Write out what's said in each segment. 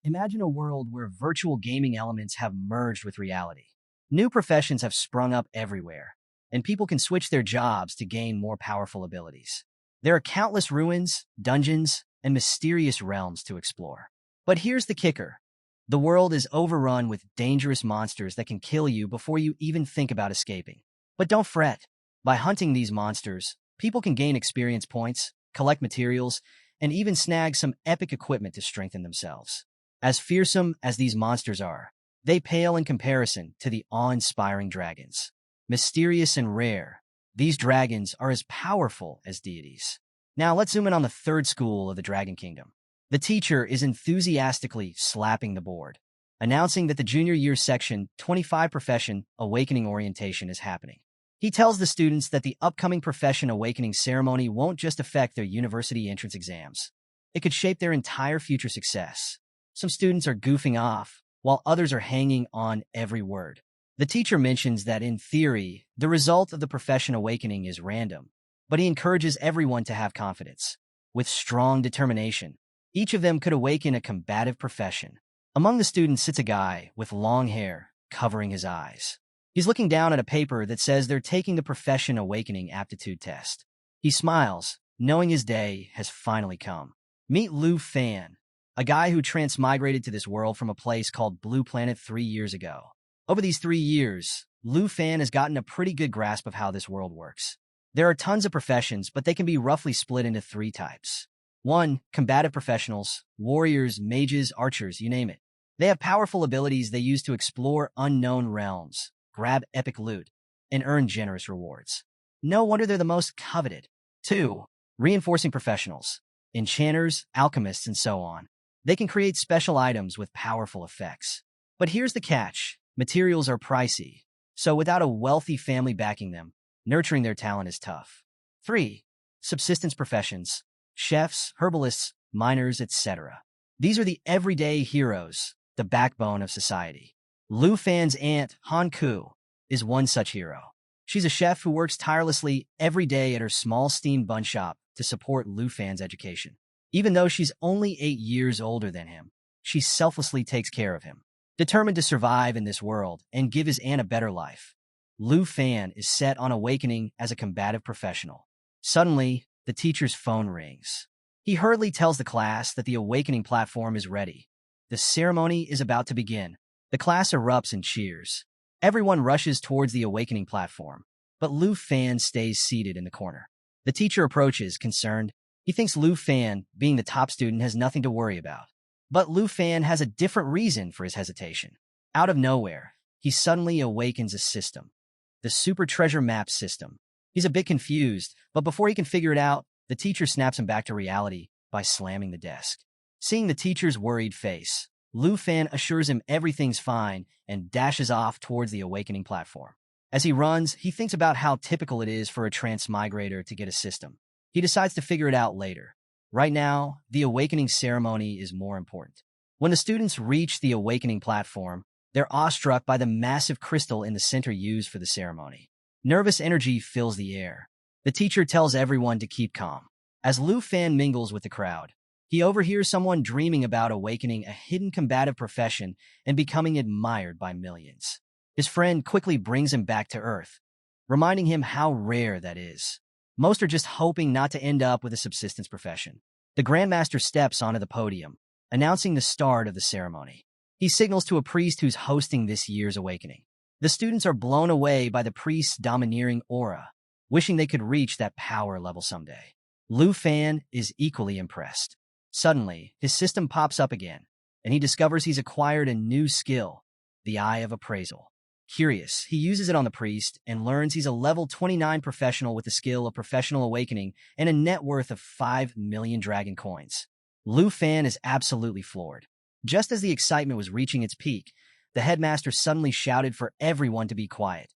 Imagine a world where virtual gaming elements have merged with reality. New professions have sprung up everywhere, and people can switch their jobs to gain more powerful abilities. There are countless ruins, dungeons, and mysterious realms to explore. But here's the kicker. The world is overrun with dangerous monsters that can kill you before you even think about escaping. But don't fret. By hunting these monsters, people can gain experience points, collect materials, and even snag some epic equipment to strengthen themselves. As fearsome as these monsters are, they pale in comparison to the awe-inspiring dragons. Mysterious and rare, these dragons are as powerful as deities. Now let's zoom in on the third school of the Dragon Kingdom. The teacher is enthusiastically slapping the board, announcing that the junior year section 25 profession awakening orientation is happening. He tells the students that the upcoming profession awakening ceremony won't just affect their university entrance exams. It could shape their entire future success. Some students are goofing off, while others are hanging on every word. The teacher mentions that in theory, the result of the profession awakening is random, but he encourages everyone to have confidence. With strong determination, each of them could awaken a combative profession. Among the students sits a guy with long hair covering his eyes. He's looking down at a paper that says they're taking the profession awakening aptitude test. He smiles, knowing his day has finally come. Meet Lu Fan, a guy who transmigrated to this world from a place called Blue Planet 3 years ago. Over these 3 years, Lu Fan has gotten a pretty good grasp of how this world works. There are tons of professions, but they can be roughly split into 3 types. 1. Combative professionals, warriors, mages, archers, you name it. They have powerful abilities they use to explore unknown realms, grab epic loot, and earn generous rewards. No wonder they're the most coveted. 2. Reinforcing professionals, enchanters, alchemists, and so on. They can create special items with powerful effects. But here's the catch. Materials are pricey, so without a wealthy family backing them, nurturing their talent is tough. 3. Subsistence professions, chefs, herbalists, miners, etc. These are the everyday heroes, the backbone of society. Lu Fan's aunt, Han Ku, is one such hero. She's a chef who works tirelessly every day at her small steam bun shop to support Lu Fan's education. Even though she's only 8 years older than him, she selflessly takes care of him. Determined to survive in this world and give his aunt a better life, Lu Fan is set on awakening as a combative professional. Suddenly, the teacher's phone rings. He hurriedly tells the class that the awakening platform is ready. The ceremony is about to begin. The class erupts in cheers. Everyone rushes towards the awakening platform, but Lu Fan stays seated in the corner. The teacher approaches, concerned. He thinks Lu Fan, being the top student, has nothing to worry about. But Lu Fan has a different reason for his hesitation. Out of nowhere, he suddenly awakens a system. The Super Treasure Map system. He's a bit confused, but before he can figure it out, the teacher snaps him back to reality by slamming the desk. Seeing the teacher's worried face, Lu Fan assures him everything's fine and dashes off towards the awakening platform. As he runs, he thinks about how typical it is for a transmigrator to get a system. He decides to figure it out later. Right now, the awakening ceremony is more important. When the students reach the awakening platform, they're awestruck by the massive crystal in the center used for the ceremony. Nervous energy fills the air. The teacher tells everyone to keep calm. As Lu Fan mingles with the crowd, he overhears someone dreaming about awakening a hidden combative profession and becoming admired by millions. His friend quickly brings him back to Earth, reminding him how rare that is. Most are just hoping not to end up with a subsistence profession. The Grandmaster steps onto the podium, announcing the start of the ceremony. He signals to a priest who's hosting this year's awakening. The students are blown away by the priest's domineering aura, wishing they could reach that power level someday. Lu Fan is equally impressed. Suddenly, his system pops up again, and he discovers he's acquired a new skill, the Eye of Appraisal. Curious, he uses it on the priest and learns he's a level 29 professional with the skill of Professional Awakening and a net worth of 5 million dragon coins. Lu Fan is absolutely floored. Just as the excitement was reaching its peak, the headmaster suddenly shouted for everyone to be quiet.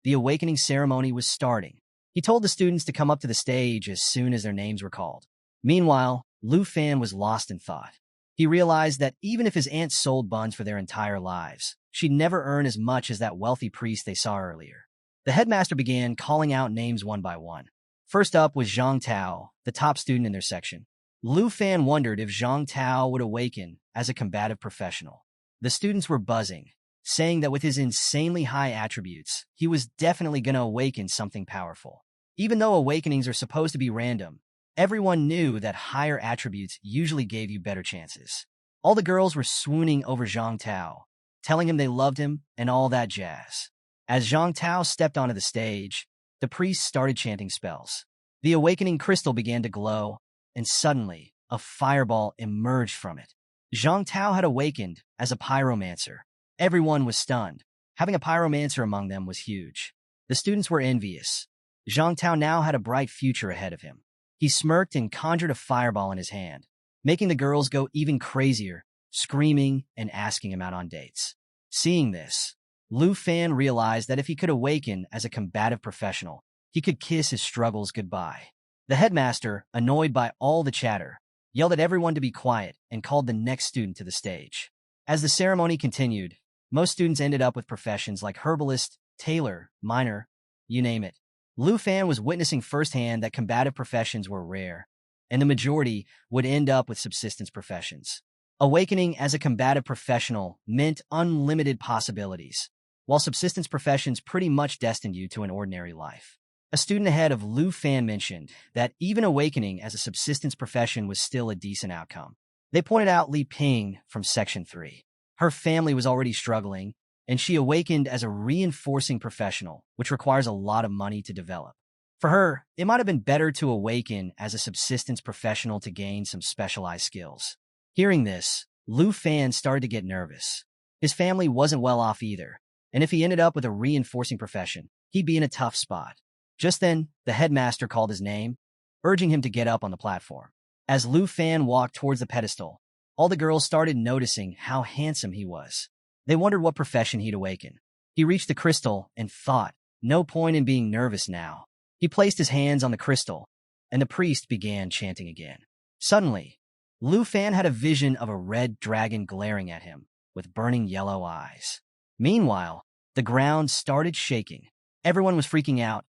The awakening ceremony was starting. He told the students to come up to the stage as soon as their names were called. Meanwhile, Lu Fan was lost in thought. He realized that even if his aunt sold buns for their entire lives, she'd never earn as much as that wealthy priest they saw earlier. The headmaster began calling out names one by one. First up was Zhang Tao, the top student in their section. Lu Fan wondered if Zhang Tao would awaken as a combative professional. The students were buzzing, saying that with his insanely high attributes, he was definitely going to awaken something powerful. Even though awakenings are supposed to be random, everyone knew that higher attributes usually gave you better chances. All the girls were swooning over Zhang Tao, telling him they loved him and all that jazz. As Zhang Tao stepped onto the stage, the priest started chanting spells. The awakening crystal began to glow, and suddenly, a fireball emerged from it. Zhang Tao had awakened as a pyromancer. Everyone was stunned. Having a pyromancer among them was huge. The students were envious. Zhang Tao now had a bright future ahead of him. He smirked and conjured a fireball in his hand, making the girls go even crazier, screaming and asking him out on dates. Seeing this, Lu Fan realized that if he could awaken as a combative professional, he could kiss his struggles goodbye. The headmaster, annoyed by all the chatter, yelled at everyone to be quiet and called the next student to the stage. As the ceremony continued, most students ended up with professions like herbalist, tailor, miner, you name it. Lu Fan was witnessing firsthand that combative professions were rare, and the majority would end up with subsistence professions. Awakening as a combative professional meant unlimited possibilities, while subsistence professions pretty much destined you to an ordinary life. A student ahead of Lu Fan mentioned that even awakening as a subsistence profession was still a decent outcome. They pointed out Li Ping from Section 3. Her family was already struggling, and she awakened as a reinforcing professional, which requires a lot of money to develop. For her, it might have been better to awaken as a subsistence professional to gain some specialized skills. Hearing this, Lu Fan started to get nervous. His family wasn't well off either, and if he ended up with a reinforcing profession, he'd be in a tough spot. Just then, the headmaster called his name, urging him to get up on the platform. As Lu Fan walked towards the pedestal, all the girls started noticing how handsome he was. They wondered what profession he'd awaken. He reached the crystal and thought, no point in being nervous now. He placed his hands on the crystal, and the priest began chanting again. Suddenly, Lu Fan had a vision of a red dragon glaring at him with burning yellow eyes. Meanwhile, the ground started shaking. Everyone was freaking out,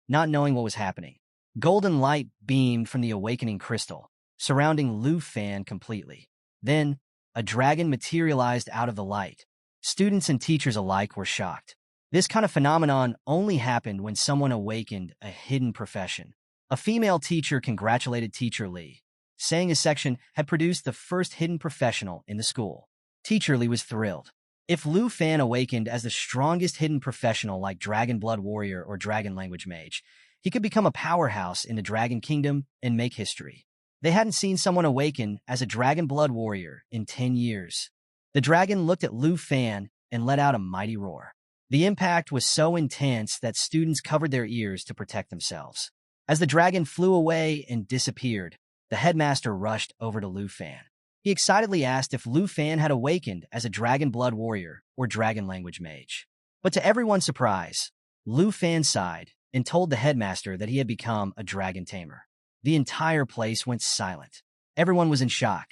not knowing what was happening. Golden light beamed from the awakening crystal, surrounding Lu Fan completely. Then, a dragon materialized out of the light. Students and teachers alike were shocked. This kind of phenomenon only happened when someone awakened a hidden profession. A female teacher congratulated Teacher Li, saying his section had produced the first hidden professional in the school. Teacher Li was thrilled. If Lu Fan awakened as the strongest hidden professional like Dragon Blood Warrior or Dragon Language Mage, he could become a powerhouse in the Dragon Kingdom and make history. They hadn't seen someone awaken as a Dragon Blood Warrior in 10 years. The dragon looked at Lu Fan and let out a mighty roar. The impact was so intense that students covered their ears to protect themselves. As the dragon flew away and disappeared, the headmaster rushed over to Lu Fan. He excitedly asked if Lu Fan had awakened as a Dragon Blood Warrior or Dragon Language Mage. But to everyone's surprise, Lu Fan sighed and told the headmaster that he had become a Dragon Tamer. The entire place went silent. Everyone was in shock.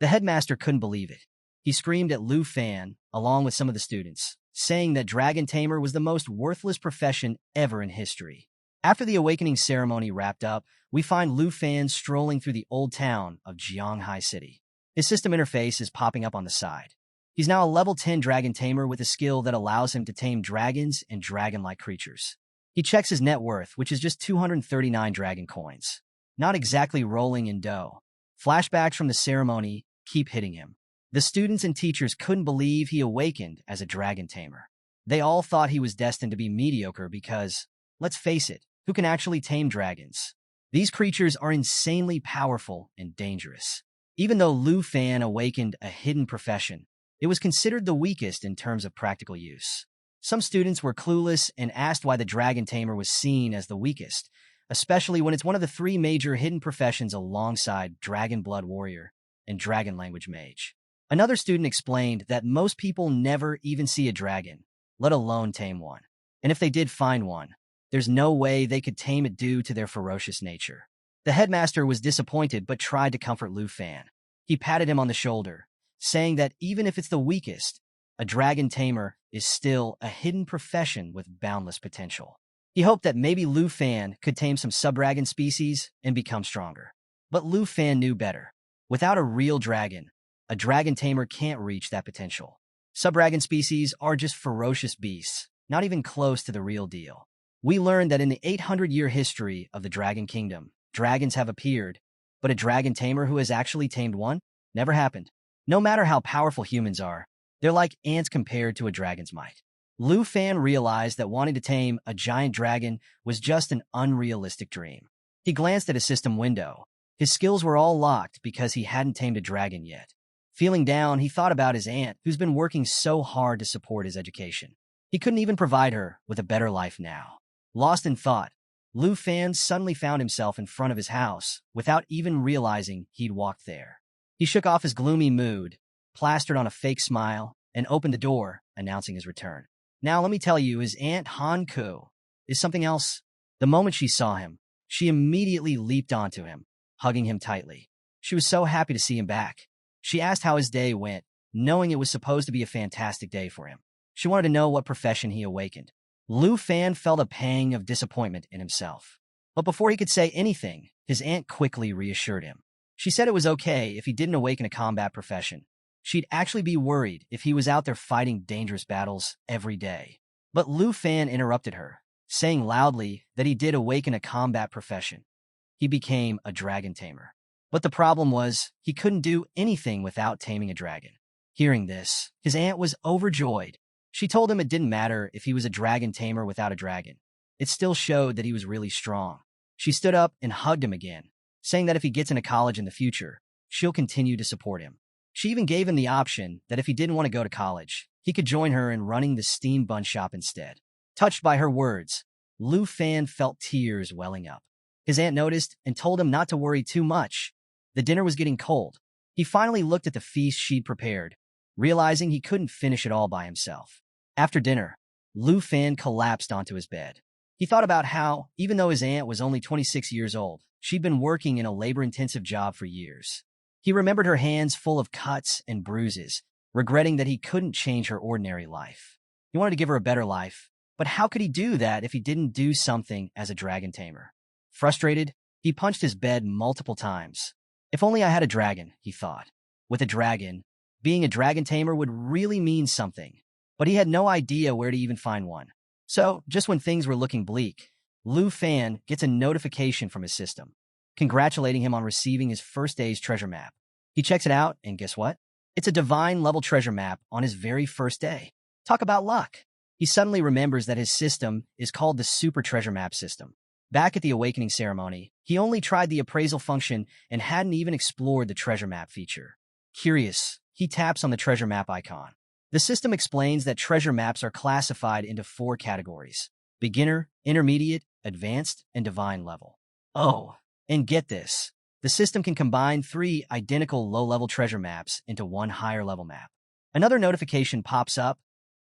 The headmaster couldn't believe it. He screamed at Lu Fan, along with some of the students, saying that Dragon Tamer was the most worthless profession ever in history. After the awakening ceremony wrapped up, we find Lu Fan strolling through the old town of Jianghai City. His system interface is popping up on the side. He's now a level 10 Dragon Tamer with a skill that allows him to tame dragons and dragon-like creatures. He checks his net worth, which is just 239 dragon coins. Not exactly rolling in dough. Flashbacks from the ceremony keep hitting him. The students and teachers couldn't believe he awakened as a Dragon Tamer. They all thought he was destined to be mediocre because, let's face it, who can actually tame dragons? These creatures are insanely powerful and dangerous. Even though Lu Fan awakened a hidden profession, it was considered the weakest in terms of practical use. Some students were clueless and asked why the Dragon Tamer was seen as the weakest, especially when it's one of the three major hidden professions alongside Dragon Blood Warrior and Dragon Language Mage. Another student explained that most people never even see a dragon, let alone tame one. And if they did find one, there's no way they could tame it due to their ferocious nature. The headmaster was disappointed but tried to comfort Lu Fan. He patted him on the shoulder, saying that even if it's the weakest, a dragon tamer is still a hidden profession with boundless potential. He hoped that maybe Lu Fan could tame some subdragon species and become stronger. But Lu Fan knew better. Without a real dragon, a dragon tamer can't reach that potential. Subdragon species are just ferocious beasts, not even close to the real deal. We learned that in the 800-year history of the Dragon Kingdom, dragons have appeared, but a dragon tamer who has actually tamed one? Never happened. No matter how powerful humans are, they're like ants compared to a dragon's might. Lu Fan realized that wanting to tame a giant dragon was just an unrealistic dream. He glanced at his system window. His skills were all locked because he hadn't tamed a dragon yet. Feeling down, he thought about his aunt, who's been working so hard to support his education. He couldn't even provide her with a better life now. Lost in thought, Lu Fan suddenly found himself in front of his house without even realizing he'd walked there. He shook off his gloomy mood, plastered on a fake smile, and opened the door, announcing his return. Now let me tell you, his Aunt Han-ku is something else. The moment she saw him, she immediately leaped onto him, hugging him tightly. She was so happy to see him back. She asked how his day went, knowing it was supposed to be a fantastic day for him. She wanted to know what profession he awakened. Lu Fan felt a pang of disappointment in himself. But before he could say anything, his aunt quickly reassured him. She said it was okay if he didn't awaken a combat profession. She'd actually be worried if he was out there fighting dangerous battles every day. But Lu Fan interrupted her, saying loudly that he did awaken a combat profession. He became a dragon tamer. But the problem was, he couldn't do anything without taming a dragon. Hearing this, his aunt was overjoyed. She told him it didn't matter if he was a dragon tamer without a dragon. It still showed that he was really strong. She stood up and hugged him again, saying that if he gets into college in the future, she'll continue to support him. She even gave him the option that if he didn't want to go to college, he could join her in running the steam bun shop instead. Touched by her words, Lu Fan felt tears welling up. His aunt noticed and told him not to worry too much. The dinner was getting cold. He finally looked at the feast she'd prepared, realizing he couldn't finish it all by himself. After dinner, Lu Fan collapsed onto his bed. He thought about how, even though his aunt was only 26 years old, she'd been working in a labor-intensive job for years. He remembered her hands full of cuts and bruises, regretting that he couldn't change her ordinary life. He wanted to give her a better life, but how could he do that if he didn't do something as a dragon tamer? Frustrated, he punched his bed multiple times. If only I had a dragon, he thought. With a dragon, being a dragon tamer would really mean something, but he had no idea where to even find one. So, just when things were looking bleak, Lu Fan gets a notification from his system, congratulating him on receiving his first day's treasure map. He checks it out, and guess what? It's a divine-level treasure map on his very first day. Talk about luck. He suddenly remembers that his system is called the Super Treasure Map System. Back at the awakening ceremony, he only tried the appraisal function and hadn't even explored the treasure map feature. Curious, he taps on the treasure map icon. The system explains that treasure maps are classified into 4 categories: beginner, intermediate, advanced, and divine level. Oh, and get this. The system can combine 3 identical low-level treasure maps into one higher-level map. Another notification pops up,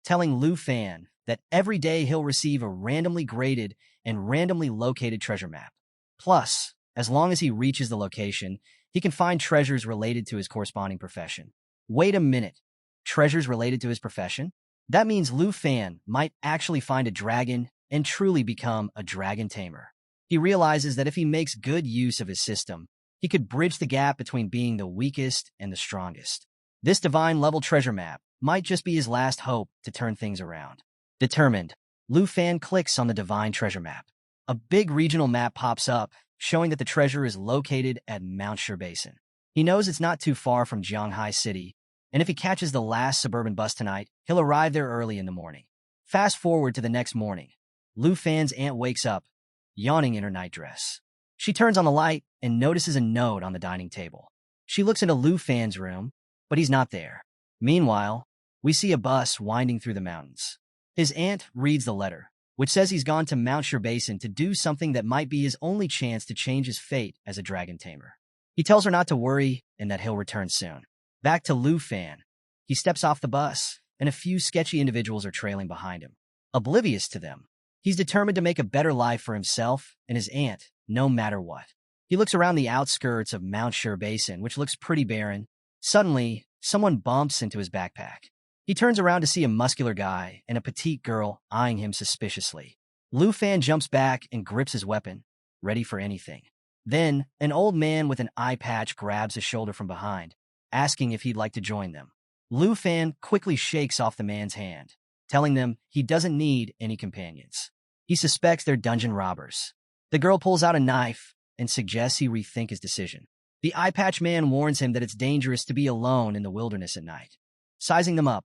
telling Lu Fan that every day he'll receive a randomly graded and randomly located treasure map. Plus, as long as he reaches the location, he can find treasures related to his corresponding profession. Wait a minute. Treasures related to his profession? That means Lu Fan might actually find a dragon and truly become a dragon tamer. He realizes that if he makes good use of his system, he could bridge the gap between being the weakest and the strongest. This divine-level treasure map might just be his last hope to turn things around. Determined, Lu Fan clicks on the divine treasure map. A big regional map pops up, showing that the treasure is located at Manhua Basin. He knows it's not too far from Jianghai City, and if he catches the last suburban bus tonight, he'll arrive there early in the morning. Fast forward to the next morning. Lu Fan's aunt wakes up, yawning in her nightdress. She turns on the light and notices a note on the dining table. She looks into Lu Fan's room, but he's not there. Meanwhile, we see a bus winding through the mountains. His aunt reads the letter, which says he's gone to Manhua Basin to do something that might be his only chance to change his fate as a dragon tamer. He tells her not to worry and that he'll return soon. Back to Lu Fan. He steps off the bus, and a few sketchy individuals are trailing behind him. Oblivious to them, he's determined to make a better life for himself and his aunt, no matter what. He looks around the outskirts of Manhua Basin, which looks pretty barren. Suddenly, someone bumps into his backpack. He turns around to see a muscular guy and a petite girl eyeing him suspiciously. Lu Fan jumps back and grips his weapon, ready for anything. Then, an old man with an eye patch grabs his shoulder from behind, asking if he'd like to join them. Lu Fan quickly shakes off the man's hand, telling them he doesn't need any companions. He suspects they're dungeon robbers. The girl pulls out a knife and suggests he rethink his decision. The eye patch man warns him that it's dangerous to be alone in the wilderness at night. Sizing them up,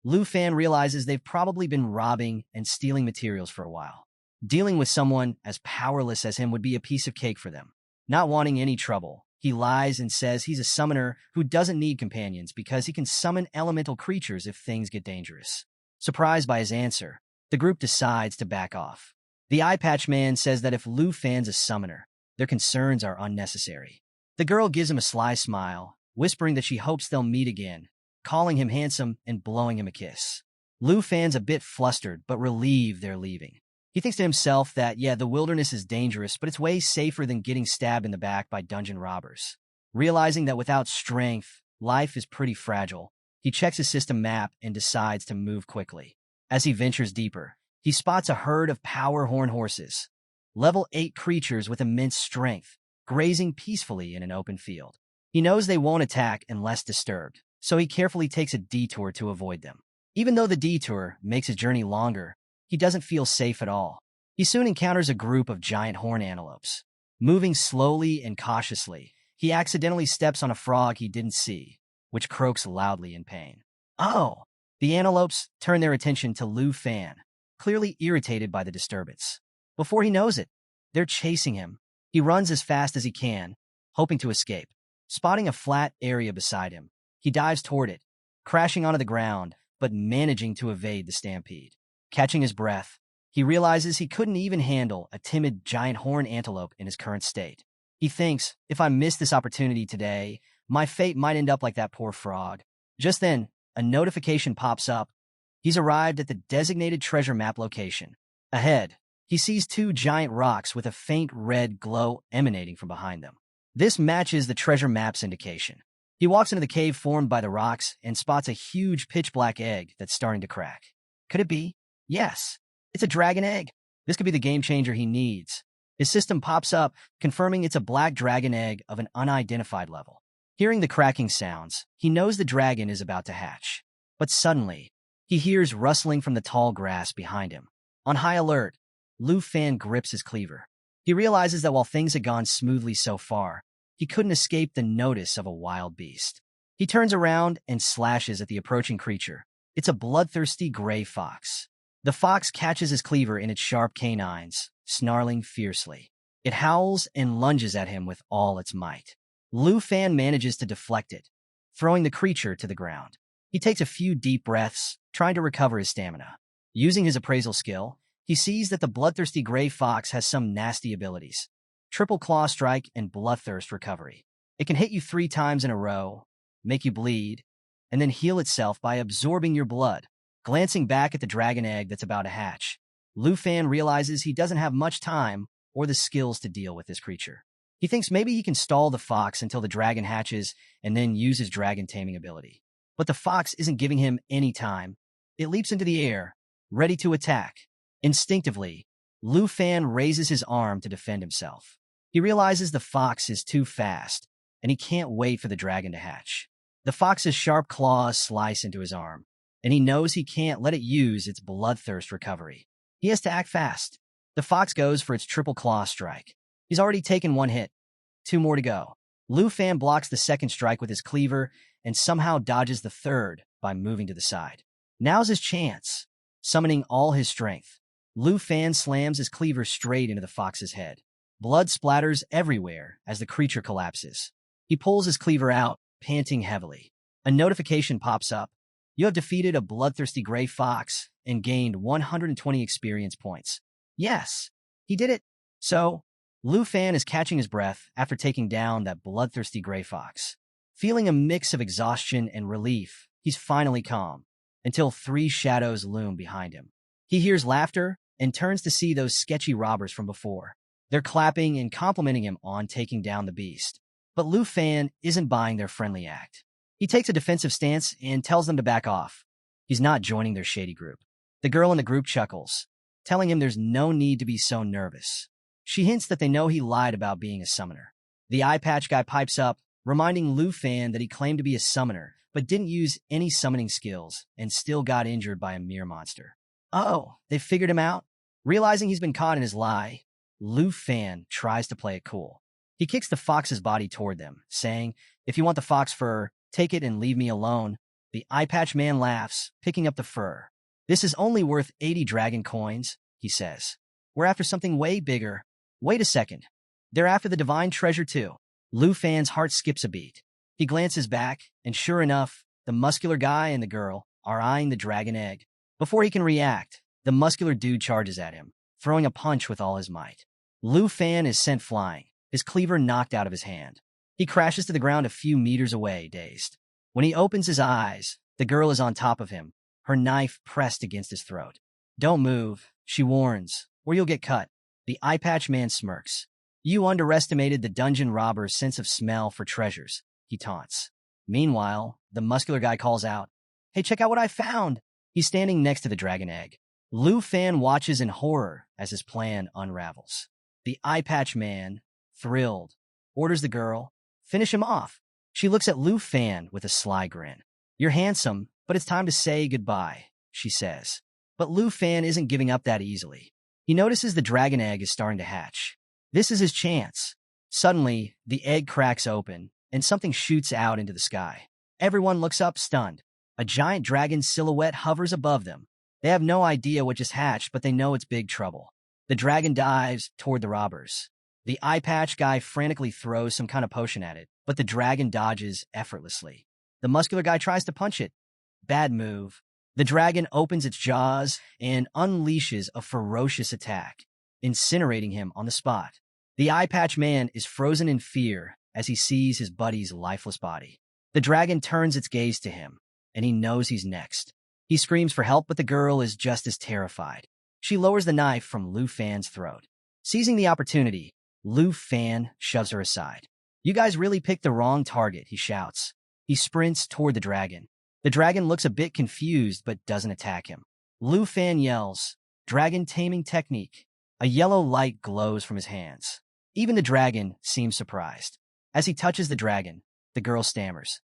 Lu Fan realizes they've probably been robbing and stealing materials for a while. Dealing with someone as powerless as him would be a piece of cake for them. Not wanting any trouble, he lies and says he's a summoner who doesn't need companions because he can summon elemental creatures if things get dangerous. Surprised by his answer, the group decides to back off. The eye patch man says that if Lu Fan's a summoner, their concerns are unnecessary. The girl gives him a sly smile, whispering that she hopes they'll meet again, calling him handsome and blowing him a kiss. Lu Fan's a bit flustered but relieved they're leaving. He thinks to himself that, yeah, the wilderness is dangerous, but it's way safer than getting stabbed in the back by dungeon robbers. Realizing that without strength, life is pretty fragile, he checks his system map and decides to move quickly. As he ventures deeper, he spots a herd of power horn horses, level 8 creatures with immense strength, grazing peacefully in an open field. He knows they won't attack unless disturbed, so he carefully takes a detour to avoid them. Even though the detour makes his journey longer, he doesn't feel safe at all. He soon encounters a group of giant horn antelopes. Moving slowly and cautiously, he accidentally steps on a frog he didn't see, which croaks loudly in pain. Oh! The antelopes turn their attention to Lu Fan, clearly irritated by the disturbance. Before he knows it, they're chasing him. He runs as fast as he can, hoping to escape. Spotting a flat area beside him, he dives toward it, crashing onto the ground, but managing to evade the stampede. Catching his breath, he realizes he couldn't even handle a timid giant horn antelope in his current state. He thinks, if I miss this opportunity today, my fate might end up like that poor frog. Just then, a notification pops up. He's arrived at the designated treasure map location. Ahead, he sees 2 giant rocks with a faint red glow emanating from behind them. This matches the treasure map's indication. He walks into the cave formed by the rocks and spots a huge pitch-black egg that's starting to crack. Could it be? Yes, it's a dragon egg. This could be the game changer he needs. His system pops up, confirming it's a black dragon egg of an unidentified level. Hearing the cracking sounds, he knows the dragon is about to hatch. But suddenly, he hears rustling from the tall grass behind him. On high alert, Lu Fan grips his cleaver. He realizes that while things had gone smoothly so far, he couldn't escape the notice of a wild beast. He turns around and slashes at the approaching creature. It's a bloodthirsty gray fox. The fox catches his cleaver in its sharp canines, snarling fiercely. It howls and lunges at him with all its might. Lu Fan manages to deflect it, throwing the creature to the ground. He takes a few deep breaths, trying to recover his stamina. Using his appraisal skill, he sees that the bloodthirsty gray fox has some nasty abilities. Triple Claw Strike and Bloodthirst Recovery. It can hit you 3 times in a row, make you bleed, and then heal itself by absorbing your blood. Glancing back at the dragon egg that's about to hatch, Lu Fan realizes he doesn't have much time or the skills to deal with this creature. He thinks maybe he can stall the fox until the dragon hatches and then use his dragon taming ability. But the fox isn't giving him any time. It leaps into the air, ready to attack. Instinctively, Lu Fan raises his arm to defend himself. He realizes the fox is too fast, and he can't wait for the dragon to hatch. The fox's sharp claws slice into his arm, and he knows he can't let it use its bloodthirst recovery. He has to act fast. The fox goes for its triple claw strike. He's already taken 1 hit. 2 more to go. Lu Fan blocks the second strike with his cleaver and somehow dodges the third by moving to the side. Now's his chance. Summoning all his strength, Lu Fan slams his cleaver straight into the fox's head. Blood splatters everywhere as the creature collapses. He pulls his cleaver out, panting heavily. A notification pops up. You have defeated a bloodthirsty gray fox and gained 120 experience points. Yes, he did it. So, Lu Fan is catching his breath after taking down that bloodthirsty gray fox. Feeling a mix of exhaustion and relief, he's finally calm, until 3 shadows loom behind him. He hears laughter and turns to see those sketchy robbers from before. They're clapping and complimenting him on taking down the beast. But Lu Fan isn't buying their friendly act. He takes a defensive stance and tells them to back off. He's not joining their shady group. The girl in the group chuckles, telling him there's no need to be so nervous. She hints that they know he lied about being a summoner. The eye patch guy pipes up, reminding Lu Fan that he claimed to be a summoner, but didn't use any summoning skills and still got injured by a mere monster. Oh, they figured him out? Realizing he's been caught in his lie, Lu Fan tries to play it cool. He kicks the fox's body toward them, saying, "If you want the fox fur, take it and leave me alone." The eye patch man laughs, picking up the fur. "This is only worth 80 dragon coins," he says. "We're after something way bigger." Wait a second. They're after the divine treasure too. Lu Fan's heart skips a beat. He glances back, and sure enough, the muscular guy and the girl are eyeing the dragon egg. Before he can react, the muscular dude charges at him, throwing a punch with all his might. Lu Fan is sent flying, his cleaver knocked out of his hand. He crashes to the ground a few meters away, dazed. When he opens his eyes, the girl is on top of him, her knife pressed against his throat. "Don't move," she warns, "or you'll get cut." The eye patch man smirks. "You underestimated the dungeon robber's sense of smell for treasures," he taunts. Meanwhile, the muscular guy calls out, "Hey, check out what I found!" He's standing next to the dragon egg. Lu Fan watches in horror as his plan unravels. The eye patch man, thrilled, orders the girl, "Finish him off." She looks at Lu Fan with a sly grin. "You're handsome, but it's time to say goodbye," she says. But Lu Fan isn't giving up that easily. He notices the dragon egg is starting to hatch. This is his chance. Suddenly, the egg cracks open, and something shoots out into the sky. Everyone looks up, stunned. A giant dragon silhouette hovers above them. They have no idea what just hatched, but they know it's big trouble. The dragon dives toward the robbers. The eye patch guy frantically throws some kind of potion at it, but the dragon dodges effortlessly. The muscular guy tries to punch it. Bad move. The dragon opens its jaws and unleashes a ferocious attack, incinerating him on the spot. The eye patch man is frozen in fear as he sees his buddy's lifeless body. The dragon turns its gaze to him, and he knows he's next. He screams for help, but the girl is just as terrified. She lowers the knife from Lu Fan's throat. Seizing the opportunity, Lu Fan shoves her aside. "You guys really picked the wrong target," he shouts. He sprints toward the dragon. The dragon looks a bit confused but doesn't attack him. Lu Fan yells, "Dragon taming technique." A yellow light glows from his hands. Even the dragon seems surprised. As he touches the dragon, the girl stammers,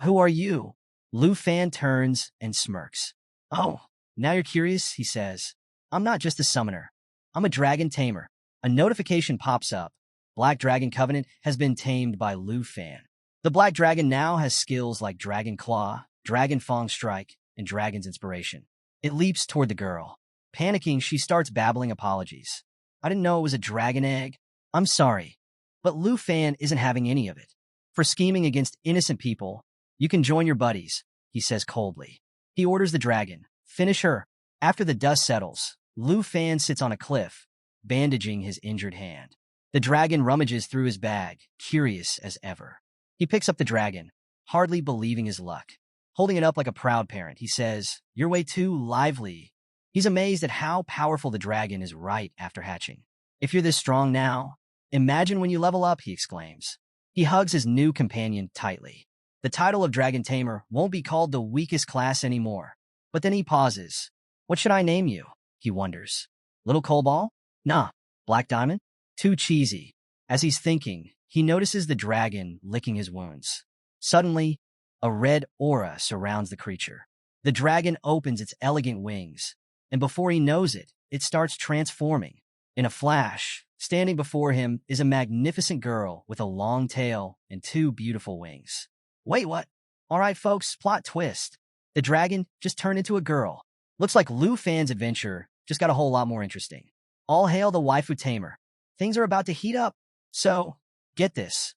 Who are you?" Lu Fan turns and smirks. "Oh, now you're curious," he says. "I'm not just a summoner. I'm a dragon tamer." A notification pops up. Black Dragon Covenant has been tamed by Lu Fan. The Black Dragon now has skills like Dragon Claw, Dragon Fang Strike, and Dragon's Inspiration. It leaps toward the girl. Panicking, she starts babbling apologies. "I didn't know it was a dragon egg. I'm sorry." But Lu Fan isn't having any of it. "For scheming against innocent people, you can join your buddies," he says coldly. He orders the dragon, "Finish her." After the dust settles, Lu Fan sits on a cliff, bandaging his injured hand. The dragon rummages through his bag, curious as ever. He picks up the dragon, hardly believing his luck. Holding it up like a proud parent, he says, "You're way too lively." He's amazed at how powerful the dragon is right after hatching. "If you're this strong now, imagine when you level up," he exclaims. He hugs his new companion tightly. The title of Dragon Tamer won't be called the weakest class anymore. But then he pauses. "What should I name you?" he wonders. "Little Coalball? Nah. Black Diamond? Too cheesy." As he's thinking, he notices the dragon licking his wounds. Suddenly, a red aura surrounds the creature. The dragon opens its elegant wings, and before he knows it, it starts transforming. In a flash, standing before him is a magnificent girl with a long tail and 2 beautiful wings. Wait, what? All right, folks, plot twist. The dragon just turned into a girl. Looks like Lu Fan's adventure just got a whole lot more interesting. All hail the waifu tamer. Things are about to heat up. So, get this.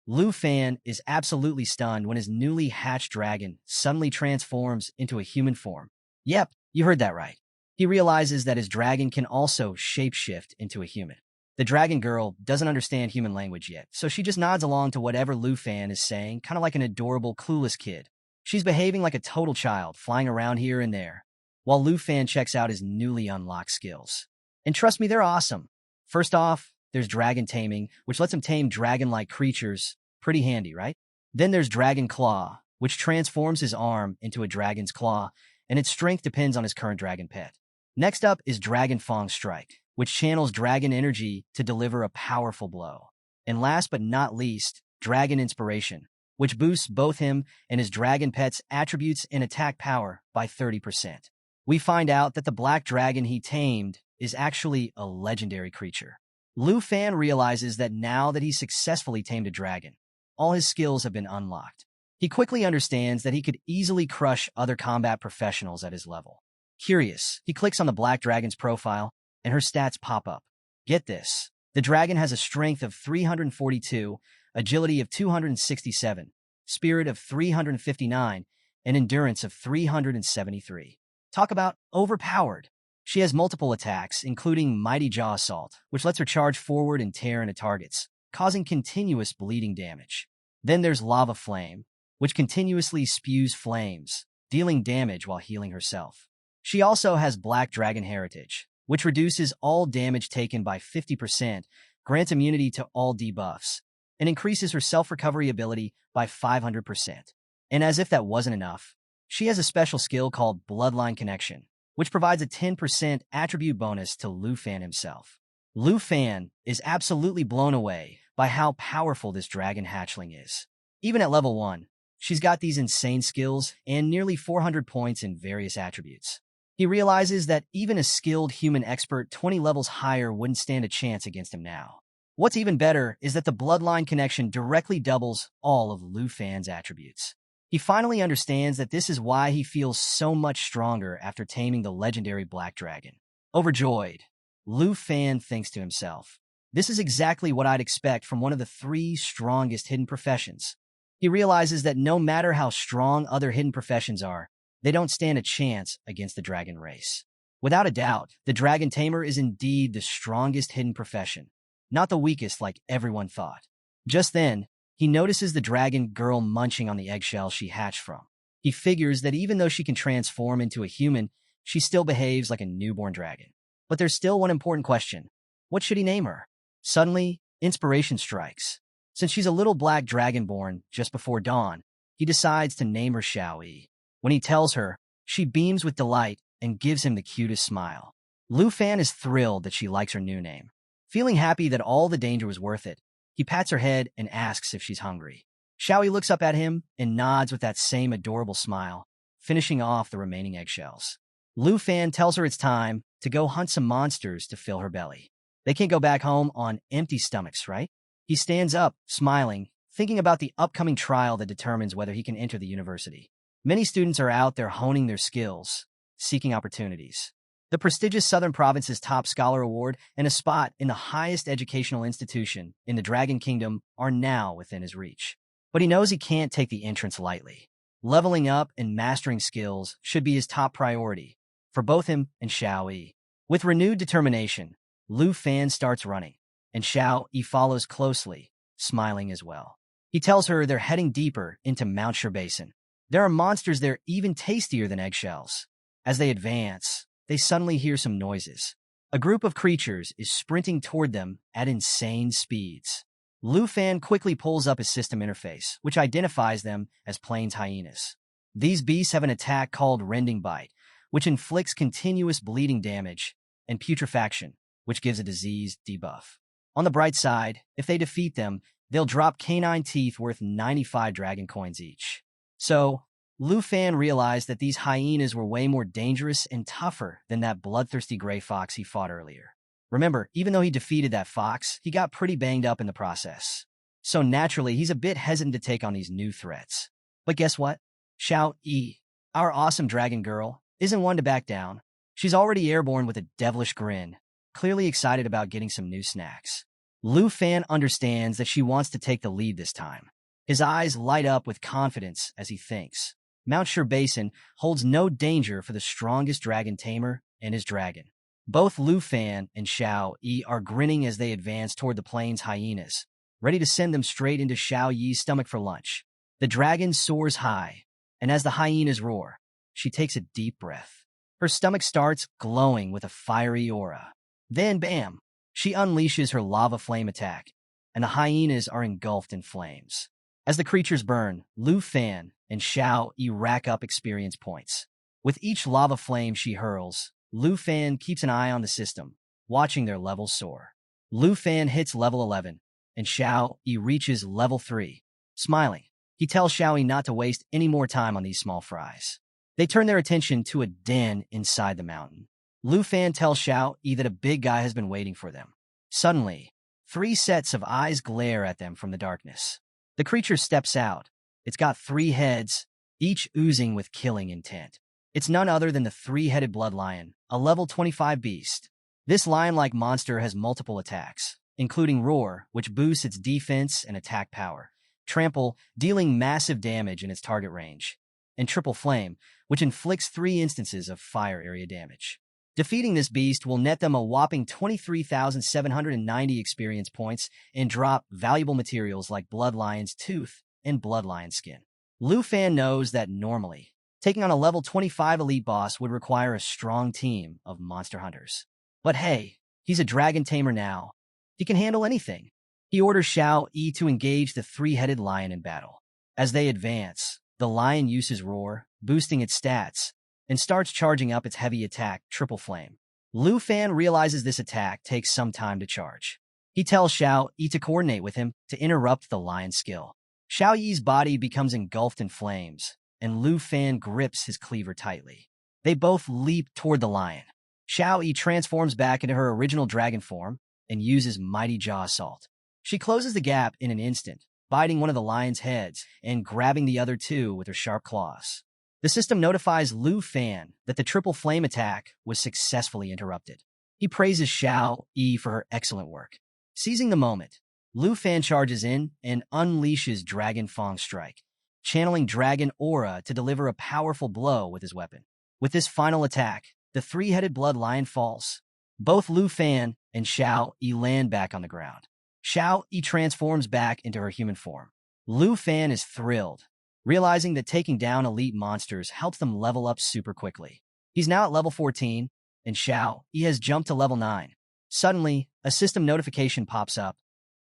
Lu Fan is absolutely stunned when his newly hatched dragon suddenly transforms into a human form. Yep, you heard that right. He realizes that his dragon can also shapeshift into a human. The dragon girl doesn't understand human language yet, so she just nods along to whatever Lu Fan is saying, kind of like an adorable, clueless kid. She's behaving like a total child, flying around here and there, while Lu Fan checks out his newly unlocked skills. And trust me, they're awesome. First off, there's dragon taming, which lets him tame dragon-like creatures. Pretty handy, right? Then there's Dragon Claw, which transforms his arm into a dragon's claw, and its strength depends on his current dragon pet. Next up is Dragon Fang Strike, which channels dragon energy to deliver a powerful blow. And last but not least, Dragon Inspiration, which boosts both him and his dragon pet's attributes and attack power by 30%. We find out that the black dragon he tamed is actually a legendary creature. Lu Fan realizes that now that he's successfully tamed a dragon, all his skills have been unlocked. He quickly understands that he could easily crush other combat professionals at his level. Curious, he clicks on the black dragon's profile, and her stats pop up. Get this, the dragon has a strength of 342, agility of 267, spirit of 359, and endurance of 373. Talk about overpowered. She has multiple attacks, including Mighty Jaw Assault, which lets her charge forward and tear into targets, causing continuous bleeding damage. Then there's Lava Flame, which continuously spews flames, dealing damage while healing herself. She also has Black Dragon Heritage, which reduces all damage taken by 50%, grants immunity to all debuffs, and increases her self-recovery ability by 500%. And as if that wasn't enough, she has a special skill called Bloodline Connection, which provides a 10% attribute bonus to Lu Fan himself. Lu Fan is absolutely blown away by how powerful this dragon hatchling is. Even at level 1, she's got these insane skills and nearly 400 points in various attributes. He realizes that even a skilled human expert 20 levels higher wouldn't stand a chance against him now. What's even better is that the Bloodline Connection directly doubles all of Lu Fan's attributes. He finally understands that this is why he feels so much stronger after taming the legendary Black Dragon. Overjoyed, Lu Fan thinks to himself, "This is exactly what I'd expect from one of the 3 strongest hidden professions." He realizes that no matter how strong other hidden professions are, they don't stand a chance against the dragon race. Without a doubt, the Dragon Tamer is indeed the strongest hidden profession, not the weakest like everyone thought. Just then, he notices the dragon girl munching on the eggshell she hatched from. He figures that even though she can transform into a human, she still behaves like a newborn dragon. But there's still one important question. What should he name her? Suddenly, inspiration strikes. Since she's a little black dragon born just before dawn, he decides to name her Xiaoyi. When he tells her, she beams with delight and gives him the cutest smile. Lu Fan is thrilled that she likes her new name. Feeling happy that all the danger was worth it, he pats her head and asks if she's hungry. Xiaoyi looks up at him and nods with that same adorable smile, finishing off the remaining eggshells. Lu Fan tells her it's time to go hunt some monsters to fill her belly. They can't go back home on empty stomachs, right? He stands up, smiling, thinking about the upcoming trial that determines whether he can enter the university. Many students are out there honing their skills, seeking opportunities. The prestigious Southern Province's Top Scholar Award and a spot in the highest educational institution in the Dragon Kingdom are now within his reach. But he knows he can't take the entrance lightly. Leveling up and mastering skills should be his top priority for both him and Xiaoyi. With renewed determination, Lu Fan starts running, and Xiaoyi follows closely, smiling as well. He tells her they're heading deeper into Mount Shur Basin. There are monsters there even tastier than eggshells. As they advance, they suddenly hear some noises. A group of creatures is sprinting toward them at insane speeds. Lu Fan quickly pulls up his system interface, which identifies them as Plains hyenas. These beasts have an attack called Rending Bite, which inflicts continuous bleeding damage, and Putrefaction, which gives a disease debuff. On the bright side, if they defeat them, they'll drop canine teeth worth 95 dragon coins each. So, Lu Fan realized that these hyenas were way more dangerous and tougher than that bloodthirsty gray fox he fought earlier. Remember, even though he defeated that fox, he got pretty banged up in the process. So naturally, he's a bit hesitant to take on these new threats. But guess what? Xiaoyi, our awesome dragon girl, isn't one to back down. She's already airborne with a devilish grin, clearly excited about getting some new snacks. Lu Fan understands that she wants to take the lead this time. His eyes light up with confidence as he thinks. Mount Shur Basin holds no danger for the strongest dragon tamer and his dragon. Both Lu Fan and Xiaoyi are grinning as they advance toward the plains hyenas, ready to send them straight into Xiaoyi's stomach for lunch. The dragon soars high, and as the hyenas roar, she takes a deep breath. Her stomach starts glowing with a fiery aura. Then, bam, she unleashes her lava flame attack, and the hyenas are engulfed in flames. As the creatures burn, Lu Fan and Xiaoyi rack up experience points. With each lava flame she hurls, Lu Fan keeps an eye on the system, watching their levels soar. Lu Fan hits level 11, and Xiao Yi reaches level 3. Smiling, he tells Xiao Yi not to waste any more time on these small fries. They turn their attention to a den inside the mountain. Lu Fan tells Xiao Yi that a big guy has been waiting for them. Suddenly, 3 sets of eyes glare at them from the darkness. The creature steps out. It's got 3 heads, each oozing with killing intent. It's none other than the 3-headed blood lion, a level 25 beast. This lion-like monster has multiple attacks, including Roar, which boosts its defense and attack power, Trample, dealing massive damage in its target range, and Triple Flame, which inflicts 3 instances of fire area damage. Defeating this beast will net them a whopping 23,790 experience points and drop valuable materials like Blood Lion's tooth and Blood Lion skin. Lu Fan knows that normally, taking on a level 25 elite boss would require a strong team of monster hunters. But hey, he's a dragon tamer now. He can handle anything. He orders Xiao Yi to engage the 3-headed lion in battle. As they advance, the lion uses Roar, boosting its stats, and starts charging up its heavy attack, Triple Flame. Lu Fan realizes this attack takes some time to charge. He tells Xiao Yi to coordinate with him to interrupt the lion's skill. Xiao Yi's body becomes engulfed in flames, and Lu Fan grips his cleaver tightly. They both leap toward the lion. Xiao Yi transforms back into her original dragon form and uses Mighty Jaw Assault. She closes the gap in an instant, biting one of the lion's heads and grabbing the other 2 with her sharp claws. The system notifies Lu Fan that the Triple Flame attack was successfully interrupted. He praises Xiao Yi for her excellent work. Seizing the moment, Lu Fan charges in and unleashes Dragon Fang Strike, channeling Dragon Aura to deliver a powerful blow with his weapon. With this final attack, the 3-headed blood lion falls. Both Lu Fan and Xiao Yi land back on the ground. Xiao Yi transforms back into her human form. Lu Fan is thrilled, realizing that taking down elite monsters helps them level up super quickly. He's now at level 14, and Xiao Yi has jumped to level 9. Suddenly, a system notification pops up.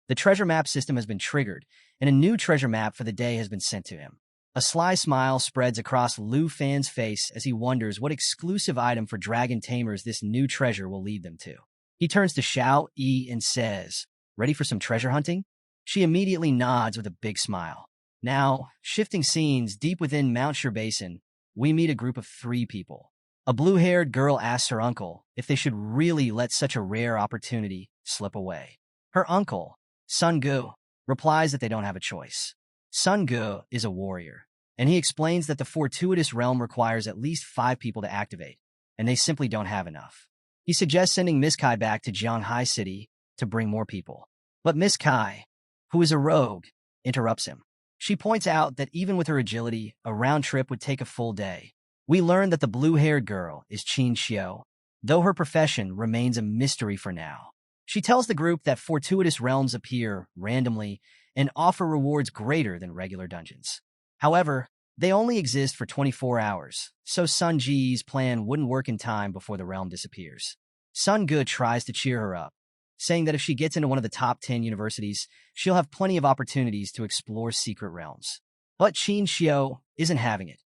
The treasure map system has been triggered, and a new treasure map for the day has been sent to him. A sly smile spreads across Lu Fan's face as he wonders what exclusive item for dragon tamers this new treasure will lead them to. He turns to Xiao Yi and says, "Ready for some treasure hunting?" She immediately nods with a big smile. Now, shifting scenes deep within Mount Shur Basin, we meet a group of 3 people. A blue-haired girl asks her uncle if they should really let such a rare opportunity slip away. Her uncle, Sun Gu, replies that they don't have a choice. Sun Gu is a warrior, and he explains that the fortuitous realm requires at least 5 people to activate, and they simply don't have enough. He suggests sending Miss Kai back to Jianghai City to bring more people. But Miss Kai, who is a rogue, interrupts him. She points out that even with her agility, a round trip would take a full day. We learn that the blue-haired girl is Qin Xiu, though her profession remains a mystery for now. She tells the group that fortuitous realms appear randomly and offer rewards greater than regular dungeons. However, they only exist for 24 hours, so Sun Ji's plan wouldn't work in time before the realm disappears. Sun Gu tries to cheer her up, saying that if she gets into one of the top 10 universities, she'll have plenty of opportunities to explore secret realms. But Qin Xiu isn't having it.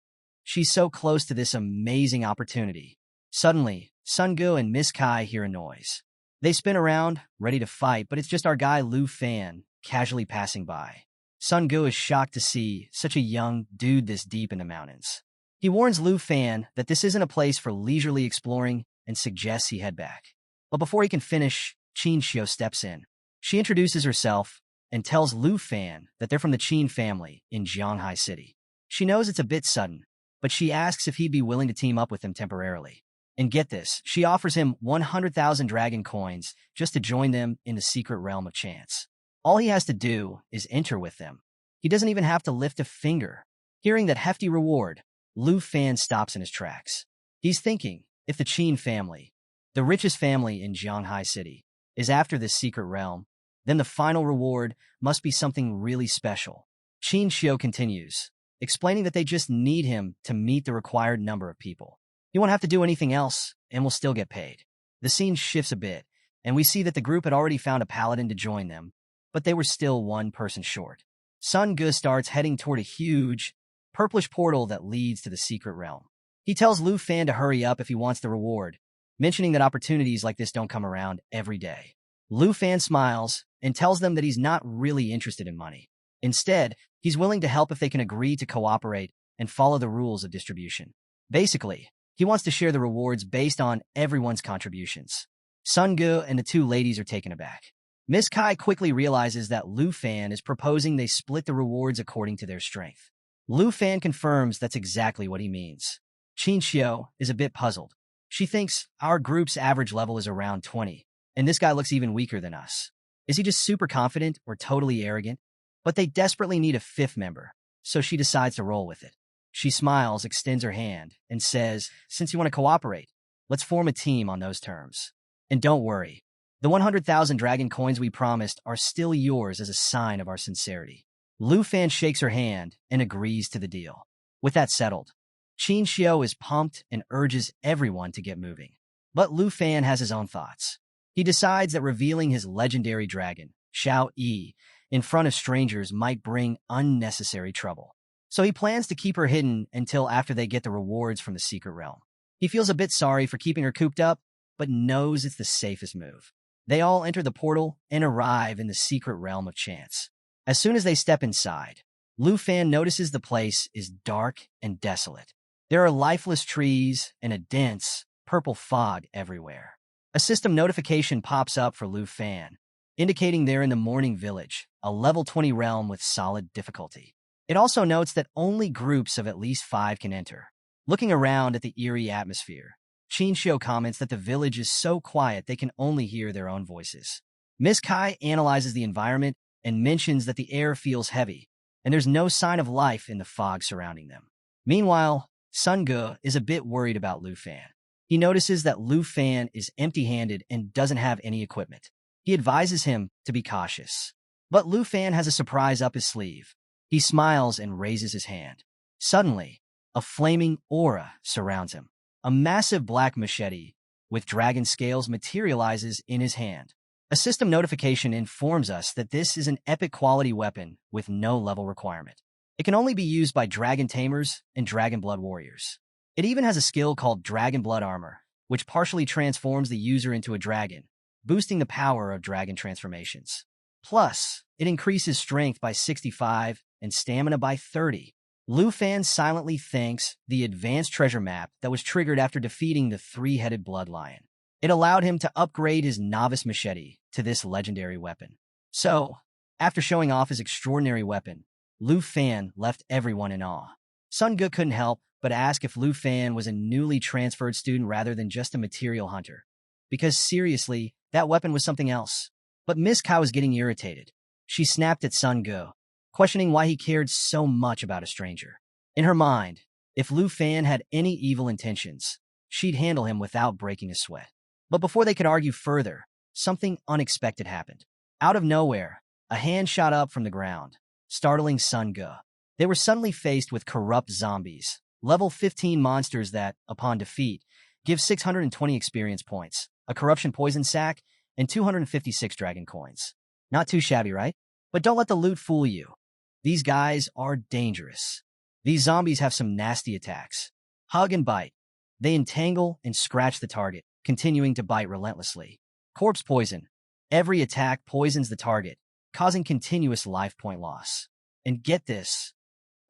She's so close to this amazing opportunity. Suddenly, Sun Gu and Miss Kai hear a noise. They spin around, ready to fight, but it's just our guy Lu Fan, casually passing by. Sun Gu is shocked to see such a young dude this deep in the mountains. He warns Lu Fan that this isn't a place for leisurely exploring and suggests he head back. But before he can finish, Qin Xiu steps in. She introduces herself and tells Lu Fan that they're from the Qin family in Jianghai City. She knows it's a bit sudden, but she asks if he'd be willing to team up with them temporarily. And get this, she offers him 100,000 dragon coins just to join them in the secret realm of chance. All he has to do is enter with them. He doesn't even have to lift a finger. Hearing that hefty reward, Lu Fan stops in his tracks. He's thinking, if the Qin family, the richest family in Jianghai City, is after this secret realm, then the final reward must be something really special. Qin Xiu continues, explaining that they just need him to meet the required number of people. He won't have to do anything else, and will still get paid. The scene shifts a bit, and we see that the group had already found a paladin to join them, but they were still one person short. Sun Gu starts heading toward a huge, purplish portal that leads to the secret realm. He tells Lu Fan to hurry up if he wants the reward, mentioning that opportunities like this don't come around every day. Lu Fan smiles and tells them that he's not really interested in money. Instead, he's willing to help if they can agree to cooperate and follow the rules of distribution. Basically, he wants to share the rewards based on everyone's contributions. Sun-gu and the two ladies are taken aback. Miss Kai quickly realizes that Lu Fan is proposing they split the rewards according to their strength. Lu Fan confirms that's exactly what he means. Qin Xiao is a bit puzzled. She thinks our group's average level is around 20, and this guy looks even weaker than us. Is he just super confident or totally arrogant? But they desperately need a fifth member, so she decides to roll with it. She smiles, extends her hand, and says, "Since you want to cooperate, let's form a team on those terms. And don't worry, the 100,000 dragon coins we promised are still yours as a sign of our sincerity." Lu Fan shakes her hand and agrees to the deal. With that settled, Qin Xiao is pumped and urges everyone to get moving. But Lu Fan has his own thoughts. He decides that revealing his legendary dragon, Xiao Yi, in front of strangers might bring unnecessary trouble. So he plans to keep her hidden until after they get the rewards from the secret realm. He feels a bit sorry for keeping her cooped up, but knows it's the safest move. They all enter the portal and arrive in the secret realm of chance. As soon as they step inside, Lu Fan notices the place is dark and desolate. There are lifeless trees and a dense, purple fog everywhere. A system notification pops up for Lu Fan, indicating they're in the Morning Village, a level 20 realm with solid difficulty. It also notes that only groups of at least 5 can enter. Looking around at the eerie atmosphere, Qin Xiao comments that the village is so quiet they can only hear their own voices. Miss Kai analyzes the environment and mentions that the air feels heavy, and there's no sign of life in the fog surrounding them. Meanwhile, Sun-gu is a bit worried about Lu Fan. He notices that Lu Fan is empty-handed and doesn't have any equipment. He advises him to be cautious. But Lu Fan has a surprise up his sleeve. He smiles and raises his hand. Suddenly, a flaming aura surrounds him. A massive black machete with dragon scales materializes in his hand. A system notification informs us that this is an epic quality weapon with no level requirement. It can only be used by dragon tamers and dragon blood warriors. It even has a skill called Dragon Blood Armor, which partially transforms the user into a dragon, boosting the power of dragon transformations. Plus, it increases strength by 65 and stamina by 30. Lu Fan silently thanks the advanced treasure map that was triggered after defeating the three-headed blood lion. It allowed him to upgrade his novice machete to this legendary weapon. So, after showing off his extraordinary weapon, Lu Fan left everyone in awe. Sun-gu couldn't help but ask if Lu Fan was a newly transferred student rather than just a material hunter. Because seriously, that weapon was something else. But Miss Kai was getting irritated. She snapped at Sun-gu, questioning why he cared so much about a stranger. In her mind, if Lu Fan had any evil intentions, she'd handle him without breaking a sweat. But before they could argue further, something unexpected happened. Out of nowhere, a hand shot up from the ground, startling Sun-gu. They were suddenly faced with corrupt zombies, level 15 monsters that, upon defeat, give 620 experience points, a corruption poison sac, and 256 dragon coins. Not too shabby, right? But don't let the loot fool you. These guys are dangerous. These zombies have some nasty attacks. Hug and bite. They entangle and scratch the target, continuing to bite relentlessly. Corpse poison. Every attack poisons the target, causing continuous life point loss. And get this,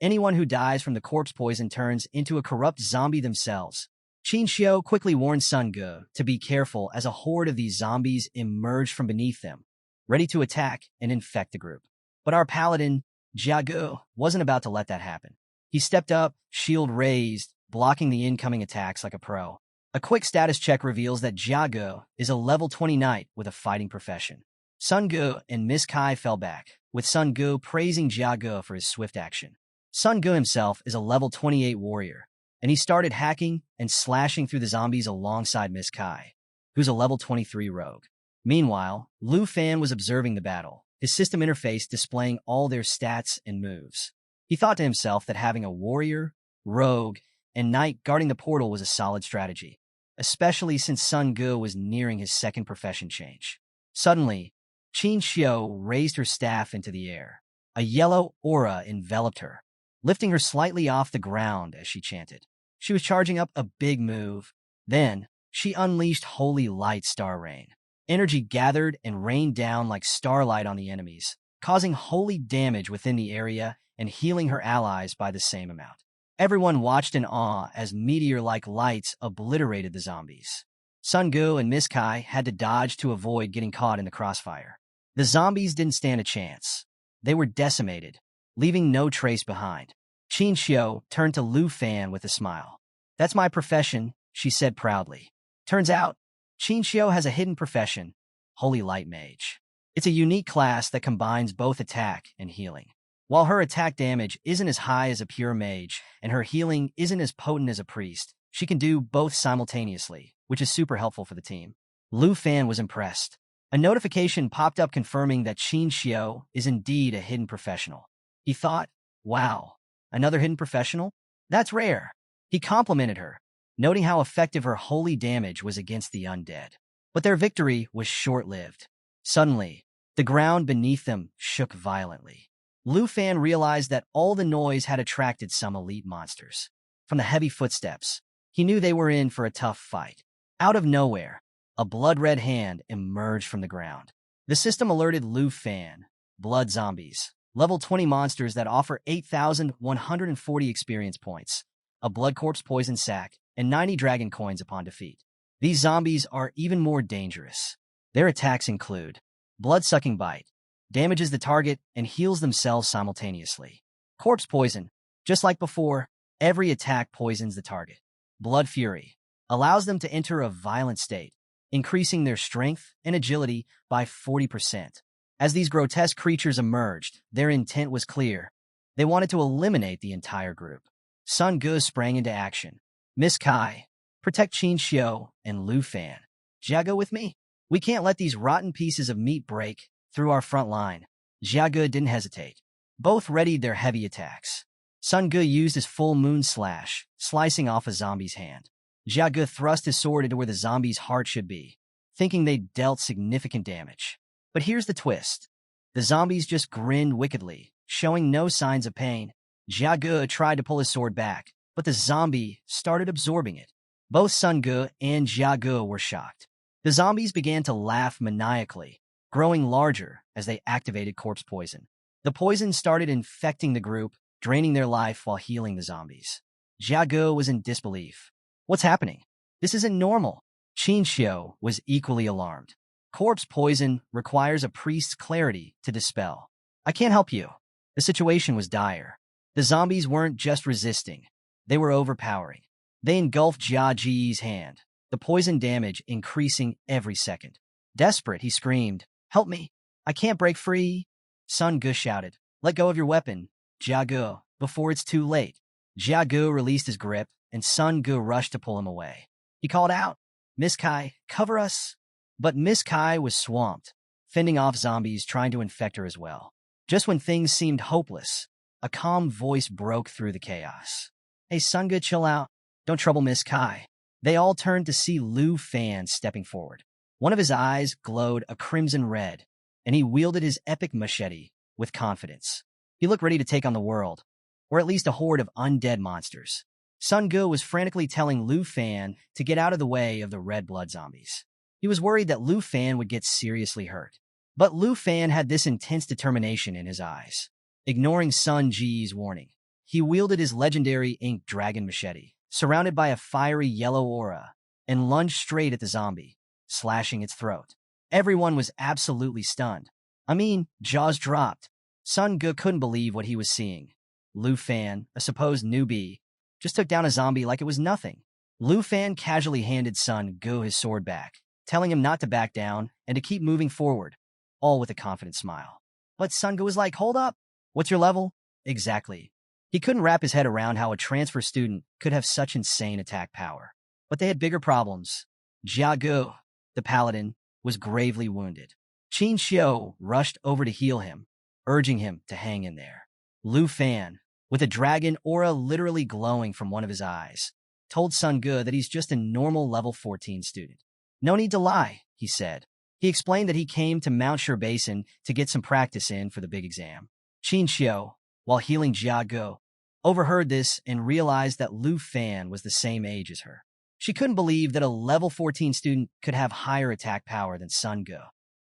anyone who dies from the corpse poison turns into a corrupt zombie themselves. Qin Xiao quickly warns Sun-gu to be careful as a horde of these zombies emerged from beneath them, ready to attack and infect the group. But our paladin, Jiagu, wasn't about to let that happen. He stepped up, shield raised, blocking the incoming attacks like a pro. A quick status check reveals that Jiagu is a level 20 knight with a fighting profession. Sun-gu and Miss Kai fell back, with Sun-gu praising Jiagu for his swift action. Sun-gu himself is a level 28 warrior, and he started hacking and slashing through the zombies alongside Miss Kai, who's a level 23 rogue. Meanwhile, Lu Fan was observing the battle, his system interface displaying all their stats and moves. He thought to himself that having a warrior, rogue, and knight guarding the portal was a solid strategy, especially since Sun-gu was nearing his second profession change. Suddenly, Qin Xiao raised her staff into the air. A yellow aura enveloped her, lifting her slightly off the ground as she chanted. She was charging up a big move. Then, she unleashed Holy Light Star Rain. Energy gathered and rained down like starlight on the enemies, causing holy damage within the area and healing her allies by the same amount. Everyone watched in awe as meteor-like lights obliterated the zombies. Sun Gu and Miss Kai had to dodge to avoid getting caught in the crossfire. The zombies didn't stand a chance. They were decimated, leaving no trace behind. Qin Xiu turned to Lu Fan with a smile. "That's my profession," she said proudly. Turns out, Qin Xiu has a hidden profession, Holy Light Mage. It's a unique class that combines both attack and healing. While her attack damage isn't as high as a pure mage, and her healing isn't as potent as a priest, she can do both simultaneously, which is super helpful for the team. Lu Fan was impressed. A notification popped up confirming that Qin Xiu is indeed a hidden professional. He thought, wow, another hidden professional? That's rare. He complimented her, noting how effective her holy damage was against the undead. But their victory was short-lived. Suddenly, the ground beneath them shook violently. Lu Fan realized that all the noise had attracted some elite monsters. From the heavy footsteps, he knew they were in for a tough fight. Out of nowhere, a blood-red hand emerged from the ground. The system alerted Lu Fan, blood zombies, level 20 monsters that offer 8,140 experience points, a blood corpse poison sac, and 90 dragon coins upon defeat. These zombies are even more dangerous. Their attacks include blood-sucking bite, damages the target and heals themselves simultaneously. Corpse poison, just like before, every attack poisons the target. Blood fury, allows them to enter a violent state, increasing their strength and agility by 40%. As these grotesque creatures emerged, their intent was clear. They wanted to eliminate the entire group. Sun Gu sprang into action. "Miss Kai, protect Qin Xiu and Lu Fan. Jiago with me? We can't let these rotten pieces of meat break through our front line." Jiago didn't hesitate. Both readied their heavy attacks. Sun Gu used his full moon slash, slicing off a zombie's hand. Jiago thrust his sword into where the zombie's heart should be, thinking they dealt significant damage. But here's the twist. The zombies just grinned wickedly, showing no signs of pain. Jiago tried to pull his sword back, but the zombie started absorbing it. Both Sun Gu and Jiago were shocked. The zombies began to laugh maniacally, growing larger as they activated corpse poison. The poison started infecting the group, draining their life while healing the zombies. Jiago was in disbelief. "What's happening? This isn't normal." Qin Xiu was equally alarmed. "Corpse poison requires a priest's clarity to dispel. I can't help you." The situation was dire. The zombies weren't just resisting. They were overpowering. They engulfed Jia Ji's hand, the poison damage increasing every second. Desperate, he screamed, "Help me! I can't break free!" Sun Gu shouted, "Let go of your weapon, Jiagu, before it's too late." Jiagu released his grip, and Sun Gu rushed to pull him away. He called out, "Miss Kai, cover us!" But Miss Kai was swamped, fending off zombies trying to infect her as well. Just when things seemed hopeless, a calm voice broke through the chaos. "Hey, Sun Gu, chill out. Don't trouble Miss Kai." They all turned to see Lu Fan stepping forward. One of his eyes glowed a crimson red, and he wielded his epic machete with confidence. He looked ready to take on the world, or at least a horde of undead monsters. Sun Gu was frantically telling Lu Fan to get out of the way of the red blood zombies. He was worried that Lu Fan would get seriously hurt. But Lu Fan had this intense determination in his eyes. Ignoring Sun Ji's warning, he wielded his legendary ink dragon machete, surrounded by a fiery yellow aura, and lunged straight at the zombie, slashing its throat. Everyone was absolutely stunned. I mean, jaws dropped. Sun Gu couldn't believe what he was seeing. Lu Fan, a supposed newbie, just took down a zombie like it was nothing. Lu Fan casually handed Sun Gu his sword back, telling him not to back down and to keep moving forward, all with a confident smile. But Sun Gu was like, "Hold up. What's your level?" Exactly. He couldn't wrap his head around how a transfer student could have such insane attack power. But they had bigger problems. Jiagu, the paladin, was gravely wounded. Qin Xiu rushed over to heal him, urging him to hang in there. Lu Fan, with a dragon aura literally glowing from one of his eyes, told Sun Gu that he's just a normal level 14 student. "No need to lie," he said. He explained that he came to Mount Shur Basin to get some practice in for the big exam. Qin Xiu, while healing Jiagu, overheard this and realized that Lu Fan was the same age as her. She couldn't believe that a level 14 student could have higher attack power than Sun Ge,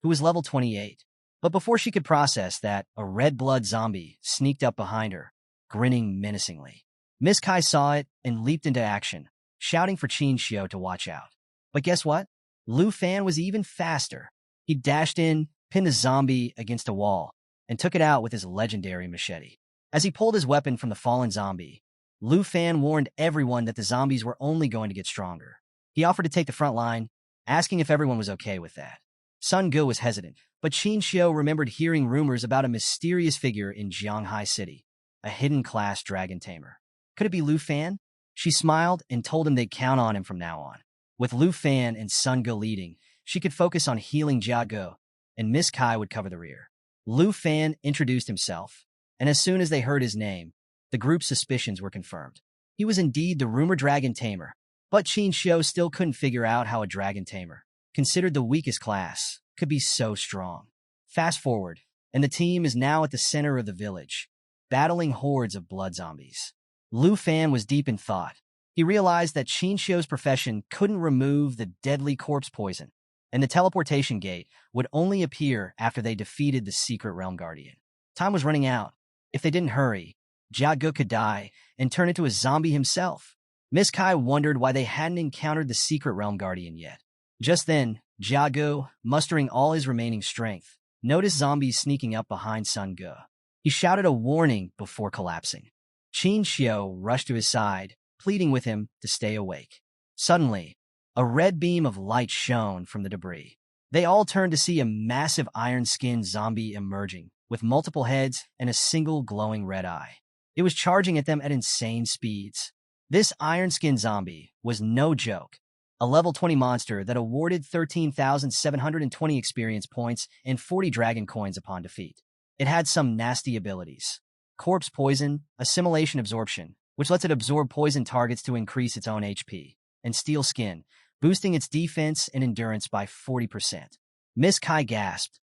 who was level 28. But before she could process that, a red blood zombie sneaked up behind her, grinning menacingly. Miss Kai saw it and leaped into action, shouting for Qin Xiao to watch out. But guess what? Lu Fan was even faster. He dashed in, pinned the zombie against a wall, and took it out with his legendary machete. As he pulled his weapon from the fallen zombie, Lu Fan warned everyone that the zombies were only going to get stronger. He offered to take the front line, asking if everyone was okay with that. Sun Ge was hesitant, but Qin Xiao remembered hearing rumors about a mysterious figure in Jianghai City, a hidden class dragon tamer. Could it be Lu Fan? She smiled and told him they'd count on him from now on. With Lu Fan and Sun Ge leading, she could focus on healing Jia Ge, and Miss Kai would cover the rear. Lu Fan introduced himself, and as soon as they heard his name, the group's suspicions were confirmed. He was indeed the rumored dragon tamer, but Qin Xiao still couldn't figure out how a dragon tamer, considered the weakest class, could be so strong. Fast forward, and the team is now at the center of the village, battling hordes of blood zombies. Lu Fan was deep in thought. He realized that Qin Xiao's profession couldn't remove the deadly corpse poison, and the teleportation gate would only appear after they defeated the secret realm guardian. Time was running out. If they didn't hurry, Jia Ge could die and turn into a zombie himself. Miss Kai wondered why they hadn't encountered the secret realm guardian yet. Just then, Jia Ge, mustering all his remaining strength, noticed zombies sneaking up behind Sun Ge. He shouted a warning before collapsing. Qin Xiao rushed to his side, pleading with him to stay awake. Suddenly, a red beam of light shone from the debris. They all turned to see a massive iron-skinned zombie emerging, with multiple heads and a single glowing red eye. It was charging at them at insane speeds. This iron-skinned zombie was no joke, a level 20 monster that awarded 13,720 experience points and 40 dragon coins upon defeat. It had some nasty abilities. Corpse poison, assimilation absorption, which lets it absorb poison targets to increase its own HP, and steel skin, boosting its defense and endurance by 40%. Miss Kai gasped.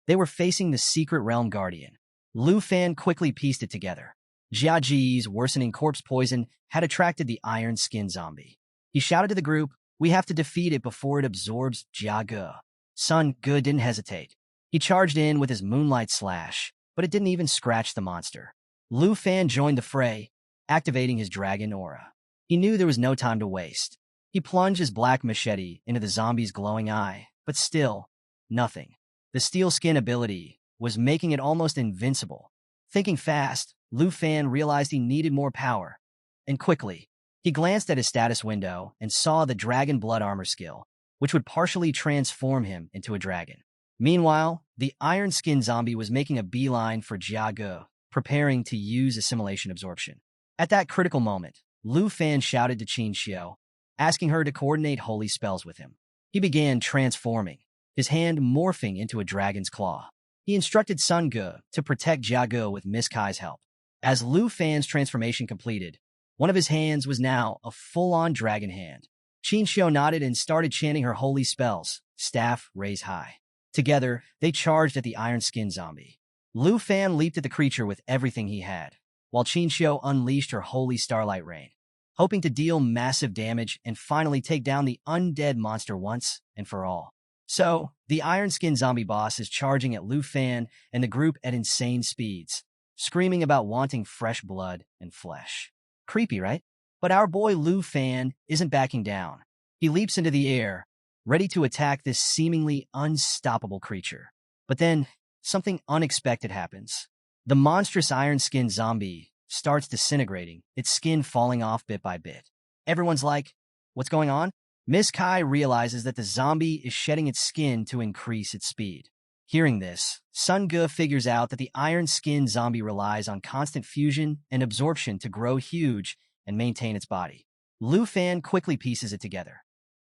They were facing the secret realm guardian. Lu Fan quickly pieced it together. Jia Ji's worsening corpse poison had attracted the iron skin zombie. He shouted to the group, "We have to defeat it before it absorbs Jia Ge." Sun Ge didn't hesitate. He charged in with his moonlight slash, but it didn't even scratch the monster. Lu Fan joined the fray, activating his dragon aura. He knew there was no time to waste. He plunged his black machete into the zombie's glowing eye, but still, nothing. The steel skin ability was making it almost invincible. Thinking fast, Lu Fan realized he needed more power. And quickly, he glanced at his status window and saw the dragon blood armor skill, which would partially transform him into a dragon. Meanwhile, the iron skin zombie was making a beeline for Jia Ge, preparing to use assimilation absorption. At that critical moment, Lu Fan shouted to Qin Xiao, asking her to coordinate holy spells with him. He began transforming, his hand morphing into a dragon's claw. He instructed Sun Ge to protect Jia Ge with Miss Kai's help. As Lu Fan's transformation completed, one of his hands was now a full-on dragon hand. Qin Xiao nodded and started chanting her holy spells, staff raise high. Together, they charged at the iron-skinned zombie. Lu Fan leaped at the creature with everything he had, while Qin Xiao unleashed her holy starlight rain, hoping to deal massive damage and finally take down the undead monster once and for all. So, the iron-skinned zombie boss is charging at Lu Fan and the group at insane speeds, screaming about wanting fresh blood and flesh. Creepy, right? But our boy Lu Fan isn't backing down. He leaps into the air, ready to attack this seemingly unstoppable creature. But then, something unexpected happens. The monstrous iron-skinned zombie starts disintegrating, its skin falling off bit by bit. Everyone's like, "What's going on?" Miss Kai realizes that the zombie is shedding its skin to increase its speed. Hearing this, Sun Ge figures out that the iron-skinned zombie relies on constant fusion and absorption to grow huge and maintain its body. Lu Fan quickly pieces it together.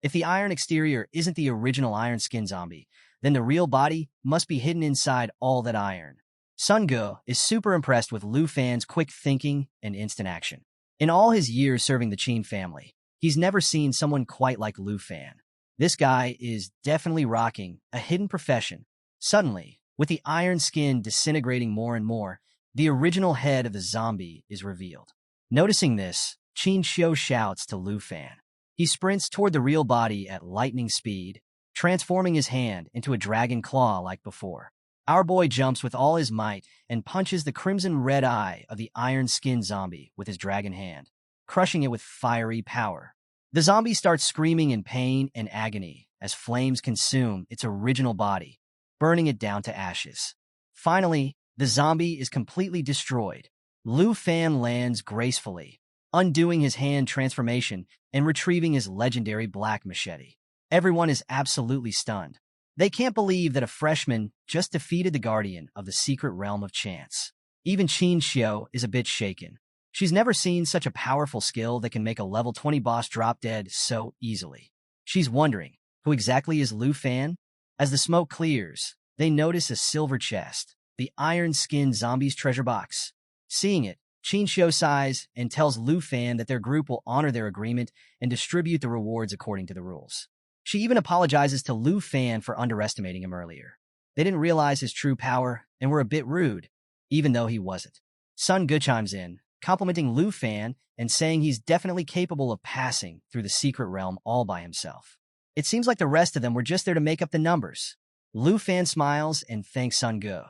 If the iron exterior isn't the original iron-skinned zombie, then the real body must be hidden inside all that iron. Sun Ge is super impressed with Lu Fan's quick thinking and instant action. In all his years serving the Qin family, he's never seen someone quite like Lu Fan. This guy is definitely rocking a hidden profession. Suddenly, with the iron skin disintegrating more and more, the original head of the zombie is revealed. Noticing this, Qin Xiao shouts to Lu Fan, He sprints toward the real body at lightning speed, transforming his hand into a dragon claw like before. Our boy jumps with all his might and punches the crimson red eye of the iron-skinned zombie with his dragon hand, crushing it with fiery power. The zombie starts screaming in pain and agony as flames consume its original body, burning it down to ashes. Finally, the zombie is completely destroyed. Lu Fan lands gracefully, undoing his hand transformation and retrieving his legendary black machete. Everyone is absolutely stunned. They can't believe that a freshman just defeated the guardian of the secret realm of chance. Even Qin Xiao is a bit shaken. She's never seen such a powerful skill that can make a level 20 boss drop dead so easily. She's wondering, who exactly is Lu Fan? As the smoke clears, they notice a silver chest, the iron-skinned zombie's treasure box. Seeing it, Qin Xiao sighs and tells Lu Fan that their group will honor their agreement and distribute the rewards according to the rules. She even apologizes to Lu Fan for underestimating him earlier. They didn't realize his true power and were a bit rude, even though he wasn't. Sun Ge chimes in, complimenting Lu Fan and saying he's definitely capable of passing through the secret realm all by himself. It seems like the rest of them were just there to make up the numbers. Lu Fan smiles and thanks Sun Ge,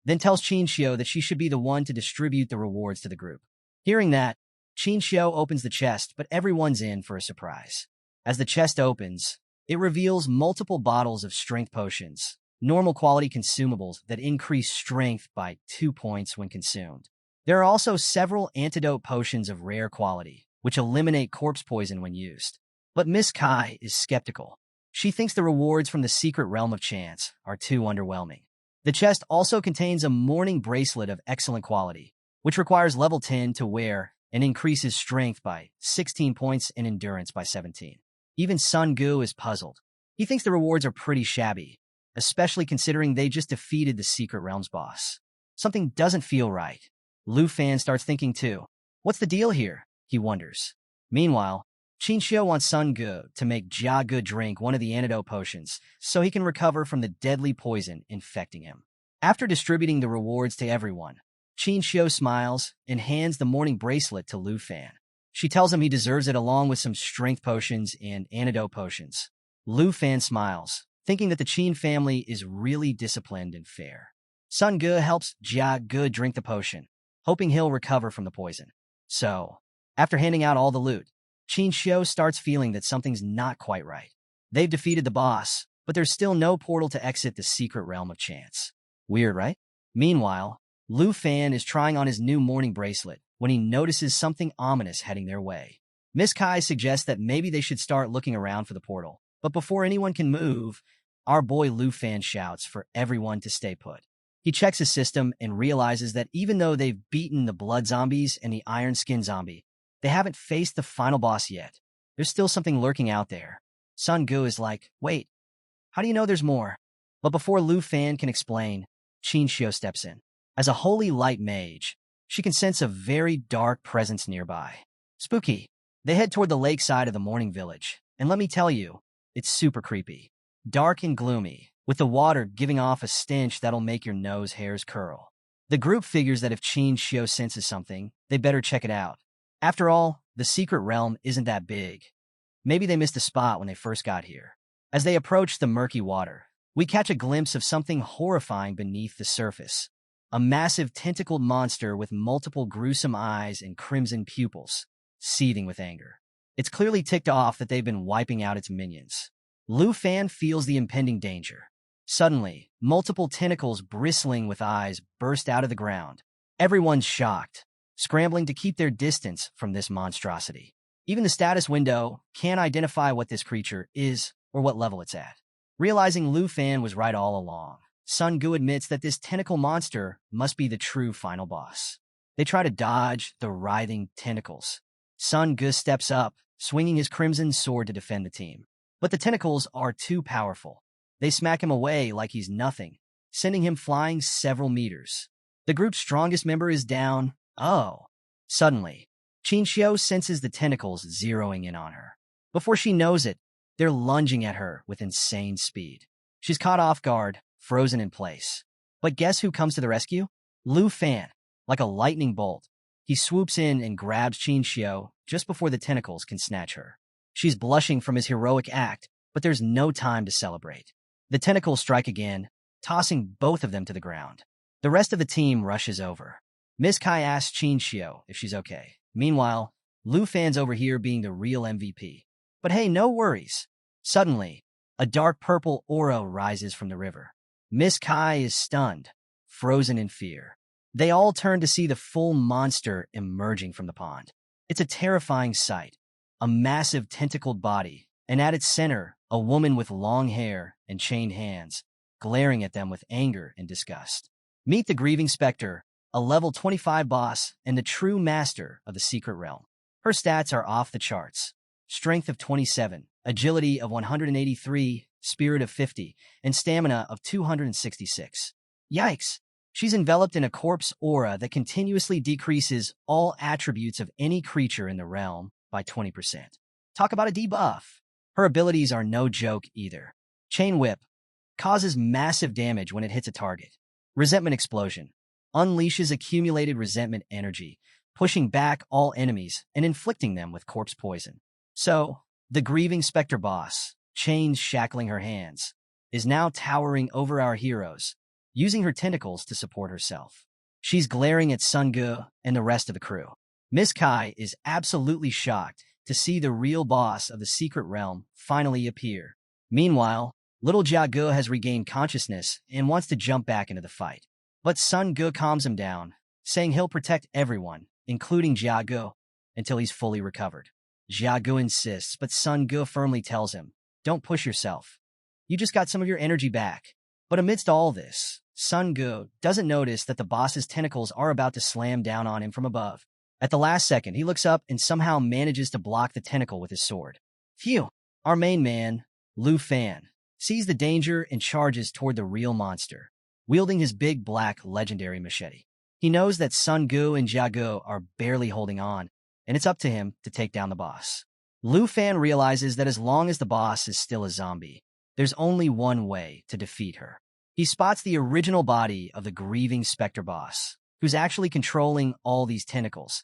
then tells Qin Xiao that she should be the one to distribute the rewards to the group. Hearing that, Qin Xiao opens the chest, but everyone's in for a surprise. As the chest opens, it reveals multiple bottles of strength potions, normal quality consumables that increase strength by 2 points when consumed. There are also several antidote potions of rare quality, which eliminate corpse poison when used. But Miss Kai is skeptical. She thinks the rewards from the secret realm of chance are too underwhelming. The chest also contains a morning bracelet of excellent quality, which requires level 10 to wear and increases strength by 16 points and endurance by 17. Even Sun Ge is puzzled. He thinks the rewards are pretty shabby, especially considering they just defeated the secret realm's boss. Something doesn't feel right. Lu Fan starts thinking too. What's the deal here? He wonders. Meanwhile, Qin Xiao wants Sun Ge to make Jia Ge drink one of the antidote potions so he can recover from the deadly poison infecting him. After distributing the rewards to everyone, Qin Xiao smiles and hands the morning bracelet to Lu Fan. She tells him he deserves it along with some strength potions and antidote potions. Lu Fan smiles, thinking that the Qin family is really disciplined and fair. Sun Ge helps Jia Ge drink the potion, hoping he'll recover from the poison. So, after handing out all the loot, Qin Xiao starts feeling that something's not quite right. They've defeated the boss, but there's still no portal to exit the secret realm of chance. Weird, right? Meanwhile, Lu Fan is trying on his new morning bracelet when he notices something ominous heading their way. Miss Kai suggests that maybe they should start looking around for the portal, but before anyone can move, our boy Lu Fan shouts for everyone to stay put. He checks his system and realizes that even though they've beaten the blood zombies and the iron skin zombie, they haven't faced the final boss yet. There's still something lurking out there. Sun Ge is like, wait, how do you know there's more? But before Lu Fan can explain, Qin Xiao steps in. As a holy light mage, she can sense a very dark presence nearby. Spooky. They head toward the lakeside of the morning village, and let me tell you, it's super creepy. Dark and gloomy, with the water giving off a stench that'll make your nose hairs curl. The group figures that if Qin Xiao senses something, they better check it out. After all, the secret realm isn't that big. Maybe they missed a spot when they first got here. As they approach the murky water, we catch a glimpse of something horrifying beneath the surface. A massive tentacled monster with multiple gruesome eyes and crimson pupils, seething with anger. It's clearly ticked off that they've been wiping out its minions. Lu Fan feels the impending danger. Suddenly, multiple tentacles bristling with eyes burst out of the ground. Everyone's shocked, scrambling to keep their distance from this monstrosity. Even the status window can't identify what this creature is or what level it's at. Realizing Lu Fan was right all along, Sun Ge admits that this tentacle monster must be the true final boss. They try to dodge the writhing tentacles. Sun Ge steps up, swinging his crimson sword to defend the team. But the tentacles are too powerful. They smack him away like he's nothing, sending him flying several meters. The group's strongest member is down. Oh. Suddenly, Qin Xiao senses the tentacles zeroing in on her. Before she knows it, they're lunging at her with insane speed. She's caught off guard, frozen in place. But guess who comes to the rescue? Lu Fan. Like a lightning bolt, he swoops in and grabs Qin Xiao just before the tentacles can snatch her. She's blushing from his heroic act, but there's no time to celebrate. The tentacles strike again, tossing both of them to the ground. The rest of the team rushes over. Miss Kai asks Qin Xiao if she's okay. Meanwhile, Lu Fan's over here being the real MVP. But hey, no worries. Suddenly, a dark purple aura rises from the river. Miss Kai is stunned, frozen in fear. They all turn to see the full monster emerging from the pond. It's a terrifying sight. A massive tentacled body, and at its center, a woman with long hair and chained hands, glaring at them with anger and disgust. Meet the Grieving Spectre, a level 25 boss and the true master of the secret realm. Her stats are off the charts. Strength of 27, agility of 183, spirit of 50, and stamina of 266. Yikes! She's enveloped in a corpse aura that continuously decreases all attributes of any creature in the realm by 20%. Talk about a debuff. Her abilities are no joke either. Chain Whip causes massive damage when it hits a target. Resentment Explosion unleashes accumulated resentment energy, pushing back all enemies and inflicting them with corpse poison. So, the Grieving Spectre boss, chains shackling her hands, is now towering over our heroes, using her tentacles to support herself. She's glaring at Sun Ge and the rest of the crew. Miss Kai is absolutely shocked to see the real boss of the secret realm finally appear. Meanwhile, little Jia Ge has regained consciousness and wants to jump back into the fight. But Sun Ge calms him down, saying he'll protect everyone, including Jia Ge, until he's fully recovered. Jia Ge insists, but Sun Ge firmly tells him, "Don't push yourself. You just got some of your energy back." But amidst all this, Sun Ge doesn't notice that the boss's tentacles are about to slam down on him from above. At the last second, he looks up and somehow manages to block the tentacle with his sword. Phew! Our main man, Lu Fan, sees the danger and charges toward the real monster, wielding his big black legendary machete. He knows that Sun Ge and Jia Ge are barely holding on, and it's up to him to take down the boss. Lu Fan realizes that as long as the boss is still a zombie, there's only one way to defeat her. He spots the original body of the Grieving Spectre boss, who's actually controlling all these tentacles,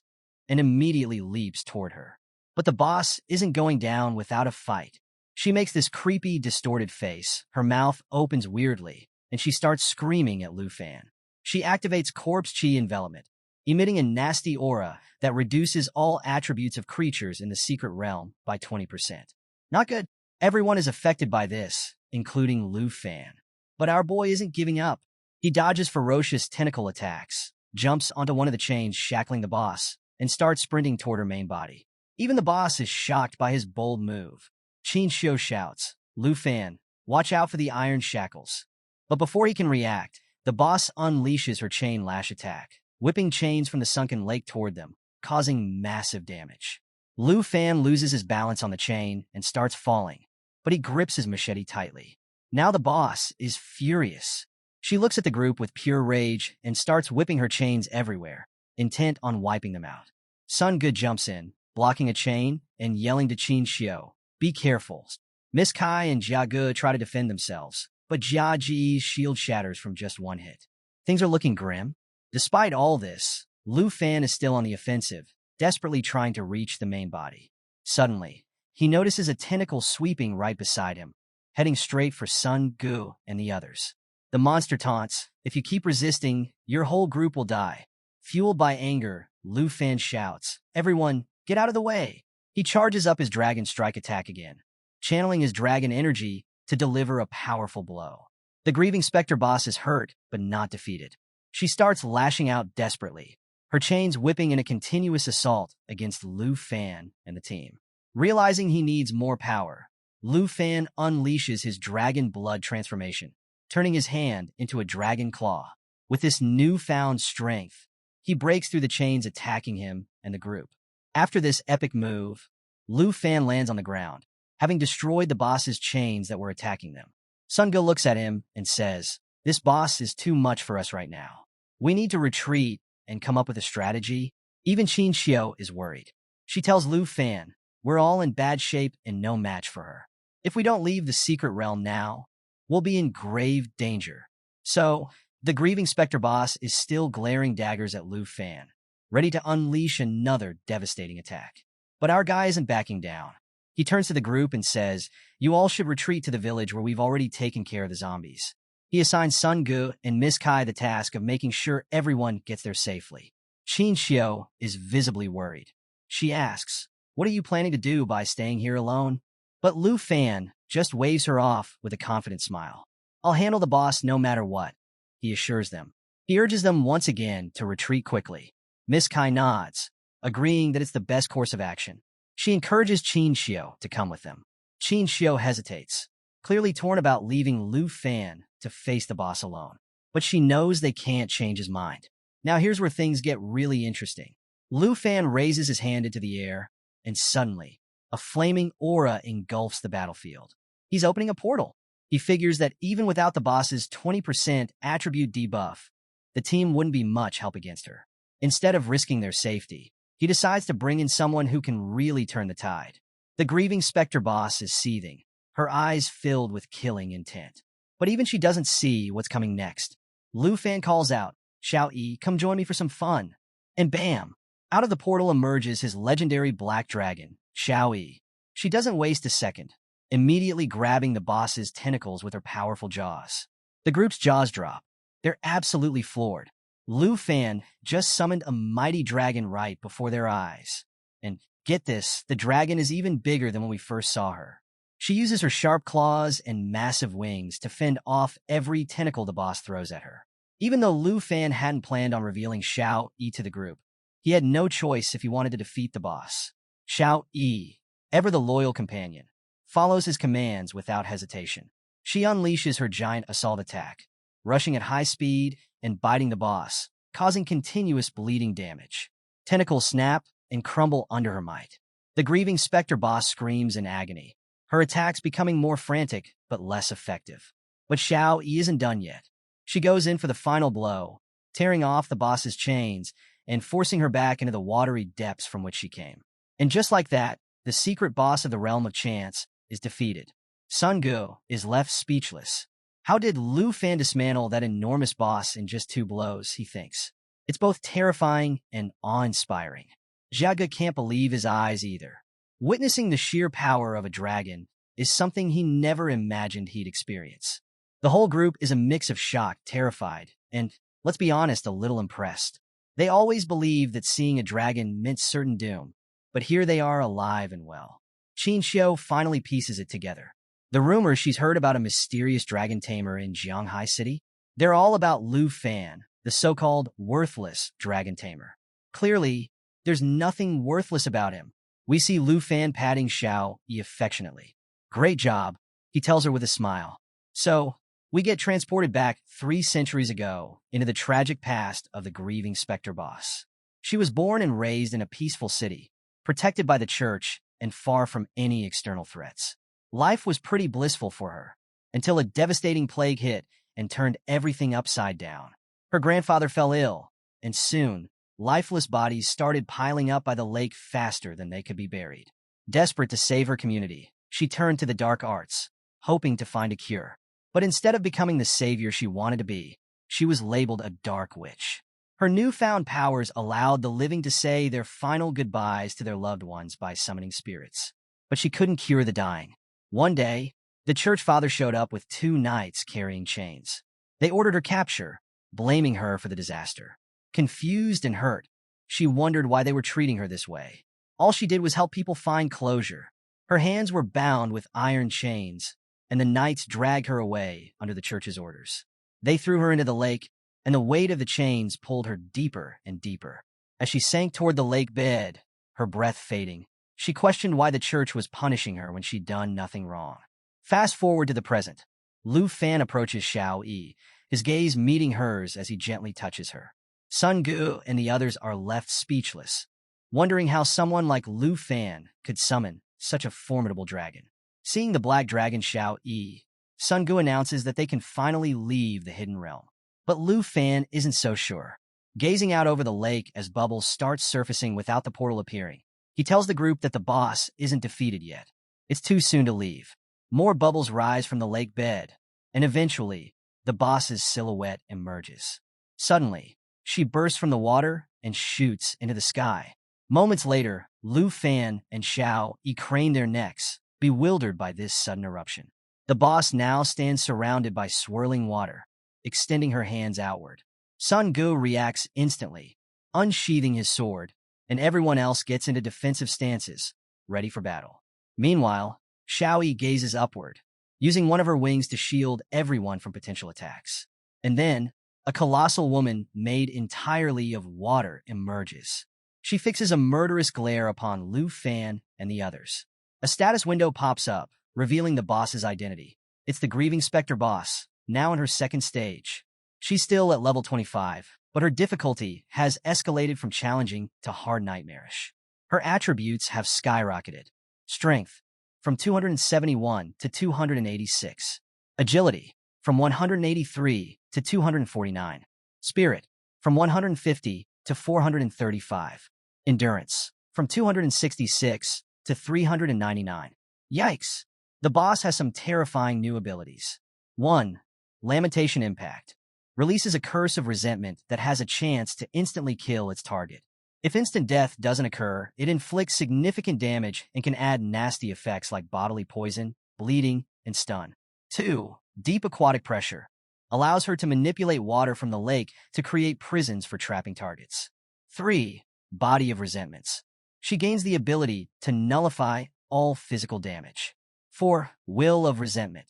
and immediately leaps toward her. But the boss isn't going down without a fight. She makes this creepy, distorted face, her mouth opens weirdly, and she starts screaming at Lu Fan. She activates Corpse Chi Envelopment, emitting a nasty aura that reduces all attributes of creatures in the secret realm by 20%. Not good. Everyone is affected by this, including Lu Fan. But our boy isn't giving up. He dodges ferocious tentacle attacks, jumps onto one of the chains shackling the boss, and starts sprinting toward her main body. Even the boss is shocked by his bold move. Qin Xiao shouts, "Lu Fan, watch out for the iron shackles." But before he can react, the boss unleashes her chain lash attack, whipping chains from the sunken lake toward them, causing massive damage. Lu Fan loses his balance on the chain and starts falling, but he grips his machete tightly. Now the boss is furious. She looks at the group with pure rage and starts whipping her chains everywhere, intent on wiping them out. Sun Ge jumps in, blocking a chain and yelling to Qin Xiao, "Be careful." Miss Kai and Jia Ge try to defend themselves, but Jia Ji's shield shatters from just one hit. Things are looking grim. Despite all this, Lu Fan is still on the offensive, desperately trying to reach the main body. Suddenly, he notices a tentacle sweeping right beside him, heading straight for Sun Ge and the others. The monster taunts, "If you keep resisting, your whole group will die." Fueled by anger, Lu Fan shouts, "Everyone, get out of the way!" He charges up his Dragon Strike attack again, channeling his dragon energy to deliver a powerful blow. The Grieving Spectre boss is hurt, but not defeated. She starts lashing out desperately, her chains whipping in a continuous assault against Lu Fan and the team. Realizing he needs more power, Lu Fan unleashes his dragon blood transformation, turning his hand into a dragon claw. With this newfound strength, he breaks through the chains attacking him and the group. After this epic move, Lu Fan lands on the ground, having destroyed the boss's chains that were attacking them. Sun Ge looks at him and says, "This boss is too much for us right now. We need to retreat and come up with a strategy." Even Qin Xiao is worried. She tells Lu Fan, "We're all in bad shape and no match for her. If we don't leave the secret realm now, we'll be in grave danger." So, the Grieving Spectre boss is still glaring daggers at Lu Fan, ready to unleash another devastating attack. But our guy isn't backing down. He turns to the group and says, "You all should retreat to the village where we've already taken care of the zombies." He assigns Sun Gu and Miss Kai the task of making sure everyone gets there safely. Qin Xiao is visibly worried. She asks, "What are you planning to do by staying here alone?" But Lu Fan just waves her off with a confident smile. "I'll handle the boss no matter what," he assures them. He urges them once again to retreat quickly. Miss Kai nods, agreeing that it's the best course of action. She encourages Qin Xiao to come with them. Qin Xiao hesitates, clearly torn about leaving Lu Fan to face the boss alone. But she knows they can't change his mind. Now here's where things get really interesting. Lu Fan raises his hand into the air, and suddenly, a flaming aura engulfs the battlefield. He's opening a portal. He figures that even without the boss's 20% attribute debuff, the team wouldn't be much help against her. Instead of risking their safety, he decides to bring in someone who can really turn the tide. The grieving specter boss is seething, her eyes filled with killing intent. But even she doesn't see what's coming next. Lu Fan calls out, "Xiao Yi, come join me for some fun." And bam! Out of the portal emerges his legendary black dragon, Xiao Yi. She doesn't waste a second, immediately grabbing the boss's tentacles with her powerful jaws. The group's jaws drop. They're absolutely floored. Lu Fan just summoned a mighty dragon right before their eyes. And get this, the dragon is even bigger than when we first saw her. She uses her sharp claws and massive wings to fend off every tentacle the boss throws at her. Even though Lu Fan hadn't planned on revealing Xiao Yi to the group, he had no choice if he wanted to defeat the boss. Xiao Yi, ever the loyal companion, follows his commands without hesitation. She unleashes her giant assault attack, rushing at high speed and biting the boss, causing continuous bleeding damage. Tentacles snap and crumble under her might. The grieving specter boss screams in agony, her attacks becoming more frantic but less effective. But Xiao Yi isn't done yet. She goes in for the final blow, tearing off the boss's chains and forcing her back into the watery depths from which she came. And just like that, the secret boss of the Realm of Chance is defeated. Sun Gu is left speechless. How did Lu Fan dismantle that enormous boss in just 2 blows, he thinks. It's both terrifying and awe-inspiring. Jia can't believe his eyes either. Witnessing the sheer power of a dragon is something he never imagined he'd experience. The whole group is a mix of shock, terrified, and, let's be honest, a little impressed. They always believed that seeing a dragon meant certain doom, but here they are alive and well. Qin Xiao finally pieces it together. The rumors she's heard about a mysterious dragon tamer in Jianghai City, they're all about Lu Fan, the so-called worthless dragon tamer. Clearly, there's nothing worthless about him. We see Lu Fan patting Xiao Yi affectionately. "Great job," he tells her with a smile. So, we get transported back 3 centuries ago into the tragic past of the grieving specter boss. She was born and raised in a peaceful city, protected by the church and far from any external threats. Life was pretty blissful for her, until a devastating plague hit and turned everything upside down. Her grandfather fell ill, and soon, lifeless bodies started piling up by the lake faster than they could be buried. Desperate to save her community, she turned to the dark arts, hoping to find a cure. But instead of becoming the savior she wanted to be, she was labeled a dark witch. Her newfound powers allowed the living to say their final goodbyes to their loved ones by summoning spirits. But she couldn't cure the dying. One day, the church father showed up with 2 knights carrying chains. They ordered her capture, blaming her for the disaster. Confused and hurt, she wondered why they were treating her this way. All she did was help people find closure. Her hands were bound with iron chains, and the knights dragged her away under the church's orders. They threw her into the lake, and the weight of the chains pulled her deeper and deeper. As she sank toward the lake bed, her breath fading, she questioned why the church was punishing her when she'd done nothing wrong. Fast forward to the present. Lu Fan approaches Xiao Yi, his gaze meeting hers as he gently touches her. Sun Gu and the others are left speechless, wondering how someone like Lu Fan could summon such a formidable dragon. Seeing the black dragon Xiao Yi, Sun Gu announces that they can finally leave the hidden realm. But Lu Fan isn't so sure. Gazing out over the lake as bubbles start surfacing without the portal appearing, he tells the group that the boss isn't defeated yet. It's too soon to leave. More bubbles rise from the lake bed, and eventually, the boss's silhouette emerges. Suddenly, she bursts from the water and shoots into the sky. Moments later, Lu Fan and Xiao Yi crane their necks, bewildered by this sudden eruption. The boss now stands surrounded by swirling water, extending her hands outward. Sun Gu reacts instantly, unsheathing his sword, and everyone else gets into defensive stances, ready for battle. Meanwhile, Xiao Yi gazes upward, using one of her wings to shield everyone from potential attacks. And then, a colossal woman made entirely of water emerges. She fixes a murderous glare upon Lu Fan and the others. A status window pops up, revealing the boss's identity. It's the Grieving Spectre boss, now in her second stage. She's still at level 25, but her difficulty has escalated from challenging to hard nightmarish. Her attributes have skyrocketed. Strength, from 271 to 286. Agility, from 183 to 249. Spirit, from 150 to 435. Endurance, from 266 to 399. Yikes! The boss has some terrifying new abilities. 1. Lamentation Impact. Releases a curse of resentment that has a chance to instantly kill its target. If instant death doesn't occur, it inflicts significant damage and can add nasty effects like bodily poison, bleeding, and stun. 2. Deep Aquatic Pressure. Allows her to manipulate water from the lake to create prisons for trapping targets. 3. Body of Resentments. She gains the ability to nullify all physical damage. 4. Will of Resentment.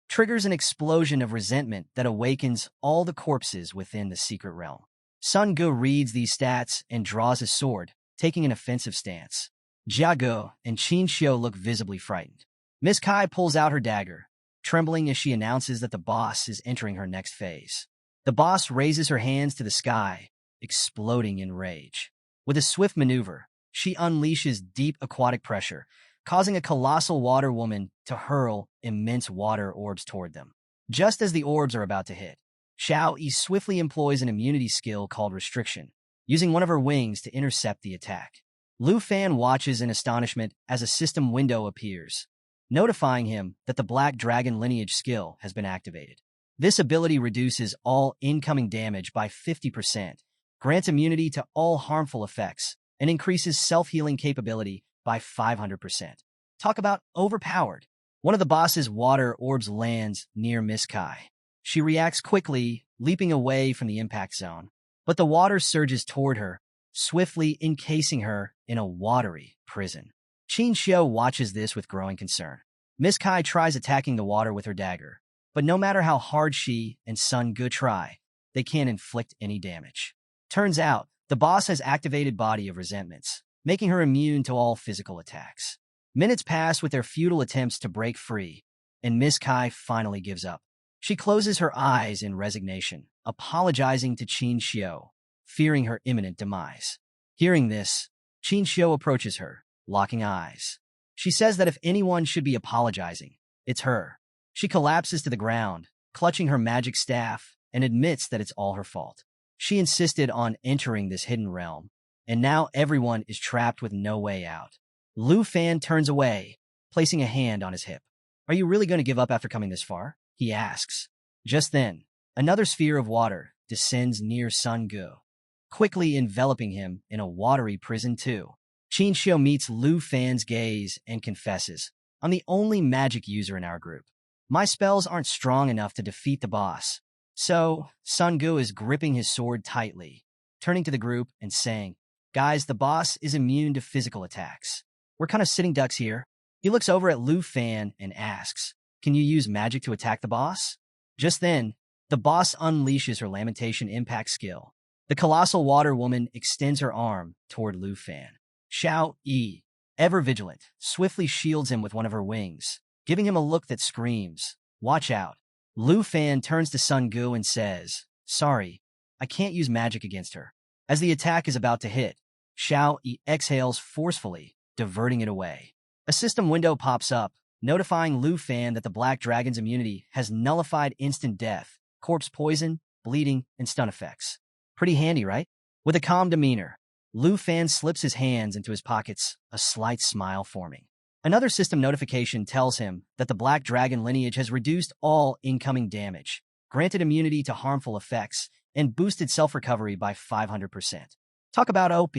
Triggers an explosion of resentment that awakens all the corpses within the secret realm. Sun Gu reads these stats and draws his sword, taking an offensive stance. Jia Ge and Qin Xiu look visibly frightened. Miss Kai pulls out her dagger, trembling as she announces that the boss is entering her next phase. The boss raises her hands to the sky, exploding in rage. With a swift maneuver, she unleashes deep aquatic pressure, causing a colossal water woman to hurl immense water orbs toward them. Just as the orbs are about to hit, Xiao Yi swiftly employs an immunity skill called Restriction, using one of her wings to intercept the attack. Lu Fan watches in astonishment as a system window appears, notifying him that the Black Dragon lineage skill has been activated. This ability reduces all incoming damage by 50%, grants immunity to all harmful effects, and increases self-healing capability by 500%. Talk about overpowered. One of the boss's water orbs lands near Miss Kai. She reacts quickly, leaping away from the impact zone, but the water surges toward her, swiftly encasing her in a watery prison. Qin Xiu watches this with growing concern. Miss Kai tries attacking the water with her dagger, but no matter how hard she and Sun Gu try, they can't inflict any damage. Turns out, the boss has activated Body of Resentments, making her immune to all physical attacks. Minutes pass with their futile attempts to break free, and Miss Kai finally gives up. She closes her eyes in resignation, apologizing to Qin Xiu, fearing her imminent demise. Hearing this, Qin Xiu approaches her, locking eyes. She says that if anyone should be apologizing, it's her. She collapses to the ground, clutching her magic staff, and admits that it's all her fault. She insisted on entering this hidden realm, and now everyone is trapped with no way out. Lu Fan turns away, placing a hand on his hip. "Are you really going to give up after coming this far?" he asks. Just then, another sphere of water descends near Sun Gu, quickly enveloping him in a watery prison too. Qin Xiu meets Lu Fan's gaze and confesses, "I'm the only magic user in our group. My spells aren't strong enough to defeat the boss." So, Sun Gu is gripping his sword tightly, turning to the group and saying, "Guys, the boss is immune to physical attacks. We're kind of sitting ducks here." He looks over at Lu Fan and asks, "Can you use magic to attack the boss?" Just then, the boss unleashes her Lamentation Impact skill. The colossal water woman extends her arm toward Lu Fan. Xiao Yi, ever vigilant, swiftly shields him with one of her wings, giving him a look that screams, "Watch out." Lu Fan turns to Sun Gu and says, "Sorry, I can't use magic against her." As the attack is about to hit, Xiao Yi exhales forcefully, diverting it away. A system window pops up, notifying Lu Fan that the Black Dragon's immunity has nullified instant death, corpse poison, bleeding, and stun effects. Pretty handy, right? With a calm demeanor, Lu Fan slips his hands into his pockets, a slight smile forming. Another system notification tells him that the Black Dragon lineage has reduced all incoming damage, granted immunity to harmful effects, and boosted self-recovery by 500%. Talk about OP.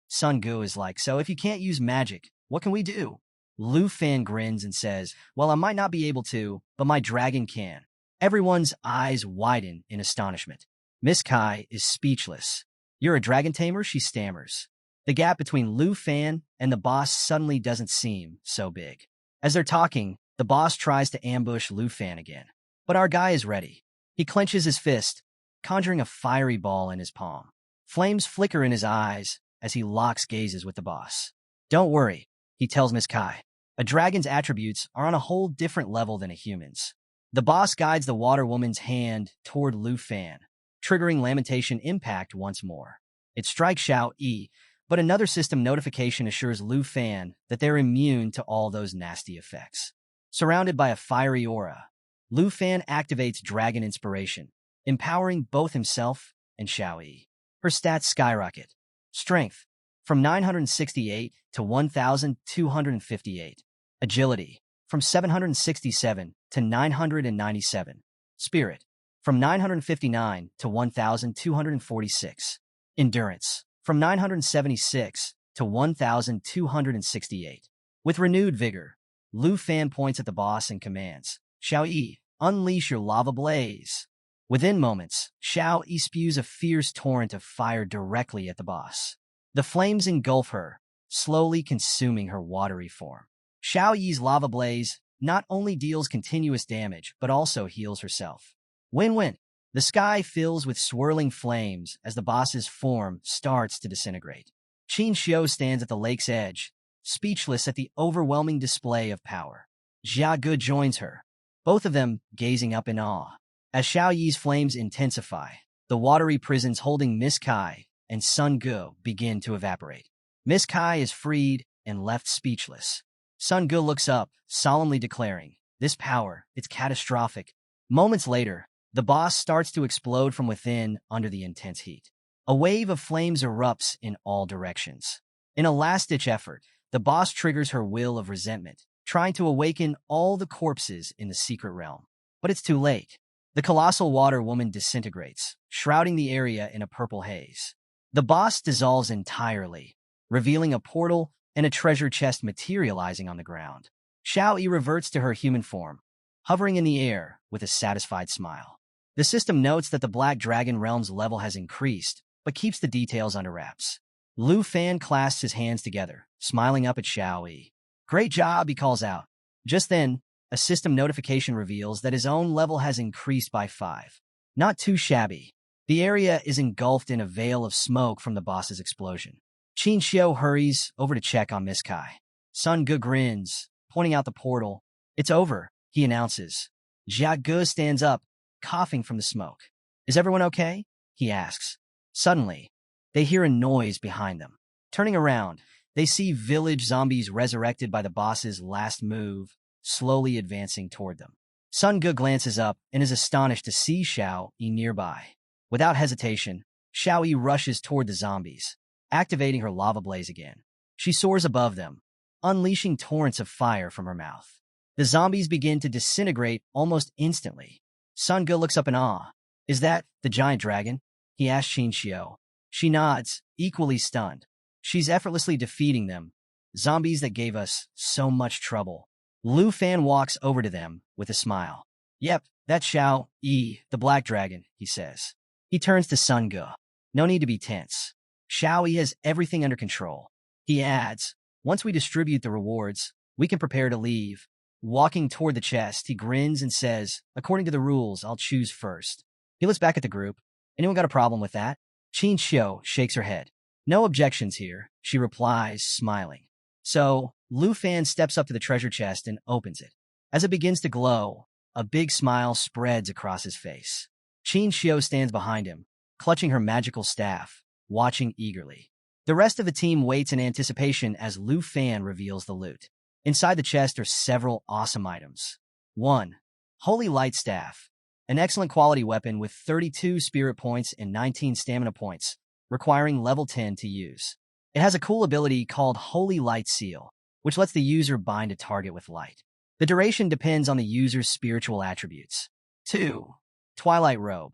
Sun Gu is like, so if you can't use magic, what can we do? Lu Fan grins and says, well, I might not be able to, but my dragon can. Everyone's eyes widen in astonishment. Miss Kai is speechless. You're a dragon tamer? She stammers. The gap between Lu Fan and the boss suddenly doesn't seem so big. As they're talking, the boss tries to ambush Lu Fan again. But our guy is ready. He clenches his fist, conjuring a fiery ball in his palm. Flames flicker in his eyes as he locks gazes with the boss. Don't worry, he tells Miss Kai. A dragon's attributes are on a whole different level than a human's. The boss guides the water woman's hand toward Lu Fan, triggering Lamentation Impact once more. It strikes Xiao Yi, but another system notification assures Lu Fan that they're immune to all those nasty effects. Surrounded by a fiery aura, Lu Fan activates Dragon Inspiration, empowering both himself and Xiao Yi. Her stats skyrocket. Strength, from 968 to 1,258. Agility, from 767 to 997. Spirit, from 959 to 1,246. Endurance, from 976 to 1,268. With renewed vigor, Lu Fan points at the boss and commands, Xiao Yi, unleash your lava blaze. Within moments, Xiao Yi spews a fierce torrent of fire directly at the boss. The flames engulf her, slowly consuming her watery form. Xiao Yi's lava blaze not only deals continuous damage, but also heals herself. Win-win. The sky fills with swirling flames as the boss's form starts to disintegrate. Qin Xiu stands at the lake's edge, speechless at the overwhelming display of power. Jia Ge joins her, both of them gazing up in awe. As Xiao Yi's flames intensify, the watery prisons holding Miss Kai and Sun Ge begin to evaporate. Miss Kai is freed and left speechless. Sun Ge looks up, solemnly declaring, this power, it's catastrophic. Moments later, the boss starts to explode from within under the intense heat. A wave of flames erupts in all directions. In a last-ditch effort, the boss triggers her will of resentment, trying to awaken all the corpses in the secret realm. But it's too late. The colossal water woman disintegrates, shrouding the area in a purple haze. The boss dissolves entirely, revealing a portal and a treasure chest materializing on the ground. Xiao Yi reverts to her human form, hovering in the air with a satisfied smile. The system notes that the Black Dragon Realm's level has increased, but keeps the details under wraps. Lu Fan clasps his hands together, smiling up at Xiao Yi. Great job, he calls out. Just then, a system notification reveals that his own level has increased by 5. Not too shabby. The area is engulfed in a veil of smoke from the boss's explosion. Qin Xiu hurries over to check on Miss Kai. Sun Ge grins, pointing out the portal. It's over, he announces. Jia Ge stands up, coughing from the smoke. Is everyone okay? He asks. Suddenly, they hear a noise behind them. Turning around, they see village zombies resurrected by the boss's last move, slowly advancing toward them. Sun Ge glances up and is astonished to see Xiao Yi nearby. Without hesitation, Xiao Yi rushes toward the zombies, activating her lava blaze again. She soars above them, unleashing torrents of fire from her mouth. The zombies begin to disintegrate almost instantly. Sun Ge looks up in awe. Is that the giant dragon? He asks Qin Xiu. She nods, equally stunned. She's effortlessly defeating them, zombies that gave us so much trouble. Lu Fan walks over to them with a smile. Yep, that's Xiao Yi, the Black Dragon, he says. He turns to Sun Ge. No need to be tense. Xiao Yi has everything under control. He adds, once we distribute the rewards, we can prepare to leave. Walking toward the chest, he grins and says, according to the rules, I'll choose first. He looks back at the group. Anyone got a problem with that? Qin Xiu shakes her head. No objections here, she replies, smiling. So, Lu Fan steps up to the treasure chest and opens it. As it begins to glow, a big smile spreads across his face. Qin Xiu stands behind him, clutching her magical staff, watching eagerly. The rest of the team waits in anticipation as Lu Fan reveals the loot. Inside the chest are several awesome items. 1. Holy Light Staff. An excellent quality weapon with 32 spirit points and 19 stamina points, requiring level 10 to use. It has a cool ability called Holy Light Seal, which lets the user bind a target with light. The duration depends on the user's spiritual attributes. 2. Twilight Robe.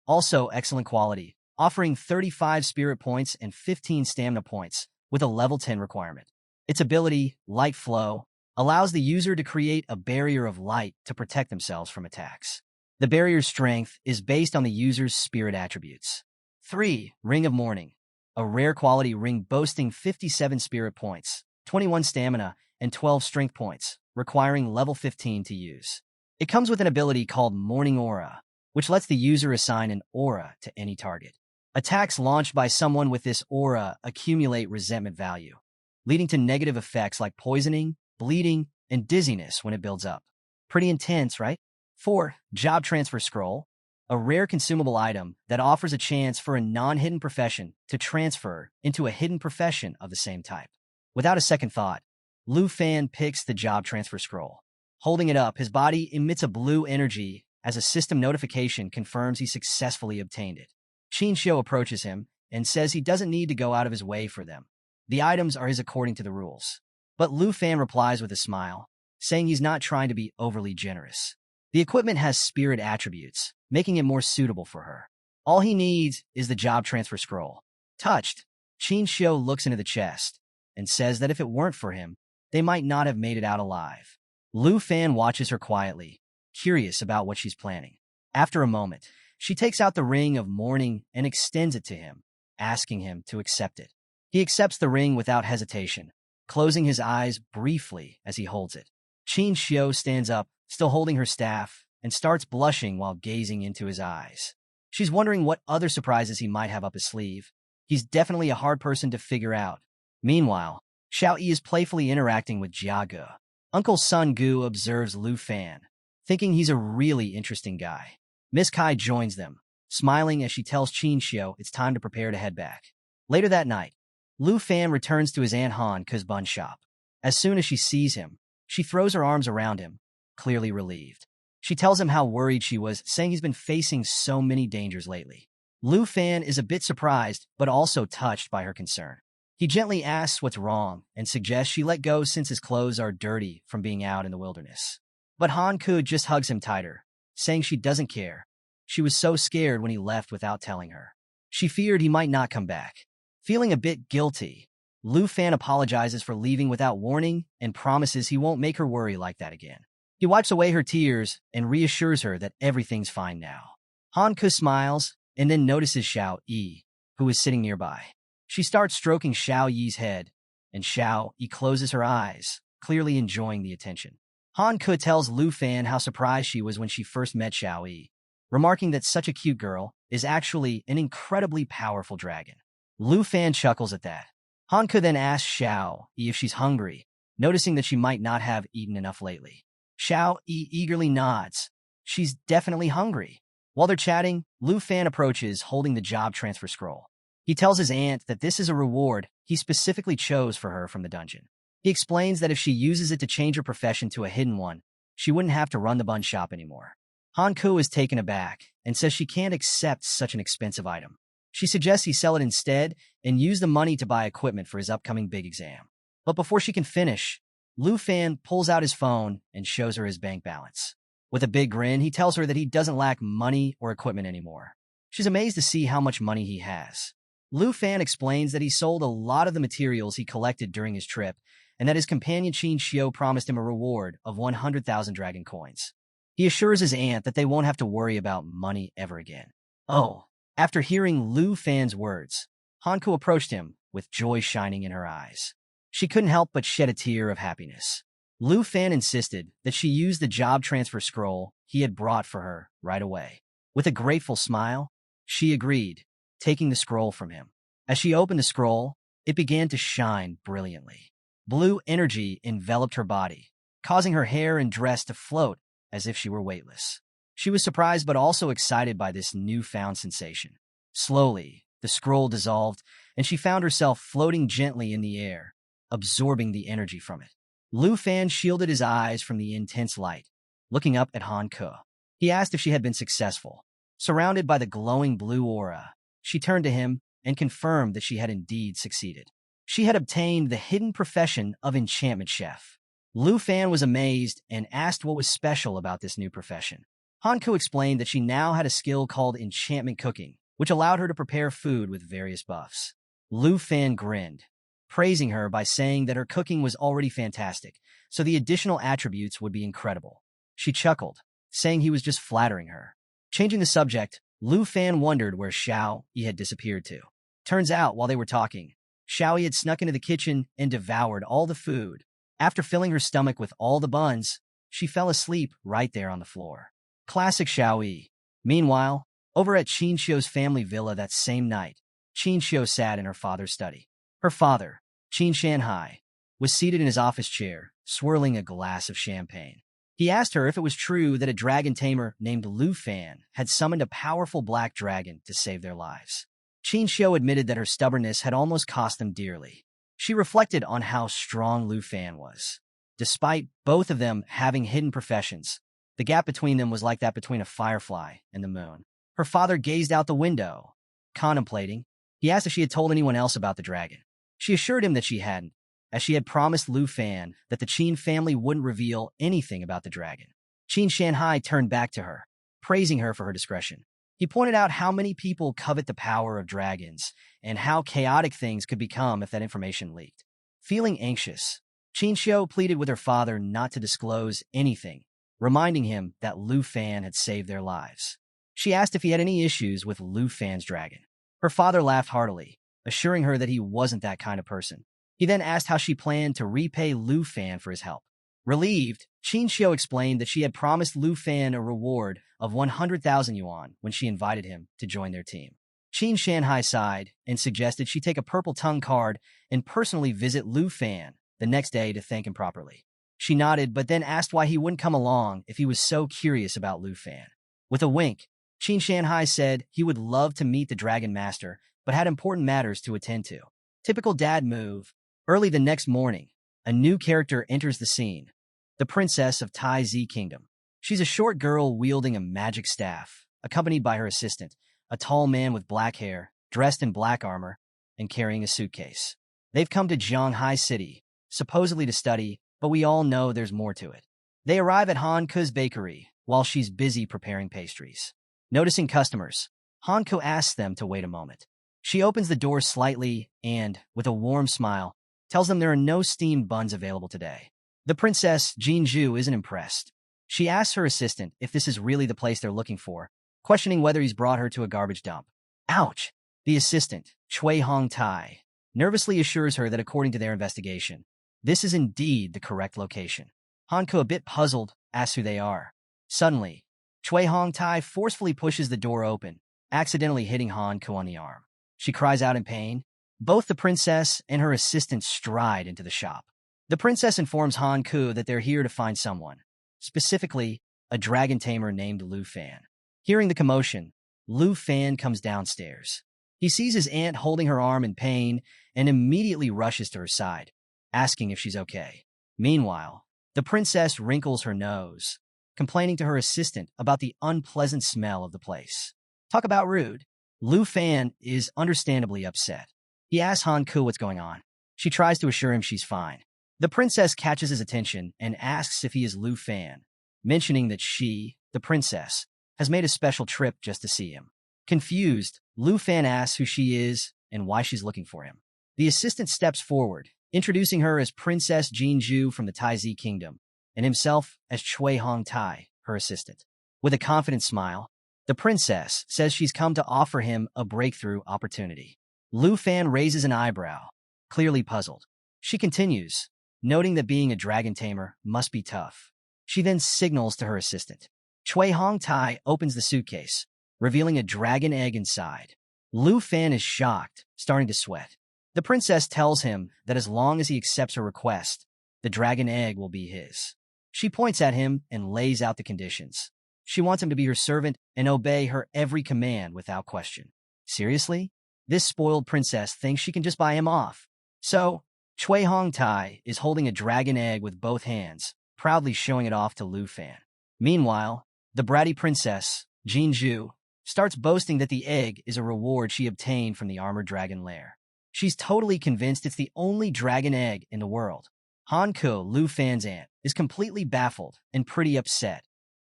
Also excellent quality, offering 35 spirit points and 15 stamina points, with a level 10 requirement. Its ability, Light Flow, allows the user to create a barrier of light to protect themselves from attacks. The barrier's strength is based on the user's spirit attributes. 3. Ring of Morning, a rare quality ring boasting 57 spirit points, 21 stamina, and 12 strength points, requiring level 15 to use. It comes with an ability called Morning Aura, which lets the user assign an aura to any target. Attacks launched by someone with this aura accumulate resentment value, leading to negative effects like poisoning, bleeding, and dizziness when it builds up. Pretty intense, right? 4. Job Transfer Scroll, a rare consumable item that offers a chance for a non-hidden profession to transfer into a hidden profession of the same type. Without a second thought, Lu Fan picks the Job Transfer Scroll. Holding it up, his body emits a blue energy as a system notification confirms he successfully obtained it. Qin Xiu approaches him and says he doesn't need to go out of his way for them. The items are his according to the rules. But Lu Fan replies with a smile, saying he's not trying to be overly generous. The equipment has spirit attributes, making it more suitable for her. All he needs is the Job Transfer Scroll. Touched, Qin Xiu looks into the chest and says that if it weren't for him, they might not have made it out alive. Lu Fan watches her quietly, curious about what she's planning. After a moment, she takes out the Ring of Morning and extends it to him, asking him to accept it. He accepts the ring without hesitation, closing his eyes briefly as he holds it. Qin Xiu stands up, still holding her staff, and starts blushing while gazing into his eyes. She's wondering what other surprises he might have up his sleeve. He's definitely a hard person to figure out. Meanwhile, Xiao Yi is playfully interacting with Jia Ge. Uncle Sun Gu observes Lu Fan, thinking he's a really interesting guy. Miss Kai joins them, smiling as she tells Qin Xiu it's time to prepare to head back. Later that night, Lu Fan returns to his Aunt Han Ke's bun shop. As soon as she sees him, she throws her arms around him, clearly relieved. She tells him how worried she was, saying he's been facing so many dangers lately. Lu Fan is a bit surprised, but also touched by her concern. He gently asks what's wrong and suggests she let go since his clothes are dirty from being out in the wilderness. But Han Ke just hugs him tighter, saying she doesn't care. She was so scared when he left without telling her. She feared he might not come back. Feeling a bit guilty, Lu Fan apologizes for leaving without warning and promises he won't make her worry like that again. He wipes away her tears and reassures her that everything's fine now. Han Ke smiles and then notices Xiao Yi, who is sitting nearby. She starts stroking Xiao Yi's head, and Xiao Yi closes her eyes, clearly enjoying the attention. Han Ke tells Lu Fan how surprised she was when she first met Xiao Yi, remarking that such a cute girl is actually an incredibly powerful dragon. Lu Fan chuckles at that. Han Ke then asks Xiao Yi if she's hungry, noticing that she might not have eaten enough lately. Xiao Yi eagerly nods. She's definitely hungry. While they're chatting, Lu Fan approaches holding the Job Transfer Scroll. He tells his aunt that this is a reward he specifically chose for her from the dungeon. He explains that if she uses it to change her profession to a hidden one, she wouldn't have to run the bun shop anymore. Han Ke is taken aback and says she can't accept such an expensive item. She suggests he sell it instead and use the money to buy equipment for his upcoming big exam. But before she can finish, Lu Fan pulls out his phone and shows her his bank balance. With a big grin, he tells her that he doesn't lack money or equipment anymore. She's amazed to see how much money he has. Lu Fan explains that he sold a lot of the materials he collected during his trip, and that his companion Qin Xiu promised him a reward of 100,000 dragon coins. He assures his aunt that they won't have to worry about money ever again. Oh, after hearing Lu Fan's words, Han Ke approached him with joy shining in her eyes. She couldn't help but shed a tear of happiness. Lu Fan insisted that she use the Job Transfer Scroll he had brought for her right away. With a grateful smile, she agreed, taking the scroll from him. As she opened the scroll, it began to shine brilliantly. Blue energy enveloped her body, causing her hair and dress to float as if she were weightless. She was surprised but also excited by this newfound sensation. Slowly, the scroll dissolved, and she found herself floating gently in the air, absorbing the energy from it. Lu Fan shielded his eyes from the intense light, looking up at Han Ke. He asked if she had been successful. Surrounded by the glowing blue aura, she turned to him and confirmed that she had indeed succeeded. She had obtained the hidden profession of enchantment chef. Lu Fan was amazed and asked what was special about this new profession. Han Ke explained that she now had a skill called enchantment cooking, which allowed her to prepare food with various buffs. Lu Fan grinned. praising her by saying that her cooking was already fantastic, so the additional attributes would be incredible. She chuckled, saying he was just flattering her. Changing the subject, Lu Fan wondered where Xiao Yi had disappeared to. Turns out, while they were talking, Xiao Yi had snuck into the kitchen and devoured all the food. After filling her stomach with all the buns, she fell asleep right there on the floor. Classic Xiao Yi. Meanwhile, over at Qin Xiu's family villa that same night, Qin Xiu sat in her father's study. Her father, Qin Shanhai, was seated in his office chair, swirling a glass of champagne. He asked her if it was true that a dragon tamer named Lu Fan had summoned a powerful black dragon to save their lives. Qin Xiu admitted that her stubbornness had almost cost them dearly. She reflected on how strong Lu Fan was. Despite both of them having hidden professions, the gap between them was like that between a firefly and the moon. Her father gazed out the window, contemplating. He asked if she had told anyone else about the dragon. She assured him that she hadn't, as she had promised Lu Fan that the Qin family wouldn't reveal anything about the dragon. Qin Shanhai turned back to her, praising her for her discretion. He pointed out how many people covet the power of dragons and how chaotic things could become if that information leaked. Feeling anxious, Qin Xiu pleaded with her father not to disclose anything, reminding him that Lu Fan had saved their lives. She asked if he had any issues with Lu Fan's dragon. Her father laughed heartily, assuring her that he wasn't that kind of person. He then asked how she planned to repay Lu Fan for his help. Relieved, Qin Xiu explained that she had promised Lu Fan a reward of 100,000 yuan when she invited him to join their team. Qin Shanhai sighed and suggested she take a purple tongue card and personally visit Lu Fan the next day to thank him properly. She nodded, but then asked why he wouldn't come along if he was so curious about Lu Fan. With a wink, Qin Shanhai said he would love to meet the Dragon Master, but had important matters to attend to. Typical dad move. Early the next morning, a new character enters the scene, the princess of Tai Zi Kingdom. She's a short girl wielding a magic staff, accompanied by her assistant, a tall man with black hair, dressed in black armor, and carrying a suitcase. They've come to Zhanghai City, supposedly to study, but we all know there's more to it. They arrive at Han Ku's bakery while she's busy preparing pastries. Noticing customers, Han Ku asks them to wait a moment. She opens the door slightly and, with a warm smile, tells them there are no steamed buns available today. The princess, Jinju, isn't impressed. She asks her assistant if this is really the place they're looking for, questioning whether he's brought her to a garbage dump. Ouch! The assistant, Chui Hong Tai, nervously assures her that according to their investigation, this is indeed the correct location. Hanko, a bit puzzled, asks who they are. Suddenly, Chui Hong Tai forcefully pushes the door open, accidentally hitting Hanko on the arm. She cries out in pain. Both the princess and her assistant stride into the shop. The princess informs Han Ku that they're here to find someone, specifically a dragon tamer named Lu Fan. Hearing the commotion, Lu Fan comes downstairs. He sees his aunt holding her arm in pain and immediately rushes to her side, asking if she's okay. Meanwhile, the princess wrinkles her nose, complaining to her assistant about the unpleasant smell of the place. Talk about rude. Lu Fan is understandably upset. He asks Han Ku what's going on. She tries to assure him she's fine. The princess catches his attention and asks if he is Lu Fan, mentioning that she, the princess, has made a special trip just to see him. Confused, Lu Fan asks who she is and why she's looking for him. The assistant steps forward, introducing her as Princess Jinju from the Tai Zi Kingdom, and himself as Chui Hong Tai, her assistant. With a confident smile, the princess says she's come to offer him a breakthrough opportunity. Lu Fan raises an eyebrow, clearly puzzled. She continues, noting that being a dragon tamer must be tough. She then signals to her assistant. Chui Hong Tai opens the suitcase, revealing a dragon egg inside. Lu Fan is shocked, starting to sweat. The princess tells him that as long as he accepts her request, the dragon egg will be his. She points at him and lays out the conditions. She wants him to be her servant and obey her every command without question. Seriously? This spoiled princess thinks she can just buy him off. So, Chui Hong Tai is holding a dragon egg with both hands, proudly showing it off to Lu Fan. Meanwhile, the bratty princess, Jinju, starts boasting that the egg is a reward she obtained from the armored dragon lair. She's totally convinced it's the only dragon egg in the world. Han Ku, Lu Fan's aunt, is completely baffled and pretty upset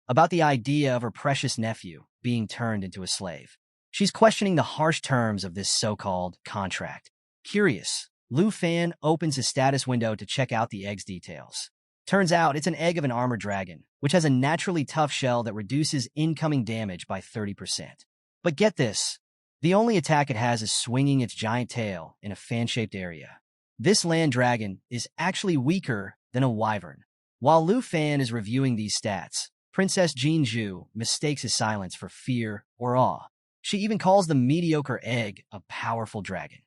about the idea of her precious nephew being turned into a slave. She's questioning the harsh terms of this so-called contract. Curious, Lu Fan opens his status window to check out the egg's details. Turns out it's an egg of an armored dragon, which has a naturally tough shell that reduces incoming damage by 30%. But get this, the only attack it has is swinging its giant tail in a fan-shaped area. This land dragon is actually weaker than a wyvern. While Lu Fan is reviewing these stats, Princess Jinju mistakes his silence for fear or awe. She even calls the mediocre egg a powerful dragon.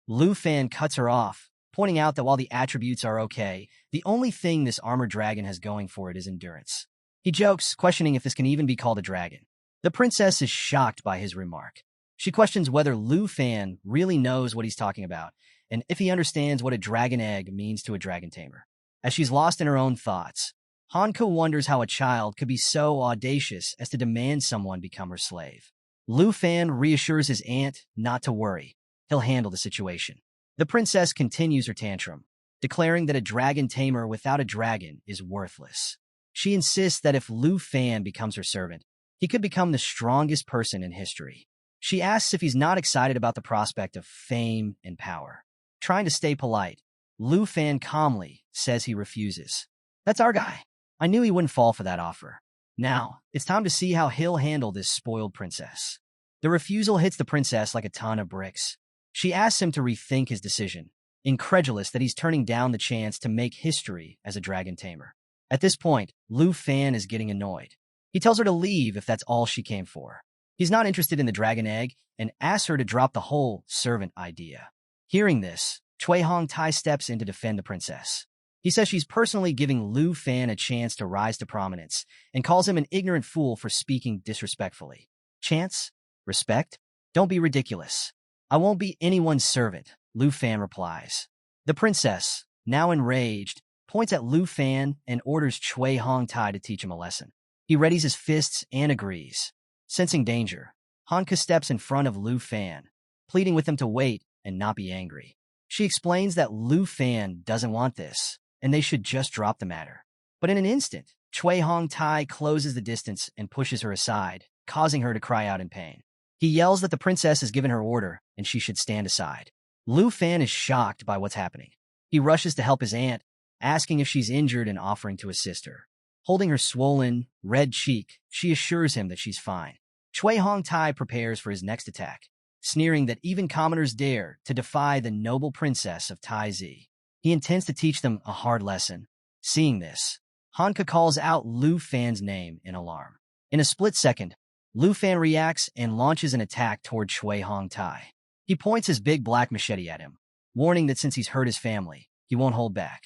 Lu Fan cuts her off, pointing out that while the attributes are okay, the only thing this armored dragon has going for it is endurance. He jokes, questioning if this can even be called a dragon. The princess is shocked by his remark. She questions whether Lu Fan really knows what he's talking about, and if he understands what a dragon egg means to a dragon tamer. As she's lost in her own thoughts, Hanko wonders how a child could be so audacious as to demand someone become her slave. Lu Fan reassures his aunt not to worry. He'll handle the situation. The princess continues her tantrum, declaring that a dragon tamer without a dragon is worthless. She insists that if Lu Fan becomes her servant, he could become the strongest person in history. She asks if he's not excited about the prospect of fame and power. Trying to stay polite, Lu Fan calmly says he refuses. That's our guy. I knew he wouldn't fall for that offer. Now, it's time to see how he'll handle this spoiled princess. The refusal hits the princess like a ton of bricks. She asks him to rethink his decision, incredulous that he's turning down the chance to make history as a dragon tamer. At this point, Lu Fan is getting annoyed. He tells her to leave if that's all she came for. He's not interested in the dragon egg and asks her to drop the whole servant idea. Hearing this, Cui Hongtai steps in to defend the princess. He says she's personally giving Lu Fan a chance to rise to prominence and calls him an ignorant fool for speaking disrespectfully. Chance? Respect? Don't be ridiculous. I won't be anyone's servant, Lu Fan replies. The princess, now enraged, points at Lu Fan and orders Cui Hongtai to teach him a lesson. He readies his fists and agrees. Sensing danger, Hanka steps in front of Lu Fan, pleading with him to wait and not be angry. She explains that Lu Fan doesn't want this, and they should just drop the matter. But in an instant, Cui Hongtai closes the distance and pushes her aside, causing her to cry out in pain. He yells that the princess has given her order and she should stand aside. Lu Fan is shocked by what's happening. He rushes to help his aunt, asking if she's injured and offering to assist her. Holding her swollen, red cheek, she assures him that she's fine. Cui Hongtai prepares for his next attack, sneering that even commoners dare to defy the noble princess of Taizi. He intends to teach them a hard lesson. Seeing this, Hanka calls out Lu Fan's name in alarm. In a split second, Lu Fan reacts and launches an attack toward Cui Hongtai. He points his big black machete at him, warning that since he's hurt his family, he won't hold back.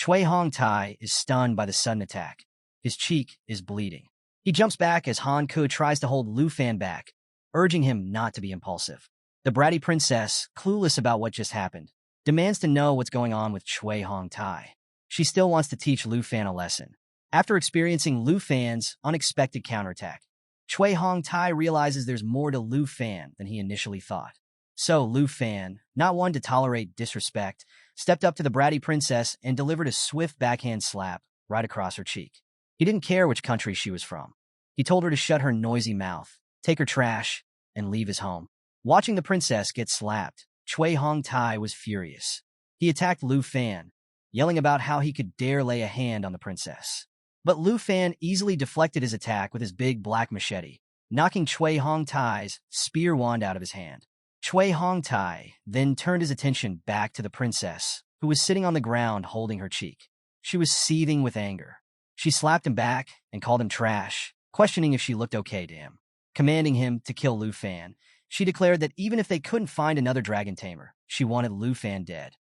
Cui Hongtai is stunned by the sudden attack. His cheek is bleeding. He jumps back as Hanku tries to hold Lu Fan back, urging him not to be impulsive. The bratty princess, clueless about what just happened, demands to know what's going on with Cui Hongtai. She still wants to teach Lu Fan a lesson. After experiencing Lu Fan's unexpected counterattack, Cui Hongtai realizes there's more to Lu Fan than he initially thought. So Lu Fan, not one to tolerate disrespect, stepped up to the bratty princess and delivered a swift backhand slap right across her cheek. He didn't care which country she was from. He told her to shut her noisy mouth, take her trash, and leave his home. Watching the princess get slapped, Cui Hongtai was furious. He attacked Lu Fan, yelling about how he could dare lay a hand on the princess. But Lu Fan easily deflected his attack with his big black machete, knocking Cui Hongtai's spear wand out of his hand. Cui Hongtai then turned his attention back to the princess, who was sitting on the ground holding her cheek. She was seething with anger. She slapped him back and called him trash, questioning if she looked okay to him. Commanding him to kill Lu Fan, she declared that even if they couldn't find another dragon tamer, she wanted Lu Fan dead.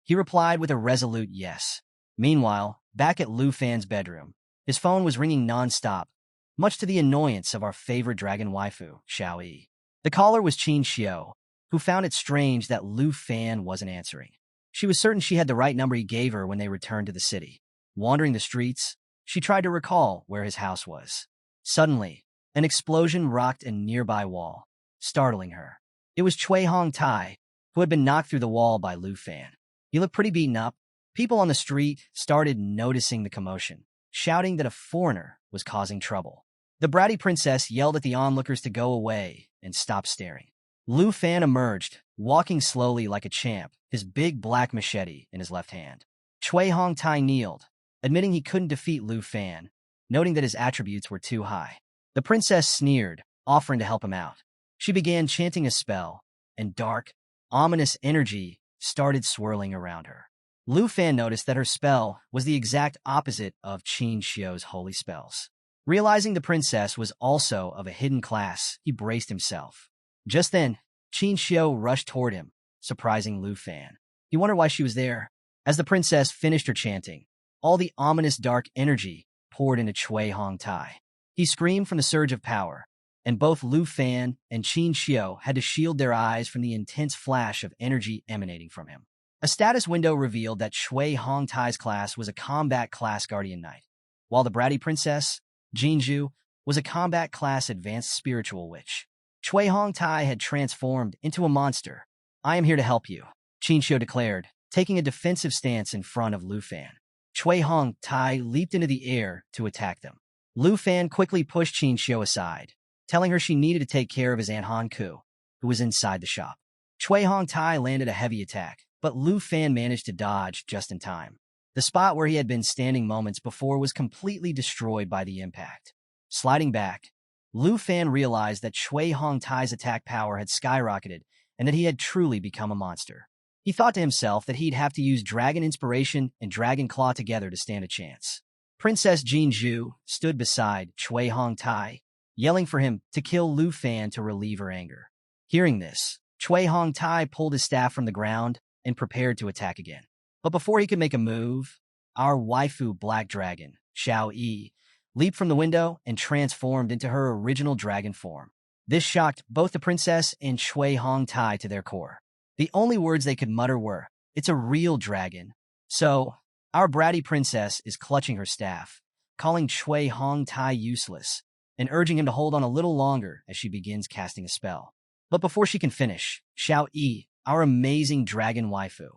He replied with a resolute yes. Meanwhile, back at Lu Fan's bedroom, his phone was ringing non-stop, much to the annoyance of our favorite dragon waifu, Xiao Yi. The caller was Qin Xiao, who found it strange that Lu Fan wasn't answering. She was certain she had the right number he gave her when they returned to the city. Wandering the streets, she tried to recall where his house was. Suddenly, an explosion rocked a nearby wall, startling her. It was Cui Hongtai, who had been knocked through the wall by Lu Fan. He looked pretty beaten up. People on the street started noticing the commotion, shouting that a foreigner was causing trouble. The bratty princess yelled at the onlookers to go away and stop staring. Lu Fan emerged, walking slowly like a champ, his big black machete in his left hand. Chui Hongtai kneeled, admitting he couldn't defeat Lu Fan, noting that his attributes were too high. The princess sneered, offering to help him out. She began chanting a spell, and dark, ominous energy started swirling around her. Lu Fan noticed that her spell was the exact opposite of Qin Xiu's holy spells. Realizing the princess was also of a hidden class, he braced himself. Just then, Qin Xiu rushed toward him, surprising Lu Fan. He wondered why she was there. As the princess finished her chanting, all the ominous dark energy poured into Chui Hongtai. He screamed from the surge of power, and both Lu Fan and Qin Xiu had to shield their eyes from the intense flash of energy emanating from him. A status window revealed that Chui Hongtai's class was a combat class guardian knight, while the bratty princess, Jinju, was a combat class advanced spiritual witch. Chui Hongtai had transformed into a monster. I am here to help you, Qin Xiu declared, taking a defensive stance in front of Lu Fan. Chui Hongtai leaped into the air to attack them. Lu Fan quickly pushed Qin Xiu aside, telling her she needed to take care of his Aunt Han Ku, who was inside the shop. Chui Hongtai landed a heavy attack, but Lu Fan managed to dodge just in time. The spot where he had been standing moments before was completely destroyed by the impact. Sliding back, Lu Fan realized that Chui Hongtai's attack power had skyrocketed and that he had truly become a monster. He thought to himself that he'd have to use Dragon Inspiration and Dragon Claw together to stand a chance. Princess Jinju stood beside Chui Hongtai, yelling for him to kill Lu Fan to relieve her anger. Hearing this, Chui Hongtai pulled his staff from the ground and prepared to attack again. But before he could make a move, our waifu Black Dragon, Xiao Yi, leaped from the window and transformed into her original dragon form. This shocked both the princess and Chui Hongtai to their core. The only words they could mutter were, "It's a real dragon." So, our bratty princess is clutching her staff, calling Chui Hongtai useless, and urging him to hold on a little longer as she begins casting a spell. But before she can finish, Xiao Yi, our amazing dragon waifu,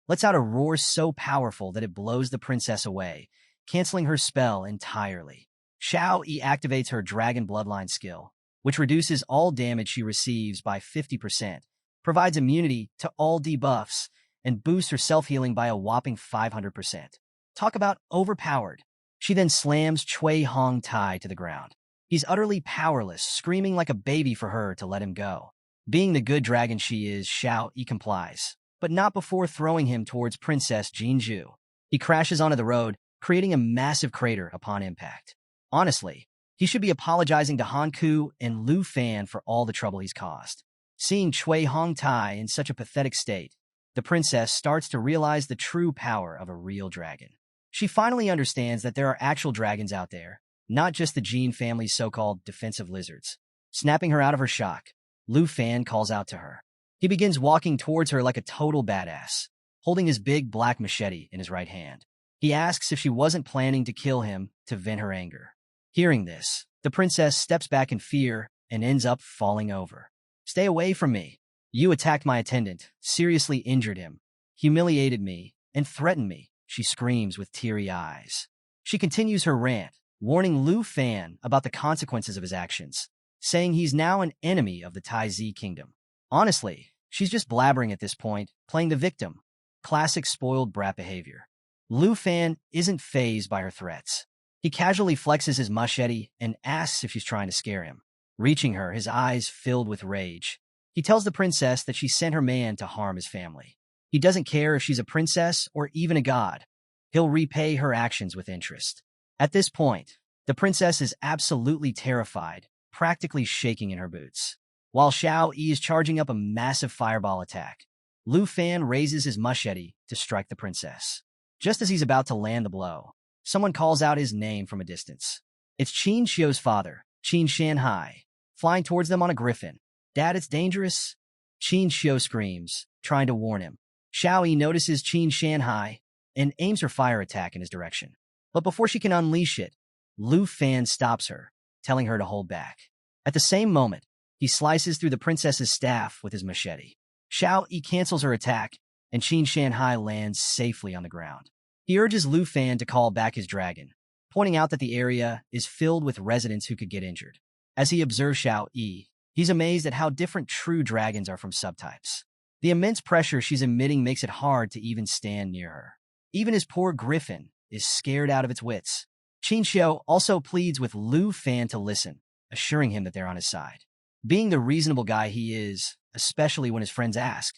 lets out a roar so powerful that it blows the princess away, canceling her spell entirely. Xiao Yi activates her dragon bloodline skill, which reduces all damage she receives by 50%, provides immunity to all debuffs, and boosts her self-healing by a whopping 500%. Talk about overpowered. She then slams Chui Hongtai to the ground. He's utterly powerless, screaming like a baby for her to let him go. Being the good dragon she is, Xiao Yi complies, but not before throwing him towards Princess Jinju. He crashes onto the road, creating a massive crater upon impact. Honestly, he should be apologizing to Han Ku and Lu Fan for all the trouble he's caused. Seeing Chui Hongtai in such a pathetic state, the princess starts to realize the true power of a real dragon. She finally understands that there are actual dragons out there, not just the Jin family's so-called defensive lizards. Snapping her out of her shock, Lu Fan calls out to her. He begins walking towards her like a total badass, holding his big black machete in his right hand. He asks if she wasn't planning to kill him to vent her anger. Hearing this, the princess steps back in fear and ends up falling over. "Stay away from me. You attacked my attendant, seriously injured him, humiliated me, and threatened me," she screams with teary eyes. She continues her rant, warning Lu Fan about the consequences of his actions, saying he's now an enemy of the Taizi kingdom. Honestly, she's just blabbering at this point, playing the victim. Classic spoiled brat behavior. Lu Fan isn't fazed by her threats. He casually flexes his machete and asks if she's trying to scare him. Reaching her, his eyes filled with rage, he tells the princess that she sent her man to harm his family. He doesn't care if she's a princess or even a god. He'll repay her actions with interest. At this point, the princess is absolutely terrified, practically shaking in her boots. While Xiao Yi is charging up a massive fireball attack, Lu Fan raises his machete to strike the princess. Just as he's about to land the blow, someone calls out his name from a distance. It's Qin Xiu's father, Qin Shanhai, flying towards them on a griffin. "Dad, it's dangerous," Qin Xiu screams, trying to warn him. Xiao Yi notices Qin Shanhai and aims her fire attack in his direction. But before she can unleash it, Lu Fan stops her, telling her to hold back. At the same moment, he slices through the princess's staff with his machete. Xiao Yi cancels her attack, and Qin Shanhai lands safely on the ground. He urges Lu Fan to call back his dragon, pointing out that the area is filled with residents who could get injured. As he observes Xiao Yi, he's amazed at how different true dragons are from subtypes. The immense pressure she's emitting makes it hard to even stand near her. Even his poor griffin is scared out of its wits. Qin Xiu also pleads with Lu Fan to listen, assuring him that they're on his side. Being the reasonable guy he is, especially when his friends ask,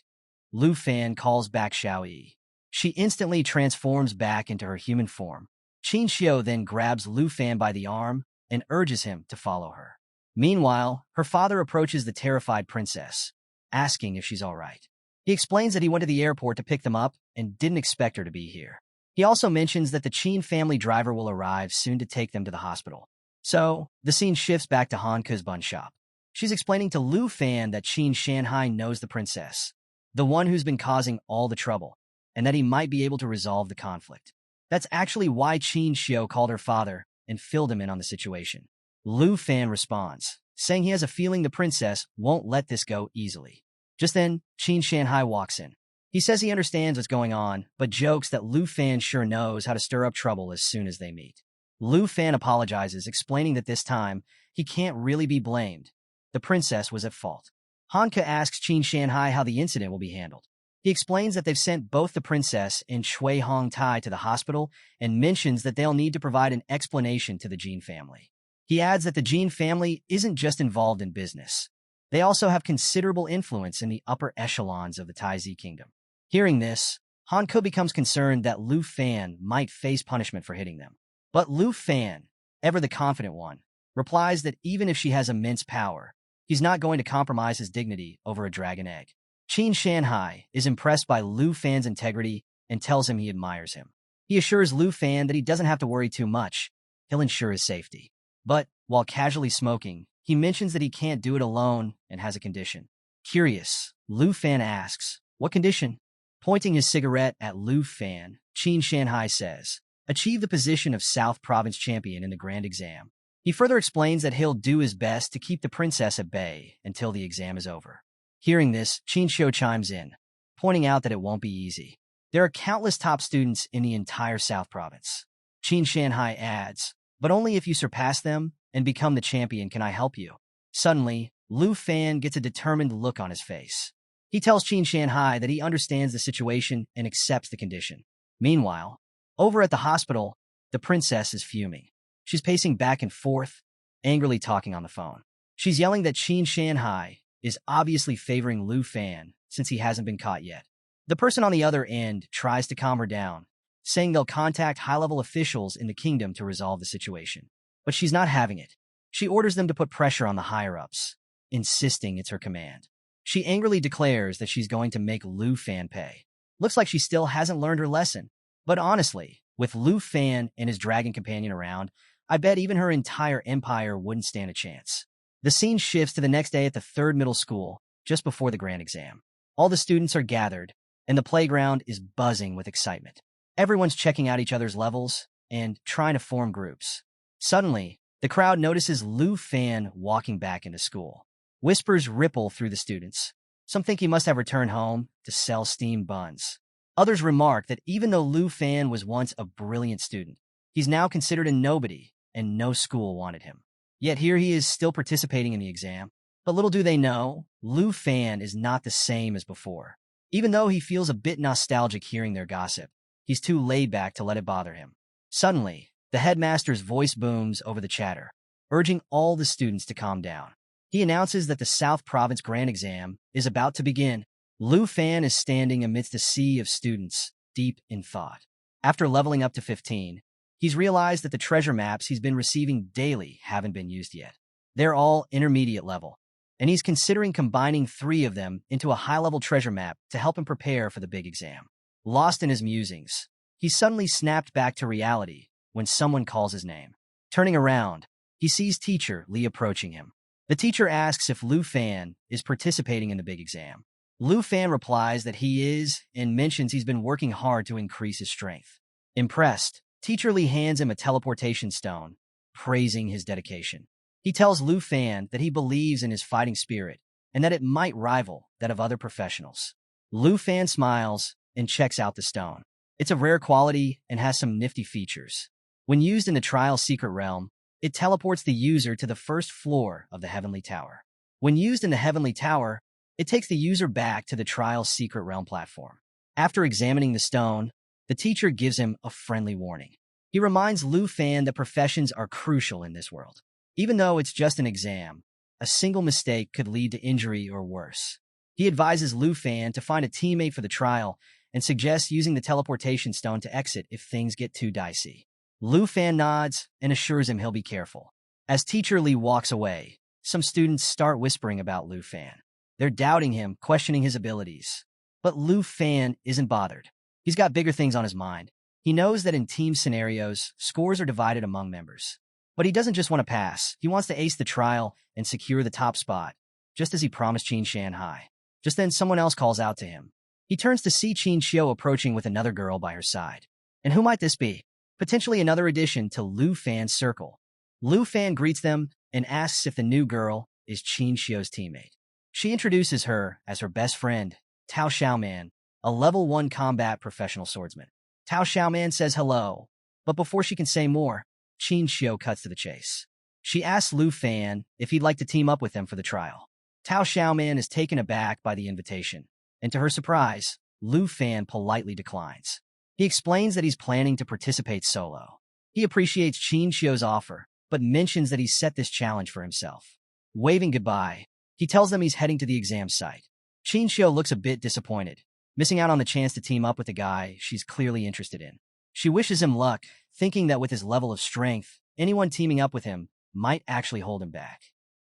Lu Fan calls back Xiao Yi. She instantly transforms back into her human form. Qin Xiu then grabs Lu Fan by the arm and urges him to follow her. Meanwhile, her father approaches the terrified princess, asking if she's all right. He explains that he went to the airport to pick them up and didn't expect her to be here. He also mentions that the Qin family driver will arrive soon to take them to the hospital. So, the scene shifts back to Hanke's bun shop. She's explaining to Lu Fan that Qin Shanhai knows the princess, the one who's been causing all the trouble, and that he might be able to resolve the conflict. That's actually why Qin Xiu called her father and filled him in on the situation. Lu Fan responds, saying he has a feeling the princess won't let this go easily. Just then, Qin Shanhai walks in. He says he understands what's going on, but jokes that Lu Fan sure knows how to stir up trouble as soon as they meet. Lu Fan apologizes, explaining that this time, he can't really be blamed. The princess was at fault. Hanke asks Qin Shanhai how the incident will be handled. He explains that they've sent both the princess and Shui Hongtai to the hospital and mentions that they'll need to provide an explanation to the Jin family. He adds that the Jin family isn't just involved in business. They also have considerable influence in the upper echelons of the Taizi kingdom. Hearing this, Hanke becomes concerned that Lu Fan might face punishment for hitting them. But Lu Fan, ever the confident one, replies that even if she has immense power, he's not going to compromise his dignity over a dragon egg. Qin Shanhai is impressed by Lu Fan's integrity and tells him he admires him. He assures Lu Fan that he doesn't have to worry too much. He'll ensure his safety. But, while casually smoking, he mentions that he can't do it alone and has a condition. Curious, Lu Fan asks, "What condition?" Pointing his cigarette at Lu Fan, Qin Shanhai says, "Achieve the position of South Province champion in the grand exam." He further explains that he'll do his best to keep the princess at bay until the exam is over. Hearing this, Qin Xiu chimes in, pointing out that it won't be easy. There are countless top students in the entire South Province. Qin Shanhai adds, "But only if you surpass them and become the champion can I help you." Suddenly, Lu Fan gets a determined look on his face. He tells Qin Shanhai that he understands the situation and accepts the condition. Meanwhile, over at the hospital, the princess is fuming. She's pacing back and forth, angrily talking on the phone. She's yelling that Qin Shanhai is obviously favoring Lu Fan since he hasn't been caught yet. The person on the other end tries to calm her down, saying they'll contact high-level officials in the kingdom to resolve the situation. But she's not having it. She orders them to put pressure on the higher-ups, insisting it's her command. She angrily declares that she's going to make Lu Fan pay. Looks like she still hasn't learned her lesson. But honestly, with Lu Fan and his dragon companion around, I bet even her entire empire wouldn't stand a chance. The scene shifts to the next day at the third middle school, just before the grand exam. All the students are gathered, and the playground is buzzing with excitement. Everyone's checking out each other's levels and trying to form groups. Suddenly, the crowd notices Lu Fan walking back into school. Whispers ripple through the students. Some think he must have returned home to sell steamed buns. Others remark that even though Lu Fan was once a brilliant student, he's now considered a nobody, and no school wanted him. Yet here he is still participating in the exam. But little do they know, Lu Fan is not the same as before. Even though he feels a bit nostalgic hearing their gossip, he's too laid back to let it bother him. Suddenly, the headmaster's voice booms over the chatter, urging all the students to calm down. He announces that the South Province Grand Exam is about to begin. Lu Fan is standing amidst a sea of students, deep in thought. After leveling up to 15, he's realized that the treasure maps he's been receiving daily haven't been used yet. They're all intermediate level, and he's considering combining 3 of them into a high-level treasure map to help him prepare for the big exam. Lost in his musings, he suddenly snapped back to reality when someone calls his name. Turning around, he sees teacher Li approaching him. The teacher asks if Lu Fan is participating in the big exam. Lu Fan replies that he is and mentions he's been working hard to increase his strength. Impressed, Teacher Li hands him a teleportation stone, praising his dedication. He tells Lu Fan that he believes in his fighting spirit and that it might rival that of other professionals. Lu Fan smiles and checks out the stone. It's of rare quality and has some nifty features. When used in the Trial Secret Realm, it teleports the user to the first floor of the Heavenly Tower. When used in the Heavenly Tower, It takes the user back to the trial's secret realm platform. After examining the stone, the teacher gives him a friendly warning. He reminds Lu Fan that professions are crucial in this world. Even though it's just an exam, a single mistake could lead to injury or worse. He advises Lu Fan to find a teammate for the trial and suggests using the teleportation stone to exit if things get too dicey. Lu Fan nods and assures him he'll be careful. As Teacher Lee walks away, some students start whispering about Lu Fan. They're doubting him, questioning his abilities. But Lu Fan isn't bothered. He's got bigger things on his mind. He knows that in team scenarios, scores are divided among members. But he doesn't just want to pass. He wants to ace the trial and secure the top spot, just as he promised Qin Shanhai. Just then, someone else calls out to him. He turns to see Qin Xiu approaching with another girl by her side. And who might this be? Potentially another addition to Lu Fan's circle. Lu Fan greets them and asks if the new girl is Qin Xiu's teammate. She introduces her as her best friend, Tao Xiaoman, a level 1 combat professional swordsman. Tao Xiaoman says hello, but before she can say more, Qin Xiu cuts to the chase. She asks Lu Fan if he'd like to team up with them for the trial. Tao Xiaoman is taken aback by the invitation, and to her surprise, Lu Fan politely declines. He explains that he's planning to participate solo. He appreciates Qin Xiu's offer, but mentions that he's set this challenge for himself. Waving goodbye, he tells them he's heading to the exam site. Qin Xiu looks a bit disappointed, missing out on the chance to team up with a guy she's clearly interested in. She wishes him luck, thinking that with his level of strength, anyone teaming up with him might actually hold him back.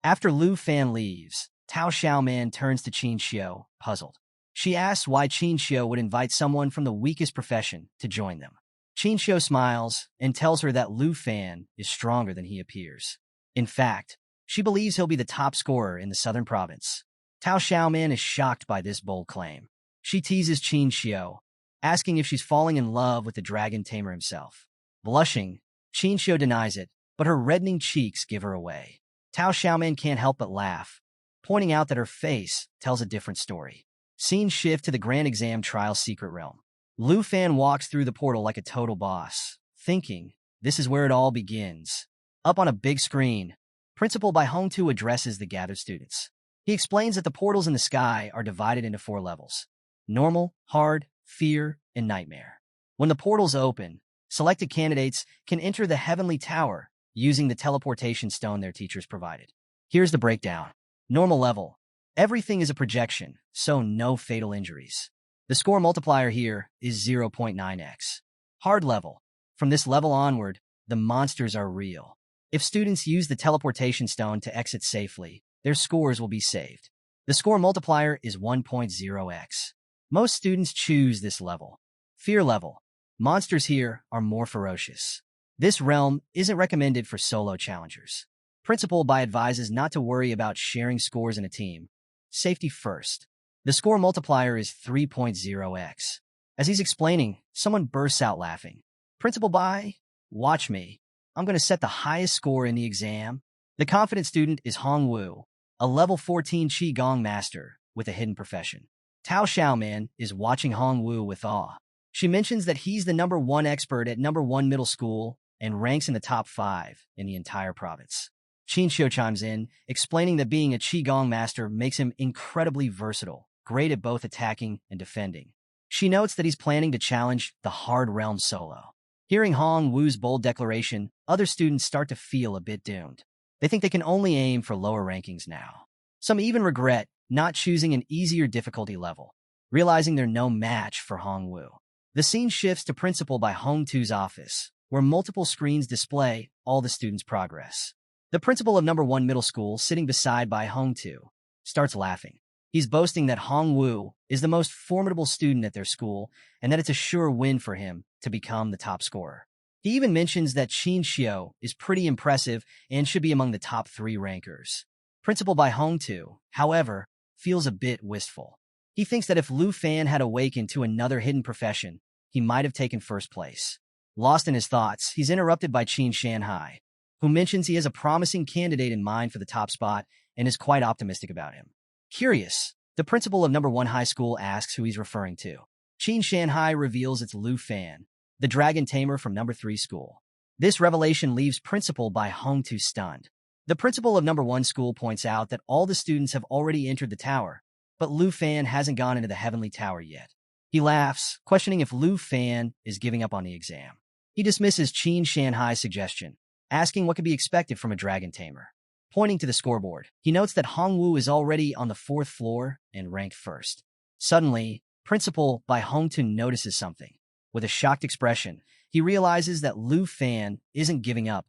After Lu Fan leaves, Tao Xiaoman turns to Qin Xiu, puzzled. She asks why Qin Xiu would invite someone from the weakest profession to join them. Qin Xiu smiles and tells her that Lu Fan is stronger than he appears. In fact, she believes he'll be the top scorer in the southern province. Tao Xiaoman is shocked by this bold claim. She teases Qin Xiu, asking if she's falling in love with the dragon Tamer himself. Blushing, Qin Xiu denies it, but her reddening cheeks give her away. Tao Xiaoman can't help but laugh, pointing out that her face tells a different story. Scene shift to the grand exam trial secret realm. Lu Fan walks through the portal like a total boss, thinking, this is where it all begins. Up on a big screen, Principal Bai Hongtu addresses the gathered students. He explains that the portals in the sky are divided into 4 levels: normal, hard, fear, and nightmare. When the portals open, selected candidates can enter the heavenly tower using the teleportation stone their teachers provided. Here's the breakdown. Normal level. Everything is a projection, so no fatal injuries. The score multiplier here is 0.9x. Hard level. From this level onward, the monsters are real. If students use the teleportation stone to exit safely, their scores will be saved. The score multiplier is 1.0x. Most students choose this level. Fear level. Monsters here are more ferocious. This realm isn't recommended for solo challengers. Principal Bai advises not to worry about sharing scores in a team. Safety first. The score multiplier is 3.0x. As he's explaining, someone bursts out laughing. Principal Bai, watch me. I'm going to set the highest score in the exam. The confident student is Hong Wu, a level 14 Qi Gong master with a hidden profession. Tao Xiaoman is watching Hong Wu with awe. She mentions that he's the number 1 expert at number 1 middle school and ranks in the top 5 in the entire province. Qin Xiu chimes in, explaining that being a Qigong master makes him incredibly versatile, great at both attacking and defending. She notes that he's planning to challenge the hard realm solo. Hearing Hong Wu's bold declaration, other students start to feel a bit doomed. They think they can only aim for lower rankings now. Some even regret not choosing an easier difficulty level, realizing they're no match for Hong Wu. The scene shifts to Principal Bai Hongtu's office, where multiple screens display all the students' progress. The principal of number 1 middle school, sitting beside Bai Hongtu, starts laughing. He's boasting that Hong Wu is the most formidable student at their school and that it's a sure win for him to become the top scorer. He even mentions that Qin Xiu is pretty impressive and should be among the top 3 rankers. Principal Bai Hongtu, however, feels a bit wistful. He thinks that if Lu Fan had awakened to another hidden profession, he might have taken first place. Lost in his thoughts, he's interrupted by Qin Shanhai, who mentions he has a promising candidate in mind for the top spot and is quite optimistic about him. Curious, the principal of number 1 high school asks who he's referring to. Qin Shanhai reveals it's Lu Fan, the dragon tamer from number 3 school. This revelation leaves Principal Bai Hongtu stunned. The principal of number 1 school points out that all the students have already entered the tower, but Lu Fan hasn't gone into the heavenly tower yet. He laughs, questioning if Lu Fan is giving up on the exam. He dismisses Qin Shanhai's suggestion, asking what could be expected from a dragon tamer. Pointing to the scoreboard, he notes that Hongwu is already on the 4th floor and ranked first. Suddenly, Principal Bai Hongtun notices something. With a shocked expression, he realizes that Lu Fan isn't giving up.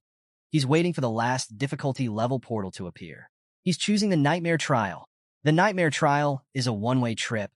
He's waiting for the last difficulty level portal to appear. He's choosing the Nightmare Trial. The Nightmare Trial is a one-way trip,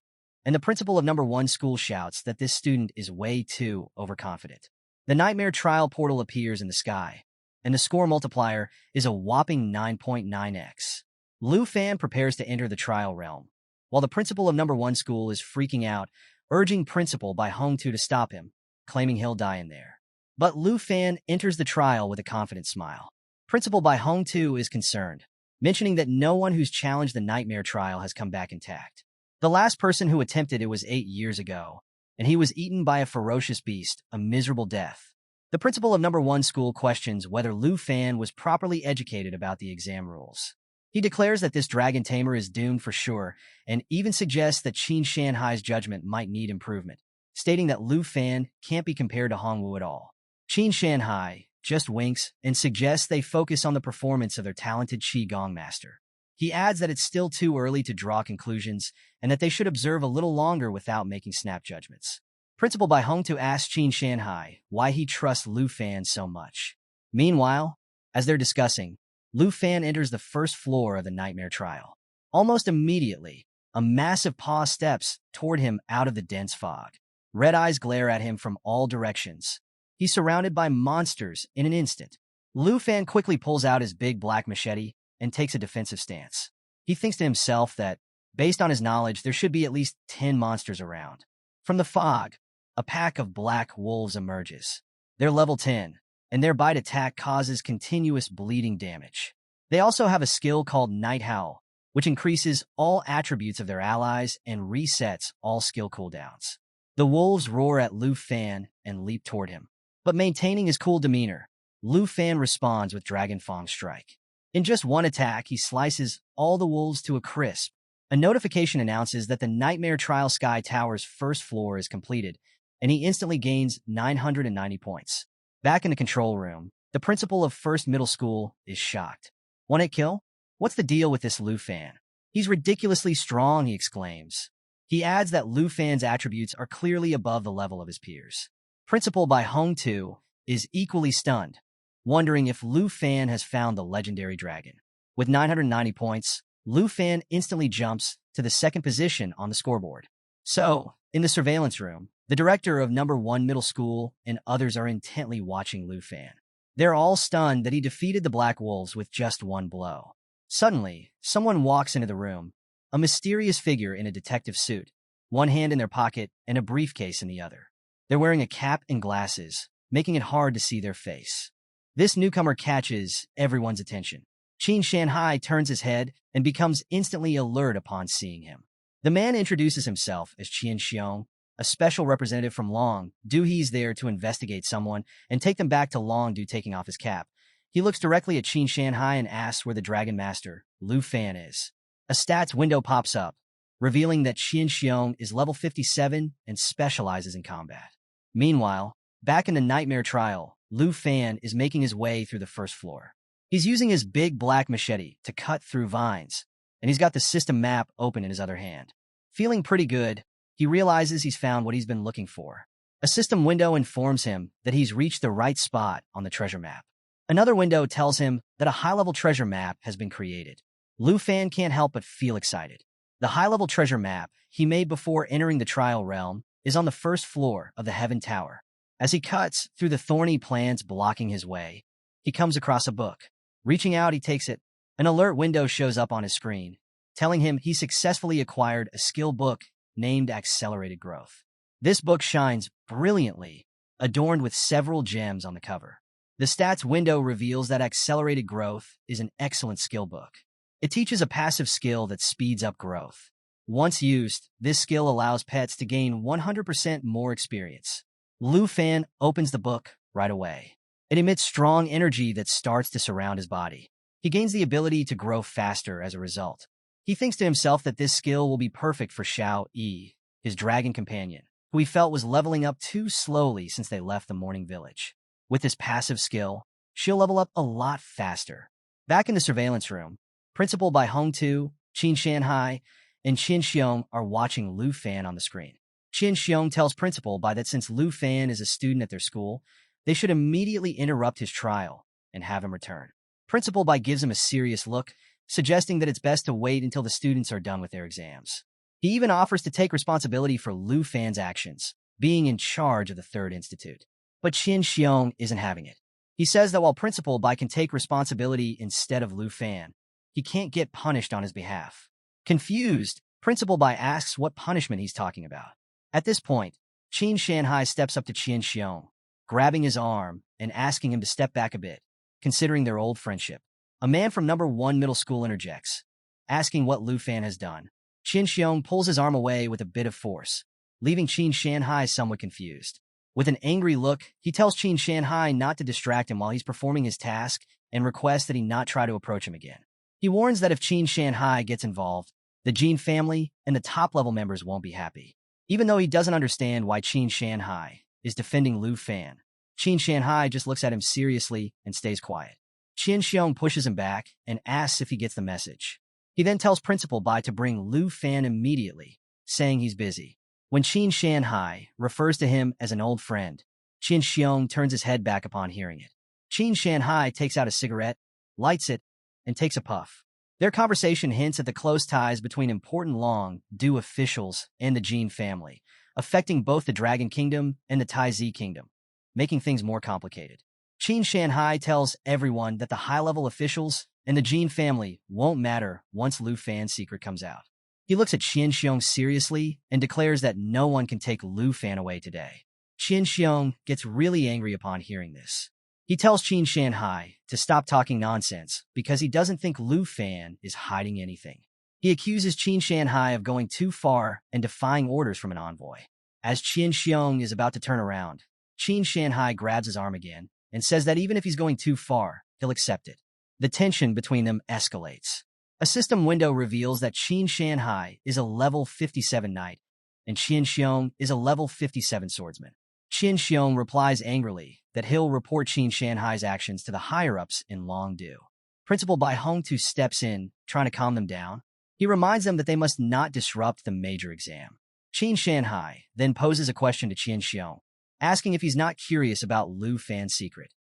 and the principal of number 1 school shouts that this student is way too overconfident. The Nightmare Trial portal appears in the sky, and the score multiplier is a whopping 9.9x. Lu Fan prepares to enter the trial realm, while the principal of number 1 school is freaking out, urging Principal Bai Hongtu to stop him, claiming he'll die in there. But Lu Fan enters the trial with a confident smile. Principal Bai Hongtu is concerned, mentioning that no one who's challenged the Nightmare Trial has come back intact. The last person who attempted it was 8 years ago, and he was eaten by a ferocious beast, a miserable death. The principal of number 1 school questions whether Lu Fan was properly educated about the exam rules. He declares that this dragon tamer is doomed for sure, and even suggests that Qin Shanhai's judgment might need improvement, stating that Lu Fan can't be compared to Hongwu at all. Qin Shanhai just winks and suggests they focus on the performance of their talented Qi Gong master. He adds that it's still too early to draw conclusions and that they should observe a little longer without making snap judgments. Principal Bai Hongtu asks Qin Shanhai why he trusts Lu Fan so much. Meanwhile, as they're discussing, Lu Fan enters the 1st floor of the Nightmare Trial. Almost immediately, a massive paw steps toward him out of the dense fog. Red eyes glare at him from all directions. He's surrounded by monsters in an instant. Lu Fan quickly pulls out his big black machete and takes a defensive stance. He thinks to himself that, based on his knowledge, there should be at least 10 monsters around. From the fog, a pack of black wolves emerges. They're level 10, and their bite attack causes continuous bleeding damage. They also have a skill called Night Howl, which increases all attributes of their allies and resets all skill cooldowns. The wolves roar at Lu Fan and leap toward him. But maintaining his cool demeanor, Lu Fan responds with Dragon Fang Strike. In just one attack, he slices all the wolves to a crisp. A notification announces that the Nightmare Trial Sky Tower's 1st floor is completed, and he instantly gains 990 points. Back in the control room, the principal of 1st Middle School is shocked. One hit kill? What's the deal with this Lu Fan? He's ridiculously strong, he exclaims. He adds that Lu Fan's attributes are clearly above the level of his peers. Principal Bai Hongtu is equally stunned, wondering if Lu Fan has found the legendary dragon. With 990 points, Lu Fan instantly jumps to the 2nd position on the scoreboard. So, in the surveillance room, the director of number 1 middle school and others are intently watching Lu Fan. They're all stunned that he defeated the Black Wolves with just one blow. Suddenly, someone walks into the room, a mysterious figure in a detective suit, one hand in their pocket and a briefcase in the other. They're wearing a cap and glasses, making it hard to see their face. This newcomer catches everyone's attention. Qin Shanhai turns his head and becomes instantly alert upon seeing him. The man introduces himself as Qian Xiong, a special representative from Long Du. He's there to investigate someone and take them back to Long Du, taking off his cap. He looks directly at Qin Shanhai and asks where the Dragon Master, Lu Fan, is. A stats window pops up, revealing that Qian Xiong is level 57 and specializes in combat. Meanwhile, back in the Nightmare Trial, Lu Fan is making his way through the 1st floor. He's using his big black machete to cut through vines, and he's got the system map open in his other hand. Feeling pretty good, he realizes he's found what he's been looking for. A system window informs him that he's reached the right spot on the treasure map. Another window tells him that a high-level treasure map has been created. Lu Fan can't help but feel excited. The high-level treasure map he made before entering the trial realm is on the 1st floor of the Heaven Tower. As he cuts through the thorny plants blocking his way, he comes across a book. Reaching out, he takes it. An alert window shows up on his screen, telling him he successfully acquired a skill book named Accelerated Growth. This book shines brilliantly, adorned with several gems on the cover. The stats window reveals that Accelerated Growth is an excellent skill book. It teaches a passive skill that speeds up growth. Once used, this skill allows pets to gain 100% more experience. Lu Fan opens the book right away. It emits strong energy that starts to surround his body. He gains the ability to grow faster as a result. He thinks to himself that this skill will be perfect for Xiao Yi, his dragon companion, who he felt was leveling up too slowly since they left the morning village. With this passive skill, she'll level up a lot faster. Back in the surveillance room, Principal Bai Hongtu, Qin Shanhai, and Qin Xiong are watching Lu Fan on the screen. Qin Xiong tells Principal Bai that since Lu Fan is a student at their school, they should immediately interrupt his trial and have him return. Principal Bai gives him a serious look, suggesting that it's best to wait until the students are done with their exams. He even offers to take responsibility for Lu Fan's actions, being in charge of the Third Institute. But Qin Xiong isn't having it. He says that while Principal Bai can take responsibility instead of Lu Fan, he can't get punished on his behalf. Confused, Principal Bai asks what punishment he's talking about. At this point, Qin Shanhai steps up to Qin Xiong, grabbing his arm and asking him to step back a bit, considering their old friendship. A man from number 1 middle school interjects, asking what Lu Fan has done. Qin Xiong pulls his arm away with a bit of force, leaving Qin Shanhai somewhat confused. With an angry look, he tells Qin Shanhai not to distract him while he's performing his task and requests that he not try to approach him again. He warns that if Qin Shanhai gets involved, the Jin family and the top-level members won't be happy. Even though he doesn't understand why Qin Shanhai is defending Lu Fan, Qin Shanhai just looks at him seriously and stays quiet. Qin Xiong pushes him back and asks if he gets the message. He then tells Principal Bai to bring Lu Fan immediately, saying he's busy. When Qin Shanhai refers to him as an old friend, Qin Xiong turns his head back upon hearing it. Qin Shanhai takes out a cigarette, lights it, and takes a puff. Their conversation hints at the close ties between important Long-Du officials and the Jin family, affecting both the Dragon Kingdom and the Taizi Kingdom, making things more complicated. Qin Shanhai tells everyone that the high-level officials and the Jin family won't matter once Lu Fan's secret comes out. He looks at Qin Xiong seriously and declares that no one can take Lu Fan away today. Qin Xiong gets really angry upon hearing this. He tells Qin Shanhai to stop talking nonsense because he doesn't think Lu Fan is hiding anything. He accuses Qin Shanhai of going too far and defying orders from an envoy. As Qin Xiong is about to turn around, Qin Shanhai grabs his arm again and says that even if he's going too far, he'll accept it. The tension between them escalates. A system window reveals that Qin Shanhai is a level 57 knight, and Qin Xiong is a level 57 swordsman. Qin Xiong replies angrily that he'll report Qin Shanhai's actions to the higher-ups in Long-Du. Principal Bai Hongtu steps in, trying to calm them down. He reminds them that they must not disrupt the major exam. Qin Shanhai then poses a question to Qin Xiong, asking if he's not curious about Lu Fan's secret,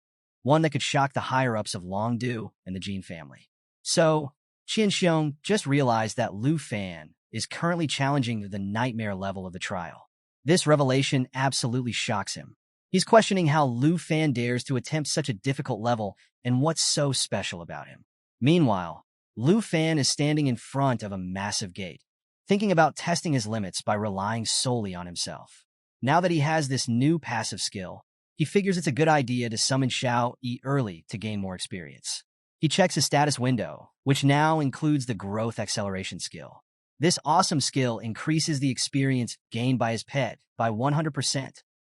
one that could shock the higher-ups of Long-Du and the Jin family. So, Qin Xiong just realized that Lu Fan is currently challenging the nightmare level of the trial. This revelation absolutely shocks him. He's questioning how Lu Fan dares to attempt such a difficult level and what's so special about him. Meanwhile, Lu Fan is standing in front of a massive gate, thinking about testing his limits by relying solely on himself. Now that he has this new passive skill, he figures it's a good idea to summon Xiao Yi early to gain more experience. He checks his status window, which now includes the growth acceleration skill. This awesome skill increases the experience gained by his pet by 100%.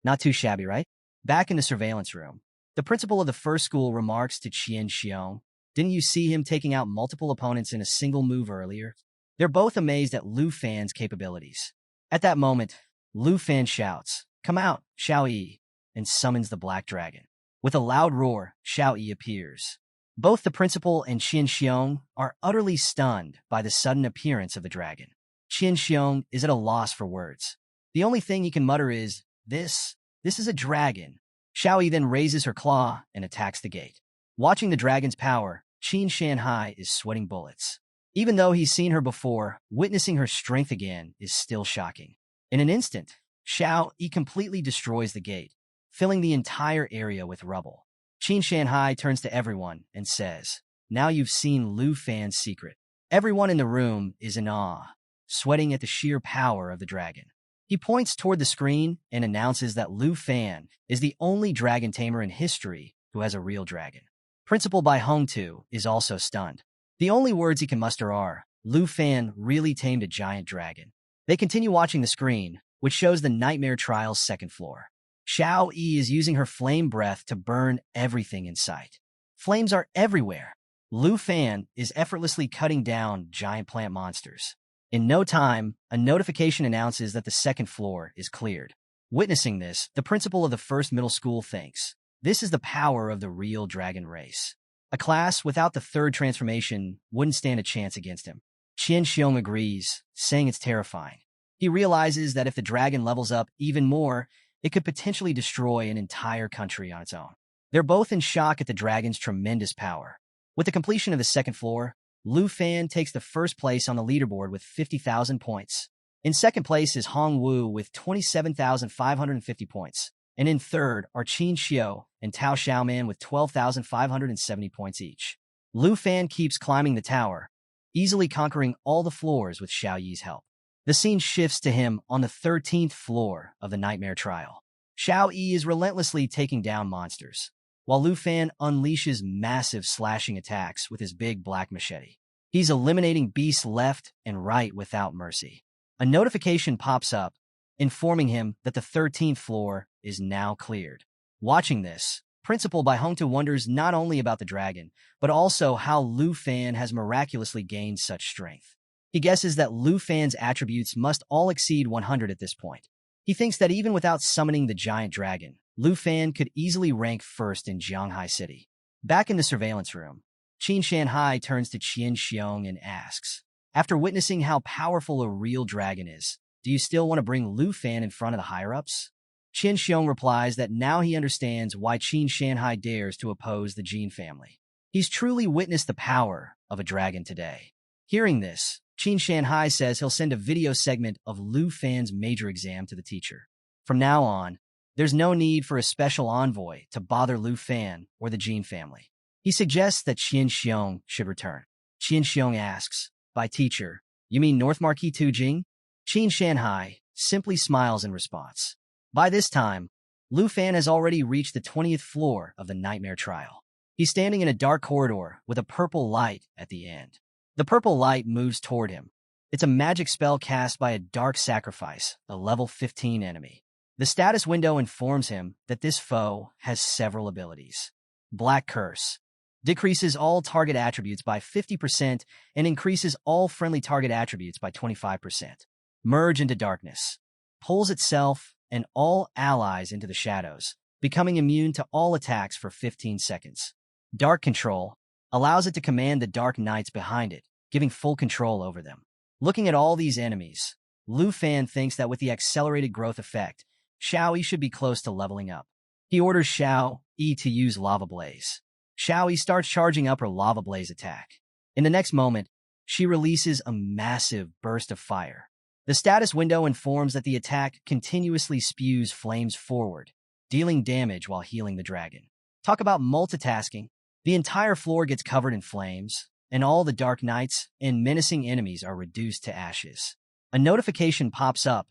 Not too shabby, right? Back in the surveillance room, the principal of the first school remarks to Qin Xiong, "Didn't you see him taking out multiple opponents in a single move earlier?" They're both amazed at Lu Fan's capabilities. At that moment, Lu Fan shouts, "Come out, Xiao Yi," and summons the Black Dragon. With a loud roar, Xiao Yi appears. Both the principal and Qin Xiong are utterly stunned by the sudden appearance of the dragon. Qin Xiong is at a loss for words. The only thing he can mutter is, This is a dragon." Xiao Yi then raises her claw and attacks the gate. Watching the dragon's power, Qin Shanhai is sweating bullets. Even though he's seen her before, witnessing her strength again is still shocking. In an instant, Xiao Yi completely destroys the gate, filling the entire area with rubble. Qin Shanhai turns to everyone and says, "Now you've seen Lu Fan's secret." Everyone in the room is in awe, sweating at the sheer power of the dragon. He points toward the screen and announces that Lu Fan is the only dragon tamer in history who has a real dragon. Principal Bai Hongtu is also stunned. The only words he can muster are, "Lu Fan really tamed a giant dragon." They continue watching the screen, which shows the Nightmare Trial's second floor. Xiao Yi is using her flame breath to burn everything in sight. Flames are everywhere. Lu Fan is effortlessly cutting down giant plant monsters. In no time, a notification announces that the second floor is cleared. Witnessing this, the principal of the first middle school thinks, this is the power of the real dragon race. A class without the third transformation wouldn't stand a chance against him. Qian Xiong agrees, saying it's terrifying. He realizes that if the dragon levels up even more, it could potentially destroy an entire country on its own. They're both in shock at the dragon's tremendous power. With the completion of the second floor, Lu Fan takes the first place on the leaderboard with 50,000 points. In second place is Hong Wu with 27,550 points. And in third are Qin Xiao and Tao Xiaoman with 12,570 points each. Lu Fan keeps climbing the tower, easily conquering all the floors with Xiao Yi's help. The scene shifts to him on the 13th floor of the Nightmare Trial. Xiao Yi is relentlessly taking down monsters, while Lu Fan unleashes massive slashing attacks with his big black machete. He's eliminating beasts left and right without mercy. A notification pops up, informing him that the 13th floor is now cleared. Watching this, Principal Bai Hongtu wonders not only about the dragon, but also how Lu Fan has miraculously gained such strength. He guesses that Lu Fan's attributes must all exceed 100 at this point. He thinks that even without summoning the giant dragon, Lu Fan could easily rank first in Jianghai City. Back in the surveillance room, Qin Shanhai turns to Qian Xiong and asks, after witnessing how powerful a real dragon is, do you still want to bring Lu Fan in front of the higher-ups? Qin Xiong replies that now he understands why Qin Shanhai dares to oppose the Jin family. He's truly witnessed the power of a dragon today. Hearing this, Qin Shanhai says he'll send a video segment of Lu Fan's major exam to the teacher. From now on, there's no need for a special envoy to bother Lu Fan or the Jin family. He suggests that Qin Xiong should return. Qin Xiong asks, by teacher, you mean North Marquis Tu Jing? Qin Shanhai simply smiles in response. By this time, Lu Fan has already reached the 20th floor of the Nightmare Trial. He's standing in a dark corridor with a purple light at the end. The purple light moves toward him. It's a magic spell cast by a dark sacrifice, a level 15 enemy. The status window informs him that this foe has several abilities. Black Curse decreases all target attributes by 50% and increases all friendly target attributes by 25%. Merge into Darkness pulls itself and all allies into the shadows, becoming immune to all attacks for 15 seconds. Dark Control allows it to command the Dark Knights behind it, giving full control over them. Looking at all these enemies, Lu Fan thinks that with the accelerated growth effect, Xiao Yi should be close to leveling up. He orders Xiao Yi to use Lava Blaze. Xiao Yi starts charging up her Lava Blaze attack. In the next moment, she releases a massive burst of fire. The status window informs that the attack continuously spews flames forward, dealing damage while healing the dragon. Talk about multitasking. The entire floor gets covered in flames, and all the Dark Knights and menacing enemies are reduced to ashes. A notification pops up,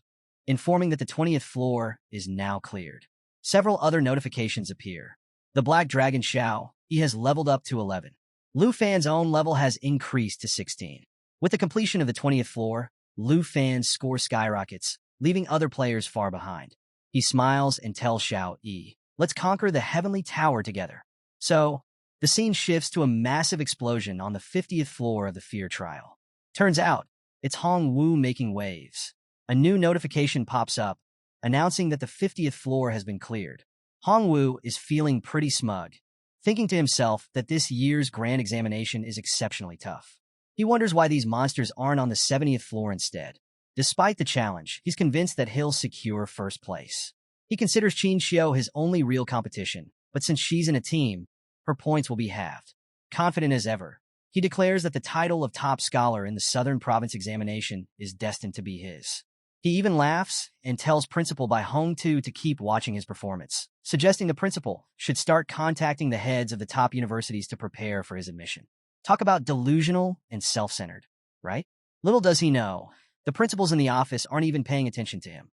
informing that the 20th floor is now cleared. Several other notifications appear. The Black Dragon Xiao, he has leveled up to 11. Lu Fan's own level has increased to 16. With the completion of the 20th floor, Lu Fan's score skyrockets, leaving other players far behind. He smiles and tells Xiao Yi, let's conquer the Heavenly Tower together. So, the scene shifts to a massive explosion on the 50th floor of the Fear Trial. Turns out, it's Hong Wu making waves. A new notification pops up, announcing that the 50th floor has been cleared. Hong Wu is feeling pretty smug, thinking to himself that this year's grand examination is exceptionally tough. He wonders why these monsters aren't on the 70th floor instead. Despite the challenge, he's convinced that he'll secure first place. He considers Qin Xiao his only real competition, but since she's in a team, her points will be halved. Confident as ever, he declares that the title of top scholar in the Southern Province examination is destined to be his. He even laughs and tells Principal Bai Hongtu to keep watching his performance, suggesting the principal should start contacting the heads of the top universities to prepare for his admission. Talk about delusional and self-centered, right? Little does he know, the principals in the office aren't even paying attention to him.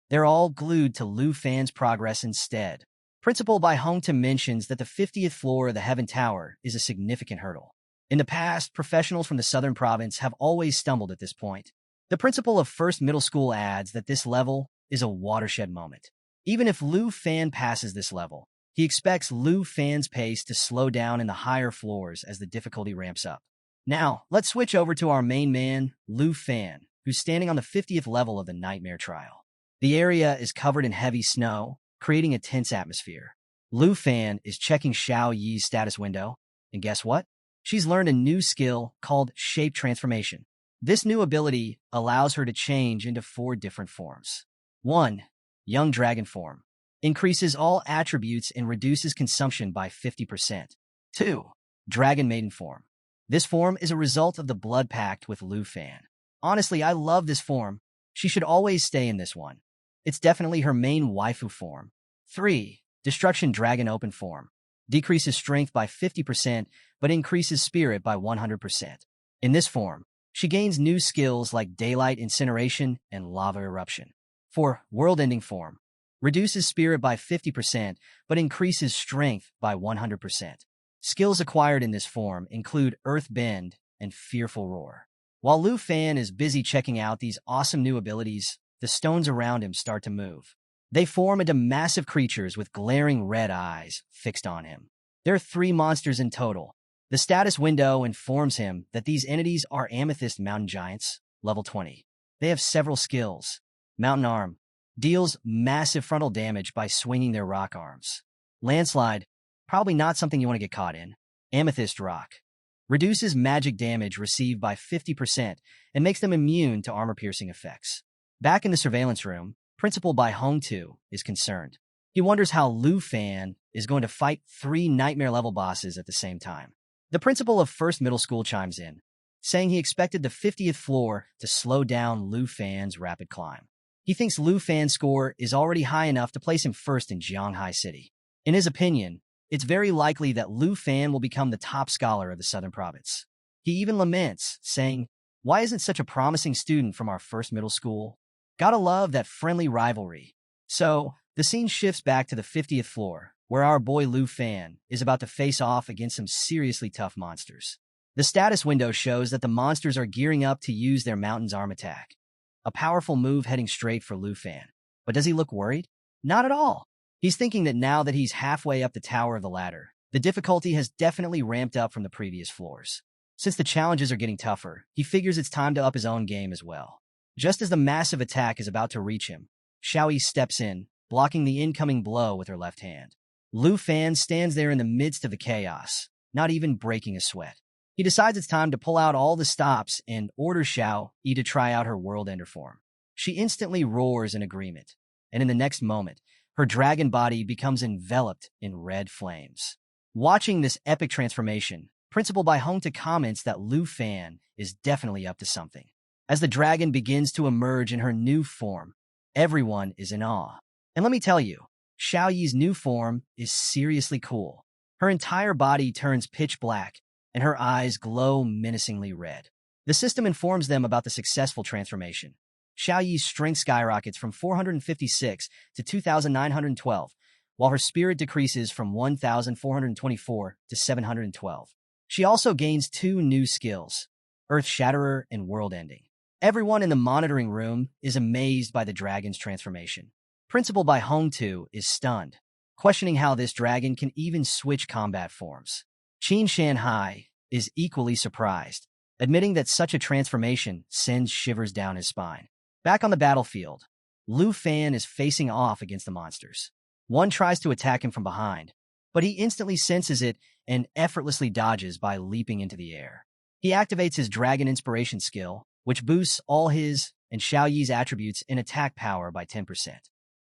They're all glued to Lu Fan's progress instead. Principal Bai Hongtu mentions that the 50th floor of the Heaven Tower is a significant hurdle. In the past, professionals from the Southern Province have always stumbled at this point. The principal of First Middle School adds that this level is a watershed moment. Even if Lu Fan passes this level, He expects Lu Fan's pace to slow down in the higher floors as the difficulty ramps up. Now, let's switch over to our main man, Lu Fan, who's standing on the 50th level of the Nightmare Trial. The area is covered in heavy snow, creating a tense atmosphere. Lu Fan is checking Xiao Yi's status window, and guess what? She's learned a new skill called Shape Transformation. This new ability allows her to change into 4 different forms. 1. Young Dragon Form. Increases all attributes and reduces consumption by 50%. 2. Dragon Maiden Form. This form is a result of the blood pact with Lu Fan. Honestly, I love this form. She should always stay in this one. It's definitely her main waifu form. 3. Destruction Dragon Open Form. Decreases strength by 50%, but increases spirit by 100%. In this form, she gains new skills like Daylight Incineration and Lava Eruption. 4. World-Ending Form. Reduces spirit by 50%, but increases strength by 100%. Skills acquired in this form include Earth Bend and Fearful Roar. While Lu Fan is busy checking out these awesome new abilities, the stones around him start to move. They form into massive creatures with glaring red eyes fixed on him. There are 3 monsters in total. The status window informs him that these entities are Amethyst Mountain Giants, level 20. They have several skills. Mountain Arm. Deals massive frontal damage by swinging their rock arms. Landslide. Probably not something you want to get caught in. Amethyst Rock. Reduces magic damage received by 50% and makes them immune to armor-piercing effects. Back in the surveillance room, Principal Bai Hong-tu is concerned. He wonders how Lu Fan is going to fight 3 nightmare-level bosses at the same time. The principal of First Middle School chimes in, saying he expected the 50th floor to slow down Lu Fan's rapid climb. He thinks Lu Fan's score is already high enough to place him first in Jianghai City. In his opinion, it's very likely that Lu Fan will become the top scholar of the Southern Province. He even laments, saying, "Why isn't such a promising student from our first middle school?" Gotta love that friendly rivalry. So, the scene shifts back to the 50th floor, where our boy Lu Fan is about to face off against some seriously tough monsters. The status window shows that the monsters are gearing up to use their Mountain's Arm attack. A powerful move heading straight for Lu Fan. But does he look worried? Not at all. He's thinking that now that he's halfway up the tower of the ladder, the difficulty has definitely ramped up from the previous floors. Since the challenges are getting tougher, he figures it's time to up his own game as well. Just as the massive attack is about to reach him, Xiao Yi steps in, blocking the incoming blow with her left hand. Lu Fan stands there in the midst of the chaos, not even breaking a sweat. He decides it's time to pull out all the stops and orders Xiao Yi to try out her World Ender form. She instantly roars in agreement, and in the next moment, her dragon body becomes enveloped in red flames. Watching this epic transformation, Principal Bai Hong-tu comments that Lu Fan is definitely up to something. As the dragon begins to emerge in her new form, everyone is in awe. And let me tell you, Xiao Yi's new form is seriously cool. Her entire body turns pitch black, and her eyes glow menacingly red. The system informs them about the successful transformation. Xiao Yi's strength skyrockets from 456 to 2,912, while her spirit decreases from 1,424 to 712. She also gains 2 new skills, Earth Shatterer and World Ending. Everyone in the monitoring room is amazed by the dragon's transformation. Principal Bai Hong-tu is stunned, questioning how this dragon can even switch combat forms. Qin Shanhai is equally surprised, admitting that such a transformation sends shivers down his spine. Back on the battlefield, Lu Fan is facing off against the monsters. One tries to attack him from behind, but he instantly senses it and effortlessly dodges by leaping into the air. He activates his Dragon Inspiration skill, which boosts all his and Xiao Yi's attributes in attack power by 10%.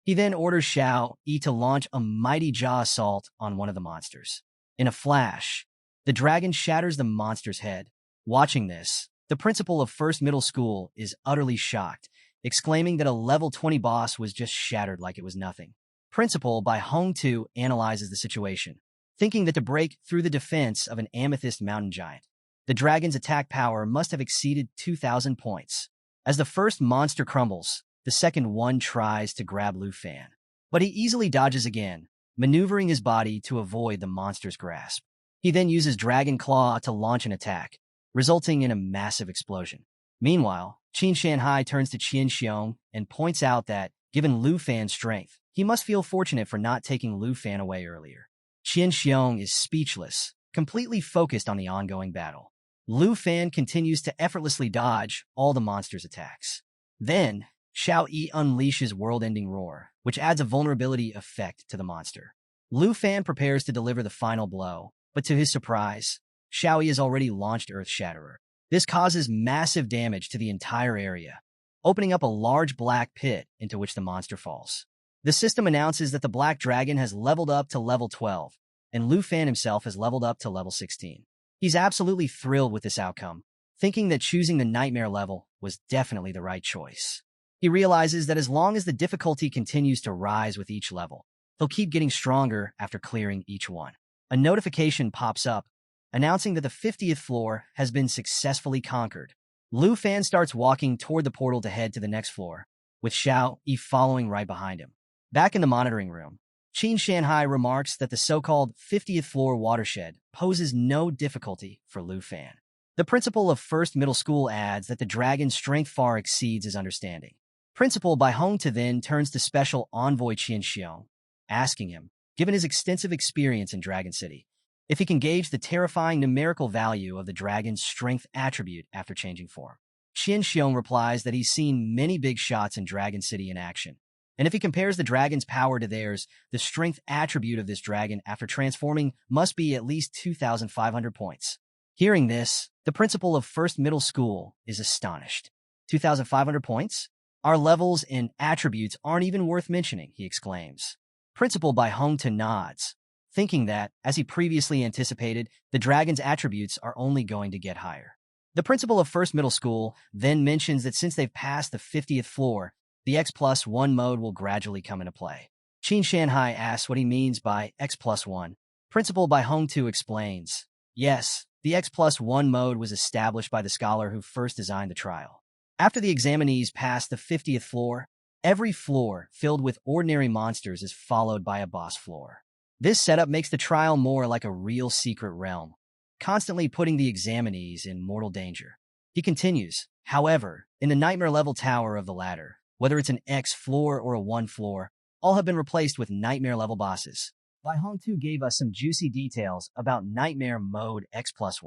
He then orders Xiao Yi to launch a mighty jaw assault on one of the monsters. In a flash, the dragon shatters the monster's head. Watching this, the principal of First Middle School is utterly shocked, exclaiming that a level 20 boss was just shattered like it was nothing. Principal Bai Hong-tu analyzes the situation, thinking that to break through the defense of an Amethyst Mountain Giant, the dragon's attack power must have exceeded 2,000 points. As the first monster crumbles, the second one tries to grab Lu Fan, but he easily dodges again, maneuvering his body to avoid the monster's grasp. He then uses Dragon Claw to launch an attack, resulting in a massive explosion. Meanwhile, Qin Shanhai turns to Qian Xiong and points out that Given Lu Fan's strength, he must feel fortunate for not taking Lu Fan away earlier. Qian Xiong is speechless, completely focused on the ongoing battle. Lu Fan continues to effortlessly dodge all the monster's attacks. Then, Xiao Yi unleashes world-ending roar, which adds a vulnerability effect to the monster. Lu Fan prepares to deliver the final blow, but to his surprise, Xiao Yi has already launched Earth Shatterer. This causes massive damage to the entire area, opening up a large black pit into which the monster falls. The system announces that the Black Dragon has leveled up to level 12, and Lu Fan himself has leveled up to level 16. He's absolutely thrilled with this outcome, thinking that choosing the Nightmare level was definitely the right choice. He realizes that as long as the difficulty continues to rise with each level, he'll keep getting stronger after clearing each one. A notification pops up, announcing that the 50th floor has been successfully conquered. Lu Fan starts walking toward the portal to head to the next floor, with Xiao Yi following right behind him. Back in the monitoring room, Qin Shanhai remarks that the so-called 50th floor watershed poses no difficulty for Lu Fan. The principal of First Middle School adds that the dragon's strength far exceeds his understanding. Principal Bai Hongtu then turns to Special Envoy Qian Xiong, asking him, given his extensive experience in Dragon City, if he can gauge the terrifying numerical value of the dragon's strength attribute after changing form. Qian Xiong replies that he's seen many big shots in Dragon City in action, and if he compares the dragon's power to theirs, the strength attribute of this dragon after transforming must be at least 2,500 points. Hearing this, the principal of First Middle School is astonished. 2,500 points? Our levels and attributes aren't even worth mentioning, he exclaims. Principal Bai Hongtu nods, thinking that, as he previously anticipated, the dragon's attributes are only going to get higher. The principal of First Middle School then mentions that since they've passed the 50th floor, the X+1 mode will gradually come into play. Qin Shanhai asks what he means by X+1. Principal Bai Hongtu explains, yes, the X+1 mode was established by the scholar who first designed the trial. After the examinees pass the 50th floor, every floor filled with ordinary monsters is followed by a boss floor. This setup makes the trial more like a real secret realm, constantly putting the examinees in mortal danger. He continues, however, in the Nightmare level tower of the ladder, whether it's an X floor or a 1 floor, all have been replaced with Nightmare level bosses. Bai Hongtu gave us some juicy details about Nightmare mode X+1.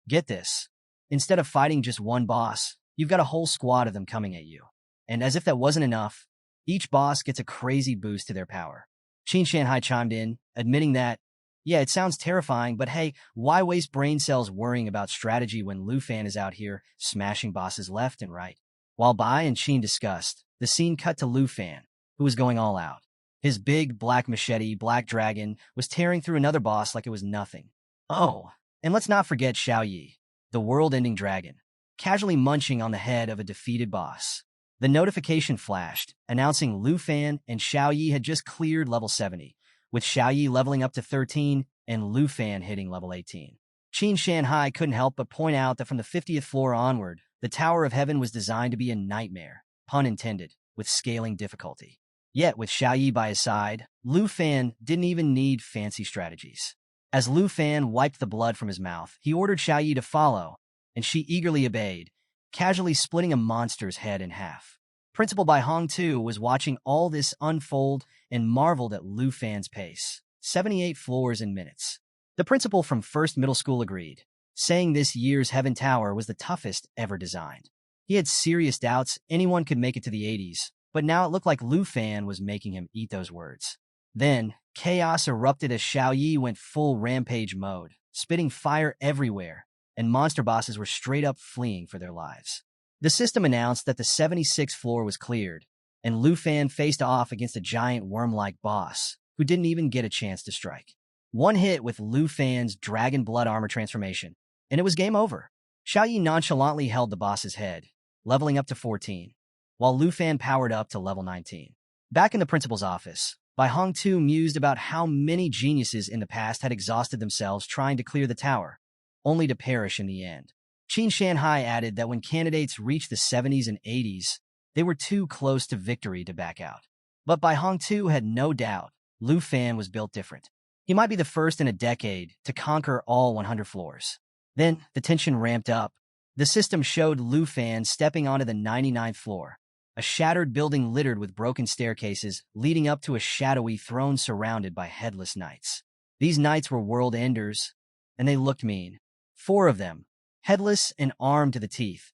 Get this, instead of fighting just one boss, you've got a whole squad of them coming at you. And as if that wasn't enough, each boss gets a crazy boost to their power. Qin Shanhai chimed in, admitting that, yeah, it sounds terrifying, but hey, why waste brain cells worrying about strategy when Lu Fan is out here smashing bosses left and right? While Bai and Qin discussed, the scene cut to Lu Fan, who was going all out. His big black machete, Black Dragon, was tearing through another boss like it was nothing. Oh, and let's not forget Xiao Yi, the world-ending dragon, casually munching on the head of a defeated boss. The notification flashed, announcing Lu Fan and Xiao Yi had just cleared level 70, with Xiao Yi leveling up to 13 and Lu Fan hitting level 18. Qin Shanhai couldn't help but point out that from the 50th floor onward, the Tower of Heaven was designed to be a nightmare, pun intended, with scaling difficulty. Yet, with Xiao Yi by his side, Lu Fan didn't even need fancy strategies. As Lu Fan wiped the blood from his mouth, he ordered Xiao Yi to follow, and she eagerly obeyed, casually splitting a monster's head in half. Principal Bai Hongtu was watching all this unfold and marveled at Lu Fan's pace. 78 floors in minutes. The principal from First Middle School agreed, saying this year's Heaven Tower was the toughest ever designed. He had serious doubts anyone could make it to the 80s, but now it looked like Lu Fan was making him eat those words. Then, chaos erupted as Xiao Yi went full rampage mode, spitting fire everywhere, and monster bosses were straight up fleeing for their lives. The system announced that the 76th floor was cleared, and Lu Fan faced off against a giant worm-like boss, who didn't even get a chance to strike. One hit with Lu Fan's dragon blood armor transformation, and it was game over. Xiao Yi nonchalantly held the boss's head, leveling up to 14, while Lu Fan powered up to level 19. Back in the principal's office, Bai Hongtu mused about how many geniuses in the past had exhausted themselves trying to clear the tower, only to perish in the end. Qin Shanhai added that when candidates reached the 70s and 80s, they were too close to victory to back out. But Bai Hongtu had no doubt Lu Fan was built different. He might be the first in a decade to conquer all 100 floors. Then, the tension ramped up. The system showed Lu Fan stepping onto the 99th floor, a shattered building littered with broken staircases leading up to a shadowy throne surrounded by headless knights. These knights were world enders, and they looked mean. 4 of them, headless and armed to the teeth,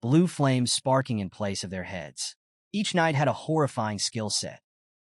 blue flames sparking in place of their heads. Each knight had a horrifying skill set.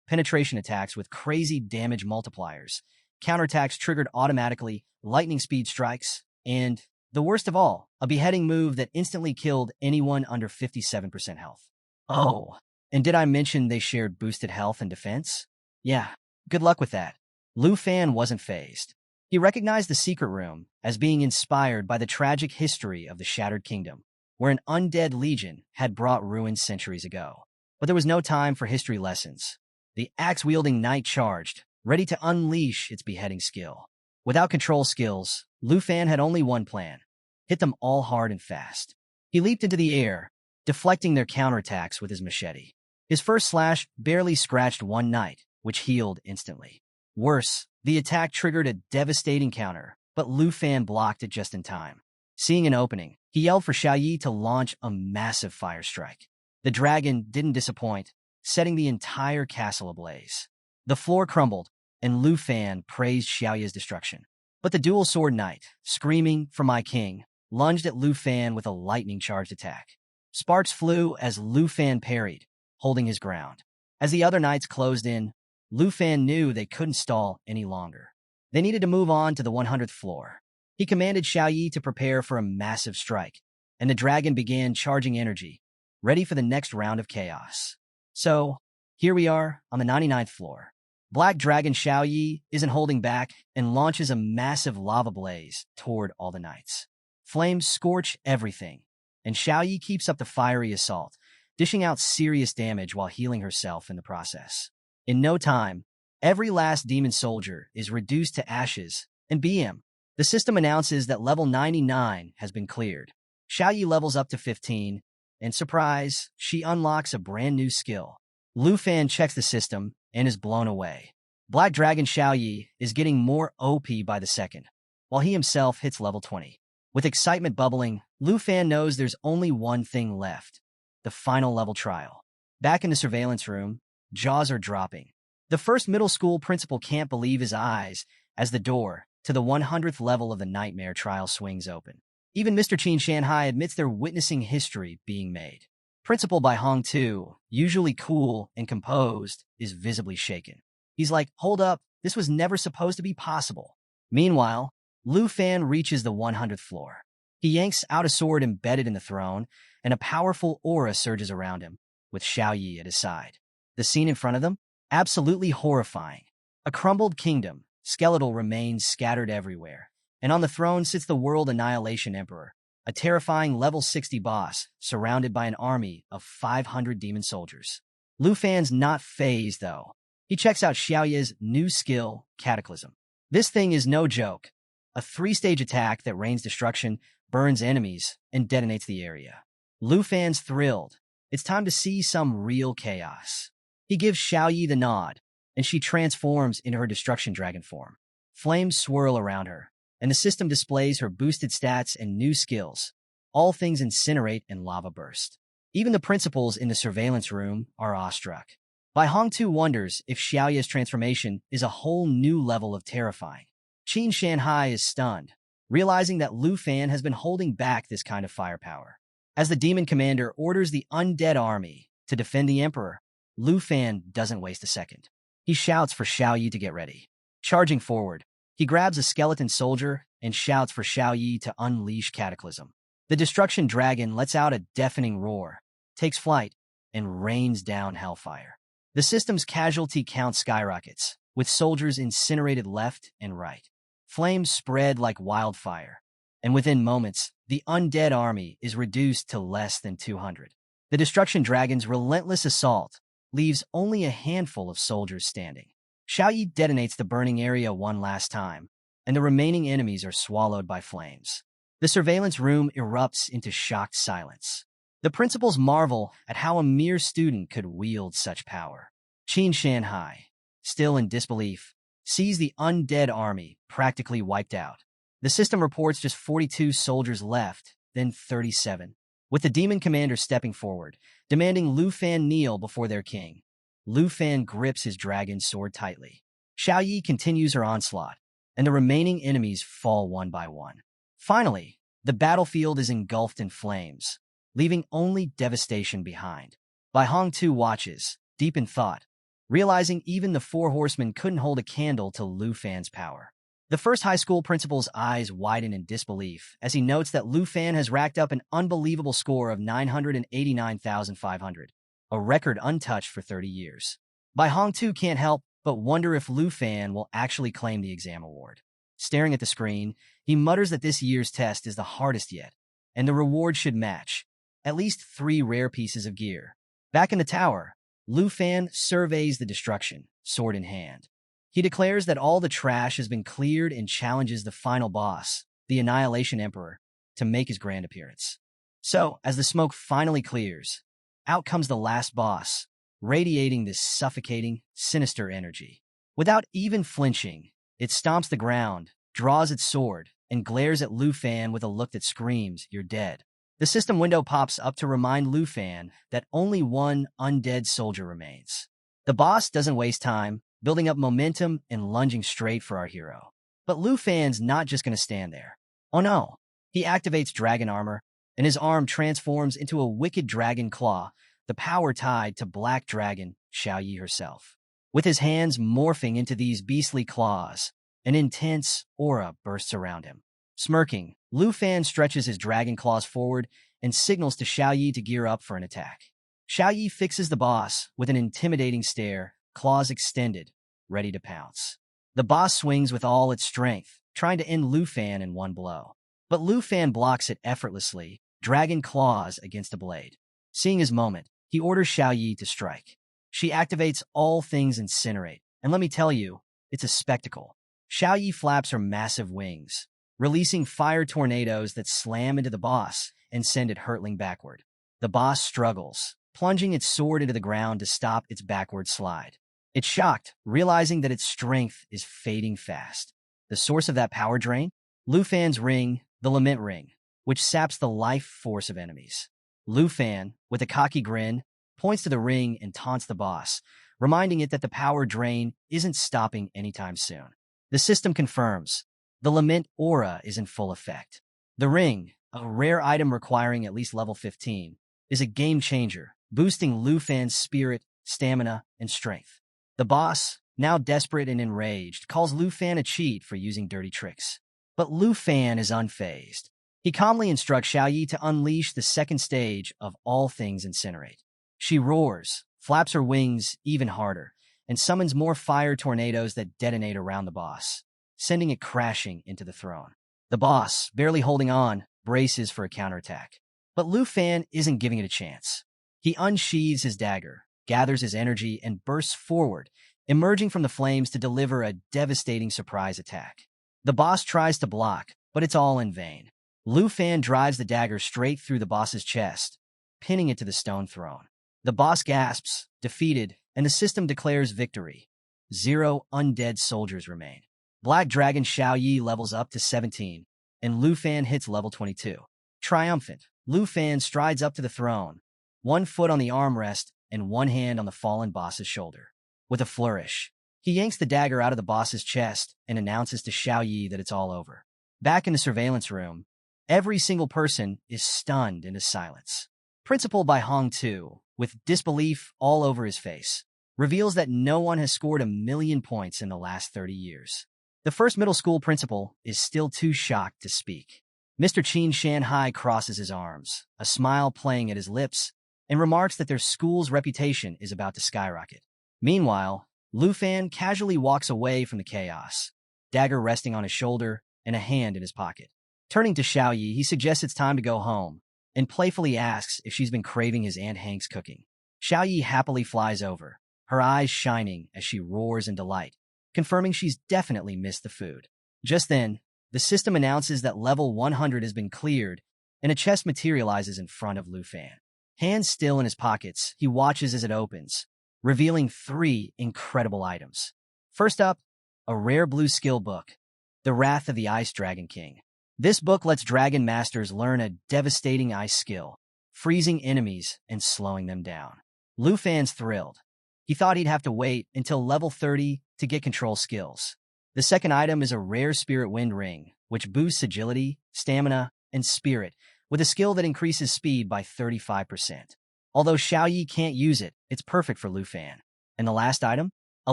Penetration attacks with crazy damage multipliers, counterattacks triggered automatically, lightning speed strikes, and, the worst of all, a beheading move that instantly killed anyone under 57% health. Oh, and did I mention they shared boosted health and defense? Yeah, good luck with that. Lu Fan wasn't fazed. He recognized the secret room as being inspired by the tragic history of the Shattered Kingdom, where an undead legion had brought ruin centuries ago. But there was no time for history lessons. The axe-wielding knight charged, ready to unleash its beheading skill. Without control skills, Lu Fan had only one plan: hit them all hard and fast. He leaped into the air, deflecting their counterattacks with his machete. His first slash barely scratched one knight, which healed instantly. Worse, the attack triggered a devastating counter, but Lu Fan blocked it just in time. Seeing an opening, he yelled for Xiao Yi to launch a massive fire strike. The dragon didn't disappoint, setting the entire castle ablaze. The floor crumbled, and Lu Fan praised Xiao Yi's destruction. But the dual sword knight, screaming for my king, lunged at Lu Fan with a lightning-charged attack. Sparks flew as Lu Fan parried, holding his ground. As the other knights closed in, Lu Fan knew they couldn't stall any longer. They needed to move on to the 100th floor. He commanded Xiao Yi to prepare for a massive strike, and the dragon began charging energy, ready for the next round of chaos. So, here we are on the 99th floor. Black Dragon Xiao Yi isn't holding back and launches a massive lava blaze toward all the knights. Flames scorch everything, and Xiao Yi keeps up the fiery assault, dishing out serious damage while healing herself in the process. In no time, every last demon soldier is reduced to ashes, and BM. The system announces that level 99 has been cleared. Xiao Yi levels up to 15, and surprise, she unlocks a brand new skill. Lu Fan checks the system and is blown away. Black Dragon Xiao Yi is getting more OP by the second, while he himself hits level 20. With excitement bubbling, Lu Fan knows there's only one thing left: the final level trial. Back in the surveillance room, jaws are dropping. The first middle school principal can't believe his eyes as the door to the 100th level of the nightmare trial swings open. Even Mr. Qin Shanhai admits they're witnessing history being made. Principal Bai Hong Tu, usually cool and composed, is visibly shaken. He's like, hold up, this was never supposed to be possible. Meanwhile, Lu Fan reaches the 100th floor. He yanks out a sword embedded in the throne, and a powerful aura surges around him, with Xiao Yi at his side. The scene in front of them? Absolutely horrifying. A crumbled kingdom, skeletal remains scattered everywhere, and on the throne sits the World Annihilation Emperor, a terrifying level 60 boss surrounded by an army of 500 demon soldiers. Lu Fan's not fazed, though. He checks out Xiao Yi's new skill, Cataclysm. This thing is no joke. A 3-stage attack that rains destruction, burns enemies, and detonates the area. Lu Fan's thrilled. It's time to see some real chaos. He gives Xiao Yi the nod, and she transforms into her destruction dragon form. Flames swirl around her, and the system displays her boosted stats and new skills. All things incinerate and lava burst. Even the principals in the surveillance room are awestruck. Bai Hong Tu wonders if Xiao Yi's transformation is a whole new level of terrifying. Qin Shanhai is stunned, realizing that Lu Fan has been holding back this kind of firepower. As the demon commander orders the undead army to defend the emperor, Lu Fan doesn't waste a second. He shouts for Xiao Yi to get ready. Charging forward, he grabs a skeleton soldier and shouts for Xiao Yi to unleash Cataclysm. The destruction dragon lets out a deafening roar, takes flight, and rains down hellfire. The system's casualty count skyrockets, with soldiers incinerated left and right. Flames spread like wildfire, and within moments, the undead army is reduced to less than 200. The destruction dragon's relentless assault leaves only a handful of soldiers standing. Xiao Yi detonates the burning area one last time, and the remaining enemies are swallowed by flames. The surveillance room erupts into shocked silence. The principals marvel at how a mere student could wield such power. Qin Shanhai, still in disbelief, sees the undead army practically wiped out. The system reports just 42 soldiers left, then 37. with the demon commander stepping forward, demanding Lu Fan kneel before their king. Lu Fan grips his dragon sword tightly. Xiao Yi continues her onslaught, and the remaining enemies fall one by one. Finally, the battlefield is engulfed in flames, leaving only devastation behind. Bai Hong too watches, deep in thought, realizing even the four horsemen couldn't hold a candle to Lu Fan's power. The first high school principal's eyes widen in disbelief as he notes that Lu Fan has racked up an unbelievable score of 989,500, a record untouched for 30 years. Bai Hong too can't help but wonder if Lu Fan will actually claim the exam award. Staring at the screen, he mutters that this year's test is the hardest yet, and the reward should match at least 3 rare pieces of gear. Back in the tower, Lu Fan surveys the destruction, sword in hand. He declares that all the trash has been cleared and challenges the final boss, the Annihilation Emperor, to make his grand appearance. So, as the smoke finally clears, out comes the last boss, radiating this suffocating, sinister energy. Without even flinching, it stomps the ground, draws its sword, and glares at Lu Fan with a look that screams, "You're dead." The system window pops up to remind Lu Fan that only one undead soldier remains. The boss doesn't waste time, building up momentum and lunging straight for our hero. But Lu Fan's not just going to stand there. Oh no. He activates dragon armor, and his arm transforms into a wicked dragon claw, the power tied to Black Dragon Xiao Yi herself. With his hands morphing into these beastly claws, an intense aura bursts around him. Smirking, Lu Fan stretches his dragon claws forward and signals to Xiao Yi to gear up for an attack. Xiao Yi fixes the boss with an intimidating stare, claws extended, ready to pounce. The boss swings with all its strength, trying to end Lu Fan in one blow. But Lu Fan blocks it effortlessly, dragon claws against a blade. Seeing his moment, he orders Xiao Yi to strike. She activates all things incinerate, and let me tell you, it's a spectacle. Xiao Yi flaps her massive wings, releasing fire tornadoes that slam into the boss and send it hurtling backward. The boss struggles, plunging its sword into the ground to stop its backward slide. It's shocked, realizing that its strength is fading fast. The source of that power drain? Lu Fan's ring, the Lament Ring, which saps the life force of enemies. Lu Fan, with a cocky grin, points to the ring and taunts the boss, reminding it that the power drain isn't stopping anytime soon. The system confirms the Lament aura is in full effect. The ring, a rare item requiring at least level 15, is a game changer, boosting Lu Fan's spirit, stamina, and strength. The boss, now desperate and enraged, calls Lu Fan a cheat for using dirty tricks. But Lu Fan is unfazed. He calmly instructs Xiao Yi to unleash the second stage of all things incinerate. She roars, flaps her wings even harder, and summons more fire tornadoes that detonate around the boss, sending it crashing into the throne. The boss, barely holding on, braces for a counterattack. But Lu Fan isn't giving it a chance. He unsheathes his dagger, gathers his energy, and bursts forward, emerging from the flames to deliver a devastating surprise attack. The boss tries to block, but it's all in vain. Lu Fan drives the dagger straight through the boss's chest, pinning it to the stone throne. The boss gasps, defeated, and the system declares victory. 0 undead soldiers remain. Black Dragon Xiao Yi levels up to 17, and Lu Fan hits level 22. Triumphant, Lu Fan strides up to the throne, one foot on the armrest and one hand on the fallen boss's shoulder. With a flourish, he yanks the dagger out of the boss's chest and announces to Xiao Yi that it's all over. Back in the surveillance room, every single person is stunned into silence. Principal Bai Hong too, with disbelief all over his face, reveals that no one has scored 1,000,000 points in the last 30 years. The first middle school principal is still too shocked to speak. Mr. Qin Shanhai crosses his arms, a smile playing at his lips, and remarks that their school's reputation is about to skyrocket. Meanwhile, Lu Fan casually walks away from the chaos, dagger resting on his shoulder and a hand in his pocket. Turning to Xiao Yi, he suggests it's time to go home, and playfully asks if she's been craving his Aunt Hank's cooking. Xiao Yi happily flies over, her eyes shining as she roars in delight, confirming she's definitely missed the food. Just then, the system announces that level 100 has been cleared, and a chest materializes in front of Lu Fan. Hands still in his pockets, he watches as it opens, revealing 3 incredible items. First up, a rare blue skill book, The Wrath of the Ice Dragon King. This book lets dragon masters learn a devastating ice skill, freezing enemies and slowing them down. Lu Fan's thrilled. He thought he'd have to wait until level 30 to get control skills. The second item is a rare Spirit Wind Ring, which boosts agility, stamina, and spirit, with a skill that increases speed by 35%. Although Xiaoyi can't use it, it's perfect for Lu Fan. And the last item? A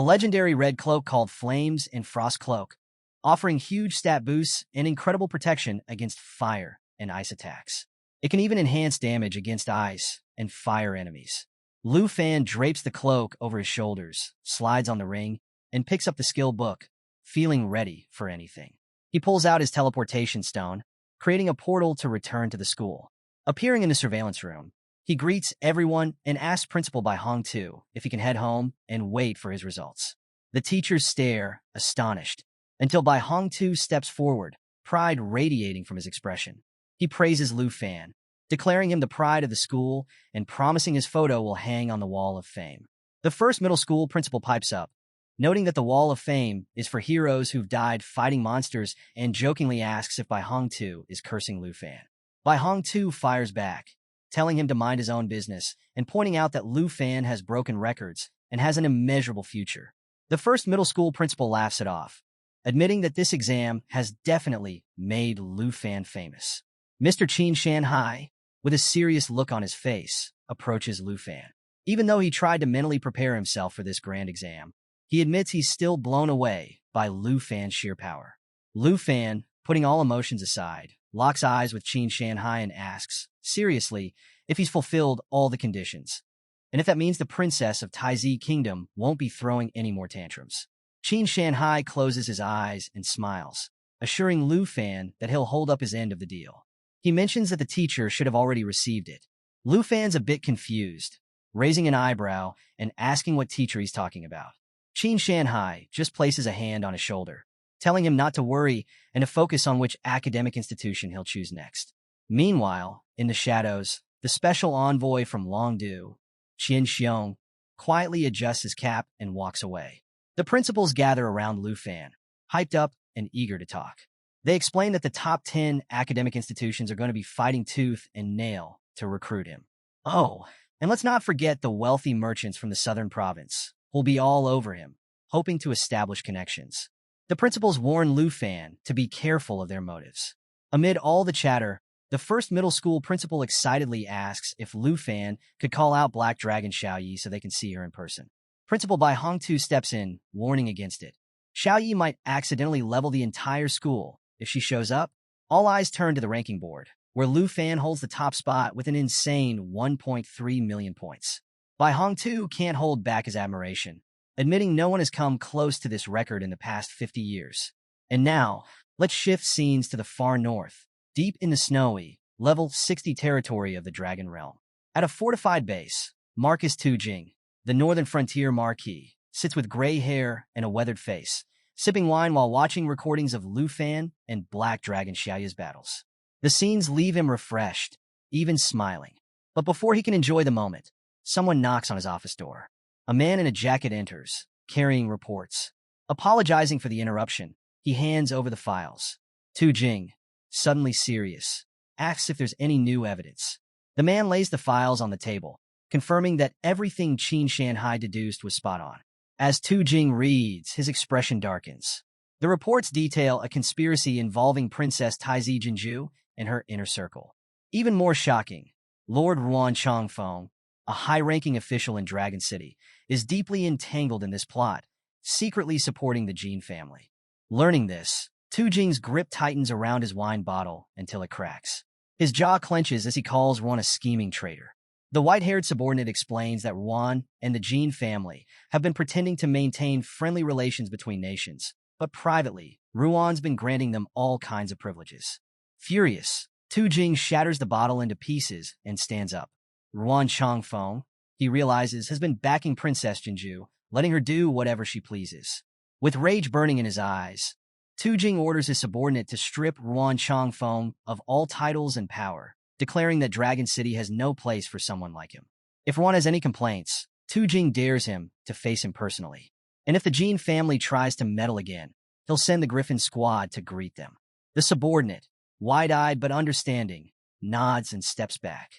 legendary red cloak called Flames and Frost Cloak, offering huge stat boosts and incredible protection against fire and ice attacks. It can even enhance damage against ice and fire enemies. Lu Fan drapes the cloak over his shoulders, slides on the ring, and picks up the skill book, feeling ready for anything. He pulls out his teleportation stone, creating a portal to return to the school. Appearing in the surveillance room, he greets everyone and asks Principal Bai Hong-tu if he can head home and wait for his results. The teachers stare, astonished, until Bai Hong-tu steps forward, pride radiating from his expression. He praises Lu Fan, declaring him the pride of the school and promising his photo will hang on the Wall of Fame. The first middle school principal pipes up, noting that the Wall of Fame is for heroes who've died fighting monsters, and jokingly asks if Bai Hong-tu is cursing Lu Fan. Bai Hong-tu fires back, telling him to mind his own business and pointing out that Lu Fan has broken records and has an immeasurable future. The first middle school principal laughs it off, admitting that this exam has definitely made Lu Fan famous. Mr. Qin Shanhai, with a serious look on his face, approaches Lu Fan. Even though he tried to mentally prepare himself for this grand exam, he admits he's still blown away by Lu Fan's sheer power. Lu Fan, putting all emotions aside, locks eyes with Qin Shanhai and asks, seriously, if he's fulfilled all the conditions, and if that means the princess of Taizi Kingdom won't be throwing any more tantrums. Qin Shanhai closes his eyes and smiles, assuring Lu Fan that he'll hold up his end of the deal. He mentions that the teacher should have already received it. Lu Fan's a bit confused, raising an eyebrow and asking what teacher he's talking about. Qin Shanhai just places a hand on his shoulder, telling him not to worry and to focus on which academic institution he'll choose next. Meanwhile, in the shadows, the special envoy from Longdu, Qin Xiong, quietly adjusts his cap and walks away. The principals gather around Lu Fan, hyped up and eager to talk. They explain that the top 10 academic institutions are going to be fighting tooth and nail to recruit him. Oh, and let's not forget the wealthy merchants from the southern province who'll be all over him, hoping to establish connections. The principals warn Lu Fan to be careful of their motives. Amid all the chatter, the first middle school principal excitedly asks if Lu Fan could call out Black Dragon Xiaoyi so they can see her in person. Principal Bai Hong-tu steps in, warning against it. Xiaoyi might accidentally level the entire school. If she shows up, all eyes turn to the ranking board, where Lu Fan holds the top spot with an insane 1.3 million points. Bai Hong-tu can't hold back his admiration, admitting no one has come close to this record in the past 50 years. And now, let's shift scenes to the far north, deep in the snowy, level 60 territory of the Dragon Realm. At a fortified base, Marcus Tujing, the northern frontier marquis, sits with gray hair and a weathered face, sipping wine while watching recordings of Lu Fan and Black Dragon Xiaoyi's battles. The scenes leave him refreshed, even smiling. But before he can enjoy the moment, someone knocks on his office door. A man in a jacket enters, carrying reports. Apologizing for the interruption, he hands over the files. Tu Jing, suddenly serious, asks if there's any new evidence. The man lays the files on the table, confirming that everything Qin Shanhai deduced was spot on. As Tu Jing reads, his expression darkens. The reports detail a conspiracy involving Princess Taizi Jinju and her inner circle. Even more shocking, Lord Ruan Chongfeng, a high-ranking official in Dragon City, is deeply entangled in this plot, secretly supporting the Jin family. Learning this, Tu Jing's grip tightens around his wine bottle until it cracks. His jaw clenches as he calls Ruan a scheming traitor. The white-haired subordinate explains that Ruan and the Jin family have been pretending to maintain friendly relations between nations, but privately, Ruan's been granting them all kinds of privileges. Furious, Tu Jing shatters the bottle into pieces and stands up. Ruan Chongfeng, he realizes, has been backing Princess Jinju, letting her do whatever she pleases. With rage burning in his eyes, Tu Jing orders his subordinate to strip Ruan Chongfeng of all titles and power, declaring that Dragon City has no place for someone like him. If Ruan has any complaints, Tu Jing dares him to face him personally. And if the Jin family tries to meddle again, he'll send the Griffin squad to greet them. The subordinate, wide-eyed but understanding, nods and steps back.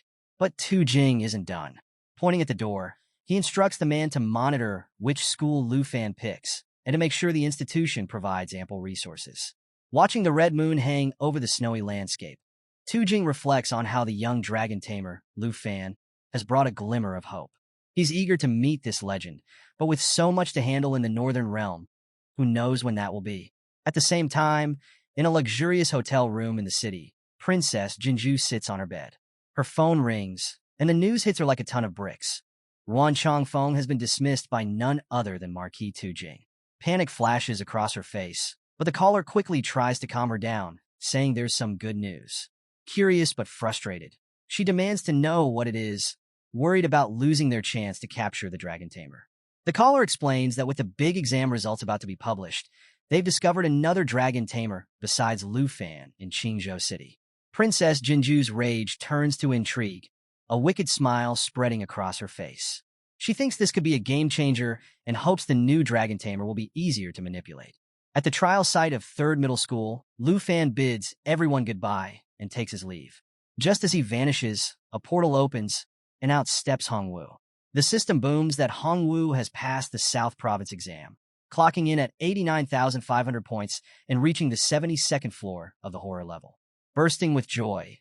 But Tu Jing isn't done. Pointing at the door, he instructs the man to monitor which school Lu Fan picks and to make sure the institution provides ample resources. Watching the red moon hang over the snowy landscape, Tu Jing reflects on how the young dragon tamer, Lu Fan, has brought a glimmer of hope. He's eager to meet this legend, but with so much to handle in the northern realm, who knows when that will be? At the same time, in a luxurious hotel room in the city, Princess Jinju sits on her bed. Her phone rings, and the news hits her like a ton of bricks. Ruan Chongfeng has been dismissed by none other than Marquis Tu Jing. Panic flashes across her face, but the caller quickly tries to calm her down, saying there's some good news. Curious but frustrated, she demands to know what it is, worried about losing their chance to capture the dragon tamer. The caller explains that with the big exam results about to be published, they've discovered another dragon tamer besides Lu Fan in Qingzhou City. Princess Jinju's rage turns to intrigue, a wicked smile spreading across her face. She thinks this could be a game changer and hopes the new dragon tamer will be easier to manipulate. At the trial site of 3rd Middle School, Lu Fan bids everyone goodbye and takes his leave. Just as he vanishes, a portal opens, and out steps Hongwu. The system booms that Hongwu has passed the South Province exam, clocking in at 89,500 points and reaching the 72nd floor of the horror level. Bursting with joy,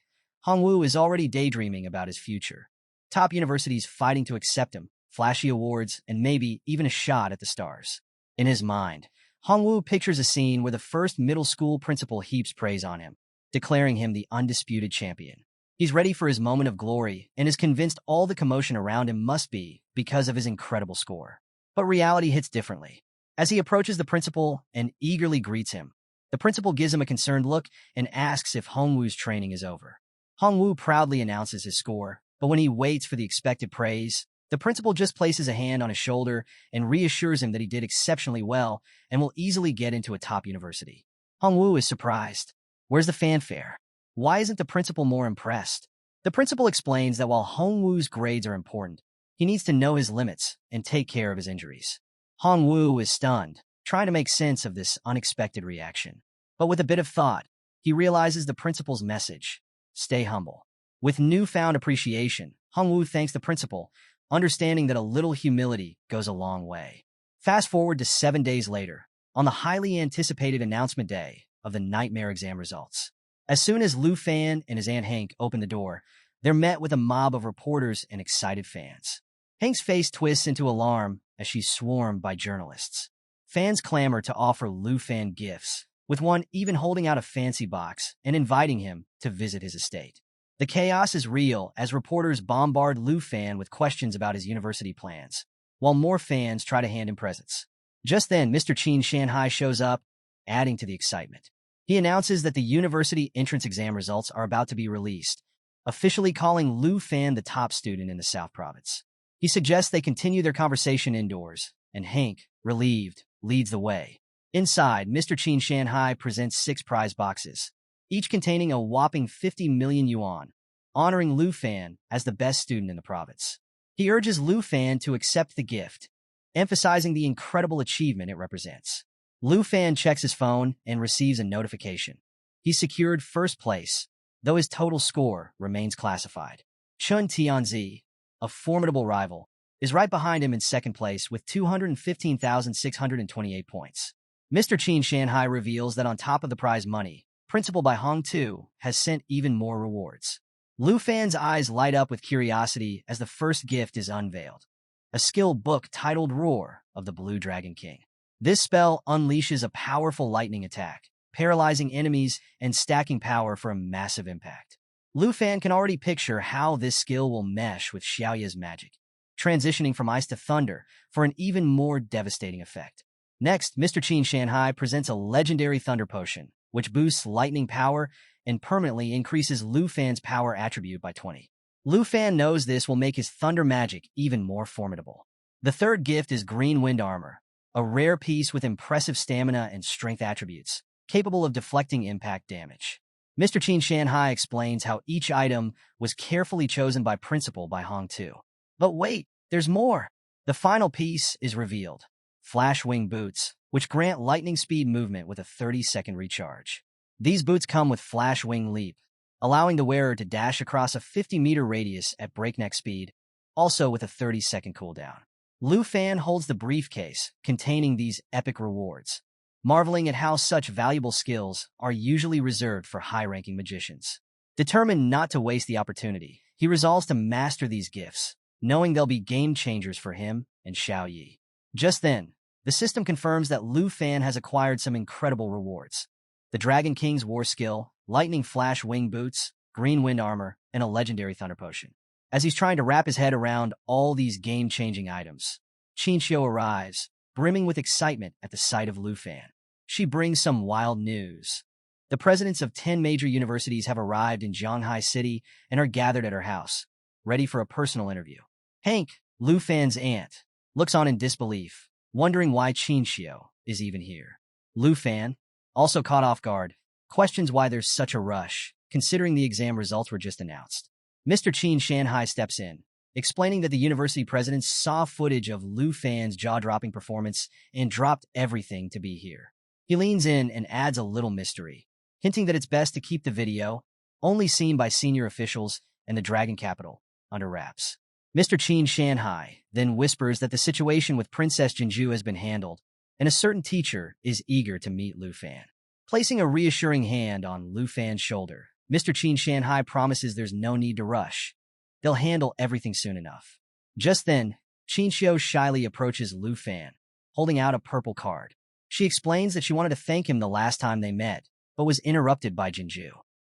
Hongwu is already daydreaming about his future. Top universities fighting to accept him, flashy awards, and maybe even a shot at the stars. In his mind, Hongwu pictures a scene where the first middle school principal heaps praise on him, declaring him the undisputed champion. He's ready for his moment of glory and is convinced all the commotion around him must be because of his incredible score. But reality hits differently. As he approaches the principal and eagerly greets him, the principal gives him a concerned look and asks if Hongwu's training is over. Hongwu proudly announces his score, but when he waits for the expected praise, the principal just places a hand on his shoulder and reassures him that he did exceptionally well and will easily get into a top university. Hongwu is surprised. Where's the fanfare? Why isn't the principal more impressed? The principal explains that while Hongwu's grades are important, he needs to know his limits and take care of his injuries. Hongwu is stunned, trying to make sense of this unexpected reaction. But with a bit of thought, he realizes the principal's message: stay humble. With newfound appreciation, Hongwu thanks the principal, understanding that a little humility goes a long way. Fast forward to 7 days later, on the highly anticipated announcement day of the nightmare exam results. As soon as Lu Fan and his Aunt Hank open the door, they're met with a mob of reporters and excited fans. Hank's face twists into alarm as she's swarmed by journalists. Fans clamor to offer Lu Fan gifts, with one even holding out a fancy box and inviting him to visit his estate. The chaos is real as reporters bombard Lu Fan with questions about his university plans, while more fans try to hand him presents. Just then, Mr. Qin Shanhai shows up, adding to the excitement. He announces that the university entrance exam results are about to be released, officially calling Lu Fan the top student in the South Province. He suggests they continue their conversation indoors, and Hank, relieved, leads the way. Inside, Mr. Qin Shanhai presents 6 prize boxes, each containing a whopping 50 million yuan, honoring Lu Fan as the best student in the province. He urges Lu Fan to accept the gift, emphasizing the incredible achievement it represents. Lu Fan checks his phone and receives a notification. He secured first place, though his total score remains classified. Chun Tianzi, a formidable rival, is right behind him in second place with 215,628 points. Mr. Qin Shanhai reveals that on top of the prize money, Principal by Hong Tu has sent even more rewards. Lu Fan's eyes light up with curiosity as the first gift is unveiled: a skill book titled Roar of the Blue Dragon King. This spell unleashes a powerful lightning attack, paralyzing enemies and stacking power for a massive impact. Lu Fan can already picture how this skill will mesh with Xiaoya's magic, transitioning from ice to thunder for an even more devastating effect. Next, Mr. Qin Shanhai presents a legendary thunder potion, which boosts lightning power and permanently increases Lu Fan's power attribute by 20. Lu Fan knows this will make his thunder magic even more formidable. The third gift is Green Wind Armor, a rare piece with impressive stamina and strength attributes, capable of deflecting impact damage. Mr. Qin Shanhai explains how each item was carefully chosen by Principal by Hong Tu. But wait, there's more! The final piece is revealed: Flash Wing Boots, which grant lightning speed movement with a 30-second recharge. These boots come with Flash Wing Leap, allowing the wearer to dash across a 50-meter radius at breakneck speed, also with a 30-second cooldown. Lu Fan holds the briefcase containing these epic rewards, marveling at how such valuable skills are usually reserved for high-ranking magicians. Determined not to waste the opportunity, he resolves to master these gifts, knowing they'll be game-changers for him and Xiao Yi. Just then, the system confirms that Lu Fan has acquired some incredible rewards. The Dragon King's War Skill, Lightning Flash Wing Boots, Green Wind Armor, and a legendary Thunder Potion. As he's trying to wrap his head around all these game-changing items, Qinxiu arrives, brimming with excitement at the sight of Lu Fan. She brings some wild news. The presidents of 10 major universities have arrived in Zhanghai City and are gathered at her house, ready for a personal interview. Hank, Lu Fan's aunt, looks on in disbelief, wondering why Qinxiu is even here. Lu Fan, also caught off guard, questions why there's such a rush, considering the exam results were just announced. Mr. Qin Shanhai steps in, explaining that the university presidents saw footage of Lu Fan's jaw-dropping performance and dropped everything to be here. He leans in and adds a little mystery, hinting that it's best to keep the video, only seen by senior officials and the Dragon Capital, under wraps. Mr. Qin Shanhai then whispers that the situation with Princess Jinju has been handled, and a certain teacher is eager to meet Lu Fan. Placing a reassuring hand on Lu Fan's shoulder, Mr. Qin Shanhai promises there's no need to rush. They'll handle everything soon enough. Just then, Qinxiu shyly approaches Lu Fan, holding out a purple card. She explains that she wanted to thank him the last time they met, but was interrupted by Jinju.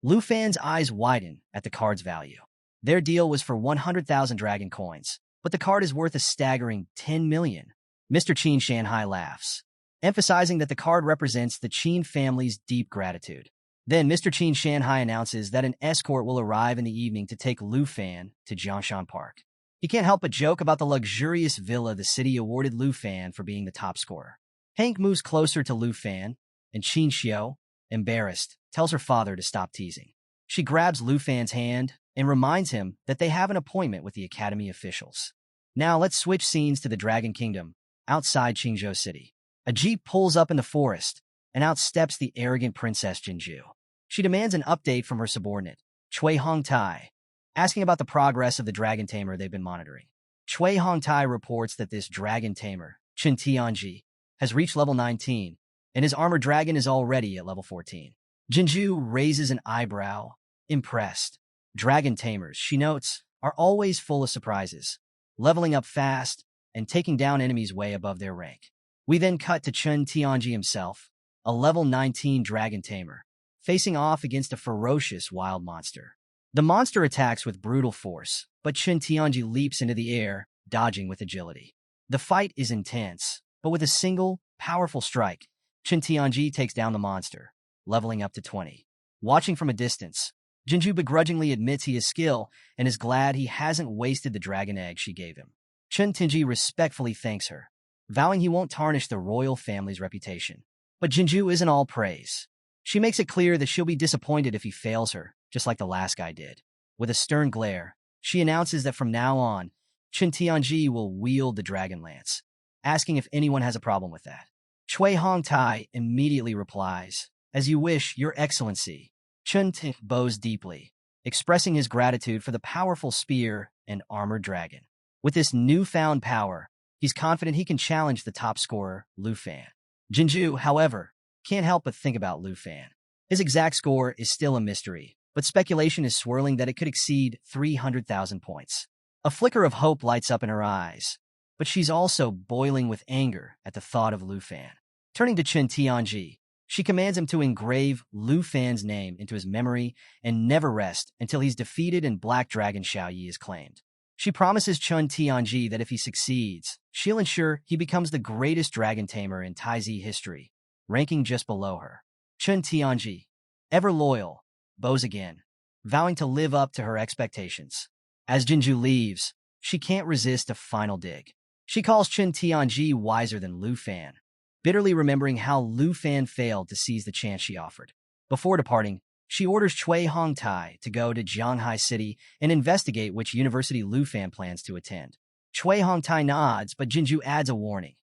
Lu Fan's eyes widen at the card's value. Their deal was for 100,000 dragon coins, but the card is worth a staggering 10 million. Mr. Qin Shanhai laughs, emphasizing that the card represents the Qin family's deep gratitude. Then Mr. Qin Shanhai announces that an escort will arrive in the evening to take Lu Fan to Jiangshan Park. He can't help but joke about the luxurious villa the city awarded Lu Fan for being the top scorer. Hank moves closer to Lu Fan, and Qinxiu, embarrassed, tells her father to stop teasing. She grabs Lu Fan's hand and reminds him that they have an appointment with the academy officials. Now let's switch scenes to the Dragon Kingdom, outside Qingzhou City. A jeep pulls up in the forest, and out steps the arrogant Princess Jinju. She demands an update from her subordinate, Cui Hongtai, asking about the progress of the dragon tamer they've been monitoring. Cui Hongtai reports that this dragon tamer, Chen Tianji, has reached level 19, and his armored dragon is already at level 14. Jinju raises an eyebrow, impressed. Dragon tamers, she notes, are always full of surprises, leveling up fast and taking down enemies way above their rank. We then cut to Chen Tianji himself, a level 19 dragon tamer, facing off against a ferocious wild monster. The monster attacks with brutal force, but Chen Tianji leaps into the air, dodging with agility. The fight is intense, but with a single, powerful strike, Chen Tianji takes down the monster, leveling up to 20. Watching from a distance, Jinju begrudgingly admits he has skill and is glad he hasn't wasted the dragon egg she gave him. Chen Tianji respectfully thanks her, vowing he won't tarnish the royal family's reputation. But Jinju isn't all praise. She makes it clear that she'll be disappointed if he fails her, just like the last guy did. With a stern glare, she announces that from now on, Chen Tianji will wield the dragon lance, asking if anyone has a problem with that. Cui Hongtai immediately replies, "As you wish, Your Excellency." Chen Ti bows deeply, expressing his gratitude for the powerful spear and armored dragon. With this newfound power, he's confident he can challenge the top scorer, Lu Fan. Jinju, however, can't help but think about Lu Fan. His exact score is still a mystery, but speculation is swirling that it could exceed 300,000 points. A flicker of hope lights up in her eyes, but she's also boiling with anger at the thought of Lu Fan. Turning to Chen Tianji, she commands him to engrave Lu Fan's name into his memory and never rest until he's defeated and Black Dragon Xiao Yi is claimed. She promises Chen Tianji that if he succeeds, she'll ensure he becomes the greatest dragon tamer in Taizi history, ranking just below her. Chen Tianji, ever loyal, bows again, vowing to live up to her expectations. As Jinju leaves, she can't resist a final dig. She calls Chen Tianji wiser than Lu Fan, bitterly remembering how Lu Fan failed to seize the chance she offered. Before departing, she orders Cui Hongtai to go to Zhanghai City and investigate which university Lu Fan plans to attend. Cui Hongtai nods, but Jinju adds a warning.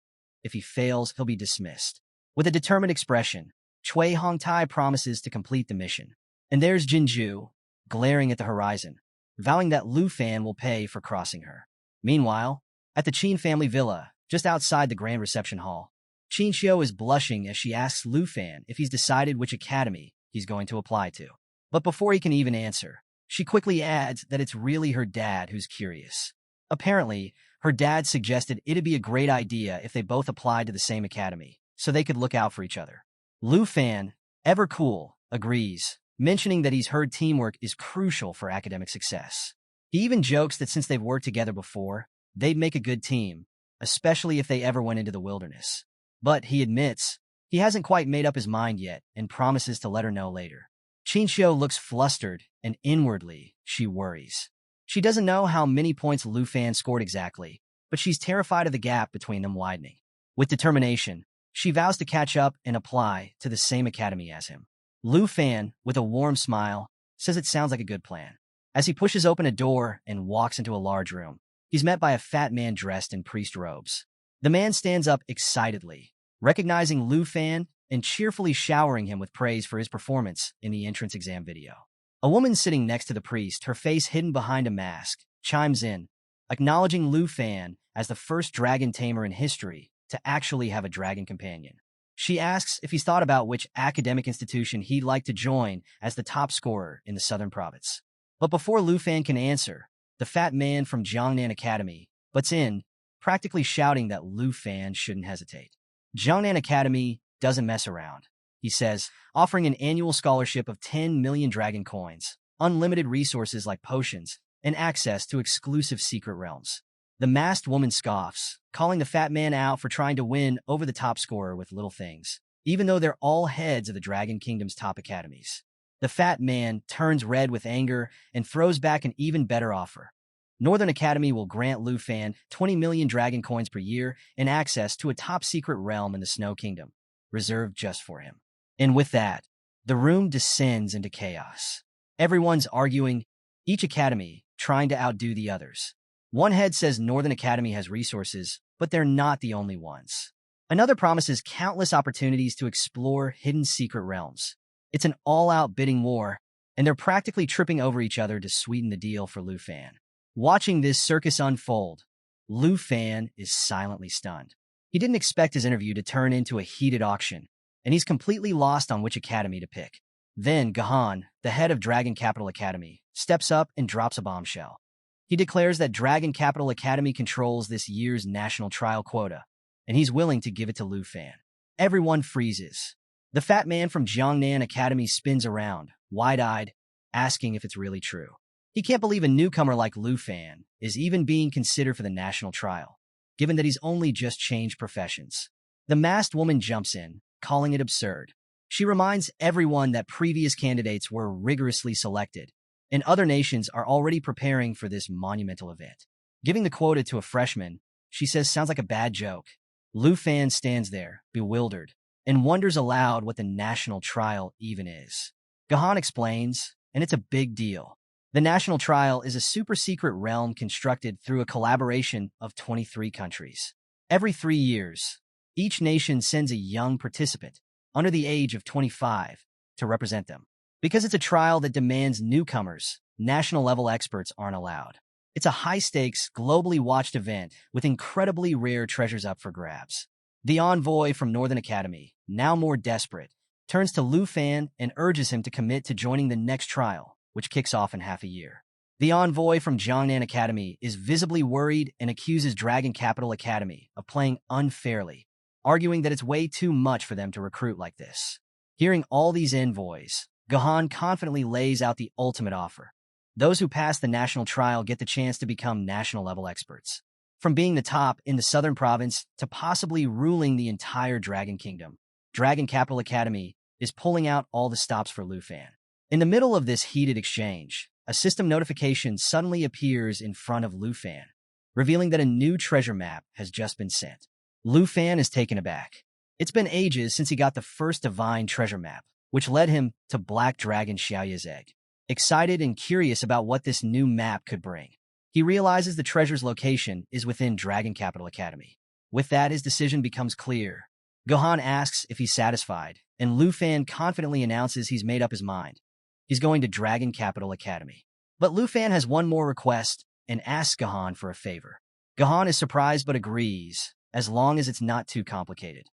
If he fails, he'll be dismissed. With a determined expression, Cui Hongtai promises to complete the mission. And there's Jinju, glaring at the horizon, vowing that Lu Fan will pay for crossing her. Meanwhile, at the Qin family villa, just outside the grand reception hall, Qin Xiu is blushing as she asks Lu Fan if he's decided which academy he's going to apply to. But before he can even answer, she quickly adds that it's really her dad who's curious. Apparently, her dad suggested it'd be a great idea if they both applied to the same academy, so they could look out for each other. Lu Fan, ever cool, agrees, mentioning that he's heard teamwork is crucial for academic success. He even jokes that since they've worked together before, they'd make a good team, especially if they ever went into the wilderness. But he admits he hasn't quite made up his mind yet and promises to let her know later. Qinxiu looks flustered, and inwardly, she worries. She doesn't know how many points Lu Fan scored exactly, but she's terrified of the gap between them widening. With determination, she vows to catch up and apply to the same academy as him. Lu Fan, with a warm smile, says it sounds like a good plan. As he pushes open a door and walks into a large room, he's met by a fat man dressed in priest robes. The man stands up excitedly, recognizing Lu Fan and cheerfully showering him with praise for his performance in the entrance exam video. A woman sitting next to the priest, her face hidden behind a mask, chimes in, acknowledging Lu Fan as the first dragon tamer in history to actually have a dragon companion. She asks if he's thought about which academic institution he'd like to join as the top scorer in the southern province. But before Lu Fan can answer, the fat man from Jiangnan Academy butts in, practically shouting that Lu Fan shouldn't hesitate. Jiangnan Academy doesn't mess around, he says, offering an annual scholarship of 10 million dragon coins, unlimited resources like potions, and access to exclusive secret realms. The masked woman scoffs, calling the fat man out for trying to win over the top scorer with little things, even though they're all heads of the Dragon Kingdom's top academies. The fat man turns red with anger and throws back an even better offer. Northern Academy will grant Lu Fan 20 million dragon coins per year and access to a top-secret realm in the Snow Kingdom, reserved just for him. And with that, the room descends into chaos. Everyone's arguing, each academy trying to outdo the others. One head says Northern Academy has resources, but they're not the only ones. Another promises countless opportunities to explore hidden secret realms. It's an all-out bidding war, and they're practically tripping over each other to sweeten the deal for Lu Fan. Watching this circus unfold, Lu Fan is silently stunned. He didn't expect his interview to turn into a heated auction, and he's completely lost on which academy to pick. Then Gahan, the head of Dragon Capital Academy, steps up and drops a bombshell. He declares that Dragon Capital Academy controls this year's national trial quota, and he's willing to give it to Lu Fan. Everyone freezes. The fat man from Jiangnan Academy spins around, wide-eyed, asking if it's really true. He can't believe a newcomer like Lu Fan is even being considered for the national trial, given that he's only just changed professions. The masked woman jumps in, calling it absurd. She reminds everyone that previous candidates were rigorously selected, and other nations are already preparing for this monumental event. Giving the quota to a freshman, she says sounds like a bad joke. Lu Fan stands there, bewildered, and wonders aloud what the national trial even is. Gahan explains, and it's a big deal. The national trial is a super-secret realm constructed through a collaboration of 23 countries. Every 3 years, each nation sends a young participant, under the age of 25, to represent them. Because it's a trial that demands newcomers, national-level experts aren't allowed. It's a high-stakes, globally watched event with incredibly rare treasures up for grabs. The envoy from Northern Academy, now more desperate, turns to Lu Fan and urges him to commit to joining the next trial, which kicks off in half a year. The envoy from Jiangnan Academy is visibly worried and accuses Dragon Capital Academy of playing unfairly, arguing that it's way too much for them to recruit like this. Hearing all these envoys, Gahan confidently lays out the ultimate offer. Those who pass the national trial get the chance to become national-level experts. From being the top in the southern province to possibly ruling the entire Dragon Kingdom, Dragon Capital Academy is pulling out all the stops for Lu Fan. In the middle of this heated exchange, a system notification suddenly appears in front of Lu Fan, revealing that a new treasure map has just been sent. Lu Fan is taken aback. It's been ages since he got the first divine treasure map, which led him to Black Dragon Xiaoya's egg. Excited and curious about what this new map could bring, he realizes the treasure's location is within Dragon Capital Academy. With that, his decision becomes clear. Gohan asks if he's satisfied, and Lu Fan confidently announces he's made up his mind. He's going to Dragon Capital Academy. But Lu Fan has one more request and asks Gahan for a favor. Gahan is surprised but agrees, as long as it's not too complicated.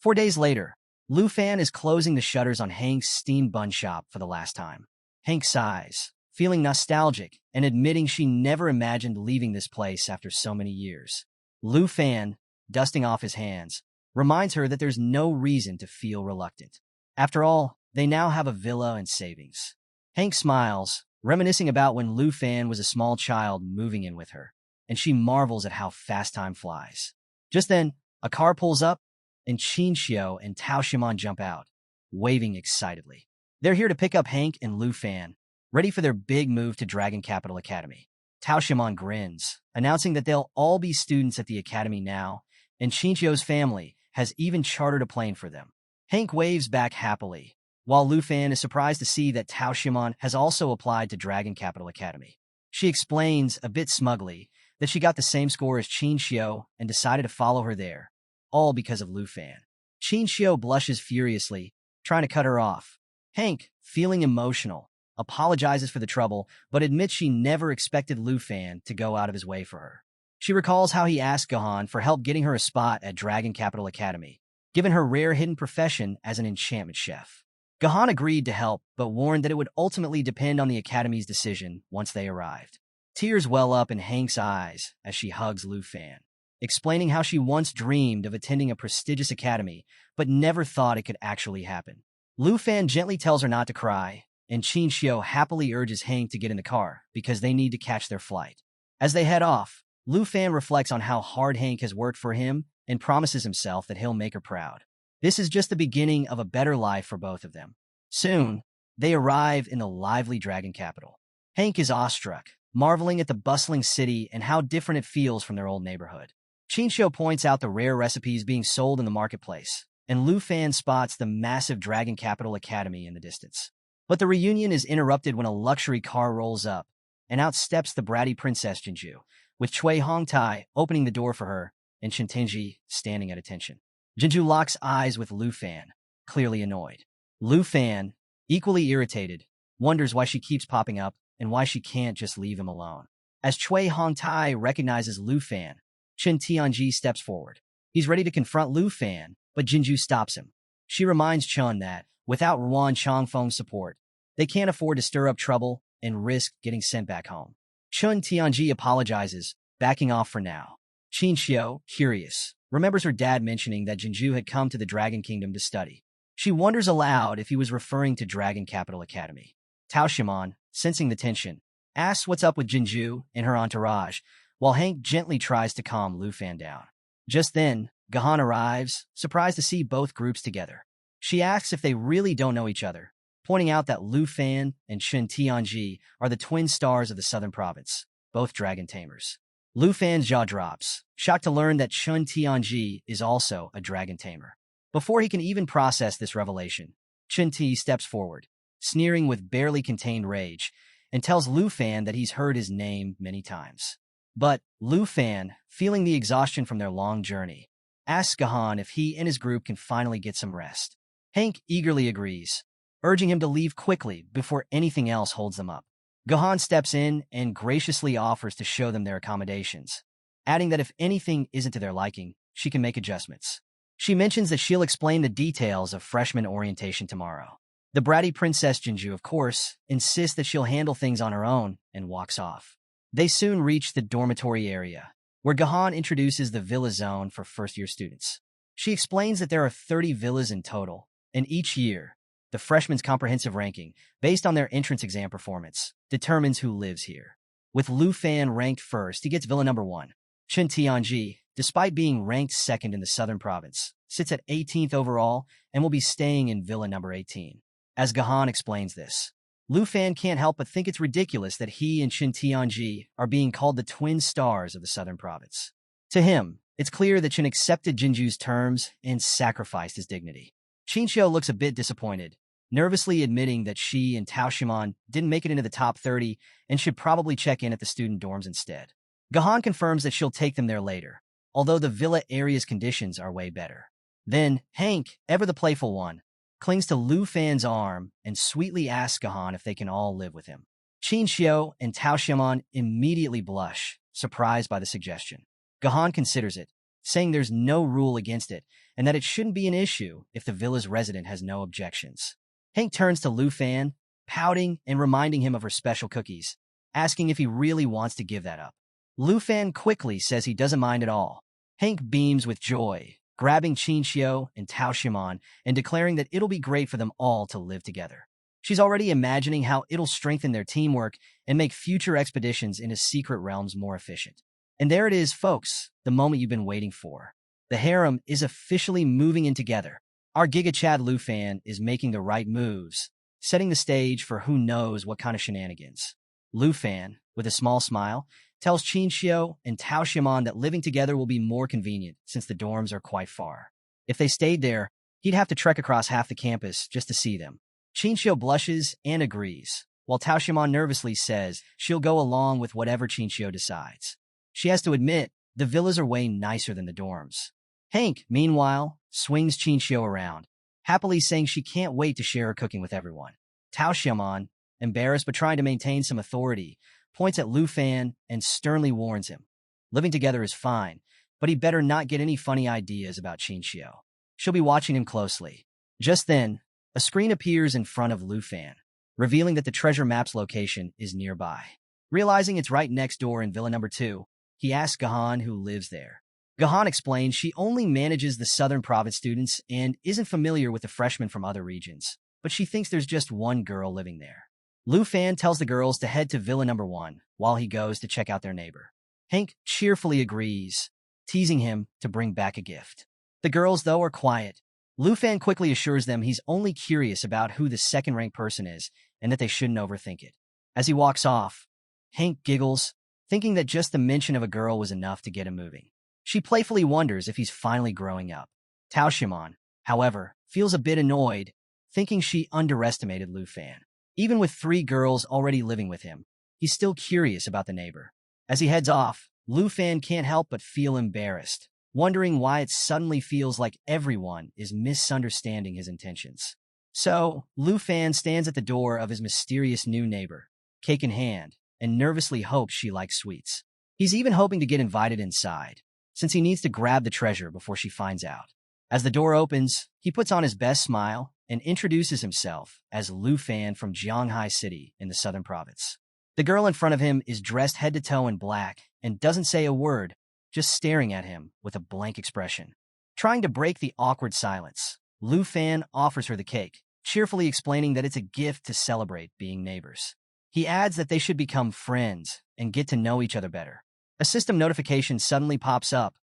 4 days later, Lu Fan is closing the shutters on Hank's steamed bun shop for the last time. Hank sighs, feeling nostalgic and admitting she never imagined leaving this place after so many years. Lu Fan, dusting off his hands, reminds her that there's no reason to feel reluctant. After all, they now have a villa and savings. Hank smiles, reminiscing about when Lu Fan was a small child moving in with her, and she marvels at how fast time flies. Just then, a car pulls up, and Qin Xiao and Tao Shimon jump out, waving excitedly. They're here to pick up Hank and Lu Fan, ready for their big move to Dragon Capital Academy. Tao Shimon grins, announcing that they'll all be students at the academy now, and Qin Xiao's family has even chartered a plane for them. Hank waves back happily, while Lu Fan is surprised to see that Tao Shimon has also applied to Dragon Capital Academy. She explains, a bit smugly, that she got the same score as Qin Xiao and decided to follow her there, all because of Lu Fan. Qin Xiao blushes furiously, trying to cut her off. Hank, feeling emotional, apologizes for the trouble, but admits she never expected Lu Fan to go out of his way for her. She recalls how he asked Gahan for help getting her a spot at Dragon Capital Academy, given her rare hidden profession as an enchantment chef. Gahan agreed to help, but warned that it would ultimately depend on the Academy's decision once they arrived. Tears well up in Hank's eyes as she hugs Lu Fan, explaining how she once dreamed of attending a prestigious academy, but never thought it could actually happen. Lu Fan gently tells her not to cry, and Qin Xiao happily urges Hank to get in the car because they need to catch their flight. As they head off, Lu Fan reflects on how hard Hank has worked for him and promises himself that he'll make her proud. This is just the beginning of a better life for both of them. Soon, they arrive in the lively Dragon Capital. Hank is awestruck, marveling at the bustling city and how different it feels from their old neighborhood. Qin Xiao points out the rare recipes being sold in the marketplace, and Lu Fan spots the massive Dragon Capital Academy in the distance. But the reunion is interrupted when a luxury car rolls up, and out steps the bratty Princess Jinju, with Cui Hongtai opening the door for her and Shintenji standing at attention. Jinju locks eyes with Lu Fan, clearly annoyed. Lu Fan, equally irritated, wonders why she keeps popping up and why she can't just leave him alone. As Cui Hongtai recognizes Lu Fan, Chen Tianji steps forward. He's ready to confront Lu Fan, but Jinju stops him. She reminds Chun that, without Ruan Changfeng's support, they can't afford to stir up trouble and risk getting sent back home. Chun Tianji apologizes, backing off for now. Qin Xiao, curious, remembers her dad mentioning that Jinju had come to the Dragon Kingdom to study. She wonders aloud if he was referring to Dragon Capital Academy. Tao Shimon, sensing the tension, asks what's up with Jinju and her entourage, while Hank gently tries to calm Lu Fan down. Just then, Gahan arrives, surprised to see both groups together. She asks if they really don't know each other, pointing out that Lu Fan and Chen Tianji are the twin stars of the southern province, both dragon tamers. Lu Fan's jaw drops, shocked to learn that Chen Tianji is also a dragon tamer. Before he can even process this revelation, Chen Ti steps forward, sneering with barely contained rage, and tells Lu Fan that he's heard his name many times. But Lu Fan, feeling the exhaustion from their long journey, asks Gahan if he and his group can finally get some rest. Hank eagerly agrees, urging him to leave quickly before anything else holds them up. Gahan steps in and graciously offers to show them their accommodations, adding that if anything isn't to their liking, she can make adjustments. She mentions that she'll explain the details of freshman orientation tomorrow. The bratty Princess Jinju, of course, insists that she'll handle things on her own and walks off. They soon reach the dormitory area, where Gahan introduces the villa zone for first-year students. She explains that there are 30 villas in total, and each year, the freshmen's comprehensive ranking, based on their entrance exam performance, determines who lives here. With Lu Fan ranked first, he gets villa number 1. Chen Tianji, despite being ranked second in the southern province, sits at 18th overall and will be staying in villa number 18. As Gahan explains this, Lu Fan can't help but think it's ridiculous that he and Chen Tianji are being called the twin stars of the southern province. To him, it's clear that Chen accepted Jinju's terms and sacrificed his dignity. Qin Xiao looks a bit disappointed, nervously admitting that she and Tao Shimon didn't make it into the top 30 and should probably check in at the student dorms instead. Gahan confirms that she'll take them there later, although the villa area's conditions are way better. Then, Hank, ever the playful one, clings to Lu Fan's arm and sweetly asks Gahan if they can all live with him. Qin Xiu and Tao Xiaomon immediately blush, surprised by the suggestion. Gahan considers it, saying there's no rule against it and that it shouldn't be an issue if the villa's resident has no objections. Hank turns to Lu Fan, pouting and reminding him of her special cookies, asking if he really wants to give that up. Lu Fan quickly says he doesn't mind at all. Hank beams with joy, grabbing Qin Xiu and Tao Xiaomon and declaring that it'll be great for them all to live together. She's already imagining how it'll strengthen their teamwork and make future expeditions into secret realms more efficient. And there it is, folks, the moment you've been waiting for. The harem is officially moving in together. Our Giga Chad Lu Fan is making the right moves, setting the stage for who knows what kind of shenanigans. Lu Fan, with a small smile, tells Qin Xiu and Tao Xiaomon that living together will be more convenient since the dorms are quite far. If they stayed there, he'd have to trek across half the campus just to see them. Qin Xiu blushes and agrees, while Tao Xiaomon nervously says she'll go along with whatever Qin Xiu decides. She has to admit, the villas are way nicer than the dorms. Hank, meanwhile, swings Qin Xiu around, happily saying she can't wait to share her cooking with everyone. Tao Xiaomon, embarrassed but trying to maintain some authority, points at Lu Fan and sternly warns him. Living together is fine, but he better not get any funny ideas about Qin Xiu. She'll be watching him closely. Just then, a screen appears in front of Lu Fan, revealing that the treasure map's location is nearby. Realizing it's right next door in Villa Number 2, he asks Gahan who lives there. Gahan explains she only manages the Southern Province students and isn't familiar with the freshmen from other regions, but she thinks there's just one girl living there. Lu Fan tells the girls to head to Villa Number 1 while he goes to check out their neighbor. Hank cheerfully agrees, teasing him to bring back a gift. The girls, though, are quiet. Lu Fan quickly assures them he's only curious about who the second-ranked person is and that they shouldn't overthink it. As he walks off, Hank giggles, thinking that just the mention of a girl was enough to get him moving. She playfully wonders if he's finally growing up. Tao Xiaomon, however, feels a bit annoyed, thinking she underestimated Lu Fan. Even with 3 girls already living with him, he's still curious about the neighbor. As he heads off, Lu Fan can't help but feel embarrassed, wondering why it suddenly feels like everyone is misunderstanding his intentions. So, Lu Fan stands at the door of his mysterious new neighbor, cake in hand, and nervously hopes she likes sweets. He's even hoping to get invited inside, since he needs to grab the treasure before she finds out. As the door opens, he puts on his best smile and introduces himself as Lu Fan from Jianghai City in the Southern Province. The girl in front of him is dressed head to toe in black and doesn't say a word, just staring at him with a blank expression. Trying to break the awkward silence, Lu Fan offers her the cake, cheerfully explaining that it's a gift to celebrate being neighbors. He adds that they should become friends and get to know each other better. A system notification suddenly pops up,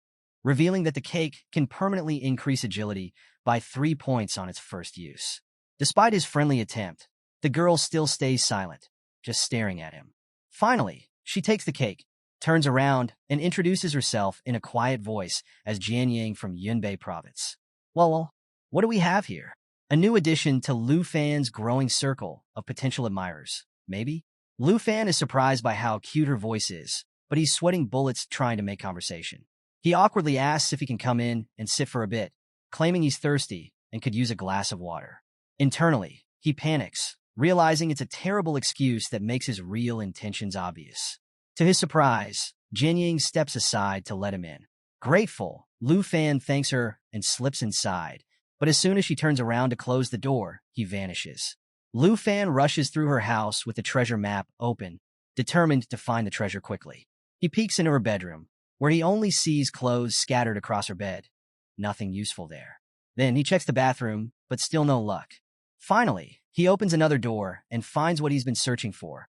revealing that the cake can permanently increase agility by 3 points on its first use. Despite his friendly attempt, the girl still stays silent, just staring at him. Finally, she takes the cake, turns around, and introduces herself in a quiet voice as Jian Yang from Yunbei Province. Well, what do we have here? A new addition to Lu Fan's growing circle of potential admirers, maybe? Lu Fan is surprised by how cute her voice is, but he's sweating bullets trying to make conversation. He awkwardly asks if he can come in and sit for a bit, claiming he's thirsty and could use a glass of water. Internally, he panics, realizing it's a terrible excuse that makes his real intentions obvious. To his surprise, Jian Yang steps aside to let him in. Grateful, Lu Fan thanks her and slips inside, but as soon as she turns around to close the door, he vanishes. Lu Fan rushes through her house with the treasure map open, determined to find the treasure quickly. He peeks into her bedroom, where he only sees clothes scattered across her bed. Nothing useful there. Then he checks the bathroom, but still no luck. Finally, he opens another door and finds what he's been searching for.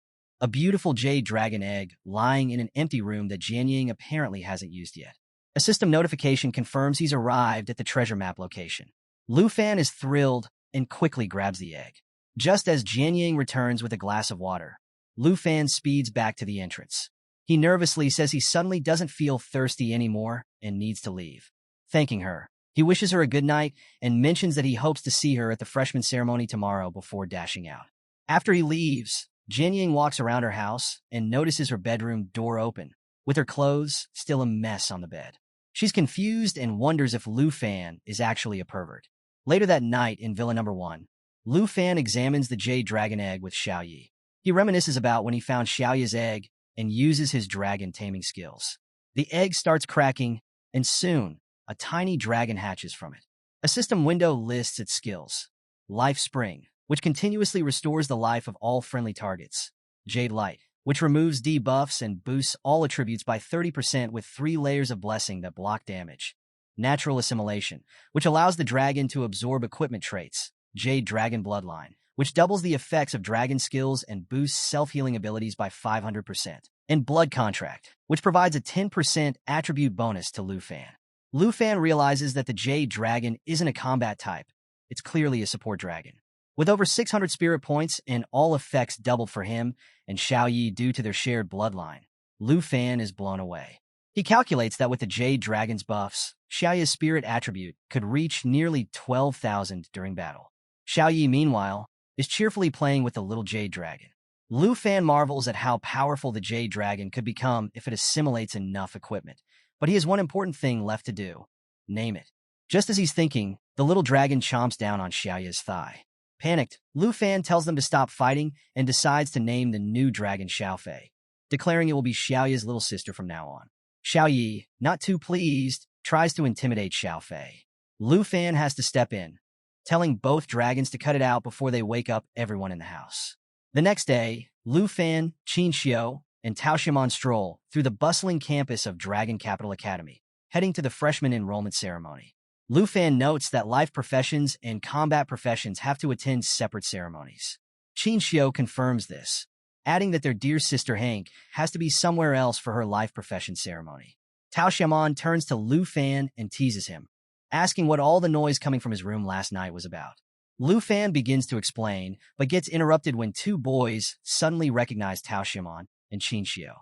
A beautiful jade dragon egg lying in an empty room that Jian Yang apparently hasn't used yet. A system notification confirms he's arrived at the treasure map location. Lu Fan is thrilled and quickly grabs the egg. Just as Jian Yang returns with a glass of water, Lu Fan speeds back to the entrance. He nervously says he suddenly doesn't feel thirsty anymore and needs to leave. Thanking her, he wishes her a good night and mentions that he hopes to see her at the freshman ceremony tomorrow before dashing out. After he leaves, Jian Yang walks around her house and notices her bedroom door open, with her clothes still a mess on the bed. She's confused and wonders if Lu Fan is actually a pervert. Later that night in Villa Number 1, Lu Fan examines the Jade Dragon egg with Xiao Yi. He reminisces about when he found Xiao Yi's egg and uses his dragon taming skills. The egg starts cracking, and soon, a tiny dragon hatches from it. A system window lists its skills. Life Spring, which continuously restores the life of all friendly targets. Jade Light, which removes debuffs and boosts all attributes by 30% with 3 layers of blessing that block damage. Natural Assimilation, which allows the dragon to absorb equipment traits. Jade Dragon Bloodline, which doubles the effects of dragon skills and boosts self-healing abilities by 500%. And Blood Contract, which provides a 10% attribute bonus to Lu Fan. Lu Fan realizes that the Jade Dragon isn't a combat type. It's clearly a support dragon. With over 600 spirit points and all effects doubled for him and Xiao Yi due to their shared bloodline, Lu Fan is blown away. He calculates that with the Jade Dragon's buffs, Xiao Yi's spirit attribute could reach nearly 12,000 during battle. Xiao Yi, meanwhile, is cheerfully playing with the little Jade Dragon. Lu Fan marvels at how powerful the Jade Dragon could become if it assimilates enough equipment. But he has one important thing left to do. Name it. Just as he's thinking, the little dragon chomps down on Xiao Yi's thigh. Panicked, Lu Fan tells them to stop fighting and decides to name the new dragon Xiao Fei, declaring it will be Xiao Yi's little sister from now on. Xiao Yi, not too pleased, tries to intimidate Xiao Fei. Lu Fan has to step in, telling both dragons to cut it out before they wake up everyone in the house. The next day, Lu Fan, Qin Xiu, and Tao Xiaomon stroll through the bustling campus of Dragon Capital Academy, heading to the freshman enrollment ceremony. Lu Fan notes that life professions and combat professions have to attend separate ceremonies. Qin Xiu confirms this, adding that their dear sister Hank has to be somewhere else for her life profession ceremony. Tao Xiaomon turns to Lu Fan and teases him, asking what all the noise coming from his room last night was about. Lu Fan begins to explain, but gets interrupted when 2 boys suddenly recognize Tao Xiaomon and Qin Xiu.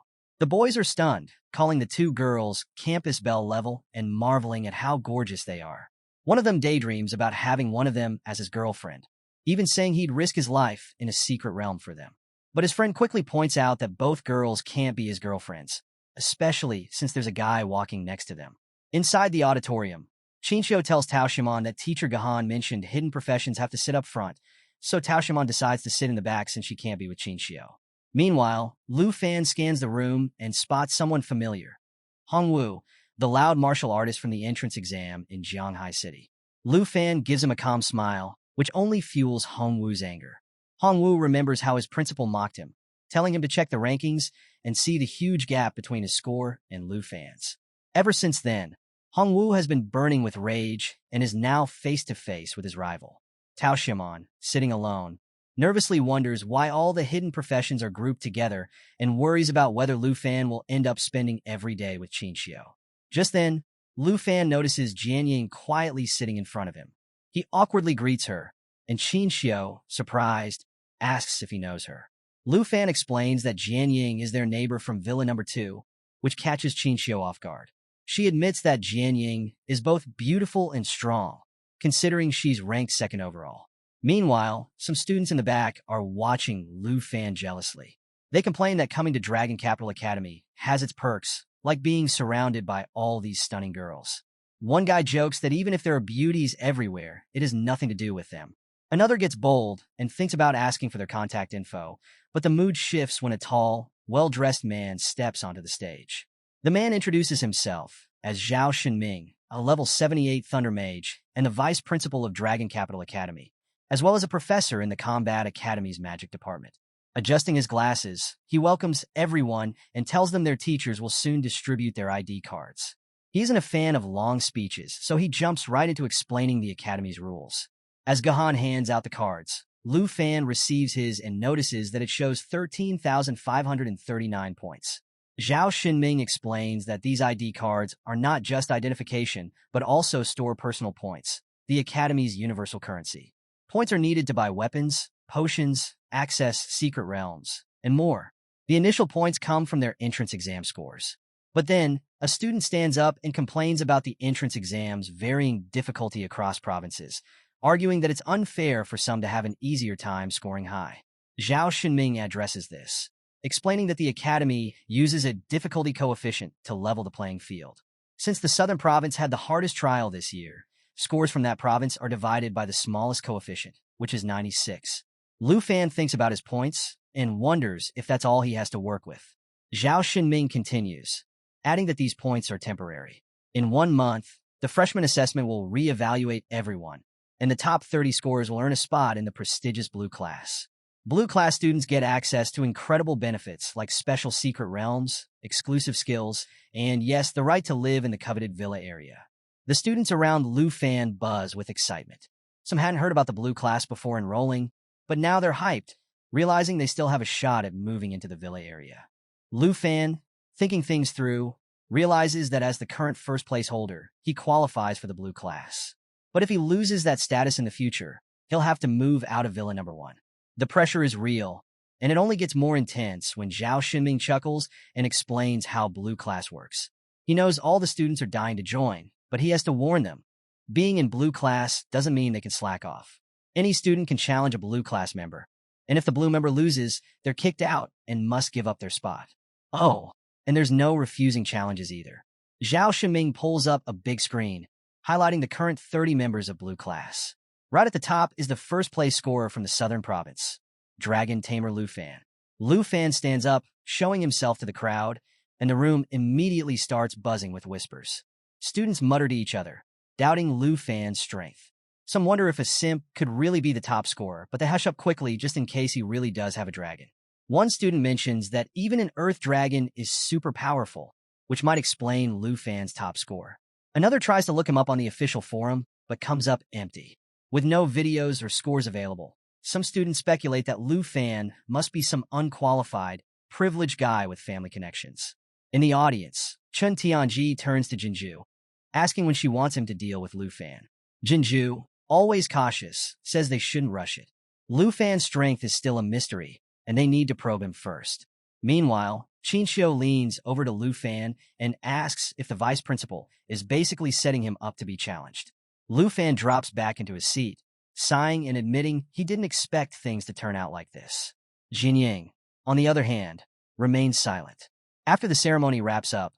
The boys are stunned, calling the 2 girls campus belle level and marveling at how gorgeous they are. One of them daydreams about having one of them as his girlfriend, even saying he'd risk his life in a secret realm for them. But his friend quickly points out that both girls can't be his girlfriends, especially since there's a guy walking next to them. Inside the auditorium, Qin Xiu tells Tao Xiaomon that teacher Gahan mentioned hidden professions have to sit up front, so Tao Xiaomon decides to sit in the back since she can't be with Qin Xiu. Meanwhile, Lu Fan scans the room and spots someone familiar. Hongwu, the loud martial artist from the entrance exam in Jianghai City. Lu Fan gives him a calm smile, which only fuels Hongwu's anger. Hongwu remembers how his principal mocked him, telling him to check the rankings and see the huge gap between his score and Lu Fan's. Ever since then, Hongwu has been burning with rage and is now face-to-face with his rival. Tao Xiaomon, sitting alone, nervously wonders why all the hidden professions are grouped together and worries about whether Lu Fan will end up spending every day with Qin Xiu. Just then, Lu Fan notices Jian Ying quietly sitting in front of him. He awkwardly greets her, and Qin Xiu, surprised, asks if he knows her. Lu Fan explains that Jian Ying is their neighbor from Villa Number 2, which catches Qin Xiu off guard. She admits that Jian Ying is both beautiful and strong, considering she's ranked 2nd overall. Meanwhile, some students in the back are watching Lu Fan jealously. They complain that coming to Dragon Capital Academy has its perks, like being surrounded by all these stunning girls. One guy jokes that even if there are beauties everywhere, it has nothing to do with them. Another gets bold and thinks about asking for their contact info, but the mood shifts when a tall, well-dressed man steps onto the stage. The man introduces himself as Zhao Shenming, a level 78 Thunder Mage and the vice principal of Dragon Capital Academy, as well as a professor in the Combat Academy's magic department. Adjusting his glasses, he welcomes everyone and tells them their teachers will soon distribute their ID cards. He isn't a fan of long speeches, so he jumps right into explaining the Academy's rules. As Gahan hands out the cards, Lu Fan receives his and notices that it shows 13,539 points. Zhao Shenming explains that these ID cards are not just identification, but also store personal points, the Academy's universal currency. Points are needed to buy weapons, potions, access secret realms, and more. The initial points come from their entrance exam scores. But then, a student stands up and complains about the entrance exam's varying difficulty across provinces, arguing that it's unfair for some to have an easier time scoring high. Zhao Shenming addresses this, explaining that the Academy uses a difficulty coefficient to level the playing field. Since the Southern Province had the hardest trial this year, Scores from that province are divided by the smallest coefficient, which is 96. Lu Fan thinks about his points and wonders if that's all he has to work with. Zhao Xinming continues, adding that these points are temporary. In 1 month, the freshman assessment will re-evaluate everyone, and the top 30 scorers will earn a spot in the prestigious Blue class. Blue class students get access to incredible benefits like special secret realms, exclusive skills, and yes, the right to live in the coveted villa area. The students around Lu Fan buzz with excitement. Some hadn't heard about the Blue class before enrolling, but now they're hyped, realizing they still have a shot at moving into the villa area. Lu Fan, thinking things through, realizes that as the current first-place holder, he qualifies for the Blue class. But if he loses that status in the future, he'll have to move out of Villa Number 1. The pressure is real, and it only gets more intense when Zhao Xinming chuckles and explains how Blue class works. He knows all the students are dying to join, but he has to warn them. Being in Blue class doesn't mean they can slack off. Any student can challenge a Blue class member, and if the Blue member loses, they're kicked out and must give up their spot. Oh, and there's no refusing challenges either. Zhao Xinming pulls up a big screen, highlighting the current 30 members of Blue class. Right at the top is the first-place scorer from the Southern Province, Dragon Tamer Lu Fan. Lu Fan stands up, showing himself to the crowd, and the room immediately starts buzzing with whispers. Students mutter to each other, doubting Lu Fan's strength. Some wonder if a simp could really be the top scorer, but they hush up quickly just in case he really does have a dragon. One student mentions that even an Earth Dragon is super powerful, which might explain Lu Fan's top score. Another tries to look him up on the official forum, but comes up empty. With no videos or scores available, some students speculate that Lu Fan must be some unqualified, privileged guy with family connections. In the audience, Chun Tianji turns to Jinju, asking when she wants him to deal with Lu Fan. Jinju, always cautious, says they shouldn't rush it. Lu Fan's strength is still a mystery, and they need to probe him first. Meanwhile, Qinxiu leans over to Lu Fan and asks if the vice principal is basically setting him up to be challenged. Lu Fan drops back into his seat, sighing and admitting he didn't expect things to turn out like this. Jinying, on the other hand, remains silent. After the ceremony wraps up,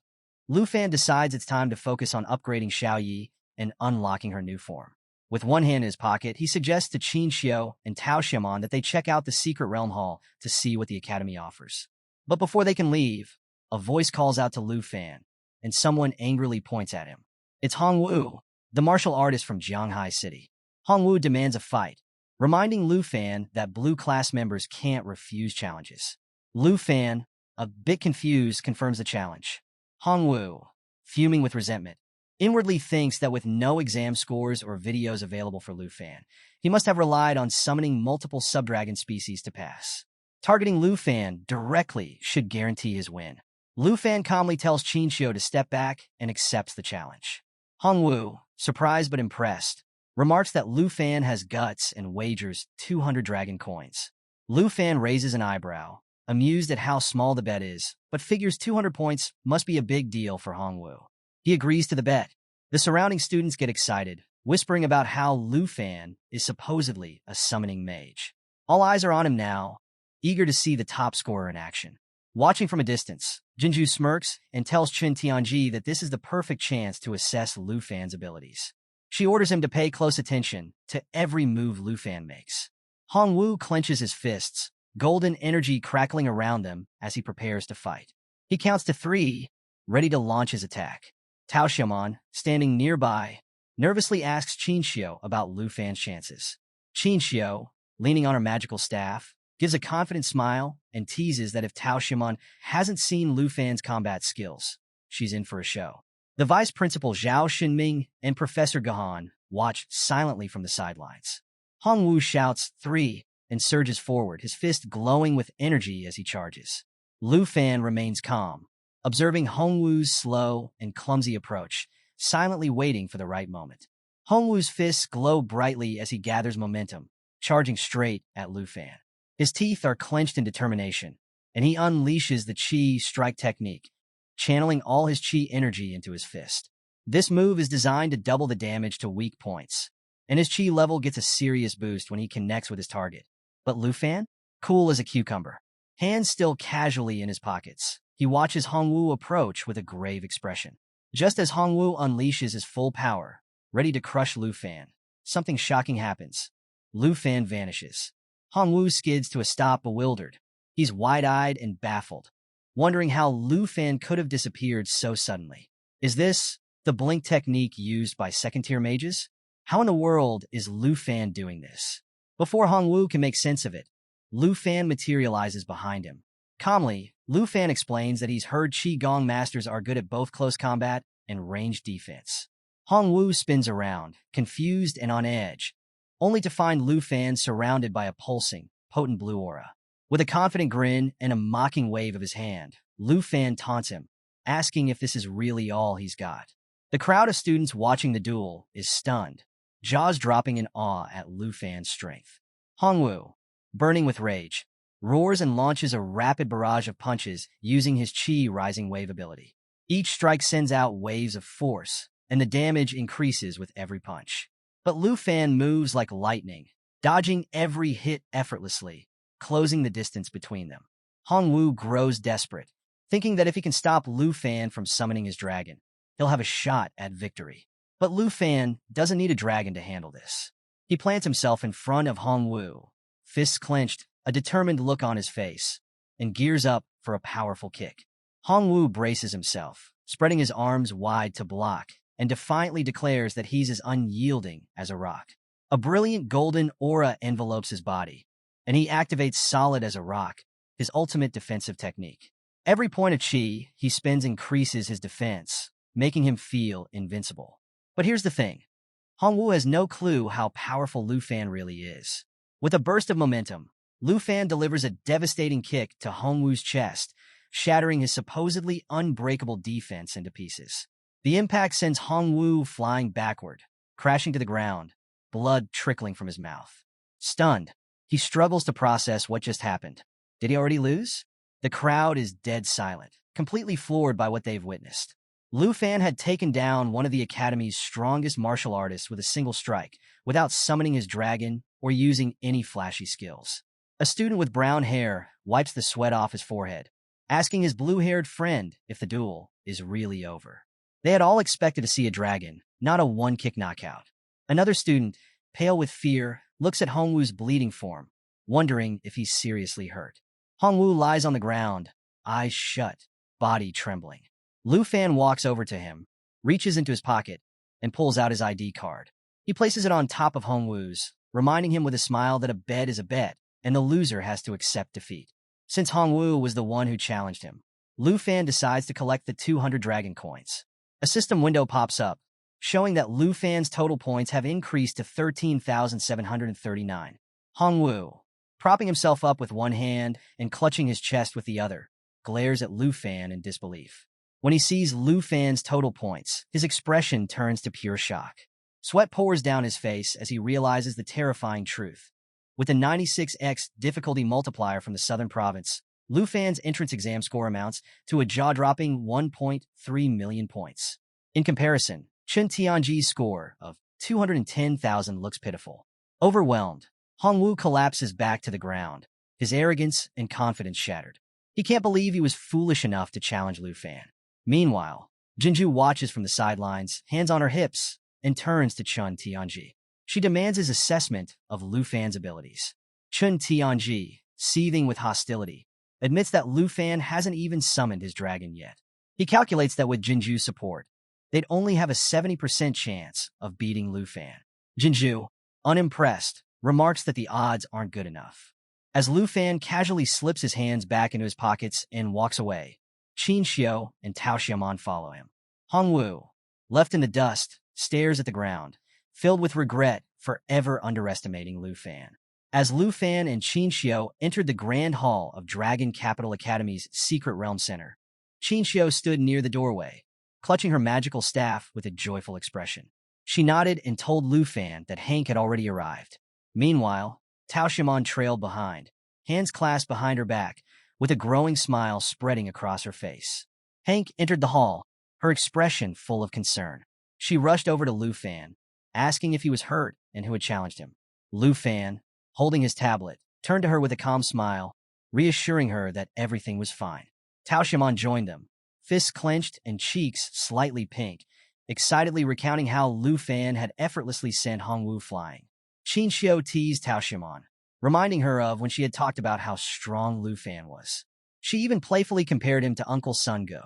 Lu Fan decides it's time to focus on upgrading Xiao Yi and unlocking her new form. With one hand in his pocket, he suggests to Qin Xiu and Tao Xiaomon that they check out the secret realm hall to see what the academy offers. But before they can leave, a voice calls out to Lu Fan, and someone angrily points at him. It's Hongwu, the martial artist from Jianghai City. Hongwu demands a fight, reminding Lu Fan that Blue class members can't refuse challenges. Lu Fan, a bit confused, confirms the challenge. Hongwu, fuming with resentment, inwardly thinks that with no exam scores or videos available for Lu Fan, he must have relied on summoning multiple subdragon species to pass. Targeting Lu Fan directly should guarantee his win. Lu Fan calmly tells Qin Xiu to step back and accepts the challenge. Hongwu, surprised but impressed, remarks that Lu Fan has guts and wagers 200 dragon coins. Lu Fan raises an eyebrow, amused at how small the bet is, but figures 200 points must be a big deal for Hongwu. He agrees to the bet. The surrounding students get excited, whispering about how Lu Fan is supposedly a summoning mage. All eyes are on him now, eager to see the top scorer in action. Watching from a distance, Jinju smirks and tells Chun Tianji that this is the perfect chance to assess Lu Fan's abilities. She orders him to pay close attention to every move Lu Fan makes. Hongwu clenches his fists, golden energy crackling around them as he prepares to fight. He counts to 3, ready to launch his attack. Tao Xiaomon, standing nearby, nervously asks Qin Xiu about Lu Fan's chances. Qin Xiu, leaning on her magical staff, gives a confident smile and teases that if Tao Xiaomon hasn't seen Lu Fan's combat skills, she's in for a show. The vice principal Zhao Xinming and Professor Gahan watch silently from the sidelines. Hongwu shouts 3 and surges forward, his fist glowing with energy as he charges. Lu Fan remains calm, observing Hongwu's slow and clumsy approach, silently waiting for the right moment. Hongwu's fists glow brightly as he gathers momentum, charging straight at Lu Fan. His teeth are clenched in determination, and he unleashes the Qi strike technique, channeling all his Qi energy into his fist. This move is designed to double the damage to weak points, and his Qi level gets a serious boost when he connects with his target. But Lu Fan? Cool as a cucumber. Hands still casually in his pockets, he watches Hongwu approach with a grave expression. Just as Hongwu unleashes his full power, ready to crush Lu Fan. Something shocking happens. Lu Fan vanishes. Hongwu skids to a stop, bewildered. He's wide-eyed and baffled, wondering how Lu Fan could have disappeared so suddenly. Is this the blink technique used by second-tier mages? How in the world is Lu Fan doing this? Before Hongwu can make sense of it, Lu Fan materializes behind him. Calmly, Lu Fan explains that he's heard Qigong masters are good at both close combat and ranged defense. Hongwu spins around, confused and on edge, only to find Lu Fan surrounded by a pulsing, potent blue aura. With a confident grin and a mocking wave of his hand, Lu Fan taunts him, asking if this is really all he's got. The crowd of students watching the duel is stunned, jaws dropping in awe at Lu Fan's strength. Hongwu, burning with rage, roars and launches a rapid barrage of punches using his Qi-rising wave ability. Each strike sends out waves of force, and the damage increases with every punch. But Lu Fan moves like lightning, dodging every hit effortlessly, closing the distance between them. Hongwu grows desperate, thinking that if he can stop Lu Fan from summoning his dragon, he'll have a shot at victory. But Lu Fan doesn't need a dragon to handle this. He plants himself in front of Hongwu, fists clenched, a determined look on his face, and gears up for a powerful kick. Hongwu braces himself, spreading his arms wide to block, and defiantly declares that he's as unyielding as a rock. A brilliant golden aura envelopes his body, and he activates solid as a rock, his ultimate defensive technique. Every point of Qi he spends increases his defense, making him feel invincible. But here's the thing. Hongwu has no clue how powerful Lu Fan really is. With a burst of momentum, Lu Fan delivers a devastating kick to Hongwu's chest, shattering his supposedly unbreakable defense into pieces. The impact sends Hongwu flying backward, crashing to the ground, blood trickling from his mouth. Stunned, he struggles to process what just happened. Did he already lose? The crowd is dead silent, completely floored by what they've witnessed. Lu Fan had taken down one of the Academy's strongest martial artists with a single strike, without summoning his dragon or using any flashy skills. A student with brown hair wipes the sweat off his forehead, asking his blue-haired friend if the duel is really over. They had all expected to see a dragon, not a one-kick knockout. Another student, pale with fear, looks at Hongwu's bleeding form, wondering if he's seriously hurt. Hongwu lies on the ground, eyes shut, body trembling. Lu Fan walks over to him, reaches into his pocket, and pulls out his ID card. He places it on top of Hongwu's, reminding him with a smile that a bet is a bet, and the loser has to accept defeat. Since Hongwu was the one who challenged him, Lu Fan decides to collect the 200 dragon coins. A system window pops up, showing that Lu Fan's total points have increased to 13,739. Hongwu, propping himself up with one hand and clutching his chest with the other, glares at Lu Fan in disbelief. When he sees Lu Fan's total points, his expression turns to pure shock. Sweat pours down his face as he realizes the terrifying truth. With a 96x difficulty multiplier from the southern province, Lu Fan's entrance exam score amounts to a jaw-dropping 1.3 million points. In comparison, Chun Tianji's score of 210,000 looks pitiful. Overwhelmed, Hongwu collapses back to the ground, his arrogance and confidence shattered. He can't believe he was foolish enough to challenge Lu Fan. Meanwhile, Jinju watches from the sidelines, hands on her hips, and turns to Chun Tianji. She demands his assessment of Lu Fan's abilities. Chun Tianji, seething with hostility, admits that Lu Fan hasn't even summoned his dragon yet. He calculates that with Jinju's support, they'd only have a 70% chance of beating Lu Fan. Jinju, unimpressed, remarks that the odds aren't good enough. As Lu Fan casually slips his hands back into his pockets and walks away, Qin Xiu and Tao Xiaomon follow him. Hongwu, left in the dust, stares at the ground, filled with regret for ever underestimating Lu Fan. As Lu Fan and Qin Xiu entered the Grand Hall of Dragon Capital Academy's Secret Realm Center, Qin Xiu stood near the doorway, clutching her magical staff with a joyful expression. She nodded and told Lu Fan that Hank had already arrived. Meanwhile, Tao Xiaomon trailed behind, hands clasped behind her back, with a growing smile spreading across her face. Hank entered the hall, her expression full of concern. She rushed over to Lu Fan, asking if he was hurt and who had challenged him. Lu Fan, holding his tablet, turned to her with a calm smile, reassuring her that everything was fine. Tao Xiaomon joined them, fists clenched and cheeks slightly pink, excitedly recounting how Lu Fan had effortlessly sent Hongwu flying. Qin Xiu teased Tao Xiaomon, reminding her of when she had talked about how strong Lu Fan was. She even playfully compared him to Uncle Sun Go,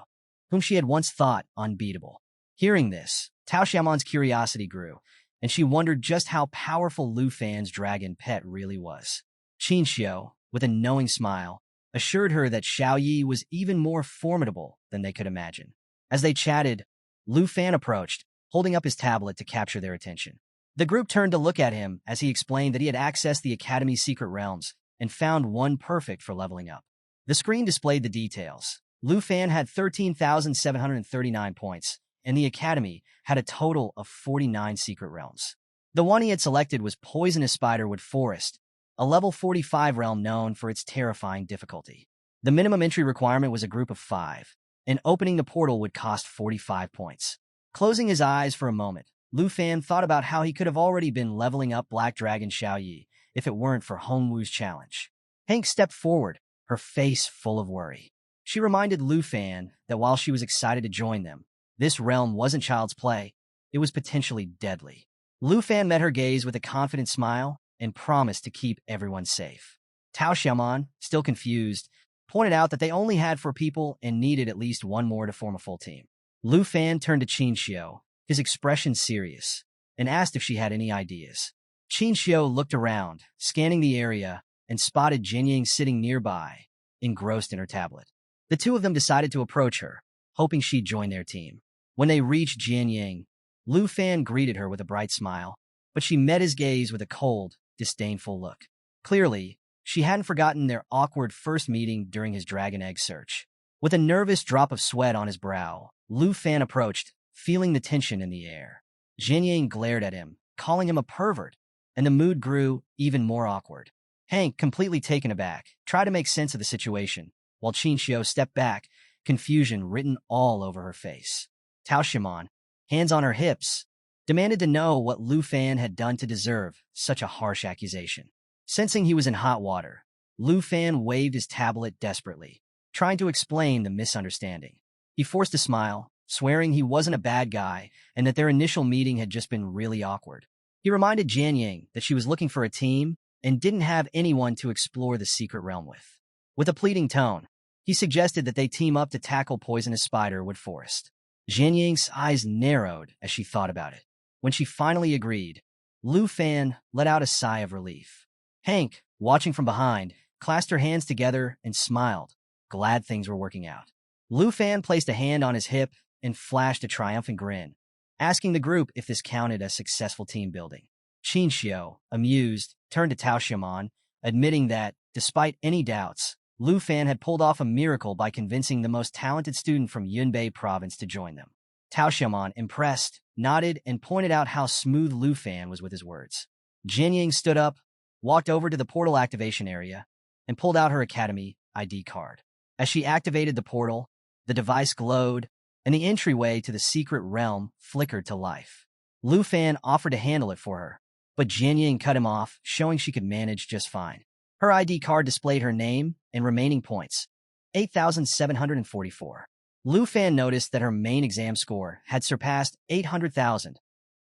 whom she had once thought unbeatable. Hearing this, Tao Xiaomon's curiosity grew, and she wondered just how powerful Lu Fan's dragon pet really was. Qin Xiu, with a knowing smile, assured her that Xiao Yi was even more formidable than they could imagine. As they chatted, Lu Fan approached, holding up his tablet to capture their attention. The group turned to look at him as he explained that he had accessed the Academy's secret realms and found one perfect for leveling up. The screen displayed the details. Lu Fan had 13,739 points, and the Academy had a total of 49 secret realms. The one he had selected was Poisonous Spiderwood Forest, a level 45 realm known for its terrifying difficulty. The minimum entry requirement was a group of 5, and opening the portal would cost 45 points. Closing his eyes for a moment, Lu Fan thought about how he could have already been leveling up Black Dragon Xiao Yi if it weren't for Hongwu's challenge. Hank stepped forward, her face full of worry. She reminded Lu Fan that while she was excited to join them, this realm wasn't child's play, it was potentially deadly. Lu Fan met her gaze with a confident smile and promised to keep everyone safe. Tao Xiaomon, still confused, pointed out that they only had 4 people and needed at least one more to form a full team. Lu Fan turned to Qin Xiu, his expression serious, and asked if she had any ideas. Qin Xiu looked around, scanning the area, and spotted Jianying sitting nearby, engrossed in her tablet. The two of them decided to approach her, hoping she'd join their team. When they reached Jianying, Lu Fan greeted her with a bright smile, but she met his gaze with a cold, disdainful look. Clearly, she hadn't forgotten their awkward first meeting during his dragon egg search. With a nervous drop of sweat on his brow, Lu Fan approached, feeling the tension in the air. Jianying glared at him, calling him a pervert, and the mood grew even more awkward. Hank, completely taken aback, tried to make sense of the situation, while Qin Xiu stepped back, confusion written all over her face. Tao Xiaomon, hands on her hips, demanded to know what Lu Fan had done to deserve such a harsh accusation. Sensing he was in hot water, Lu Fan waved his tablet desperately, trying to explain the misunderstanding. He forced a smile, swearing he wasn't a bad guy and that their initial meeting had just been really awkward. He reminded Jianying that she was looking for a team and didn't have anyone to explore the secret realm with. With a pleading tone, he suggested that they team up to tackle Poisonous Spiderwood Forest. Jianying's eyes narrowed as she thought about it. When she finally agreed, Lu Fan let out a sigh of relief. Hank, watching from behind, clasped her hands together and smiled, glad things were working out. Lu Fan placed a hand on his hip and flashed a triumphant grin, asking the group if this counted as successful team building. Qin Xiu, amused, turned to Tao Xiaomon, admitting that, despite any doubts, Lu Fan had pulled off a miracle by convincing the most talented student from Yunbei province to join them. Tao Xiaomon, impressed, nodded and pointed out how smooth Lu Fan was with his words. Jianying stood up, walked over to the portal activation area, and pulled out her Academy ID card. As she activated the portal, the device glowed, and the entryway to the secret realm flickered to life. Lu Fan offered to handle it for her, but Jianying cut him off, showing she could manage just fine. Her ID card displayed her name and remaining points, 8,744. Lu Fan noticed that her main exam score had surpassed 800,000,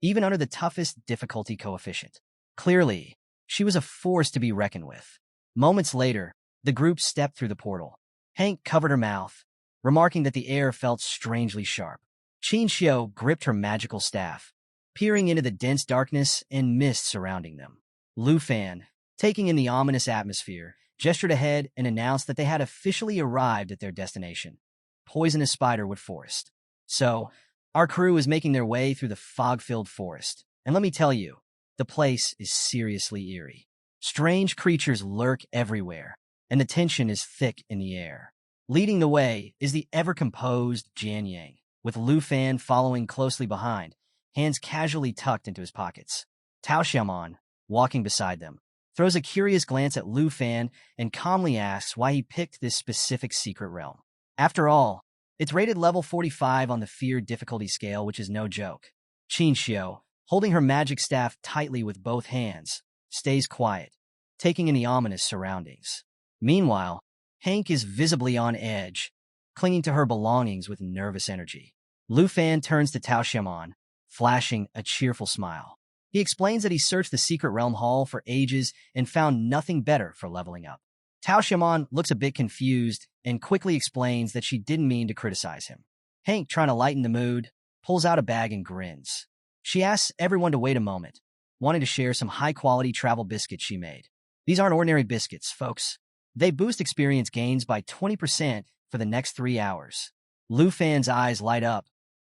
even under the toughest difficulty coefficient. Clearly, she was a force to be reckoned with. Moments later, the group stepped through the portal. Hank covered her mouth, remarking that the air felt strangely sharp. Qin Xiu gripped her magical staff, peering into the dense darkness and mist surrounding them. Lu Fan, taking in the ominous atmosphere, gestured ahead and announced that they had officially arrived at their destination, Poisonous Spiderwood Forest. So, our crew is making their way through the fog-filled forest, and let me tell you, the place is seriously eerie. Strange creatures lurk everywhere, and the tension is thick in the air. Leading the way is the ever-composed Jianying, with Lu Fan following closely behind, hands casually tucked into his pockets. Tao Xiaomon, walking beside them, throws a curious glance at Lu Fan and calmly asks why he picked this specific secret realm. After all, it's rated level 45 on the fear difficulty scale, which is no joke. Qin Xiu, holding her magic staff tightly with both hands, stays quiet, taking in the ominous surroundings. Meanwhile, Hank is visibly on edge, clinging to her belongings with nervous energy. Lu Fan turns to Tao Xiaomon, flashing a cheerful smile. He explains that he searched the Secret Realm Hall for ages and found nothing better for leveling up. Tao Xiaomon looks a bit confused and quickly explains that she didn't mean to criticize him. Hank, trying to lighten the mood, pulls out a bag and grins. She asks everyone to wait a moment, wanting to share some high-quality travel biscuits she made. These aren't ordinary biscuits, folks. They boost experience gains by 20% for the next 3 hours. Lu Fan's eyes light up,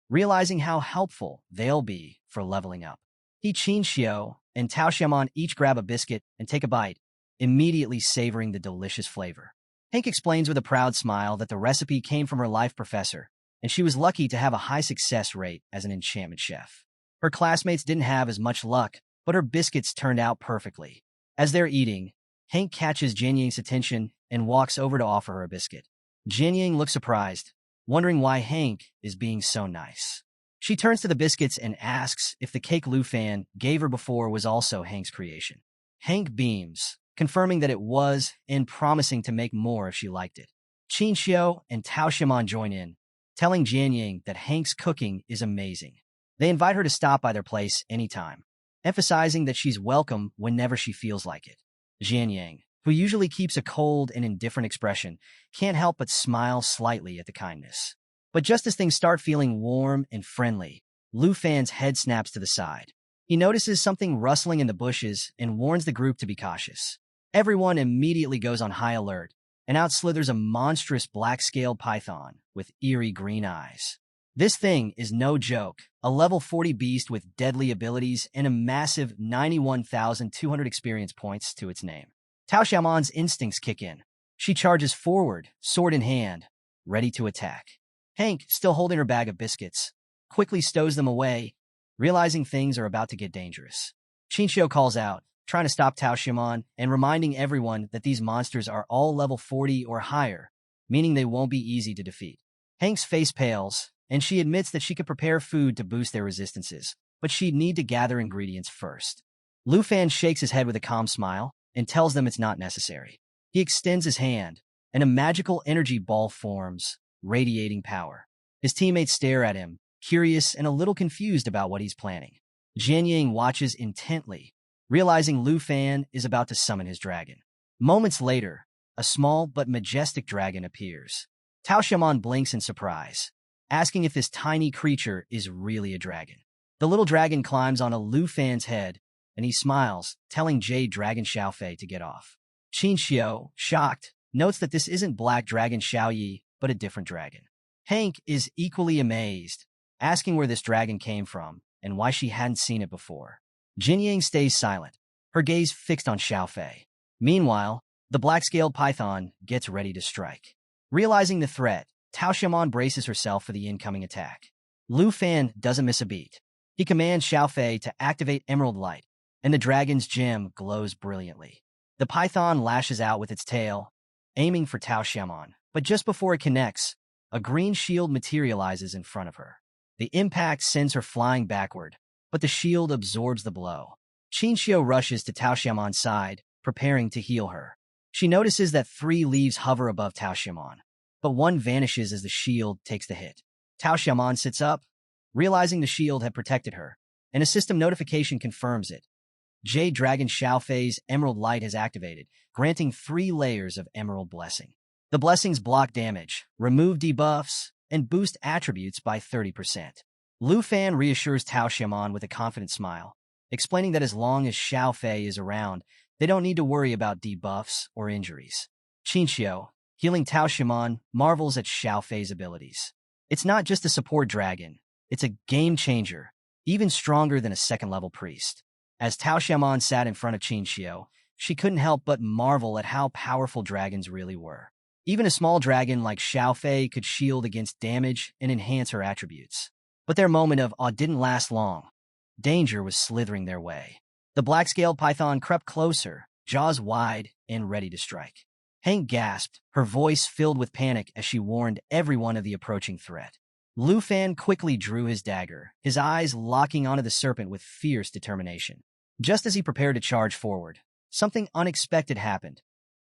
realizing how helpful they'll be for leveling up. He, Qin Xiao, and Tao Xiaomon each grab a biscuit and take a bite, immediately savoring the delicious flavor. Hank explains with a proud smile that the recipe came from her life professor, and she was lucky to have a high success rate as an enchantment chef. Her classmates didn't have as much luck, but her biscuits turned out perfectly. As they're eating, Hank catches Jianying's attention and walks over to offer her a biscuit. Jianying looks surprised, wondering why Hank is being so nice. She turns to the biscuits and asks if the cake Lu Fan gave her before was also Hank's creation. Hank beams, confirming that it was and promising to make more if she liked it. Qin Xiao and Tao Xiaomon join in, telling Jianying that Hank's cooking is amazing. They invite her to stop by their place anytime, emphasizing that she's welcome whenever she feels like it. Jianying, who usually keeps a cold and indifferent expression, can't help but smile slightly at the kindness. But just as things start feeling warm and friendly, Lu Fan's head snaps to the side. He notices something rustling in the bushes and warns the group to be cautious. Everyone immediately goes on high alert, and out slithers a monstrous black-scaled python with eerie green eyes. This thing is no joke, a level 40 beast with deadly abilities and a massive 91,200 experience points to its name. Tao Xiaomon's instincts kick in. She charges forward, sword in hand, ready to attack. Hank, still holding her bag of biscuits, quickly stows them away, realizing things are about to get dangerous. Qinxiu calls out, trying to stop Tao Xiaomon and reminding everyone that these monsters are all level 40 or higher, meaning they won't be easy to defeat. Hank's face pales, and she admits that she could prepare food to boost their resistances, but she'd need to gather ingredients first. Lu Fan shakes his head with a calm smile and tells them it's not necessary. He extends his hand, and a magical energy ball forms, radiating power. His teammates stare at him, curious and a little confused about what he's planning. Jianying watches intently, realizing Lu Fan is about to summon his dragon. Moments later, a small but majestic dragon appears. Tao Xiaomon blinks in surprise, asking if this tiny creature is really a dragon. The little dragon climbs onto Lu Fan's head, and he smiles, telling Jade Dragon Xiaofei to get off. Qin Xiao, shocked, notes that this isn't Black Dragon Xiaoyi, but a different dragon. Hank is equally amazed, asking where this dragon came from and why she hadn't seen it before. Jianying stays silent, her gaze fixed on Xiaofei. Meanwhile, the black-scaled python gets ready to strike. Realizing the threat, Tao Xiaomon braces herself for the incoming attack. Lu Fan doesn't miss a beat. He commands Xiaofei to activate Emerald Light, and the dragon's gem glows brilliantly. The python lashes out with its tail, aiming for Tao Xiaomon, but just before it connects, a green shield materializes in front of her. The impact sends her flying backward, but the shield absorbs the blow. Qin Xiao rushes to Tao Xiaomon's side, preparing to heal her. She notices that 3 leaves hover above Tao Xiaomon, but one vanishes as the shield takes the hit. Tao Xiaomon sits up, realizing the shield had protected her, and a system notification confirms it. Jade Dragon Xiaofei's Emerald Light has activated, granting 3 layers of Emerald Blessing. The blessings block damage, remove debuffs, and boost attributes by 30%. Lu Fan reassures Tao Xiaomon with a confident smile, explaining that as long as Xiaofei is around, they don't need to worry about debuffs or injuries. Qin Xiao, healing Tao Xiaomon, marvels at Xiaofei's abilities. It's not just a support dragon, it's a game changer, even stronger than a second-level priest. As Tao Xiaomon sat in front of Qin Xiao, she couldn't help but marvel at how powerful dragons really were. Even a small dragon like Xiaofei could shield against damage and enhance her attributes. But their moment of awe didn't last long. Danger was slithering their way. The black-scaled python crept closer, jaws wide and ready to strike. Hank gasped, her voice filled with panic as she warned everyone of the approaching threat. Lu Fan quickly drew his dagger, his eyes locking onto the serpent with fierce determination. Just as he prepared to charge forward, something unexpected happened.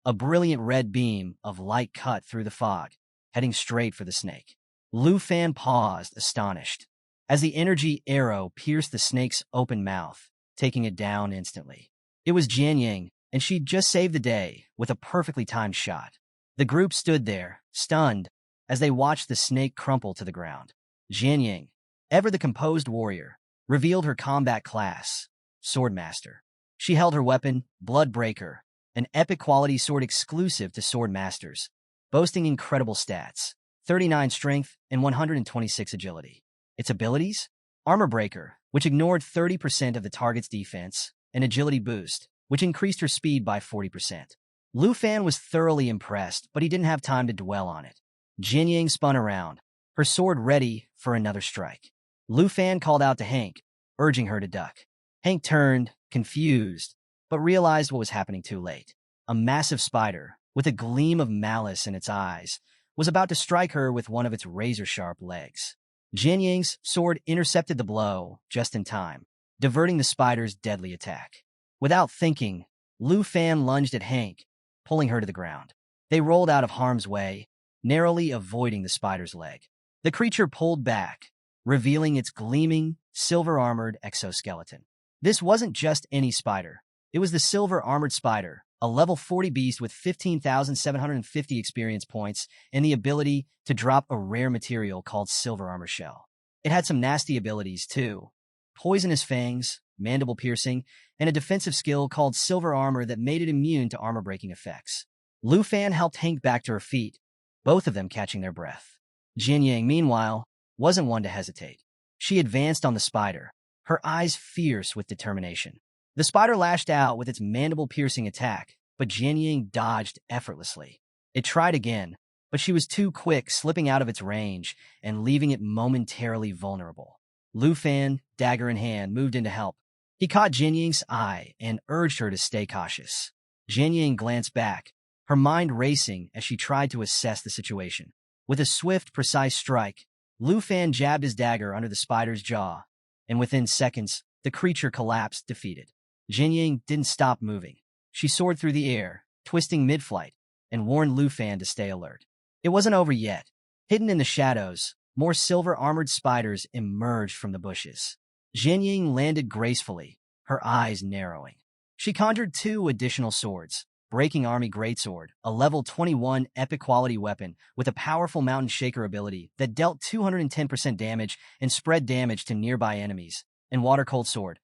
A brilliant red beam of light cut through the fog, heading straight for the snake. Lu Fan paused, astonished, as the energy arrow pierced the snake's open mouth, taking it down instantly. It was Jian Ying, and she'd just saved the day with a perfectly timed shot. The group stood there, stunned, as they watched the snake crumple to the ground. Jian Ying, ever the composed warrior, revealed her combat class, Swordmaster. She held her weapon, Bloodbreaker, an epic-quality sword exclusive to sword masters, boasting incredible stats, 39 strength and 126 agility. Its abilities? Armor Breaker, which ignored 30% of the target's defense, and Agility Boost, which increased her speed by 40%. Lu Fan was thoroughly impressed, but he didn't have time to dwell on it. Jin Ying spun around, her sword ready for another strike. Lu Fan called out to Hank, urging her to duck. Hank turned, confused, but realized what was happening too late. A massive spider, with a gleam of malice in its eyes, was about to strike her with one of its razor-sharp legs. Jin Ying's sword intercepted the blow just in time, diverting the spider's deadly attack. Without thinking, Lu Fan lunged at Hank, pulling her to the ground. They rolled out of harm's way, narrowly avoiding the spider's leg. The creature pulled back, revealing its gleaming, silver-armored exoskeleton. This wasn't just any spider. It was the silver-armored spider, a level 40 beast with 15,750 experience points and the ability to drop a rare material called Silver Armor Shell. It had some nasty abilities, too. Poisonous fangs, mandible piercing, and a defensive skill called Silver Armor that made it immune to armor-breaking effects. Lu Fan helped Hank back to her feet, both of them catching their breath. Jin Yang, meanwhile, wasn't one to hesitate. She advanced on the spider, her eyes fierce with determination. The spider lashed out with its mandible-piercing attack, but Jin Ying dodged effortlessly. It tried again, but she was too quick, slipping out of its range and leaving it momentarily vulnerable. Lu Fan, dagger in hand, moved in to help. He caught Jin Ying's eye and urged her to stay cautious. Jin Ying glanced back, her mind racing as she tried to assess the situation. With a swift, precise strike, Lu Fan jabbed his dagger under the spider's jaw, and within seconds, the creature collapsed, defeated. Jin Ying didn't stop moving. She soared through the air, twisting mid-flight, and warned Lu Fan to stay alert. It wasn't over yet. Hidden in the shadows, more silver-armored spiders emerged from the bushes. Jin Ying landed gracefully, her eyes narrowing. She conjured 2 additional swords, Breaking Army Greatsword, a level 21 epic-quality weapon with a powerful Mountain Shaker ability that dealt 210% damage and spread damage to nearby enemies, and Water Cold Sword,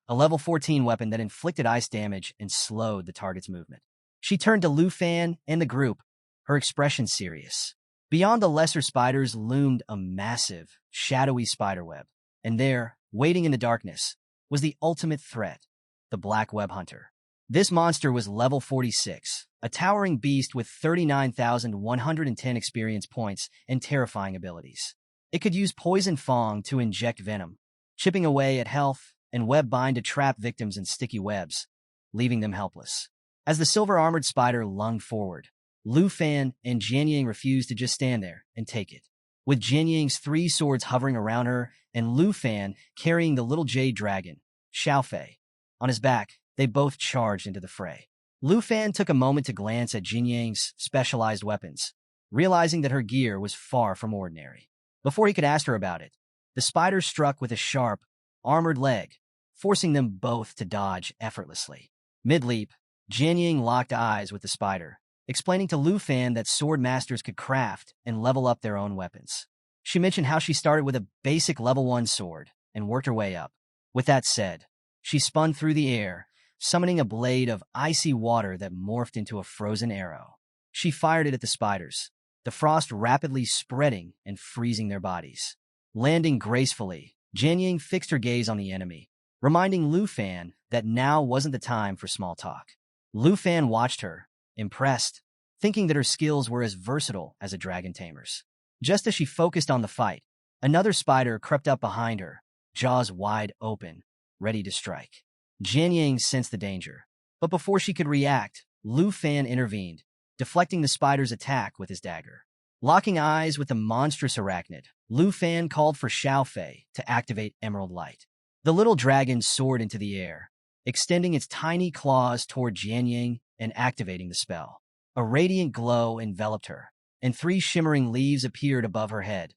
a level 14 weapon that inflicted ice damage and slowed the target's movement. She turned to Lu Fan and the group, her expression serious. Beyond the lesser spiders loomed a massive, shadowy spiderweb, and there, waiting in the darkness, was the ultimate threat, the Black Web Hunter. This monster was level 46, a towering beast with 39,110 experience points and terrifying abilities. It could use Poison Fang to inject venom, chipping away at health, and Web Bind to trap victims in sticky webs, leaving them helpless. As the silver-armored spider lunged forward, Lu Fan and Jian Ying refused to just stand there and take it. With Jian Ying's 3 swords hovering around her and Lu Fan carrying the little jade dragon, Xiaofei, on his back, they both charged into the fray. Lu Fan took a moment to glance at Jian Ying's specialized weapons, realizing that her gear was far from ordinary. Before he could ask her about it, the spider struck with a sharp, armored leg, forcing them both to dodge effortlessly. Mid-leap, Jian Ying locked eyes with the spider, explaining to Lu Fan that sword masters could craft and level up their own weapons. She mentioned how she started with a basic level 1 sword and worked her way up. With that said, she spun through the air, summoning a blade of icy water that morphed into a frozen arrow. She fired it at the spiders, the frost rapidly spreading and freezing their bodies. Landing gracefully, Jian Ying fixed her gaze on the enemy, reminding Lu Fan that now wasn't the time for small talk. Lu Fan watched her, impressed, thinking that her skills were as versatile as a dragon tamer's. Just as she focused on the fight, another spider crept up behind her, jaws wide open, ready to strike. Jian Ying sensed the danger, but before she could react, Lu Fan intervened, deflecting the spider's attack with his dagger. Locking eyes with the monstrous arachnid, Lu Fan called for Xiaofei to activate Emerald Light. The little dragon soared into the air, extending its tiny claws toward Jian Ying and activating the spell. A radiant glow enveloped her, and 3 shimmering leaves appeared above her head,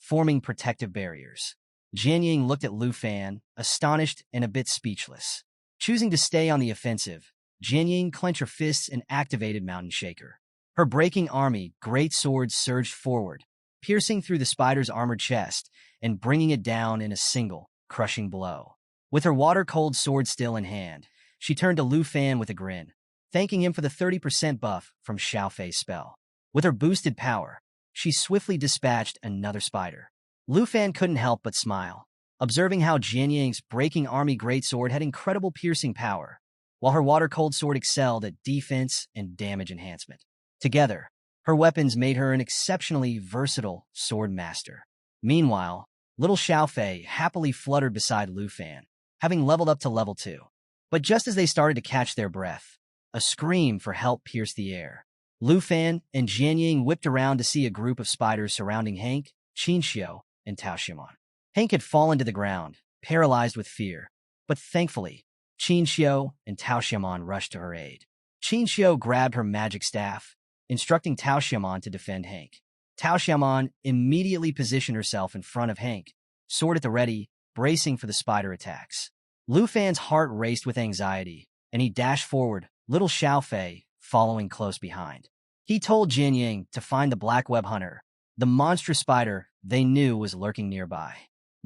forming protective barriers. Jianying looked at Lu Fan, astonished and a bit speechless. Choosing to stay on the offensive, Jianying clenched her fists and activated Mountain Shaker. Her breaking army great sword surged forward, piercing through the spider's armored chest and bringing it down in a single, crushing blow. With her water-cold sword still in hand, she turned to Lu Fan with a grin, thanking him for the 30% buff from Xiao Fei's spell. With her boosted power, she swiftly dispatched another spider. Lu Fan couldn't help but smile, observing how Jianying's breaking army greatsword had incredible piercing power, while her water-cold sword excelled at defense and damage enhancement. Together, her weapons made her an exceptionally versatile sword master. Meanwhile, little Xiao Fei happily fluttered beside Lu Fan, having leveled up to level 2. But just as they started to catch their breath, a scream for help pierced the air. Lu Fan and Jianying whipped around to see a group of spiders surrounding Hank, Qinxiu, and Tao Xiaomon. Hank had fallen to the ground, paralyzed with fear, but thankfully, Qinxiu and Tao Xiaomon rushed to her aid. Qinxiu grabbed her magic staff, instructing Tao Xiaomon to defend Hank. Tao Xiaomon immediately positioned herself in front of Hank, sword at the ready, bracing for the spider attacks. Lu Fan's heart raced with anxiety, and he dashed forward, little Xiao Fei following close behind. He told Jianying to find the black web hunter, the monstrous spider they knew was lurking nearby.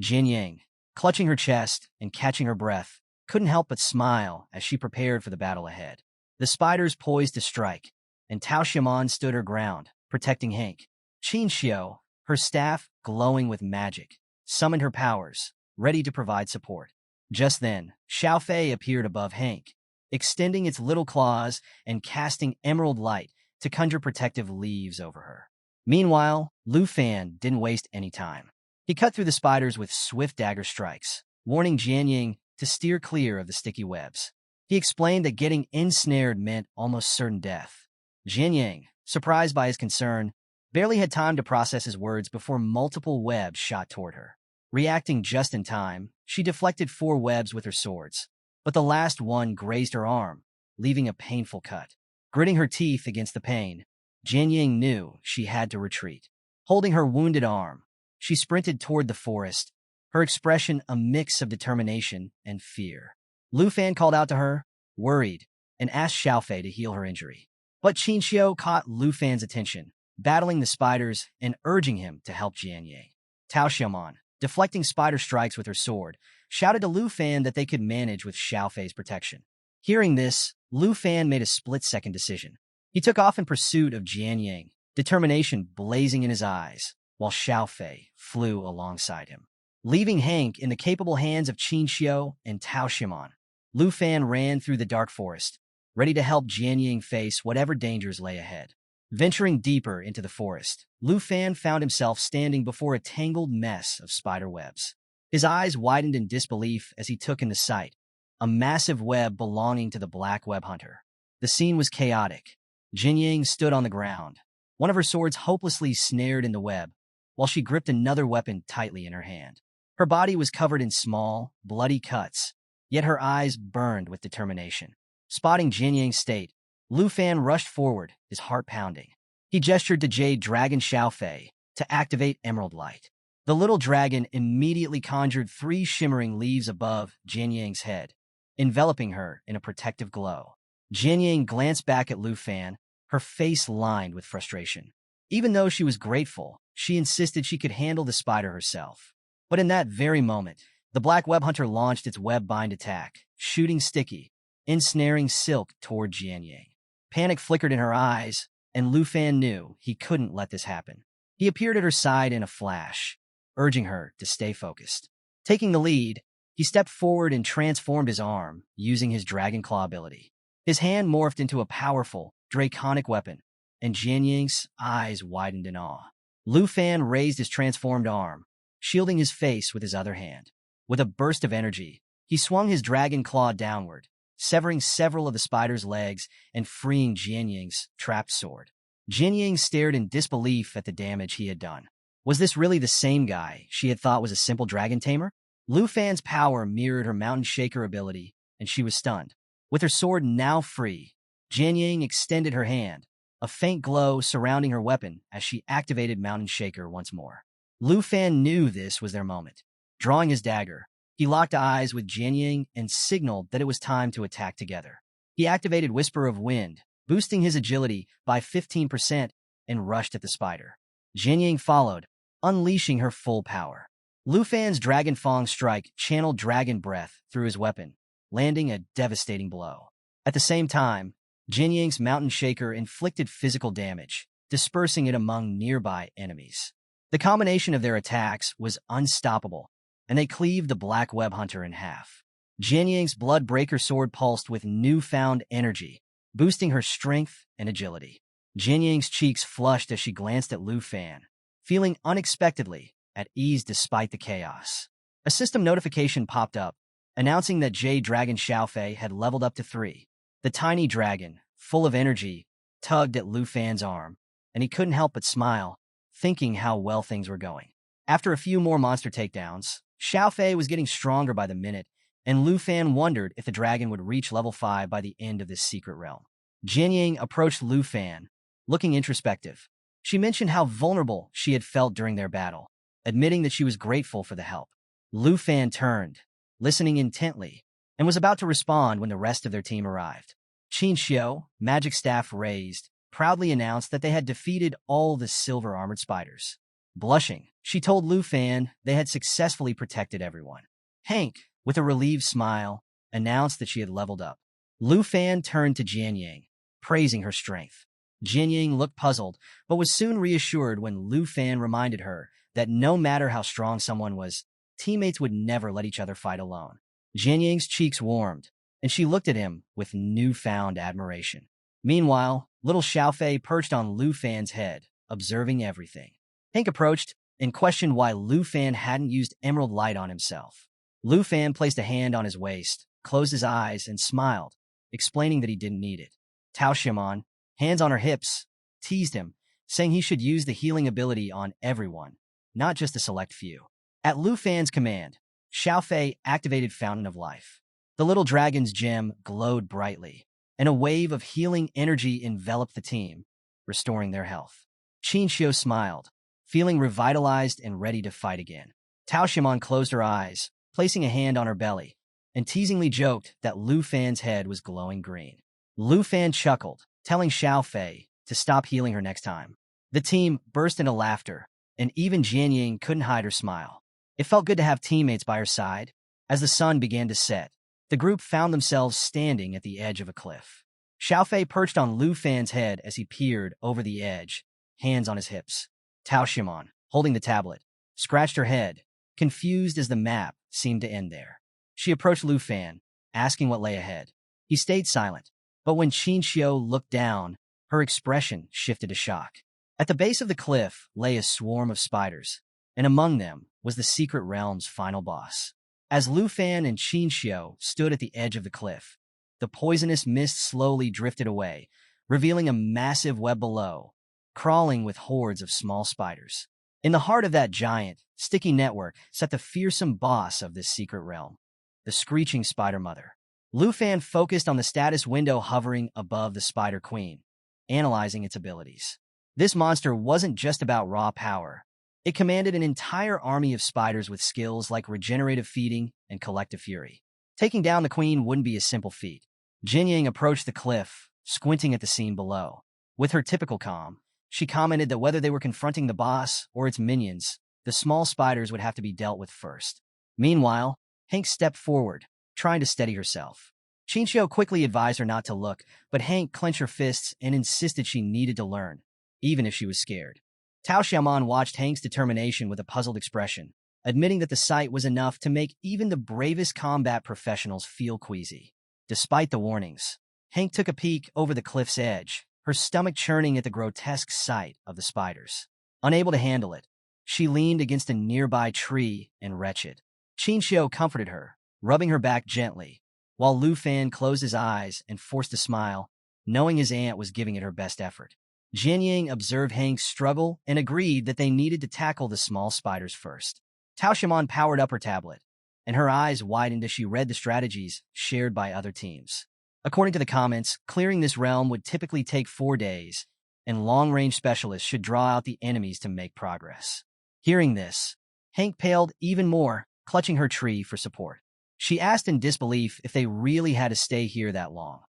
Jianying, clutching her chest and catching her breath, couldn't help but smile as she prepared for the battle ahead. The spiders poised to strike, and Tao Xiaomon stood her ground, protecting Hank. Qinxiu, her staff glowing with magic, summoned her powers, ready to provide support. Just then, Xiao Fei appeared above Hank, extending its little claws and casting emerald light to conjure protective leaves over her. Meanwhile, Lu Fan didn't waste any time. He cut through the spiders with swift dagger strikes, warning Jianying to steer clear of the sticky webs. He explained that getting ensnared meant almost certain death. Jianying, surprised by his concern, barely had time to process his words before multiple webs shot toward her. Reacting just in time, she deflected 4 webs with her swords, but the last one grazed her arm, leaving a painful cut. Gritting her teeth against the pain, Jianying knew she had to retreat. Holding her wounded arm, she sprinted toward the forest, her expression a mix of determination and fear. Lu Fan called out to her, worried, and asked Xiao Fei to heal her injury. But Qinxiu caught Lu Fan's attention, battling the spiders and urging him to help Jianying. Tao Xiaomon, deflecting spider strikes with her sword, shouted to Lu Fan that they could manage with Xiao Fei's protection. Hearing this, Lu Fan made a split-second decision. He took off in pursuit of Jianying, determination blazing in his eyes, while Xiao Fei flew alongside him. Leaving Hank in the capable hands of Qinxiu and Tao Xiaomon, Lu Fan ran through the dark forest, ready to help Jianying face whatever dangers lay ahead. Venturing deeper into the forest, Lu Fan found himself standing before a tangled mess of spider webs. His eyes widened in disbelief as he took into sight a massive web belonging to the black web hunter. The scene was chaotic. Jianying stood on the ground, one of her swords hopelessly snared in the web, while she gripped another weapon tightly in her hand. Her body was covered in small, bloody cuts, yet her eyes burned with determination. Spotting Jianying's state, Lu Fan rushed forward, his heart pounding. He gestured to Jade Dragon Xiao Fei to activate Emerald Light. The little dragon immediately conjured 3 shimmering leaves above Jianying's head, enveloping her in a protective glow. Jianying glanced back at Lu Fan, her face lined with frustration. Even though she was grateful, she insisted she could handle the spider herself. But in that very moment, the black web hunter launched its web-bind attack, shooting sticky, ensnaring silk toward Jianying. Panic flickered in her eyes, and Lu Fan knew he couldn't let this happen. He appeared at her side in a flash, urging her to stay focused. Taking the lead, he stepped forward and transformed his arm, using his Dragon Claw ability. His hand morphed into a powerful, draconic weapon, and Jianying's eyes widened in awe. Lu Fan raised his transformed arm, shielding his face with his other hand. With a burst of energy, he swung his Dragon Claw downward, severing several of the spider's legs and freeing Jianying's trapped sword. Jianying stared in disbelief at the damage he had done. Was this really the same guy she had thought was a simple dragon tamer? Lu Fan's power mirrored her Mountain Shaker ability, and she was stunned. With her sword now free, Jianying extended her hand, a faint glow surrounding her weapon as she activated Mountain Shaker once more. Lu Fan knew this was their moment. Drawing his dagger, he locked eyes with Jianying and signaled that it was time to attack together. He activated Whisper of Wind, boosting his agility by 15% and rushed at the spider. Jianying followed, unleashing her full power. Lu Fan's Dragon Fang strike channeled dragon breath through his weapon, landing a devastating blow. At the same time, Jianying's Mountain Shaker inflicted physical damage, dispersing it among nearby enemies. The combination of their attacks was unstoppable, and they cleaved the Black Web Hunter in half. Jianying's Blood Breaker sword pulsed with newfound energy, boosting her strength and agility. Jianying's cheeks flushed as she glanced at Lu Fan, feeling unexpectedly at ease despite the chaos. A system notification popped up, announcing that Jade Dragon Xiaofei had leveled up to 3. The tiny dragon, full of energy, tugged at Lu Fan's arm, and he couldn't help but smile, thinking how well things were going. After a few more monster takedowns, Xiaofei was getting stronger by the minute, and Lu Fan wondered if the dragon would reach level 5 by the end of this secret realm. Jianying approached Lu Fan, looking introspective. She mentioned how vulnerable she had felt during their battle, admitting that she was grateful for the help. Lu Fan turned, listening intently, and was about to respond when the rest of their team arrived. Qin Xiu, magic staff raised, proudly announced that they had defeated all the silver-armored spiders. Blushing, she told Lu Fan they had successfully protected everyone. Hank, with a relieved smile, announced that she had leveled up. Lu Fan turned to Jianying, praising her strength. Jianying looked puzzled, but was soon reassured when Lu Fan reminded her that no matter how strong someone was, teammates would never let each other fight alone. Jianying's cheeks warmed, and she looked at him with newfound admiration. Meanwhile, little Xiaofei perched on Lu Fan's head, observing everything. Hank approached and questioned why Lu Fan hadn't used Emerald Light on himself. Lu Fan placed a hand on his waist, closed his eyes, and smiled, explaining that he didn't need it. Tao Xiaomon, hands on her hips, teased him, saying he should use the healing ability on everyone, not just a select few. At Lu Fan's command, Xiaofei activated Fountain of Life. The little dragon's gem glowed brightly, and a wave of healing energy enveloped the team, restoring their health. Qin Xiu smiled, feeling revitalized and ready to fight again. Tao Xiaomon closed her eyes, placing a hand on her belly, and teasingly joked that Lu Fan's head was glowing green. Lu Fan chuckled, telling Xiaofei to stop healing her next time. The team burst into laughter, and even Jianying couldn't hide her smile. It felt good to have teammates by her side. As the sun began to set, the group found themselves standing at the edge of a cliff. Xiaofei perched on Lu Fan's head as he peered over the edge, hands on his hips. Tao Xiaomon, holding the tablet, scratched her head, confused as the map seemed to end there. She approached Lu Fan, asking what lay ahead. He stayed silent, but when Qin Xiu looked down, her expression shifted to shock. At the base of the cliff lay a swarm of spiders, and among them was the secret realm's final boss. As Lu Fan and Qin Xiu stood at the edge of the cliff, the poisonous mist slowly drifted away, revealing a massive web below, crawling with hordes of small spiders. In the heart of that giant, sticky network sat the fearsome boss of this secret realm, the screeching Spider Mother. Lu Fan focused on the status window hovering above the Spider Queen, analyzing its abilities. This monster wasn't just about raw power. It commanded an entire army of spiders with skills like regenerative feeding and collective fury. Taking down the queen wouldn't be a simple feat. Jianying approached the cliff, squinting at the scene below. With her typical calm, she commented that whether they were confronting the boss or its minions, the small spiders would have to be dealt with first. Meanwhile, Hank stepped forward, trying to steady herself. Qin Xiu quickly advised her not to look, but Hank clenched her fists and insisted she needed to learn, even if she was scared. Tao Xiaomon watched Hank's determination with a puzzled expression, admitting that the sight was enough to make even the bravest combat professionals feel queasy. Despite the warnings, Hank took a peek over the cliff's edge, her stomach churning at the grotesque sight of the spiders. Unable to handle it, she leaned against a nearby tree and wretched. Qin Xiu comforted her, rubbing her back gently, while Lu Fan closed his eyes and forced a smile, knowing his aunt was giving it her best effort. Jianying observed Hank's struggle and agreed that they needed to tackle the small spiders first. Tao Xiaomon powered up her tablet, and her eyes widened as she read the strategies shared by other teams. According to the comments, clearing this realm would typically take 4 days, and long-range specialists should draw out the enemies to make progress. Hearing this, Hank paled even more, clutching her tree for support. She asked in disbelief if they really had to stay here that long,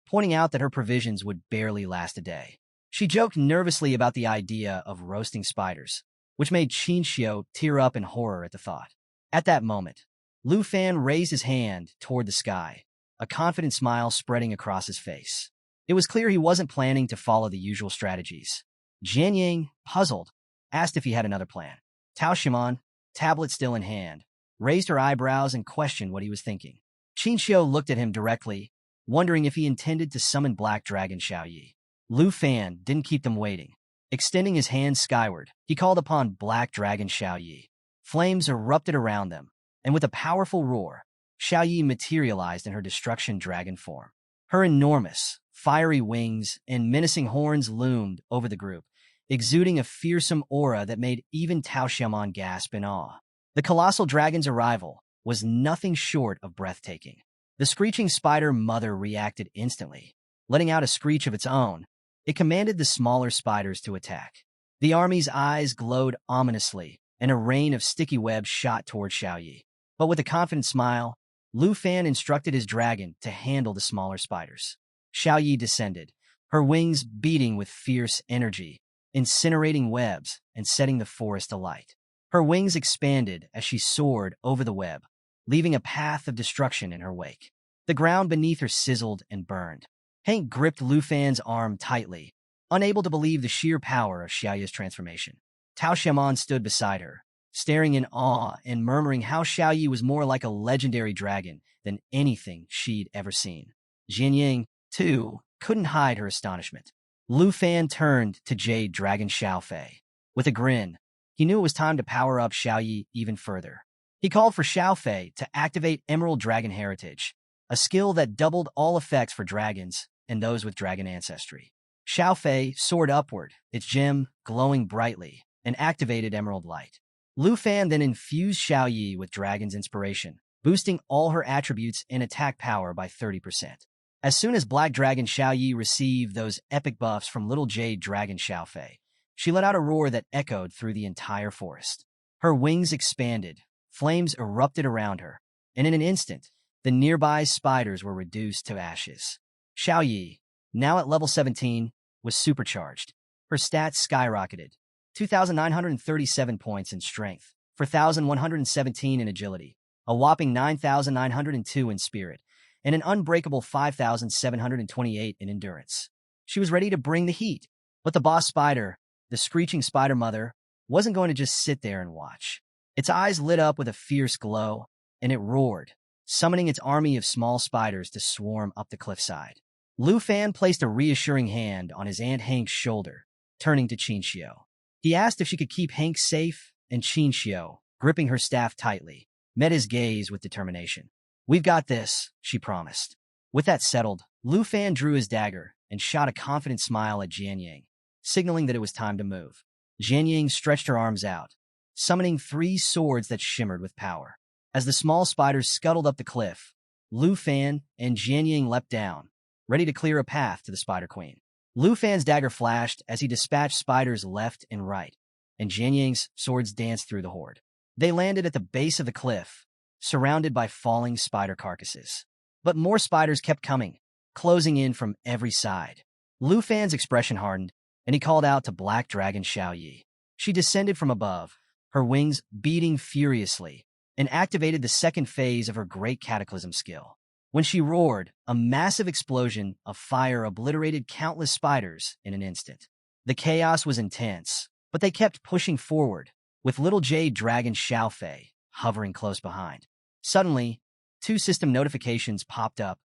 pointing out that her provisions would barely last a day. She joked nervously about the idea of roasting spiders, which made Chinchio tear up in horror at the thought. At that moment, Lu Fan raised his hand toward the sky, a confident smile spreading across his face. It was clear he wasn't planning to follow the usual strategies. Jian Yang, puzzled, asked if he had another plan. Tao Shiman, tablet still in hand, raised her eyebrows and questioned what he was thinking. Chinchio looked at him directly, wondering if he intended to summon Black Dragon Xiaoyi. Lu Fan didn't keep them waiting. Extending his hand skyward, he called upon Black Dragon Xiaoyi. Flames erupted around them, and with a powerful roar, Xiaoyi materialized in her destruction dragon form. Her enormous, fiery wings and menacing horns loomed over the group, exuding a fearsome aura that made even Tao Xiaoman gasp in awe. The colossal dragon's arrival was nothing short of breathtaking. The screeching spider mother reacted instantly. Letting out a screech of its own, it commanded the smaller spiders to attack. The army's eyes glowed ominously, and a rain of sticky webs shot toward Xiaoyi. But with a confident smile, Lu Fan instructed his dragon to handle the smaller spiders. Xiaoyi descended, her wings beating with fierce energy, incinerating webs and setting the forest alight. Her wings expanded as she soared over the web, leaving a path of destruction in her wake. The ground beneath her sizzled and burned. Hank gripped Lu Fan's arm tightly, unable to believe the sheer power of Xiaoyi's transformation. Tao Xiaoman stood beside her, staring in awe and murmuring how Xiaoyi was more like a legendary dragon than anything she'd ever seen. Jian Yang, too, couldn't hide her astonishment. Lu Fan turned to Jade Dragon Xiaofei. With a grin, he knew it was time to power up Xiaoyi even further. He called for Xiaofei to activate Emerald Dragon Heritage, a skill that doubled all effects for dragons and those with dragon ancestry. Xiaofei soared upward, its gem glowing brightly, and activated Emerald Light. Lu Fan then infused Xiaoyi with Dragon's Inspiration, boosting all her attributes and attack power by 30%. As soon as Black Dragon Xiaoyi received those epic buffs from Little Jade Dragon Xiaofei, she let out a roar that echoed through the entire forest. Her wings expanded, flames erupted around her, and in an instant, the nearby spiders were reduced to ashes. Xiaoyi, now at level 17, was supercharged. Her stats skyrocketed. 2,937 points in strength, 4,117 in agility, a whopping 9,902 in spirit, and an unbreakable 5,728 in endurance. She was ready to bring the heat, but the boss spider, the screeching spider mother, wasn't going to just sit there and watch. Its eyes lit up with a fierce glow, and it roared, summoning its army of small spiders to swarm up the cliffside. Lu Fan placed a reassuring hand on his Aunt Hank's shoulder, turning to Chinchio. He asked if she could keep Hank safe, and Chinchio, gripping her staff tightly, met his gaze with determination. "We've got this," she promised. With that settled, Lu Fan drew his dagger and shot a confident smile at Jian Yang, signaling that it was time to move. Jian Yang stretched her arms out, summoning 3 swords that shimmered with power. As the small spiders scuttled up the cliff, Lu Fan and Jian Yang leapt down, ready to clear a path to the Spider Queen. Lu Fan's dagger flashed as he dispatched spiders left and right, and Jian Yang's swords danced through the horde. They landed at the base of the cliff, surrounded by falling spider carcasses. But more spiders kept coming, closing in from every side. Lu Fan's expression hardened, and he called out to Black Dragon Xiaoyi. She descended from above, her wings beating furiously, and activated the second phase of her Great Cataclysm skill. When she roared, a massive explosion of fire obliterated countless spiders in an instant. The chaos was intense, but they kept pushing forward, with Little Jade Dragon Xiaofei hovering close behind. Suddenly, 2 system notifications popped up.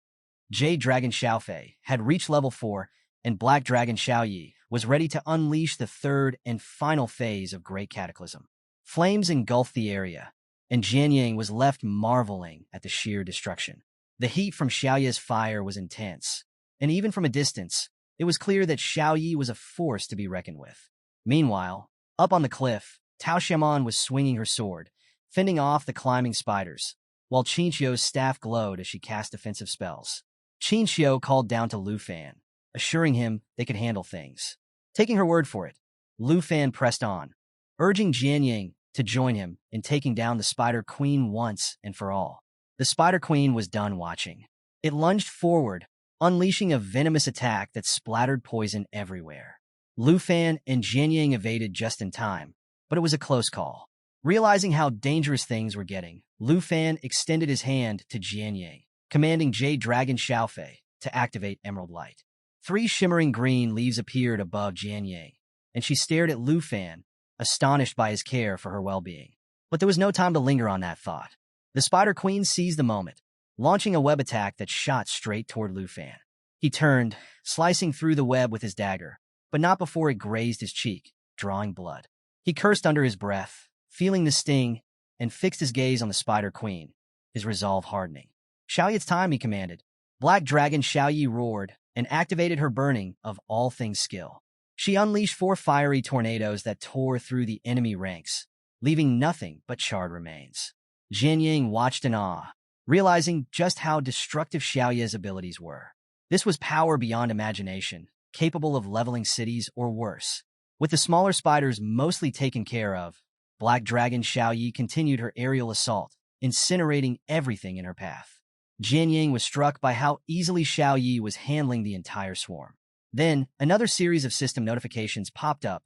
Jade Dragon Xiaofei had reached level 4, and Black Dragon Xiaoyi was ready to unleash the third and final phase of Great Cataclysm. Flames engulfed the area, and Jian Yang was left marveling at the sheer destruction. The heat from Xiaoyi's fire was intense, and even from a distance, it was clear that Xiaoyi was a force to be reckoned with. Meanwhile, up on the cliff, Tao Xiaoman was swinging her sword, fending off the climbing spiders, while Chinchio's staff glowed as she cast defensive spells. Chinchio called down to Lu Fan, assuring him they could handle things. Taking her word for it, Lu Fan pressed on, urging Jian Yang to join him in taking down the Spider Queen once and for all. The Spider Queen was done watching. It lunged forward, unleashing a venomous attack that splattered poison everywhere. Lu Fan and Jian Yang evaded just in time, but it was a close call. Realizing how dangerous things were getting, Lu Fan extended his hand to Jian Yang, commanding Jade Dragon Xiaofei to activate Emerald Light. 3 shimmering green leaves appeared above Jian Yang, and she stared at Lu Fan, astonished by his care for her well-being. But there was no time to linger on that thought. The Spider Queen seized the moment, launching a web attack that shot straight toward Lu Fan. He turned, slicing through the web with his dagger, but not before it grazed his cheek, drawing blood. He cursed under his breath, feeling the sting, and fixed his gaze on the Spider Queen, his resolve hardening. "Xiaoyi, it's time," he commanded. Black Dragon Xiaoyi roared and activated her burning of all things skill. She unleashed 4 fiery tornadoes that tore through the enemy ranks, leaving nothing but charred remains. Jian Yang watched in awe, realizing just how destructive Xiaoye's abilities were. This was power beyond imagination, capable of leveling cities or worse. With the smaller spiders mostly taken care of, Black Dragon Xiaoyi continued her aerial assault, incinerating everything in her path. Jian Yang was struck by how easily Xiaoyi was handling the entire swarm. Then, another series of system notifications popped up.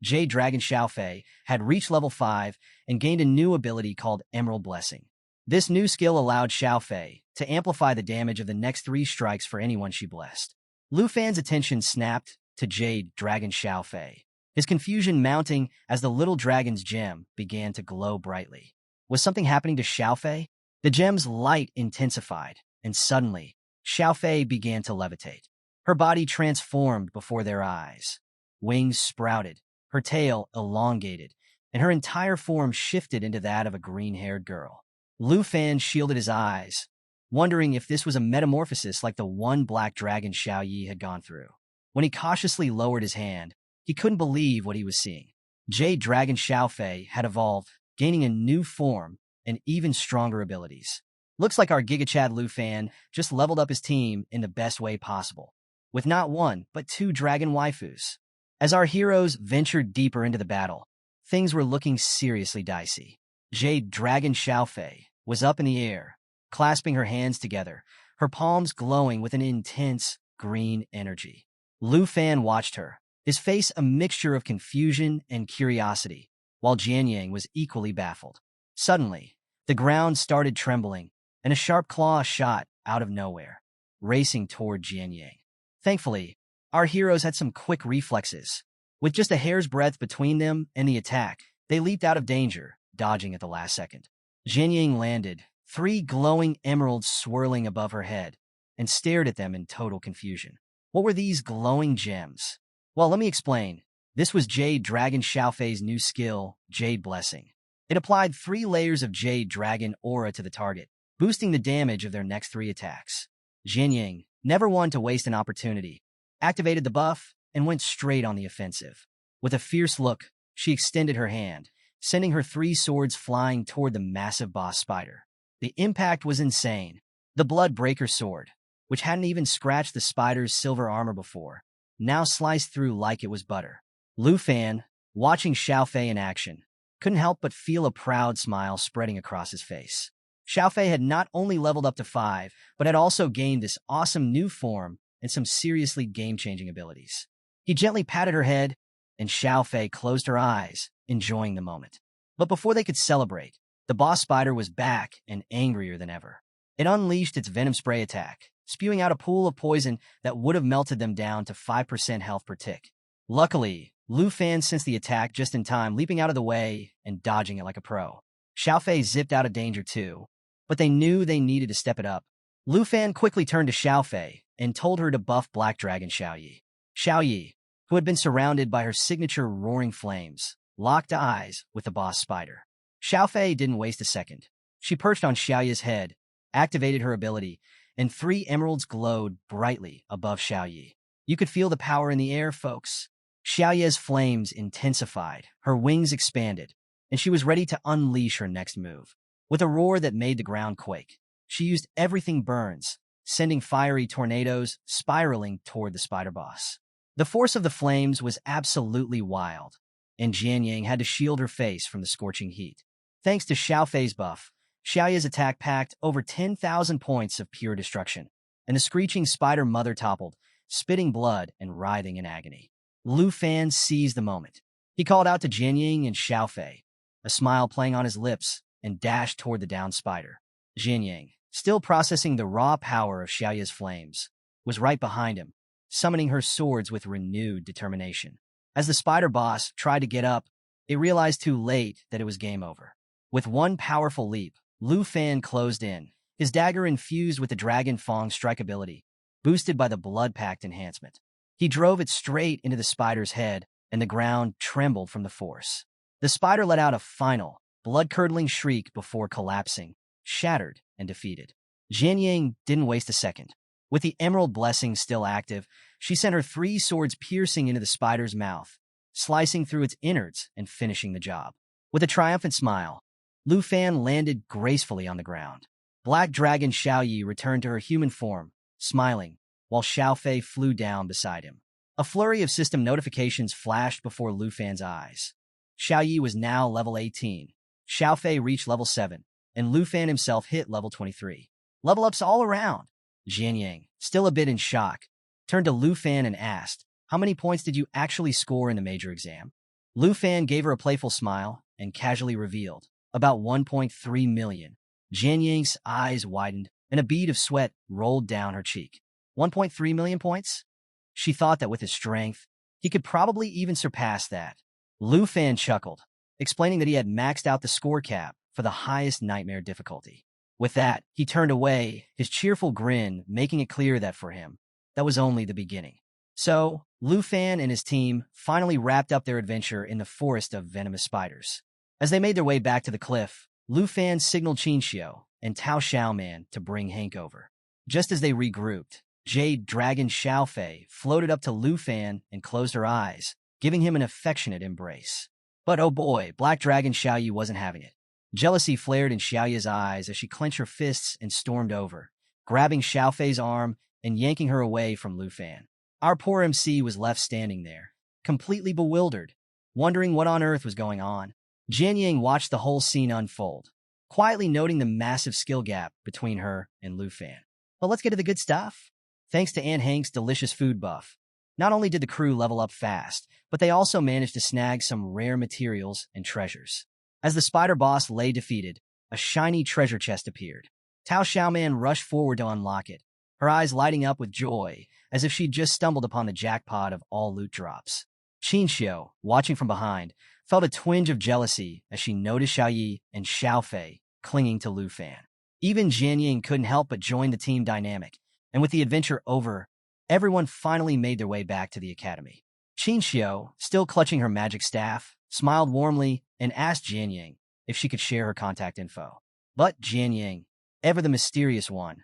Jade Dragon Xiaofei had reached level 5 and gained a new ability called Emerald Blessing. This new skill allowed Xiaofei to amplify the damage of the next 3 strikes for anyone she blessed. Lu Fan's attention snapped to Jade Dragon Xiaofei, his confusion mounting as the little dragon's gem began to glow brightly. Was something happening to Xiaofei? The gem's light intensified, and suddenly, Xiaofei began to levitate. Her body transformed before their eyes. Wings sprouted, her tail elongated, and her entire form shifted into that of a green-haired girl. Lu Fan shielded his eyes, wondering if this was a metamorphosis like the one Black Dragon Xiaoyi had gone through. When he cautiously lowered his hand, he couldn't believe what he was seeing. Jade Dragon Xiaofei had evolved, gaining a new form and even stronger abilities. Looks like our Giga Chad Lu Fan just leveled up his team in the best way possible, with not 1, but 2 dragon waifus. As our heroes ventured deeper into the battle, things were looking seriously dicey. Jade Dragon Xiaofei was up in the air, clasping her hands together, her palms glowing with an intense green energy. Lu Fan watched her, his face a mixture of confusion and curiosity, while Jian Yang was equally baffled. Suddenly, the ground started trembling, and a sharp claw shot out of nowhere, racing toward Jian Yang. Thankfully, our heroes had some quick reflexes. With just a hair's breadth between them and the attack, they leaped out of danger, dodging at the last second. Jian Yang landed, 3 glowing emeralds swirling above her head, and stared at them in total confusion. What were these glowing gems? Well, let me explain. This was Jade Dragon Xiaofei's new skill, Jade Blessing. It applied 3 layers of Jade Dragon aura to the target, boosting the damage of their next 3 attacks. Jian Yang, never one to waste an opportunity, activated the buff and went straight on the offensive. With a fierce look, she extended her hand, sending her 3 swords flying toward the massive boss spider. The impact was insane. The Bloodbreaker sword, which hadn't even scratched the spider's silver armor before, now sliced through like it was butter. Lu Fan, watching Xiaofei in action, couldn't help but feel a proud smile spreading across his face. Xiaofei had not only leveled up to 5, but had also gained this awesome new form and some seriously game-changing abilities. He gently patted her head, and Xiaofei closed her eyes, enjoying the moment. But before they could celebrate, the boss spider was back and angrier than ever. It unleashed its venom spray attack, spewing out a pool of poison that would have melted them down to 5% health per tick. Luckily, Lu Fan sensed the attack just in time, leaping out of the way and dodging it like a pro. Xiaofei zipped out of danger too, but they knew they needed to step it up. Lu Fan quickly turned to Xiaofei and told her to buff Black Dragon Xiaoyi. Xiaoyi, who had been surrounded by her signature roaring flames, locked eyes with the boss spider. Xiaofei didn't waste a second. She perched on Xiaoyi's head, activated her ability, and 3 emeralds glowed brightly above Xiaoyi. You could feel the power in the air, folks. Xiaoyi's flames intensified, her wings expanded, and she was ready to unleash her next move. With a roar that made the ground quake, she used everything burns, sending fiery tornadoes spiraling toward the spider boss. The force of the flames was absolutely wild, and Jian Yang had to shield her face from the scorching heat. Thanks to Xiao Fei's buff, Xiaoya's attack packed over 10,000 points of pure destruction, and the screeching spider mother toppled, spitting blood and writhing in agony. Lu Fan seized the moment. He called out to Jian Yang and Xiao Fei, a smile playing on his lips, and dashed toward the downed spider. Jian Yang, still processing the raw power of Xiaoya's flames, was right behind him, summoning her swords with renewed determination. As the spider boss tried to get up, it realized too late that it was game over. With one powerful leap, Lu Fan closed in, his dagger infused with the Dragon Fang strike ability, boosted by the Blood Pact enhancement. He drove it straight into the spider's head, and the ground trembled from the force. The spider let out a final, blood-curdling shriek before collapsing, shattered and defeated. Jian Yang didn't waste a second. With the Emerald Blessing still active, she sent her 3 swords piercing into the spider's mouth, slicing through its innards and finishing the job. With a triumphant smile, Lu Fan landed gracefully on the ground. Black Dragon Xiaoyi returned to her human form, smiling, while Xiao Fei flew down beside him. A flurry of system notifications flashed before Lu Fan's eyes. Xiaoyi was now level 18. Xiao Fei reached level 7, and Lu Fan himself hit level 23. Level ups all around. Jian Yang, still a bit in shock, turned to Lu Fan and asked, "How many points did you actually score in the major exam?" Lu Fan gave her a playful smile and casually revealed, "About 1.3 million. Jian Yang's eyes widened, and a bead of sweat rolled down her cheek. 1.3 million points? She thought that with his strength, he could probably even surpass that. Lu Fan chuckled, explaining that he had maxed out the score cap for the highest nightmare difficulty. With that, he turned away, his cheerful grin making it clear that for him, that was only the beginning. So, Lu Fan and his team finally wrapped up their adventure in the forest of venomous spiders. As they made their way back to the cliff, Lu Fan signaled Qin Xiao and Tao Xiaoman to bring Hank over. Just as they regrouped, Jade Dragon Xiao Fei floated up to Lu Fan and closed her eyes, giving him an affectionate embrace. But oh boy, Black Dragon Xiaoyi wasn't having it. Jealousy flared in Xiaoya's eyes as she clenched her fists and stormed over, grabbing Xiao Fei's arm and yanking her away from Lu Fan. Our poor MC was left standing there, completely bewildered, wondering what on earth was going on. Jian Yang watched the whole scene unfold, quietly noting the massive skill gap between her and Lu Fan. Well, let's get to the good stuff. Thanks to Aunt Hank's delicious food buff, not only did the crew level up fast, but they also managed to snag some rare materials and treasures. As the spider boss lay defeated, a shiny treasure chest appeared. Tao Xiaoman rushed forward to unlock it, her eyes lighting up with joy, as if she'd just stumbled upon the jackpot of all loot drops. Qin Xiao, watching from behind, felt a twinge of jealousy as she noticed Xiaoyi and Xiao Fei clinging to Lu Fan. Even Jian Ying couldn't help but join the team dynamic, and with the adventure over, everyone finally made their way back to the academy. Qin Xiao, still clutching her magic staff, smiled warmly and asked Jian Yang if she could share her contact info. But Jian Yang, ever the mysterious one,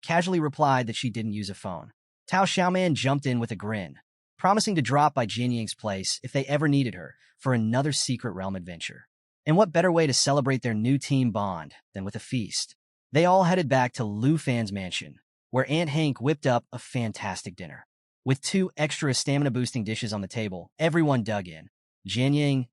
casually replied that she didn't use a phone. Tao Xiaoman jumped in with a grin, promising to drop by Jian Yang's place if they ever needed her for another Secret Realm adventure. And what better way to celebrate their new team bond than with a feast? They all headed back to Lu Fan's mansion, where Aunt Hank whipped up a fantastic dinner. With 2 extra stamina-boosting dishes on the table, everyone dug in. Jian Yang,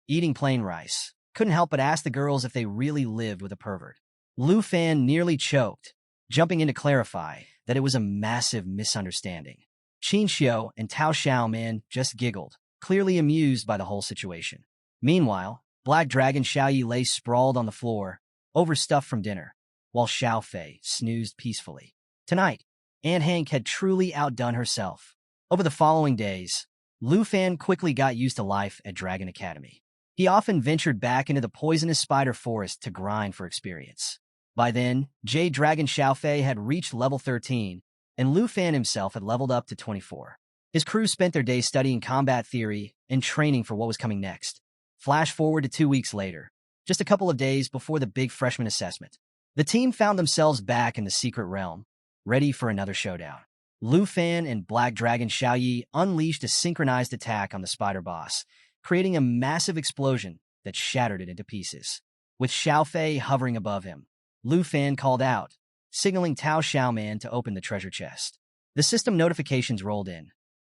eating plain rice, couldn't help but ask the girls if they really lived with a pervert. Lu Fan nearly choked, jumping in to clarify that it was a massive misunderstanding. Qin Xiao and Tao Xiaoman just giggled, clearly amused by the whole situation. Meanwhile, Black Dragon Xiaoyi lay sprawled on the floor, overstuffed from dinner, while Xiao Fei snoozed peacefully. Tonight, Aunt Hank had truly outdone herself. Over the following days, Lu Fan quickly got used to life at Dragon Academy. He often ventured back into the poisonous spider forest to grind for experience. By then, Jade Dragon Xiao Fei had reached level 13, and Lu Fan himself had leveled up to 24. His crew spent their days studying combat theory and training for what was coming next. Flash forward to 2 weeks later, just a couple of days before the big freshman assessment. The team found themselves back in the Secret Realm, ready for another showdown. Lu Fan and Black Dragon Xiaoyi unleashed a synchronized attack on the spider boss, creating a massive explosion that shattered it into pieces. With Xiao Fei hovering above him, Lu Fan called out, signaling Tao Xiaoman to open the treasure chest. The system notifications rolled in.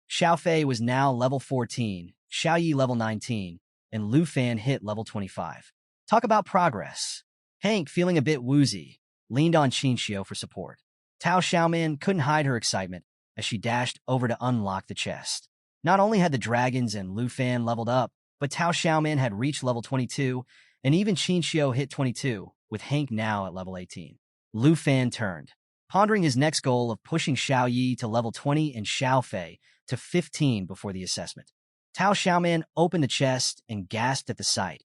Xiao Fei was now level 14, Xiaoyi level 19, and Lu Fan hit level 25. Talk about progress. Hank, feeling a bit woozy, leaned on Qinxiu for support. Tao Xiaoman couldn't hide her excitement as she dashed over to unlock the chest. Not only had the dragons and Lu Fan leveled up, but Tao Xiaoman had reached level 22, and even Qinxiu hit 22, with Hank now at level 18. Lu Fan turned, pondering his next goal of pushing Xiao Yi to level 20 and Xiao Fei to 15 before the assessment. Tao Xiaoman opened the chest and gasped at the sight.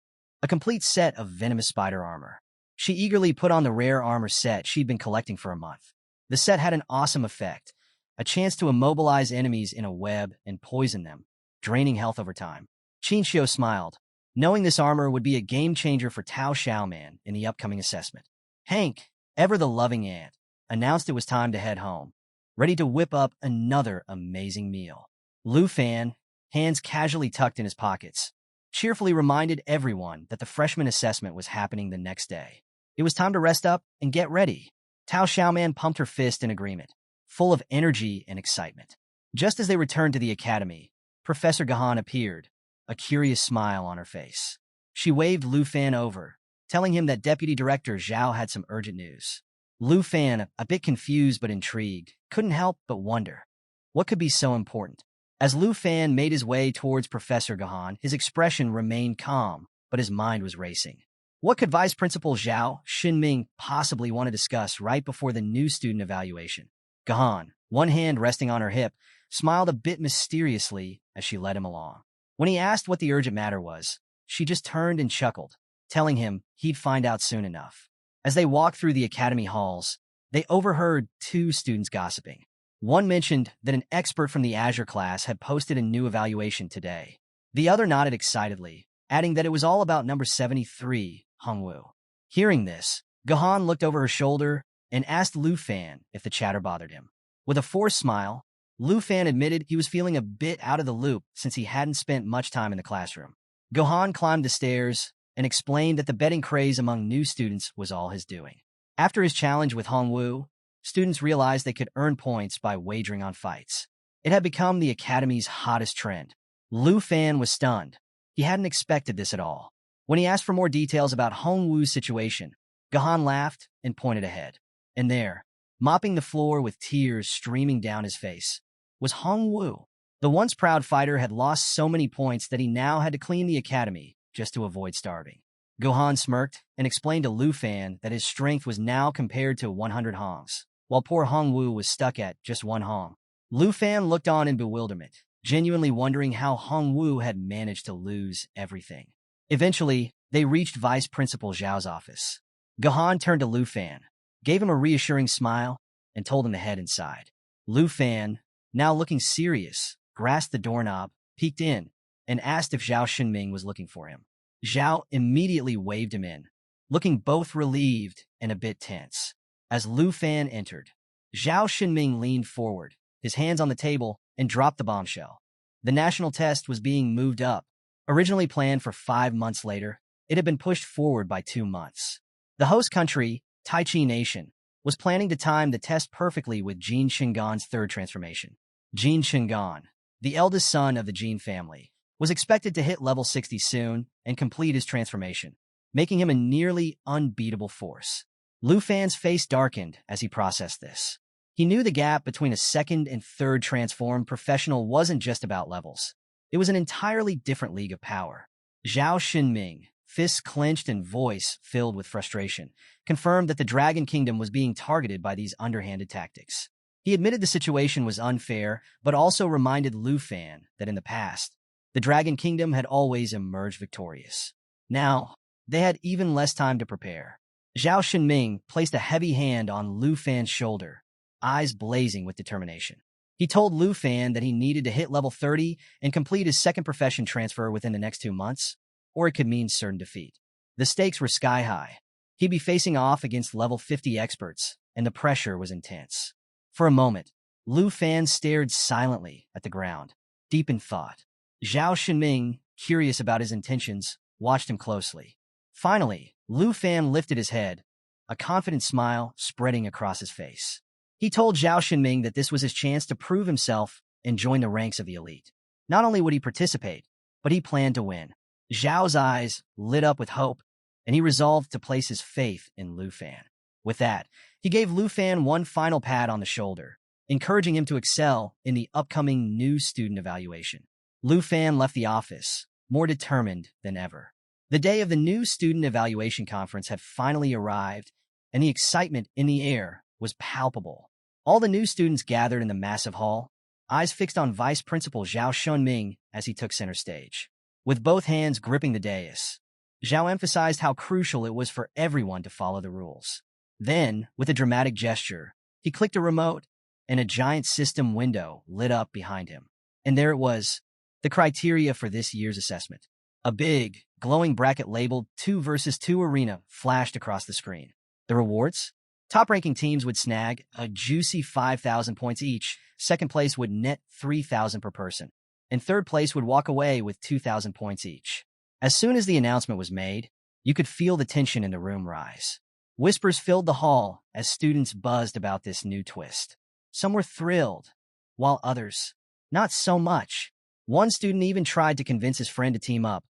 A complete set of venomous spider armor. She eagerly put on the rare armor set she'd been collecting for a month. The set had an awesome effect, a chance to immobilize enemies in a web and poison them, draining health over time. Qinxiu smiled, knowing this armor would be a game-changer for Tao Xiaoman in the upcoming assessment. Hank, ever the loving aunt, announced it was time to head home, ready to whip up another amazing meal. Lu Fan, hands casually tucked in his pockets, cheerfully reminded everyone that the freshman assessment was happening the next day. It was time to rest up and get ready. Tao Xiaoman pumped her fist in agreement, full of energy and excitement. Just as they returned to the academy, Professor Gahan appeared, a curious smile on her face. She waved Lu Fan over, telling him that Deputy Director Zhao had some urgent news. Lu Fan, a bit confused but intrigued, couldn't help but wonder, what could be so important? As Lu Fan made his way towards Professor Gahan, his expression remained calm, but his mind was racing. What could Vice Principal Zhao Xinming possibly want to discuss right before the new student evaluation? Gahan, one hand resting on her hip, smiled a bit mysteriously as she led him along. When he asked what the urgent matter was, she just turned and chuckled, telling him he'd find out soon enough. As they walked through the academy halls, they overheard two students gossiping. One mentioned that an expert from the Azure class had posted a new evaluation today. The other nodded excitedly, adding that it was all about number 73, Hongwu. Hearing this, Gahan looked over her shoulder and asked Lu Fan if the chatter bothered him. With a forced smile, Lu Fan admitted he was feeling a bit out of the loop since he hadn't spent much time in the classroom. Gahan climbed the stairs and explained that the betting craze among new students was all his doing. After his challenge with Hongwu, students realized they could earn points by wagering on fights. It had become the academy's hottest trend. Lu Fan was stunned. He hadn't expected this at all. When he asked for more details about Hongwu's situation, Gahan laughed and pointed ahead. And there, mopping the floor with tears streaming down his face, was Hongwu. The once proud fighter had lost so many points that he now had to clean the academy just to avoid starving. Gahan smirked and explained to Lu Fan that his strength was now compared to 100 Hongs, while poor Hongwu was stuck at just 1 Hong. Lu Fan looked on in bewilderment, genuinely wondering how Hongwu had managed to lose everything. Eventually, they reached Vice Principal Zhao's office. Gahan turned to Lu Fan, gave him a reassuring smile, and told him to head inside. Lu Fan, now looking serious, grasped the doorknob, peeked in, and asked if Zhao Xinming was looking for him. Zhao immediately waved him in, looking both relieved and a bit tense. As Lu Fan entered, Zhao Xinming leaned forward, his hands on the table, and dropped the bombshell. The national test was being moved up. Originally planned for 5 months later, it had been pushed forward by 2 months. The host country, Taichi Nation, was planning to time the test perfectly with Jin Shingan's third transformation. Jin Shingan, the eldest son of the Jin family, was expected to hit level 60 soon and complete his transformation, making him a nearly unbeatable force. Lu Fan's face darkened as he processed this. He knew the gap between a second and third transformed professional wasn't just about levels. It was an entirely different league of power. Zhao Xinming, fists clenched and voice filled with frustration, confirmed that the Dragon Kingdom was being targeted by these underhanded tactics. He admitted the situation was unfair, but also reminded Lu Fan that in the past, the Dragon Kingdom had always emerged victorious. Now, they had even less time to prepare. Zhao Xinming placed a heavy hand on Lu Fan's shoulder, eyes blazing with determination. He told Lu Fan that he needed to hit level 30 and complete his second profession transfer within the next 2 months, or it could mean certain defeat. The stakes were sky high. He'd be facing off against level 50 experts, and the pressure was intense. For a moment, Lu Fan stared silently at the ground, deep in thought. Zhao Xinming, curious about his intentions, watched him closely. Finally, Lu Fan lifted his head, a confident smile spreading across his face. He told Zhao Xinming that this was his chance to prove himself and join the ranks of the elite. Not only would he participate, but he planned to win. Zhao's eyes lit up with hope, and he resolved to place his faith in Lu Fan. With that, he gave Lu Fan one final pat on the shoulder, encouraging him to excel in the upcoming new student evaluation. Lu Fan left the office, more determined than ever. The day of the new student evaluation conference had finally arrived, and the excitement in the air was palpable. All the new students gathered in the massive hall, eyes fixed on Vice Principal Zhao Shunming as he took center stage. With both hands gripping the dais, Zhao emphasized how crucial it was for everyone to follow the rules. Then, with a dramatic gesture, he clicked a remote, and a giant system window lit up behind him. And there it was, the criteria for this year's assessment. A big, glowing bracket labeled 2 versus 2 Arena flashed across the screen. The rewards? Top-ranking teams would snag a juicy 5,000 points each, second place would net 3,000 per person, and third place would walk away with 2,000 points each. As soon as the announcement was made, you could feel the tension in the room rise. Whispers filled the hall as students buzzed about this new twist. Some were thrilled, while others, not so much. One student even tried to convince his friend to team up,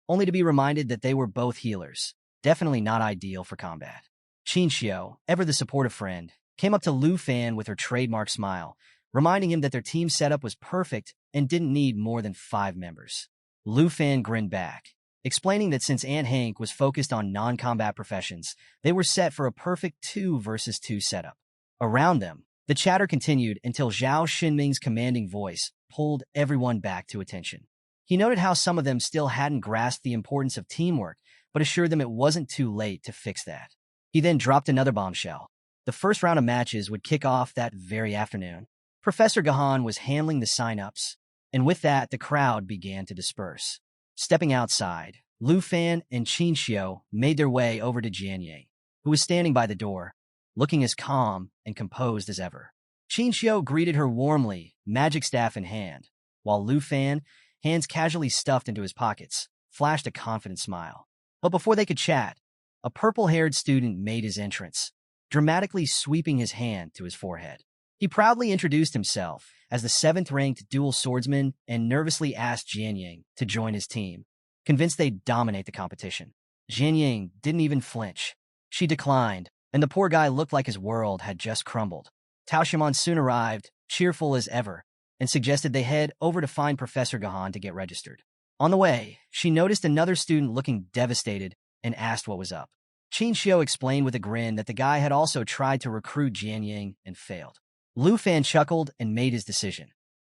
only to be reminded that they were both healers, definitely not ideal for combat. Qinxiu, ever the supportive friend, came up to Lu Fan with her trademark smile, reminding him that their team setup was perfect and didn't need more than 5 members. Lu Fan grinned back, explaining that since Aunt Hank was focused on non-combat professions, they were set for a perfect 2 versus 2 setup. Around them, the chatter continued until Zhao Xinming's commanding voice pulled everyone back to attention. He noted how some of them still hadn't grasped the importance of teamwork, but assured them it wasn't too late to fix that. He then dropped another bombshell. The first round of matches would kick off that very afternoon. Professor Gahan was handling the sign-ups, and with that, the crowd began to disperse. Stepping outside, Lu Fan and Qinxiu made their way over to Jianying, who was standing by the door, looking as calm and composed as ever. Qinxiu greeted her warmly, magic staff in hand, while Lu Fan, hands casually stuffed into his pockets, flashed a confident smile. But before they could chat, a purple-haired student made his entrance, dramatically sweeping his hand to his forehead. He proudly introduced himself as the 7th-ranked dual swordsman and nervously asked Jianying to join his team, convinced they'd dominate the competition. Jianying didn't even flinch. She declined, and the poor guy looked like his world had just crumbled. Tao Shimon soon arrived, cheerful as ever, and suggested they head over to find Professor Gahan to get registered. On the way, she noticed another student looking devastated and asked what was up. Qinxiu explained with a grin that the guy had also tried to recruit Jianying and failed. Lu Fan chuckled and made his decision.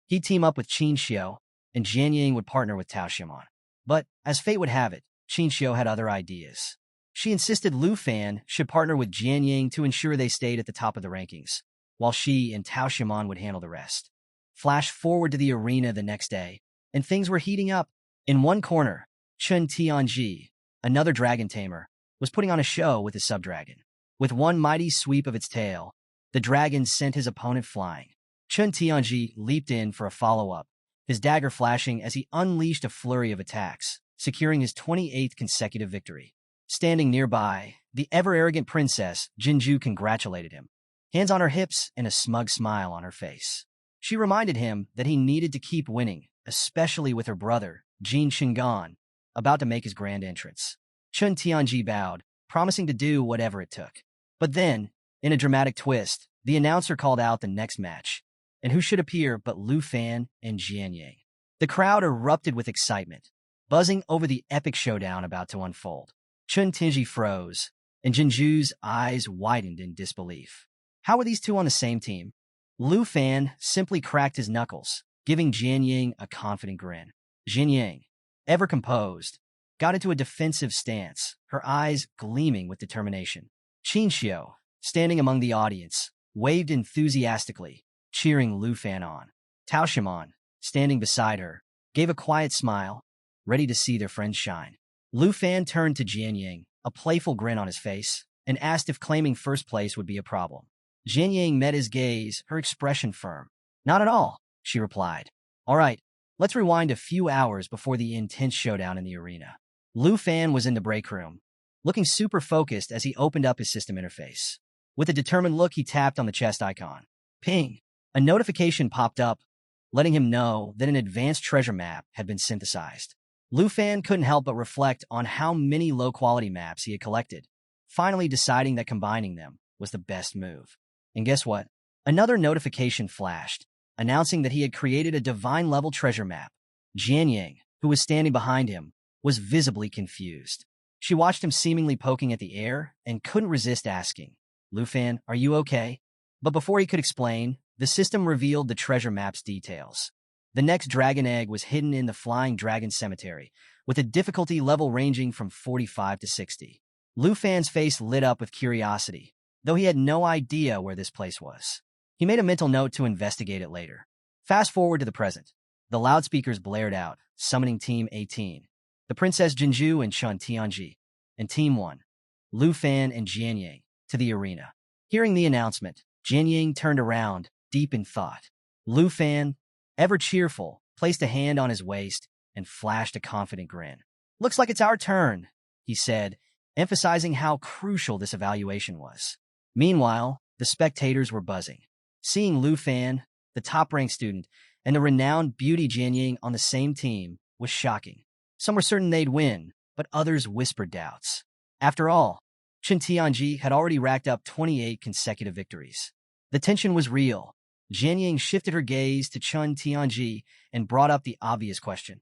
He'd team up with Qinxiu, and Jianying would partner with Tao Shimon. But, as fate would have it, Qinxiu had other ideas. She insisted Lu Fan should partner with Jianying to ensure they stayed at the top of the rankings, while she and Tao Shimon would handle the rest. Flash forward to the arena the next day, and things were heating up. In one corner, Chun Tianji, another dragon tamer, was putting on a show with his sub-dragon. With one mighty sweep of its tail, the dragon sent his opponent flying. Chun Tianji leaped in for a follow-up, his dagger flashing as he unleashed a flurry of attacks, securing his 28th consecutive victory. Standing nearby, the ever-arrogant princess, Jinju, congratulated him, hands on her hips and a smug smile on her face. She reminded him that he needed to keep winning, especially with her brother, Jin Shingan, about to make his grand entrance. Chun Tianji bowed, promising to do whatever it took. But then, in a dramatic twist, the announcer called out the next match, and who should appear but Lu Fan and Jianying. The crowd erupted with excitement, buzzing over the epic showdown about to unfold. Chun Tianji froze, and Jinju's eyes widened in disbelief. How were these two on the same team? Lu Fan simply cracked his knuckles, giving Jianying a confident grin. Jianying, ever composed, got into a defensive stance, her eyes gleaming with determination. Qinxiu, standing among the audience, waved enthusiastically, cheering Lu Fan on. Tao Shimon, standing beside her, gave a quiet smile, ready to see their friends shine. Lu Fan turned to Jianying, a playful grin on his face, and asked if claiming first place would be a problem. Jianying met his gaze, her expression firm. Not at all, she replied. All right, let's rewind a few hours before the intense showdown in the arena. Lu Fan was in the break room, looking super focused as he opened up his system interface. With a determined look, he tapped on the chest icon. Ping! A notification popped up, letting him know that an advanced treasure map had been synthesized. Lu Fan couldn't help but reflect on how many low-quality maps he had collected, finally deciding that combining them was the best move. And guess what? Another notification flashed, announcing that he had created a divine-level treasure map. Jian Yang, who was standing behind him, was visibly confused. She watched him seemingly poking at the air and couldn't resist asking, "Lu Fan, are you okay?" But before he could explain, the system revealed the treasure map's details. The next dragon egg was hidden in the Flying Dragon Cemetery, with a difficulty level ranging from 45 to 60. Lu Fan's face lit up with curiosity, though he had no idea where this place was. He made a mental note to investigate it later. Fast forward to the present. The loudspeakers blared out, summoning Team 18, the Princess Jinju and Chun Tianji, and Team 1, Lu Fan and Jian Yang, to the arena. Hearing the announcement, Jian Yang turned around, deep in thought. Lu Fan, ever cheerful, placed a hand on his waist and flashed a confident grin. "Looks like it's our turn," he said, emphasizing how crucial this evaluation was. Meanwhile, the spectators were buzzing. Seeing Lu Fan, the top-ranked student, and the renowned beauty Jian Yang on the same team was shocking. Some were certain they'd win, but others whispered doubts. After all, Chun Tianji had already racked up 28 consecutive victories. The tension was real. Jian Yang shifted her gaze to Chun Tianji and brought up the obvious question.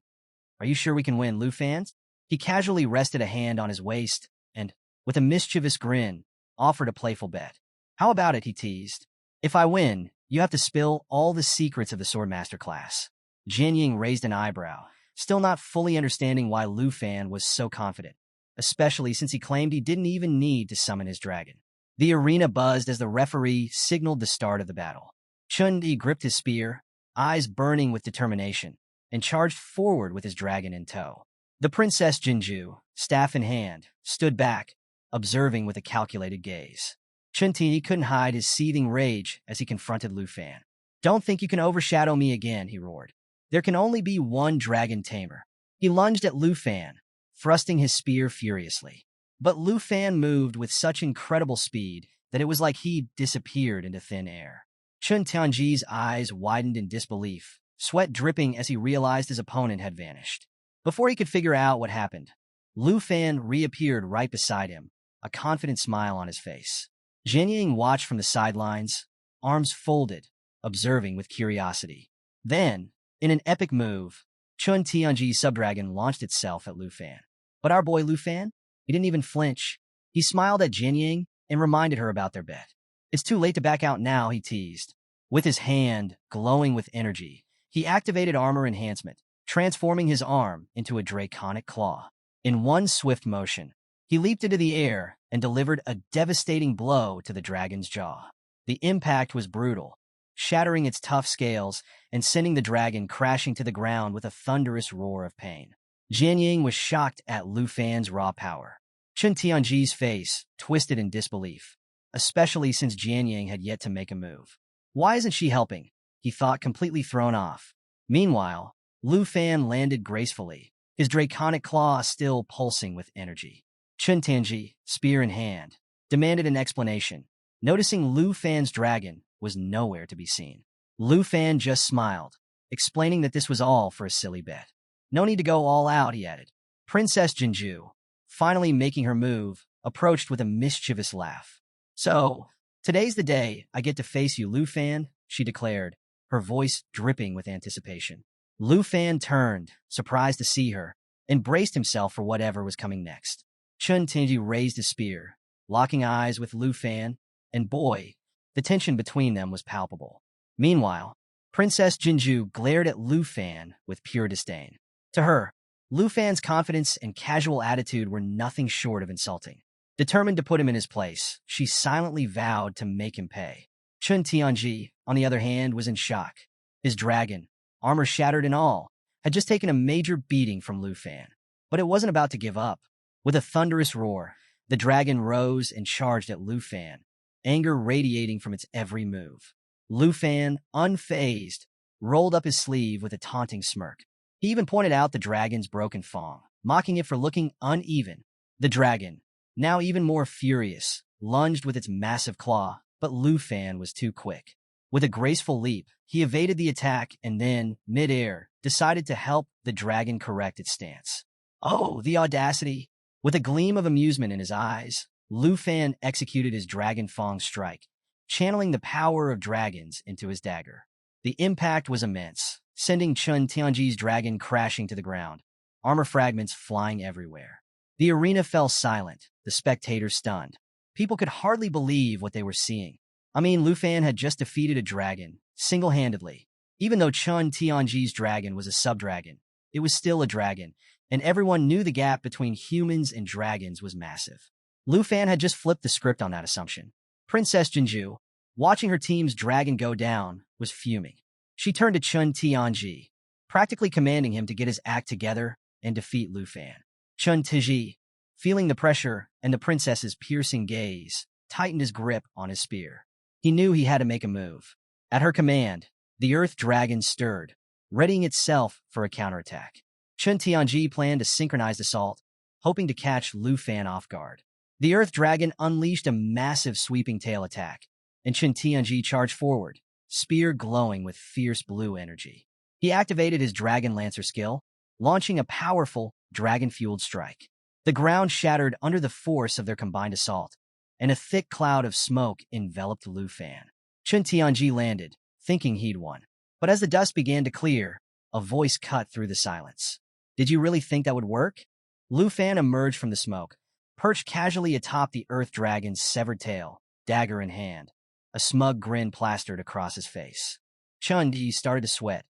"Are you sure we can win, Lu Fan?" He casually rested a hand on his waist and, with a mischievous grin, offered a playful bet. "How about it?" he teased. "If I win, you have to spill all the secrets of the Swordmaster class." Jian Yang raised an eyebrow, still not fully understanding why Lu Fan was so confident, especially since he claimed he didn't even need to summon his dragon. The arena buzzed as the referee signaled the start of the battle. Chun Di gripped his spear, eyes burning with determination, and charged forward with his dragon in tow. The Princess Jinju, staff in hand, stood back, observing with a calculated gaze. Chun Ti couldn't hide his seething rage as he confronted Lu Fan. "Don't think you can overshadow me again," he roared. "There can only be one dragon tamer." He lunged at Lu Fan, thrusting his spear furiously. But Lu Fan moved with such incredible speed that it was like he disappeared into thin air. Chun Tianji's eyes widened in disbelief, sweat dripping as he realized his opponent had vanished. Before he could figure out what happened, Lu Fan reappeared right beside him, a confident smile on his face. Jian Yang watched from the sidelines, arms folded, observing with curiosity. Then, in an epic move, Chun Tianji's subdragon launched itself at Lu Fan. But our boy Lu Fan? He didn't even flinch. He smiled at Jian Yang and reminded her about their bet. "It's too late to back out now," he teased. With his hand glowing with energy, he activated armor enhancement, transforming his arm into a draconic claw. In one swift motion, he leaped into the air and delivered a devastating blow to the dragon's jaw. The impact was brutal, shattering its tough scales and sending the dragon crashing to the ground with a thunderous roar of pain. Jian Yang was shocked at Lu Fan's raw power. Chun Tianji's face twisted in disbelief, especially since Jian Yang had yet to make a move. Why isn't she helping? He thought, completely thrown off. Meanwhile, Lu Fan landed gracefully, his draconic claw still pulsing with energy. Chun Tianji, spear in hand, demanded an explanation, noticing Lu Fan's dragon was nowhere to be seen. Lu Fan just smiled, explaining that this was all for a silly bet. "No need to go all out," he added. Princess Jinju, finally making her move, approached with a mischievous laugh. "So, today's the day I get to face you, Lu Fan," she declared, her voice dripping with anticipation. Lu Fan turned, surprised to see her, and braced himself for whatever was coming next. Chun Tianji raised his spear, locking eyes with Lu Fan, and boy, the tension between them was palpable. Meanwhile, Princess Jinju glared at Lu Fan with pure disdain. To her, Lu Fan's confidence and casual attitude were nothing short of insulting. Determined to put him in his place, she silently vowed to make him pay. Chun Tianji, on the other hand, was in shock. His dragon, armor shattered and all, had just taken a major beating from Lu Fan. But it wasn't about to give up. With a thunderous roar, the dragon rose and charged at Lu Fan, anger radiating from its every move. Lu Fan, unfazed, rolled up his sleeve with a taunting smirk. He even pointed out the dragon's broken fang, mocking it for looking uneven. The dragon, now even more furious, lunged with its massive claw, but Lu Fan was too quick. With a graceful leap, he evaded the attack and then, mid-air, decided to help the dragon correct its stance. Oh, the audacity! With a gleam of amusement in his eyes, Lu Fan executed his Dragon Fang strike, channeling the power of dragons into his dagger. The impact was immense, sending Chun Tianji's dragon crashing to the ground, armor fragments flying everywhere. The arena fell silent, the spectators stunned. People could hardly believe what they were seeing. I mean, Lu Fan had just defeated a dragon, single-handedly. Even though Chun Tianji's dragon was a sub-dragon, it was still a dragon, and everyone knew the gap between humans and dragons was massive. Lu Fan had just flipped the script on that assumption. Princess Jinju, watching her team's dragon go down, was fuming. She turned to Chun Tianji, practically commanding him to get his act together and defeat Lu Fan. Chun Tianji, feeling the pressure and the princess's piercing gaze, tightened his grip on his spear. He knew he had to make a move. At her command, the earth dragon stirred, readying itself for a counterattack. Chun Tianji planned a synchronized assault, hoping to catch Lu Fan off guard. The earth dragon unleashed a massive sweeping tail attack, and Chun Tianji charged forward, spear glowing with fierce blue energy. He activated his Dragon Lancer skill, launching a powerful, dragon-fueled strike. The ground shattered under the force of their combined assault, and a thick cloud of smoke enveloped Lu Fan. Chun Tianji landed, thinking he'd won. But as the dust began to clear, a voice cut through the silence. Did you really think that would work? Lu Fan emerged from the smoke, perched casually atop the earth dragon's severed tail, dagger in hand. A smug grin plastered across his face. Chun Ti started to sweat,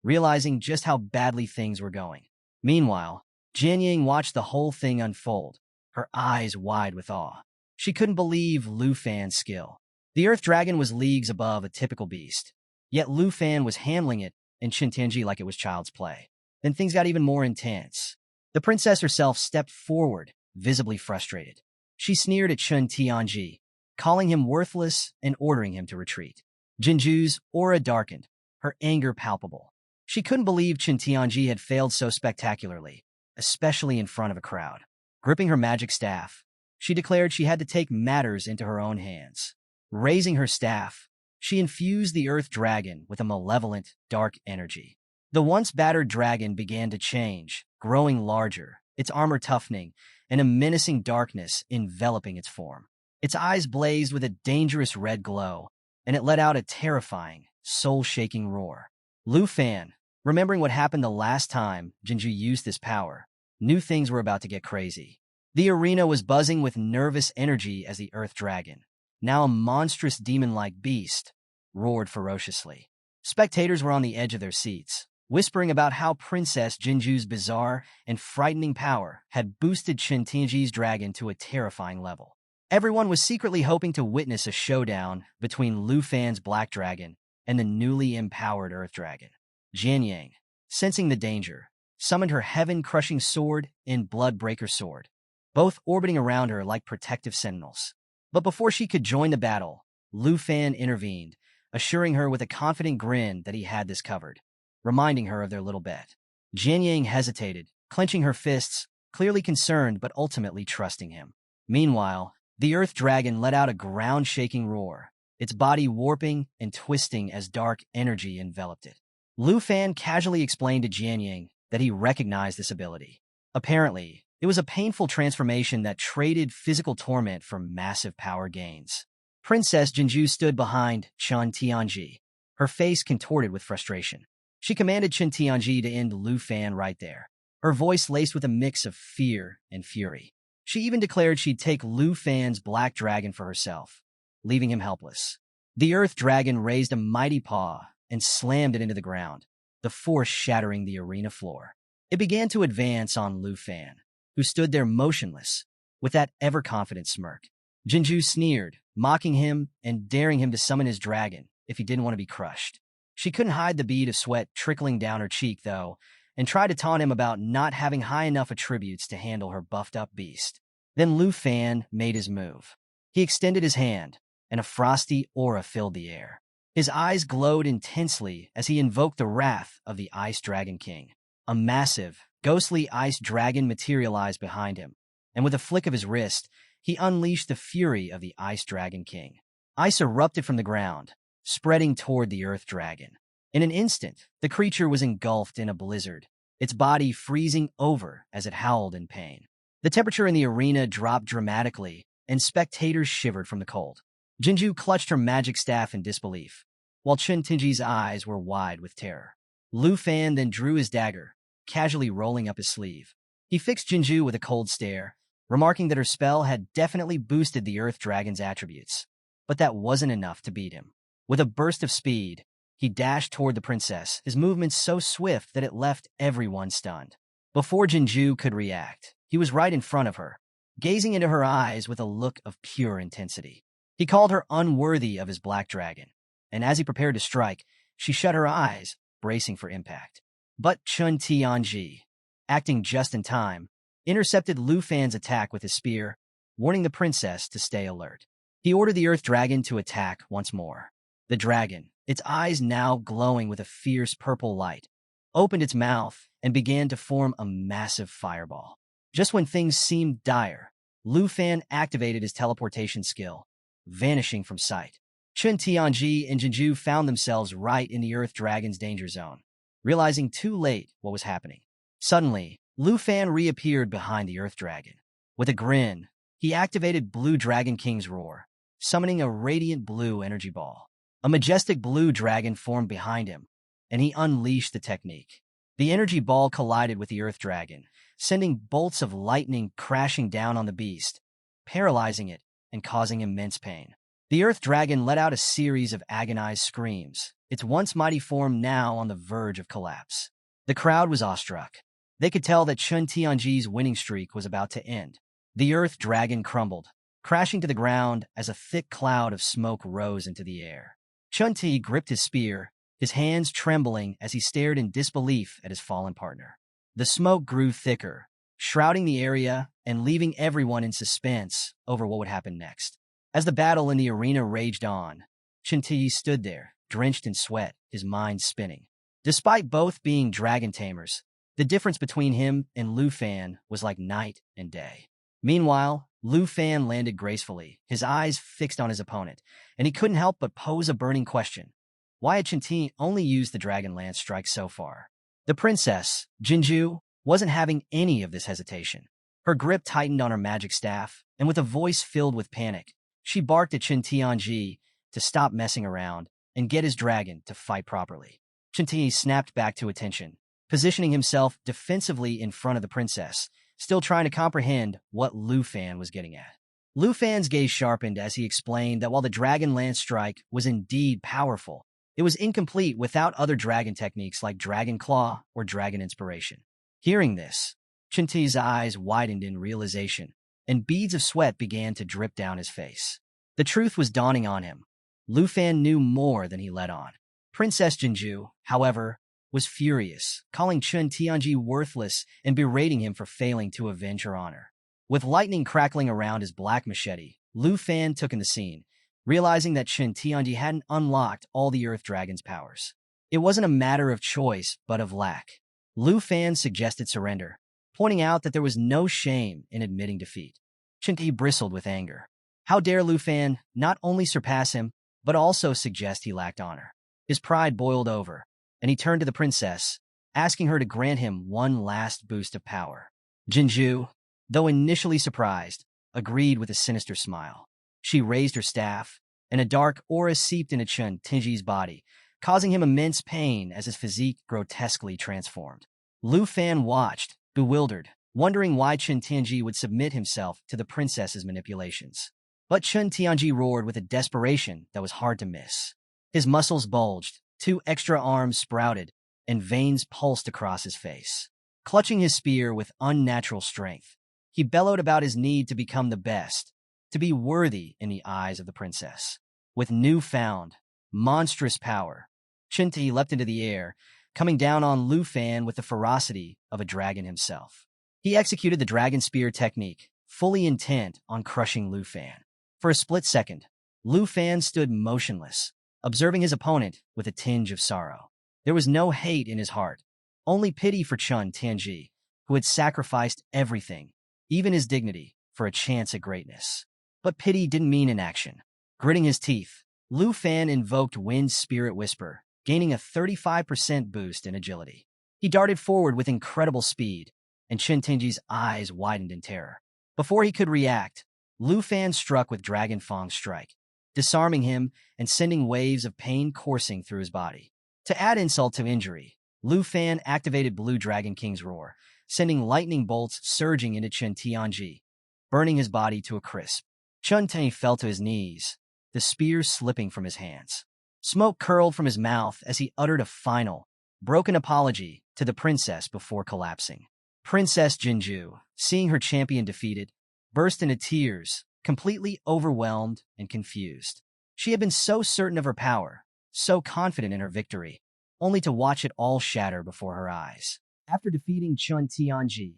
realizing just how badly things were going. Meanwhile, Jianying watched the whole thing unfold, her eyes wide with awe. She couldn't believe Lu Fan's skill. The earth dragon was leagues above a typical beast, yet Lu Fan was handling it and Chun Tianji like it was child's play. Then things got even more intense. The princess herself stepped forward, visibly frustrated. She sneered at Chun Tianji, calling him worthless and ordering him to retreat. Jinju's aura darkened, her anger palpable. She couldn't believe Chun Tianji had failed so spectacularly, especially in front of a crowd. Gripping her magic staff, she declared she had to take matters into her own hands. Raising her staff, she infused the earth dragon with a malevolent, dark energy. The once battered dragon began to change, growing larger, its armor toughening, and a menacing darkness enveloping its form. Its eyes blazed with a dangerous red glow, and it let out a terrifying, soul-shaking roar. Lu Fan, remembering what happened the last time Jinju used this power, knew things were about to get crazy. The arena was buzzing with nervous energy as the earth dragon, now a monstrous demon-like beast, roared ferociously. Spectators were on the edge of their seats, whispering about how Princess Jinju's bizarre and frightening power had boosted Chun Tianji's dragon to a terrifying level. Everyone was secretly hoping to witness a showdown between Lu Fan's black dragon and the newly empowered earth dragon. Jianying, sensing the danger, summoned her heaven-crushing sword and blood-breaker sword, both orbiting around her like protective sentinels. But before she could join the battle, Lu Fan intervened, assuring her with a confident grin that he had this covered, reminding her of their little bet. Jianying hesitated, clenching her fists, clearly concerned but ultimately trusting him. Meanwhile, the earth dragon let out a ground-shaking roar, its body warping and twisting as dark energy enveloped it. Lu Fan casually explained to Jianying that he recognized this ability. Apparently, it was a painful transformation that traded physical torment for massive power gains. Princess Jinju stood behind Chun Tianji, her face contorted with frustration. She commanded Chun Tianji to end Lu Fan right there, her voice laced with a mix of fear and fury. She even declared she'd take Lu Fan's black dragon for herself, leaving him helpless. The earth dragon raised a mighty paw and slammed it into the ground, the force shattering the arena floor. It began to advance on Lu Fan, who stood there motionless, with that ever-confident smirk. Jinju sneered, mocking him and daring him to summon his dragon if he didn't want to be crushed. She couldn't hide the bead of sweat trickling down her cheek, though, and tried to taunt him about not having high enough attributes to handle her buffed-up beast. Then Lu Fan made his move. He extended his hand, and a frosty aura filled the air. His eyes glowed intensely as he invoked the wrath of the Ice Dragon King. A massive, ghostly ice dragon materialized behind him, and with a flick of his wrist, he unleashed the fury of the Ice Dragon King. Ice erupted from the ground, spreading toward the Earth Dragon. In an instant, the creature was engulfed in a blizzard, its body freezing over as it howled in pain. The temperature in the arena dropped dramatically, and spectators shivered from the cold. Jinju clutched her magic staff in disbelief, while Chun Tinji's eyes were wide with terror. Lu Fan then drew his dagger, casually rolling up his sleeve. He fixed Jinju with a cold stare, remarking that her spell had definitely boosted the Earth Dragon's attributes. But that wasn't enough to beat him. With a burst of speed, he dashed toward the princess, his movements so swift that it left everyone stunned. Before Jinju could react, he was right in front of her, gazing into her eyes with a look of pure intensity. He called her unworthy of his black dragon, and as he prepared to strike, she shut her eyes, bracing for impact. But Chun Tianji, acting just in time, intercepted Lu Fan's attack with his spear, warning the princess to stay alert. He ordered the Earth Dragon to attack once more. The dragon, its eyes now glowing with a fierce purple light, opened its mouth and began to form a massive fireball. Just when things seemed dire, Lu Fan activated his teleportation skill, vanishing from sight. Chun Tianji and Jinju found themselves right in the Earth Dragon's danger zone, realizing too late what was happening. Suddenly, Lu Fan reappeared behind the Earth Dragon. With a grin, he activated Blue Dragon King's Roar, summoning a radiant blue energy ball. A majestic blue dragon formed behind him, and he unleashed the technique. The energy ball collided with the Earth Dragon, sending bolts of lightning crashing down on the beast, paralyzing it and causing immense pain. The Earth Dragon let out a series of agonized screams, its once mighty form now on the verge of collapse. The crowd was awestruck. They could tell that Chun Tianji's winning streak was about to end. The Earth Dragon crumbled, crashing to the ground as a thick cloud of smoke rose into the air. Chun Ti gripped his spear, his hands trembling as he stared in disbelief at his fallen partner. The smoke grew thicker, shrouding the area and leaving everyone in suspense over what would happen next. As the battle in the arena raged on, Chun Ti stood there, drenched in sweat, his mind spinning. Despite both being dragon tamers, the difference between him and Lu Fan was like night and day. Meanwhile, Lu Fan landed gracefully, his eyes fixed on his opponent, and he couldn't help but pose a burning question. Why had Chun Ti only used the Dragon Lance strike so far? The princess, Jinju, wasn't having any of this hesitation. Her grip tightened on her magic staff, and with a voice filled with panic, she barked at Chun Tianji to stop messing around and get his dragon to fight properly. Chun Ti snapped back to attention, positioning himself defensively in front of the princess, still trying to comprehend what Lu Fan was getting at. Lu Fan's gaze sharpened as he explained that while the Dragon Lance strike was indeed powerful, it was incomplete without other dragon techniques like Dragon Claw or Dragon Inspiration. Hearing this, Chun Ti's eyes widened in realization, and beads of sweat began to drip down his face. The truth was dawning on him. Lu Fan knew more than he let on. Princess Jinju, however, was furious, calling Chun Tianji worthless and berating him for failing to avenge her honor. With lightning crackling around his black machete, Lu Fan took in the scene, realizing that Chun Tianji hadn't unlocked all the Earth Dragon's powers. It wasn't a matter of choice, but of lack. Lu Fan suggested surrender, pointing out that there was no shame in admitting defeat. Chun Ti bristled with anger. How dare Lu Fan not only surpass him, but also suggest he lacked honor? His pride boiled over, and he turned to the princess, asking her to grant him one last boost of power. Jinju, though initially surprised, agreed with a sinister smile. She raised her staff, and a dark aura seeped into Chun Tianji's body, causing him immense pain as his physique grotesquely transformed. Lu Fan watched, bewildered, wondering why Chun Tianji would submit himself to the princess's manipulations. But Chun Tianji roared with a desperation that was hard to miss. His muscles bulged, 2 extra arms sprouted, and veins pulsed across his face. Clutching his spear with unnatural strength, he bellowed about his need to become the best, to be worthy in the eyes of the princess. With newfound, monstrous power, Chun Ti leapt into the air, coming down on Lu Fan with the ferocity of a dragon himself. He executed the dragon spear technique, fully intent on crushing Lu Fan. For a split second, Lu Fan stood motionless, observing his opponent with a tinge of sorrow. There was no hate in his heart, only pity for Chun Tianji, who had sacrificed everything, even his dignity, for a chance at greatness. But pity didn't mean inaction. Gritting his teeth, Lu Fan invoked Wind Spirit Whisper, gaining a 35% boost in agility. He darted forward with incredible speed, and Chen Tingji's eyes widened in terror. Before he could react, Lu Fan struck with Dragon Fang's strike, disarming him and sending waves of pain coursing through his body. To add insult to injury, Lu Fan activated Blue Dragon King's Roar, sending lightning bolts surging into Chen Tianji, burning his body to a crisp. Chen Tianji fell to his knees, the spear slipping from his hands. Smoke curled from his mouth as he uttered a final, broken apology to the princess before collapsing. Princess Jinju, seeing her champion defeated, burst into tears, completely overwhelmed and confused. She had been so certain of her power, so confident in her victory, only to watch it all shatter before her eyes. After defeating Chen Tianji,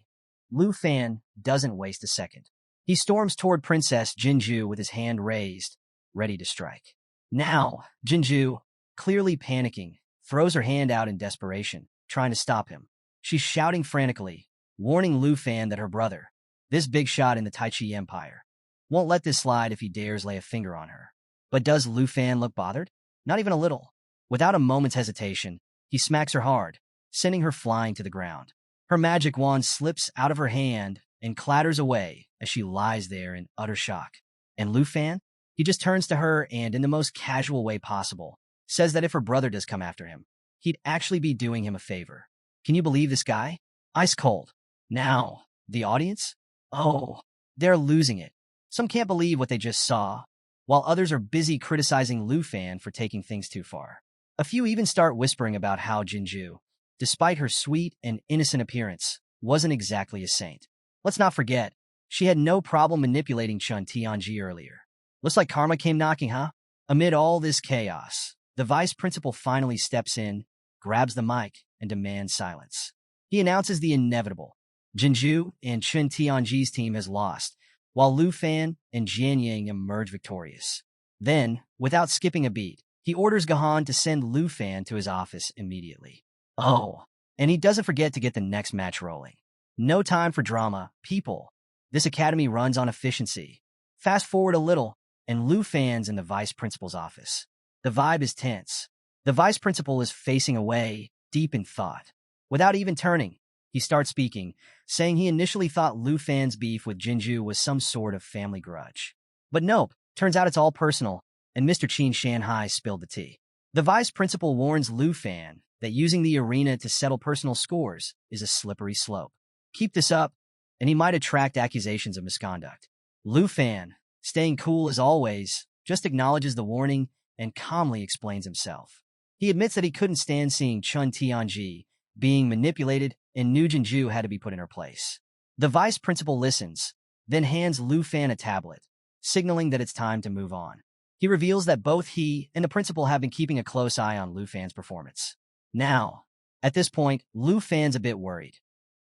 Lu Fan doesn't waste a second. He storms toward Princess Jinju with his hand raised, ready to strike. Now, Jinju, clearly panicking, throws her hand out in desperation, trying to stop him. She's shouting frantically, warning Lu Fan that her brother, this big shot in the Tai Chi Empire, won't let this slide if he dares lay a finger on her. But does Lu Fan look bothered? Not even a little. Without a moment's hesitation, he smacks her hard, sending her flying to the ground. Her magic wand slips out of her hand and clatters away as she lies there in utter shock. And Lu Fan? He just turns to her and, in the most casual way possible, says that if her brother does come after him, he'd actually be doing him a favor. Can you believe this guy? Ice cold. Now, the audience? Oh, they're losing it. Some can't believe what they just saw, while others are busy criticizing Lu Fan for taking things too far. A few even start whispering about how Jinju, despite her sweet and innocent appearance, wasn't exactly a saint. Let's not forget, she had no problem manipulating Chen Tianji earlier. Looks like karma came knocking, huh? Amid all this chaos, the vice principal finally steps in, grabs the mic, and demands silence. He announces the inevitable. Jinju and Chen Tianji's team has lost, while Lu Fan and Jian Yang emerge victorious. Then, without skipping a beat, he orders Gahan to send Lu Fan to his office immediately. Oh, and he doesn't forget to get the next match rolling. No time for drama, people. This academy runs on efficiency. Fast forward a little, and Lu Fan's in the vice principal's office. The vibe is tense. The vice principal is facing away, deep in thought. Without even turning, he starts speaking, saying he initially thought Lu Fan's beef with Jinju was some sort of family grudge. But nope, turns out it's all personal, and Mr. Qin Shanhai spilled the tea. The vice principal warns Lu Fan that using the arena to settle personal scores is a slippery slope. Keep this up, and he might attract accusations of misconduct. Lu Fan, staying cool as always, just acknowledges the warning and calmly explains himself. He admits that he couldn't stand seeing Chen Tianji being manipulated and knew Jinju had to be put in her place. The vice principal listens, then hands Lu Fan a tablet, signaling that it's time to move on. He reveals that both he and the principal have been keeping a close eye on Lu Fan's performance. Now, at this point, Lu Fan's a bit worried.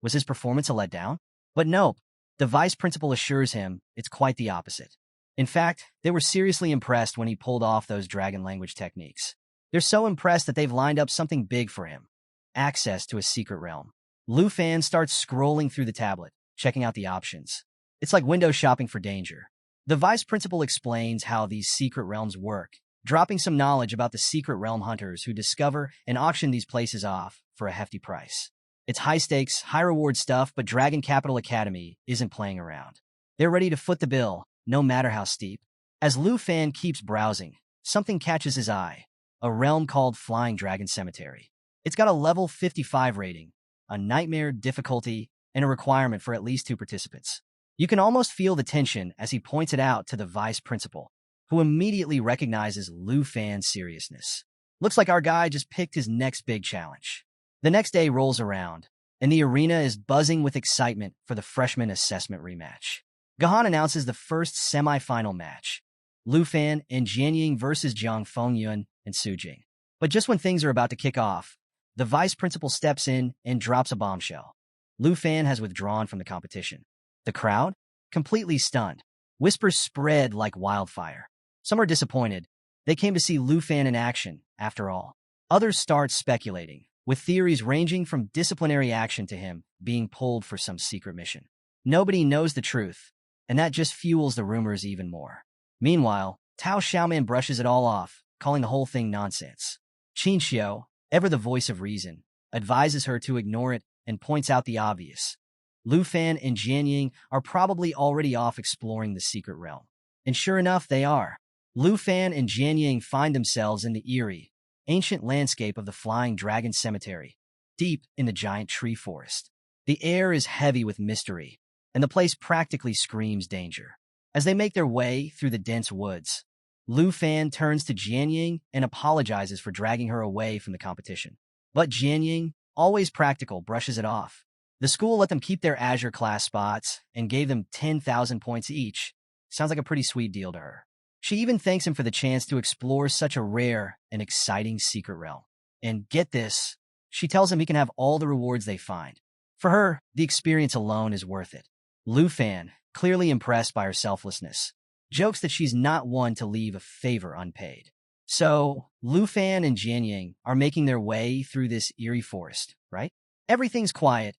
Was his performance a letdown? But nope, the vice principal assures him it's quite the opposite. In fact, they were seriously impressed when he pulled off those dragon language techniques. They're so impressed that they've lined up something big for him. Access to a secret realm. Lu Fan starts scrolling through the tablet, checking out the options. It's like window shopping for danger. The vice principal explains how these secret realms work, dropping some knowledge about the secret realm hunters who discover and auction these places off for a hefty price. It's high-stakes, high-reward stuff, but Dragon Capital Academy isn't playing around. They're ready to foot the bill, no matter how steep. As Lu Fan keeps browsing, something catches his eye, a realm called Flying Dragon Cemetery. It's got a level 55 rating, a nightmare difficulty, and a requirement for at least 2 participants. You can almost feel the tension as he points it out to the vice principal, who immediately recognizes Lu Fan's seriousness. Looks like our guy just picked his next big challenge. The next day rolls around, and the arena is buzzing with excitement for the freshman assessment rematch. Gahan announces the first semi-final match, Lu Fan and Jianying versus Jiang Fengyun and Su Jing. But just when things are about to kick off, the vice principal steps in and drops a bombshell. Lu Fan has withdrawn from the competition. The crowd? Completely stunned. Whispers spread like wildfire. Some are disappointed. They came to see Lu Fan in action, after all. Others start speculating, with theories ranging from disciplinary action to him being pulled for some secret mission. Nobody knows the truth, and that just fuels the rumors even more. Meanwhile, Tao Xiaoman brushes it all off, calling the whole thing nonsense. Qinxiu, ever the voice of reason, advises her to ignore it and points out the obvious. Lu Fan and Jian Ying are probably already off exploring the secret realm. And sure enough, they are. Lu Fan and Jian Ying find themselves in the eerie, ancient landscape of the Flying Dragon Cemetery, deep in the giant tree forest. The air is heavy with mystery, and the place practically screams danger. As they make their way through the dense woods, Lu Fan turns to Jian Ying and apologizes for dragging her away from the competition. But Jian Ying, always practical, brushes it off. The school let them keep their Azure class spots and gave them 10,000 points each. Sounds like a pretty sweet deal to her. She even thanks him for the chance to explore such a rare and exciting secret realm. And get this, she tells him he can have all the rewards they find. For her, the experience alone is worth it. Lu Fan, clearly impressed by her selflessness, jokes that she's not one to leave a favor unpaid. So, Lu Fan and Jian Ying are making their way through this eerie forest, right? Everything's quiet,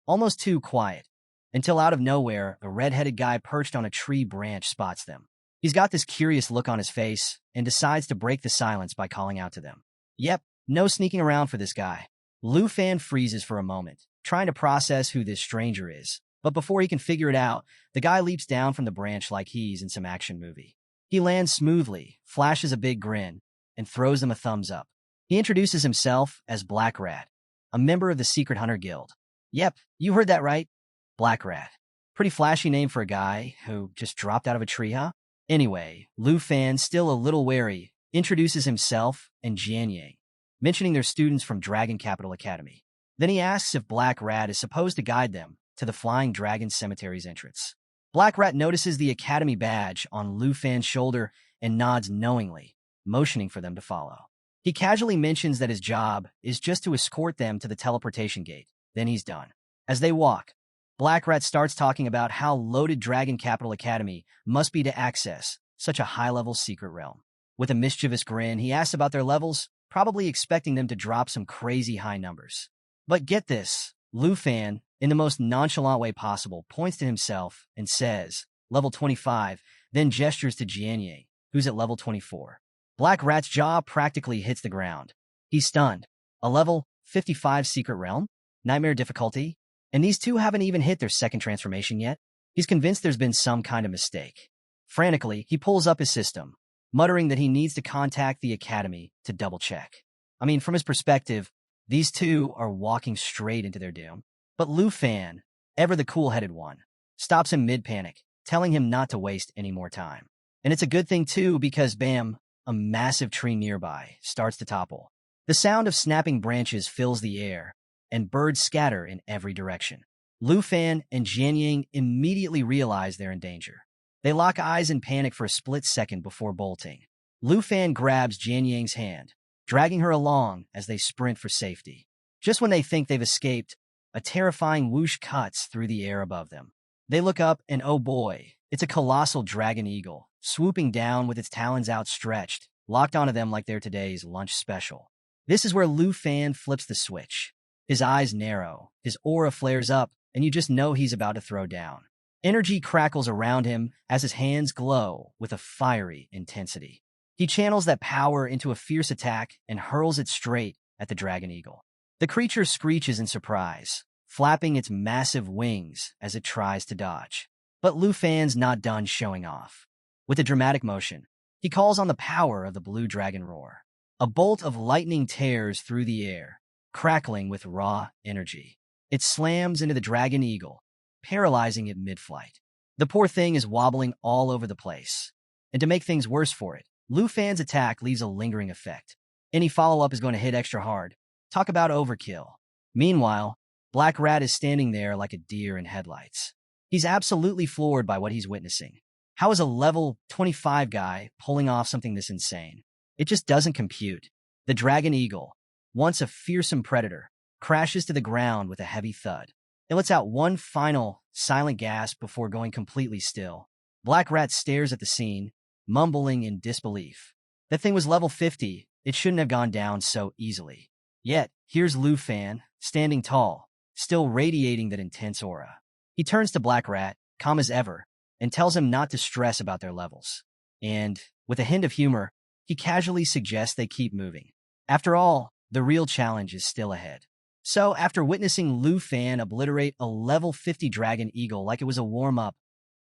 almost too quiet, until out of nowhere, a red-headed guy perched on a tree branch spots them. He's got this curious look on his face and decides to break the silence by calling out to them. Yep, no sneaking around for this guy. Lu Fan freezes for a moment, trying to process who this stranger is. But before he can figure it out, the guy leaps down from the branch like he's in some action movie. He lands smoothly, flashes a big grin, and throws them a thumbs up. He introduces himself as Black Rat, a member of the Secret Hunter Guild. Yep, you heard that right. Black Rat. Pretty flashy name for a guy who just dropped out of a tree, huh? Anyway, Lu Fan, still a little wary, introduces himself and Jian Ying, mentioning they're students from Dragon Capital Academy. Then he asks if Black Rat is supposed to guide them to the Flying Dragon Cemetery's entrance. Black Rat notices the Academy badge on Lu Fan's shoulder and nods knowingly, motioning for them to follow. He casually mentions that his job is just to escort them to the teleportation gate. Then he's done. As they walk, Black Rat starts talking about how loaded Dragon Capital Academy must be to access such a high-level secret realm. With a mischievous grin, he asks about their levels, probably expecting them to drop some crazy high numbers. But get this, Lu Fan, in the most nonchalant way possible, points to himself and says, level 25, then gestures to Jian Ying, who's at level 24. Black Rat's jaw practically hits the ground. He's stunned. A level 55 secret realm? Nightmare difficulty? And these two haven't even hit their second transformation yet? He's convinced there's been some kind of mistake. Frantically, he pulls up his system, muttering that he needs to contact the Academy to double-check. I mean, from his perspective, these two are walking straight into their doom. But Lu Fan, ever the cool-headed one, stops him mid-panic, telling him not to waste any more time. And it's a good thing, too, because bam, a massive tree nearby starts to topple. The sound of snapping branches fills the air, and birds scatter in every direction. Lu Fan and Jian Ying immediately realize they're in danger. They lock eyes in panic for a split second before bolting. Lu Fan grabs Jian Ying's hand, dragging her along as they sprint for safety. Just when they think they've escaped, a terrifying whoosh cuts through the air above them. They look up and oh boy, it's a colossal dragon eagle, swooping down with its talons outstretched, locked onto them like they're today's lunch special. This is where Lu Fan flips the switch. His eyes narrow, his aura flares up, and you just know he's about to throw down. Energy crackles around him as his hands glow with a fiery intensity. He channels that power into a fierce attack and hurls it straight at the dragon eagle. The creature screeches in surprise, flapping its massive wings as it tries to dodge. But Lu Fan's not done showing off. With a dramatic motion, he calls on the power of the blue dragon roar. A bolt of lightning tears through the air, crackling with raw energy. It slams into the dragon eagle, paralyzing it mid-flight. The poor thing is wobbling all over the place. And to make things worse for it, Lu Fan's attack leaves a lingering effect. Any follow-up is going to hit extra hard. Talk about overkill. Meanwhile, Black Rat is standing there like a deer in headlights. He's absolutely floored by what he's witnessing. How is a level 25 guy pulling off something this insane? It just doesn't compute. The dragon eagle, once a fearsome predator, crashes to the ground with a heavy thud. It lets out one final, silent gasp before going completely still. Black Rat stares at the scene, mumbling in disbelief. That thing was level 50. It shouldn't have gone down so easily. Yet, here's Lu Fan, standing tall, still radiating that intense aura. He turns to Black Rat, calm as ever, and tells him not to stress about their levels. and, with a hint of humor, he casually suggests they keep moving. After all, the real challenge is still ahead. So, after witnessing Lu Fan obliterate a level 50 Dragon Eagle like it was a warm-up,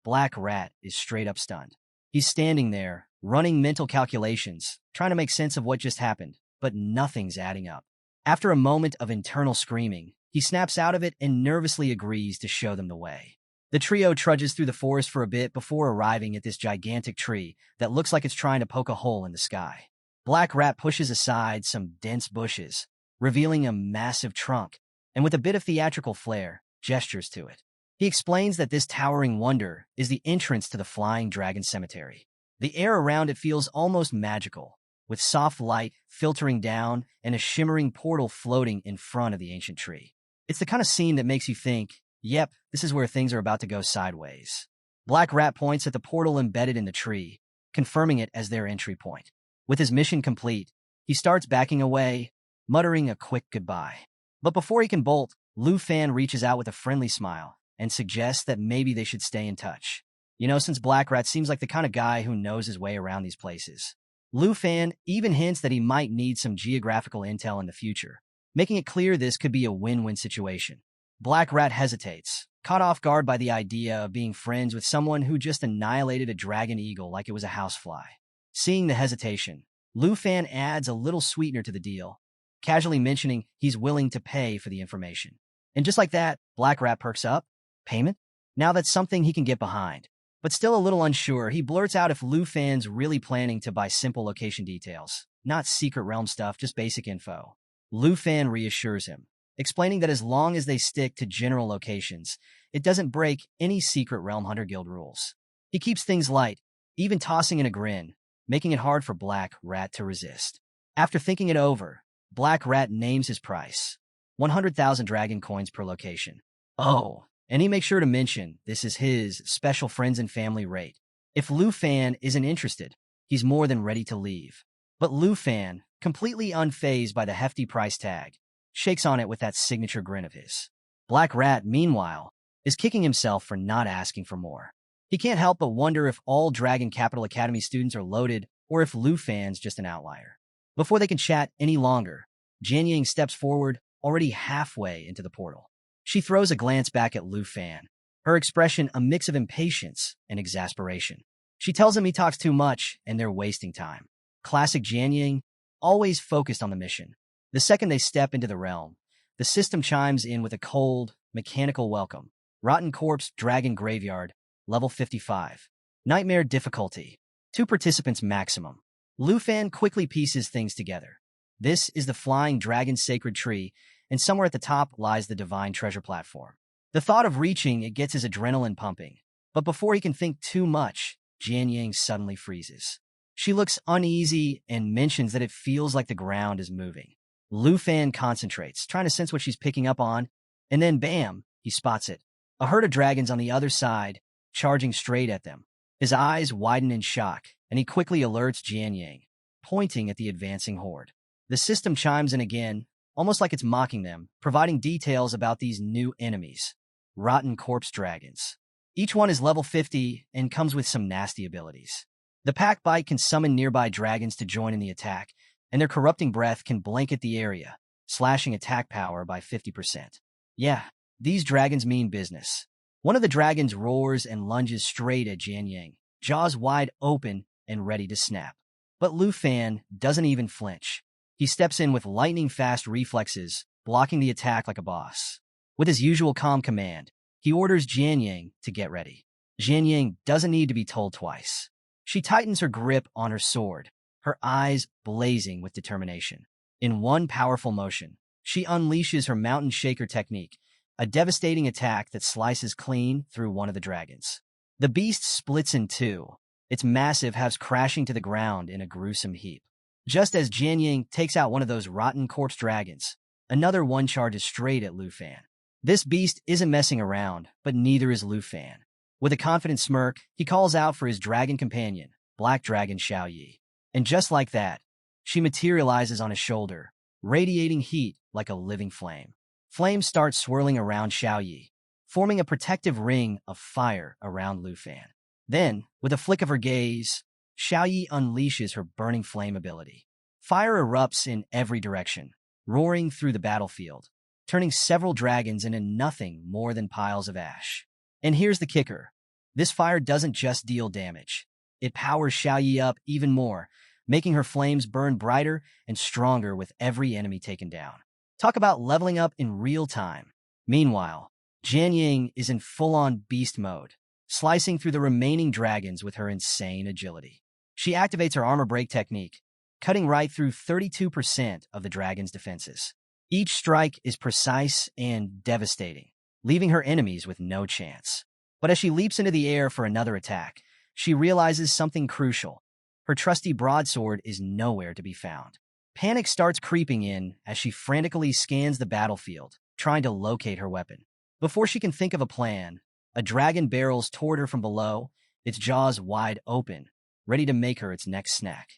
Black Rat is straight up stunned. He's standing there, running mental calculations, trying to make sense of what just happened, but nothing's adding up. After a moment of internal screaming, he snaps out of it and nervously agrees to show them the way. The trio trudges through the forest for a bit before arriving at this gigantic tree that looks like it's trying to poke a hole in the sky. Black Rat pushes aside some dense bushes, revealing a massive trunk, and with a bit of theatrical flair, gestures to it. He explains that this towering wonder is the entrance to the Flying Dragon Cemetery. The air around it feels almost magical, with soft light filtering down and a shimmering portal floating in front of the ancient tree. It's the kind of scene that makes you think, yep, this is where things are about to go sideways. Black Rat points at the portal embedded in the tree, confirming it as their entry point. With his mission complete, he starts backing away, muttering a quick goodbye. But before he can bolt, Lu Fan reaches out with a friendly smile and suggests that maybe they should stay in touch. Since Black Rat seems like the kind of guy who knows his way around these places. Lu Fan even hints that he might need some geographical intel in the future, making it clear this could be a win-win situation. Black Rat hesitates, caught off guard by the idea of being friends with someone who just annihilated a dragon eagle like it was a housefly. Seeing the hesitation, Lu Fan adds a little sweetener to the deal, casually mentioning he's willing to pay for the information. And just like that, Black Rat perks up. Payment? Now that's something he can get behind. But still a little unsure, he blurts out if Lu Fan's really planning to buy simple location details. Not secret realm stuff, just basic info. Lu Fan reassures him, explaining that as long as they stick to general locations, it doesn't break any secret realm Hunter Guild rules. He keeps things light, even tossing in a grin, making it hard for Black Rat to resist. After thinking it over, Black Rat names his price, 100,000 dragon coins per location. Oh, and he makes sure to mention this is his special friends and family rate. If Lu Fan isn't interested, he's more than ready to leave. But Lu Fan, completely unfazed by the hefty price tag, shakes on it with that signature grin of his. Black Rat, meanwhile, is kicking himself for not asking for more. He can't help but wonder if all Dragon Capital Academy students are loaded or if Lu Fan's just an outlier. Before they can chat any longer, Jian Yang steps forward, already halfway into the portal. She throws a glance back at Lu Fan, her expression a mix of impatience and exasperation. She tells him he talks too much and they're wasting time. Classic Jian Yang, always focused on the mission. The second they step into the realm, the system chimes in with a cold, mechanical welcome. Rotten Corpse Dragon Graveyard, level 55. Nightmare difficulty, 2 participants maximum. Lu Fan quickly pieces things together. This is the Flying Dragon Sacred Tree, and somewhere at the top lies the Divine Treasure Platform. The thought of reaching it gets his adrenaline pumping, but before he can think too much, Jian Yang suddenly freezes. She looks uneasy and mentions that it feels like the ground is moving. Lu Fan concentrates, trying to sense what she's picking up on, and then bam, he spots it. A herd of dragons on the other side, charging straight at them. His eyes widen in shock, and he quickly alerts Jian Yang, pointing at the advancing horde. The system chimes in again, almost like it's mocking them, providing details about these new enemies. Rotten Corpse Dragons. Each one is level 50 and comes with some nasty abilities. The Pack Bite can summon nearby dragons to join in the attack, and their corrupting breath can blanket the area, slashing attack power by 50%. Yeah, these dragons mean business. One of the dragons roars and lunges straight at Jian Yang, jaws wide open and ready to snap. But Lu Fan doesn't even flinch. He steps in with lightning-fast reflexes, blocking the attack like a boss. With his usual calm command, he orders Jian Yang to get ready. Jian Yang doesn't need to be told twice. She tightens her grip on her sword, her eyes blazing with determination. In one powerful motion, she unleashes her Mountain Shaker technique, a devastating attack that slices clean through one of the dragons. The beast splits in two, its massive halves crashing to the ground in a gruesome heap. Just as Jian Yang takes out one of those rotten corpse dragons, another one charges straight at Lu Fan. This beast isn't messing around, but neither is Lu Fan. With a confident smirk, he calls out for his dragon companion, Black Dragon Xiao Yi. And just like that, she materializes on his shoulder, radiating heat like a living flame. Flames start swirling around Xiao Yi, forming a protective ring of fire around Lu Fan. Then, with a flick of her gaze, Xiaoyi unleashes her burning flame ability. Fire erupts in every direction, roaring through the battlefield, turning several dragons into nothing more than piles of ash. And here's the kicker. This fire doesn't just deal damage. It powers Xiaoyi up even more, making her flames burn brighter and stronger with every enemy taken down. Talk about leveling up in real time. Meanwhile, Jianying is in full-on beast mode, slicing through the remaining dragons with her insane agility. She activates her armor break technique, cutting right through 32% of the dragon's defenses. Each strike is precise and devastating, leaving her enemies with no chance. But as she leaps into the air for another attack, she realizes something crucial. Her trusty broadsword is nowhere to be found. Panic starts creeping in as she frantically scans the battlefield, trying to locate her weapon. Before she can think of a plan, a dragon barrels toward her from below, its jaws wide open, ready to make her its next snack.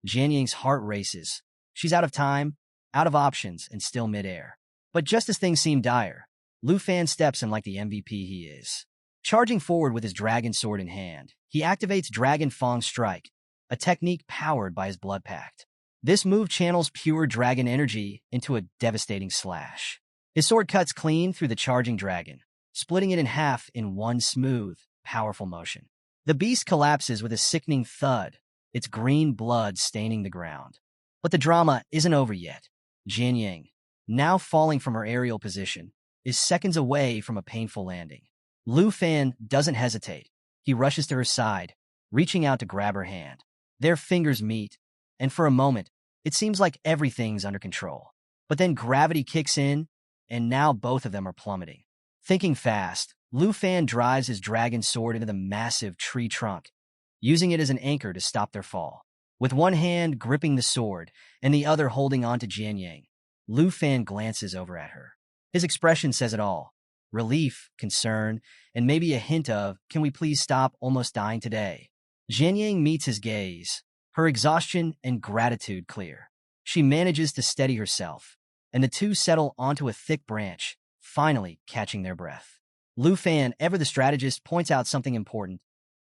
Jianying's heart races. She's out of time, out of options, and still midair. But just as things seem dire, Lu Fan steps in like the MVP he is. Charging forward with his dragon sword in hand, he activates Dragon Fang Strike, a technique powered by his blood pact. This move channels pure dragon energy into a devastating slash. His sword cuts clean through the charging dragon, splitting it in half in one smooth, powerful motion. The beast collapses with a sickening thud, its green blood staining the ground. But the drama isn't over yet. Jianying, now falling from her aerial position, is seconds away from a painful landing. Lu Fan doesn't hesitate. He rushes to her side, reaching out to grab her hand. Their fingers meet, and for a moment, it seems like everything's under control. But then gravity kicks in, and now both of them are plummeting. Thinking fast, Lu Fan drives his dragon sword into the massive tree trunk, using it as an anchor to stop their fall. With one hand gripping the sword and the other holding on to Jianying, Lu Fan glances over at her. His expression says it all. Relief, concern, and maybe a hint of, can we please stop almost dying today? Jianying meets his gaze, her exhaustion and gratitude clear. She manages to steady herself, and the two settle onto a thick branch, finally catching their breath. Lu Fan, ever the strategist, points out something important.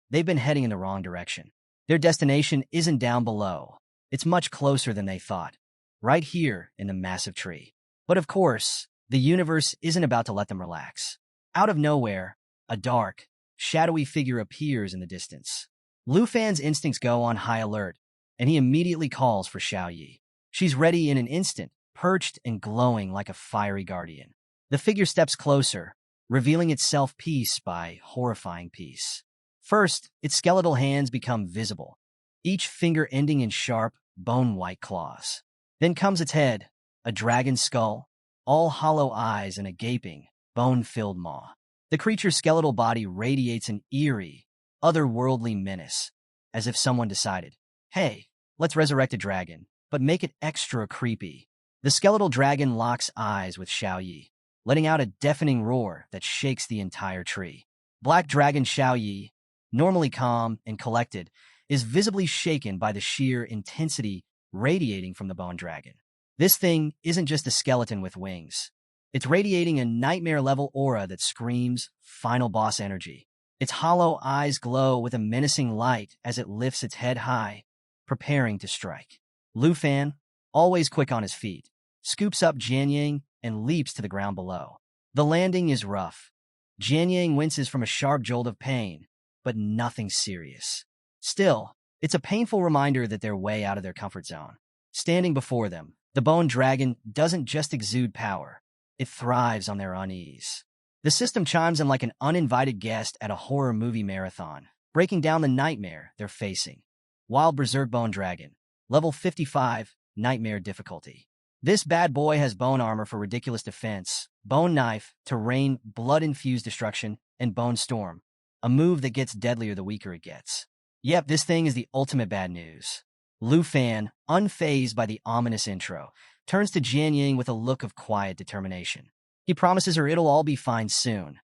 They've been heading in the wrong direction. Their destination isn't down below. It's much closer than they thought, right here in the massive tree. But of course, the universe isn't about to let them relax. Out of nowhere, a dark, shadowy figure appears in the distance. Lu Fan's instincts go on high alert, and he immediately calls for Xiaoyi. She's ready in an instant, perched and glowing like a fiery guardian. The figure steps closer, revealing itself piece by horrifying piece. First, its skeletal hands become visible, each finger ending in sharp, bone-white claws. Then comes its head, a dragon's skull, all hollow eyes and a gaping, bone-filled maw. The creature's skeletal body radiates an eerie, otherworldly menace, as if someone decided, hey, let's resurrect a dragon, but make it extra creepy. The skeletal dragon locks eyes with Xiaoyi, letting out a deafening roar that shakes the entire tree. Black Dragon Xiaoyi, normally calm and collected, is visibly shaken by the sheer intensity radiating from the bone dragon. This thing isn't just a skeleton with wings. It's radiating a nightmare-level aura that screams final boss energy. Its hollow eyes glow with a menacing light as it lifts its head high, preparing to strike. Lu Fan, always quick on his feet, scoops up Jianying and leaps to the ground below. The landing is rough. Jianying winces from a sharp jolt of pain, but nothing serious. Still, it's a painful reminder that they're way out of their comfort zone. Standing before them, the bone dragon doesn't just exude power. It thrives on their unease. The system chimes in like an uninvited guest at a horror movie marathon, breaking down the nightmare they're facing. Wild Berserk Bone Dragon, level 55, nightmare difficulty. This bad boy has bone armor for ridiculous defense, bone knife to rain blood-infused destruction, and bone storm, a move that gets deadlier the weaker it gets. Yep, this thing is the ultimate bad news. Lu Fan, unfazed by the ominous intro, turns to Jianying with a look of quiet determination. He promises her it'll all be fine soon,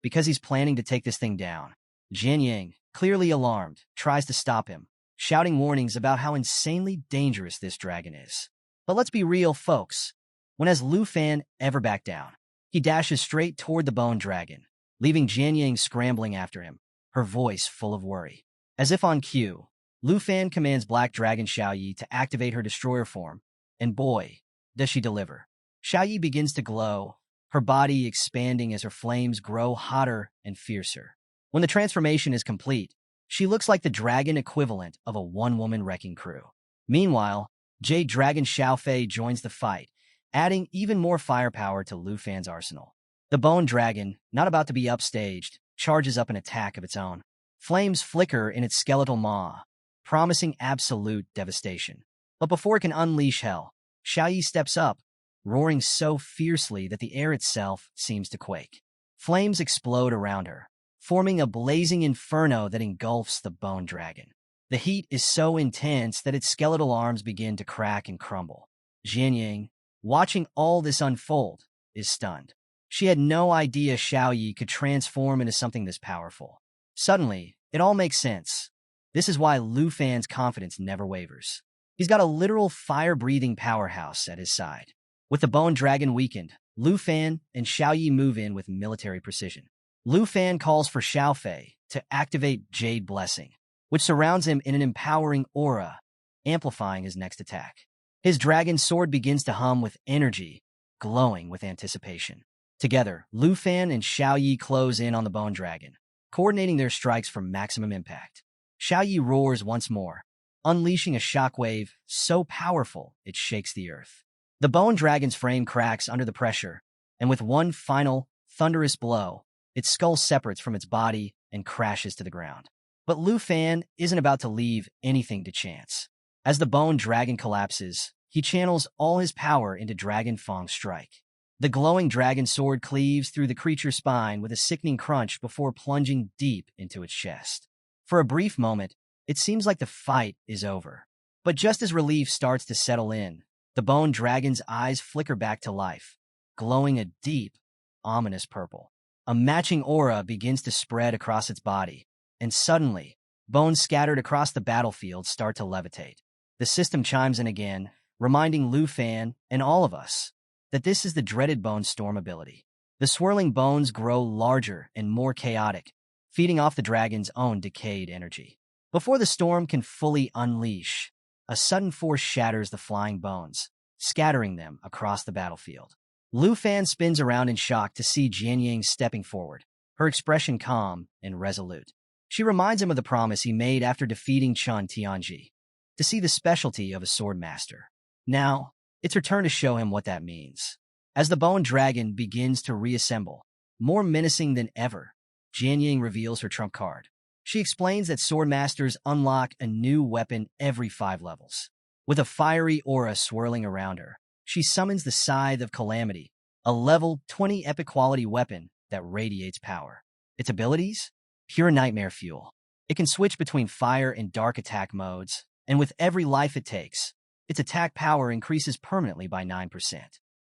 because he's planning to take this thing down. Jianying, clearly alarmed, tries to stop him, shouting warnings about how insanely dangerous this dragon is. But let's be real, folks. When has Lu Fan ever backed down? He dashes straight toward the bone dragon, leaving Jianying scrambling after him, her voice full of worry. As if on cue, Lu Fan commands Black Dragon Xiaoyi to activate her destroyer form, and boy, does she deliver. Xiaoyi begins to glow, her body expanding as her flames grow hotter and fiercer. When the transformation is complete, she looks like the dragon equivalent of a one-woman wrecking crew. Meanwhile, Jade Dragon Xiaofei joins the fight, adding even more firepower to Lu Fan's arsenal. The Bone Dragon, not about to be upstaged, charges up an attack of its own. Flames flicker in its skeletal maw, promising absolute devastation. But before it can unleash hell, Xiaoyi steps up, roaring so fiercely that the air itself seems to quake. Flames explode around her, forming a blazing inferno that engulfs the Bone Dragon. The heat is so intense that its skeletal arms begin to crack and crumble. Jianying, watching all this unfold, is stunned. She had no idea Xiaoyi could transform into something this powerful. Suddenly, it all makes sense. This is why Lu Fan's confidence never wavers. He's got a literal fire-breathing powerhouse at his side. With the Bone Dragon weakened, Lu Fan and Xiaoyi move in with military precision. Lu Fan calls for Xiaofei to activate Jade Blessing, which surrounds him in an empowering aura, amplifying his next attack. His dragon sword begins to hum with energy, glowing with anticipation. Together, Lu Fan and Xiaoyi close in on the Bone Dragon, coordinating their strikes for maximum impact. Xiaoyi roars once more, unleashing a shockwave so powerful it shakes the earth. The Bone Dragon's frame cracks under the pressure, and with one final, thunderous blow, its skull separates from its body and crashes to the ground. But Lu Fan isn't about to leave anything to chance. As the Bone Dragon collapses, he channels all his power into Dragon Fang's strike. The glowing dragon sword cleaves through the creature's spine with a sickening crunch before plunging deep into its chest. For a brief moment, it seems like the fight is over. But just as relief starts to settle in, the Bone Dragon's eyes flicker back to life, glowing a deep, ominous purple. A matching aura begins to spread across its body, and suddenly, bones scattered across the battlefield start to levitate. The system chimes in again, reminding Lu Fan and all of us that this is the dreaded Bone Storm ability. The swirling bones grow larger and more chaotic, feeding off the dragon's own decayed energy. Before the storm can fully unleash, a sudden force shatters the flying bones, scattering them across the battlefield. Lu Fan spins around in shock to see Jianying stepping forward, her expression calm and resolute. She reminds him of the promise he made after defeating Chun Tianji, to see the specialty of a sword master. Now, it's her turn to show him what that means. As the Bone Dragon begins to reassemble, more menacing than ever, Jianying reveals her trump card. She explains that sword masters unlock a new weapon every 5 levels. With a fiery aura swirling around her, she summons the Scythe of Calamity, a level 20 epic quality weapon that radiates power. Its abilities? Pure nightmare fuel. It can switch between fire and dark attack modes, and with every life it takes, its attack power increases permanently by 9%.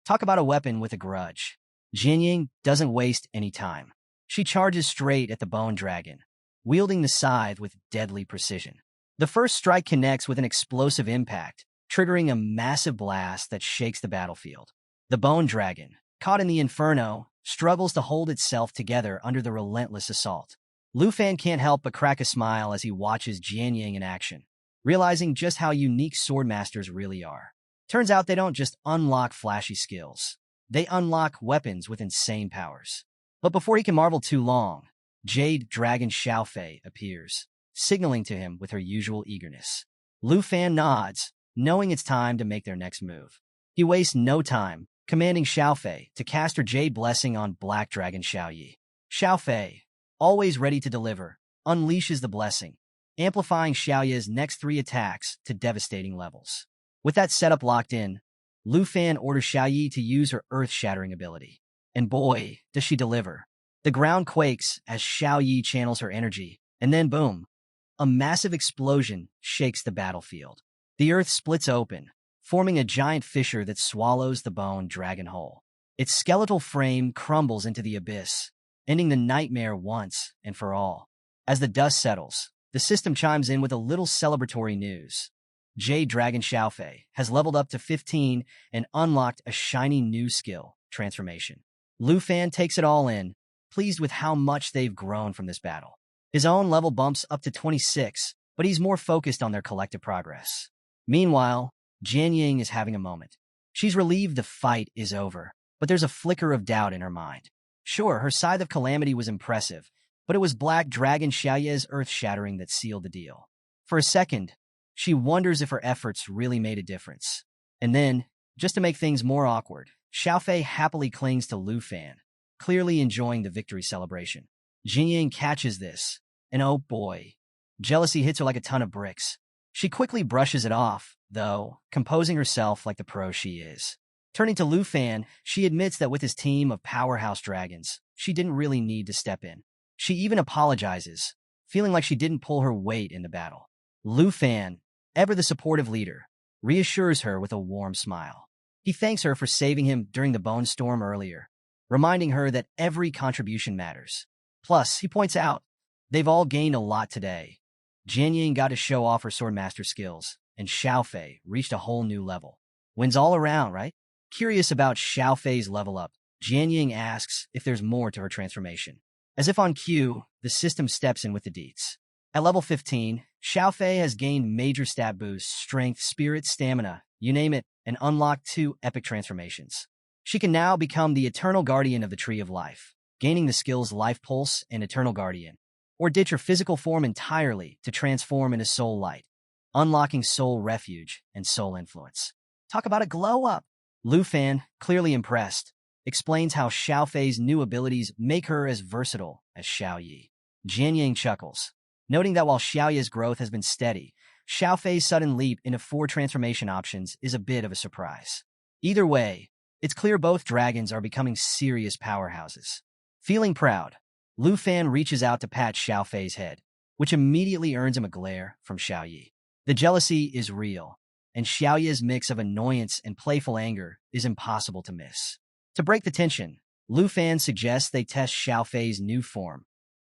Talk about a weapon with a grudge. Jianying doesn't waste any time. She charges straight at the Bone Dragon, wielding the scythe with deadly precision. The first strike connects with an explosive impact, triggering a massive blast that shakes the battlefield. The Bone Dragon, caught in the inferno, struggles to hold itself together under the relentless assault. Lu Fan can't help but crack a smile as he watches Jianying in action, realizing just how unique swordmasters really are. Turns out they don't just unlock flashy skills. They unlock weapons with insane powers. But before he can marvel too long, Jade Dragon Xiaofei appears, signaling to him with her usual eagerness. Lu Fan nods, knowing it's time to make their next move. He wastes no time, commanding Xiaofei to cast her Jade Blessing on Black Dragon Xiaoyi. Xiaofei, always ready to deliver, unleashes the blessing, amplifying Xiaoya's next 3 attacks to devastating levels. With that setup locked in, Lu Fan orders Xiaoyi to use her earth-shattering ability. And boy, does she deliver. The ground quakes as Xiaoyi channels her energy, and then boom, a massive explosion shakes the battlefield. The earth splits open, forming a giant fissure that swallows the Bone Dragon whole. Its skeletal frame crumbles into the abyss, ending the nightmare once and for all. As the dust settles, the system chimes in with a little celebratory news. Jade Dragon Xiaofei has leveled up to 15 and unlocked a shiny new skill, Transformation. Lu Fan takes it all in, pleased with how much they've grown from this battle. His own level bumps up to 26, but he's more focused on their collective progress. Meanwhile, Jian Ying is having a moment. She's relieved the fight is over, but there's a flicker of doubt in her mind. Sure, her Scythe of Calamity was impressive, but it was Black Dragon Xiaoye's earth-shattering that sealed the deal. For a second, she wonders if her efforts really made a difference. And then, just to make things more awkward, Xiaofei happily clings to Lu Fan, clearly enjoying the victory celebration. Jinying catches this, and oh boy, jealousy hits her like a ton of bricks. She quickly brushes it off, though, composing herself like the pro she is. Turning to Lu Fan, she admits that with his team of powerhouse dragons, she didn't really need to step in. She even apologizes, feeling like she didn't pull her weight in the battle. Lu Fan, ever the supportive leader, reassures her with a warm smile. He thanks her for saving him during the bone storm earlier, reminding her that every contribution matters. Plus, he points out, they've all gained a lot today. Jian Ying got to show off her swordmaster skills, and Xiaofei reached a whole new level. Wins all around, right? Curious about Xiaofei's level up, Jian Ying asks if there's more to her transformation. As if on cue, the system steps in with the deets. At level 15, Xiaofei has gained major stat boosts, strength, spirit, stamina, you name it, and unlocked 2 epic transformations. She can now become the Eternal Guardian of the Tree of Life, gaining the skills Life Pulse and Eternal Guardian, or ditch her physical form entirely to transform into Soul Light, unlocking Soul Refuge and Soul Influence. Talk about a glow-up! Lu Fan, clearly impressed, explains how Xiaofei's new abilities make her as versatile as Xiao Yi. Jian Ying chuckles, noting that while Xiaoye's growth has been steady, Xiaofei's sudden leap into 4 transformation options is a bit of a surprise. Either way, it's clear both dragons are becoming serious powerhouses. Feeling proud, Lu Fan reaches out to pat Xiaofei's head, which immediately earns him a glare from Xiao Yi. The jealousy is real, and Xiaoye's mix of annoyance and playful anger is impossible to miss. To break the tension, Lu Fan suggests they test Xiaofei's new form,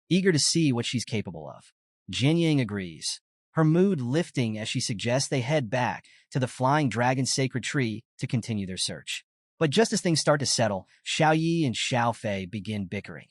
eager to see what she's capable of. Jian Ying agrees, her mood lifting as she suggests they head back to the Flying Dragon's sacred tree to continue their search. But just as things start to settle, Xiao Yi and Xiaofei begin bickering,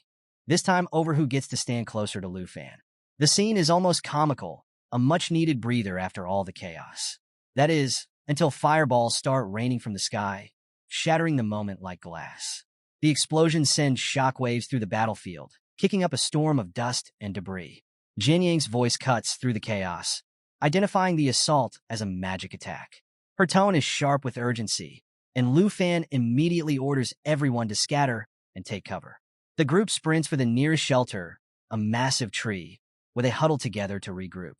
this time over who gets to stand closer to Lu Fan. The scene is almost comical, a much-needed breather after all the chaos. That is, until fireballs start raining from the sky, shattering the moment like glass. The explosions send shockwaves through the battlefield, kicking up a storm of dust and debris. Jian Ying's voice cuts through the chaos, identifying the assault as a magic attack. Her tone is sharp with urgency, and Lu Fan immediately orders everyone to scatter and take cover. The group sprints for the nearest shelter, a massive tree, where they huddle together to regroup.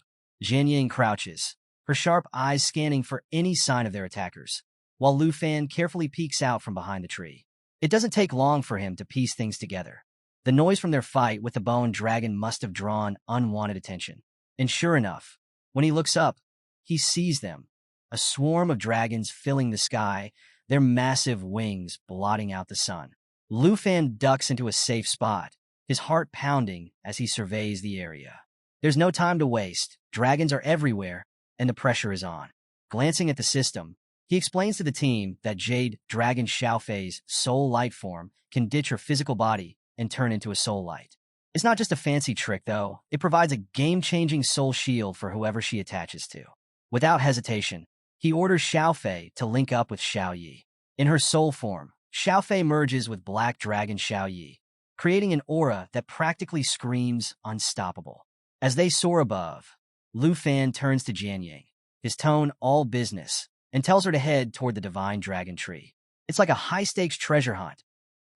Jian Ying crouches, her sharp eyes scanning for any sign of their attackers, while Lu Fan carefully peeks out from behind the tree. It doesn't take long for him to piece things together. The noise from their fight with the bone dragon must have drawn unwanted attention. And sure enough, when he looks up, he sees them, a swarm of dragons filling the sky, their massive wings blotting out the sun. Lu Fan ducks into a safe spot, his heart pounding as he surveys the area. There's no time to waste. Dragons are everywhere, and the pressure is on. Glancing at the system, he explains to the team that Jade Dragon Xiaofei's soul light form can ditch her physical body and turn into a soul light. It's not just a fancy trick, though. It provides a game-changing soul shield for whoever she attaches to. Without hesitation, he orders Xiaofei to link up with Xiao Yi. In her soul form, Xiaofei merges with Black Dragon Xiao Yi, creating an aura that practically screams unstoppable. As they soar above, Lu Fan turns to Jian Ying, his tone all business, and tells her to head toward the Divine Dragon Tree. It's like a high-stakes treasure hunt.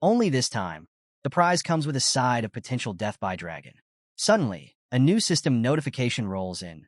Only this time, the prize comes with a side of potential death by dragon. Suddenly, a new system notification rolls in.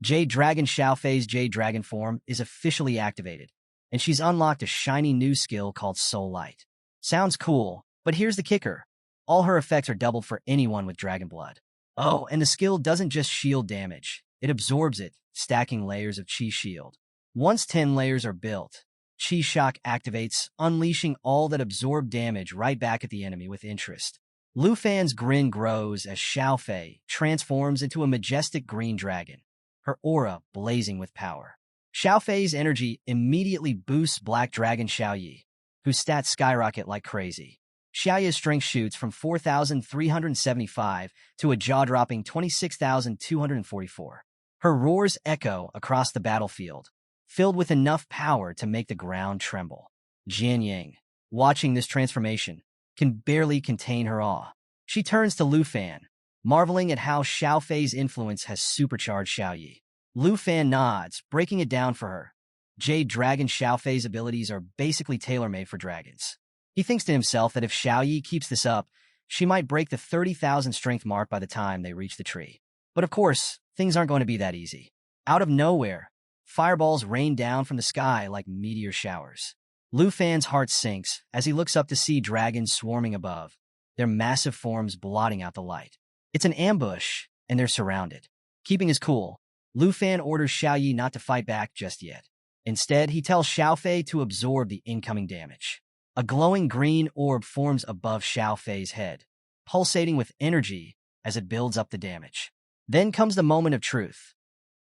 Jade Dragon Xiaofei's Jade Dragon form is officially activated, and she's unlocked a shiny new skill called Soul Light. Sounds cool, but here's the kicker. All her effects are doubled for anyone with dragon blood. Oh, and the skill doesn't just shield damage. It absorbs it, stacking layers of Chi Shield. Once 10 layers are built, Chi Shock activates, unleashing all that absorbed damage right back at the enemy with interest. Lu Fan's grin grows as Xiaofei transforms into a majestic green dragon, her aura blazing with power. Xiaofei's energy immediately boosts Black Dragon Xiao Yi, whose stats skyrocket like crazy. Xiao Yi's strength shoots from 4,375 to a jaw-dropping 26,244. Her roars echo across the battlefield, filled with enough power to make the ground tremble. Jian Yang, watching this transformation, can barely contain her awe. She turns to Lu Fan, marveling at how Xiao Fei's influence has supercharged Xiao Yi. Lu Fan nods, breaking it down for her. Jade Dragon Xiao Fei's abilities are basically tailor-made for dragons. He thinks to himself that if Xiao Yi keeps this up, she might break the 30,000 strength mark by the time they reach the tree. But of course, things aren't going to be that easy. Out of nowhere, fireballs rain down from the sky like meteor showers. Lu Fan's heart sinks as he looks up to see dragons swarming above, their massive forms blotting out the light. It's an ambush, and they're surrounded. Keeping his cool, Lu Fan orders Xiao Yi not to fight back just yet. Instead, he tells Xiao Fei to absorb the incoming damage. A glowing green orb forms above Xiao Fei's head, pulsating with energy as it builds up the damage. Then comes the moment of truth.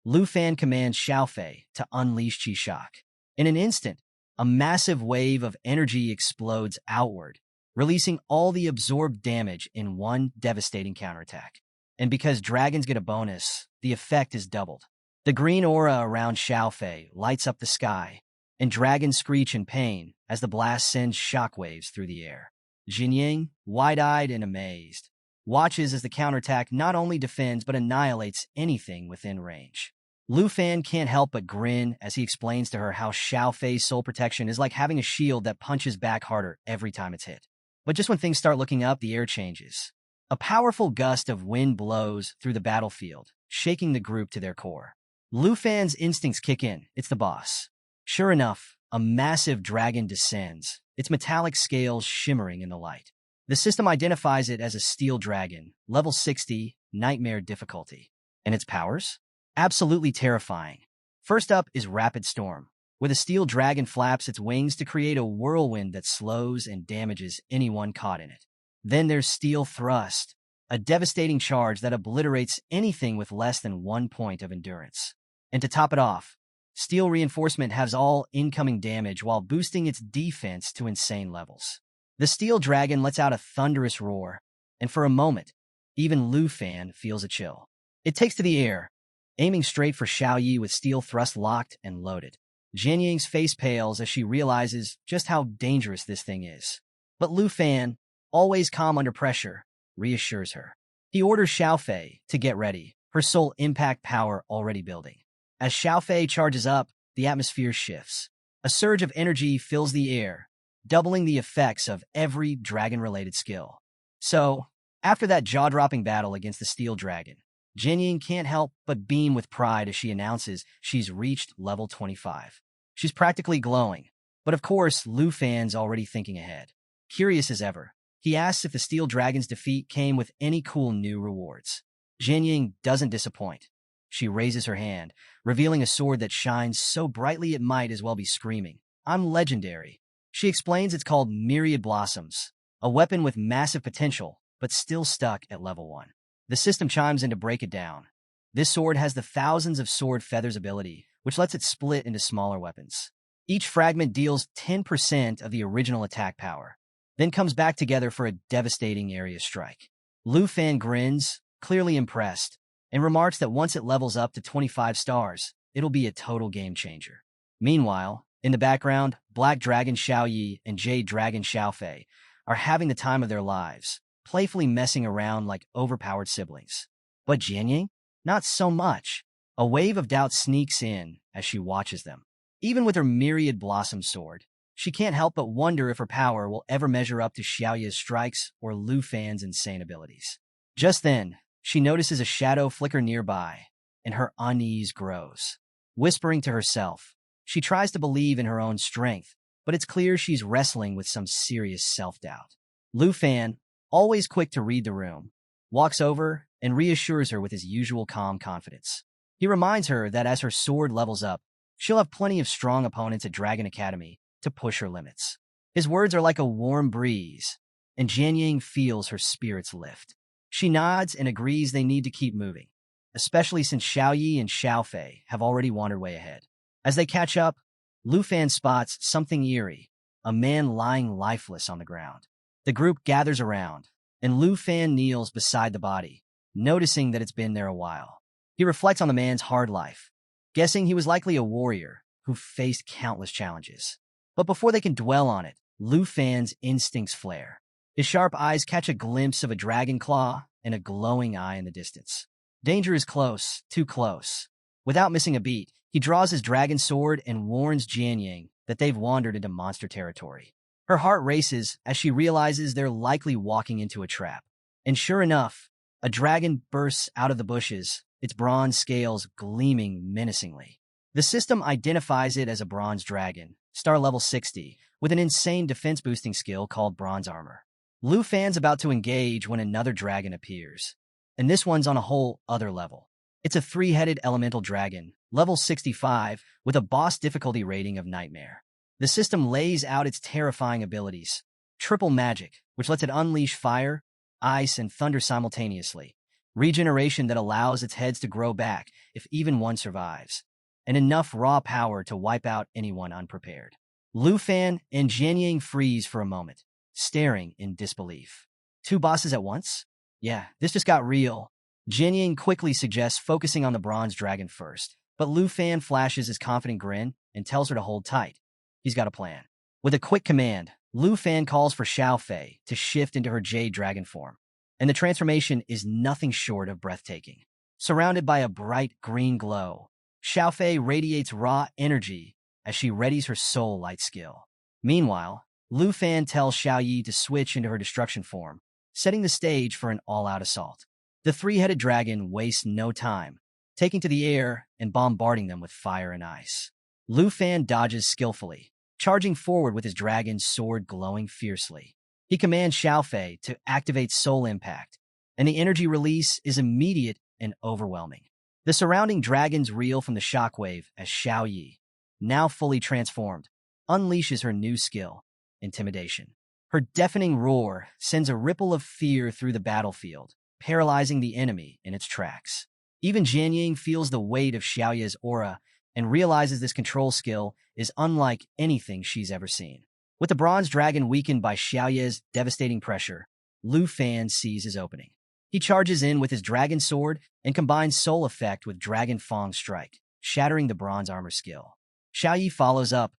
Lu Fan commands Xiao Fei to unleash Qi Shock. In an instant, a massive wave of energy explodes outward, releasing all the absorbed damage in one devastating counterattack. And because dragons get a bonus, the effect is doubled. The green aura around Xiao Fei lights up the sky, and dragons screech in pain as the blast sends shockwaves through the air. Jian Yang, wide-eyed and amazed, watches as the counterattack not only defends but annihilates anything within range. Lu Fan can't help but grin as he explains to her how Xiao Fei's soul protection is like having a shield that punches back harder every time it's hit. But just when things start looking up, the air changes. A powerful gust of wind blows through the battlefield, shaking the group to their core. Lu Fan's instincts kick in. It's the boss. Sure enough, a massive dragon descends, its metallic scales shimmering in the light. The system identifies it as a steel dragon, level 60, nightmare difficulty. And its powers? Absolutely terrifying. First up is Rapid Storm, where the steel dragon flaps its wings to create a whirlwind that slows and damages anyone caught in it. Then there's Steel Thrust, a devastating charge that obliterates anything with less than 1 point of endurance. And to top it off, Steel Reinforcement has all incoming damage while boosting its defense to insane levels. The steel dragon lets out a thunderous roar, and for a moment, even Lu Fan feels a chill. It takes to the air, aiming straight for Xiao Yi with steel thrust locked and loaded. Jian Yang's face pales as she realizes just how dangerous this thing is. But Lu Fan, always calm under pressure, reassures her. He orders Xiao Fei to get ready, her soul impact power already building. As Xiao Fei charges up, the atmosphere shifts. A surge of energy fills the air, doubling the effects of every dragon-related skill. So, after that jaw-dropping battle against the steel dragon, Jian Yang can't help but beam with pride as she announces she's reached level 25. She's practically glowing, but of course, Lu Fan's already thinking ahead. Curious as ever, he asks if the steel dragon's defeat came with any cool new rewards. Jian Yang doesn't disappoint. She raises her hand, revealing a sword that shines so brightly it might as well be screaming, "I'm legendary." She explains it's called Myriad Blossoms, a weapon with massive potential, but still stuck at level 1. The system chimes in to break it down. This sword has the Thousands of Sword Feathers ability, which lets it split into smaller weapons. Each fragment deals 10% of the original attack power, then comes back together for a devastating area strike. Lu Fan grins, clearly impressed, and remarks that once it levels up to 25 stars, it'll be a total game changer. Meanwhile, in the background, Black Dragon Xiao Yi and Jade Dragon Xiao Fei are having the time of their lives, playfully messing around like overpowered siblings. But Jian Yang? Not so much. A wave of doubt sneaks in as she watches them. Even with her Myriad Blossom sword, she can't help but wonder if her power will ever measure up to Xiao Yi's strikes or Lu Fan's insane abilities. Just then, she notices a shadow flicker nearby, and her unease grows. Whispering to herself, she tries to believe in her own strength, but it's clear she's wrestling with some serious self-doubt. Lu Fan, always quick to read the room, walks over and reassures her with his usual calm confidence. He reminds her that as her sword levels up, she'll have plenty of strong opponents at Dragon Academy to push her limits. His words are like a warm breeze, and Jian Yang feels her spirits lift. She nods and agrees they need to keep moving, especially since Xiao Yi and Xiao Fei have already wandered way ahead. As they catch up, Lu Fan spots something eerie, a man lying lifeless on the ground. The group gathers around, and Lu Fan kneels beside the body, noticing that it's been there a while. He reflects on the man's hard life, guessing he was likely a warrior who faced countless challenges. But before they can dwell on it, Lu Fan's instincts flare. His sharp eyes catch a glimpse of a dragon claw and a glowing eye in the distance. Danger is close, too close. Without missing a beat, he draws his dragon sword and warns Jianying that they've wandered into monster territory. Her heart races as she realizes they're likely walking into a trap. And sure enough, a dragon bursts out of the bushes, its bronze scales gleaming menacingly. The system identifies it as a bronze dragon, star level 60, with an insane defense-boosting skill called bronze armor. Lu Fan's about to engage when another dragon appears, and this one's on a whole other level. It's a three-headed elemental dragon, level 65, with a boss difficulty rating of Nightmare. The system lays out its terrifying abilities. Triple magic, which lets it unleash fire, ice, and thunder simultaneously. Regeneration that allows its heads to grow back if even one survives. And enough raw power to wipe out anyone unprepared. Lu Fan and Jianying freeze for a moment, staring in disbelief. Two bosses at once? Yeah, this just got real. Jianying quickly suggests focusing on the bronze dragon first, but Lu Fan flashes his confident grin and tells her to hold tight. He's got a plan. With a quick command, Lu Fan calls for Xiao Fei to shift into her jade dragon form, and the transformation is nothing short of breathtaking. Surrounded by a bright green glow, Xiao Fei radiates raw energy as she readies her soul light skill. Meanwhile, Lu Fan tells Xiao Yi to switch into her destruction form, setting the stage for an all-out assault. The three-headed dragon wastes no time, taking to the air and bombarding them with fire and ice. Lu Fan dodges skillfully, charging forward with his dragon's sword glowing fiercely. He commands Xiao Fei to activate Soul Impact, and the energy release is immediate and overwhelming. The surrounding dragons reel from the shockwave as Xiao Yi, now fully transformed, unleashes her new skill, Intimidation. Her deafening roar sends a ripple of fear through the battlefield, paralyzing the enemy in its tracks. Even Jianying feels the weight of Xiaoye's aura and realizes this control skill is unlike anything she's ever seen. With the bronze dragon weakened by Xiaoye's devastating pressure, Lu Fan sees his opening. He charges in with his dragon sword and combines Soul Effect with Dragon Fang Strike, shattering the bronze armor skill. Xiaoyi follows up,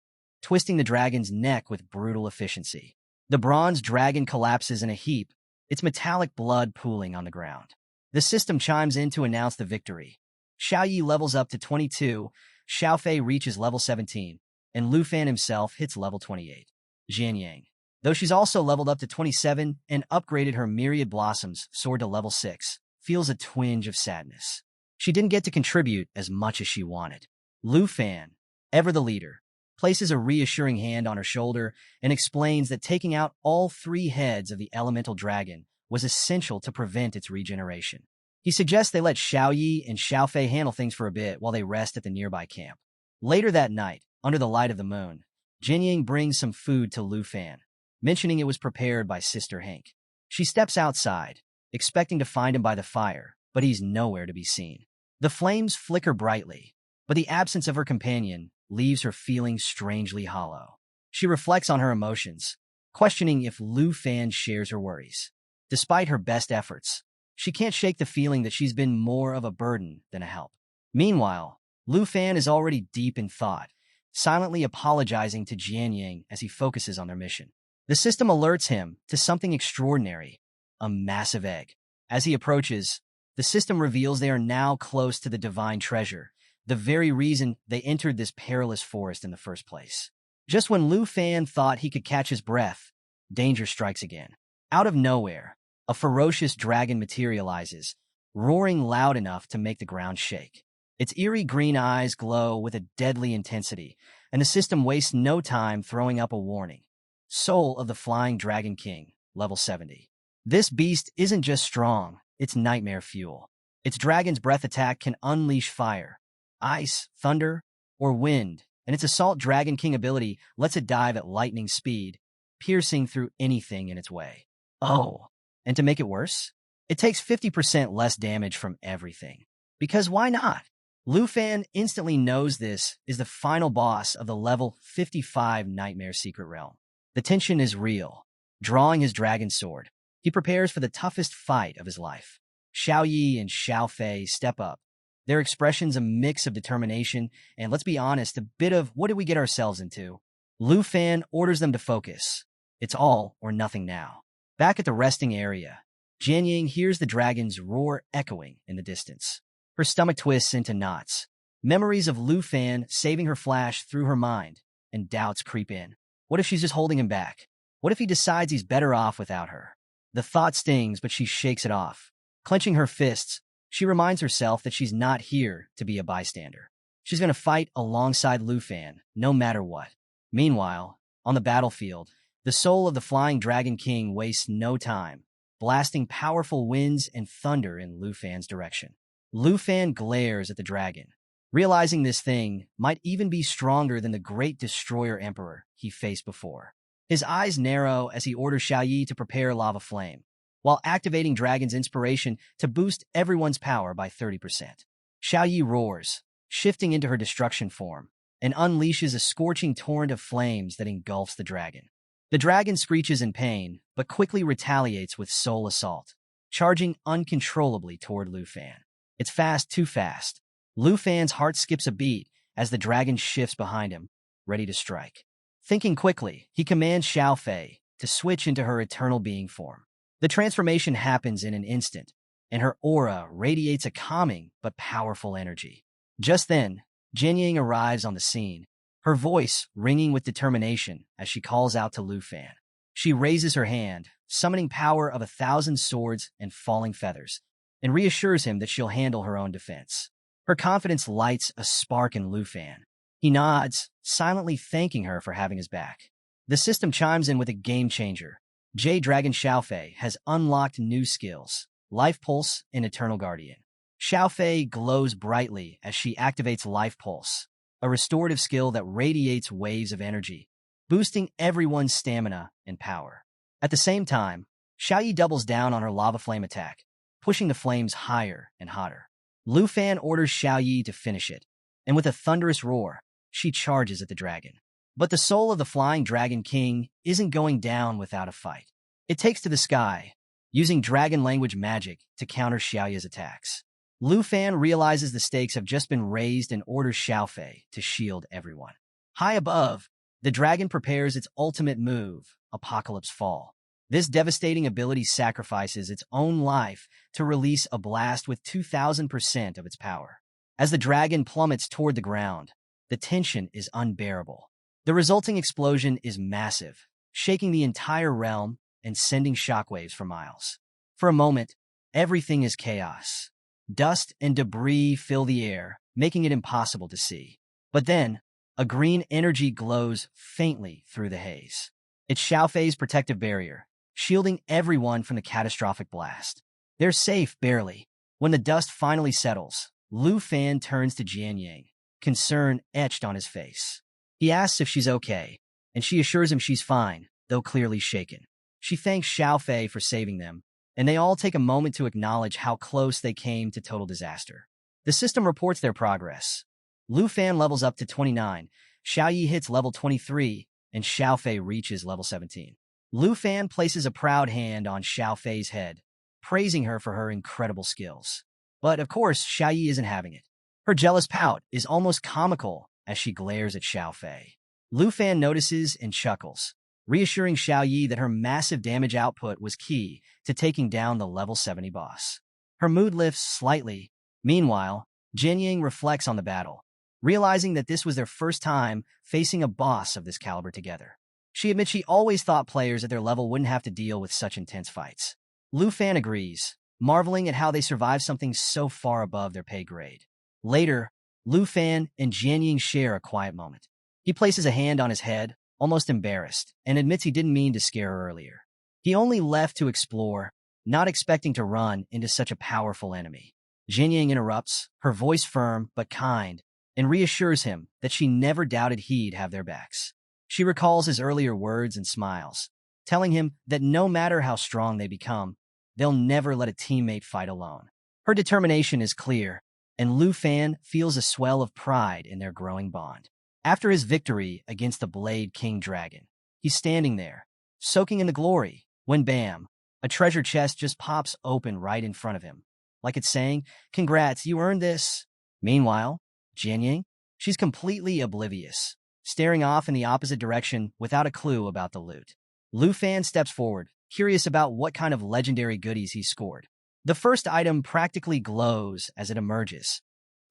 twisting the dragon's neck with brutal efficiency. The bronze dragon collapses in a heap, its metallic blood pooling on the ground. The system chimes in to announce the victory. Xiaoyi levels up to 22, Xiao Fei reaches level 17, and Lu Fan himself hits level 28. Jianying, though she's also leveled up to 27 and upgraded her Myriad Blossoms sword to level 6, feels a twinge of sadness. She didn't get to contribute as much as she wanted. Lu Fan, ever the leader, places a reassuring hand on her shoulder and explains that taking out all three heads of the elemental dragon was essential to prevent its regeneration. He suggests they let Xiao Yi and Xiao Fei handle things for a bit while they rest at the nearby camp. Later that night, under the light of the moon, Jianying brings some food to Lu Fan, mentioning it was prepared by Sister Hank. She steps outside, expecting to find him by the fire, but he's nowhere to be seen. The flames flicker brightly, but the absence of her companion leaves her feeling strangely hollow. She reflects on her emotions, questioning if Lu Fan shares her worries. Despite her best efforts, she can't shake the feeling that she's been more of a burden than a help. Meanwhile, Lu Fan is already deep in thought, silently apologizing to Jianying as he focuses on their mission. The system alerts him to something extraordinary, a massive egg. As he approaches, the system reveals they are now close to the divine treasure, the very reason they entered this perilous forest in the first place. Just when Lu Fan thought he could catch his breath, danger strikes again. Out of nowhere, a ferocious dragon materializes, roaring loud enough to make the ground shake. Its eerie green eyes glow with a deadly intensity, and the system wastes no time throwing up a warning. Soul of the Flying Dragon King, level 70. This beast isn't just strong, it's nightmare fuel. Its dragon's breath attack can unleash fire, ice, thunder, or wind, and its Assault Dragon King ability lets it dive at lightning speed, piercing through anything in its way. Oh, and to make it worse, it takes 50% less damage from everything. Because why not? Lu Fan instantly knows this is the final boss of the level 55 Nightmare Secret Realm. The tension is real. Drawing his dragon sword, he prepares for the toughest fight of his life. Xiao Yi and Xiao Fei step up, Their expression's a mix of determination and, let's be honest, a bit of what did we get ourselves into? Lu Fan orders them to focus. It's all or nothing now. Back at the resting area, Jian Ying hears the dragon's roar echoing in the distance. Her stomach twists into knots. Memories of Lu Fan saving her flash through her mind, and doubts creep in. What if she's just holding him back? What if he decides he's better off without her? The thought stings, but she shakes it off. Clenching her fists, she reminds herself that she's not here to be a bystander. She's going to fight alongside Lu Fan, no matter what. Meanwhile, on the battlefield, the soul of the Flying Dragon King wastes no time, blasting powerful winds and thunder in Lu Fan's direction. Lu Fan glares at the dragon, realizing this thing might even be stronger than the great destroyer emperor he faced before. His eyes narrow as he orders Xiaoyi to prepare lava flame, while activating Dragon's inspiration to boost everyone's power by 30%. Xiaoyi roars, shifting into her destruction form, and unleashes a scorching torrent of flames that engulfs the dragon. The dragon screeches in pain, but quickly retaliates with soul assault, charging uncontrollably toward Lu Fan. It's fast, too fast. Lu Fan's heart skips a beat as the dragon shifts behind him, ready to strike. Thinking quickly, he commands Xiao Fei to switch into her eternal being form. The transformation happens in an instant, and her aura radiates a calming but powerful energy. Just then, Jian Ying arrives on the scene, her voice ringing with determination as she calls out to Lu Fan. She raises her hand, summoning power of 1,000 swords and falling feathers, and reassures him that she'll handle her own defense. Her confidence lights a spark in Lu Fan. He nods, silently thanking her for having his back. The system chimes in with a game-changer. Jade Dragon Xiaofei has unlocked new skills, Life Pulse and Eternal Guardian. Xiaofei glows brightly as she activates Life Pulse, a restorative skill that radiates waves of energy, boosting everyone's stamina and power. At the same time, Xiaoyi doubles down on her lava flame attack, pushing the flames higher and hotter. Lu Fan orders Xiaoyi to finish it, and with a thunderous roar, she charges at the dragon. But the soul of the Flying Dragon King isn't going down without a fight. It takes to the sky, using dragon language magic to counter Xiaoyi's attacks. Lu Fan realizes the stakes have just been raised and orders Xiaofei to shield everyone. High above, the dragon prepares its ultimate move, Apocalypse Fall. This devastating ability sacrifices its own life to release a blast with 2,000% of its power. As the dragon plummets toward the ground, the tension is unbearable. The resulting explosion is massive, shaking the entire realm and sending shockwaves for miles. For a moment, everything is chaos. Dust and debris fill the air, making it impossible to see. But then, a green energy glows faintly through the haze. It's Xiaofei's protective barrier, shielding everyone from the catastrophic blast. They're safe, barely. When the dust finally settles, Lu Fan turns to Jian Ying, concern etched on his face. He asks if she's okay, and she assures him she's fine, though clearly shaken. She thanks Xiaofei for saving them, and they all take a moment to acknowledge how close they came to total disaster. The system reports their progress. Lu Fan levels up to 29, Xiaoyi hits level 23, and Xiaofei reaches level 17. Lu Fan places a proud hand on Xiaofei's head, praising her for her incredible skills. But of course, Xiaoyi isn't having it. Her jealous pout is almost comical as she glares at Xiaofei. Lu Fan notices and chuckles, reassuring Xiaoyi that her massive damage output was key to taking down the level 70 boss. Her mood lifts slightly. Meanwhile, Jian Ying reflects on the battle, realizing that this was their first time facing a boss of this caliber together. She admits she always thought players at their level wouldn't have to deal with such intense fights. Lu Fan agrees, marveling at how they survived something so far above their pay grade. Later, Lu Fan and Jian Ying share a quiet moment. He places a hand on his head, almost embarrassed, and admits he didn't mean to scare her earlier. He only left to explore, not expecting to run into such a powerful enemy. Jian Ying interrupts, her voice firm but kind, and reassures him that she never doubted he'd have their backs. She recalls his earlier words and smiles, telling him that no matter how strong they become, they'll never let a teammate fight alone. Her determination is clear, and Lu Fan feels a swell of pride in their growing bond. After his victory against the Blade King Dragon, he's standing there, soaking in the glory, when bam, a treasure chest just pops open right in front of him. Like it's saying, "Congrats, you earned this." Meanwhile, Jianying, she's completely oblivious, staring off in the opposite direction without a clue about the loot. Lu Fan steps forward, curious about what kind of legendary goodies he scored. The first item practically glows as it emerges,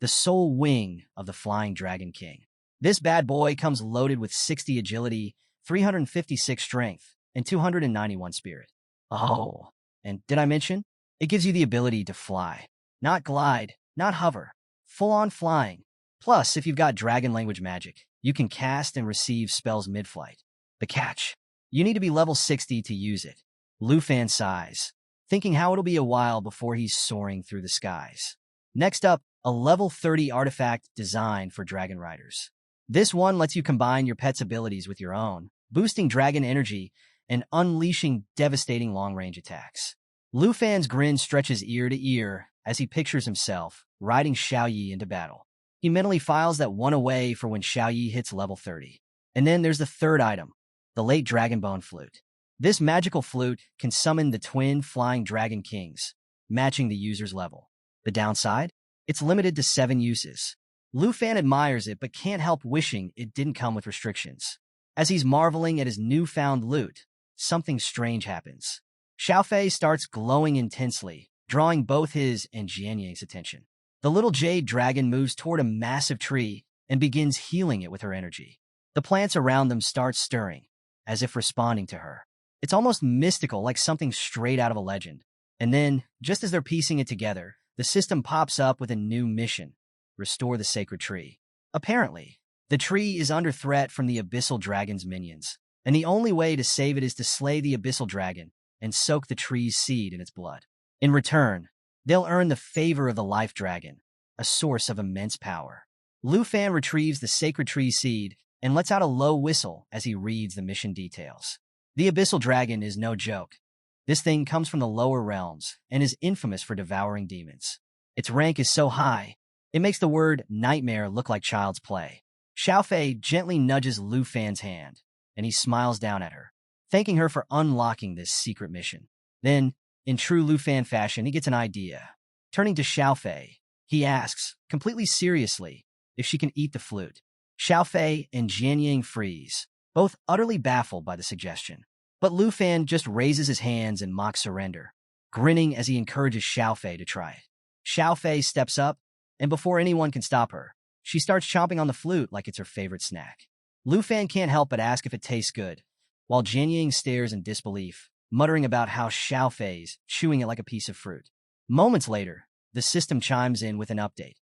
the sole wing of the Flying Dragon King. This bad boy comes loaded with 60 agility, 356 strength, and 291 spirit. Oh, and did I mention? It gives you the ability to fly. Not glide, not hover. Full-on flying. Plus, if you've got dragon language magic, you can cast and receive spells mid-flight. The catch: you need to be level 60 to use it. Lu Fan sighs, thinking how it'll be a while before he's soaring through the skies. Next up, a level 30 artifact designed for dragon riders. This one lets you combine your pet's abilities with your own, boosting dragon energy and unleashing devastating long-range attacks. Lu Fan's grin stretches ear to ear as he pictures himself riding Xiaoyi into battle. He mentally files that one away for when Xiaoyi hits level 30. And then there's the third item, the late Dragonbone Flute. This magical flute can summon the twin Flying Dragon Kings, matching the user's level. The downside? It's limited to 7 uses. Lu Fan admires it but can't help wishing it didn't come with restrictions. As he's marveling at his newfound loot, something strange happens. Xiaofei starts glowing intensely, drawing both his and Jianying's attention. The little jade dragon moves toward a massive tree and begins healing it with her energy. The plants around them start stirring, as if responding to her. It's almost mystical, like something straight out of a legend. And then, just as they're piecing it together, the system pops up with a new mission: restore the sacred tree. Apparently, the tree is under threat from the Abyssal Dragon's minions, and the only way to save it is to slay the Abyssal Dragon and soak the tree's seed in its blood. In return, they'll earn the favor of the Life Dragon, a source of immense power. Lu Fan retrieves the sacred tree seed and lets out a low whistle as he reads the mission details. The Abyssal Dragon is no joke. This thing comes from the lower realms and is infamous for devouring demons. Its rank is so high, it makes the word nightmare look like child's play. Xiaofei gently nudges Lu Fan's hand, and he smiles down at her, thanking her for unlocking this secret mission. Then, in true Lu Fan fashion, he gets an idea. Turning to Xiaofei, he asks, completely seriously, if she can eat the flute. Xiaofei and Jianying freeze, both utterly baffled by the suggestion. But Lu Fan just raises his hands in mock surrender, grinning as he encourages Xiaofei to try it. Xiaofei steps up, and before anyone can stop her, she starts chomping on the flute like it's her favorite snack. Lu Fan can't help but ask if it tastes good, while Jianying stares in disbelief, muttering about how Xiaofei's chewing it like a piece of fruit. Moments later, the system chimes in with an update.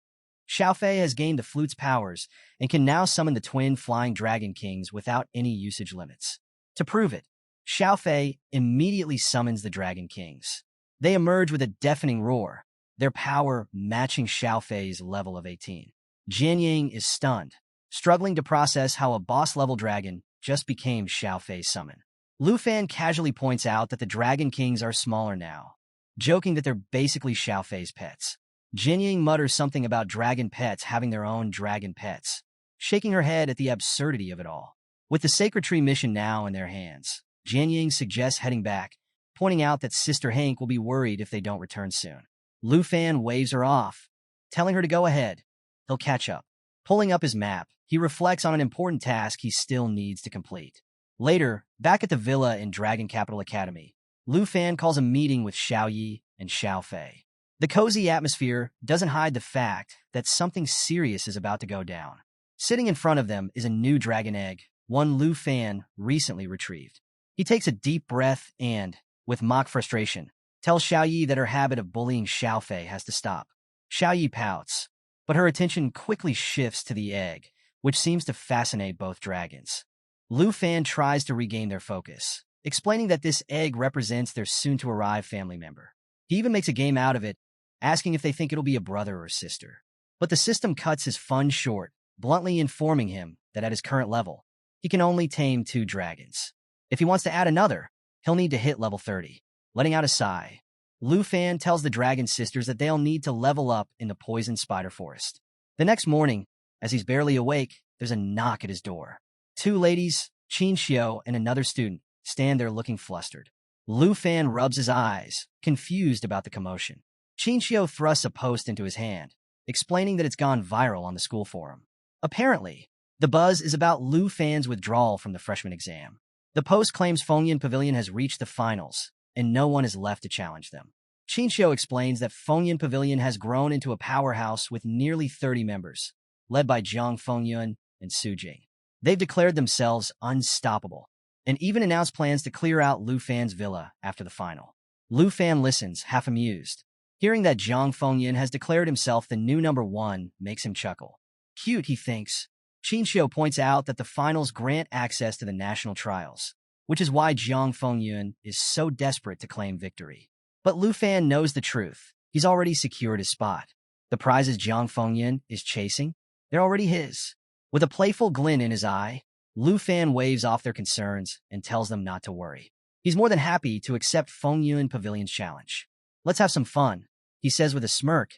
Xiaofei has gained the flute's powers and can now summon the twin Flying Dragon Kings without any usage limits. To prove it, Xiaofei immediately summons the Dragon Kings. They emerge with a deafening roar, their power matching Xiaofei's level of 18. Jianying is stunned, struggling to process how a boss-level dragon just became Xiaofei's summon. Lu Fan casually points out that the Dragon Kings are smaller now, joking that they're basically Xiaofei's pets. Jianying mutters something about dragon pets having their own dragon pets, shaking her head at the absurdity of it all. With the Sacred Tree mission now in their hands, Jianying suggests heading back, pointing out that Sister Hank will be worried if they don't return soon. Lu Fan waves her off, telling her to go ahead. He'll catch up. Pulling up his map, he reflects on an important task he still needs to complete. Later, back at the villa in Dragon Capital Academy, Lu Fan calls a meeting with Xiaoyi and Xiaofei. The cozy atmosphere doesn't hide the fact that something serious is about to go down. Sitting in front of them is a new dragon egg, one Lu Fan recently retrieved. He takes a deep breath and, with mock frustration, tells Xiaoyi that her habit of bullying Xiaofei has to stop. Xiaoyi pouts, but her attention quickly shifts to the egg, which seems to fascinate both dragons. Lu Fan tries to regain their focus, explaining that this egg represents their soon-to-arrive family member. He even makes a game out of it, asking if they think it'll be a brother or sister. But the system cuts his fun short, bluntly informing him that at his current level, he can only tame 2 dragons. If he wants to add another, he'll need to hit level 30. Letting out a sigh, Lu Fan tells the dragon sisters that they'll need to level up in the poison spider forest. The next morning, as he's barely awake, there's a knock at his door. 2 ladies, Qin Xiao and another student, stand there looking flustered. Lu Fan rubs his eyes, confused about the commotion. Qin Xiao thrusts a post into his hand, explaining that it's gone viral on the school forum. Apparently, the buzz is about Lu Fan's withdrawal from the freshman exam. The post claims Fengyun Pavilion has reached the finals, and no one is left to challenge them. Qinxiu explains that Fengyun Pavilion has grown into a powerhouse with nearly 30 members, led by Jiang Fengyun and Su Jing. They've declared themselves unstoppable, and even announced plans to clear out Lu Fan's villa after the final. Lu Fan listens, half amused. Hearing that Jiang Fengyun has declared himself the new number one makes him chuckle. Cute, he thinks. Qinxiu points out that the finals grant access to the national trials, which is why Jiang Fengyun is so desperate to claim victory. But Lu Fan knows the truth. He's already secured his spot. The prizes Jiang Fengyun is chasing, they're already his. With a playful glint in his eye, Lu Fan waves off their concerns and tells them not to worry. He's more than happy to accept Fengyun Pavilion's challenge. Let's have some fun, he says with a smirk,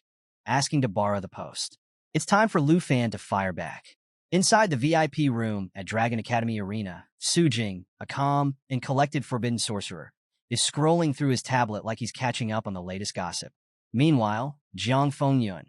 asking to borrow the post. It's time for Lu Fan to fire back. Inside the VIP room at Dragon Academy Arena, Su Jing, a calm and collected forbidden sorcerer, is scrolling through his tablet like he's catching up on the latest gossip. Meanwhile, Jiang Fengyun,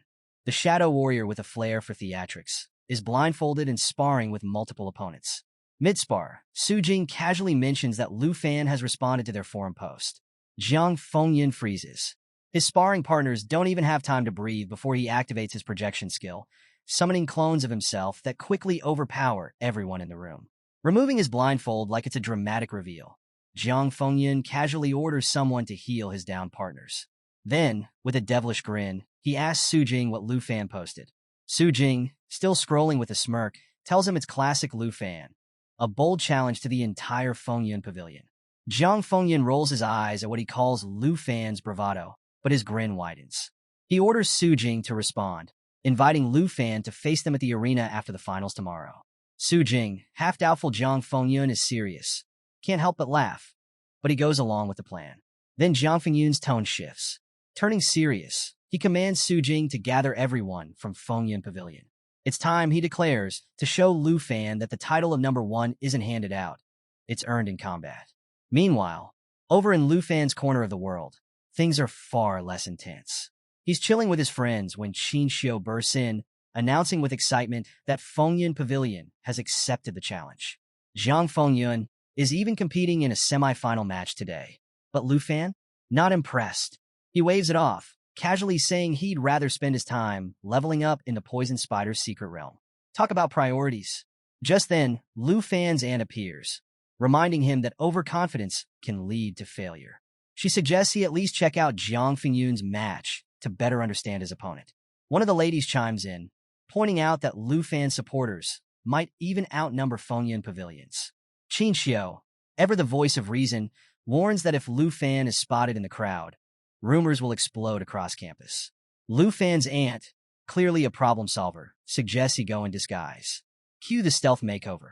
the shadow warrior with a flair for theatrics, is blindfolded and sparring with multiple opponents. Mid-spar, Su Jing casually mentions that Lu Fan has responded to their forum post. Jiang Fengyun freezes. His sparring partners don't even have time to breathe before he activates his projection skill, summoning clones of himself that quickly overpower everyone in the room. Removing his blindfold like it's a dramatic reveal, Jiang Fengyun casually orders someone to heal his downed partners. Then, with a devilish grin, he asks Su Jing what Lu Fan posted. Su Jing, still scrolling with a smirk, tells him it's classic Lu Fan, a bold challenge to the entire Fengyun Pavilion. Jiang Fengyun rolls his eyes at what he calls Lu Fan's bravado, but his grin widens. He orders Su Jing to respond, inviting Lu Fan to face them at the arena after the finals tomorrow. Su Jing, half-doubtful Jiang Fengyun is serious. Can't help but laugh, but he goes along with the plan. Then Jiang Fengyun's tone shifts. Turning serious, he commands Su Jing to gather everyone from Fengyun Pavilion. It's time, he declares, to show Lu Fan that the title of number one isn't handed out. It's earned in combat. Meanwhile, over in Lu Fan's corner of the world, things are far less intense. He's chilling with his friends when Qinxiu bursts in, announcing with excitement that Fengyun Pavilion has accepted the challenge. Jiang Fengyun is even competing in a semi-final match today. But Lu Fan? Not impressed. He waves it off, casually saying he'd rather spend his time leveling up in the Poison Spider's secret realm. Talk about priorities. Just then, Lu Fan's aunt appears, reminding him that overconfidence can lead to failure. She suggests he at least check out Jiang Fengyun's match to better understand his opponent. One of the ladies chimes in, pointing out that Lu Fan supporters might even outnumber Fengyun Pavilions. Qinxiu, ever the voice of reason, warns that if Lu Fan is spotted in the crowd, rumors will explode across campus. Lu Fan's aunt, clearly a problem solver, suggests he go in disguise. Cue the stealth makeover.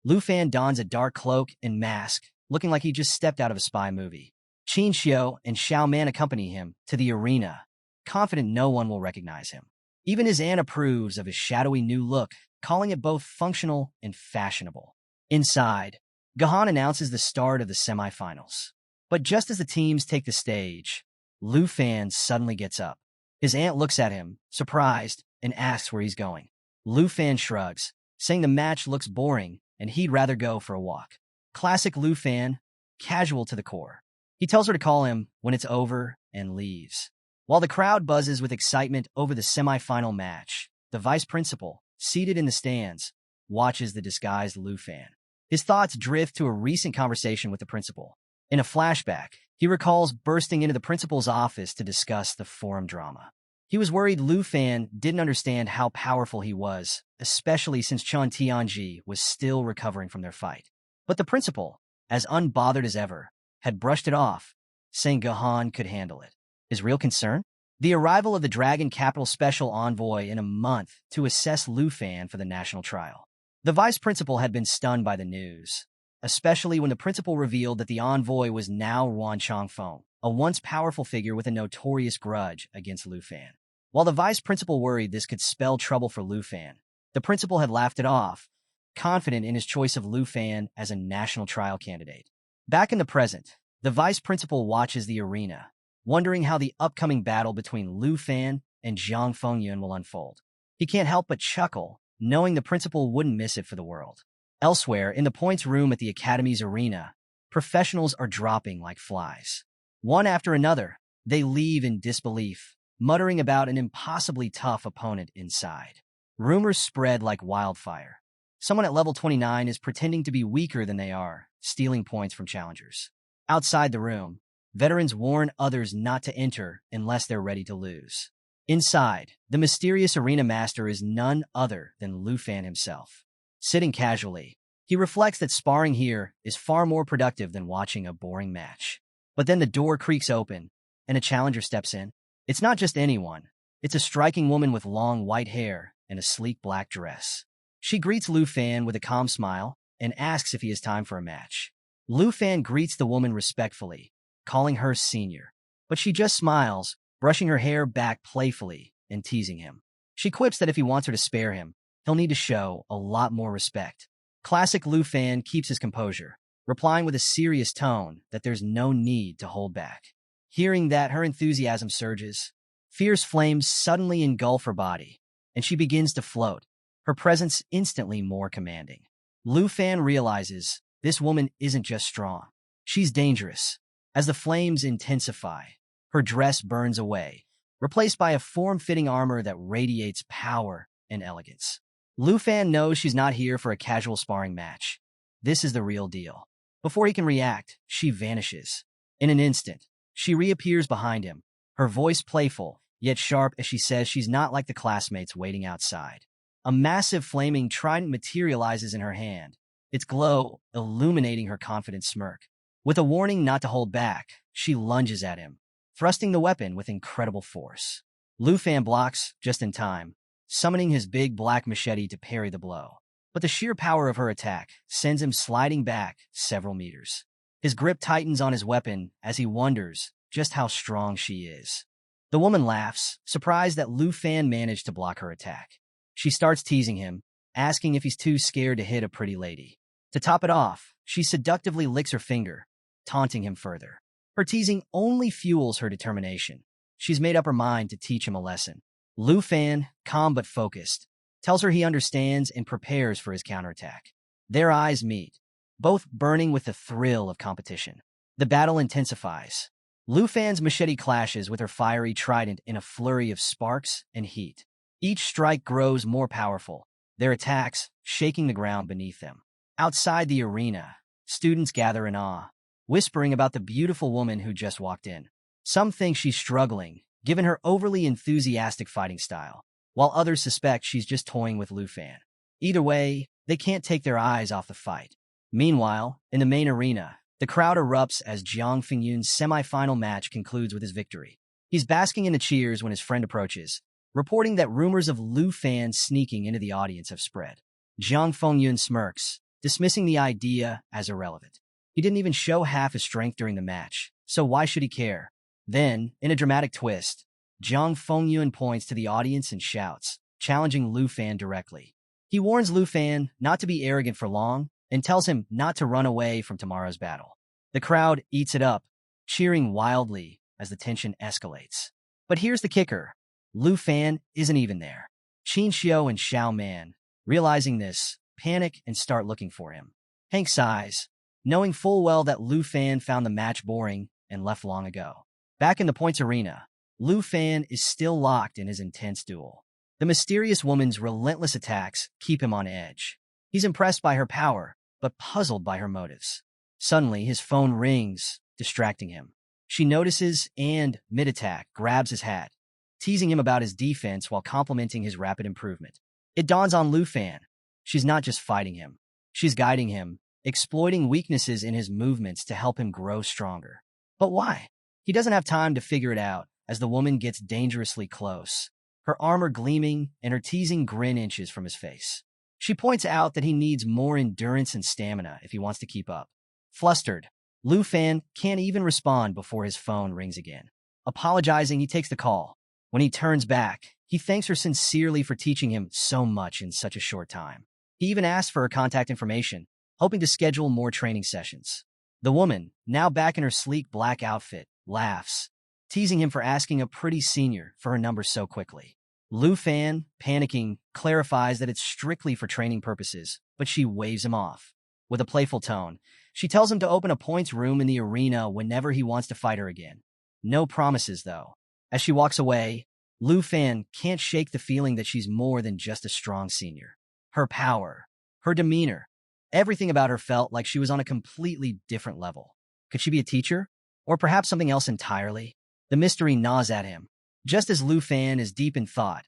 Lu Fan dons a dark cloak and mask, looking like he just stepped out of a spy movie. Qinxiu and Xiao Man accompany him to the arena, confident no one will recognize him. Even his aunt approves of his shadowy new look, calling it both functional and fashionable. Inside, Gahan announces the start of the semifinals. But just as the teams take the stage, Lu Fan suddenly gets up. His aunt looks at him, surprised, and asks where he's going. Lu Fan shrugs, saying the match looks boring and he'd rather go for a walk. Classic Lu Fan, casual to the core. He tells her to call him when it's over and leaves. While the crowd buzzes with excitement over the semifinal match, the vice principal, seated in the stands, watches the disguised Lu Fan. His thoughts drift to a recent conversation with the principal. In a flashback, he recalls bursting into the principal's office to discuss the forum drama. He was worried Lu Fan didn't understand how powerful he was, especially since Chun Tianji was still recovering from their fight. But the principal, as unbothered as ever, had brushed it off, saying Gahan could handle it. His real concern? The arrival of the Dragon Capital Special Envoy in a month to assess Lu Fan for the national trial. The vice principal had been stunned by the news, especially when the principal revealed that the envoy was now Ruan Changfeng, a once powerful figure with a notorious grudge against Lu Fan. While the vice principal worried this could spell trouble for Lu Fan, the principal had laughed it off, confident in his choice of Lu Fan as a national trial candidate. Back in the present, the vice principal watches the arena, wondering how the upcoming battle between Lu Fan and Jiang Fengyun will unfold. He can't help but chuckle, knowing the principal wouldn't miss it for the world. Elsewhere, in the points room at the Academy's arena, professionals are dropping like flies. One after another, they leave in disbelief, muttering about an impossibly tough opponent inside. Rumors spread like wildfire. Someone at level 29 is pretending to be weaker than they are, stealing points from challengers. Outside the room, veterans warn others not to enter unless they're ready to lose. Inside, the mysterious arena master is none other than Lu Fan himself. Sitting casually, he reflects that sparring here is far more productive than watching a boring match. But then the door creaks open, and a challenger steps in. It's not just anyone. It's a striking woman with long white hair and a sleek black dress. She greets Lu Fan with a calm smile and asks if he has time for a match. Lu Fan greets the woman respectfully, calling her senior. But she just smiles, brushing her hair back playfully and teasing him. She quips that if he wants her to spare him, he'll need to show a lot more respect. Classic Lu Fan keeps his composure, replying with a serious tone that there's no need to hold back. Hearing that, her enthusiasm surges. Fierce flames suddenly engulf her body, and she begins to float, her presence instantly more commanding. Lu Fan realizes this woman isn't just strong. She's dangerous. As the flames intensify, her dress burns away, replaced by a form-fitting armor that radiates power and elegance. Lu Fan knows she's not here for a casual sparring match. This is the real deal. Before he can react, she vanishes. In an instant, she reappears behind him, her voice playful, yet sharp as she says she's not like the classmates waiting outside. A massive flaming trident materializes in her hand, its glow illuminating her confident smirk. With a warning not to hold back, she lunges at him, thrusting the weapon with incredible force. Lu Fan blocks just in time, summoning his big black machete to parry the blow. But the sheer power of her attack sends him sliding back several meters. His grip tightens on his weapon as he wonders just how strong she is. The woman laughs, surprised that Lu Fan managed to block her attack. She starts teasing him, asking if he's too scared to hit a pretty lady. To top it off, she seductively licks her finger, taunting him further. Her teasing only fuels her determination. She's made up her mind to teach him a lesson. Lu Fan, calm but focused, tells her he understands and prepares for his counterattack. Their eyes meet, both burning with the thrill of competition. The battle intensifies. Lu Fan's machete clashes with her fiery trident in a flurry of sparks and heat. Each strike grows more powerful, their attacks shaking the ground beneath them. Outside the arena, students gather in awe, whispering about the beautiful woman who just walked in. Some think she's struggling, given her overly enthusiastic fighting style, while others suspect she's just toying with Lu Fan. Either way, they can't take their eyes off the fight. Meanwhile, in the main arena, the crowd erupts as Jiang Fengyun's semi-final match concludes with his victory. He's basking in the cheers when his friend approaches, reporting that rumors of Lu Fan sneaking into the audience have spread. Jiang Fengyun smirks, dismissing the idea as irrelevant. He didn't even show half his strength during the match, so why should he care? Then, in a dramatic twist, Jiang Fengyun points to the audience and shouts, challenging Lu Fan directly. He warns Lu Fan not to be arrogant for long and tells him not to run away from tomorrow's battle. The crowd eats it up, cheering wildly as the tension escalates. But here's the kicker. Lu Fan isn't even there. Qin Xiu and Xiao Man, realizing this, panic and start looking for him. Hank sighs, knowing full well that Lu Fan found the match boring and left long ago. Back in the points arena, Lu Fan is still locked in his intense duel. The mysterious woman's relentless attacks keep him on edge. He's impressed by her power, but puzzled by her motives. Suddenly, his phone rings, distracting him. She notices and, mid-attack, grabs his hat, teasing him about his defense while complimenting his rapid improvement. It dawns on Lu Fan. She's not just fighting him. She's guiding him, exploiting weaknesses in his movements to help him grow stronger. But why? He doesn't have time to figure it out as the woman gets dangerously close, her armor gleaming and her teasing grin inches from his face. She points out that he needs more endurance and stamina if he wants to keep up. Flustered, Lu Fan can't even respond before his phone rings again. Apologizing, he takes the call. When he turns back, he thanks her sincerely for teaching him so much in such a short time. He even asks for her contact information, hoping to schedule more training sessions. The woman, now back in her sleek black outfit, laughs, teasing him for asking a pretty senior for her number so quickly. Lu Fan, panicking, clarifies that it's strictly for training purposes, but she waves him off. With a playful tone, she tells him to open a points room in the arena whenever he wants to fight her again. No promises, though. As she walks away, Lu Fan can't shake the feeling that she's more than just a strong senior. Her power, her demeanor, everything about her felt like she was on a completely different level. Could she be a teacher? Or perhaps something else entirely? The mystery gnaws at him. Just as Lu Fan is deep in thought,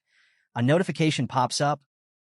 a notification pops up,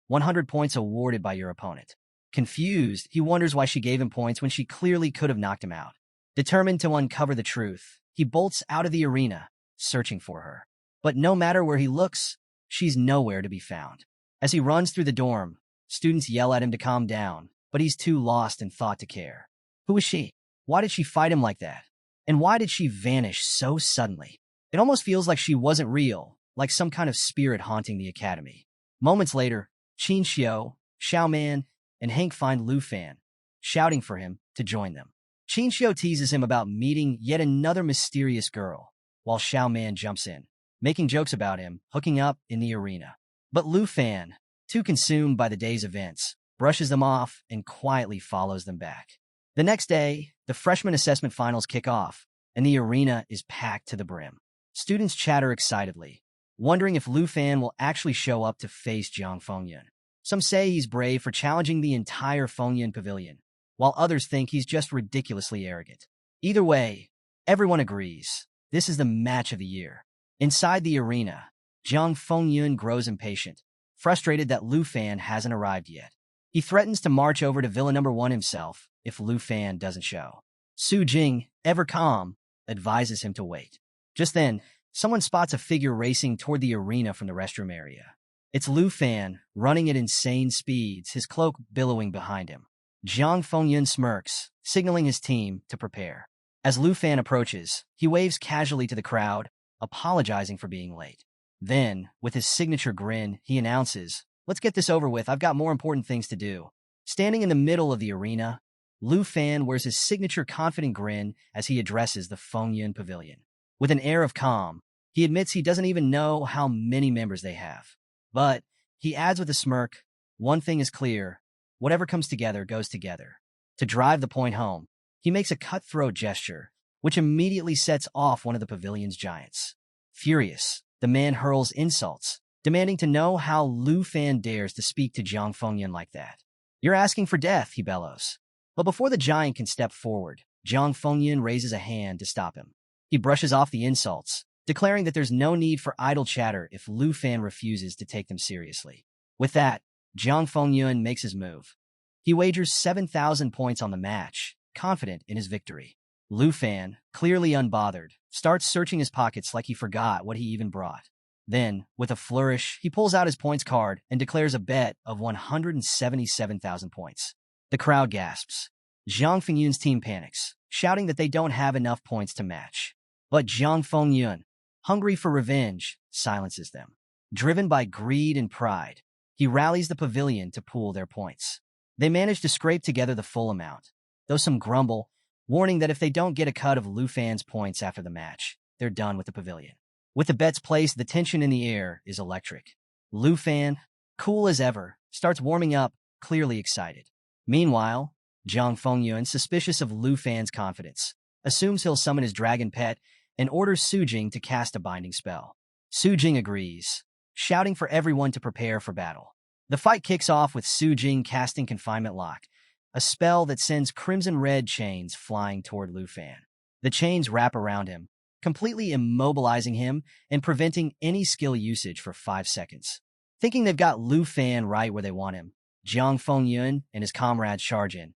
100 points awarded by your opponent. Confused, he wonders why she gave him points when she clearly could have knocked him out. Determined to uncover the truth, he bolts out of the arena, searching for her. But no matter where he looks, she's nowhere to be found. As he runs through the dorm, students yell at him to calm down, but he's too lost in thought to care. Who is she? Why did she fight him like that? And why did she vanish so suddenly? It almost feels like she wasn't real, like some kind of spirit haunting the academy. Moments later, Qin Xiao, Xiao Man, and Hank find Lu Fan, shouting for him to join them. Qin Xiao teases him about meeting yet another mysterious girl, while Xiao Man jumps in, making jokes about him hooking up in the arena. But Lu Fan, too consumed by the day's events, brushes them off and quietly follows them back. The next day, the freshman assessment finals kick off, and the arena is packed to the brim. Students chatter excitedly, wondering if Lu Fan will actually show up to face Jiang Fengyun. Some say he's brave for challenging the entire Fengyun pavilion, while others think he's just ridiculously arrogant. Either way, everyone agrees. This is the match of the year. Inside the arena, Jiang Fengyun grows impatient, frustrated that Lu Fan hasn't arrived yet. He threatens to march over to Villa number 1 himself if Lu Fan doesn't show. Su Jing, ever calm, advises him to wait. Just then, someone spots a figure racing toward the arena from the restroom area. It's Lu Fan, running at insane speeds, his cloak billowing behind him. Jiang Fengyun smirks, signaling his team to prepare. As Lu Fan approaches, he waves casually to the crowd, apologizing for being late. Then, with his signature grin, he announces, "Let's get this over with, I've got more important things to do." Standing in the middle of the arena, Lu Fan wears his signature confident grin as he addresses the Fengyun Pavilion. With an air of calm, he admits he doesn't even know how many members they have. But, he adds with a smirk, one thing is clear, whatever comes together goes together. To drive the point home, he makes a cutthroat gesture, which immediately sets off one of the pavilion's giants. Furious, the man hurls insults, demanding to know how Lu Fan dares to speak to Jiang Fengyun like that. "You're asking for death," he bellows. But before the giant can step forward, Jiang Fengyun raises a hand to stop him. He brushes off the insults, declaring that there's no need for idle chatter if Lu Fan refuses to take them seriously. With that, Jiang Fengyun makes his move. He wagers 7,000 points on the match, confident in his victory. Lu Fan, clearly unbothered, starts searching his pockets like he forgot what he even brought. Then, with a flourish, he pulls out his points card and declares a bet of 177,000 points. The crowd gasps. Jiang Fengyun's team panics, shouting that they don't have enough points to match. But Jiang Fengyun, hungry for revenge, silences them. Driven by greed and pride, he rallies the pavilion to pool their points. They manage to scrape together the full amount, though some grumble, warning that if they don't get a cut of Lu Fan's points after the match, they're done with the pavilion. With the bets placed, the tension in the air is electric. Lu Fan, cool as ever, starts warming up, clearly excited. Meanwhile, Jiang Fengyun, suspicious of Lu Fan's confidence, assumes he'll summon his dragon pet and orders Su Jing to cast a binding spell. Su Jing agrees, shouting for everyone to prepare for battle. The fight kicks off with Su Jing casting Confinement Lock, a spell that sends crimson-red chains flying toward Lu Fan. The chains wrap around him, completely immobilizing him and preventing any skill usage for 5 seconds. Thinking they've got Lu Fan right where they want him, Jiang Fengyun and his comrades charge in,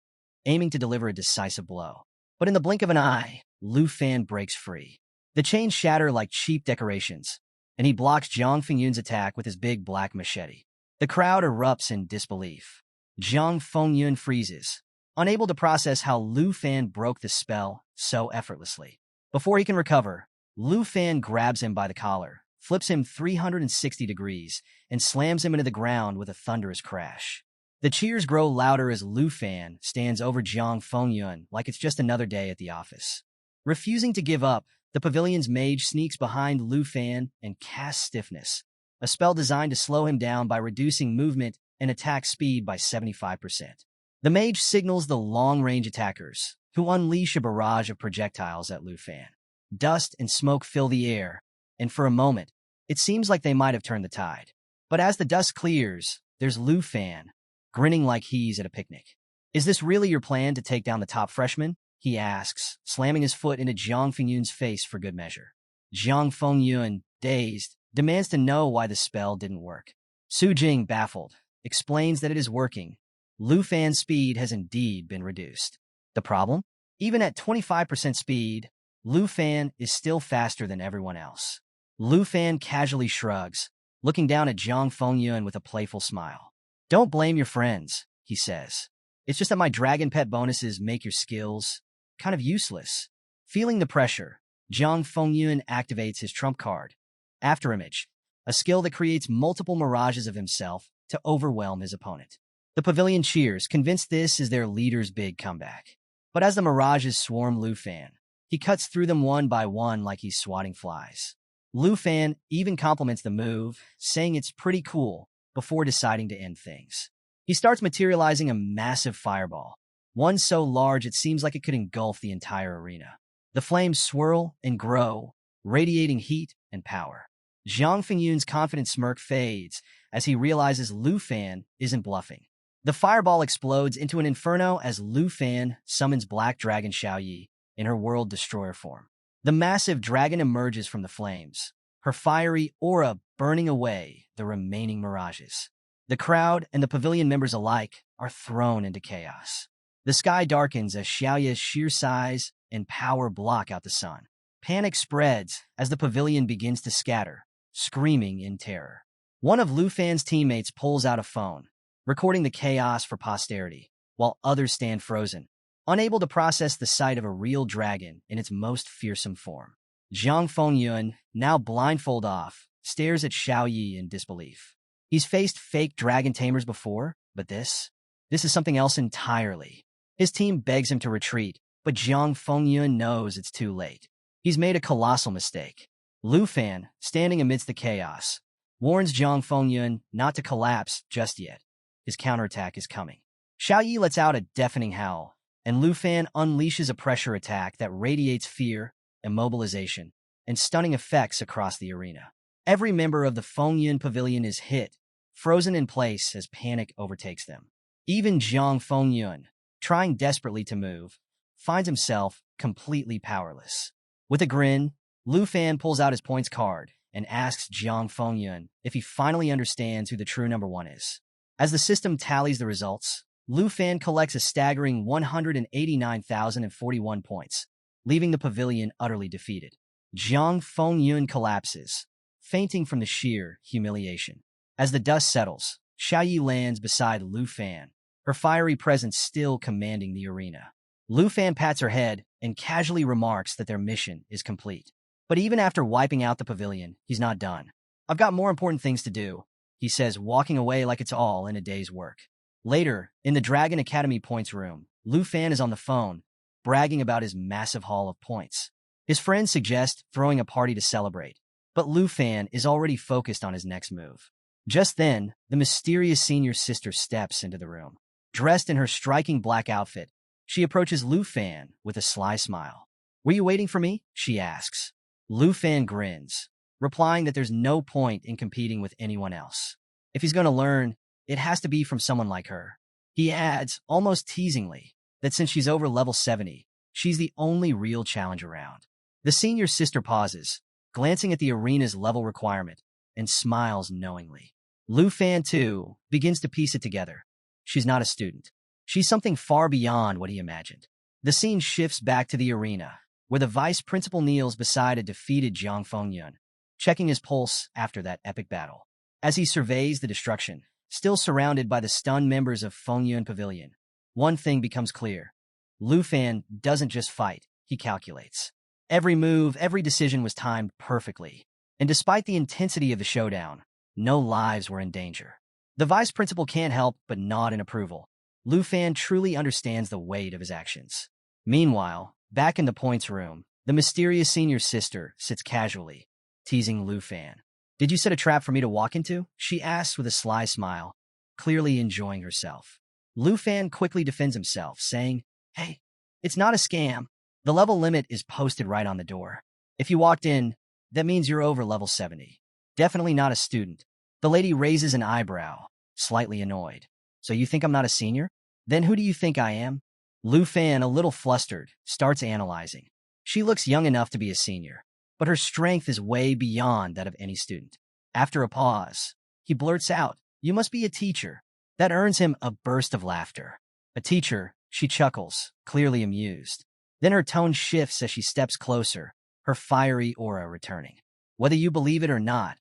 aiming to deliver a decisive blow. But in the blink of an eye, Lu Fan breaks free. The chains shatter like cheap decorations, and he blocks Jiang Fengyun's attack with his big black machete. The crowd erupts in disbelief. Jiang Fengyun freezes, unable to process how Lu Fan broke the spell so effortlessly. Before he can recover, Lu Fan grabs him by the collar, flips him 360 degrees, and slams him into the ground with a thunderous crash. The cheers grow louder as Lu Fan stands over Jiang Fengyun like it's just another day at the office. Refusing to give up, The pavilion's mage sneaks behind Lu Fan and casts Stiffness, a spell designed to slow him down by reducing movement and attack speed by 75%. The mage signals the long-range attackers, who unleash a barrage of projectiles at Lu Fan. Dust and smoke fill the air, and for a moment, it seems like they might have turned the tide. But as the dust clears, there's Lu Fan, grinning like he's at a picnic. "Is this really your plan to take down the top freshman?" he asks, slamming his foot into Jiang Fengyun's face for good measure. Jiang Fengyun, dazed, demands to know why the spell didn't work. Su Jing, baffled, explains that it is working. Lu Fan's speed has indeed been reduced. The problem? Even at 25% speed, Lu Fan is still faster than everyone else. Lu Fan casually shrugs, looking down at Jiang Fengyun with a playful smile. "Don't blame your friends," he says. "It's just that my dragon pet bonuses make your skills kind of useless." Feeling the pressure, Jiang Fengyun activates his trump card, Afterimage, a skill that creates multiple mirages of himself to overwhelm his opponent. The pavilion cheers, convinced this is their leader's big comeback. But as the mirages swarm Lu Fan, he cuts through them one by one like he's swatting flies. Lu Fan even compliments the move, saying it's pretty cool, before deciding to end things. He starts materializing a massive fireball, one so large it seems like it could engulf the entire arena. The flames swirl and grow, radiating heat and power. Jiang Fengyun's confident smirk fades as he realizes Lu Fan isn't bluffing. The fireball explodes into an inferno as Lu Fan summons Black Dragon Xiaoyi in her World Destroyer form. The massive dragon emerges from the flames, her fiery aura burning away the remaining mirages. The crowd and the pavilion members alike are thrown into chaos. The sky darkens as Xiaoya's sheer size and power block out the sun. Panic spreads as the pavilion begins to scatter, screaming in terror. One of Lu Fan's teammates pulls out a phone, recording the chaos for posterity, while others stand frozen, unable to process the sight of a real dragon in its most fearsome form. Jiang Fengyun, now blindfold off, stares at Xiaoyi in disbelief. He's faced fake dragon tamers before, but this is something else entirely. His team begs him to retreat, but Jiang Fengyun knows it's too late. He's made a colossal mistake. Lu Fan, standing amidst the chaos, warns Jiang Fengyun not to collapse just yet. His counterattack is coming. Xiaoyi lets out a deafening howl, and Lu Fan unleashes a pressure attack that radiates fear, immobilization, and stunning effects across the arena. Every member of the Fengyun Pavilion is hit, frozen in place as panic overtakes them. Even Jiang Fengyun, trying desperately to move, finds himself completely powerless. With a grin, Lu Fan pulls out his points card and asks Jiang Fengyun if he finally understands who the true number one is. As the system tallies the results, Lu Fan collects a staggering 189,041 points, leaving the pavilion utterly defeated. Jiang Fengyun collapses, fainting from the sheer humiliation. As the dust settles, Xiaoyi lands beside Lu Fan, her fiery presence still commanding the arena. Lu Fan pats her head and casually remarks that their mission is complete. But even after wiping out the pavilion, he's not done. "I've got more important things to do," he says, walking away like it's all in a day's work. Later, in the Dragon Academy points room, Lu Fan is on the phone, bragging about his massive haul of points. His friends suggest throwing a party to celebrate, but Lu Fan is already focused on his next move. Just then, the mysterious senior sister steps into the room. Dressed in her striking black outfit, she approaches Lu Fan with a sly smile. "Were you waiting for me?" she asks. Lu Fan grins, replying that there's no point in competing with anyone else. If he's going to learn, it has to be from someone like her. He adds, almost teasingly, that since she's over level 70, she's the only real challenge around. The senior sister pauses, glancing at the arena's level requirement, and smiles knowingly. Lu Fan, too, begins to piece it together. She's not a student. She's something far beyond what he imagined. The scene shifts back to the arena, where the vice principal kneels beside a defeated Jiang Fengyun, checking his pulse after that epic battle. As he surveys the destruction, still surrounded by the stunned members of Fengyun Pavilion, one thing becomes clear. Lu Fan doesn't just fight, he calculates. Every move, every decision was timed perfectly, and despite the intensity of the showdown, no lives were in danger. The vice principal can't help but nod in approval. Lu Fan truly understands the weight of his actions. Meanwhile, back in the points room, The mysterious senior sister sits casually, teasing Lu Fan. Did you set a trap for me to walk into? She asks with a sly smile, clearly enjoying herself. Lu Fan quickly defends himself, saying, Hey, it's not a scam. The level limit is posted right on the door. If you walked in, that means you're over level 70. Definitely not a student. The lady raises an eyebrow, slightly annoyed. So you think I'm not a senior? Then who do you think I am? Lu Fan, a little flustered, starts analyzing. She looks young enough to be a senior, but her strength is way beyond that of any student. After a pause, he blurts out, You must be a teacher. That earns him a burst of laughter. A teacher, she chuckles, clearly amused. Then her tone shifts as she steps closer, her fiery aura returning. Whether you believe it or not,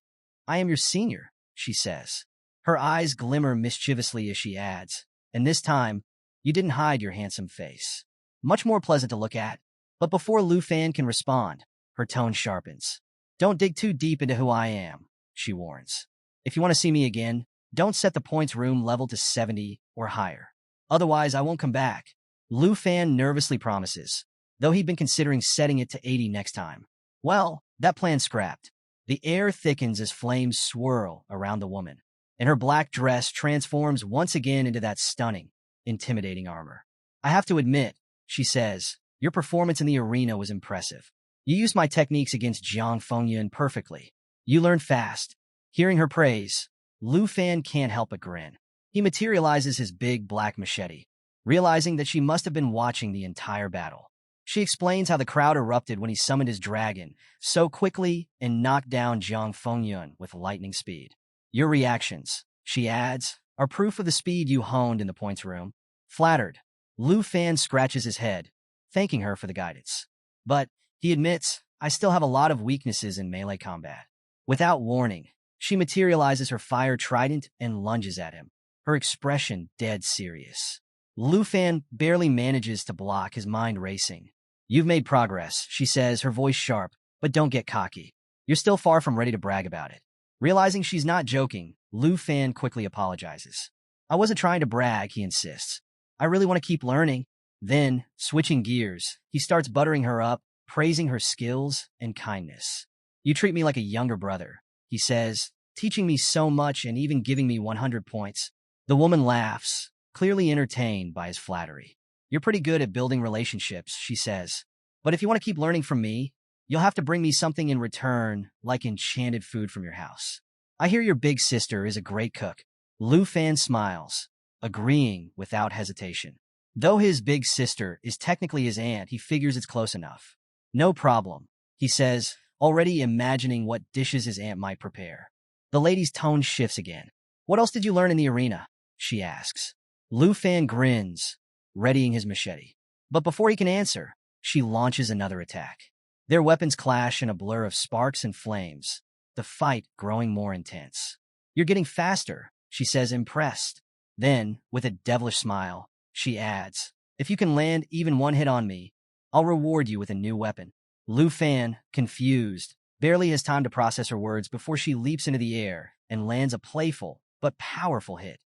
I am your senior, she says. Her eyes glimmer mischievously as she adds, and this time, you didn't hide your handsome face. Much more pleasant to look at. But before Lu Fan can respond, her tone sharpens. Don't dig too deep into who I am, she warns. If you want to see me again, don't set the points room level to 70 or higher. Otherwise, I won't come back. Lu Fan nervously promises, though he'd been considering setting it to 80 next time. Well, that plan's scrapped. The air thickens as flames swirl around the woman, and her black dress transforms once again into that stunning, intimidating armor. I have to admit, she says, your performance in the arena was impressive. You used my techniques against Jiang Fengyun perfectly. You learned fast. Hearing her praise, Lu Fan can't help but grin. He materializes his big black machete, realizing that she must have been watching the entire battle. She explains how the crowd erupted when he summoned his dragon so quickly and knocked down Jiang Fengyun with lightning speed. Your reactions, she adds, are proof of the speed you honed in the points room. Flattered, Lu Fan scratches his head, thanking her for the guidance. But, he admits, I still have a lot of weaknesses in melee combat. Without warning, she materializes her fire trident and lunges at him, her expression dead serious. Lu Fan barely manages to block, his mind racing. You've made progress, she says, her voice sharp, but don't get cocky. You're still far from ready to brag about it. Realizing she's not joking, Lu Fan quickly apologizes. I wasn't trying to brag, he insists. I really want to keep learning. Then, switching gears, he starts buttering her up, praising her skills and kindness. You treat me like a younger brother, he says, teaching me so much and even giving me 100 points. The woman laughs, clearly entertained by his flattery. You're pretty good at building relationships, she says. But if you want to keep learning from me, you'll have to bring me something in return, like enchanted food from your house. I hear your big sister is a great cook. Lu Fan smiles, agreeing without hesitation. Though his big sister is technically his aunt, he figures it's close enough. No problem, he says, already imagining what dishes his aunt might prepare. The lady's tone shifts again. What else did you learn in the arena? She asks. Lu Fan grins, readying his machete. But before he can answer, she launches another attack. Their weapons clash in a blur of sparks and flames, the fight growing more intense. You're getting faster, she says, impressed. Then, with a devilish smile, she adds, if you can land even one hit on me, I'll reward you with a new weapon. Lu Fan, confused, barely has time to process her words before she leaps into the air and lands a playful but powerful hit,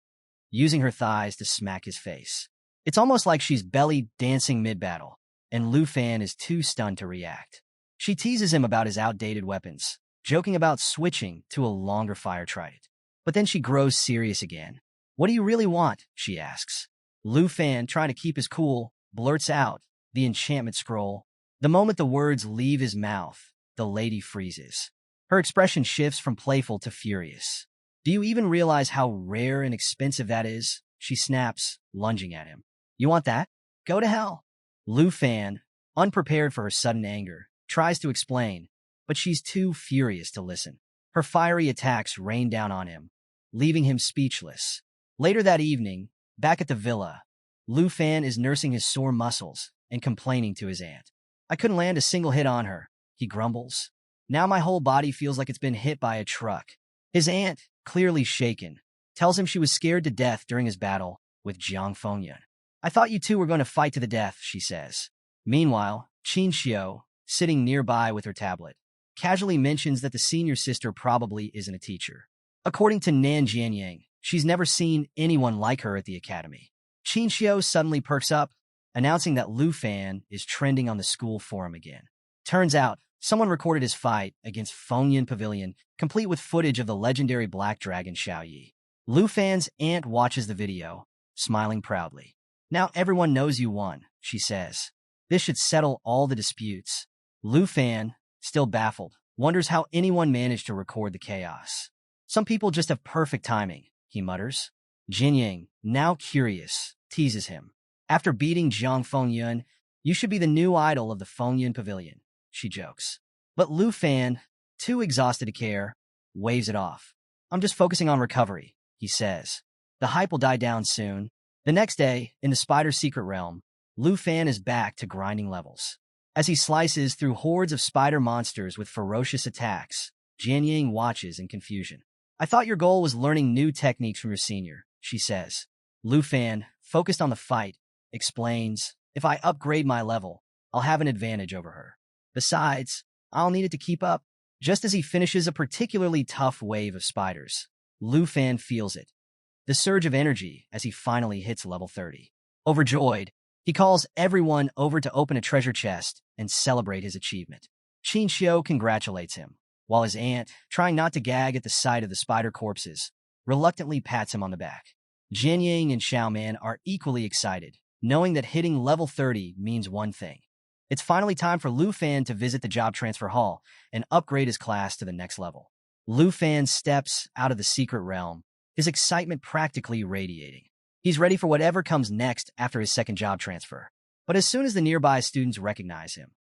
using her thighs to smack his face. It's almost like she's belly dancing mid-battle, and Lu Fan is too stunned to react. She teases him about his outdated weapons, joking about switching to a longer fire trident. But then she grows serious again. What do you really want? She asks. Lu Fan, trying to keep his cool, blurts out the enchantment scroll. The moment the words leave his mouth, the lady freezes. Her expression shifts from playful to furious. Do you even realize how rare and expensive that is? She snaps, lunging at him. You want that? Go to hell. Lu Fan, unprepared for her sudden anger, tries to explain, but she's too furious to listen. Her fiery attacks rain down on him, leaving him speechless. Later that evening, back at the villa, Lu Fan is nursing his sore muscles and complaining to his aunt. I couldn't land a single hit on her, he grumbles. Now my whole body feels like it's been hit by a truck. His aunt, clearly shaken, tells him she was scared to death during his battle with Jiang Fengyun. I thought you two were going to fight to the death, she says. Meanwhile, Qin Xiao, sitting nearby with her tablet, casually mentions that the senior sister probably isn't a teacher. According to Nan Jianyang, she's never seen anyone like her at the academy. Qin Xiao suddenly perks up, announcing that Lu Fan is trending on the school forum again. Turns out, someone recorded his fight against Fengyan Pavilion, complete with footage of the legendary black dragon Xiao Yi. Lu Fan's aunt watches the video, smiling proudly. Now everyone knows you won, she says. This should settle all the disputes. Lu Fan, still baffled, wonders how anyone managed to record the chaos. Some people just have perfect timing, he mutters. Jinying, now curious, teases him. After beating Jiang Fengyun, you should be the new idol of the Fengyun Pavilion, she jokes. But Lu Fan, too exhausted to care, waves it off. I'm just focusing on recovery, he says. The hype will die down soon. The next day, in the spider's secret realm, Lu Fan is back to grinding levels. As he slices through hordes of spider monsters with ferocious attacks, Jianying watches in confusion. I thought your goal was learning new techniques from your senior, she says. Lu Fan, focused on the fight, explains, if I upgrade my level, I'll have an advantage over her. Besides, I'll need it to keep up. Just as he finishes a particularly tough wave of spiders, Lu Fan feels it. The surge of energy as he finally hits level 30. Overjoyed, he calls everyone over to open a treasure chest and celebrate his achievement. Qin Xiu congratulates him, while his aunt, trying not to gag at the sight of the spider corpses, reluctantly pats him on the back. Jianying and Xiaoman are equally excited, knowing that hitting level 30 means one thing. It's finally time for Lu Fan to visit the job transfer hall and upgrade his class to the next level. Lu Fan steps out of the secret realm, his excitement practically radiating. He's ready for whatever comes next after his second job transfer. But as soon as the nearby students recognize him,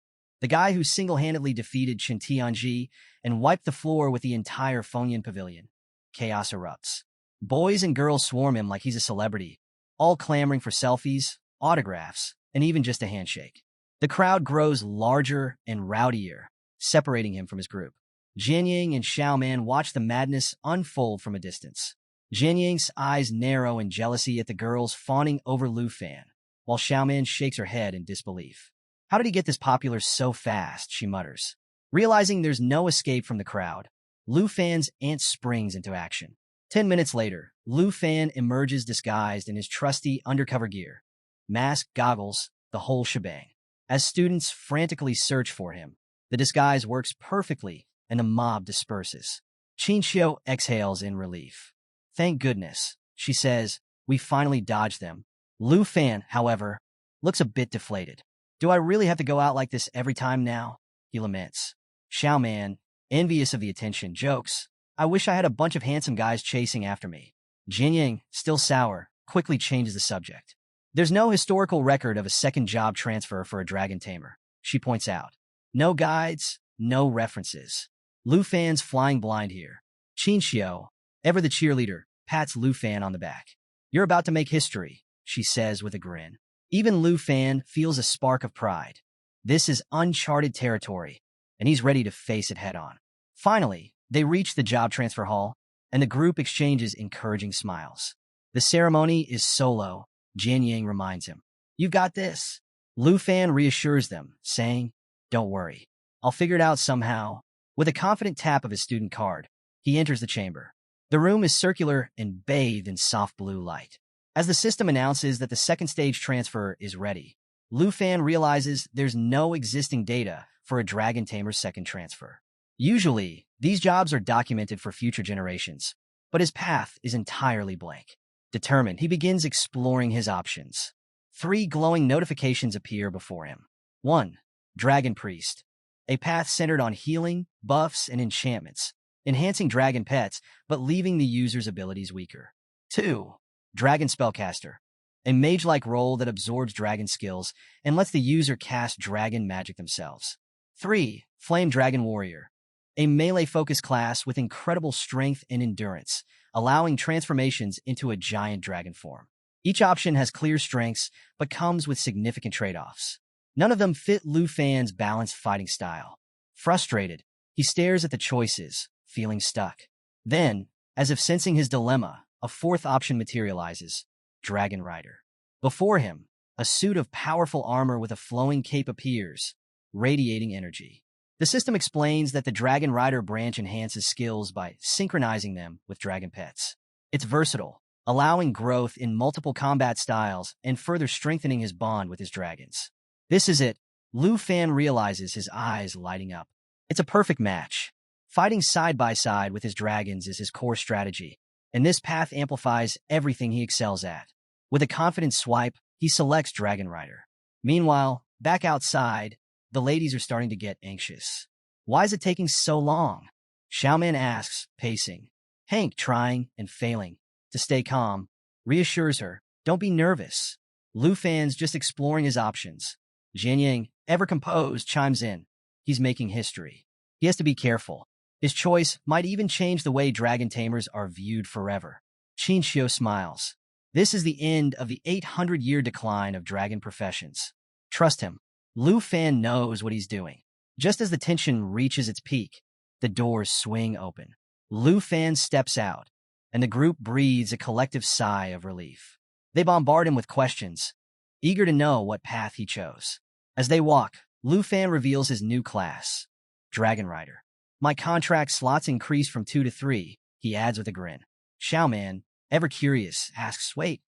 the guy who single-handedly defeated Chen Tianji and wiped the floor with the entire Fengyun Pavilion, chaos erupts. Boys and girls swarm him like he's a celebrity, all clamoring for selfies, autographs, and even just a handshake. The crowd grows larger and rowdier, separating him from his group. Jianying and Xiaoman watch the madness unfold from a distance. Jianying's eyes narrow in jealousy at the girls fawning over Lu Fan, while Xiaoman shakes her head in disbelief. How did he get this popular so fast, she mutters. Realizing there's no escape from the crowd, Lu Fan's aunt springs into action. 10 minutes later, Lu Fan emerges disguised in his trusty undercover gear. Mask, goggles, the whole shebang. As students frantically search for him, the disguise works perfectly and the mob disperses. Qin Xiu exhales in relief. Thank goodness, she says, we finally dodged them. Lu Fan, however, looks a bit deflated. Do I really have to go out like this every time now? He laments. Xiaoman, envious of the attention, jokes, I wish I had a bunch of handsome guys chasing after me. Jianying, still sour, quickly changes the subject. There's no historical record of a second job transfer for a dragon tamer, she points out. No guides, no references. Lu Fan's flying blind here. Qin Xiu, ever the cheerleader, pats Lu Fan on the back. You're about to make history, she says with a grin. Even Lu Fan feels a spark of pride. This is uncharted territory, and he's ready to face it head-on. Finally, they reach the job transfer hall, and the group exchanges encouraging smiles. The ceremony is solo, Jianying reminds him. You've got this. Lu Fan reassures them, saying, don't worry. I'll figure it out somehow. With a confident tap of his student card, he enters the chamber. The room is circular and bathed in soft blue light. As the system announces that the second stage transfer is ready, Lu Fan realizes there's no existing data for a dragon tamer's second transfer. Usually, these jobs are documented for future generations, but his path is entirely blank. Determined, he begins exploring his options. 3 glowing notifications appear before him. 1. Dragon Priest. A path centered on healing, buffs, and enchantments, enhancing dragon pets, but leaving the user's abilities weaker. 2. Dragon Spellcaster. A mage-like role that absorbs dragon skills and lets the user cast dragon magic themselves. 3. Flame Dragon Warrior. A melee-focused class with incredible strength and endurance, allowing transformations into a giant dragon form. Each option has clear strengths, but comes with significant trade-offs. None of them fit Lu Fan's balanced fighting style. Frustrated, he stares at the choices, feeling stuck. Then, as if sensing his dilemma, a 4th option materializes, Dragon Rider. Before him, a suit of powerful armor with a flowing cape appears, radiating energy. The system explains that the Dragon Rider branch enhances skills by synchronizing them with dragon pets. It's versatile, allowing growth in multiple combat styles and further strengthening his bond with his dragons. This is it, Lu Fan realizes, his eyes lighting up. It's a perfect match. Fighting side by side with his dragons is his core strategy, and this path amplifies everything he excels at. With a confident swipe, he selects Dragon Rider. Meanwhile, back outside, the ladies are starting to get anxious. Why is it taking so long? Xiaoman asks, pacing. Hank, trying and failing to stay calm, reassures her, don't be nervous. Lu Fan's just exploring his options. Jianying, ever composed, chimes in. He's making history. He has to be careful. His choice might even change the way dragon tamers are viewed forever. Qin Xiu smiles. This is the end of the 800-year decline of dragon professions. Trust him. Lu Fan knows what he's doing. Just as the tension reaches its peak, the doors swing open. Lu Fan steps out, and the group breathes a collective sigh of relief. They bombard him with questions, eager to know what path he chose. As they walk, Lu Fan reveals his new class, Dragon Rider. My contract slots increase from 2 to 3, he adds with a grin. Xiaoman, ever curious, asks, wait,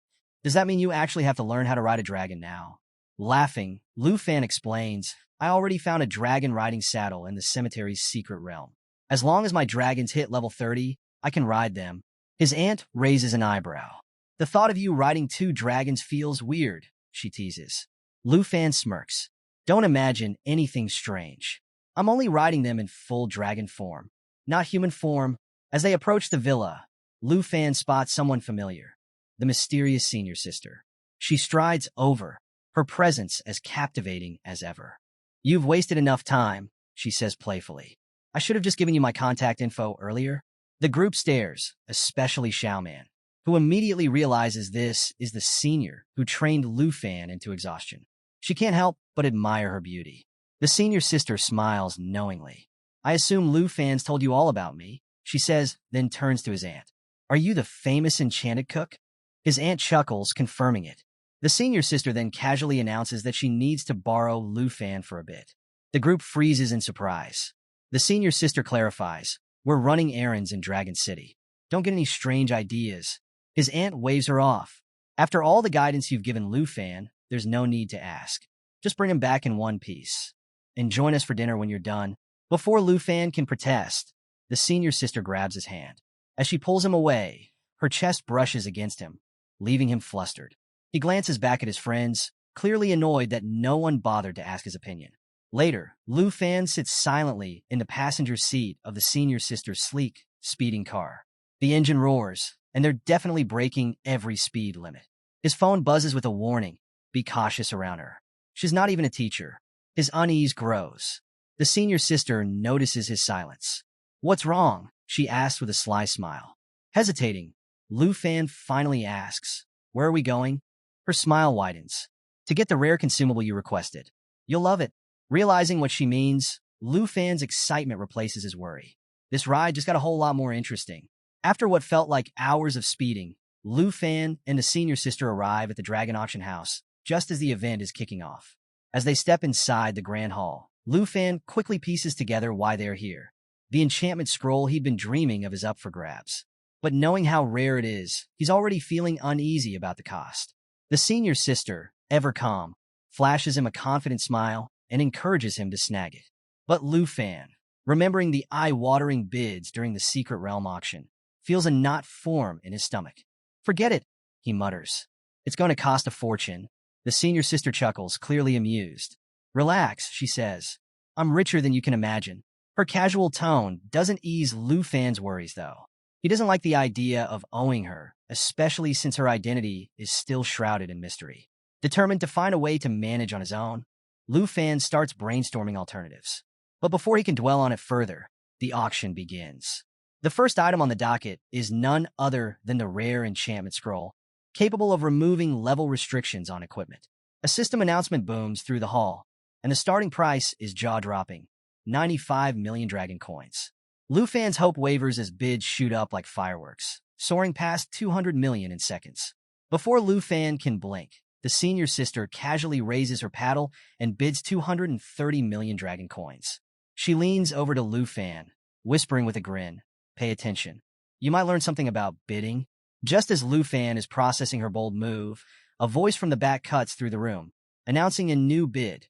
does that mean you actually have to learn how to ride a dragon now? Laughing, Lu Fan explains, I already found a dragon riding saddle in the cemetery's secret realm. As long as my dragons hit level 30, I can ride them. His aunt raises an eyebrow. The thought of you riding 2 dragons feels weird, she teases. Lu Fan smirks. Don't imagine anything strange. I'm only riding them in full dragon form, not human form. As they approach the villa, Lu Fan spots someone familiar, the mysterious senior sister. She strides over, her presence as captivating as ever. You've wasted enough time, she says playfully. I should have just given you my contact info earlier. The group stares, especially Xiaoman, who immediately realizes this is the senior who trained Lu Fan into exhaustion. She can't help but admire her beauty. The senior sister smiles knowingly. I assume Lu Fan's told you all about me, she says, then turns to his aunt. Are you the famous enchanted cook? His aunt chuckles, confirming it. The senior sister then casually announces that she needs to borrow Lu Fan for a bit. The group freezes in surprise. The senior sister clarifies, we're running errands in Dragon City. Don't get any strange ideas. His aunt waves her off. After all the guidance you've given Lu Fan, there's no need to ask. Just bring him back in one piece. And join us for dinner when you're done. Before Lu Fan can protest, the senior sister grabs his hand. As she pulls him away, her chest brushes against him, leaving him flustered. He glances back at his friends, clearly annoyed that no one bothered to ask his opinion. Later, Lu Fan sits silently in the passenger seat of the senior sister's sleek, speeding car. The engine roars, and they're definitely breaking every speed limit. His phone buzzes with a warning, be cautious around her. She's not even a teacher. His unease grows. The senior sister notices his silence. What's wrong? She asks with a sly smile. Hesitating, Lu Fan finally asks, where are we going? Her smile widens. To get the rare consumable you requested. You'll love it. Realizing what she means, Lu Fan's excitement replaces his worry. This ride just got a whole lot more interesting. After what felt like hours of speeding, Lu Fan and the senior sister arrive at the Dragon Auction House, just as the event is kicking off. As they step inside the Grand Hall, Lu Fan quickly pieces together why they're here. The enchantment scroll he'd been dreaming of is up for grabs. But knowing how rare it is, he's already feeling uneasy about the cost. The senior sister, ever calm, flashes him a confident smile and encourages him to snag it. But Lu Fan, remembering the eye-watering bids during the Secret Realm auction, feels a knot form in his stomach. Forget it, he mutters. It's going to cost a fortune. The senior sister chuckles, clearly amused. Relax, she says. I'm richer than you can imagine. Her casual tone doesn't ease Lu Fan's worries, though. He doesn't like the idea of owing her, especially since her identity is still shrouded in mystery. Determined to find a way to manage on his own, Lu Fan starts brainstorming alternatives. But before he can dwell on it further, the auction begins. The first item on the docket is none other than the rare enchantment scroll, capable of removing level restrictions on equipment. A system announcement booms through the hall, and the starting price is jaw-dropping, 95 million dragon coins. Lu Fan's hope wavers as bids shoot up like fireworks, soaring past 200 million in seconds. Before Lu Fan can blink, the senior sister casually raises her paddle and bids 230 million dragon coins. She leans over to Lu Fan, whispering with a grin, pay attention. You might learn something about bidding. Just as Lu Fan is processing her bold move, a voice from the back cuts through the room, announcing a new bid,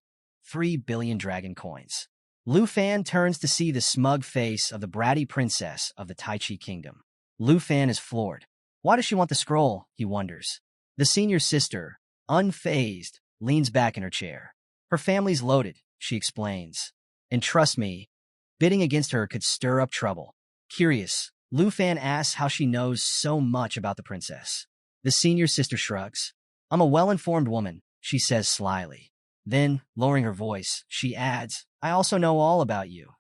3 billion dragon coins. Lu Fan turns to see the smug face of the bratty princess of the Tai Chi kingdom. Lu Fan is floored. Why does she want the scroll, he wonders. The senior sister, unfazed, leans back in her chair. Her family's loaded, she explains. And trust me, bidding against her could stir up trouble. Curious, Lu Fan asks how she knows so much about the princess. The senior sister shrugs. I'm a well-informed woman, she says slyly. Then, lowering her voice, she adds, I also know all about you.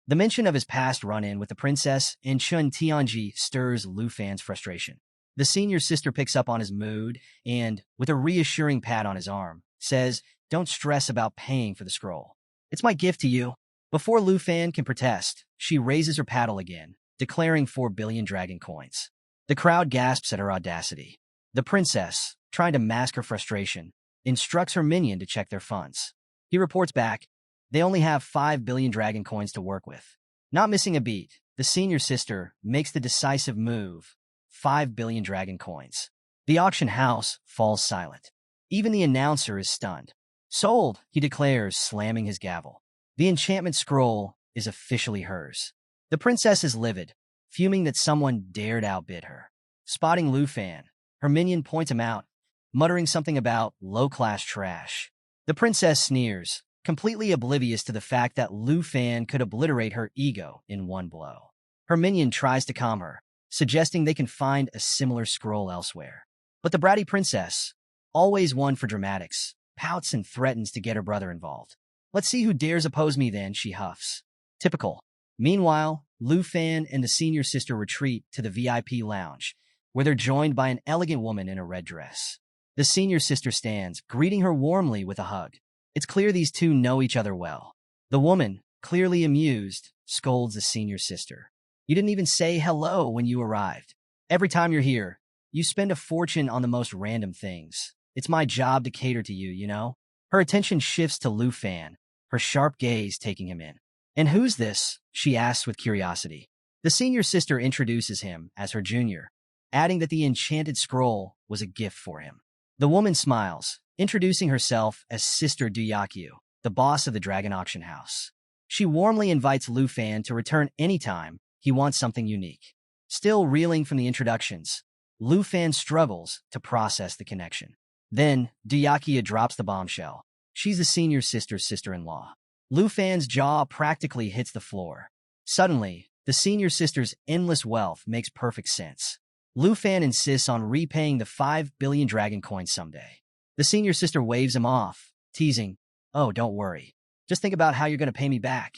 The mention of his past run-in with the princess in Chun Tianji stirs Lu Fan's frustration. The senior sister picks up on his mood and, with a reassuring pat on his arm, says, don't stress about paying for the scroll. It's my gift to you. Before Lu Fan can protest, she raises her paddle again, declaring 4 billion dragon coins. The crowd gasps at her audacity. The princess, trying to mask her frustration, instructs her minion to check their funds. He reports back, they only have 5 billion dragon coins to work with. Not missing a beat, the senior sister makes the decisive move, 5 billion dragon coins. The auction house falls silent. Even the announcer is stunned. Sold, he declares, slamming his gavel. The enchantment scroll is officially hers. The princess is livid, fuming that someone dared outbid her. Spotting Lu Fan, her minion points him out, muttering something about low-class trash. The princess sneers, completely oblivious to the fact that Lu Fan could obliterate her ego in one blow. Her minion tries to calm her, suggesting they can find a similar scroll elsewhere. But the bratty princess, always one for dramatics, pouts and threatens to get her brother involved. Let's see who dares oppose me then, she huffs. Typical. Meanwhile, Lu Fan and the senior sister retreat to the VIP lounge, where they're joined by an elegant woman in a red dress. The senior sister stands, greeting her warmly with a hug. It's clear these two know each other well. The woman, clearly amused, scolds the senior sister. You didn't even say hello when you arrived. Every time you're here, you spend a fortune on the most random things. It's my job to cater to you, you know? Her attention shifts to Lu Fan, her sharp gaze taking him in. And who's this? She asks with curiosity. The senior sister introduces him as her junior, adding that the enchanted scroll was a gift for him. The woman smiles, introducing herself as Sister Duyakyu, the boss of the Dragon Auction House. She warmly invites Lu Fan to return anytime he wants something unique. Still reeling from the introductions, Lu Fan struggles to process the connection. Then, Duyakyu drops the bombshell. She's the senior sister's sister-in-law. Lu Fan's jaw practically hits the floor. Suddenly, the senior sister's endless wealth makes perfect sense. Lu Fan insists on repaying the 5 billion dragon coins someday. The senior sister waves him off, teasing, oh, don't worry. Just think about how you're going to pay me back.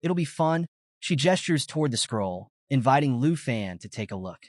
It'll be fun. She gestures toward the scroll, inviting Lu Fan to take a look.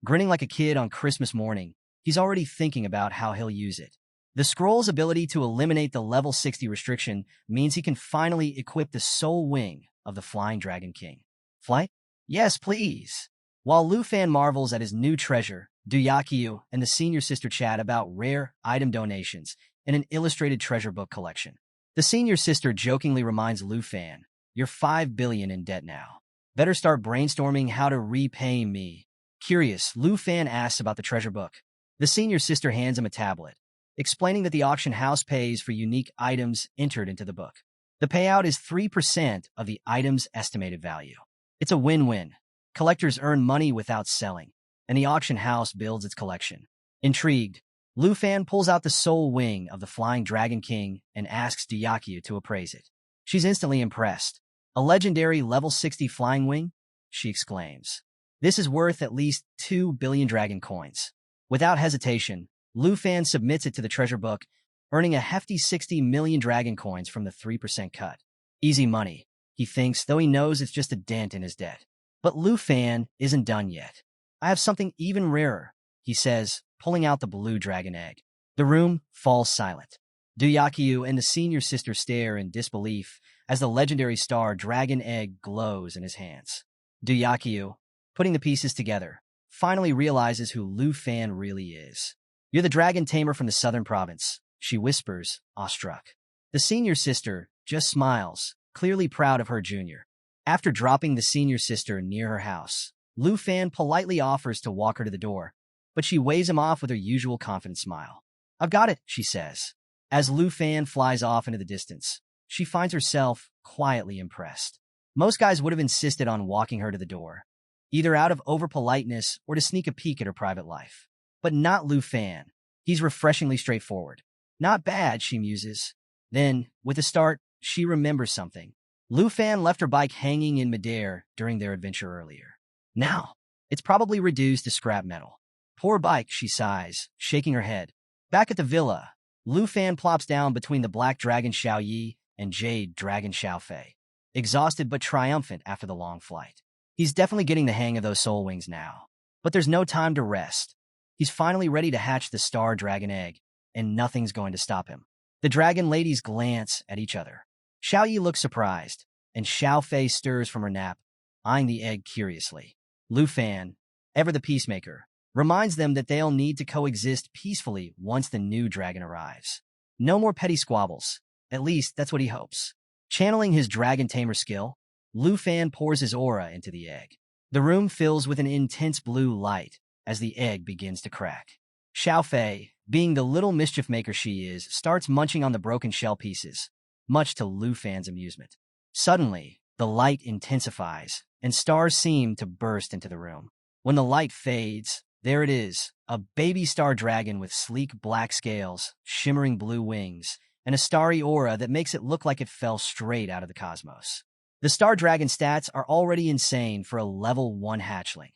Grinning like a kid on Christmas morning, he's already thinking about how he'll use it. The scroll's ability to eliminate the level 60 restriction means he can finally equip the soul wing of the Flying Dragon King. Flight? Yes, please. While Lu Fan marvels at his new treasure, Duyakyu and the senior sister chat about rare item donations and an illustrated treasure book collection. The senior sister jokingly reminds Lu Fan, you're 5 billion in debt now. Better start brainstorming how to repay me. Curious, Lu Fan asks about the treasure book. The senior sister hands him a tablet, explaining that the auction house pays for unique items entered into the book. The payout is 3% of the item's estimated value. It's a win-win. Collectors earn money without selling, and the auction house builds its collection. Intrigued, Lu Fan pulls out the soul wing of the Flying Dragon King and asks Duyakyu to appraise it. She's instantly impressed. A legendary level 60 flying wing? She exclaims. This is worth at least 2 billion dragon coins. Without hesitation, Lu Fan submits it to the treasure book, earning a hefty 60 million dragon coins from the 3% cut. Easy money, he thinks, though he knows it's just a dent in his debt. But Lu Fan isn't done yet. I have something even rarer, he says, pulling out the blue dragon egg. The room falls silent. Duyakyu and the senior sister stare in disbelief as the legendary star dragon egg glows in his hands. Duyakyu, putting the pieces together, finally realizes who Lu Fan really is. You're the dragon tamer from the southern province, she whispers, awestruck. The senior sister just smiles, clearly proud of her junior. After dropping the senior sister near her house, Lu Fan politely offers to walk her to the door, but she waves him off with her usual confident smile. I've got it, she says. As Lu Fan flies off into the distance, she finds herself quietly impressed. Most guys would have insisted on walking her to the door, either out of over-politeness or to sneak a peek at her private life. But not Lu Fan. He's refreshingly straightforward. Not bad, she muses. Then, with a start, she remembers something. Lu Fan left her bike hanging in midair during their adventure earlier. Now, it's probably reduced to scrap metal. Poor bike, she sighs, shaking her head. Back at the villa, Lu Fan plops down between the black dragon Xiao Yi and jade dragon Xiao Fei, exhausted but triumphant after the long flight. He's definitely getting the hang of those soul wings now. But there's no time to rest. He's finally ready to hatch the star dragon egg, and nothing's going to stop him. The dragon ladies glance at each other. Xiao Yi looks surprised, and Xiao Fei stirs from her nap, eyeing the egg curiously. Lu Fan, ever the peacemaker, reminds them that they'll need to coexist peacefully once the new dragon arrives. No more petty squabbles. At least, that's what he hopes. Channeling his dragon tamer skill, Lu Fan pours his aura into the egg. The room fills with an intense blue light as the egg begins to crack. Xiao Fei, being the little mischief maker she is, starts munching on the broken shell pieces, much to Lu Fan's amusement. Suddenly, the light intensifies, and stars seem to burst into the room. When the light fades, there it is, a baby star dragon with sleek black scales, shimmering blue wings, and a starry aura that makes it look like it fell straight out of the cosmos. The star dragon stats are already insane for a level 1 hatchling.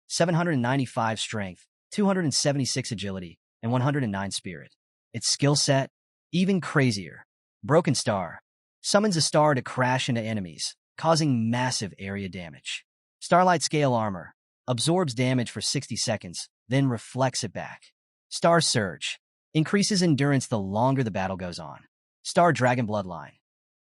795 strength, 276 agility, and 109 spirit. Its skill set, even crazier. Broken Star summons a star to crash into enemies, causing massive area damage. Starlight Scale Armor absorbs damage for 60 seconds, then reflects it back. Star Surge increases endurance the longer the battle goes on. Star Dragon Bloodline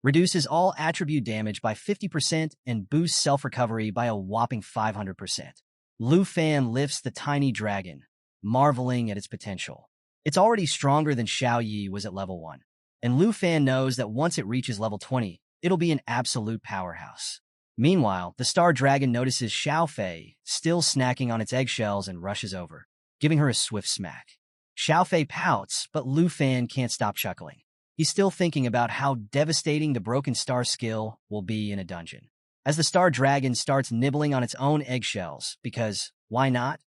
reduces all attribute damage by 50% and boosts self-recovery by a whopping 500%. Lu Fan lifts the tiny dragon, marveling at its potential. It's already stronger than Xiao Yi was at level 1, and Lu Fan knows that once it reaches level 20, it'll be an absolute powerhouse. Meanwhile, the star dragon notices Xiao Fei still snacking on its eggshells and rushes over, giving her a swift smack. Xiao Fei pouts, but Lu Fan can't stop chuckling. He's still thinking about how devastating the broken star skill will be in a dungeon. As the star dragon starts nibbling on its own eggshells, because, why not?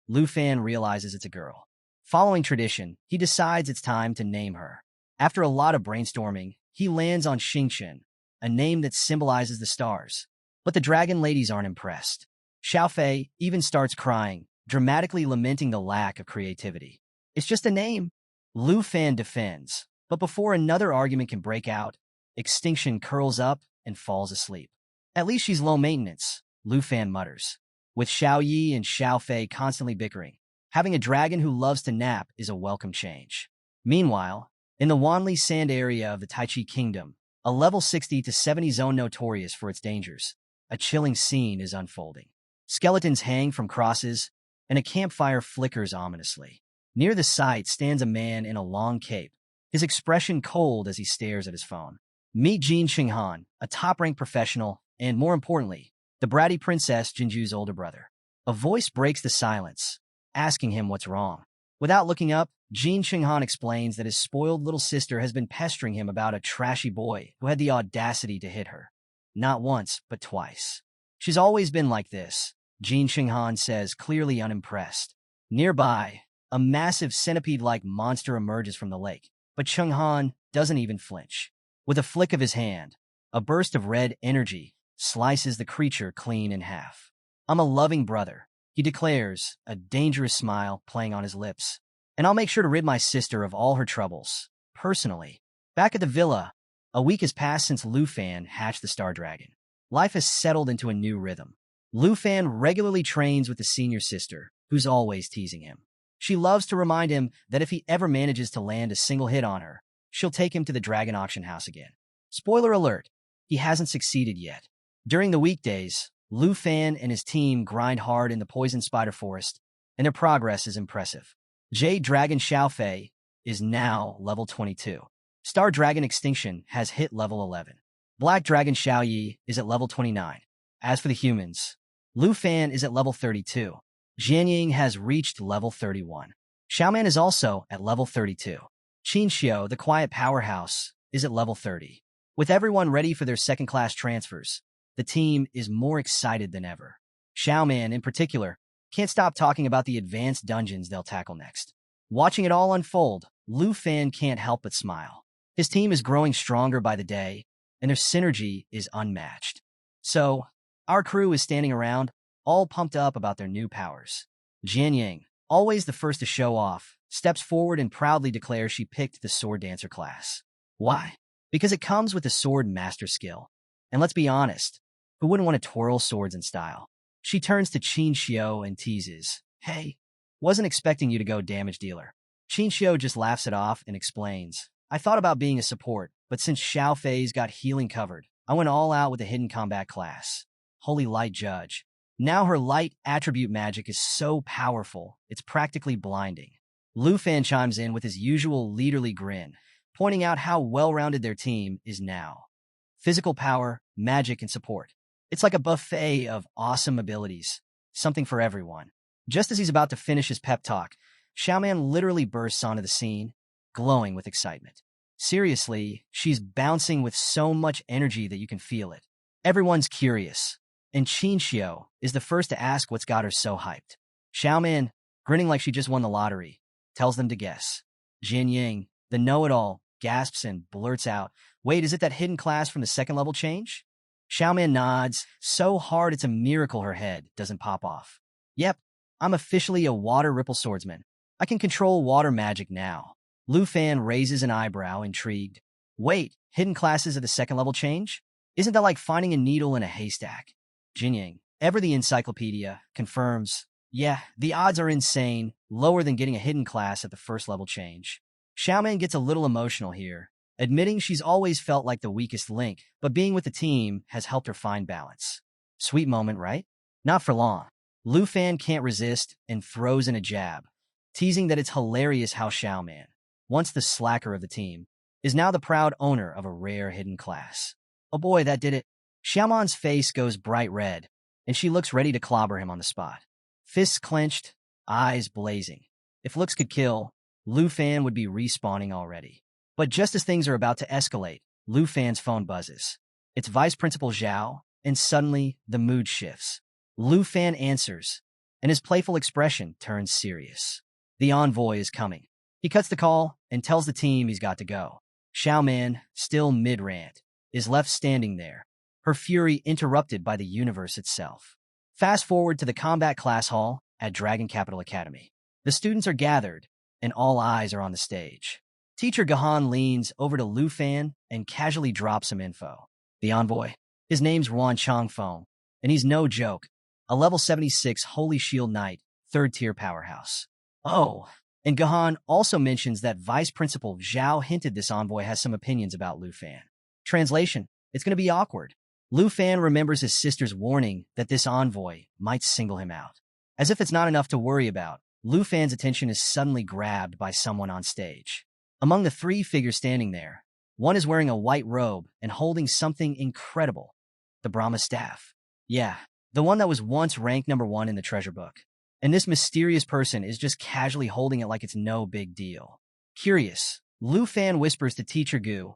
Lu Fan realizes it's a girl. Following tradition, he decides it's time to name her. After a lot of brainstorming, he lands on Xingchen, a name that symbolizes the stars. But the dragon ladies aren't impressed. Xiao Fei even starts crying, dramatically lamenting the lack of creativity. It's just a name. Lu Fan defends, but before another argument can break out, Extinction curls up and falls asleep. At least she's low maintenance, Lu Fan mutters. With Xiao Yi and Xiao Fei constantly bickering, having a dragon who loves to nap is a welcome change. Meanwhile, in the Wanli Sand area of the Taichi Kingdom, a level 60 to 70 zone notorious for its dangers, a chilling scene is unfolding. Skeletons hang from crosses, and a campfire flickers ominously. Near the site stands a man in a long cape, his expression cold as he stares at his phone. Meet Jin Xinghan, a top-ranked professional, and more importantly, the bratty princess Jinju's older brother. A voice breaks the silence, asking him what's wrong. Without looking up, Jin Xinghan explains that his spoiled little sister has been pestering him about a trashy boy who had the audacity to hit her. Not once, but twice. She's always been like this, Jin Xinghan says, clearly unimpressed. Nearby, a massive centipede-like monster emerges from the lake, but Xinghan doesn't even flinch. With a flick of his hand, a burst of red energy slices the creature clean in half. I'm a loving brother, he declares, a dangerous smile playing on his lips. And I'll make sure to rid my sister of all her troubles, personally. Back at the villa, a week has passed since Lu Fan hatched the Star Dragon. Life has settled into a new rhythm. Lu Fan regularly trains with the senior sister, who's always teasing him. She loves to remind him that if he ever manages to land a single hit on her, she'll take him to the dragon auction house again. Spoiler alert, he hasn't succeeded yet. During the weekdays, Lu Fan and his team grind hard in the poison spider forest, and their progress is impressive. Jade Dragon Xiao Fei is now level 22. Star Dragon Extinction has hit level 11. Black Dragon Xiao Yi is at level 29. As for the humans, Lu Fan is at level 32. Jianying has reached level 31. Xiaoman is also at level 32. Qin Xiao, the quiet powerhouse, is at level 30. With everyone ready for their second-class transfers, the team is more excited than ever. Xiaoman, in particular, can't stop talking about the advanced dungeons they'll tackle next. Watching it all unfold, Lu Fan can't help but smile. His team is growing stronger by the day, and their synergy is unmatched. So, our crew is standing around, all pumped up about their new powers. Jian Yang, always the first to show off, steps forward and proudly declares she picked the sword dancer class. Why? Because it comes with the sword master skill. And let's be honest, who wouldn't want to twirl swords in style? She turns to Qin Xiao and teases, "Hey, wasn't expecting you to go damage dealer." Qin Xiao just laughs it off and explains, "I thought about being a support, but since Xiao Fei's got healing covered, I went all out with the hidden combat class. Holy Light Judge. Now her light attribute magic is so powerful, it's practically blinding." Lu Fan chimes in with his usual leaderly grin, pointing out how well-rounded their team is now. Physical power, magic, and support. It's like a buffet of awesome abilities, something for everyone. Just as he's about to finish his pep talk, Xiaoman literally bursts onto the scene, glowing with excitement. Seriously, she's bouncing with so much energy that you can feel it. Everyone's curious, and Qin Xiao is the first to ask what's got her so hyped. Xiaoman, grinning like she just won the lottery, tells them to guess. Jian Yang, the know-it-all, gasps and blurts out, "Wait, is it that hidden class from the second level change?" Xiaoman nods, so hard it's a miracle her head doesn't pop off. "Yep, I'm officially a water ripple swordsman. I can control water magic now." Lu Fan raises an eyebrow, intrigued. "Wait, hidden classes of the second level change? Isn't that like finding a needle in a haystack?" Jinying, ever the encyclopedia, confirms, "Yeah, the odds are insane, lower than getting a hidden class at the first level change." Xiaoman gets a little emotional here, admitting she's always felt like the weakest link, but being with the team has helped her find balance. Sweet moment, right? Not for long. Lu Fan can't resist and throws in a jab, teasing that it's hilarious how Xiaoman, once the slacker of the team, is now the proud owner of a rare hidden class. Oh boy, that did it. Xiaoman's face goes bright red, and she looks ready to clobber him on the spot. Fists clenched, eyes blazing. If looks could kill, Lu Fan would be respawning already. But just as things are about to escalate, Lu Fan's phone buzzes. It's Vice Principal Zhao, and suddenly the mood shifts. Lu Fan answers, and his playful expression turns serious. The envoy is coming. He cuts the call and tells the team he's got to go. Xiaoman, still mid-rant, is left standing there, her fury interrupted by the universe itself. Fast forward to the combat class hall at Dragon Capital Academy. The students are gathered, and all eyes are on the stage. Teacher Gahan leans over to Lu Fan and casually drops some info. The envoy. His name's Ruan Changfeng, and he's no joke. A level 76 Holy Shield Knight, 3rd tier powerhouse. Oh, and Gahan also mentions that Vice Principal Zhao hinted this envoy has some opinions about Lu Fan. Translation, it's going to be awkward. Lu Fan remembers his sister's warning that this envoy might single him out. As if it's not enough to worry about, Lu Fan's attention is suddenly grabbed by someone on stage. Among the three figures standing there, one is wearing a white robe and holding something incredible. The Brahma staff. Yeah, the one that was once ranked #1 in the treasure book. And this mysterious person is just casually holding it like it's no big deal. Curious, Lu Fan whispers to Teacher Gu,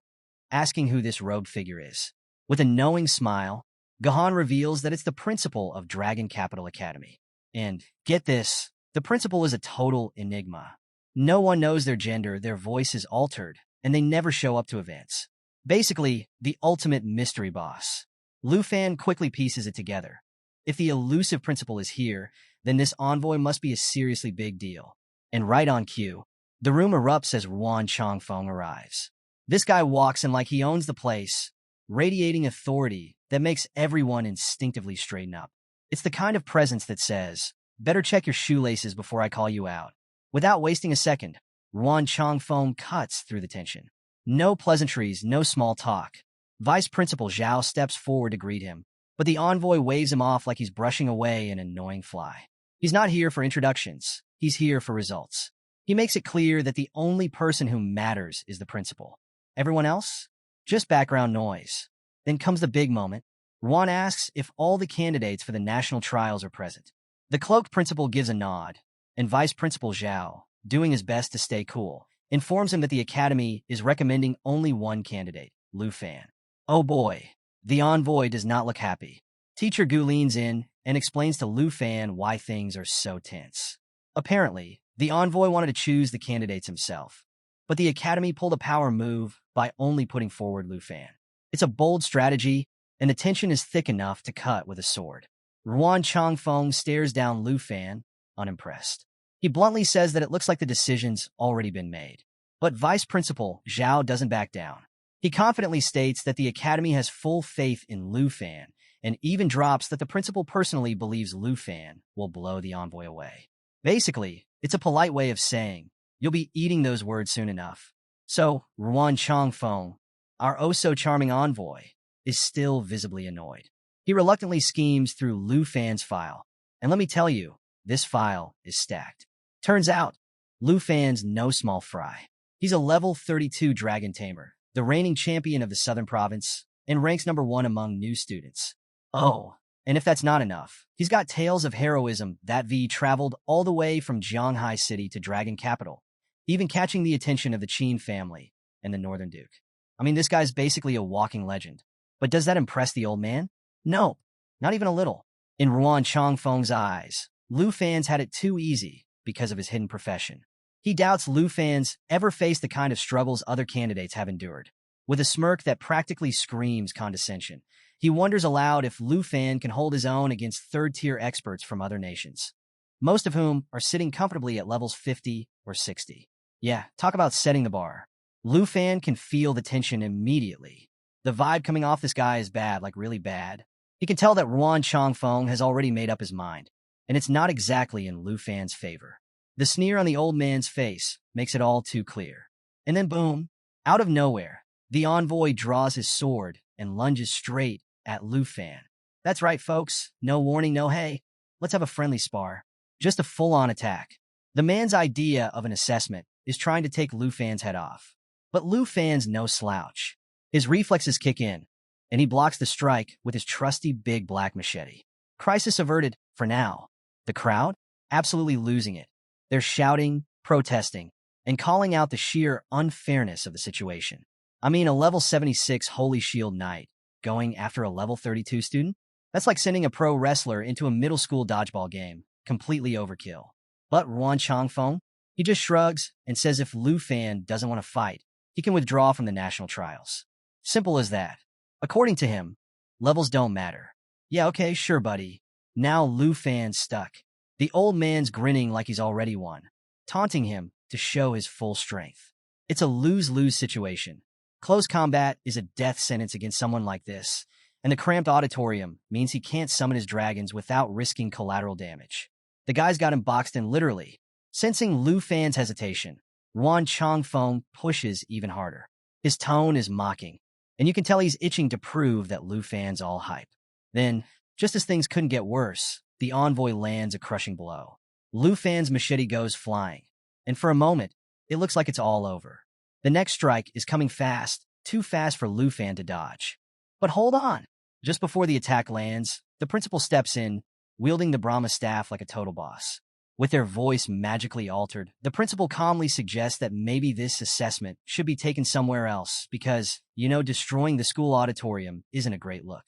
asking who this robed figure is. With a knowing smile, Gahan reveals that it's the principal of Dragon Capital Academy. And, get this, the principal is a total enigma. No one knows their gender, their voice is altered, and they never show up to events. Basically, the ultimate mystery boss. Lu Fan quickly pieces it together. If the elusive principal is here, then this envoy must be a seriously big deal. And right on cue, the room erupts as Ruan Changfeng arrives. This guy walks in like he owns the place, radiating authority that makes everyone instinctively straighten up. It's the kind of presence that says, "Better check your shoelaces before I call you out." Without wasting a second, Ruan Changfeng cuts through the tension. No pleasantries, no small talk. Vice Principal Zhao steps forward to greet him, but the envoy waves him off like he's brushing away an annoying fly. He's not here for introductions. He's here for results. He makes it clear that the only person who matters is the principal. Everyone else? Just background noise. Then comes the big moment. Ruan asks if all the candidates for the national trials are present. The cloaked principal gives a nod, and Vice Principal Zhao, doing his best to stay cool, informs him that the academy is recommending only one candidate, Lu Fan. Oh boy, the envoy does not look happy. Teacher Gu leans in and explains to Lu Fan why things are so tense. Apparently, the envoy wanted to choose the candidates himself, but the academy pulled a power move by only putting forward Lu Fan. It's a bold strategy, and the tension is thick enough to cut with a sword. Ruan Changfeng stares down Lu Fan, unimpressed. He bluntly says that it looks like the decision's already been made. But Vice Principal Zhao doesn't back down. He confidently states that the academy has full faith in Lu Fan, and even drops that the principal personally believes Lu Fan will blow the envoy away. Basically, it's a polite way of saying, you'll be eating those words soon enough. So, Ruan Changfeng, our oh-so-charming envoy, is still visibly annoyed. He reluctantly schemes through Lu Fan's file, and let me tell you, this file is stacked. Turns out, Lu Fan's no small fry. He's a level 32 Dragon Tamer, the reigning champion of the Southern Province, and ranks #1 among new students. Oh, and if that's not enough, he's got tales of heroism that V traveled all the way from Jianghai City to Dragon Capital, even catching the attention of the Qin family and the Northern Duke. I mean, this guy's basically a walking legend. But does that impress the old man? No, not even a little. In Ruan Changfeng's eyes, Lu Fan's had it too easy because of his hidden profession. He doubts Lu Fan's ever faced the kind of struggles other candidates have endured. With a smirk that practically screams condescension, he wonders aloud if Lu Fan can hold his own against third-tier experts from other nations, most of whom are sitting comfortably at levels 50 or 60. Yeah, talk about setting the bar. Lu Fan can feel the tension immediately. The vibe coming off this guy is bad, like really bad. He can tell that Ruan Changfeng has already made up his mind, and it's not exactly in Lu Fan's favor. The sneer on the old man's face makes it all too clear. And then boom, out of nowhere, the envoy draws his sword and lunges straight at Lu Fan. That's right, folks. No warning, no hey. Let's have a friendly spar. Just a full-on attack. The man's idea of an assessment is trying to take Lu Fan's head off. But Lu Fan's no slouch. His reflexes kick in, and he blocks the strike with his trusty big black machete. Crisis averted, for now. The crowd? Absolutely losing it. They're shouting, protesting, and calling out the sheer unfairness of the situation. I mean, a level 76 Holy Shield Knight going after a level 32 student? That's like sending a pro wrestler into a middle school dodgeball game. Completely overkill. But Ruan Changfeng? He just shrugs and says if Lu Fan doesn't want to fight, he can withdraw from the national trials. Simple as that. According to him, levels don't matter. Yeah, okay, sure, buddy. Now Lu Fan's stuck. The old man's grinning like he's already won, taunting him to show his full strength. It's a lose-lose situation. Close combat is a death sentence against someone like this, and the cramped auditorium means he can't summon his dragons without risking collateral damage. The guy's got him boxed in literally. Sensing Lu Fan's hesitation, Ruan Changfeng pushes even harder. His tone is mocking, and you can tell he's itching to prove that Lu Fan's all hype. Then, just as things couldn't get worse, the envoy lands a crushing blow. Lu Fan's machete goes flying, and for a moment, it looks like it's all over. The next strike is coming fast, too fast for Lu Fan to dodge. But hold on! Just before the attack lands, the principal steps in, wielding the Brahma staff like a total boss. With their voice magically altered, the principal calmly suggests that maybe this assessment should be taken somewhere else because, destroying the school auditorium isn't a great look.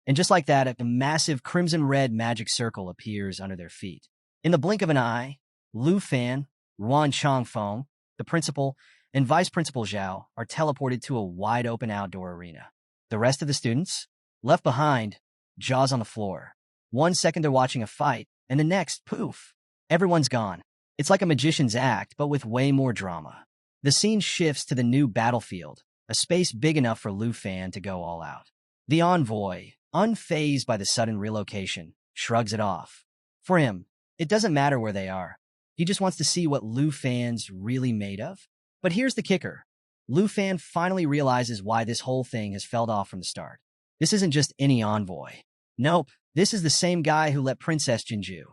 And just like that, a massive crimson-red magic circle appears under their feet. In the blink of an eye, Lu Fan, Ruan Changfeng, the principal, and Vice Principal Zhao are teleported to a wide-open outdoor arena. The rest of the students? Left behind, jaws on the floor. 1 second they're watching a fight, and the next, poof, everyone's gone. It's like a magician's act, but with way more drama. The scene shifts to the new battlefield, a space big enough for Lu Fan to go all out. The envoy, unfazed by the sudden relocation, shrugs it off. For him, it doesn't matter where they are. He just wants to see what Lu Fan's really made of. But here's the kicker. Lu Fan finally realizes why this whole thing has felled off from the start. This isn't just any envoy. Nope, this is the same guy who let Princess Jinju,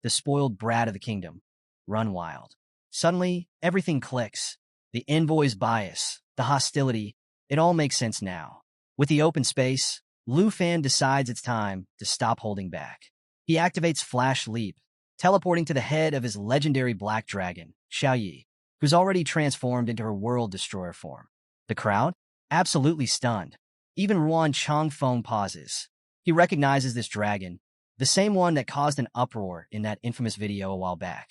the spoiled brat of the kingdom, run wild. Suddenly, everything clicks. The envoy's bias, the hostility, it all makes sense now. With the open space, Lu Fan decides it's time to stop holding back. He activates Flash Leap, teleporting to the head of his legendary black dragon, Xiaoyi, who's already transformed into her world destroyer form. The crowd? Absolutely stunned. Even Ruan Changfeng pauses. He recognizes this dragon, the same one that caused an uproar in that infamous video a while back.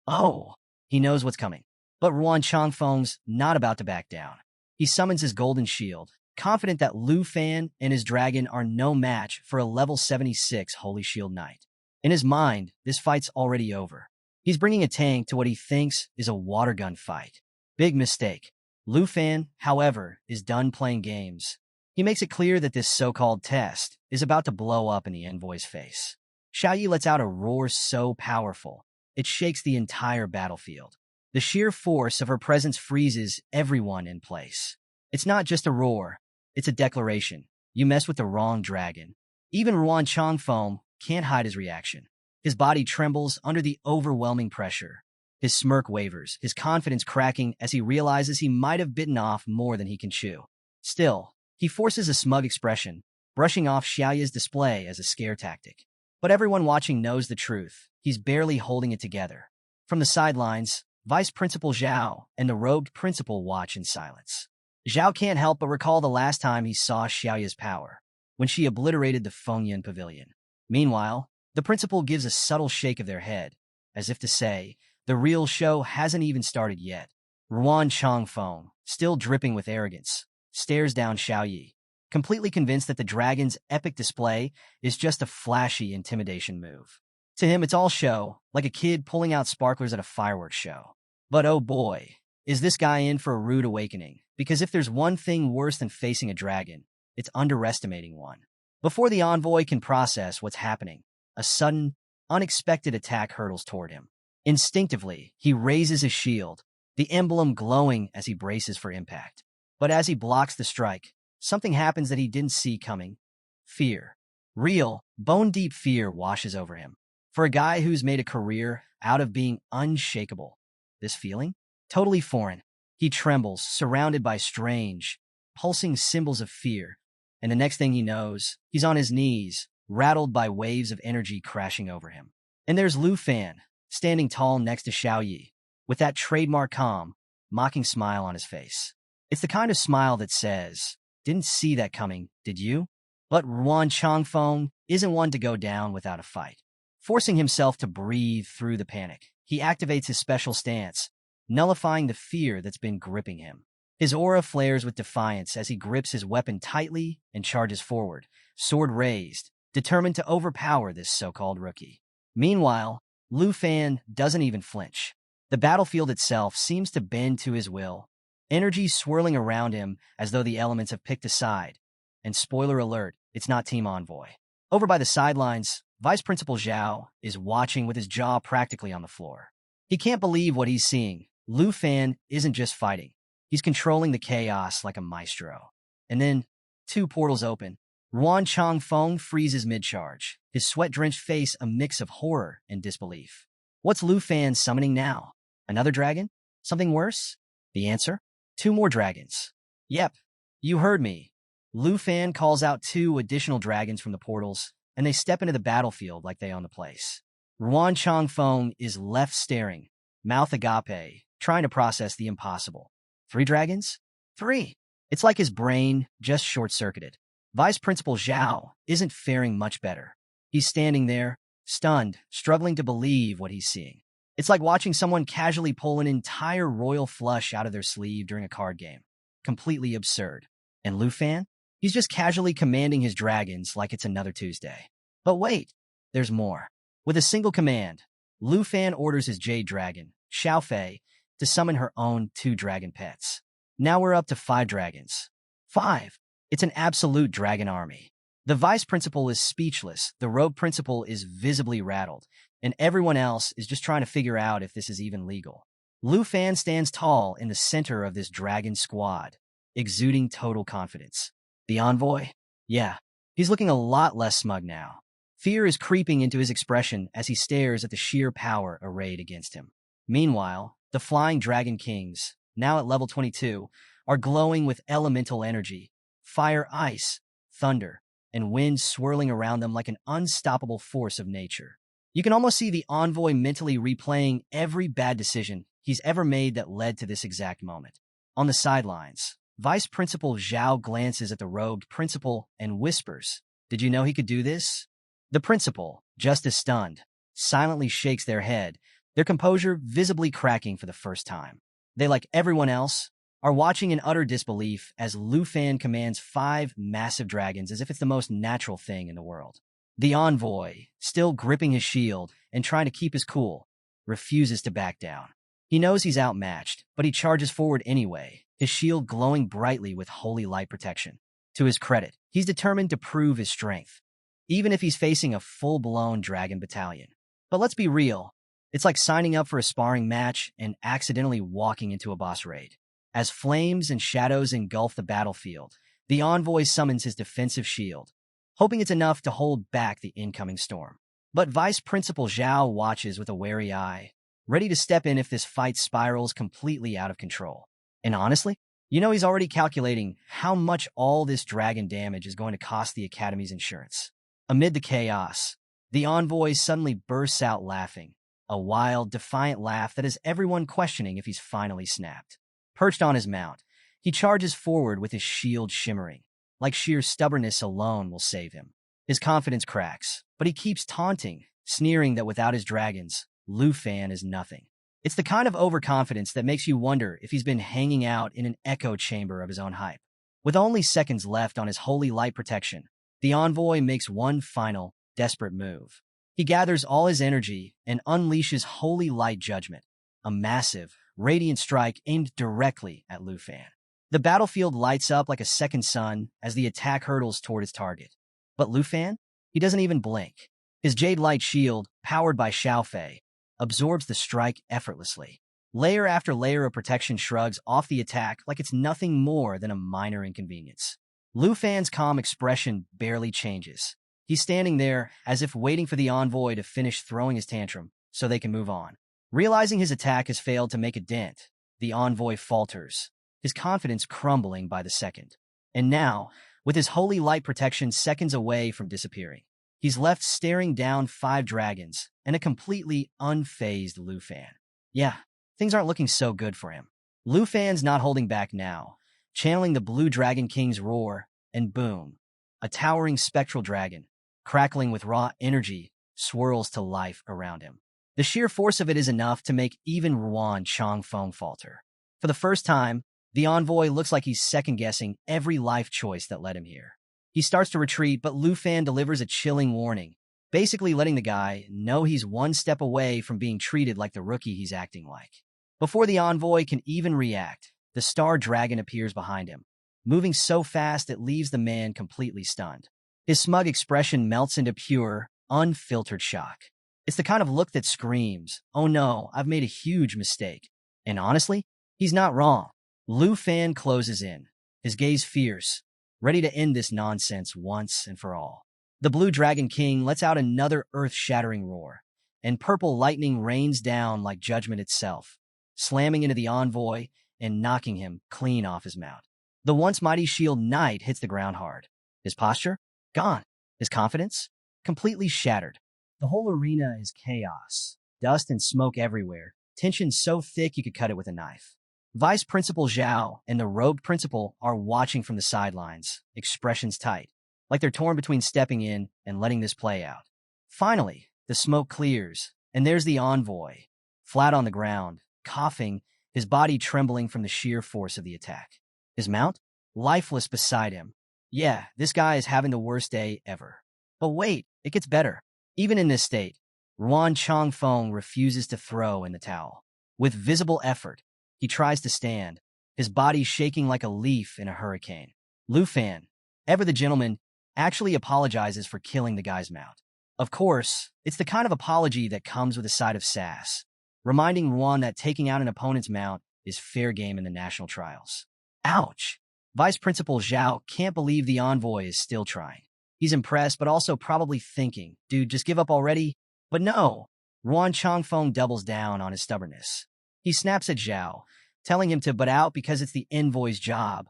Oh, he knows what's coming. But Ruan Changfeng's not about to back down. He summons his golden shield, confident that Lu Fan and his dragon are no match for a level 76 Holy Shield Knight. In his mind, this fight's already over. He's bringing a tank to what he thinks is a water gun fight. Big mistake. Lu Fan, however, is done playing games. He makes it clear that this so-called test is about to blow up in the envoy's face. Xiaoyi lets out a roar so powerful, it shakes the entire battlefield. The sheer force of her presence freezes everyone in place. It's not just a roar, it's a declaration. You mess with the wrong dragon. Even Ruan Changfeng can't hide his reaction. His body trembles under the overwhelming pressure. His smirk wavers, his confidence cracking as he realizes he might have bitten off more than he can chew. Still, he forces a smug expression, brushing off Xiaoyi's display as a scare tactic. But everyone watching knows the truth. He's barely holding it together. From the sidelines, Vice Principal Zhao and the robed principal watch in silence. Zhao can't help but recall the last time he saw Xiaoyi's power, when she obliterated the Fengyan Pavilion. Meanwhile, the principal gives a subtle shake of their head, as if to say, the real show hasn't even started yet. Ruan Changfeng, still dripping with arrogance, stares down Xiaoyi, completely convinced that the dragon's epic display is just a flashy intimidation move. To him, it's all show, like a kid pulling out sparklers at a fireworks show. But oh boy, is this guy in for a rude awakening, because if there's one thing worse than facing a dragon, it's underestimating one. Before the envoy can process what's happening, a sudden, unexpected attack hurtles toward him. Instinctively, he raises his shield, the emblem glowing as he braces for impact. But as he blocks the strike, something happens that he didn't see coming. Fear. Real, bone-deep fear washes over him. For a guy who's made a career out of being unshakable, this feeling? Totally foreign. He trembles, surrounded by strange, pulsing symbols of fear. And the next thing he knows, he's on his knees, rattled by waves of energy crashing over him. And there's Lu Fan, standing tall next to Xiaoyi, with that trademark calm, mocking smile on his face. It's the kind of smile that says, "Didn't see that coming, did you?" But Ruan Changfeng isn't one to go down without a fight. Forcing himself to breathe through the panic, he activates his special stance, nullifying the fear that's been gripping him. His aura flares with defiance as he grips his weapon tightly and charges forward, sword raised, determined to overpower this so-called rookie. Meanwhile, Lu Fan doesn't even flinch. The battlefield itself seems to bend to his will, energy swirling around him as though the elements have picked a side. And spoiler alert, it's not Team Envoy. Over by the sidelines, Vice Principal Zhao is watching with his jaw practically on the floor. He can't believe what he's seeing. Lu Fan isn't just fighting. He's controlling the chaos like a maestro. And then, two portals open. Ruan Changfeng freezes mid-charge, his sweat-drenched face a mix of horror and disbelief. What's Lu Fan summoning now? Another dragon? Something worse? The answer? 2 more dragons. Yep, you heard me. Lu Fan calls out 2 additional dragons from the portals, and they step into the battlefield like they own the place. Ruan Changfeng is left staring, mouth agape, trying to process the impossible. 3 dragons? 3. It's like his brain just short-circuited. Vice Principal Zhao isn't faring much better. He's standing there, stunned, struggling to believe what he's seeing. It's like watching someone casually pull an entire royal flush out of their sleeve during a card game. Completely absurd. And Lu Fan? He's just casually commanding his dragons like it's another Tuesday. But wait, there's more. With a single command, Lu Fan orders his Jade Dragon, Xiaofei, to summon her own 2 dragon pets. Now we're up to 5 dragons. 5. It's an absolute dragon army. The vice principal is speechless, the rogue principal is visibly rattled, and everyone else is just trying to figure out if this is even legal. Lu Fan stands tall in the center of this dragon squad, exuding total confidence. The envoy? Yeah, he's looking a lot less smug now. Fear is creeping into his expression as he stares at the sheer power arrayed against him. Meanwhile, the Flying Dragon Kings, now at level 22, are glowing with elemental energy, fire, ice, thunder, and wind swirling around them like an unstoppable force of nature. You can almost see the envoy mentally replaying every bad decision he's ever made that led to this exact moment. On the sidelines, Vice Principal Zhao glances at the robed principal and whispers, "Did you know he could do this?" The principal, just as stunned, silently shakes their head, their composure visibly cracking for the first time. They, like everyone else, are watching in utter disbelief as Lu Fan commands 5 massive dragons as if it's the most natural thing in the world. The envoy, still gripping his shield and trying to keep his cool, refuses to back down. He knows he's outmatched, but he charges forward anyway, his shield glowing brightly with holy light protection. To his credit, he's determined to prove his strength, even if he's facing a full-blown dragon battalion. But let's be real, it's like signing up for a sparring match and accidentally walking into a boss raid. As flames and shadows engulf the battlefield, the envoy summons his defensive shield, hoping it's enough to hold back the incoming storm. But Vice Principal Zhao watches with a wary eye, ready to step in if this fight spirals completely out of control. And honestly, he's already calculating how much all this dragon damage is going to cost the Academy's insurance. Amid the chaos, the envoy suddenly bursts out laughing, a wild, defiant laugh that has everyone questioning if he's finally snapped. Perched on his mount, he charges forward with his shield shimmering, like sheer stubbornness alone will save him. His confidence cracks, but he keeps taunting, sneering that without his dragons, Lu Fan is nothing. It's the kind of overconfidence that makes you wonder if he's been hanging out in an echo chamber of his own hype. With only seconds left on his holy light protection, the envoy makes one final, desperate move. He gathers all his energy and unleashes holy light judgment, a massive, radiant strike aimed directly at Lu Fan. The battlefield lights up like a second sun as the attack hurtles toward its target. But Lu Fan? He doesn't even blink. His jade light shield, powered by Xiaofei, absorbs the strike effortlessly. Layer after layer of protection shrugs off the attack like it's nothing more than a minor inconvenience. Lu Fan's calm expression barely changes. He's standing there as if waiting for the envoy to finish throwing his tantrum so they can move on. Realizing his attack has failed to make a dent, the envoy falters, his confidence crumbling by the second. And now, with his holy light protection seconds away from disappearing, he's left staring down 5 dragons and a completely unfazed Lu Fan. Yeah, things aren't looking so good for him. Lu Fan's not holding back now, channeling the Blue Dragon King's roar, and boom, a towering spectral dragon, crackling with raw energy, swirls to life around him. The sheer force of it is enough to make even Ruan Changfeng falter. For the first time, the envoy looks like he's second-guessing every life choice that led him here. He starts to retreat, but Lu Fan delivers a chilling warning, basically letting the guy know he's one step away from being treated like the rookie he's acting like. Before the envoy can even react, the star dragon appears behind him, moving so fast it leaves the man completely stunned. His smug expression melts into pure, unfiltered shock. It's the kind of look that screams, "Oh no, I've made a huge mistake." And honestly, he's not wrong. Lu Fan closes in, his gaze fierce, ready to end this nonsense once and for all. The Blue Dragon King lets out another earth-shattering roar, and purple lightning rains down like judgment itself, slamming into the envoy and knocking him clean off his mount. The once mighty shield knight hits the ground hard. His posture? Gone. His confidence? Completely shattered. The whole arena is chaos, dust and smoke everywhere, tension so thick you could cut it with a knife. Vice Principal Zhao and the robed principal are watching from the sidelines, expressions tight, like they're torn between stepping in and letting this play out. Finally, the smoke clears, and there's the envoy, flat on the ground, coughing, his body trembling from the sheer force of the attack. His mount? Lifeless beside him. Yeah, this guy is having the worst day ever. But wait, it gets better. Even in this state, Ruan Changfeng refuses to throw in the towel. With visible effort, he tries to stand, his body shaking like a leaf in a hurricane. Lu Fan, ever the gentleman, actually apologizes for killing the guy's mount. Of course, it's the kind of apology that comes with a side of sass, reminding Ruan that taking out an opponent's mount is fair game in the national trials. Ouch! Vice Principal Zhao can't believe the envoy is still trying. He's impressed, but also probably thinking, dude, just give up already? But no, Ruan Changfeng doubles down on his stubbornness. He snaps at Zhao, telling him to butt out because it's the envoy's job,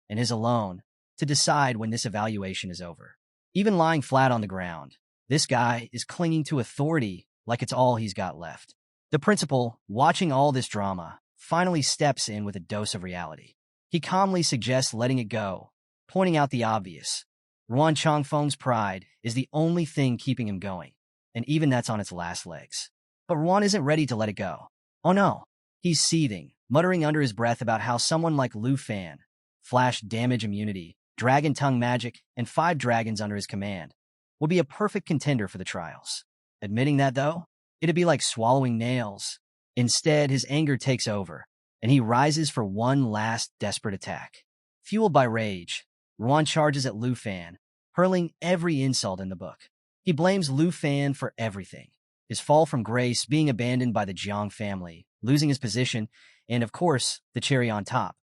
and his alone, to decide when this evaluation is over. Even lying flat on the ground, this guy is clinging to authority like it's all he's got left. The principal, watching all this drama, finally steps in with a dose of reality. He calmly suggests letting it go, pointing out the obvious. Ruan Changfeng's pride is the only thing keeping him going, and even that's on its last legs. But Ruan isn't ready to let it go. Oh no. He's seething, muttering under his breath about how someone like Lu Fan, flash damage immunity, dragon tongue magic, and 5 dragons under his command, would be a perfect contender for the trials. Admitting that, though, it'd be like swallowing nails. Instead, his anger takes over, and he rises for one last desperate attack. Fueled by rage, Ruan charges at Lu Fan, hurling every insult in the book. He blames Lu Fan for everything. His fall from grace, being abandoned by the Jiang family, losing his position, and of course, the cherry on top,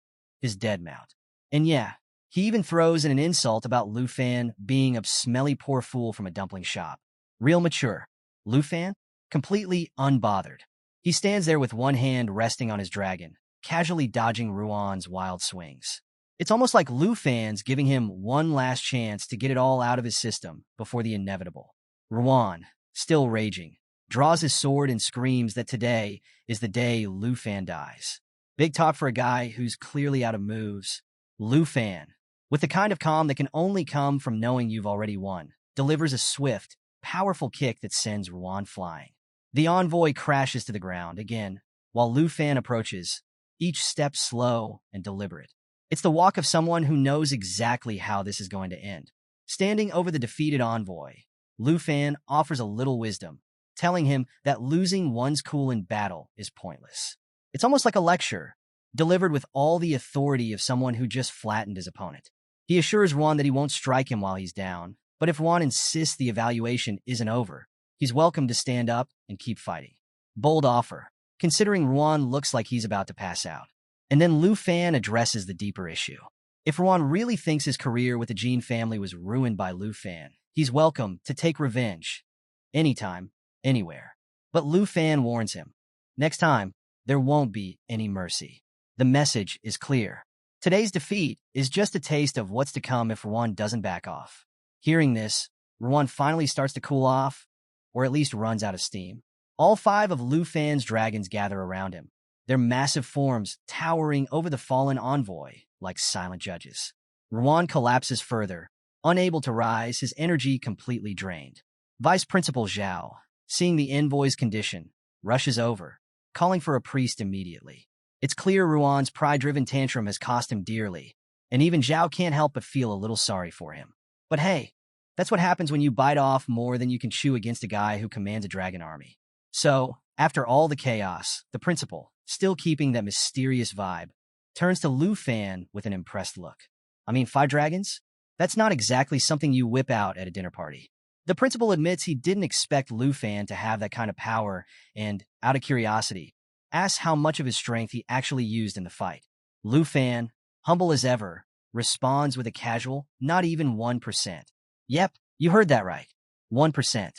his dead mount. And yeah, he even throws in an insult about Lu Fan being a smelly poor fool from a dumpling shop. Real mature. Lu Fan? Completely unbothered. He stands there with one hand resting on his dragon, casually dodging Ruan's wild swings. It's almost like Lu Fan's giving him one last chance to get it all out of his system before the inevitable. Ruan, still raging, draws his sword and screams that today is the day Lu Fan dies. Big talk for a guy who's clearly out of moves. Lu Fan, with the kind of calm that can only come from knowing you've already won, delivers a swift, powerful kick that sends Ruan flying. The envoy crashes to the ground again, while Lu Fan approaches, each step slow and deliberate. It's the walk of someone who knows exactly how this is going to end. Standing over the defeated envoy, Lu Fan offers a little wisdom, telling him that losing one's cool in battle is pointless. It's almost like a lecture, delivered with all the authority of someone who just flattened his opponent. He assures Ruan that he won't strike him while he's down, but if Ruan insists the evaluation isn't over, he's welcome to stand up and keep fighting. Bold offer, considering Ruan looks like he's about to pass out. And then Lu Fan addresses the deeper issue. If Ruan really thinks his career with the Jin family was ruined by Lu Fan, he's welcome to take revenge. Anytime, anywhere. But Lu Fan warns him. Next time, there won't be any mercy. The message is clear. Today's defeat is just a taste of what's to come if Ruan doesn't back off. Hearing this, Ruan finally starts to cool off, or at least runs out of steam. All 5 of Lu Fan's dragons gather around him, their massive forms towering over the fallen envoy like silent judges. Ruan collapses further, unable to rise, his energy completely drained. Vice Principal Zhao, seeing the envoy's condition, rushes over, calling for a priest immediately. It's clear Ruan's pride-driven tantrum has cost him dearly, and even Zhao can't help but feel a little sorry for him. But hey, that's what happens when you bite off more than you can chew against a guy who commands a dragon army. So, after all the chaos, the principal, still keeping that mysterious vibe, turns to Lu Fan with an impressed look. I mean, 5 dragons? That's not exactly something you whip out at a dinner party. The principal admits he didn't expect Lu Fan to have that kind of power and, out of curiosity, asks how much of his strength he actually used in the fight. Lu Fan, humble as ever, responds with a casual, not even 1%. Yep, you heard that right. 1%.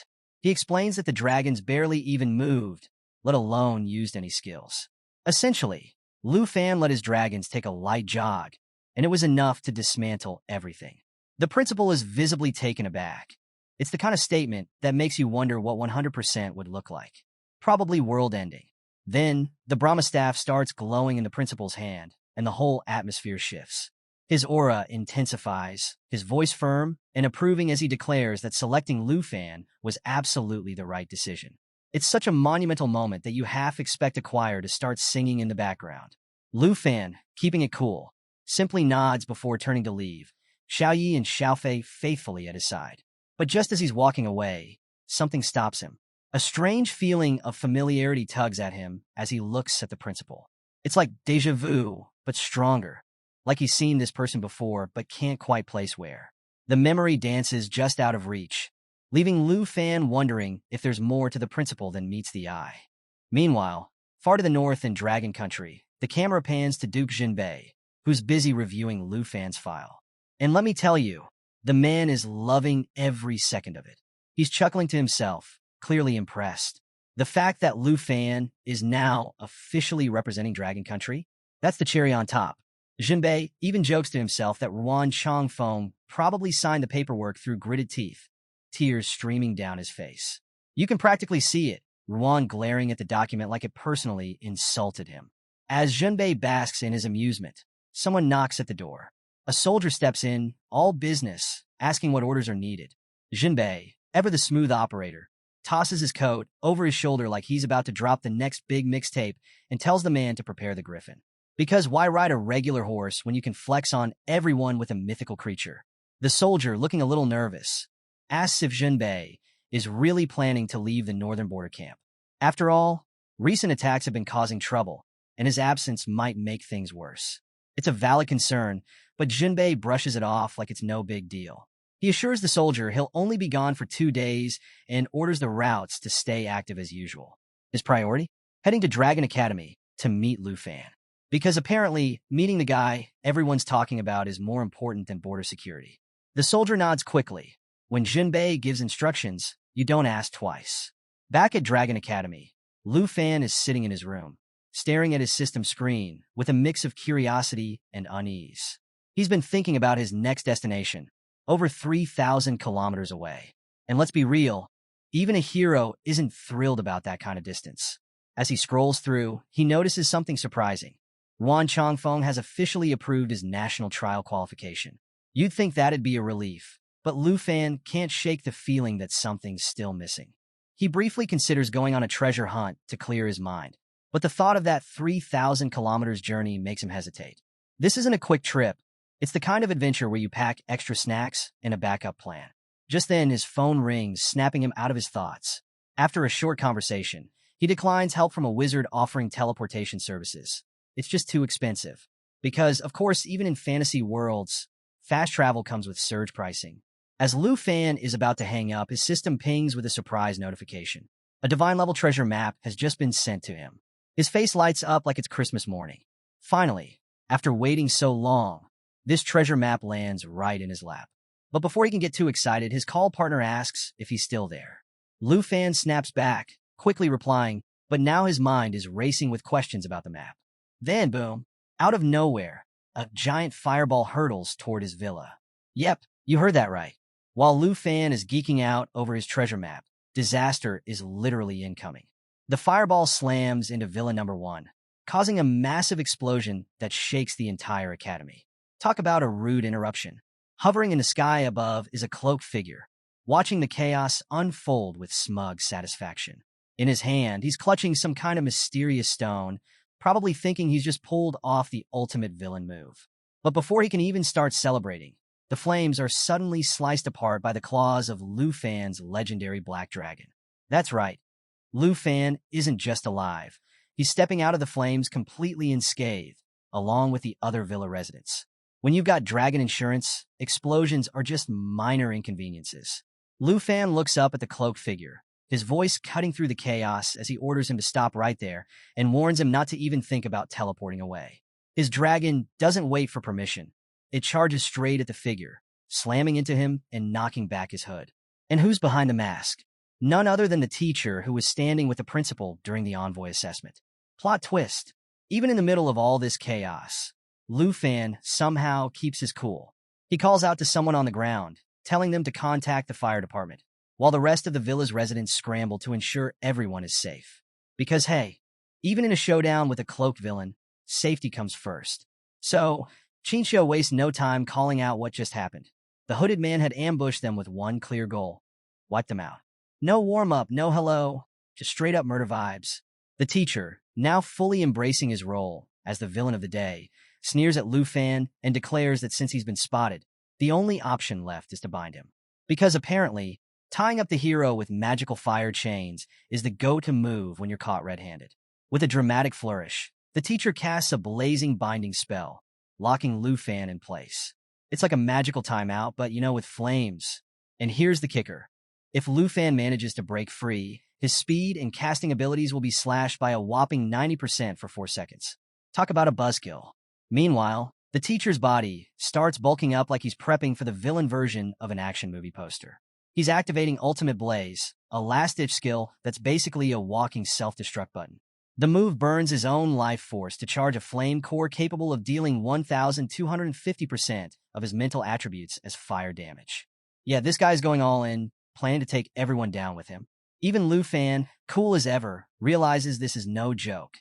He explains that the dragons barely even moved, let alone used any skills. Essentially, Lu Fan let his dragons take a light jog, and it was enough to dismantle everything. The principal is visibly taken aback. It's the kind of statement that makes you wonder what 100% would look like. Probably world-ending. Then, the Brahma staff starts glowing in the principal's hand, and the whole atmosphere shifts. His aura intensifies, his voice firm and approving as he declares that selecting Lu Fan was absolutely the right decision. It's such a monumental moment that you half expect a choir to start singing in the background. Lu Fan, keeping it cool, simply nods before turning to leave, Xiao Yi and Xiao Fei faithfully at his side. But just as he's walking away, something stops him. A strange feeling of familiarity tugs at him as he looks at the principal. It's like déjà vu, but stronger. Like he's seen this person before, but can't quite place where. The memory dances just out of reach, leaving Lu Fan wondering if there's more to the principal than meets the eye. Meanwhile, far to the north in Dragon Country, the camera pans to Duke Jinbei, who's busy reviewing Lu Fan's file. And let me tell you, the man is loving every second of it. He's chuckling to himself, clearly impressed. The fact that Lu Fan is now officially representing Dragon Country, that's the cherry on top. Jinbei even jokes to himself that Ruan Changfeng probably signed the paperwork through gritted teeth, tears streaming down his face. You can practically see it, Ruan glaring at the document like it personally insulted him. As Jinbei basks in his amusement, someone knocks at the door. A soldier steps in, all business, asking what orders are needed. Jinbei, ever the smooth operator, tosses his coat over his shoulder like he's about to drop the next big mixtape and tells the man to prepare the griffin. Because why ride a regular horse when you can flex on everyone with a mythical creature? The soldier, looking a little nervous, asks if Jinbei is really planning to leave the northern border camp. After all, recent attacks have been causing trouble, and his absence might make things worse. It's a valid concern, but Jinbei brushes it off like it's no big deal. He assures the soldier he'll only be gone for 2 days and orders the routes to stay active as usual. His priority? Heading to Dragon Academy to meet Lu Fan. Because apparently, meeting the guy everyone's talking about is more important than border security. The soldier nods quickly. When Jinbei gives instructions, you don't ask twice. Back at Dragon Academy, Lu Fan is sitting in his room, staring at his system screen with a mix of curiosity and unease. He's been thinking about his next destination, over 3,000 kilometers away. And let's be real, even a hero isn't thrilled about that kind of distance. As he scrolls through, he notices something surprising. Wan Chongfeng has officially approved his national trial qualification. You'd think that'd be a relief, but Lu Fan can't shake the feeling that something's still missing. He briefly considers going on a treasure hunt to clear his mind, but the thought of that 3,000 kilometers journey makes him hesitate. This isn't a quick trip. It's the kind of adventure where you pack extra snacks and a backup plan. Just then, his phone rings, snapping him out of his thoughts. After a short conversation, he declines help from a wizard offering teleportation services. It's just too expensive. Because, of course, even in fantasy worlds, fast travel comes with surge pricing. As Lu Fan is about to hang up, his system pings with a surprise notification. A divine-level treasure map has just been sent to him. His face lights up like it's Christmas morning. Finally, after waiting so long, this treasure map lands right in his lap. But before he can get too excited, his call partner asks if he's still there. Lu Fan snaps back, quickly replying, but now his mind is racing with questions about the map. Then, boom, out of nowhere, a giant fireball hurtles toward his villa. Yep, you heard that right. While Lu Fan is geeking out over his treasure map, disaster is literally incoming. The fireball slams into Villa Number 1, causing a massive explosion that shakes the entire academy. Talk about a rude interruption. Hovering in the sky above is a cloaked figure, watching the chaos unfold with smug satisfaction. In his hand, he's clutching some kind of mysterious stone, probably thinking he's just pulled off the ultimate villain move. But before he can even start celebrating, the flames are suddenly sliced apart by the claws of Lu Fan's legendary black dragon. That's right. Lu Fan isn't just alive. He's stepping out of the flames completely unscathed, along with the other villa residents. When you've got dragon insurance, explosions are just minor inconveniences. Lu Fan looks up at the cloaked figure, his voice cutting through the chaos as he orders him to stop right there and warns him not to even think about teleporting away. His dragon doesn't wait for permission. It charges straight at the figure, slamming into him and knocking back his hood. And who's behind the mask? None other than the teacher who was standing with the principal during the envoy assessment. Plot twist. Even in the middle of all this chaos, Lu Fan somehow keeps his cool. He calls out to someone on the ground, telling them to contact the fire department, while the rest of the villa's residents scramble to ensure everyone is safe. Because hey, even in a showdown with a cloaked villain, safety comes first. So, Chinchou wastes no time calling out what just happened. The hooded man had ambushed them with one clear goal: wipe them out. No warm-up, no hello, just straight-up murder vibes. The teacher, now fully embracing his role as the villain of the day, sneers at Lu Fan and declares that since he's been spotted, the only option left is to bind him. Because apparently, tying up the hero with magical fire chains is the go-to move when you're caught red-handed. With a dramatic flourish, the teacher casts a blazing binding spell, locking Lu Fan in place. It's like a magical timeout, but with flames. And here's the kicker. If Lu Fan manages to break free, his speed and casting abilities will be slashed by a whopping 90% for 4 seconds. Talk about a buzzkill. Meanwhile, the teacher's body starts bulking up like he's prepping for the villain version of an action movie poster. He's activating Ultimate Blaze, a last-ditch skill that's basically a walking self-destruct button. The move burns his own life force to charge a flame core capable of dealing 1,250% of his mental attributes as fire damage. Yeah, this guy's going all in, planning to take everyone down with him. Even Lu Fan, cool as ever, realizes this is no joke.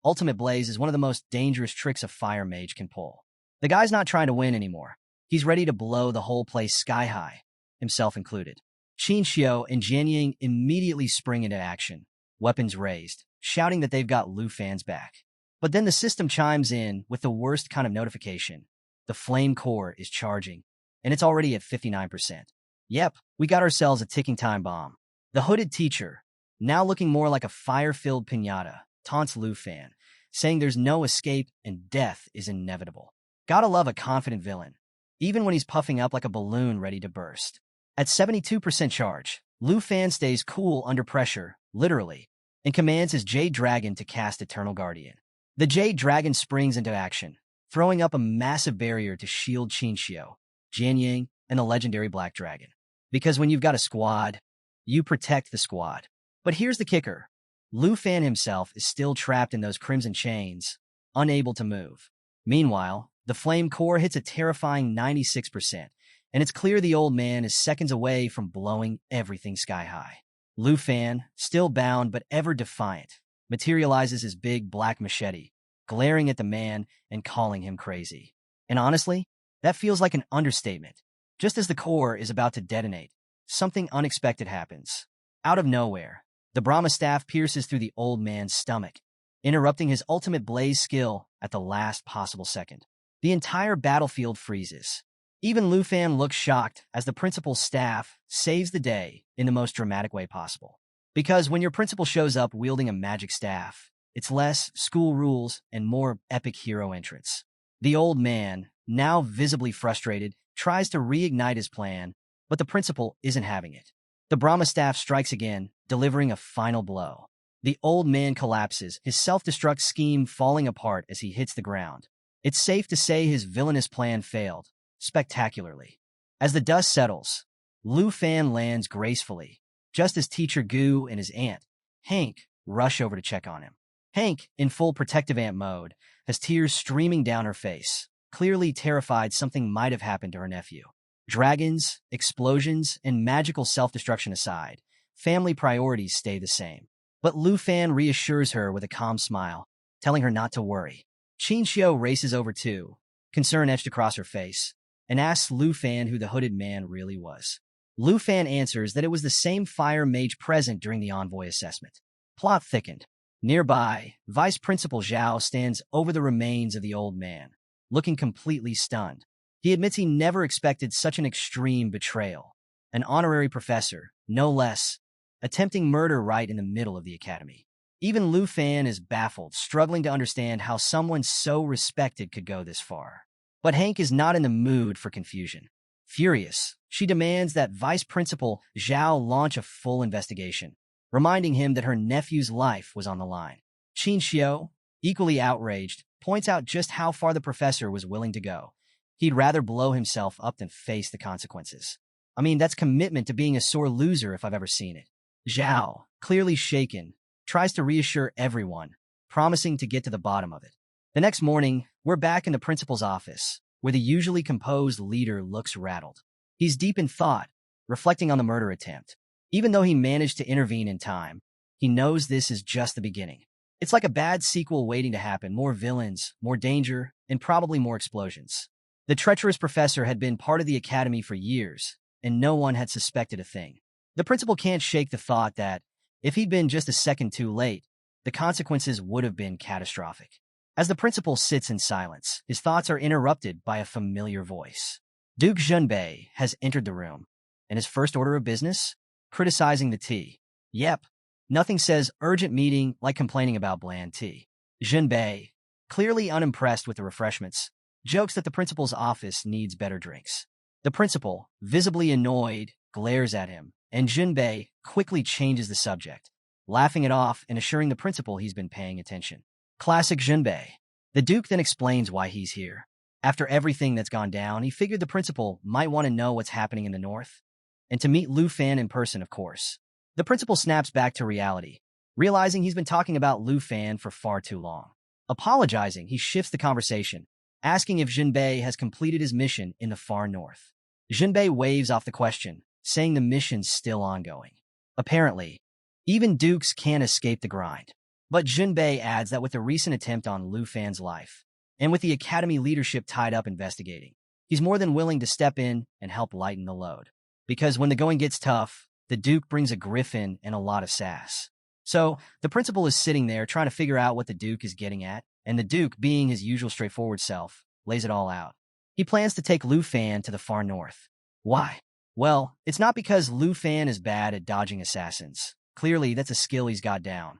Ultimate Blaze is one of the most dangerous tricks a fire mage can pull. The guy's not trying to win anymore. He's ready to blow the whole place sky high, himself included. Qin Xiao and Jian Ying immediately spring into action, weapons raised, shouting that they've got Lu Fan's back. But then the system chimes in with the worst kind of notification. The flame core is charging, and it's already at 59%. Yep, we got ourselves a ticking time bomb. The hooded teacher, now looking more like a fire-filled piñata, taunts Lu Fan, saying there's no escape and death is inevitable. Gotta love a confident villain, even when he's puffing up like a balloon ready to burst. At 72% charge, Lu Fan stays cool under pressure, literally, and commands his Jade Dragon to cast Eternal Guardian. The Jade Dragon springs into action, throwing up a massive barrier to shield Qin Xiao, Jian Ying, and the legendary Black Dragon. Because when you've got a squad, you protect the squad. But here's the kicker. Lu Fan himself is still trapped in those crimson chains, unable to move. Meanwhile, the flame core hits a terrifying 96%, and it's clear the old man is seconds away from blowing everything sky high. Lu Fan, still bound but ever defiant, materializes his big black machete, glaring at the man and calling him crazy. And honestly, that feels like an understatement. Just as the core is about to detonate, something unexpected happens. Out of nowhere, the Brahma staff pierces through the old man's stomach, interrupting his ultimate blaze skill at the last possible second. The entire battlefield freezes. Even Lu Fan looks shocked as the principal's staff saves the day in the most dramatic way possible. Because when your principal shows up wielding a magic staff, it's less school rules and more epic hero entrance. The old man, now visibly frustrated, tries to reignite his plan, but the principal isn't having it. The Brahma staff strikes again, delivering a final blow. The old man collapses, his self-destruct scheme falling apart as he hits the ground. It's safe to say his villainous plan failed, spectacularly. As the dust settles, Lu Fan lands gracefully, just as Teacher Gu and his aunt, Hank, rush over to check on him. Hank, in full protective aunt mode, has tears streaming down her face, clearly terrified something might have happened to her nephew. Dragons, explosions, and magical self-destruction aside, family priorities stay the same. But Lu Fan reassures her with a calm smile, telling her not to worry. Qin Xiao races over too, concern etched across her face, and asks Lu Fan who the hooded man really was. Lu Fan answers that it was the same fire mage present during the envoy assessment. Plot thickened. Nearby, Vice Principal Zhao stands over the remains of the old man, looking completely stunned. He admits he never expected such an extreme betrayal. An honorary professor, no less, attempting murder right in the middle of the academy. Even Lu Fan is baffled, struggling to understand how someone so respected could go this far. But Hank is not in the mood for confusion. Furious, she demands that Vice Principal Zhao launch a full investigation, reminding him that her nephew's life was on the line. Qin Xiao, equally outraged, points out just how far the professor was willing to go. He'd rather blow himself up than face the consequences. I mean, that's commitment to being a sore loser if I've ever seen it. Zhao, clearly shaken, tries to reassure everyone, promising to get to the bottom of it. The next morning, we're back in the principal's office, where the usually composed leader looks rattled. He's deep in thought, reflecting on the murder attempt. Even though he managed to intervene in time, he knows this is just the beginning. It's like a bad sequel waiting to happen, more villains, more danger, and probably more explosions. The treacherous professor had been part of the academy for years, and no one had suspected a thing. The principal can't shake the thought that, if he'd been just a second too late, the consequences would have been catastrophic. As the principal sits in silence, his thoughts are interrupted by a familiar voice. Duke Junbei has entered the room, and his first order of business? Criticizing the tea. Yep, nothing says urgent meeting like complaining about bland tea. Junbei, clearly unimpressed with the refreshments, jokes that the principal's office needs better drinks. The principal, visibly annoyed, glares at him, and Junbei quickly changes the subject, laughing it off and assuring the principal he's been paying attention. Classic Junbei. The Duke then explains why he's here. After everything that's gone down, he figured the principal might want to know what's happening in the north, and to meet Lu Fan in person, of course. The principal snaps back to reality, realizing he's been talking about Lu Fan for far too long. Apologizing, he shifts the conversation, asking if Junbei has completed his mission in the far north. Junbei waves off the question, saying the mission's still ongoing. Apparently, even dukes can't escape the grind. But Junbei adds that with the recent attempt on Lu Fan's life, And with the Academy leadership tied up investigating, he's more than willing to step in and help lighten the load. Because when the going gets tough, the Duke brings a griffin and a lot of sass. So, the principal is sitting there trying to figure out what the Duke is getting at, and the Duke, being his usual straightforward self, lays it all out. He plans to take Lu Fan to the far north. Why? Well, it's not because Lu Fan is bad at dodging assassins. Clearly, that's a skill he's got down.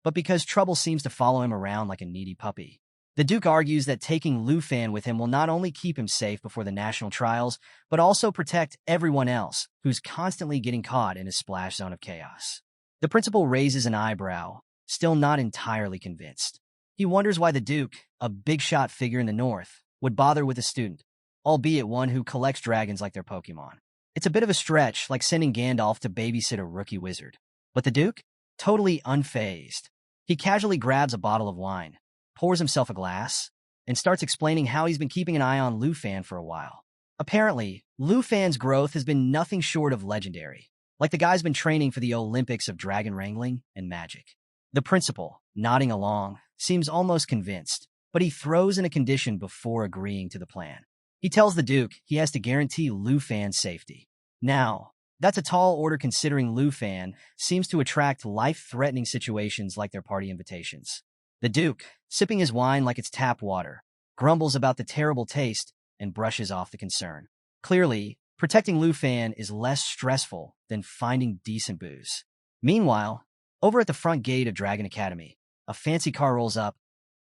But because trouble seems to follow him around like a needy puppy. The Duke argues that taking Lu Fan with him will not only keep him safe before the national trials, but also protect everyone else who's constantly getting caught in his splash zone of chaos. The principal raises an eyebrow, still not entirely convinced. He wonders why the Duke, a big-shot figure in the north, would bother with a student, albeit one who collects dragons like their Pokemon. It's a bit of a stretch, like sending Gandalf to babysit a rookie wizard. But the Duke? Totally unfazed. He casually grabs a bottle of wine, pours himself a glass, and starts explaining how he's been keeping an eye on Lu Fan for a while. Apparently, Lu Fan's growth has been nothing short of legendary. Like the guy's been training for the Olympics of dragon wrangling and magic. The principal, nodding along, seems almost convinced, but he throws in a condition before agreeing to the plan. He tells the Duke he has to guarantee Lu Fan's safety. Now, that's a tall order considering Lu Fan seems to attract life-threatening situations like their party invitations. The Duke, sipping his wine like it's tap water, grumbles about the terrible taste and brushes off the concern. Clearly, protecting Lu Fan is less stressful than finding decent booze. Meanwhile, over at the front gate of Dragon Academy, a fancy car rolls up,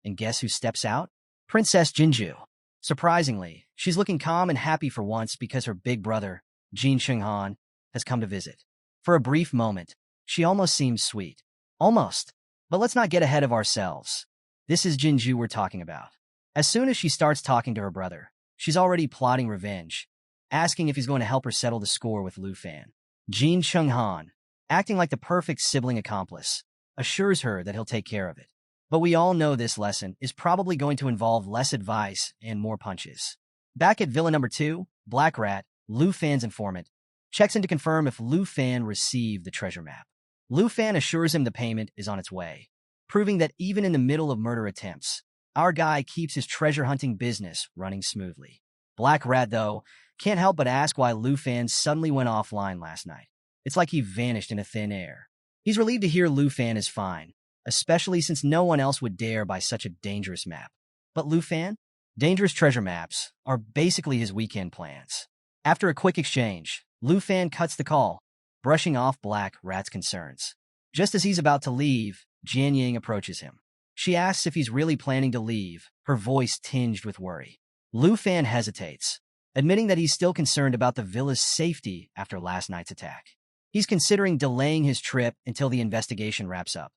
and guess who steps out? Princess Jinju. Surprisingly, she's looking calm and happy for once because her big brother, Jin Chunghan, has come to visit. For a brief moment, she almost seems sweet. Almost. But let's not get ahead of ourselves. This is Jinju we're talking about. As soon as she starts talking to her brother, she's already plotting revenge, asking if he's going to help her settle the score with Lu Fan. Jin Chunghan, acting like the perfect sibling accomplice, assures her that he'll take care of it. But we all know this lesson is probably going to involve less advice and more punches. Back at Villa Number 2, Black Rat, Lu Fan's informant, checks in to confirm if Lu Fan received the treasure map. Lu Fan assures him the payment is on its way, proving that even in the middle of murder attempts, our guy keeps his treasure hunting business running smoothly. Black Rat, though, can't help but ask why Lu Fan suddenly went offline last night. It's like he vanished into thin air. He's relieved to hear Lu Fan is fine, especially since no one else would dare buy such a dangerous map. But Lu Fan? Dangerous treasure maps are basically his weekend plans. After a quick exchange, Lu Fan cuts the call, brushing off Black Rat's concerns. Just as he's about to leave, Jian Yang approaches him. She asks if he's really planning to leave, her voice tinged with worry. Lu Fan hesitates, admitting that he's still concerned about the villa's safety after last night's attack. He's considering delaying his trip until the investigation wraps up.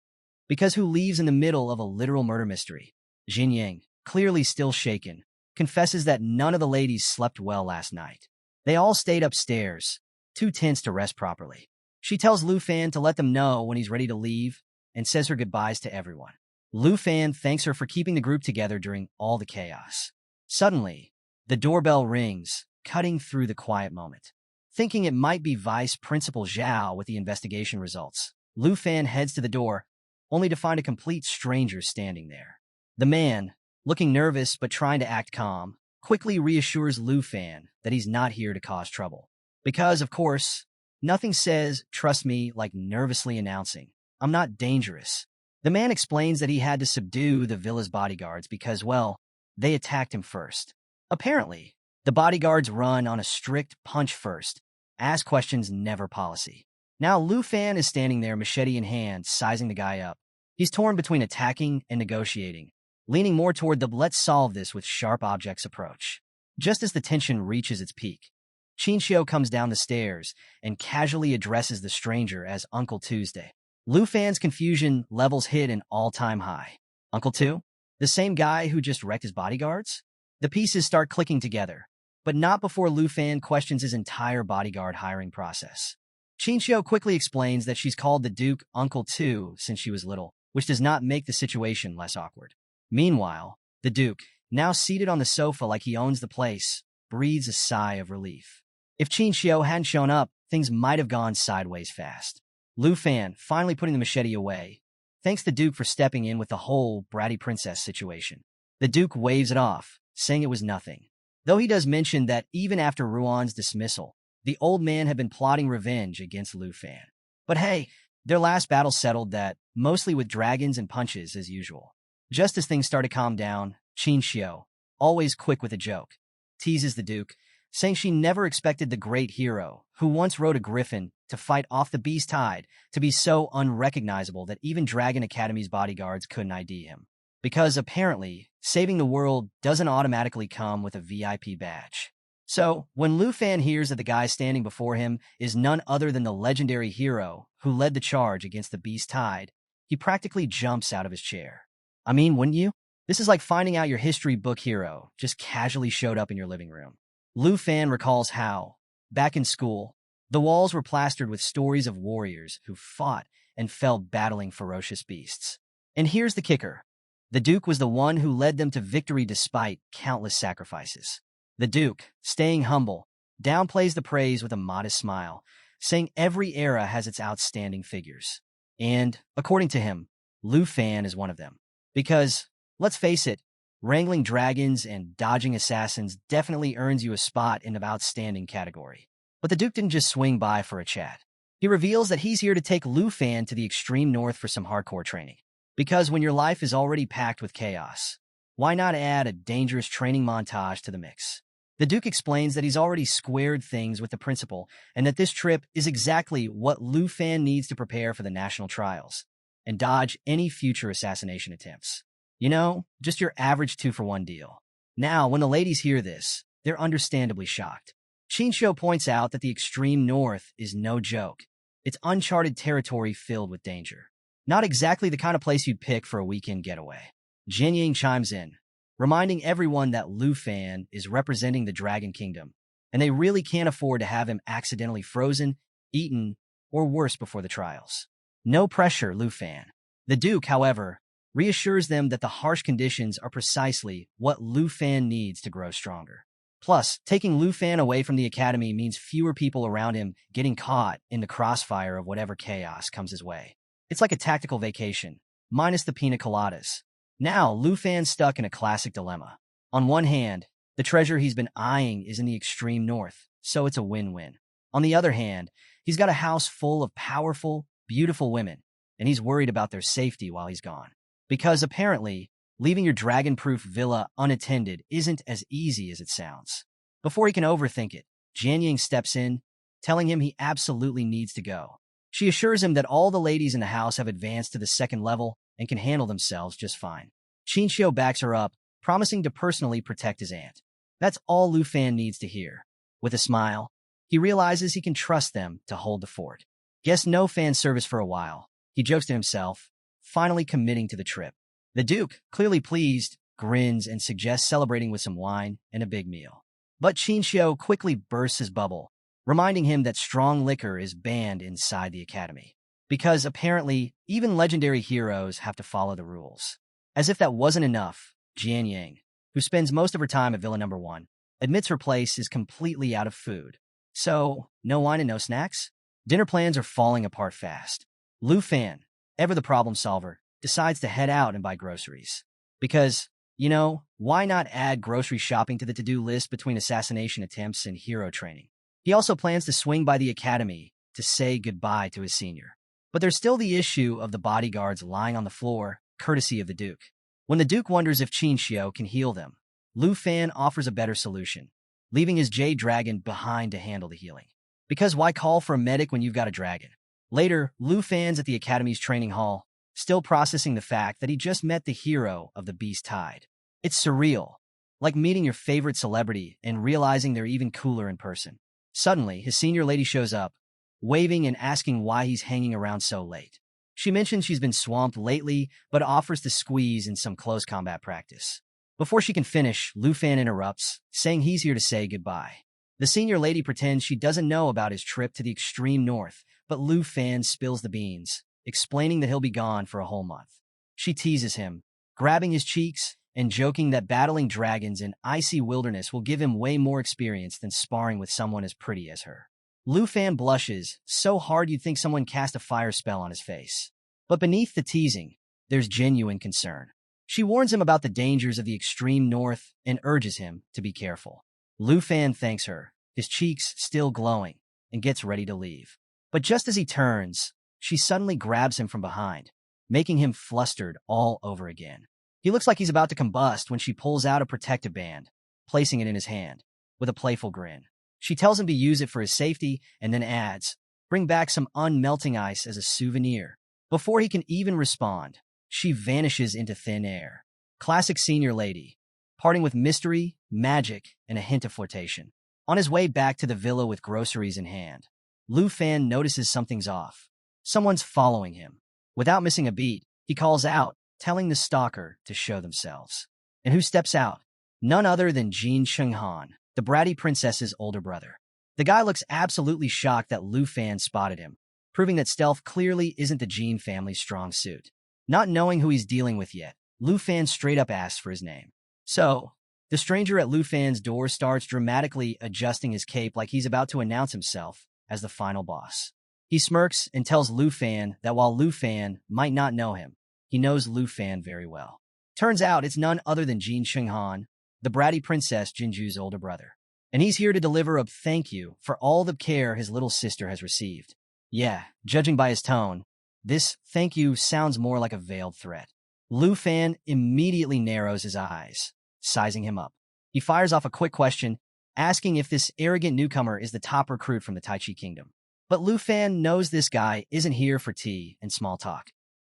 Because who leaves in the middle of a literal murder mystery? Jin Yang, clearly still shaken, confesses that none of the ladies slept well last night. They all stayed upstairs, too tense to rest properly. She tells Lu Fan to let them know when he's ready to leave and says her goodbyes to everyone. Lu Fan thanks her for keeping the group together during all the chaos. Suddenly, the doorbell rings, cutting through the quiet moment. Thinking it might be Vice Principal Zhao with the investigation results, Lu Fan heads to the door, only to find a complete stranger standing there. The man, looking nervous but trying to act calm, quickly reassures Lu Fan that he's not here to cause trouble. Because, of course, nothing says, "Trust me," like nervously announcing, "I'm not dangerous." The man explains that he had to subdue the villa's bodyguards because, well, they attacked him first. Apparently, the bodyguards run on a strict punch first, ask questions never policy. Now Lu Fan is standing there, machete in hand, sizing the guy up. He's torn between attacking and negotiating, leaning more toward the "let's solve this with sharp objects" approach. Just as the tension reaches its peak, Qin Xiu comes down the stairs and casually addresses the stranger as Uncle Tuesday. Lu Fan's confusion levels hit an all-time high. Uncle Tu? The same guy who just wrecked his bodyguards? The pieces start clicking together, but not before Lu Fan questions his entire bodyguard hiring process. Qin Xiu quickly explains that she's called the Duke Uncle Tu since she was little, which does not make the situation less awkward. Meanwhile, the Duke, now seated on the sofa like he owns the place, breathes a sigh of relief. If Qin Xiu hadn't shown up, things might have gone sideways fast. Lu Fan, finally putting the machete away, thanks the Duke for stepping in with the whole bratty princess situation. The Duke waves it off, saying it was nothing. Though he does mention that even after Ruan's dismissal, the old man had been plotting revenge against Lu Fan. But hey, their last battle settled that, mostly with dragons and punches as usual. Just as things start to calm down, Qin Xiu, always quick with a joke, teases the Duke, saying she never expected the great hero, who once rode a griffin to fight off the beast tide, to be so unrecognizable that even Dragon Academy's bodyguards couldn't ID him. Because apparently, saving the world doesn't automatically come with a VIP badge. So, when Lu Fan hears that the guy standing before him is none other than the legendary hero who led the charge against the beast tide, he practically jumps out of his chair. I mean, wouldn't you? This is like finding out your history book hero just casually showed up in your living room. Lu Fan recalls how, back in school, the walls were plastered with stories of warriors who fought and fell battling ferocious beasts. And here's the kicker. The Duke was the one who led them to victory despite countless sacrifices. The Duke, staying humble, downplays the praise with a modest smile, saying every era has its outstanding figures. And, according to him, Lu Fan is one of them. Because, let's face it, wrangling dragons and dodging assassins definitely earns you a spot in the outstanding category. But the Duke didn't just swing by for a chat. He reveals that he's here to take Lu Fan to the extreme north for some hardcore training. Because when your life is already packed with chaos, why not add a dangerous training montage to the mix? The Duke explains that he's already squared things with the principal and that this trip is exactly what Lu Fan needs to prepare for the national trials and dodge any future assassination attempts. You know, just your average 2-for-1 deal. Now, when the ladies hear this, they're understandably shocked. Qin Xiu points out that the extreme north is no joke. It's uncharted territory filled with danger. Not exactly the kind of place you'd pick for a weekend getaway. Jian Ying chimes in, reminding everyone that Lu Fan is representing the Dragon Kingdom, and they really can't afford to have him accidentally frozen, eaten, or worse before the trials. No pressure, Lu Fan. The Duke, however, reassures them that the harsh conditions are precisely what Lu Fan needs to grow stronger. Plus, taking Lu Fan away from the academy means fewer people around him getting caught in the crossfire of whatever chaos comes his way. It's like a tactical vacation, minus the pina coladas. Now, Lu Fan's stuck in a classic dilemma. On one hand, the treasure he's been eyeing is in the extreme north, so it's a win-win. On the other hand, he's got a house full of powerful, beautiful women, and he's worried about their safety while he's gone. Because apparently, leaving your dragon-proof villa unattended isn't as easy as it sounds. Before he can overthink it, Jian Ying steps in, telling him he absolutely needs to go. She assures him that all the ladies in the house have advanced to the second level and can handle themselves just fine. Qin Xiu backs her up, promising to personally protect his aunt. That's all Lu Fan needs to hear. With a smile, he realizes he can trust them to hold the fort. Guess no fan service for a while, he jokes to himself, finally committing to the trip. The Duke, clearly pleased, grins and suggests celebrating with some wine and a big meal. But Qin Xiu quickly bursts his bubble, reminding him that strong liquor is banned inside the academy. Because apparently, even legendary heroes have to follow the rules. As if that wasn't enough, Jian Ying, who spends most of her time at Villa Number 1, admits her place is completely out of food. So, no wine and no snacks? Dinner plans are falling apart fast. Lu Fan, ever the problem solver, decides to head out and buy groceries. Because, you know, why not add grocery shopping to the to-do list between assassination attempts and hero training? He also plans to swing by the academy to say goodbye to his senior. But there's still the issue of the bodyguards lying on the floor, courtesy of the Duke. When the Duke wonders if Qin Xiu can heal them, Lu Fan offers a better solution, leaving his Jade Dragon behind to handle the healing. Because why call for a medic when you've got a dragon? Later, Lu Fan's at the academy's training hall, still processing the fact that he just met the hero of the Beast Tide. It's surreal, like meeting your favorite celebrity and realizing they're even cooler in person. Suddenly, his senior lady shows up, waving and asking why he's hanging around so late. She mentions she's been swamped lately, but offers to squeeze in some close combat practice. Before she can finish, Lu Fan interrupts, saying he's here to say goodbye. The senior lady pretends she doesn't know about his trip to the extreme north, but Lu Fan spills the beans, explaining that he'll be gone for a whole month. She teases him, grabbing his cheeks and joking that battling dragons in icy wilderness will give him way more experience than sparring with someone as pretty as her. Lu Fan blushes, so hard you'd think someone cast a fire spell on his face. But beneath the teasing, there's genuine concern. She warns him about the dangers of the extreme north and urges him to be careful. Lu Fan thanks her, his cheeks still glowing, and gets ready to leave. But just as he turns, she suddenly grabs him from behind, making him flustered all over again. He looks like he's about to combust when she pulls out a protective band, placing it in his hand, with a playful grin. She tells him to use it for his safety and then adds, "Bring back some unmelting ice as a souvenir." Before he can even respond, she vanishes into thin air. Classic senior lady, parting with mystery, magic, and a hint of flirtation. On his way back to the villa with groceries in hand, Lu Fan notices something's off. Someone's following him. Without missing a beat, he calls out, telling the stalker to show themselves. And who steps out? None other than Jin Chunghan, the bratty princess's older brother. The guy looks absolutely shocked that Lu Fan spotted him, proving that stealth clearly isn't the Jin family's strong suit. Not knowing who he's dealing with yet, Lu Fan straight up asks for his name. So, the stranger at Lu Fan's door starts dramatically adjusting his cape like he's about to announce himself as the final boss. He smirks and tells Lu Fan that while Lu Fan might not know him, he knows Lu Fan very well. Turns out it's none other than Jin Chunghan, the bratty princess Jinju's older brother. And he's here to deliver a thank you for all the care his little sister has received. Yeah, judging by his tone, this thank you sounds more like a veiled threat. Lu Fan immediately narrows his eyes, sizing him up. He fires off a quick question, asking if this arrogant newcomer is the top recruit from the Tai Chi Kingdom. But Lu Fan knows this guy isn't here for tea and small talk.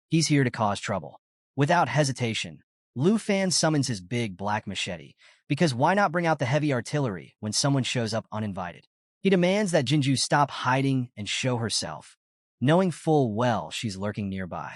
He's here to cause trouble. Without hesitation, Lu Fan summons his big black machete, because why not bring out the heavy artillery when someone shows up uninvited? He demands that Jinju stop hiding and show herself, knowing full well she's lurking nearby.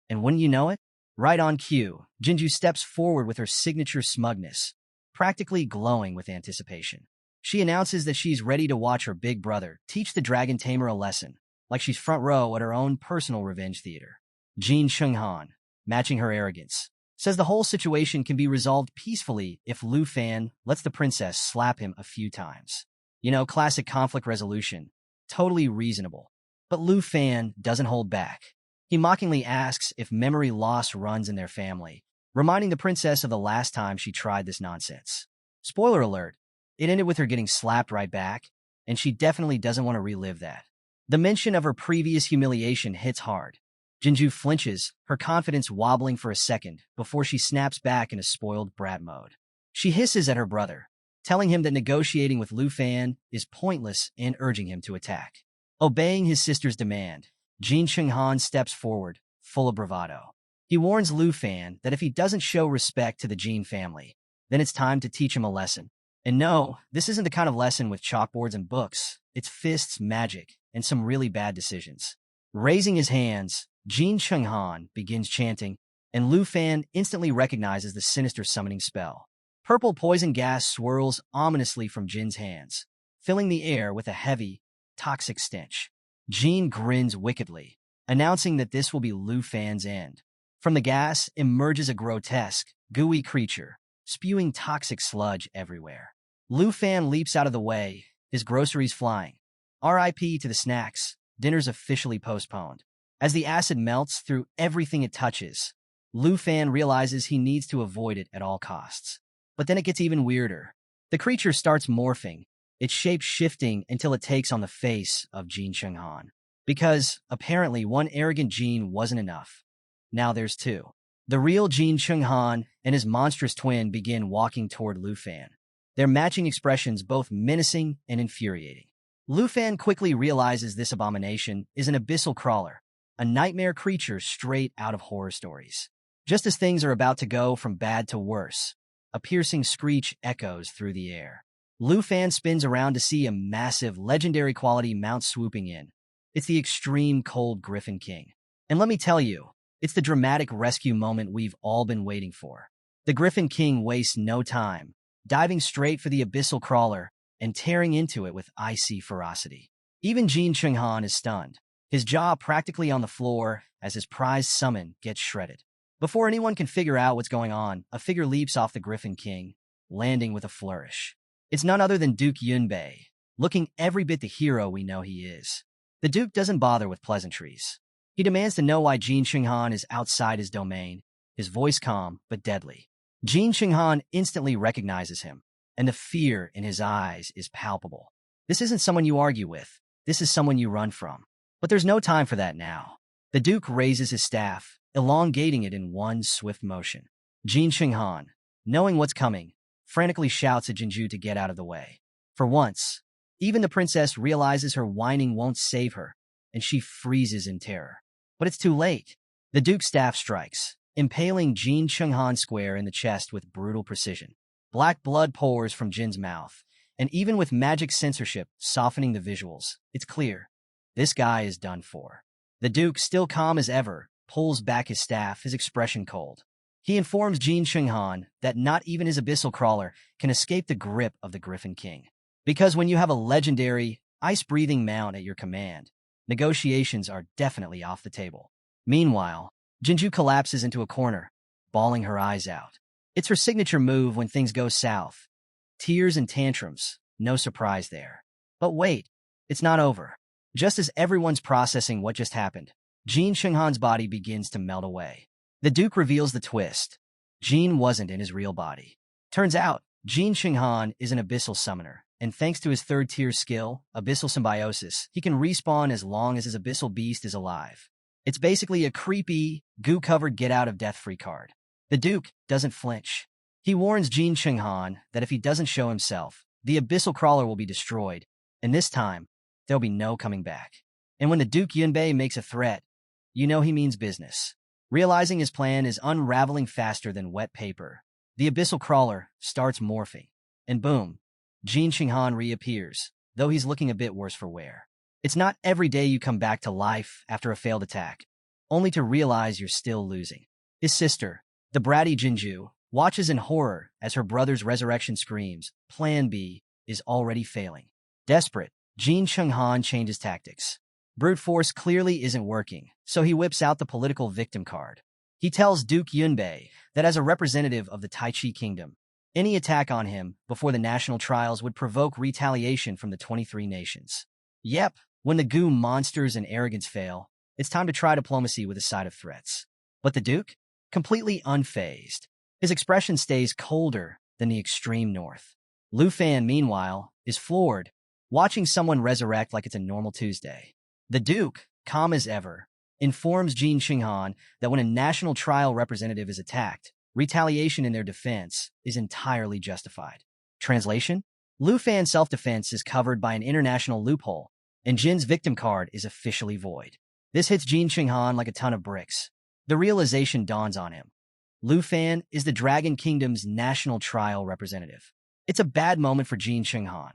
And wouldn't you know it? Right on cue, Jinju steps forward with her signature smugness, practically glowing with anticipation. She announces that she's ready to watch her big brother teach the dragon Tamer a lesson, like she's front row at her own personal revenge theater. Jin Chunghan, matching her arrogance, says the whole situation can be resolved peacefully if Lu Fan lets the princess slap him a few times. You know, classic conflict resolution. Totally reasonable. But Lu Fan doesn't hold back. He mockingly asks if memory loss runs in their family, reminding the princess of the last time she tried this nonsense. Spoiler alert, it ended with her getting slapped right back, and she definitely doesn't want to relive that. The mention of her previous humiliation hits hard. Jinju flinches, her confidence wobbling for a second before she snaps back in a spoiled brat mode. She hisses at her brother, telling him that negotiating with Lu Fan is pointless and urging him to attack. Obeying his sister's demand, Jin Chunghan steps forward, full of bravado. He warns Lu Fan that if he doesn't show respect to the Jin family, then it's time to teach him a lesson. And no, this isn't the kind of lesson with chalkboards and books. It's fists, magic, and some really bad decisions. Raising his hands, Jin Chunghan begins chanting, and Lu Fan instantly recognizes the sinister summoning spell. Purple poison gas swirls ominously from Jin's hands, filling the air with a heavy, toxic stench. Jin grins wickedly, announcing that this will be Lu Fan's end. From the gas emerges a grotesque, gooey creature, spewing toxic sludge everywhere. Lu Fan leaps out of the way, his groceries flying. R.I.P. to the snacks, dinner's officially postponed. As the acid melts through everything it touches, Lu Fan realizes he needs to avoid it at all costs. But then it gets even weirder. The creature starts morphing, its shape shifting until it takes on the face of Jin Chunghan. Because, apparently, one arrogant Jin wasn't enough. Now there's two. The real Jin Chunghan and his monstrous twin begin walking toward Lu Fan, their matching expressions both menacing and infuriating. Lu Fan quickly realizes this abomination is an abyssal crawler, a nightmare creature straight out of horror stories. Just as things are about to go from bad to worse, a piercing screech echoes through the air. Lu Fan spins around to see a massive, legendary quality mount swooping in. It's the extreme cold Griffin King. And let me tell you, it's the dramatic rescue moment we've all been waiting for. The Griffin King wastes no time, diving straight for the abyssal crawler and tearing into it with icy ferocity. Even Jin Chunghan is stunned, his jaw practically on the floor as his prized summon gets shredded. Before anyone can figure out what's going on, a figure leaps off the Griffin King, landing with a flourish. It's none other than Duke Yunbei, looking every bit the hero we know he is. The Duke doesn't bother with pleasantries. He demands to know why Jin Chunghan is outside his domain, his voice calm but deadly. Jin Qinghan instantly recognizes him, and the fear in his eyes is palpable. This isn't someone you argue with. This is someone you run from. But there's no time for that now. The Duke raises his staff, elongating it in one swift motion. Jin Qinghan, knowing what's coming, frantically shouts at Jinju to get out of the way. For once, even the princess realizes her whining won't save her, and she freezes in terror. But it's too late. The Duke's staff strikes, impaling Jin Qinghan square in the chest with brutal precision. Black blood pours from Jin's mouth, and even with magic censorship softening the visuals, it's clear. This guy is done for. The Duke, still calm as ever, pulls back his staff, his expression cold. He informs Jin Qinghan that not even his abyssal crawler can escape the grip of the Griffin King. Because when you have a legendary, ice-breathing mount at your command, negotiations are definitely off the table. Meanwhile, Jinju collapses into a corner, bawling her eyes out. It's her signature move when things go south. Tears and tantrums, no surprise there. But wait, it's not over. Just as everyone's processing what just happened, Jin Qinghan's body begins to melt away. The Duke reveals the twist. Jin wasn't in his real body. Turns out, Jin Qinghan is an abyssal summoner, and thanks to his third-tier skill, Abyssal Symbiosis, he can respawn as long as his abyssal beast is alive. It's basically a creepy, goo-covered get-out-of-death-free card. The Duke doesn't flinch. He warns Jin Qinghan that if he doesn't show himself, the abyssal crawler will be destroyed, and this time, there'll be no coming back. And when the Duke Yunbei makes a threat, you know he means business. Realizing his plan is unraveling faster than wet paper, the abyssal crawler starts morphing. And boom, Jin Qinghan reappears, though he's looking a bit worse for wear. It's not every day you come back to life after a failed attack, only to realize you're still losing. His sister, the bratty Jinju, watches in horror as her brother's resurrection screams, Plan B is already failing. Desperate, Jin Qinghan changes tactics. Brute force clearly isn't working, so he whips out the political victim card. He tells Duke Yunbei that as a representative of the Tai Chi Kingdom, any attack on him before the national trials would provoke retaliation from the 23 nations. Yep, when the goo monsters and arrogance fail, it's time to try diplomacy with a side of threats. But the Duke? Completely unfazed. His expression stays colder than the extreme north. Lu Fan, meanwhile, is floored, watching someone resurrect like it's a normal Tuesday. The Duke, calm as ever, informs Jin Qinghan that when a national trial representative is attacked, retaliation in their defense is entirely justified. Translation? Lu Fan's self-defense is covered by an international loophole, and Jin's victim card is officially void. This hits Jin Qinghan like a ton of bricks. The realization dawns on him. Lu Fan is the Dragon Kingdom's national trial representative. It's a bad moment for Jin Qinghan.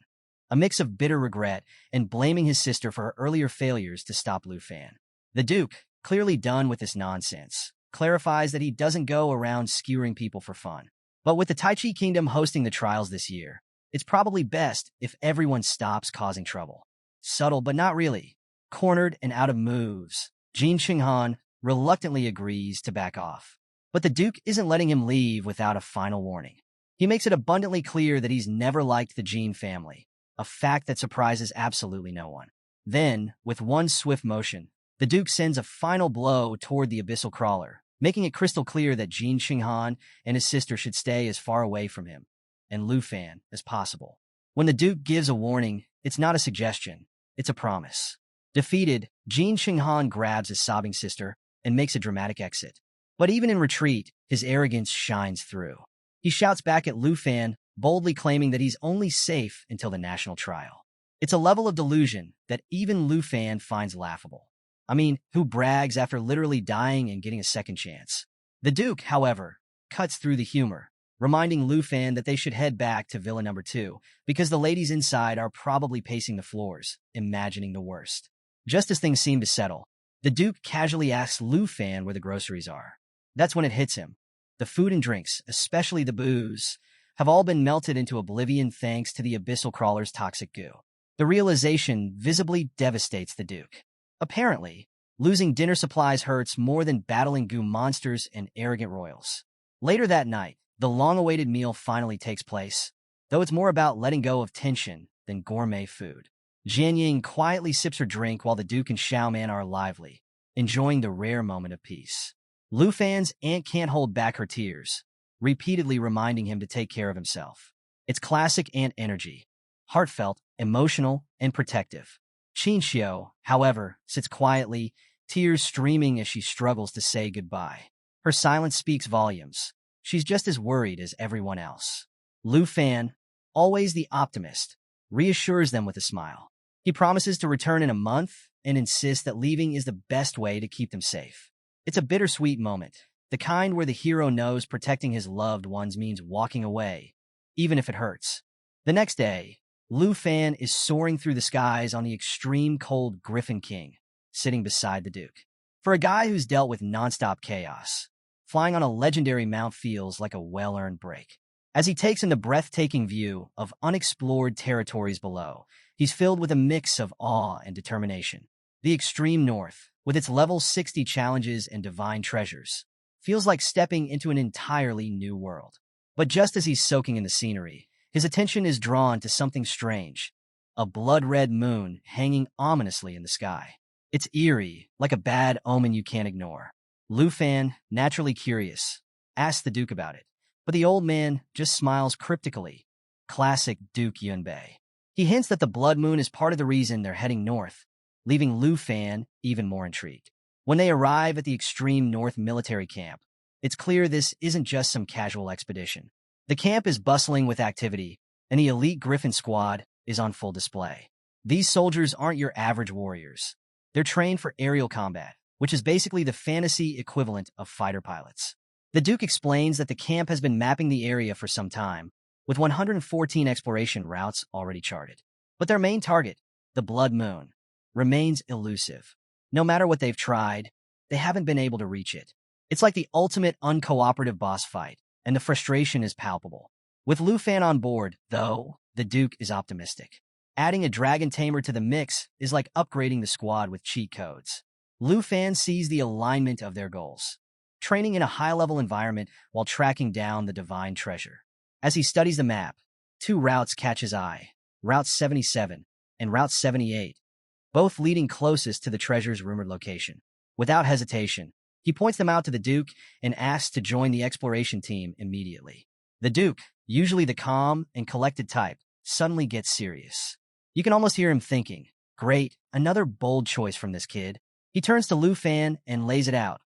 A mix of bitter regret and blaming his sister for her earlier failures to stop Lu Fan. The Duke, clearly done with this nonsense, clarifies that he doesn't go around skewering people for fun. But with the Tai Chi Kingdom hosting the trials this year, it's probably best if everyone stops causing trouble. Subtle, but not really. Cornered and out of moves, Jin Qinghan reluctantly agrees to back off. But the Duke isn't letting him leave without a final warning. He makes it abundantly clear that he's never liked the Jin family, a fact that surprises absolutely no one. Then, with one swift motion, the Duke sends a final blow toward the abyssal crawler, making it crystal clear that Jin Qinghan and his sister should stay as far away from him and Lu Fan as possible. When the Duke gives a warning, it's not a suggestion, it's a promise. Defeated, Jin Qinghan grabs his sobbing sister and makes a dramatic exit. But even in retreat, his arrogance shines through. He shouts back at Lu Fan, boldly claiming that he's only safe until the national trial. It's a level of delusion that even Lu Fan finds laughable. I mean, who brags after literally dying and getting a second chance? The Duke, however, cuts through the humor, reminding Lu Fan that they should head back to Villa Number 2 because the ladies inside are probably pacing the floors, imagining the worst. Just as things seem to settle, the Duke casually asks Lu Fan where the groceries are. That's when it hits him. The food and drinks, especially the booze, have all been melted into oblivion thanks to the abyssal crawler's toxic goo. The realization visibly devastates the Duke. Apparently, losing dinner supplies hurts more than battling goo monsters and arrogant royals. Later that night, the long-awaited meal finally takes place, though it's more about letting go of tension than gourmet food. Jian Ying quietly sips her drink while the Duke and Xiao Man are lively, enjoying the rare moment of peace. Lu Fan's aunt can't hold back her tears, repeatedly reminding him to take care of himself. It's classic aunt energy, heartfelt, emotional, and protective. Qinxiu, however, sits quietly, tears streaming as she struggles to say goodbye. Her silence speaks volumes. She's just as worried as everyone else. Lu Fan, always the optimist, reassures them with a smile. He promises to return in a month and insists that leaving is the best way to keep them safe. It's a bittersweet moment, the kind where the hero knows protecting his loved ones means walking away, even if it hurts. The next day, Lu Fan is soaring through the skies on the extreme cold Griffin King, sitting beside the Duke. For a guy who's dealt with nonstop chaos, flying on a legendary mount feels like a well-earned break. As he takes in the breathtaking view of unexplored territories below, he's filled with a mix of awe and determination. The extreme north, with its level 60 challenges and divine treasures, feels like stepping into an entirely new world. But just as he's soaking in the scenery, his attention is drawn to something strange, a blood-red moon hanging ominously in the sky. It's eerie, like a bad omen you can't ignore. Lu Fan, naturally curious, asks the Duke about it, but the old man just smiles cryptically. Classic Duke Yunbei. He hints that the blood moon is part of the reason they're heading north, leaving Lu Fan even more intrigued. When they arrive at the extreme north military camp, it's clear this isn't just some casual expedition. The camp is bustling with activity, and the elite Griffin squad is on full display. These soldiers aren't your average warriors. They're trained for aerial combat, which is basically the fantasy equivalent of fighter pilots. The Duke explains that the camp has been mapping the area for some time, with 114 exploration routes already charted. But their main target, the Blood Moon, remains elusive. No matter what they've tried, they haven't been able to reach it. It's like the ultimate uncooperative boss fight, and the frustration is palpable. With Lu Fan on board, though, the Duke is optimistic. Adding a dragon tamer to the mix is like upgrading the squad with cheat codes. Lu Fan sees the alignment of their goals, training in a high-level environment while tracking down the divine treasure. As he studies the map, two routes catch his eye, Route 77 and Route 78, both leading closest to the treasure's rumored location. Without hesitation, he points them out to the Duke and asks to join the exploration team immediately. The Duke, usually the calm and collected type, suddenly gets serious. You can almost hear him thinking, "Great, another bold choice from this kid." He turns to Lu Fan and lays it out.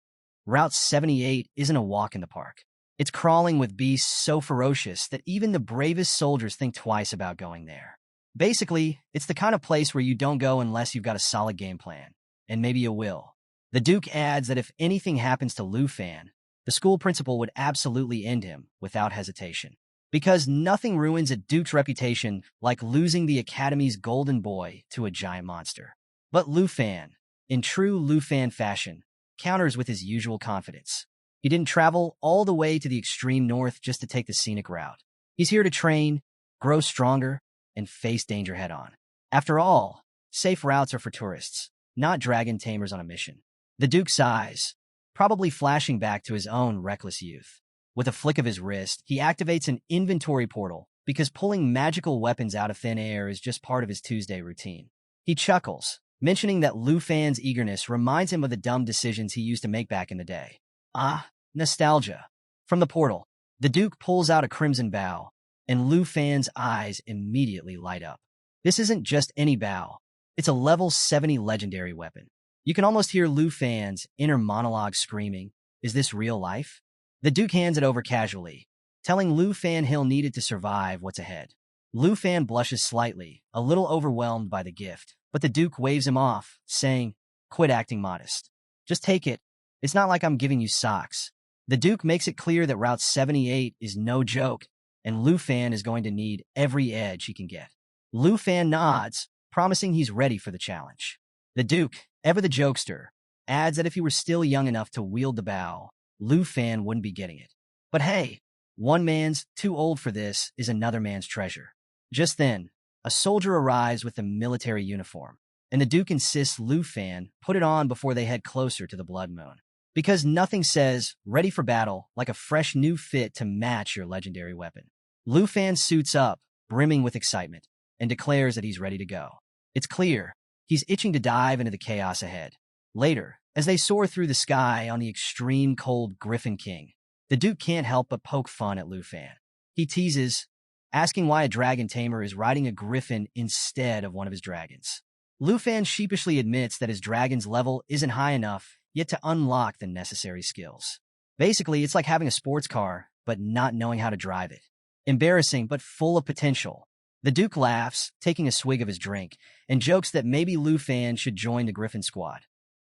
Route 78 isn't a walk in the park. It's crawling with beasts so ferocious that even the bravest soldiers think twice about going there. Basically, it's the kind of place where you don't go unless you've got a solid game plan, and maybe you will. The Duke adds that if anything happens to Lu Fan, the school principal would absolutely end him without hesitation. Because nothing ruins a Duke's reputation like losing the Academy's golden boy to a giant monster. But Lu Fan, in true Lu Fan fashion, counters with his usual confidence. He didn't travel all the way to the extreme north just to take the scenic route. He's here to train, grow stronger, and face danger head-on. After all, safe routes are for tourists, not dragon tamers on a mission. The Duke sighs, probably flashing back to his own reckless youth. With a flick of his wrist, he activates an inventory portal because pulling magical weapons out of thin air is just part of his Tuesday routine. He chuckles, mentioning that Lu Fan's eagerness reminds him of the dumb decisions he used to make back in the day. Ah, nostalgia. From the portal, the Duke pulls out a crimson bow, and Lu Fan's eyes immediately light up. This isn't just any bow. It's a level 70 legendary weapon. You can almost hear Lu Fan's inner monologue screaming, "Is this real life?" The Duke hands it over casually, telling Lu Fan he'll need it to survive what's ahead. Lu Fan blushes slightly, a little overwhelmed by the gift, but the Duke waves him off, saying, "Quit acting modest. Just take it. It's not like I'm giving you socks." The Duke makes it clear that Route 78 is no joke, and Lu Fan is going to need every edge he can get. Lu Fan nods, promising he's ready for the challenge. The Duke, ever the jokester, adds that if he were still young enough to wield the bow, Lu Fan wouldn't be getting it. But hey, one man's too old for this is another man's treasure. Just then, a soldier arrives with a military uniform, and the Duke insists Lu Fan put it on before they head closer to the Blood Moon. Because nothing says ready for battle like a fresh new fit to match your legendary weapon. Lu Fan suits up, brimming with excitement, and declares that he's ready to go. It's clear, he's itching to dive into the chaos ahead. Later, As they soar through the sky on the extreme cold Griffin King, the Duke can't help but poke fun at Lufan. He teases, asking why a dragon tamer is riding a griffin instead of one of his dragons. Lufan sheepishly admits that his dragon's level isn't high enough yet to unlock the necessary skills. Basically, it's like having a sports car, but not knowing how to drive it. Embarrassing, but full of potential. The Duke laughs, taking a swig of his drink, and jokes that maybe Lufan should join the Griffin squad.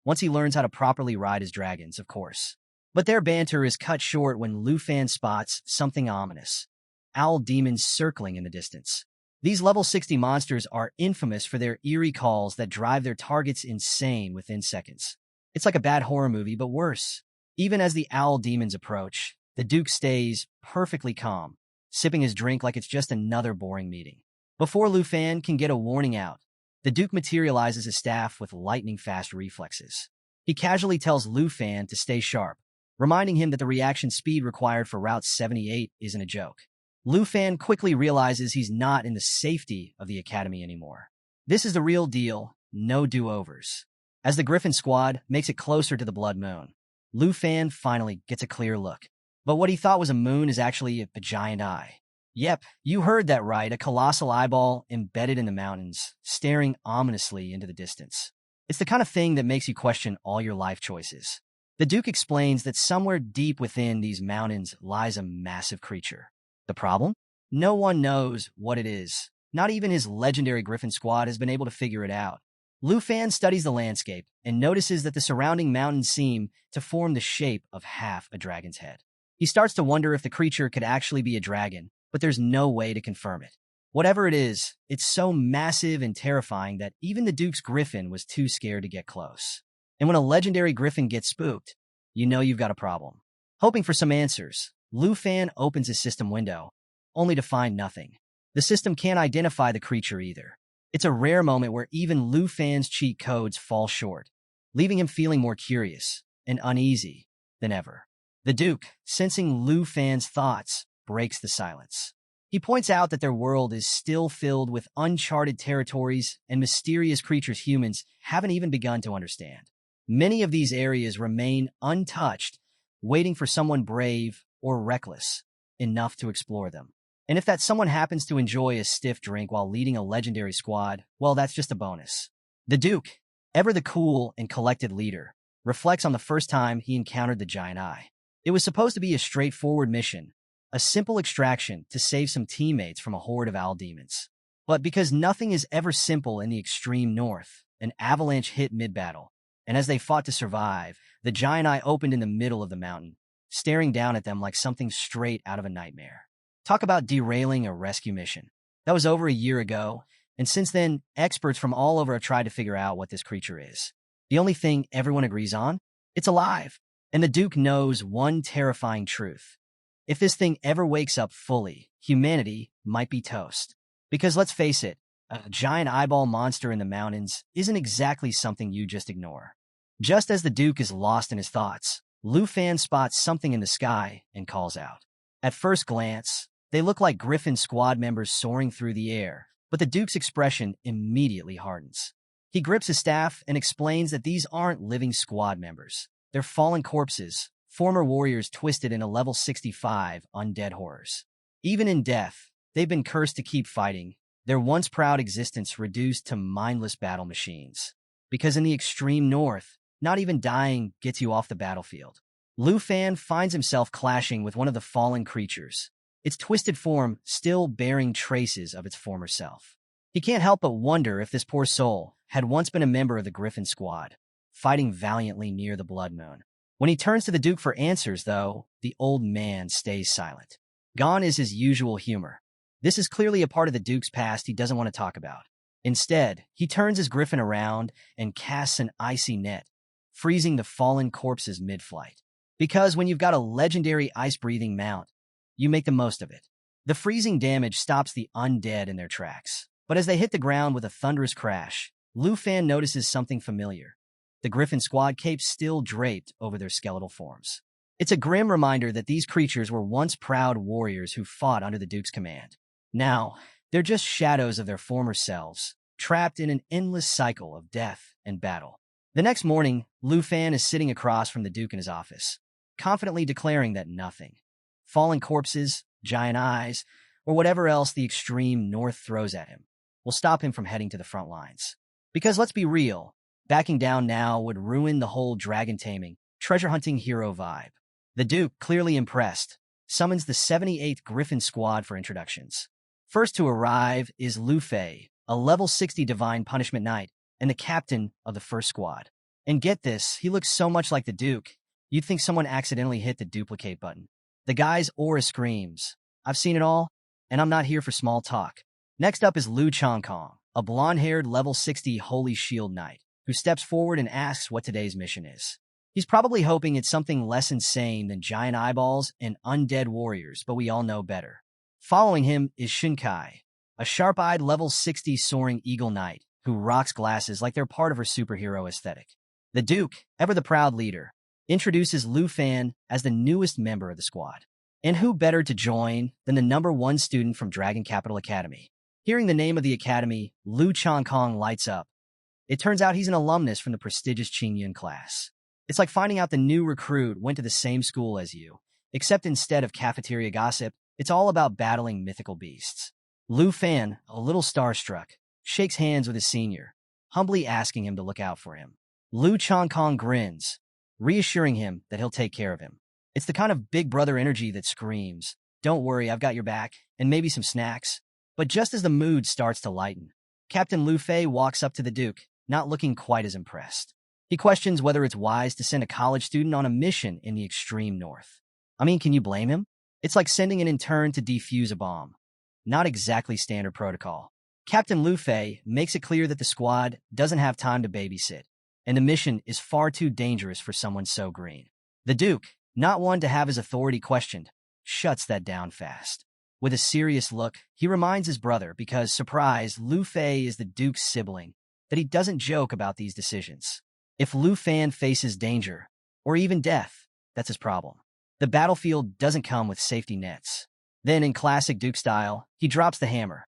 Once he learns how to properly ride his dragons, of course. But their banter is cut short when Lufan spots something ominous. Owl demons circling in the distance. These level 60 monsters are infamous for their eerie calls that drive their targets insane within seconds. It's like a bad horror movie, but worse. Even as the owl demons approach, the Duke stays perfectly calm, sipping his drink like it's just another boring meeting. Before Lufan can get a warning out, the Duke materializes his staff with lightning-fast reflexes. He casually tells Lufan to stay sharp, reminding him that the reaction speed required for Route 78 isn't a joke. Lufan quickly realizes he's not in the safety of the academy anymore. This is the real deal, no do-overs. As the Griffin squad makes it closer to the Blood Moon, Lufan finally gets a clear look. But what he thought was a moon is actually a giant eye. Yep, you heard that right, a colossal eyeball embedded in the mountains, staring ominously into the distance. It's the kind of thing that makes you question all your life choices. The Duke explains that somewhere deep within these mountains lies a massive creature. The problem? No one knows what it is. Not even his legendary Griffin squad has been able to figure it out. Lufan studies the landscape and notices that the surrounding mountains seem to form the shape of half a dragon's head. He starts to wonder if the creature could actually be a dragon, but there's no way to confirm it. Whatever it is, it's so massive and terrifying that even the Duke's Griffin was too scared to get close. And when a legendary Griffin gets spooked, you know you've got a problem. Hoping for some answers, Lufan opens his system window, only to find nothing. The system can't identify the creature either. It's a rare moment where even Lufan's cheat codes fall short, leaving him feeling more curious and uneasy than ever. The Duke, sensing Lufan's thoughts, breaks the silence. He points out that their world is still filled with uncharted territories and mysterious creatures humans haven't even begun to understand. Many of these areas remain untouched, waiting for someone brave or reckless enough to explore them. And if that someone happens to enjoy a stiff drink while leading a legendary squad, well, that's just a bonus. The Duke, ever the cool and collected leader, reflects on the first time he encountered the giant eye. It was supposed to be a straightforward mission, a simple extraction to save some teammates from a horde of owl demons. But because nothing is ever simple in the extreme north, an avalanche hit mid-battle, and as they fought to survive, the giant eye opened in the middle of the mountain, staring down at them like something straight out of a nightmare. Talk about derailing a rescue mission. That was over a year ago, and since then, experts from all over have tried to figure out what this creature is. The only thing everyone agrees on? It's alive. And the Duke knows one terrifying truth. If this thing ever wakes up fully, humanity might be toast. Because let's face it, a giant eyeball monster in the mountains isn't exactly something you just ignore. Just as the Duke is lost in his thoughts, Lufan spots something in the sky and calls out. At first glance, they look like Griffin squad members soaring through the air, but the Duke's expression immediately hardens. He grips his staff and explains that these aren't living squad members. They're fallen corpses, former warriors twisted into level 65 undead horrors. Even in death, they've been cursed to keep fighting, their once proud existence reduced to mindless battle machines. Because in the extreme north, not even dying gets you off the battlefield. Lufan finds himself clashing with one of the fallen creatures, its twisted form still bearing traces of its former self. He can't help but wonder if this poor soul had once been a member of the Griffin squad, fighting valiantly near the Blood Moon. When he turns to the Duke for answers, though, the old man stays silent. Gone is his usual humor. This is clearly a part of the Duke's past he doesn't want to talk about. Instead, he turns his Griffin around and casts an icy net, freezing the fallen corpses mid-flight. Because when you've got a legendary ice-breathing mount, you make the most of it. The freezing damage stops the undead in their tracks. But as they hit the ground with a thunderous crash, Lufan notices something familiar. The Griffin squad capes still draped over their skeletal forms. It's a grim reminder that these creatures were once proud warriors who fought under the Duke's command. Now, they're just shadows of their former selves, trapped in an endless cycle of death and battle. The next morning, Lu Fan is sitting across from the Duke in his office, confidently declaring that nothing, falling corpses, giant eyes, or whatever else the extreme north throws at him, will stop him from heading to the front lines. Because let's be real, backing down now would ruin the whole dragon taming, treasure hunting hero vibe. The Duke, clearly impressed, summons the 78th Griffin Squad for introductions. First to arrive is Lu Fei, a level 60 Divine Punishment Knight and the captain of the first squad. And get this, he looks so much like the Duke, you'd think someone accidentally hit the duplicate button. The guy's aura screams, "I've seen it all, and I'm not here for small talk." Next up is Lu Chongkong, a blonde-haired level 60 Holy Shield Knight, who steps forward and asks what today's mission is. He's probably hoping it's something less insane than giant eyeballs and undead warriors, but we all know better. Following him is Shinkai, a sharp-eyed level 60 soaring eagle knight who rocks glasses like they're part of her superhero aesthetic. The Duke, ever the proud leader, introduces Lu Fan as the newest member of the squad. And who better to join than the #1 student from Dragon Capital Academy? Hearing the name of the academy, Lu Chongkong lights up. It turns out he's an alumnus from the prestigious Qingyun class. It's like finding out the new recruit went to the same school as you, except instead of cafeteria gossip, it's all about battling mythical beasts. Lu Fan, a little starstruck, shakes hands with his senior, humbly asking him to look out for him. Lu Chongkong grins, reassuring him that he'll take care of him. It's the kind of big brother energy that screams, "Don't worry, I've got your back," and maybe some snacks. But just as the mood starts to lighten, Captain Lu Fei walks up to the Duke, not looking quite as impressed. He questions whether it's wise to send a college student on a mission in the extreme north. I mean, can you blame him? It's like sending an intern to defuse a bomb. Not exactly standard protocol. Captain Lu Fei makes it clear that the squad doesn't have time to babysit, and the mission is far too dangerous for someone so green. The Duke, not one to have his authority questioned, shuts that down fast. With a serious look, he reminds his brother, because, surprise, Lu Fei is the Duke's sibling, that he doesn't joke about these decisions. If Lu Fan faces danger, or even death, that's his problem. The battlefield doesn't come with safety nets. Then, in classic Duke style, he drops the hammer.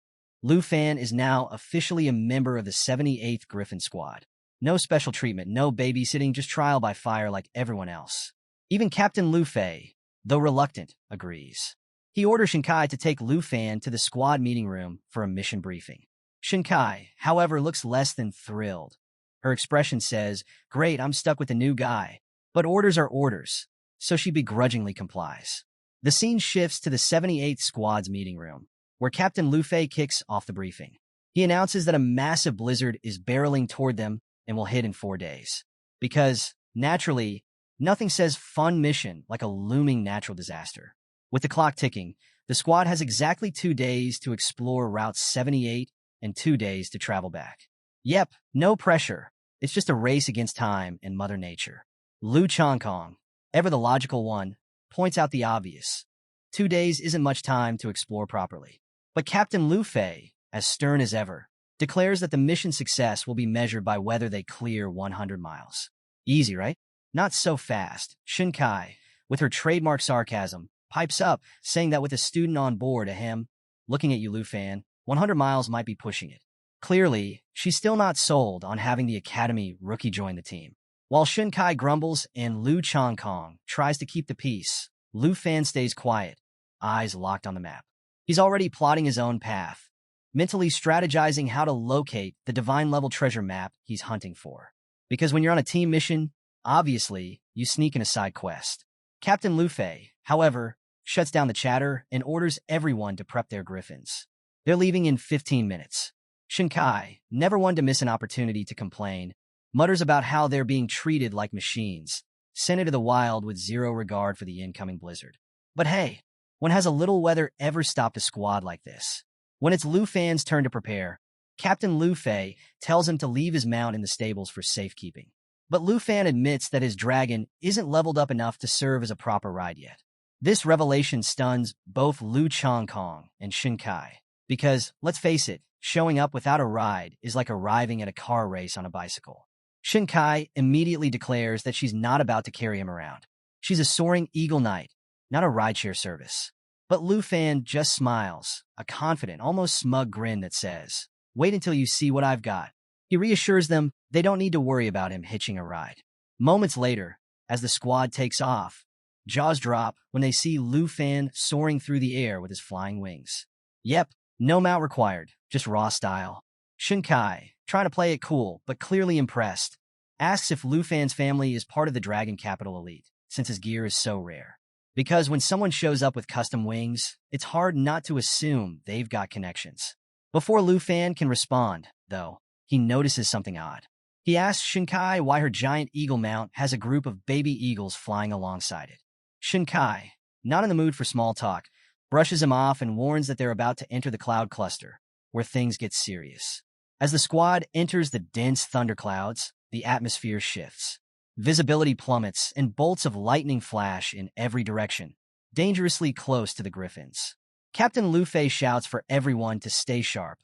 Lu Fan is now officially a member of the 78th Griffin Squad. No special treatment, no babysitting, just trial by fire like everyone else. Even Captain Lu Fei, though reluctant, agrees. He orders Shinkai to take Lu Fan to the squad meeting room for a mission briefing. Shinkai, however, looks less than thrilled. Her expression says, "Great, I'm stuck with the new guy." But orders are orders, so she begrudgingly complies. The scene shifts to the 78th Squad's meeting room, where Captain Lu Fei kicks off the briefing. He announces that a massive blizzard is barreling toward them and will hit in 4 days. Because, naturally, nothing says fun mission like a looming natural disaster. With the clock ticking, the squad has exactly 2 days to explore Route 78 and 2 days to travel back. Yep, no pressure. It's just a race against time and Mother Nature. Lu Chongkong, ever the logical one, points out the obvious. 2 days isn't much time to explore properly. But Captain Lu Fei, as stern as ever, declares that the mission success will be measured by whether they clear 100 miles. Easy, right? Not so fast. Shinkai, with her trademark sarcasm, pipes up, saying that with a student on board, ahem, looking at you, Lu Fan, 100 miles might be pushing it. Clearly, she's still not sold on having the Academy rookie join the team. While Shinkai grumbles and Lu Chongkong tries to keep the peace, Lu Fan stays quiet, eyes locked on the map. He's already plotting his own path, mentally strategizing how to locate the divine-level treasure map he's hunting for. Because when you're on a team mission, obviously, you sneak in a side quest. Captain Lu Fei, however, shuts down the chatter and orders everyone to prep their griffins. They're leaving in 15 minutes. Shinkai, never one to miss an opportunity to complain, mutters about how they're being treated like machines, sent into the wild with zero regard for the incoming blizzard. But hey, when has a little weather ever stopped a squad like this? When it's Lu Fan's turn to prepare, Captain Lu Fei tells him to leave his mount in the stables for safekeeping. But Lu Fan admits that his dragon isn't leveled up enough to serve as a proper ride yet. This revelation stuns both Lu Chongkong and Shinkai, because, let's face it, showing up without a ride is like arriving at a car race on a bicycle. Shinkai immediately declares that she's not about to carry him around. She's a soaring eagle knight, not a rideshare service. But Lu Fan just smiles, a confident, almost smug grin that says, "Wait until you see what I've got." He reassures them they don't need to worry about him hitching a ride. Moments later, as the squad takes off, jaws drop when they see Lu Fan soaring through the air with his flying wings. Yep, no mount required, just raw style. Shinkai, trying to play it cool, but clearly impressed, asks if Lu Fan's family is part of the Dragon Capital elite, since his gear is so rare. Because when someone shows up with custom wings, it's hard not to assume they've got connections. Before Lu Fan can respond, though, he notices something odd. He asks Shinkai why her giant eagle mount has a group of baby eagles flying alongside it. Shinkai, not in the mood for small talk, brushes him off and warns that they're about to enter the cloud cluster, where things get serious. As the squad enters the dense thunderclouds, the atmosphere shifts. Visibility plummets and bolts of lightning flash in every direction, dangerously close to the griffins. Captain Lu Fei shouts for everyone to stay sharp,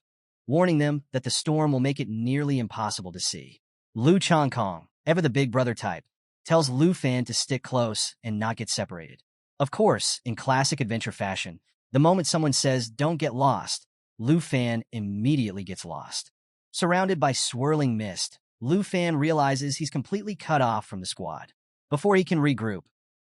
warning them that the storm will make it nearly impossible to see. Lu Changkong, ever the big brother type, tells Lu Fan to stick close and not get separated. Of course, in classic adventure fashion, the moment someone says, "Don't get lost," Lu Fan immediately gets lost. Surrounded by swirling mist, Lu Fan realizes he's completely cut off from the squad. Before he can regroup,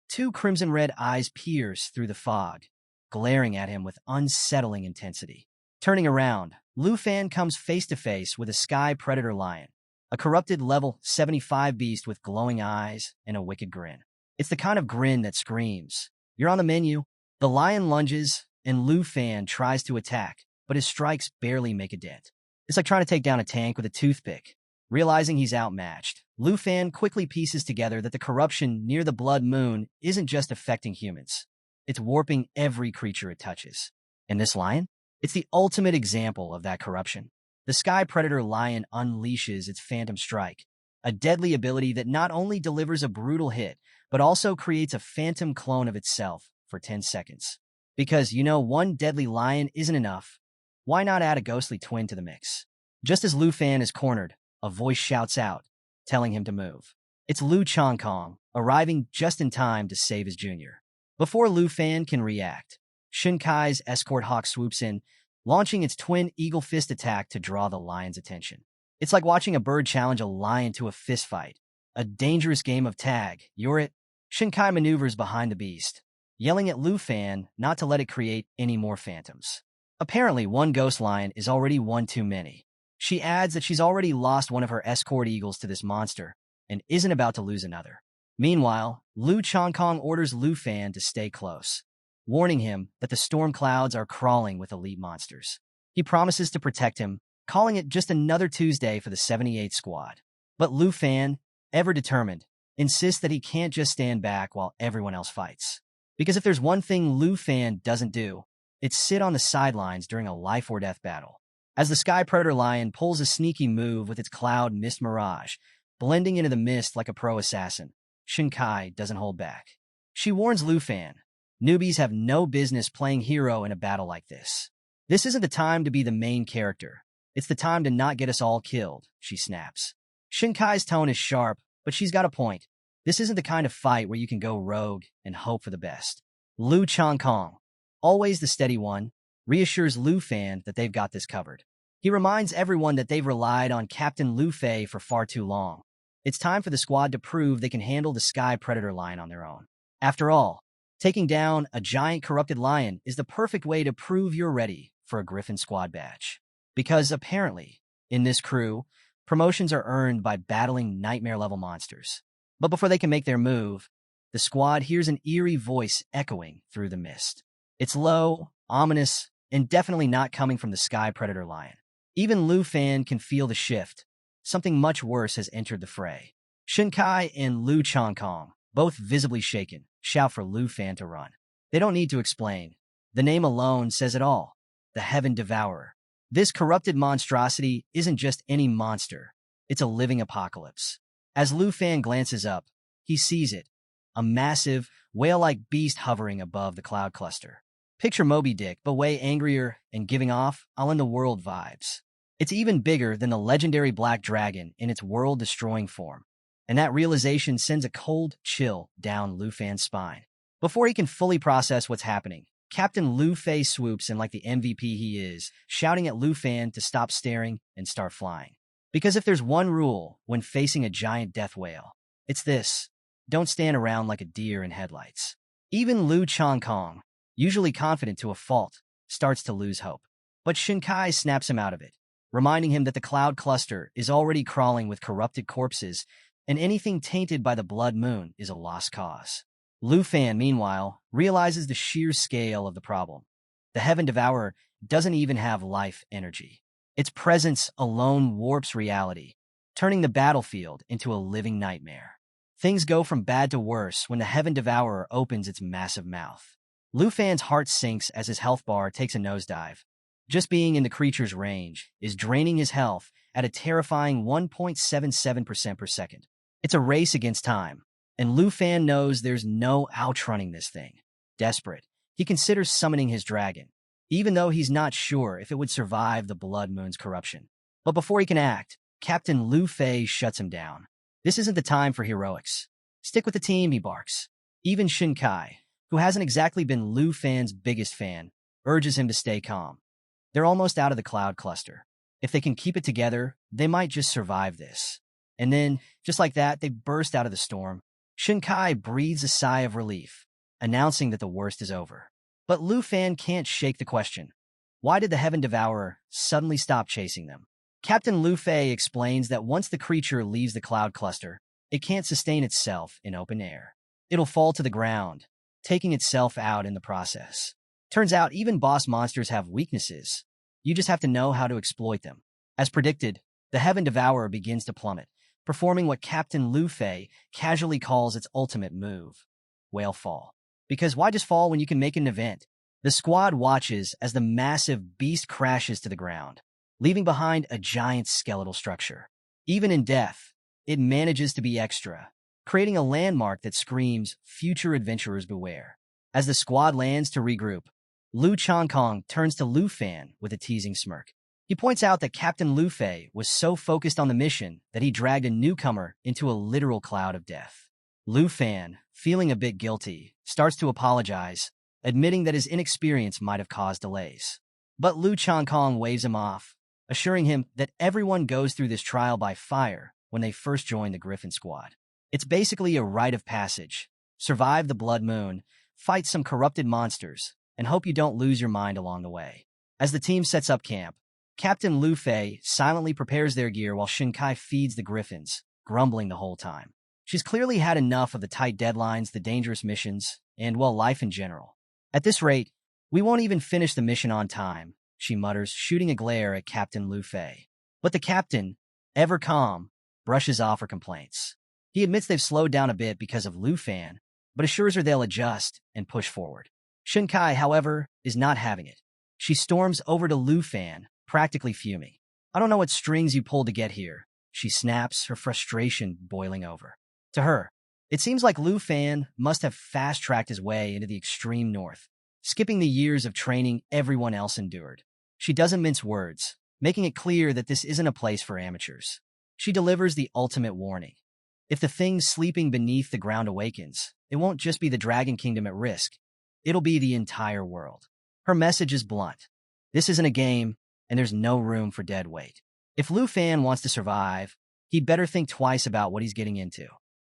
two crimson-red eyes pierce through the fog, glaring at him with unsettling intensity. Turning around, Lu Fan comes face-to-face with a sky predator lion, a corrupted level 75 beast with glowing eyes and a wicked grin. It's the kind of grin that screams, "You're on the menu." The lion lunges, and Lu Fan tries to attack, but his strikes barely make a dent. It's like trying to take down a tank with a toothpick. Realizing he's outmatched, Lu Fan quickly pieces together that the corruption near the Blood Moon isn't just affecting humans. It's warping every creature it touches. And this lion? It's the ultimate example of that corruption. The Sky Predator Lion unleashes its Phantom Strike, a deadly ability that not only delivers a brutal hit, but also creates a phantom clone of itself for 10 seconds. Because, one deadly lion isn't enough. Why not add a ghostly twin to the mix? Just as Lu Fan is cornered, a voice shouts out, telling him to move. It's Lu Changkong, arriving just in time to save his junior. Before Lu Fan can react, Shinkai's escort hawk swoops in, launching its twin eagle fist attack to draw the lion's attention. It's like watching a bird challenge a lion to a fistfight, a dangerous game of tag. You're it. Shinkai maneuvers behind the beast, yelling at Lu Fan not to let it create any more phantoms. Apparently, one ghost lion is already one too many. She adds that she's already lost one of her escort eagles to this monster and isn't about to lose another. Meanwhile, Lu Changkong orders Lu Fan to stay close, warning him that the storm clouds are crawling with elite monsters. He promises to protect him, calling it just another Tuesday for the 78th squad. But Lu Fan, ever determined, insists that he can't just stand back while everyone else fights. Because if there's one thing Lu Fan doesn't do, it's sit on the sidelines during a life-or-death battle. As the Sky Predator Lion pulls a sneaky move with its cloud mist mirage, blending into the mist like a pro assassin, Shinkai doesn't hold back. She warns Lu Fan, newbies have no business playing hero in a battle like this. This isn't the time to be the main character. It's the time to not get us all killed, she snaps. Shinkai's tone is sharp, but she's got a point. This isn't the kind of fight where you can go rogue and hope for the best. Lu Changkong, always the steady one, reassures Lu Fan that they've got this covered. He reminds everyone that they've relied on Captain Lu Fei for far too long. It's time for the squad to prove they can handle the Sky Predator Lion on their own. After all, taking down a giant corrupted lion is the perfect way to prove you're ready for a Griffin Squad badge. Because apparently, in this crew, promotions are earned by battling nightmare-level monsters. But before they can make their move, the squad hears an eerie voice echoing through the mist. It's low, ominous, and definitely not coming from the Sky Predator Lion. Even Lu Fan can feel the shift. Something much worse has entered the fray. Shinkai and Lu Changkong, both visibly shaken, shout for Lu Fan to run. They don't need to explain. The name alone says it all. The Heaven Devourer. This corrupted monstrosity isn't just any monster. It's a living apocalypse. As Lu Fan glances up, he sees it. A massive, whale-like beast hovering above the cloud cluster. Picture Moby Dick, but way angrier and giving off all-in-the-world vibes. It's even bigger than the legendary Black Dragon in its world-destroying form. And that realization sends a cold chill down Lu Fan's spine. Before he can fully process what's happening, Captain Lu Fei swoops in like the MVP he is, shouting at Lu Fan to stop staring and start flying. Because if there's one rule when facing a giant death whale, it's this: don't stand around like a deer in headlights. Even Lu Changkong, usually confident to a fault, starts to lose hope. But Shinkai snaps him out of it, reminding him that the cloud cluster is already crawling with corrupted corpses, and anything tainted by the blood moon is a lost cause. Lu Fan, meanwhile, realizes the sheer scale of the problem. The Heaven Devourer doesn't even have life energy. Its presence alone warps reality, turning the battlefield into a living nightmare. Things go from bad to worse when the Heaven Devourer opens its massive mouth. Lu Fan's heart sinks as his health bar takes a nosedive. Just being in the creature's range is draining his health at a terrifying 1.77% per second. It's a race against time, and Lu Fan knows there's no outrunning this thing. Desperate, he considers summoning his dragon, even though he's not sure if it would survive the Blood Moon's corruption. But before he can act, Captain Lu Fei shuts him down. This isn't the time for heroics. Stick with the team, he barks. Even Shinkai, who hasn't exactly been Lu Fan's biggest fan, urges him to stay calm. They're almost out of the cloud cluster. If they can keep it together, they might just survive this. And then, just like that, they burst out of the storm. Shinkai breathes a sigh of relief, announcing that the worst is over. But Lu Fan can't shake the question. Why did the Heaven Devourer suddenly stop chasing them? Captain Lu Fei explains that once the creature leaves the cloud cluster, it can't sustain itself in open air. It'll fall to the ground, taking itself out in the process. Turns out even boss monsters have weaknesses. You just have to know how to exploit them. As predicted, the Heaven Devourer begins to plummet, performing what Captain Lu Fei casually calls its ultimate move: whale fall. Because why just fall when you can make an event? The squad watches as the massive beast crashes to the ground, leaving behind a giant skeletal structure. Even in death, it manages to be extra, creating a landmark that screams, "Future adventurers beware." As the squad lands to regroup, Lu Changkong turns to Lu Fan with a teasing smirk. He points out that Captain Lu Fei was so focused on the mission that he dragged a newcomer into a literal cloud of death. Lu Fan, feeling a bit guilty, starts to apologize, admitting that his inexperience might have caused delays. But Lu Changkong waves him off, assuring him that everyone goes through this trial by fire when they first join the Griffin Squad. It's basically a rite of passage. Survive the Blood Moon, fight some corrupted monsters, and hope you don't lose your mind along the way. As the team sets up camp, Captain Lu Fei silently prepares their gear while Shinkai feeds the griffins, grumbling the whole time. She's clearly had enough of the tight deadlines, the dangerous missions, and, well, life in general. At this rate, we won't even finish the mission on time, she mutters, shooting a glare at Captain Lu Fei. But the captain, ever calm, brushes off her complaints. He admits they've slowed down a bit because of Lu Fan, but assures her they'll adjust and push forward. Shinkai, however, is not having it. She storms over to Lu Fan, practically fuming. "I don't know what strings you pulled to get here," she snaps, her frustration boiling over. To her, it seems like Lu Fan must have fast-tracked his way into the extreme north, skipping the years of training everyone else endured. She doesn't mince words, making it clear that this isn't a place for amateurs. She delivers the ultimate warning. If the thing sleeping beneath the ground awakens, it won't just be the Dragon Kingdom at risk. It'll be the entire world. Her message is blunt. This isn't a game, and there's no room for dead weight. If Lu Fan wants to survive, he'd better think twice about what he's getting into.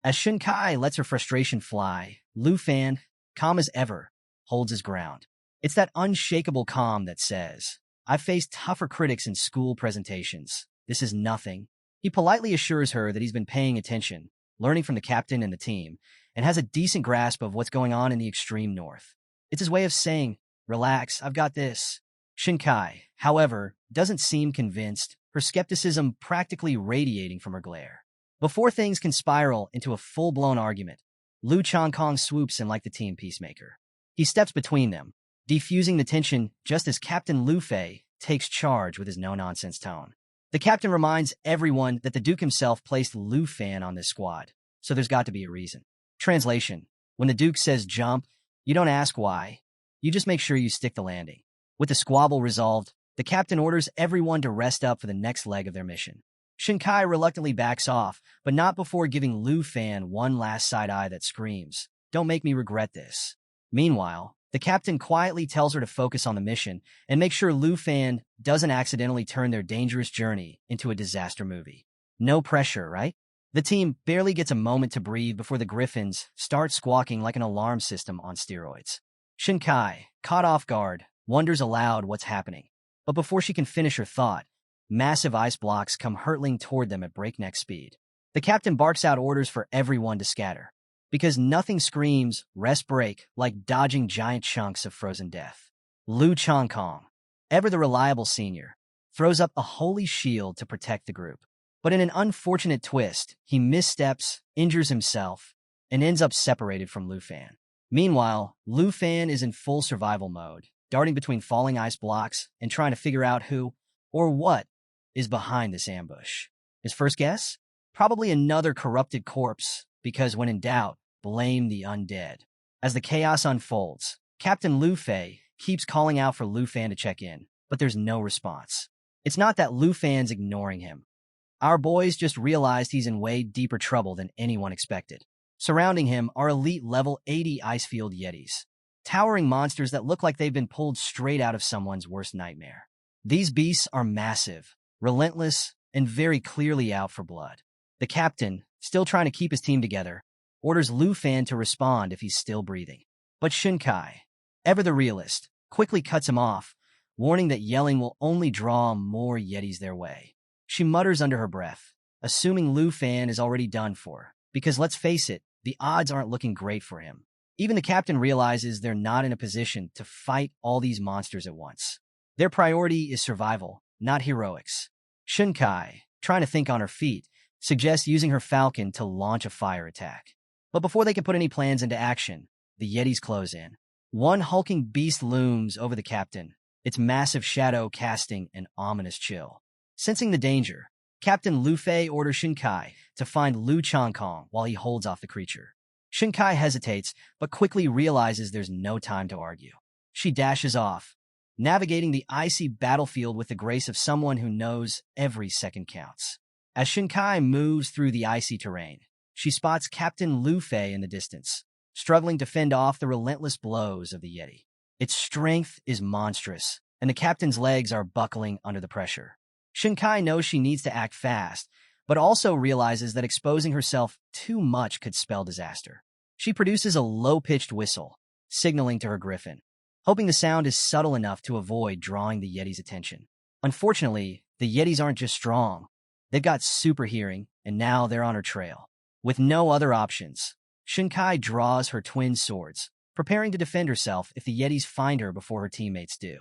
As Shinkai lets her frustration fly, Lu Fan, calm as ever, holds his ground. It's that unshakable calm that says, "I've faced tougher critics in school presentations. This is nothing." He politely assures her that he's been paying attention, learning from the captain and the team, and has a decent grasp of what's going on in the extreme north. It's his way of saying, "Relax, I've got this." Shinkai, however, doesn't seem convinced, her skepticism practically radiating from her glare. Before things can spiral into a full-blown argument, Lu Changkong swoops in like the team peacemaker. He steps between them, defusing the tension just as Captain Lu Fei takes charge with his no-nonsense tone. The captain reminds everyone that the Duke himself placed Lu Fan on this squad, so there's got to be a reason. Translation: when the Duke says jump, you don't ask why. You just make sure you stick the landing. With the squabble resolved, the captain orders everyone to rest up for the next leg of their mission. Shinkai reluctantly backs off, but not before giving Lu Fan one last side-eye that screams, "Don't make me regret this." Meanwhile, The captain quietly tells her to focus on the mission and make sure Lu Fan doesn't accidentally turn their dangerous journey into a disaster movie. No pressure, right? The team barely gets a moment to breathe before the griffins start squawking like an alarm system on steroids. Shinkai, caught off guard, wonders aloud what's happening. But before she can finish her thought, massive ice blocks come hurtling toward them at breakneck speed. The captain barks out orders for everyone to scatter, because nothing screams rest break like dodging giant chunks of frozen death. Lu Changkong, ever the reliable senior, throws up a holy shield to protect the group. But in an unfortunate twist, he missteps, injures himself, and ends up separated from Lu Fan. Meanwhile, Lu Fan is in full survival mode, darting between falling ice blocks and trying to figure out who, or what, is behind this ambush. His first guess? Probably another corrupted corpse, because when in doubt, blame the undead. As the chaos unfolds, Captain Lu Fei keeps calling out for Lu Fan to check in, but there's no response. It's not that Lu Fan's ignoring him. Our boys just realized he's in way deeper trouble than anyone expected. Surrounding him are elite level 80 Icefield Yetis, towering monsters that look like they've been pulled straight out of someone's worst nightmare. These beasts are massive, relentless, and very clearly out for blood. The captain, still trying to keep his team together, orders Lu Fan to respond if he's still breathing. But Shinkai, ever the realist, quickly cuts him off, warning that yelling will only draw more Yetis their way. She mutters under her breath, assuming Lu Fan is already done for, because let's face it, the odds aren't looking great for him. Even the captain realizes they're not in a position to fight all these monsters at once. Their priority is survival, not heroics. Shinkai, trying to think on her feet, suggests using her falcon to launch a fire attack. But before they can put any plans into action, the Yetis close in. One hulking beast looms over the captain, its massive shadow casting an ominous chill. Sensing the danger, Captain Lu Fei orders Shinkai to find Lu Changkong while he holds off the creature. Shinkai hesitates, but quickly realizes there's no time to argue. She dashes off, navigating the icy battlefield with the grace of someone who knows every second counts. As Shinkai moves through the icy terrain, she spots Captain Lu Fei in the distance, struggling to fend off the relentless blows of the Yeti. Its strength is monstrous, and the captain's legs are buckling under the pressure. Shinkai knows she needs to act fast, but also realizes that exposing herself too much could spell disaster. She produces a low-pitched whistle, signaling to her griffin, hoping the sound is subtle enough to avoid drawing the Yeti's attention. Unfortunately, the Yetis aren't just strong. They've got super hearing, and now they're on her trail. With no other options, Shinkai draws her twin swords, preparing to defend herself if the Yetis find her before her teammates do.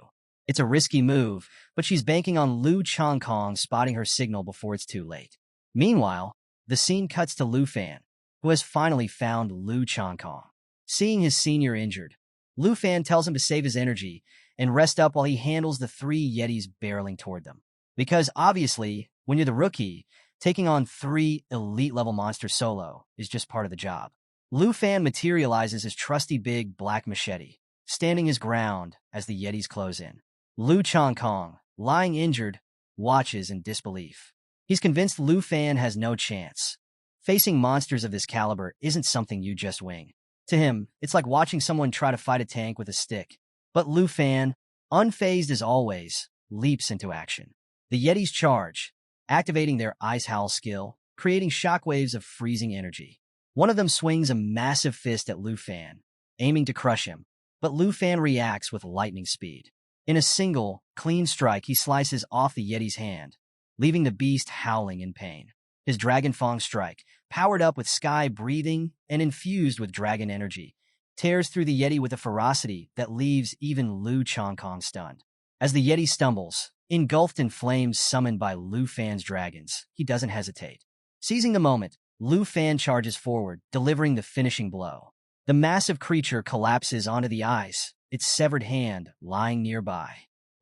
It's a risky move, but she's banking on Lu Changkong spotting her signal before it's too late. Meanwhile, the scene cuts to Lu Fan, who has finally found Lu Changkong. Seeing his senior injured, Lu Fan tells him to save his energy and rest up while he handles the 3 Yetis barreling toward them. Because obviously, when you're the rookie, taking on 3 elite-level monsters solo is just part of the job. Lu Fan materializes his trusty big black machete, standing his ground as the Yetis close in. Lu Changkong, lying injured, watches in disbelief. He's convinced Lu Fan has no chance. Facing monsters of this caliber isn't something you just wing. To him, it's like watching someone try to fight a tank with a stick. But Lu Fan, unfazed as always, leaps into action. The Yetis charge, activating their Ice Howl skill, creating shockwaves of freezing energy. One of them swings a massive fist at Lu Fan, aiming to crush him, but Lu Fan reacts with lightning speed. In a single, clean strike, he slices off the Yeti's hand, leaving the beast howling in pain. His Dragon Fang strike, powered up with sky breathing and infused with dragon energy, tears through the Yeti with a ferocity that leaves even Lu Changkong stunned. As the Yeti stumbles, engulfed in flames summoned by Lu Fan's dragons, he doesn't hesitate. Seizing the moment, Lu Fan charges forward, delivering the finishing blow. The massive creature collapses onto the ice, its severed hand lying nearby.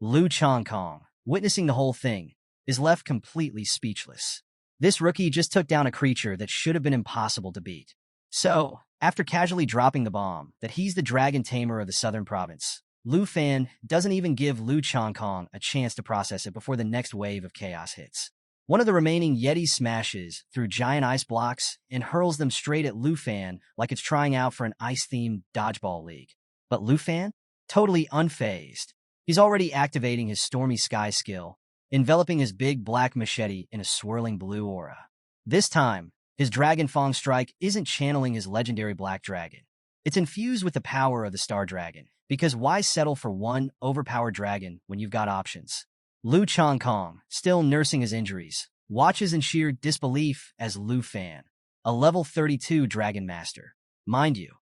Lu Changkong, witnessing the whole thing, is left completely speechless. This rookie just took down a creature that should have been impossible to beat. So, after casually dropping the bomb that he's the dragon tamer of the southern province, Lu Fan doesn't even give Lu Changkong a chance to process it before the next wave of chaos hits. One of the remaining Yetis smashes through giant ice blocks and hurls them straight at Lu Fan like it's trying out for an ice-themed dodgeball league. But Lu Fan? Totally unfazed. He's already activating his Stormy Sky skill, enveloping his big black machete in a swirling blue aura. This time, his Dragon Fang strike isn't channeling his legendary black dragon. It's infused with the power of the Star Dragon, because why settle for one overpowered dragon when you've got options? Lu Changkong, still nursing his injuries, watches in sheer disbelief as Lu Fan, a level 32 Dragon Master, mind you,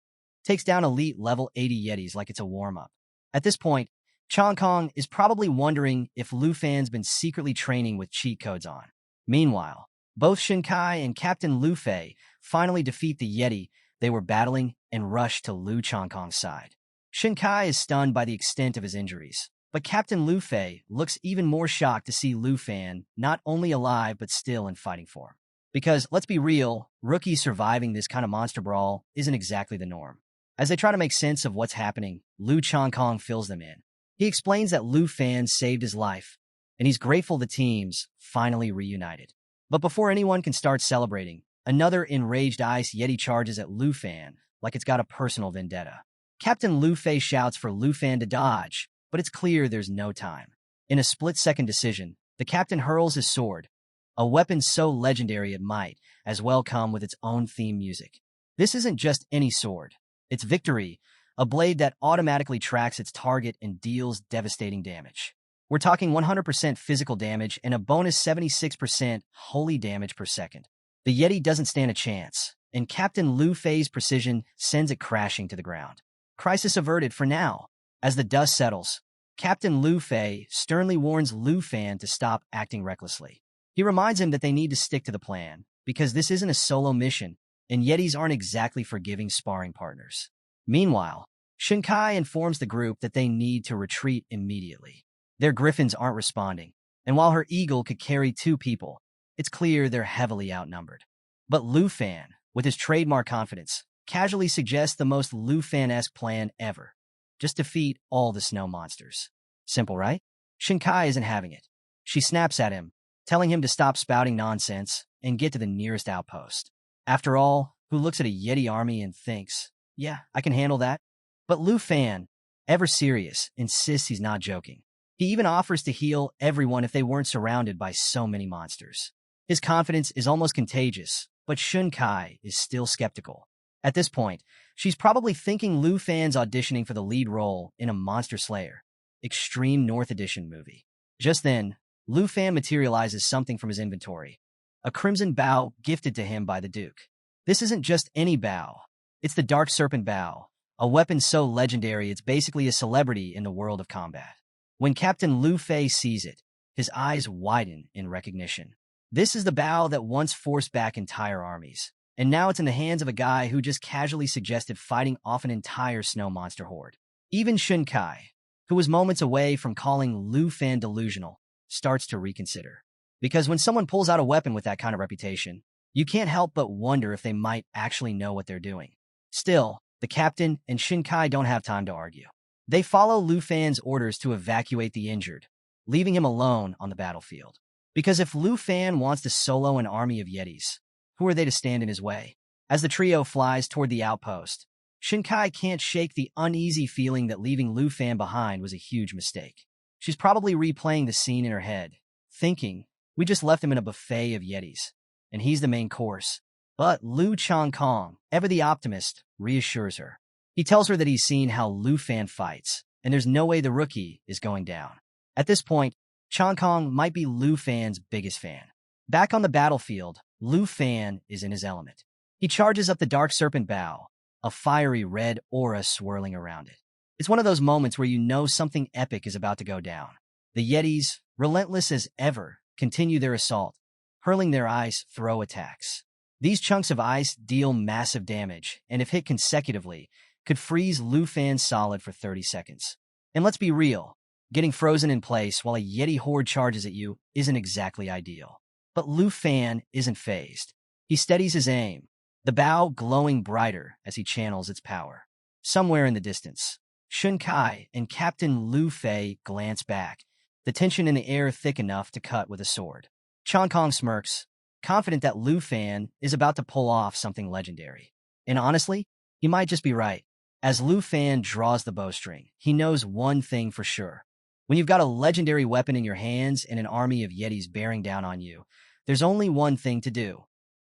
takes down elite level 80 Yetis like it's a warm-up. At this point, Changkong is probably wondering if Lu Fan's been secretly training with cheat codes on. Meanwhile, both Shinkai and Captain Lu Fei finally defeat the Yeti they were battling and rush to Lu Changkong's side. Shinkai is stunned by the extent of his injuries, but Captain Lu Fei looks even more shocked to see Lu Fan not only alive but still in fighting form. Because, let's be real, rookies surviving this kind of monster brawl isn't exactly the norm. As they try to make sense of what's happening, Lu Changkong fills them in. He explains that Lu Fan saved his life, and he's grateful the teams finally reunited. But before anyone can start celebrating, another enraged Ice Yeti charges at Lu Fan like it's got a personal vendetta. Captain Lu Fei shouts for Lu Fan to dodge, but it's clear there's no time. In a split-second decision, the captain hurls his sword, a weapon so legendary it might as well come with its own theme music. This isn't just any sword. It's Victory, a blade that automatically tracks its target and deals devastating damage. We're talking 100% physical damage and a bonus 76% holy damage per second. The Yeti doesn't stand a chance, and Captain Lu Fei's precision sends it crashing to the ground. Crisis averted for now. As the dust settles, Captain Lu Fei sternly warns Lu Fan to stop acting recklessly. He reminds him that they need to stick to the plan, because this isn't a solo mission, and Yetis aren't exactly forgiving sparring partners. Meanwhile, Shinkai informs the group that they need to retreat immediately. Their griffins aren't responding, and while her eagle could carry 2 people, it's clear they're heavily outnumbered. But Lu Fan, with his trademark confidence, casually suggests the most Lu Fan-esque plan ever. Just defeat all the snow monsters. Simple, right? Shinkai isn't having it. She snaps at him, telling him to stop spouting nonsense and get to the nearest outpost. After all, who looks at a Yeti army and thinks, yeah, I can handle that? But Lu Fan, ever serious, insists he's not joking. He even offers to heal everyone if they weren't surrounded by so many monsters. His confidence is almost contagious, but Shinkai is still skeptical. At this point, she's probably thinking Lu Fan's auditioning for the lead role in a Monster Slayer Extreme North Edition movie. Just then, Lu Fan materializes something from his inventory, a crimson bow gifted to him by the Duke. This isn't just any bow. It's the Dark Serpent Bow, a weapon so legendary it's basically a celebrity in the world of combat. When Captain Lu Fei sees it, his eyes widen in recognition. This is the bow that once forced back entire armies, and now it's in the hands of a guy who just casually suggested fighting off an entire snow monster horde. Even Shinkai, who was moments away from calling Lu Fan delusional, starts to reconsider. Because when someone pulls out a weapon with that kind of reputation, you can't help but wonder if they might actually know what they're doing. Still, the captain and Shinkai don't have time to argue. They follow Lu Fan's orders to evacuate the injured, leaving him alone on the battlefield. Because if Lu Fan wants to solo an army of Yetis, who are they to stand in his way? As the trio flies toward the outpost, Shinkai can't shake the uneasy feeling that leaving Lu Fan behind was a huge mistake. She's probably replaying the scene in her head, thinking, we just left him in a buffet of Yetis, and he's the main course. But Lu Changkong, ever the optimist, reassures her. He tells her that he's seen how Lu Fan fights, and there's no way the rookie is going down. At this point, Changkong might be Lu Fan's biggest fan. Back on the battlefield, Lu Fan is in his element. He charges up the Dark Serpent Bow, a fiery red aura swirling around it. It's one of those moments where you know something epic is about to go down. The Yetis, relentless as ever, continue their assault, hurling their ice throw attacks. These chunks of ice deal massive damage, and if hit consecutively, could freeze Lu Fan solid for 30 seconds. And let's be real, getting frozen in place while a Yeti horde charges at you isn't exactly ideal. But Lu Fan isn't fazed. He steadies his aim, the bow glowing brighter as he channels its power. Somewhere in the distance, Shinkai and Captain Lu Fei glance back, the tension in the air thick enough to cut with a sword. Changkong smirks, confident that Lu Fan is about to pull off something legendary. And honestly, he might just be right. As Lu Fan draws the bowstring, he knows one thing for sure. When you've got a legendary weapon in your hands and an army of Yetis bearing down on you, there's only one thing to do.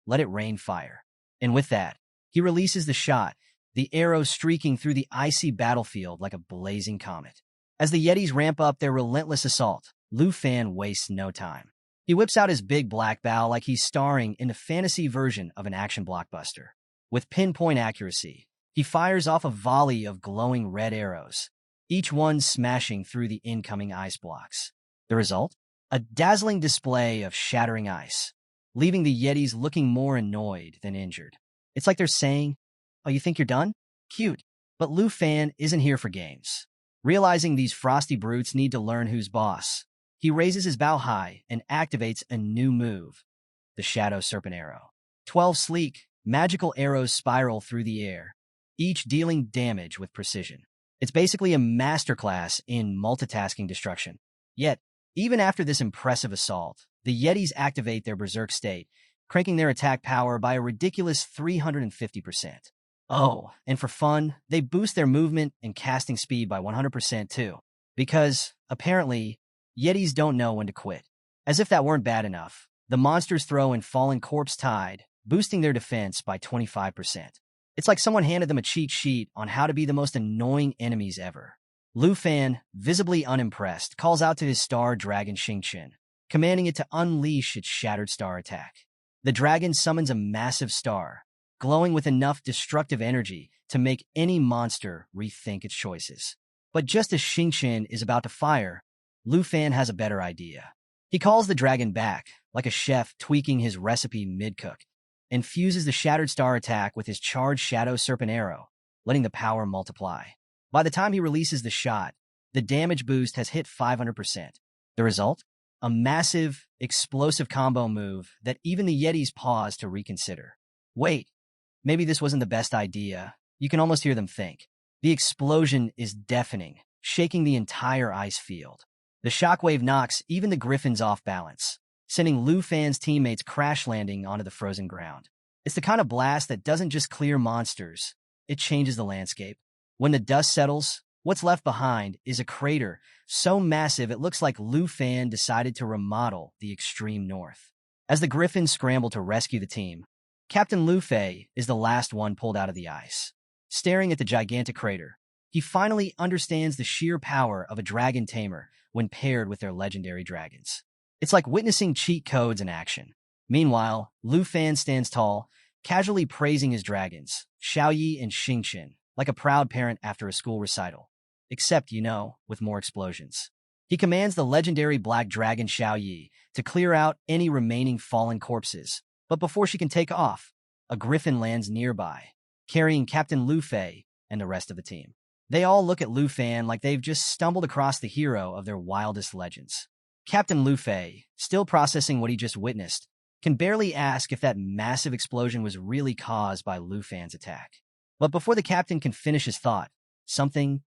Let it rain fire. And with that, he releases the shot, the arrow streaking through the icy battlefield like a blazing comet. As the Yetis ramp up their relentless assault, Lu Fan wastes no time. He whips out his big black bow like he's starring in the fantasy version of an action blockbuster. With pinpoint accuracy, he fires off a volley of glowing red arrows, each one smashing through the incoming ice blocks. The result? A dazzling display of shattering ice, leaving the Yetis looking more annoyed than injured. It's like they're saying, "Oh, you think you're done? Cute." But Lu Fan isn't here for games. Realizing these frosty brutes need to learn who's boss, he raises his bow high and activates a new move, the Shadow Serpent Arrow. 12 sleek, magical arrows spiral through the air, each dealing damage with precision. It's basically a masterclass in multitasking destruction. Yet, even after this impressive assault, the Yetis activate their berserk state, cranking their attack power by a ridiculous 350%. Oh, and for fun, they boost their movement and casting speed by 100% too. Because, apparently, Yetis don't know when to quit. As if that weren't bad enough, the monsters throw in Fallen Corpse Tide, boosting their defense by 25%. It's like someone handed them a cheat sheet on how to be the most annoying enemies ever. Lu Fan, visibly unimpressed, calls out to his star dragon Xingqian, commanding it to unleash its Shattered Star attack. The dragon summons a massive star, glowing with enough destructive energy to make any monster rethink its choices. But just as Xingqian is about to fire, Lu Fan has a better idea. He calls the dragon back, like a chef tweaking his recipe mid-cook, and fuses the Shattered Star attack with his charged Shadow Serpent Arrow, letting the power multiply. By the time he releases the shot, the damage boost has hit 500%. The result? A massive, explosive combo move that even the Yetis pause to reconsider. Wait, maybe this wasn't the best idea. You can almost hear them think. The explosion is deafening, shaking the entire ice field. The shockwave knocks even the griffins off balance, sending Lu Fan's teammates crash landing onto the frozen ground. It's the kind of blast that doesn't just clear monsters, it changes the landscape. When the dust settles, what's left behind is a crater so massive it looks like Lu Fan decided to remodel the extreme north. As the griffins scramble to rescue the team, Captain Lu Fei is the last one pulled out of the ice. Staring at the gigantic crater, he finally understands the sheer power of a dragon tamer when paired with their legendary dragons. It's like witnessing cheat codes in action. Meanwhile, Lu Fan stands tall, casually praising his dragons, Xiaoyi and Xingqian, like a proud parent after a school recital. Except, with more explosions. He commands the legendary black dragon Xiaoyi to clear out any remaining fallen corpses. But before she can take off, a griffin lands nearby, carrying Captain Lu Fei and the rest of the team. They all look at Lu Fan like they've just stumbled across the hero of their wildest legends. Captain Lu Fei, still processing what he just witnessed, can barely ask if that massive explosion was really caused by Lu Fan's attack. But before the captain can finish his thought, someone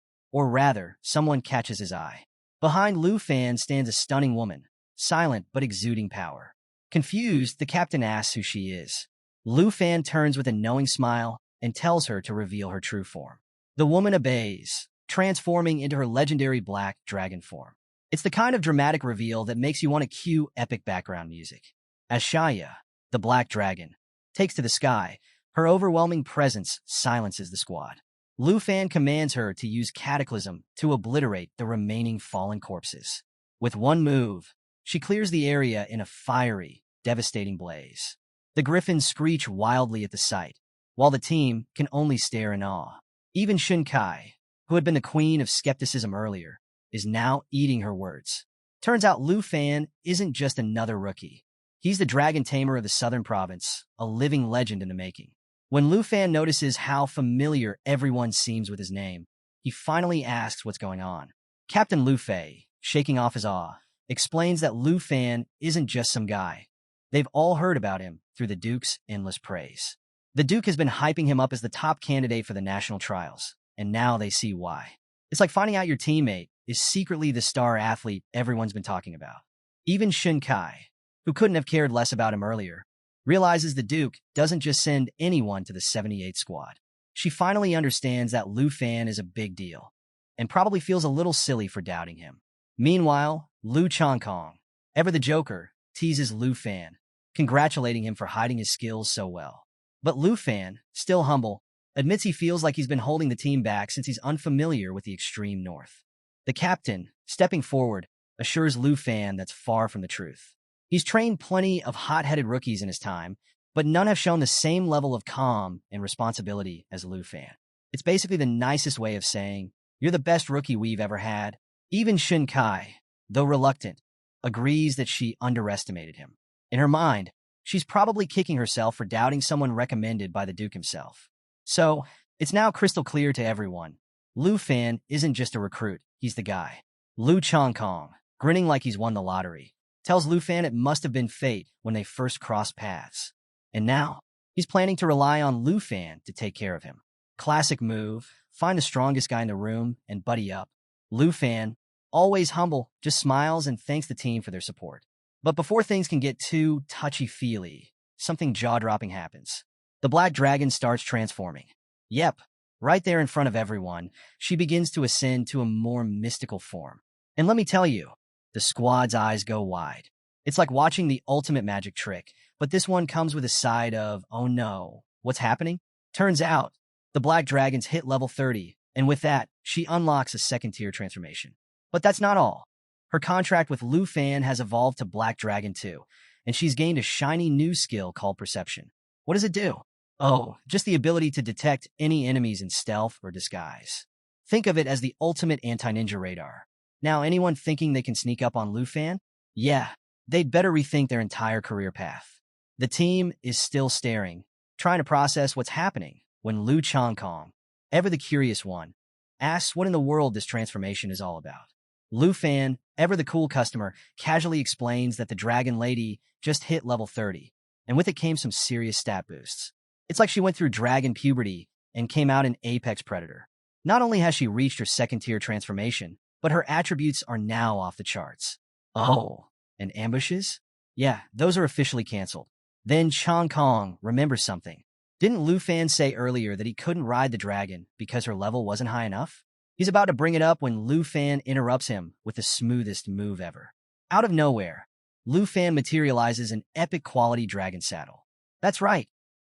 catches his eye. Behind Lu Fan stands a stunning woman, silent but exuding power. Confused, the captain asks who she is. Lu Fan turns with a knowing smile and tells her to reveal her true form. The woman obeys, transforming into her legendary black dragon form. It's the kind of dramatic reveal that makes you want to cue epic background music. As Shaya, the black dragon, takes to the sky, her overwhelming presence silences the squad. Lu Fan commands her to use Cataclysm to obliterate the remaining fallen corpses. With one move, she clears the area in a fiery, devastating blaze. The griffins screech wildly at the sight, while the team can only stare in awe. Even Shun Kai, who had been the queen of skepticism earlier, is now eating her words. Turns out Lu Fan isn't just another rookie. He's the dragon tamer of the southern province, a living legend in the making. When Lu Fan notices how familiar everyone seems with his name, he finally asks what's going on. Captain Lu Fei, shaking off his awe, explains that Lu Fan isn't just some guy. They've all heard about him through the Duke's endless praise. The Duke has been hyping him up as the top candidate for the national trials, and now they see why. It's like finding out your teammate is secretly the star athlete everyone's been talking about. Even Shun Kai, who couldn't have cared less about him earlier, realizes the Duke doesn't just send anyone to the 78 squad. She finally understands that Lu Fan is a big deal, and probably feels a little silly for doubting him. Meanwhile, Lu Changkong, ever the Joker, teases Lu Fan, congratulating him for hiding his skills so well. But Lu Fan, still humble, admits he feels like he's been holding the team back since he's unfamiliar with the extreme north. The captain, stepping forward, assures Lu Fan that's far from the truth. He's trained plenty of hot-headed rookies in his time, but none have shown the same level of calm and responsibility as Lu Fan. It's basically the nicest way of saying, "You're the best rookie we've ever had." Even Shin Kai, though reluctant, agrees that she underestimated him. In her mind, she's probably kicking herself for doubting someone recommended by the Duke himself. So, it's now crystal clear to everyone. Lu Fan isn't just a recruit, he's the guy. Lu Changkong, grinning like he's won the lottery, tells Lu Fan it must have been fate when they first crossed paths. And now, he's planning to rely on Lu Fan to take care of him. Classic move, find the strongest guy in the room and buddy up. Lu Fan, always humble, just smiles and thanks the team for their support. But before things can get too touchy-feely, something jaw-dropping happens. The Black Dragon starts transforming. Yep, right there in front of everyone, she begins to ascend to a more mystical form. And let me tell you, the squad's eyes go wide. It's like watching the ultimate magic trick, but this one comes with a side of, oh no, what's happening? Turns out, the Black Dragon's hit level 30, and with that, she unlocks a second-tier transformation. But that's not all. Her contract with Lu Fan has evolved to Black Dragon 2, and she's gained a shiny new skill called Perception. What does it do? Oh, just the ability to detect any enemies in stealth or disguise. Think of it as the ultimate anti-ninja radar. Now, anyone thinking they can sneak up on Lu Fan? Yeah, they'd better rethink their entire career path. The team is still staring, trying to process what's happening, when Lu Changkong, ever the curious one, asks what in the world this transformation is all about. Lu Fan, ever the cool customer, casually explains that the Dragon Lady just hit level 30, and with it came some serious stat boosts. It's like she went through dragon puberty and came out an apex predator. Not only has she reached her second-tier transformation, but her attributes are now off the charts. Oh, and ambushes? Yeah, those are officially canceled. Then Chang Kong remembers something. Didn't Lu Fan say earlier that he couldn't ride the dragon because her level wasn't high enough? He's about to bring it up when Lu Fan interrupts him with the smoothest move ever. Out of nowhere, Lu Fan materializes an epic quality dragon saddle. That's right.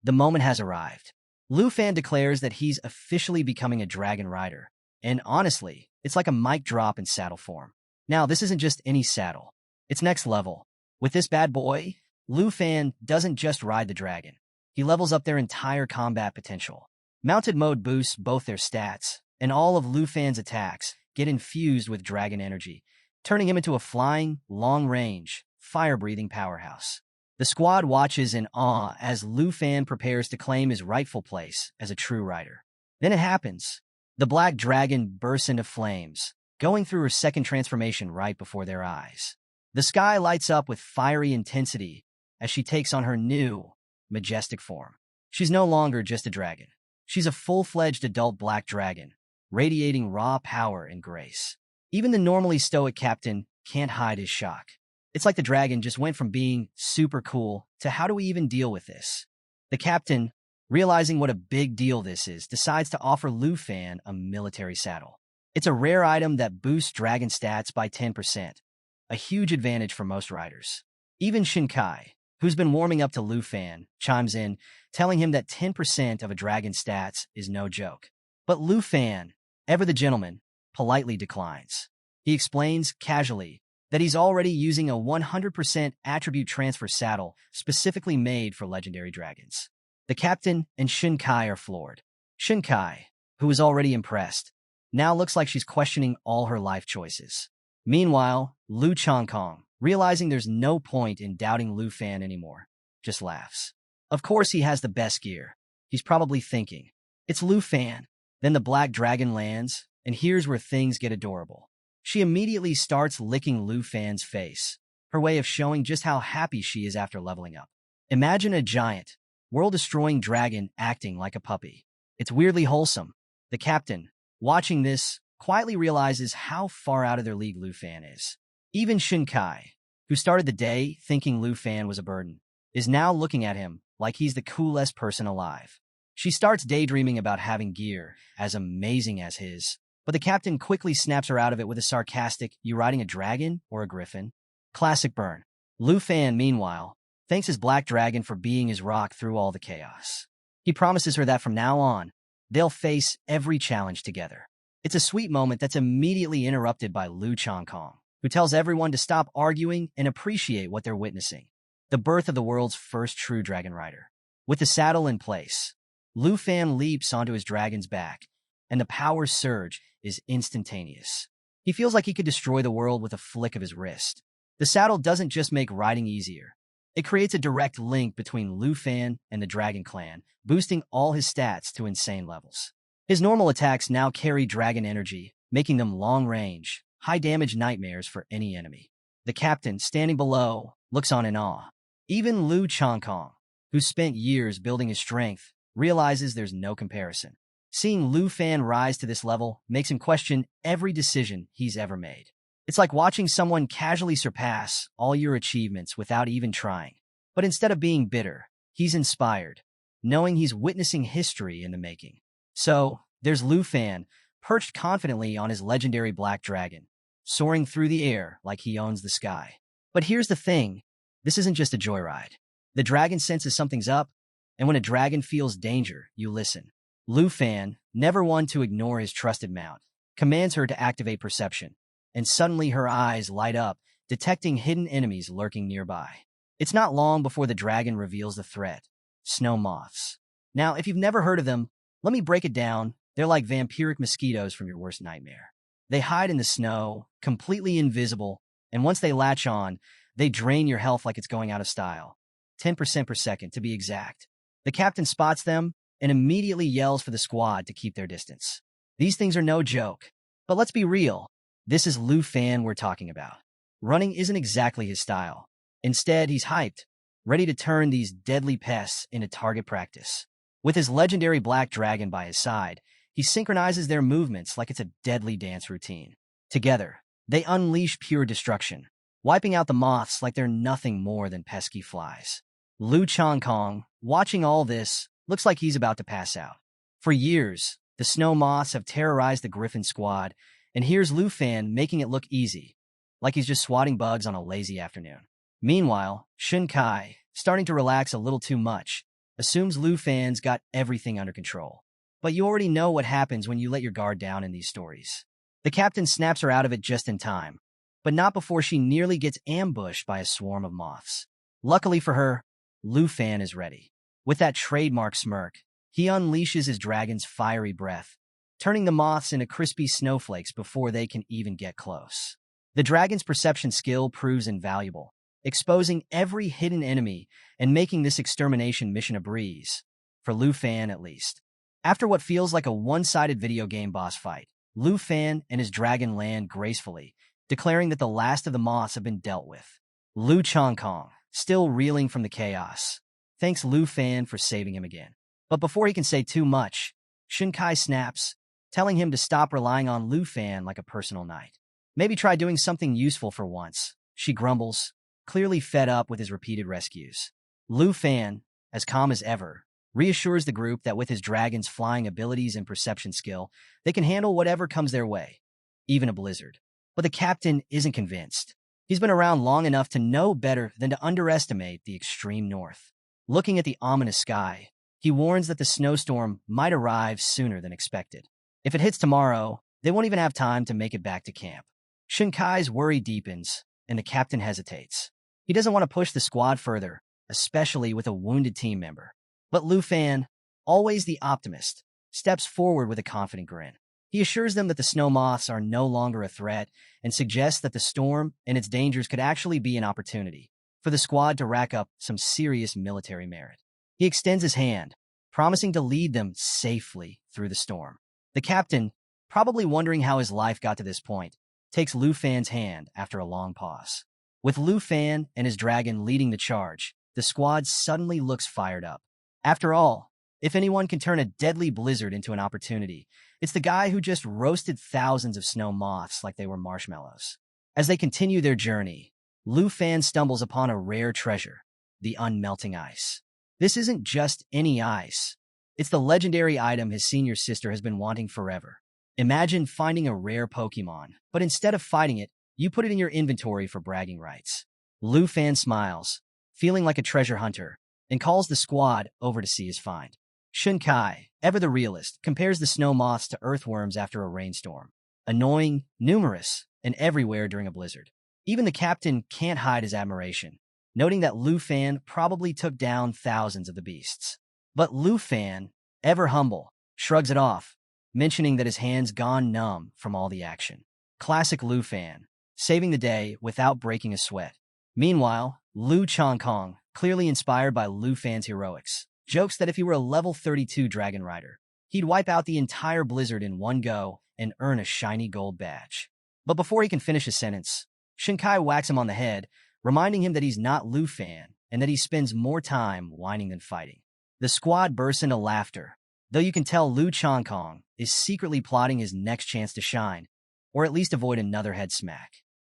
The moment has arrived. Lu Fan declares that he's officially becoming a dragon rider. And honestly, it's like a mic drop in saddle form. Now, this isn't just any saddle. It's next level. With this bad boy, Lu Fan doesn't just ride the dragon. He levels up their entire combat potential. Mounted mode boosts both their stats, and all of Lu Fan's attacks get infused with dragon energy, turning him into a flying, long-range, fire-breathing powerhouse. The squad watches in awe as Lu Fan prepares to claim his rightful place as a true rider. Then it happens. The Black Dragon bursts into flames, going through her second transformation right before their eyes. The sky lights up with fiery intensity as she takes on her new, majestic form. She's no longer just a dragon. She's a full-fledged adult Black Dragon, radiating raw power and grace. Even the normally stoic captain can't hide his shock. It's like the dragon just went from being super cool to how do we even deal with this? The captain, realizing what a big deal this is, decides to offer Lu Fan a military saddle. It's a rare item that boosts dragon stats by 10%, a huge advantage for most riders. Even Shinkai, who's been warming up to Lu Fan, chimes in, telling him that 10% of a dragon's stats is no joke. But Lu Fan, ever the gentleman, politely declines. He explains, casually, that he's already using a 100% attribute transfer saddle specifically made for legendary dragons. The captain and Shinkai are floored. Shinkai, who is already impressed, now looks like she's questioning all her life choices. Meanwhile, Lu Changkong, realizing there's no point in doubting Lu Fan anymore, just laughs. Of course he has the best gear. He's probably thinking, it's Lu Fan. Then the Black Dragon lands, and here's where things get adorable. She immediately starts licking Lu Fan's face, her way of showing just how happy she is after leveling up. Imagine a giant, world-destroying dragon acting like a puppy. It's weirdly wholesome. The captain, watching this, quietly realizes how far out of their league Lu Fan is. Even Shinkai, who started the day thinking Lu Fan was a burden, is now looking at him like he's the coolest person alive. She starts daydreaming about having gear as amazing as his, but the captain quickly snaps her out of it with a sarcastic, "You riding a dragon or a griffin?" Classic burn. Lu Fan, meanwhile, thanks his black dragon for being his rock through all the chaos. He promises her that from now on, they'll face every challenge together. It's a sweet moment that's immediately interrupted by Lu Changkong, who tells everyone to stop arguing and appreciate what they're witnessing. The birth of the world's first true dragon rider. With the saddle in place, Lu Fan leaps onto his dragon's back, and the power surge is instantaneous. He feels like he could destroy the world with a flick of his wrist. The saddle doesn't just make riding easier. It creates a direct link between Lu Fan and the Dragon Clan, boosting all his stats to insane levels. His normal attacks now carry dragon energy, making them long-range, high-damage nightmares for any enemy. The captain, standing below, looks on in awe. Even Lu Changkong, who spent years building his strength, realizes there's no comparison. Seeing Lu Fan rise to this level makes him question every decision he's ever made. It's like watching someone casually surpass all your achievements without even trying. But instead of being bitter, he's inspired, knowing he's witnessing history in the making. So, there's Lu Fan, perched confidently on his legendary black dragon, soaring through the air like he owns the sky. But here's the thing, this isn't just a joyride. The dragon senses something's up, and when a dragon feels danger, you listen. Lu Fan, never one to ignore his trusted mount, commands her to activate perception, and suddenly her eyes light up, detecting hidden enemies lurking nearby. It's not long before the dragon reveals the threat: snow moths. Now, if you've never heard of them, let me break it down. They're like vampiric mosquitoes from your worst nightmare. They hide in the snow, completely invisible, and once they latch on, they drain your health like it's going out of style. 10% per second, to be exact. The captain spots them and immediately yells for the squad to keep their distance. These things are no joke. But let's be real. This is Lu Fan we're talking about. Running isn't exactly his style. Instead, he's hyped, ready to turn these deadly pests into target practice. With his legendary black dragon by his side, he synchronizes their movements like it's a deadly dance routine. Together, they unleash pure destruction, wiping out the moths like they're nothing more than pesky flies. Lu Changkong, watching all this, looks like he's about to pass out. For years, the snow moths have terrorized the Griffin squad, and here's Lu Fan making it look easy, like he's just swatting bugs on a lazy afternoon. Meanwhile, Shun Kai, starting to relax a little too much, assumes Lu Fan's got everything under control. But you already know what happens when you let your guard down in these stories. The captain snaps her out of it just in time, but not before she nearly gets ambushed by a swarm of moths. Luckily for her, Lu Fan is ready. With that trademark smirk, he unleashes his dragon's fiery breath, turning the moths into crispy snowflakes before they can even get close. The dragon's perception skill proves invaluable, exposing every hidden enemy and making this extermination mission a breeze, for Lu Fan at least. After what feels like a one-sided video game boss fight, Lu Fan and his dragon land gracefully, declaring that the last of the moths have been dealt with. Lu Changkong, still reeling from the chaos, thanks Lu Fan for saving him again. But before he can say too much, Shun Kai snaps, telling him to stop relying on Lu Fan like a personal knight. Maybe try doing something useful for once, she grumbles, clearly fed up with his repeated rescues. Lu Fan, as calm as ever, reassures the group that with his dragon's flying abilities and perception skill, they can handle whatever comes their way, even a blizzard. But the captain isn't convinced. He's been around long enough to know better than to underestimate the extreme north. Looking at the ominous sky, he warns that the snowstorm might arrive sooner than expected. If it hits tomorrow, they won't even have time to make it back to camp. Shun Kai's worry deepens, and the captain hesitates. He doesn't want to push the squad further, especially with a wounded team member. But Lu Fan, always the optimist, steps forward with a confident grin. He assures them that the snow moths are no longer a threat and suggests that the storm and its dangers could actually be an opportunity for the squad to rack up some serious military merit. He extends his hand, promising to lead them safely through the storm. The captain, probably wondering how his life got to this point, takes Lu Fan's hand after a long pause. With Lu Fan and his dragon leading the charge, the squad suddenly looks fired up. After all, if anyone can turn a deadly blizzard into an opportunity, it's the guy who just roasted thousands of snow moths like they were marshmallows. As they continue their journey, Lu Fan stumbles upon a rare treasure, the unmelting ice. This isn't just any ice. It's the legendary item his senior sister has been wanting forever. Imagine finding a rare Pokemon, but instead of fighting it, you put it in your inventory for bragging rights. Lu Fan smiles, feeling like a treasure hunter, and calls the squad over to see his find. Shunkai, ever the realist, compares the snow moths to earthworms after a rainstorm. Annoying, numerous, and everywhere during a blizzard. Even the captain can't hide his admiration, noting that Lu Fan probably took down thousands of the beasts. But Lu Fan, ever humble, shrugs it off, mentioning that his hands gone numb from all the action. Classic Lu Fan, saving the day without breaking a sweat. Meanwhile, Lu Chongkong, clearly inspired by Lu Fan's heroics, jokes that if he were a level 32 Dragon Rider, he'd wipe out the entire blizzard in one go and earn a shiny gold badge. But before he can finish his sentence, Shinkai whacks him on the head, reminding him that he's not Lu Fan and that he spends more time whining than fighting. The squad bursts into laughter, though you can tell Lu Chongkong is secretly plotting his next chance to shine, or at least avoid another head smack.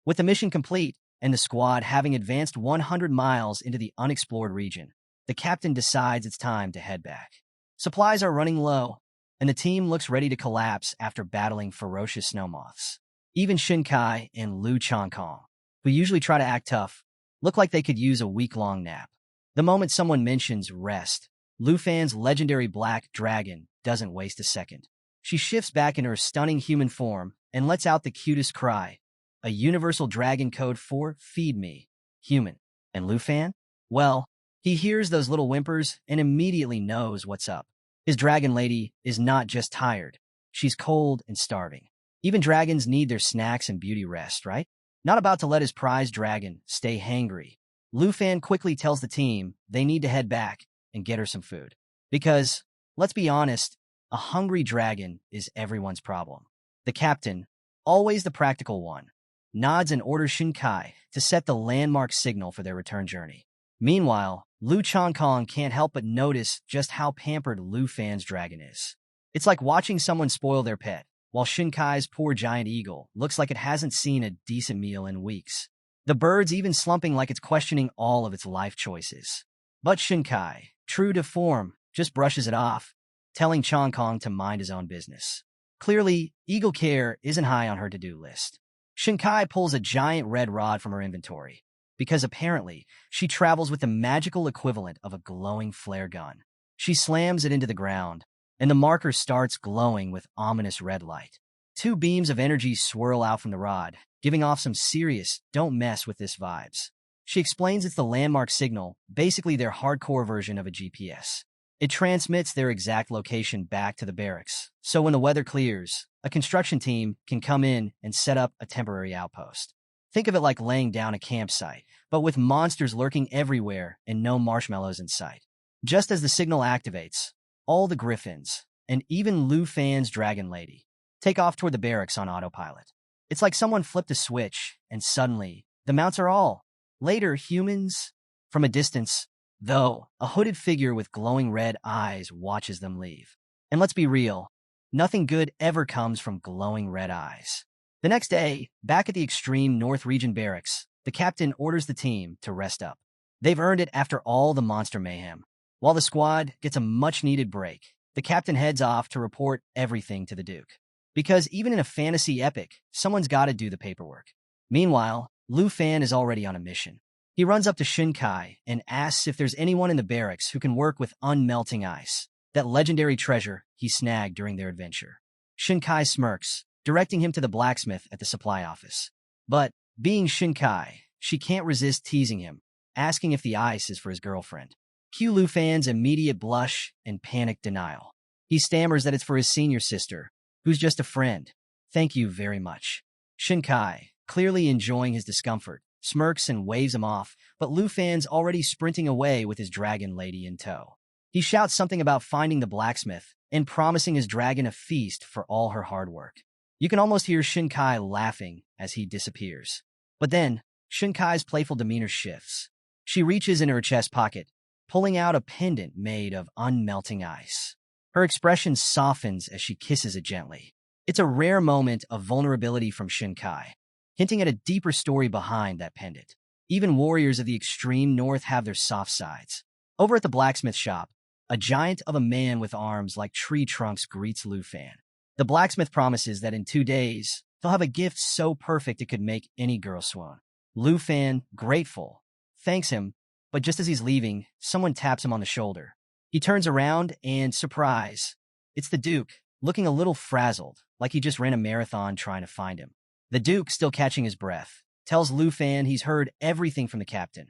With the mission complete, and the squad having advanced 100 miles into the unexplored region, the captain decides it's time to head back. Supplies are running low, and the team looks ready to collapse after battling ferocious snow moths. Even Shinkai and Lu Chongkong, who usually try to act tough, look like they could use a week-long nap. The moment someone mentions rest, Lu Fan's legendary black dragon doesn't waste a second. She shifts back into her stunning human form and lets out the cutest cry, a universal dragon code for "Feed me, human." And Lu Fan? Well, he hears those little whimpers and immediately knows what's up. His dragon lady is not just tired. She's cold and starving. Even dragons need their snacks and beauty rest, right? Not about to let his prized dragon stay hangry. Lu Fan quickly tells the team they need to head back and get her some food. Because, let's be honest, a hungry dragon is everyone's problem. The captain, always the practical one, nods and orders Shinkai to set the landmark signal for their return journey. Meanwhile, Lu Chongkong can't help but notice just how pampered Lu Fan's dragon is. It's like watching someone spoil their pet, while Shinkai's poor giant eagle looks like it hasn't seen a decent meal in weeks. The bird's even slumping like it's questioning all of its life choices. But Shinkai, true to form, just brushes it off, telling Chongkong to mind his own business. Clearly, eagle care isn't high on her to-do list. Shinkai pulls a giant red rod from her inventory, because apparently she travels with the magical equivalent of a glowing flare gun. She slams it into the ground, and the marker starts glowing with ominous red light. Two beams of energy swirl out from the rod, giving off some serious "don't mess with this" vibes. She explains it's the landmark signal, basically their hardcore version of a GPS. It transmits their exact location back to the barracks, so when the weather clears, a construction team can come in and set up a temporary outpost. Think of it like laying down a campsite, but with monsters lurking everywhere and no marshmallows in sight. Just as the signal activates, all the griffins, and even Lu Fan's dragon lady, take off toward the barracks on autopilot. It's like someone flipped a switch, and suddenly, the mounts are all. Later, humans. From a distance, though, a hooded figure with glowing red eyes watches them leave. And let's be real, nothing good ever comes from glowing red eyes. The next day, back at the extreme North Region barracks, the captain orders the team to rest up. They've earned it after all the monster mayhem. While the squad gets a much-needed break, the captain heads off to report everything to the Duke. Because even in a fantasy epic, someone's got to do the paperwork. Meanwhile, Lu Fan is already on a mission. He runs up to Shinkai and asks if there's anyone in the barracks who can work with unmelting ice, that legendary treasure he snagged during their adventure. Shinkai smirks, directing him to the blacksmith at the supply office. But, being Shinkai, she can't resist teasing him, asking if the ice is for his girlfriend. Cue Lu Fan's immediate blush and panicked denial. He stammers that it's for his senior sister, who's just a friend. Thank you very much. Shinkai, clearly enjoying his discomfort, smirks and waves him off, but Lu Fan's already sprinting away with his dragon lady in tow. He shouts something about finding the blacksmith and promising his dragon a feast for all her hard work. You can almost hear Shinkai laughing as he disappears. But then, Shinkai's playful demeanor shifts. She reaches in her chest pocket, pulling out a pendant made of unmelting ice. Her expression softens as she kisses it gently. It's a rare moment of vulnerability from Shinkai, hinting at a deeper story behind that pendant. Even warriors of the extreme north have their soft sides. Over at the blacksmith shop, A giant of a man with arms like tree trunks greets Lu Fan. The blacksmith promises that in 2 days, he'll have a gift so perfect it could make any girl swoon. Lu Fan, grateful, thanks him, but just as he's leaving, someone taps him on the shoulder. He turns around and, surprise, it's the Duke, looking a little frazzled, like he just ran a marathon trying to find him. The Duke, still catching his breath, tells Lu Fan he's heard everything from the captain.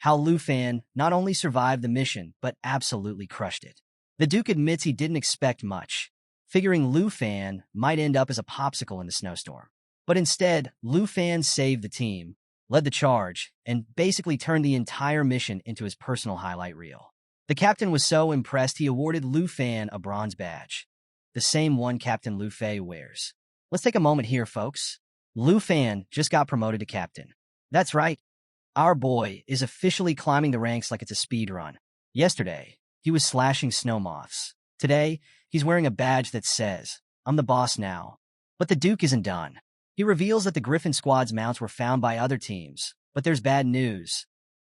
How Lu Fan not only survived the mission, but absolutely crushed it. The Duke admits he didn't expect much, figuring Lu Fan might end up as a popsicle in the snowstorm. But instead, Lu Fan saved the team, led the charge, and basically turned the entire mission into his personal highlight reel. The captain was so impressed he awarded Lu Fan a bronze badge, the same one Captain Lu Fei wears. Let's take a moment here, folks. Lu Fan just got promoted to captain. That's right. Our boy is officially climbing the ranks like it's a speed run. Yesterday, he was slashing snow moths. Today, he's wearing a badge that says, "I'm the boss now." But the Duke isn't done. He reveals that the Griffin Squad's mounts were found by other teams, but there's bad news.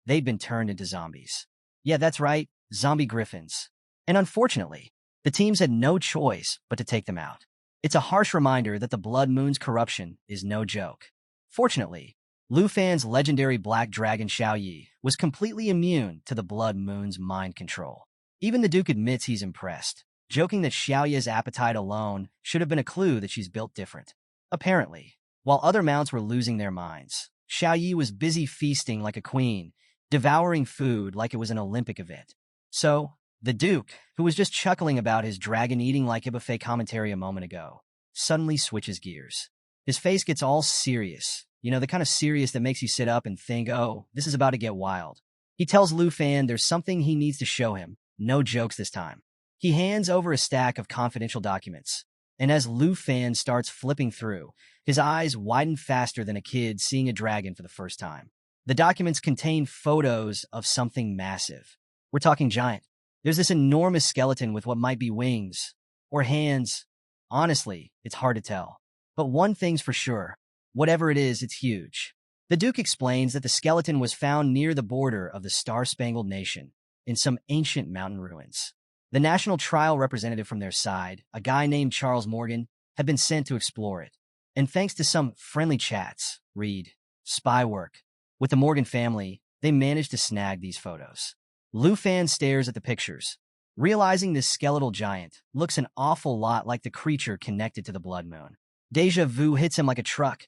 They've been turned into zombies. Yeah, that's right, zombie griffins. And unfortunately, the teams had no choice but to take them out. It's a harsh reminder that the Blood Moon's corruption is no joke. Fortunately, Lu Fan's legendary black dragon Xiao Yi was completely immune to the Blood Moon's mind control. Even the Duke admits he's impressed, joking that Xiao Yi's appetite alone should have been a clue that she's built different. Apparently, while other mounts were losing their minds, Xiao Yi was busy feasting like a queen, devouring food like it was an Olympic event. So, the Duke, who was just chuckling about his dragon eating like a buffet commentary a moment ago, suddenly switches gears. His face gets all serious, the kind of serious that makes you sit up and think, oh, this is about to get wild. He tells Lu Fan there's something he needs to show him, no jokes this time. He hands over a stack of confidential documents, and as Lu Fan starts flipping through, his eyes widen faster than a kid seeing a dragon for the first time. The documents contain photos of something massive. We're talking giant. There's this enormous skeleton with what might be wings or hands. Honestly, it's hard to tell. But one thing's for sure. Whatever it is, it's huge. The Duke explains that the skeleton was found near the border of the Star-Spangled Nation in some ancient mountain ruins. The national trial representative from their side, a guy named Charles Morgan, had been sent to explore it. And thanks to some friendly chats, spy work, with the Morgan family, they managed to snag these photos. Lu Fan stares at the pictures, realizing this skeletal giant looks an awful lot like the creature connected to the Blood Moon. Deja vu hits him like a truck,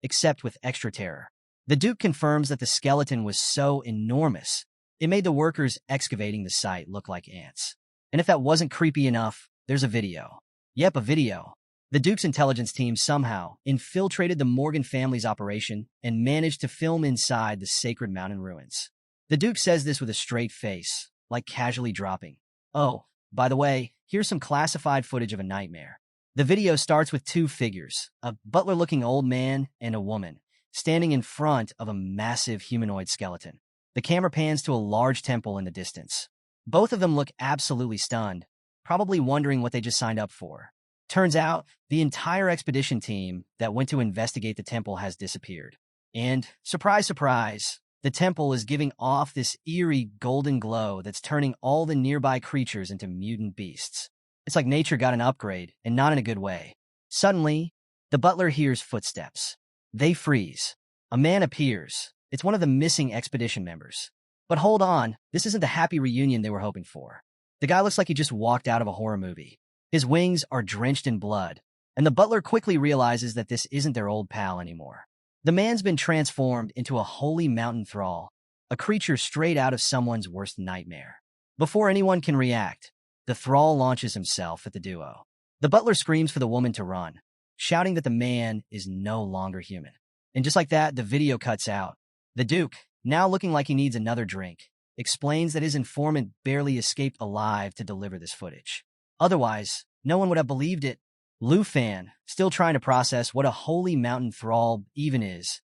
except with extra terror. The Duke confirms that the skeleton was so enormous, it made the workers excavating the site look like ants. And if that wasn't creepy enough, there's a video. Yep, a video. The Duke's intelligence team somehow infiltrated the Morgan family's operation and managed to film inside the sacred mountain ruins. The Duke says this with a straight face, like casually dropping, "Oh, by the way, here's some classified footage of a nightmare." The video starts with two figures, a butler-looking old man and a woman, standing in front of a massive humanoid skeleton. The camera pans to a large temple in the distance. Both of them look absolutely stunned, probably wondering what they just signed up for. Turns out, the entire expedition team that went to investigate the temple has disappeared. And, surprise, surprise, the temple is giving off this eerie golden glow that's turning all the nearby creatures into mutant beasts. It's like nature got an upgrade, and not in a good way. Suddenly, the butler hears footsteps. They freeze. A man appears. It's one of the missing expedition members. But hold on, this isn't the happy reunion they were hoping for. The guy looks like he just walked out of a horror movie. His wings are drenched in blood, and the butler quickly realizes that this isn't their old pal anymore. The man's been transformed into a holy mountain thrall, a creature straight out of someone's worst nightmare. Before anyone can react, the thrall launches himself at the duo. The butler screams for the woman to run, shouting that the man is no longer human. And just like that, the video cuts out. The Duke, now looking like he needs another drink, explains that his informant barely escaped alive to deliver this footage. Otherwise, no one would have believed it. Lu Fan, still trying to process what a holy mountain thrall even is,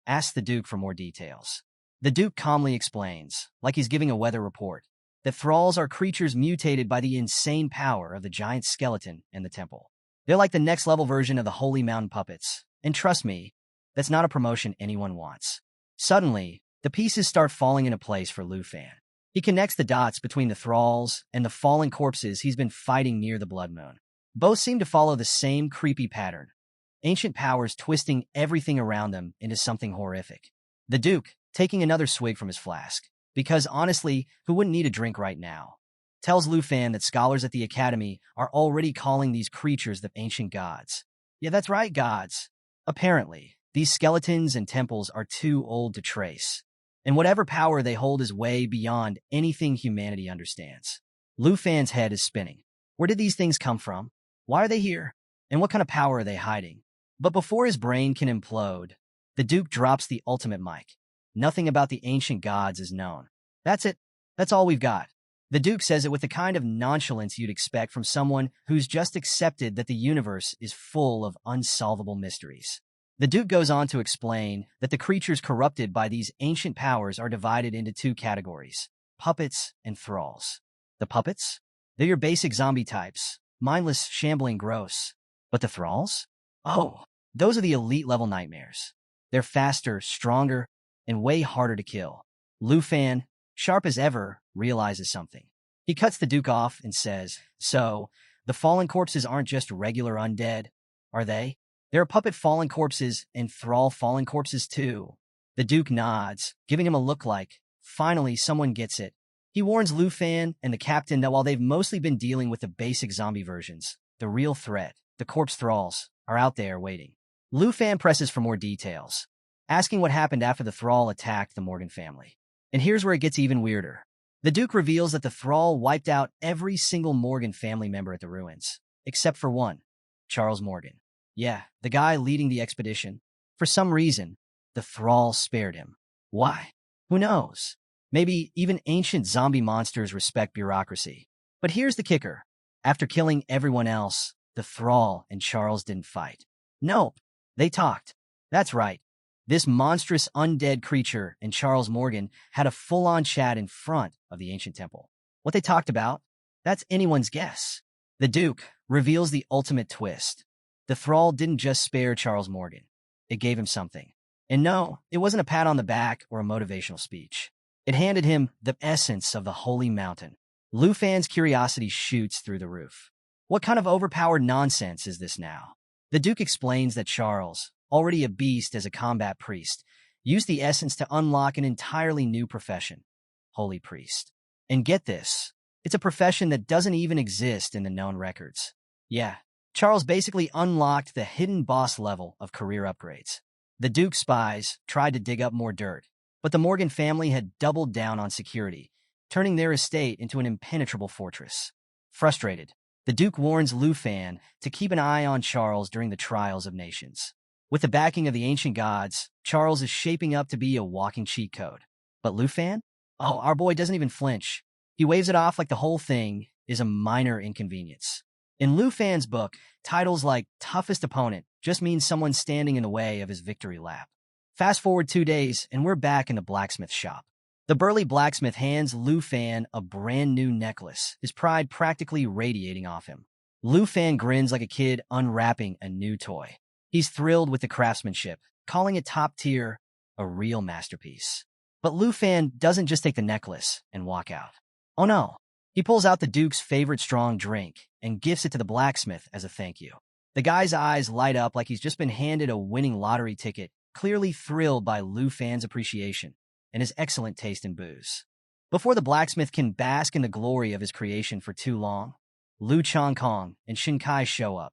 asks the Duke for more details. The Duke calmly explains, like he's giving a weather report, that thralls are creatures mutated by the insane power of the giant skeleton and the temple. They're like the next-level version of the holy mountain puppets, and trust me, that's not a promotion anyone wants. Suddenly, the pieces start falling into place for Lu Fan. He connects the dots between the thralls and the fallen corpses he's been fighting near the Blood Moon. Both seem to follow the same creepy pattern, ancient powers twisting everything around them into something horrific. The Duke, taking another swig from his flask, because honestly, who wouldn't need a drink right now, tells Lu Fan that scholars at the Academy are already calling these creatures the ancient gods. Yeah, that's right, gods. Apparently, these skeletons and temples are too old to trace, and whatever power they hold is way beyond anything humanity understands. Lu Fan's head is spinning. Where did these things come from? Why are they here? And what kind of power are they hiding? But before his brain can implode, the Duke drops the ultimate mic. Nothing about the ancient gods is known. That's it. That's all we've got. The Duke says it with the kind of nonchalance you'd expect from someone who's just accepted that the universe is full of unsolvable mysteries. The Duke goes on to explain that the creatures corrupted by these ancient powers are divided into two categories: puppets and thralls. The puppets? They're your basic zombie types, mindless, shambling, gross. But the thralls? Oh, those are the elite-level nightmares. They're faster, stronger, and way harder to kill. Lu Fan, sharp as ever, realizes something. He cuts the Duke off and says, "So, the fallen corpses aren't just regular undead, are they? There are puppet fallen corpses and thrall fallen corpses too." The Duke nods, giving him a look like, finally someone gets it. He warns Lu Fan and the captain that while they've mostly been dealing with the basic zombie versions, the real threat, the corpse thralls, are out there waiting. Lu Fan presses for more details, asking what happened after the thrall attacked the Morgan family. And here's where it gets even weirder. The Duke reveals that the thrall wiped out every single Morgan family member at the ruins, except for one, Charles Morgan. Yeah, the guy leading the expedition. For some reason, the thrall spared him. Why? Who knows? Maybe even ancient zombie monsters respect bureaucracy. But here's the kicker. After killing everyone else, the thrall and Charles didn't fight. Nope, they talked. That's right. This monstrous undead creature and Charles Morgan had a full-on chat in front of the ancient temple. What they talked about? That's anyone's guess. The Duke reveals the ultimate twist. The thrall didn't just spare Charles Morgan. It gave him something. And no, it wasn't a pat on the back or a motivational speech. It handed him the essence of the holy mountain. Lu Fan's curiosity shoots through the roof. What kind of overpowered nonsense is this now? The Duke explains that Charles, already a beast as a combat priest, used the essence to unlock an entirely new profession: holy priest. And get this, it's a profession that doesn't even exist in the known records. Yeah, Charles basically unlocked the hidden boss level of career upgrades. The Duke's spies tried to dig up more dirt, but the Morgan family had doubled down on security, turning their estate into an impenetrable fortress. Frustrated, the Duke warns Lu Fan to keep an eye on Charles during the trials of nations. With the backing of the ancient gods, Charles is shaping up to be a walking cheat code. But Lu Fan? Oh, our boy doesn't even flinch. He waves it off like the whole thing is a minor inconvenience. In Lu Fan's book, titles like toughest opponent just mean someone standing in the way of his victory lap. Fast forward 2 days, and we're back in the blacksmith shop. The burly blacksmith hands Lu Fan a brand new necklace, his pride practically radiating off him. Lu Fan grins like a kid unwrapping a new toy. He's thrilled with the craftsmanship, calling it top tier, a real masterpiece. But Lu Fan doesn't just take the necklace and walk out. Oh no, he pulls out the Duke's favorite strong drink and gifts it to the blacksmith as a thank you. The guy's eyes light up like he's just been handed a winning lottery ticket, clearly thrilled by Lu Fan's appreciation and his excellent taste in booze. Before the blacksmith can bask in the glory of his creation for too long, Lu Chongkong and Shin Kai show up,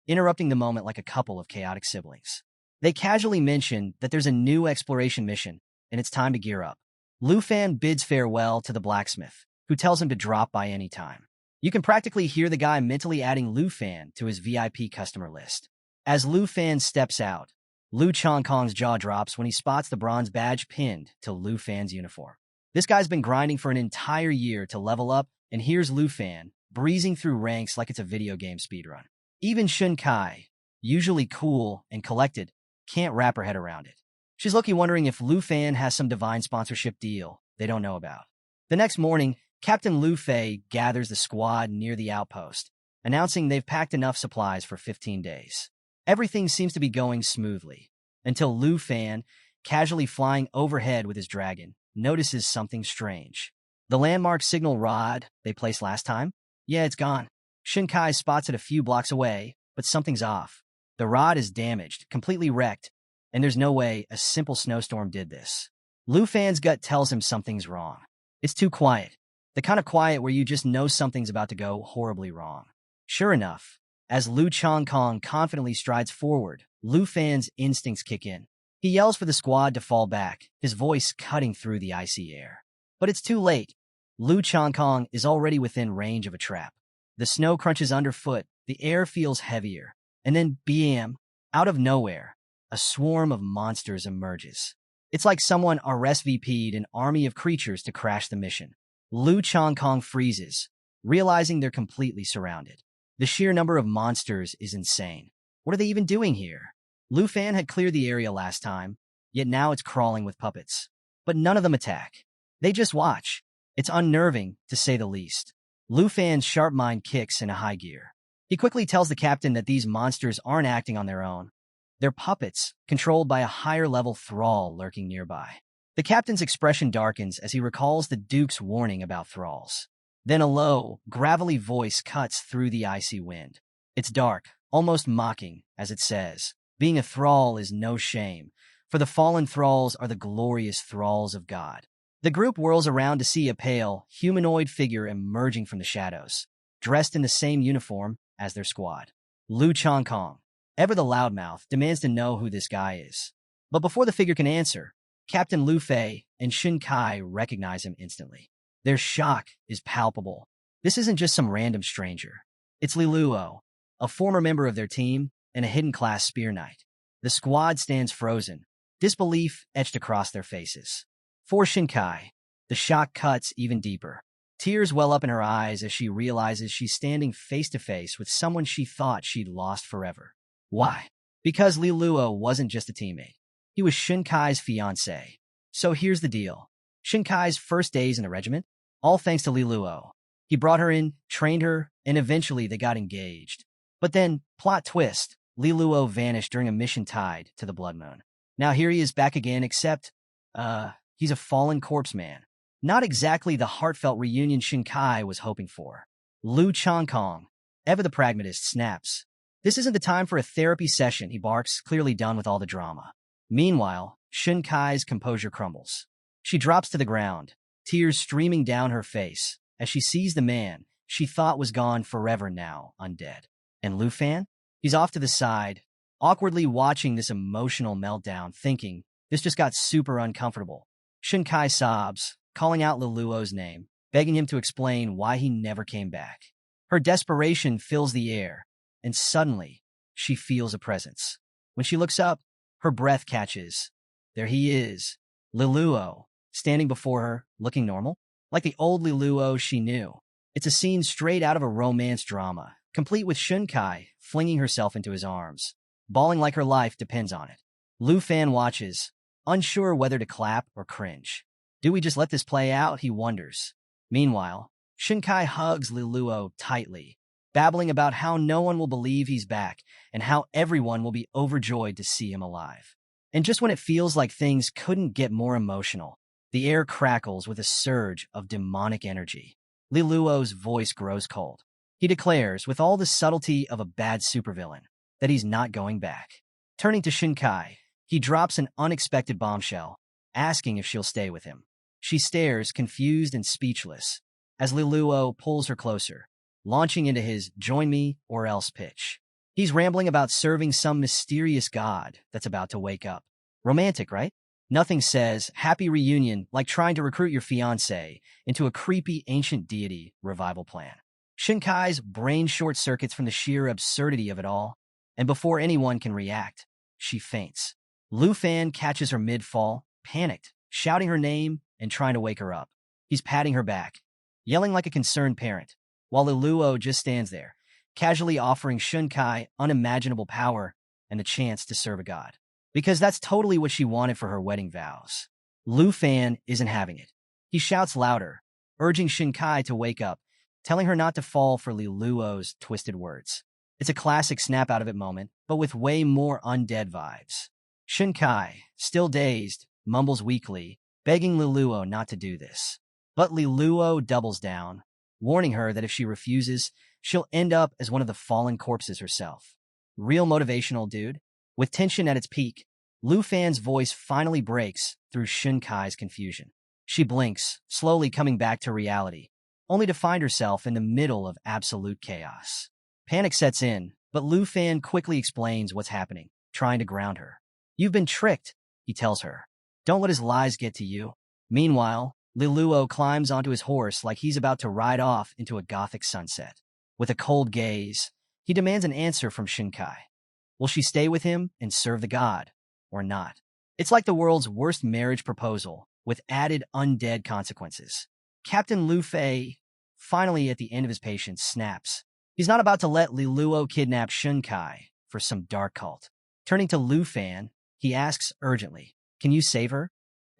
interrupting the moment like a couple of chaotic siblings. They casually mention that there's a new exploration mission, and it's time to gear up. Lu Fan bids farewell to the blacksmith, who tells him to drop by any time. You can practically hear the guy mentally adding Lu Fan to his VIP customer list. As Lu Fan steps out, Lu Chongkong's jaw drops when he spots the bronze badge pinned to Lu Fan's uniform. This guy's been grinding for an entire year to level up, and here's Lu Fan, breezing through ranks like it's a video game speedrun. Even Shun Kai, usually cool and collected, can't wrap her head around it. She's low-key wondering if Lu Fan has some divine sponsorship deal they don't know about. The next morning, Captain Lu Fei gathers the squad near the outpost, announcing they've packed enough supplies for 15 days. Everything seems to be going smoothly, until Lu Fan, casually flying overhead with his dragon, notices something strange. The landmark signal rod they placed last time? Yeah, it's gone. Shinkai spots it a few blocks away, but something's off. The rod is damaged, completely wrecked, and there's no way a simple snowstorm did this. Lu Fan's gut tells him something's wrong. It's too quiet. The kind of quiet where you just know something's about to go horribly wrong. Sure enough, as Lu Changkong confidently strides forward, Lu Fan's instincts kick in. He yells for the squad to fall back, his voice cutting through the icy air. But it's too late. Lu Changkong is already within range of a trap. The snow crunches underfoot, the air feels heavier, and then bam, out of nowhere, a swarm of monsters emerges. It's like someone RSVP'd an army of creatures to crash the mission. Lu Changkong freezes, realizing they're completely surrounded. The sheer number of monsters is insane. What are they even doing here? Lu Fan had cleared the area last time, yet now it's crawling with puppets. But none of them attack. They just watch. It's unnerving, to say the least. Lu Fan's sharp mind kicks into high gear. He quickly tells the captain that these monsters aren't acting on their own. They're puppets, controlled by a higher-level thrall lurking nearby. The captain's expression darkens as he recalls the Duke's warning about thralls. Then a low, gravelly voice cuts through the icy wind. It's dark, almost mocking, as it says, "Being a thrall is no shame, for the fallen thralls are the glorious thralls of God." The group whirls around to see a pale, humanoid figure emerging from the shadows, dressed in the same uniform as their squad. Lu Changkong, ever the loudmouth, demands to know who this guy is. But before the figure can answer, Captain Lu Fei and Shin Kai recognize him instantly. Their shock is palpable. This isn't just some random stranger. It's Li Luo, a former member of their team and a hidden class spear knight. The squad stands frozen, disbelief etched across their faces. For Shinkai, the shock cuts even deeper. Tears well up in her eyes as she realizes she's standing face-to-face with someone she thought she'd lost forever. Why? Because Li Luo wasn't just a teammate. He was Shinkai's fiancé. So here's the deal. Shinkai's first days in the regiment? All thanks to Li Luo. He brought her in, trained her, and eventually they got engaged. But then, plot twist, Li Luo vanished during a mission tied to the Blood Moon. Now here he is back again, except, he's a fallen corpse man. Not exactly the heartfelt reunion Shinkai was hoping for. Lu Changkong, ever the pragmatist, snaps. This isn't the time for a therapy session, he barks, clearly done with all the drama. Meanwhile, Shinkai's composure crumbles. She drops to the ground, tears streaming down her face, as she sees the man she thought was gone forever now, undead. And Lu Fan? He's off to the side, awkwardly watching this emotional meltdown, thinking, this just got super uncomfortable. Shinkai sobs, calling out Li Luo's name, begging him to explain why he never came back. Her desperation fills the air, and suddenly, she feels a presence. When she looks up, her breath catches. There he is, Li Luo, standing before her, looking normal, like the old Li Luo she knew. It's a scene straight out of a romance drama, complete with Shinkai flinging herself into his arms, bawling like her life depends on it. Lu Fan watches, unsure whether to clap or cringe. Do we just let this play out, he wonders. Meanwhile, Shinkai hugs Li Luo tightly, babbling about how no one will believe he's back and how everyone will be overjoyed to see him alive. And just when it feels like things couldn't get more emotional, the air crackles with a surge of demonic energy. Li Luo's voice grows cold. He declares, with all the subtlety of a bad supervillain, that he's not going back. Turning to Shinkai, he drops an unexpected bombshell, asking if she'll stay with him. She stares, confused and speechless, as Li Luo pulls her closer, launching into his join me or else pitch. He's rambling about serving some mysterious god that's about to wake up. Romantic, right? Nothing says happy reunion like trying to recruit your fiancé into a creepy ancient deity revival plan. Shinkai's brain short-circuits from the sheer absurdity of it all, and before anyone can react, she faints. Lu Fan catches her mid-fall, panicked, shouting her name and trying to wake her up. He's patting her back, yelling like a concerned parent, while Li Luo just stands there, casually offering Shinkai unimaginable power and the chance to serve a god. Because that's totally what she wanted for her wedding vows. Lu Fan isn't having it. He shouts louder, urging Shinkai to wake up, telling her not to fall for Li Luo's twisted words. It's a classic snap-out-of-it moment, but with way more undead vibes. Shinkai, still dazed, mumbles weakly, begging Li Luo not to do this. But Liluo doubles down, warning her that if she refuses, she'll end up as one of the fallen corpses herself. Real motivational dude. With tension at its peak, Lu Fan's voice finally breaks through Shunkai's confusion. She blinks, slowly coming back to reality, only to find herself in the middle of absolute chaos. Panic sets in, but Lu Fan quickly explains what's happening, trying to ground her. You've been tricked, he tells her. Don't let his lies get to you. Meanwhile, Liluo climbs onto his horse like he's about to ride off into a gothic sunset. With a cold gaze, he demands an answer from Shinkai. Will she stay with him and serve the god, or not? It's like the world's worst marriage proposal, with added undead consequences. Captain Lu Fei, finally at the end of his patience, snaps. He's not about to let Liluo kidnap Shinkai for some dark cult. Turning to Lu Fan, he asks urgently, can you save her?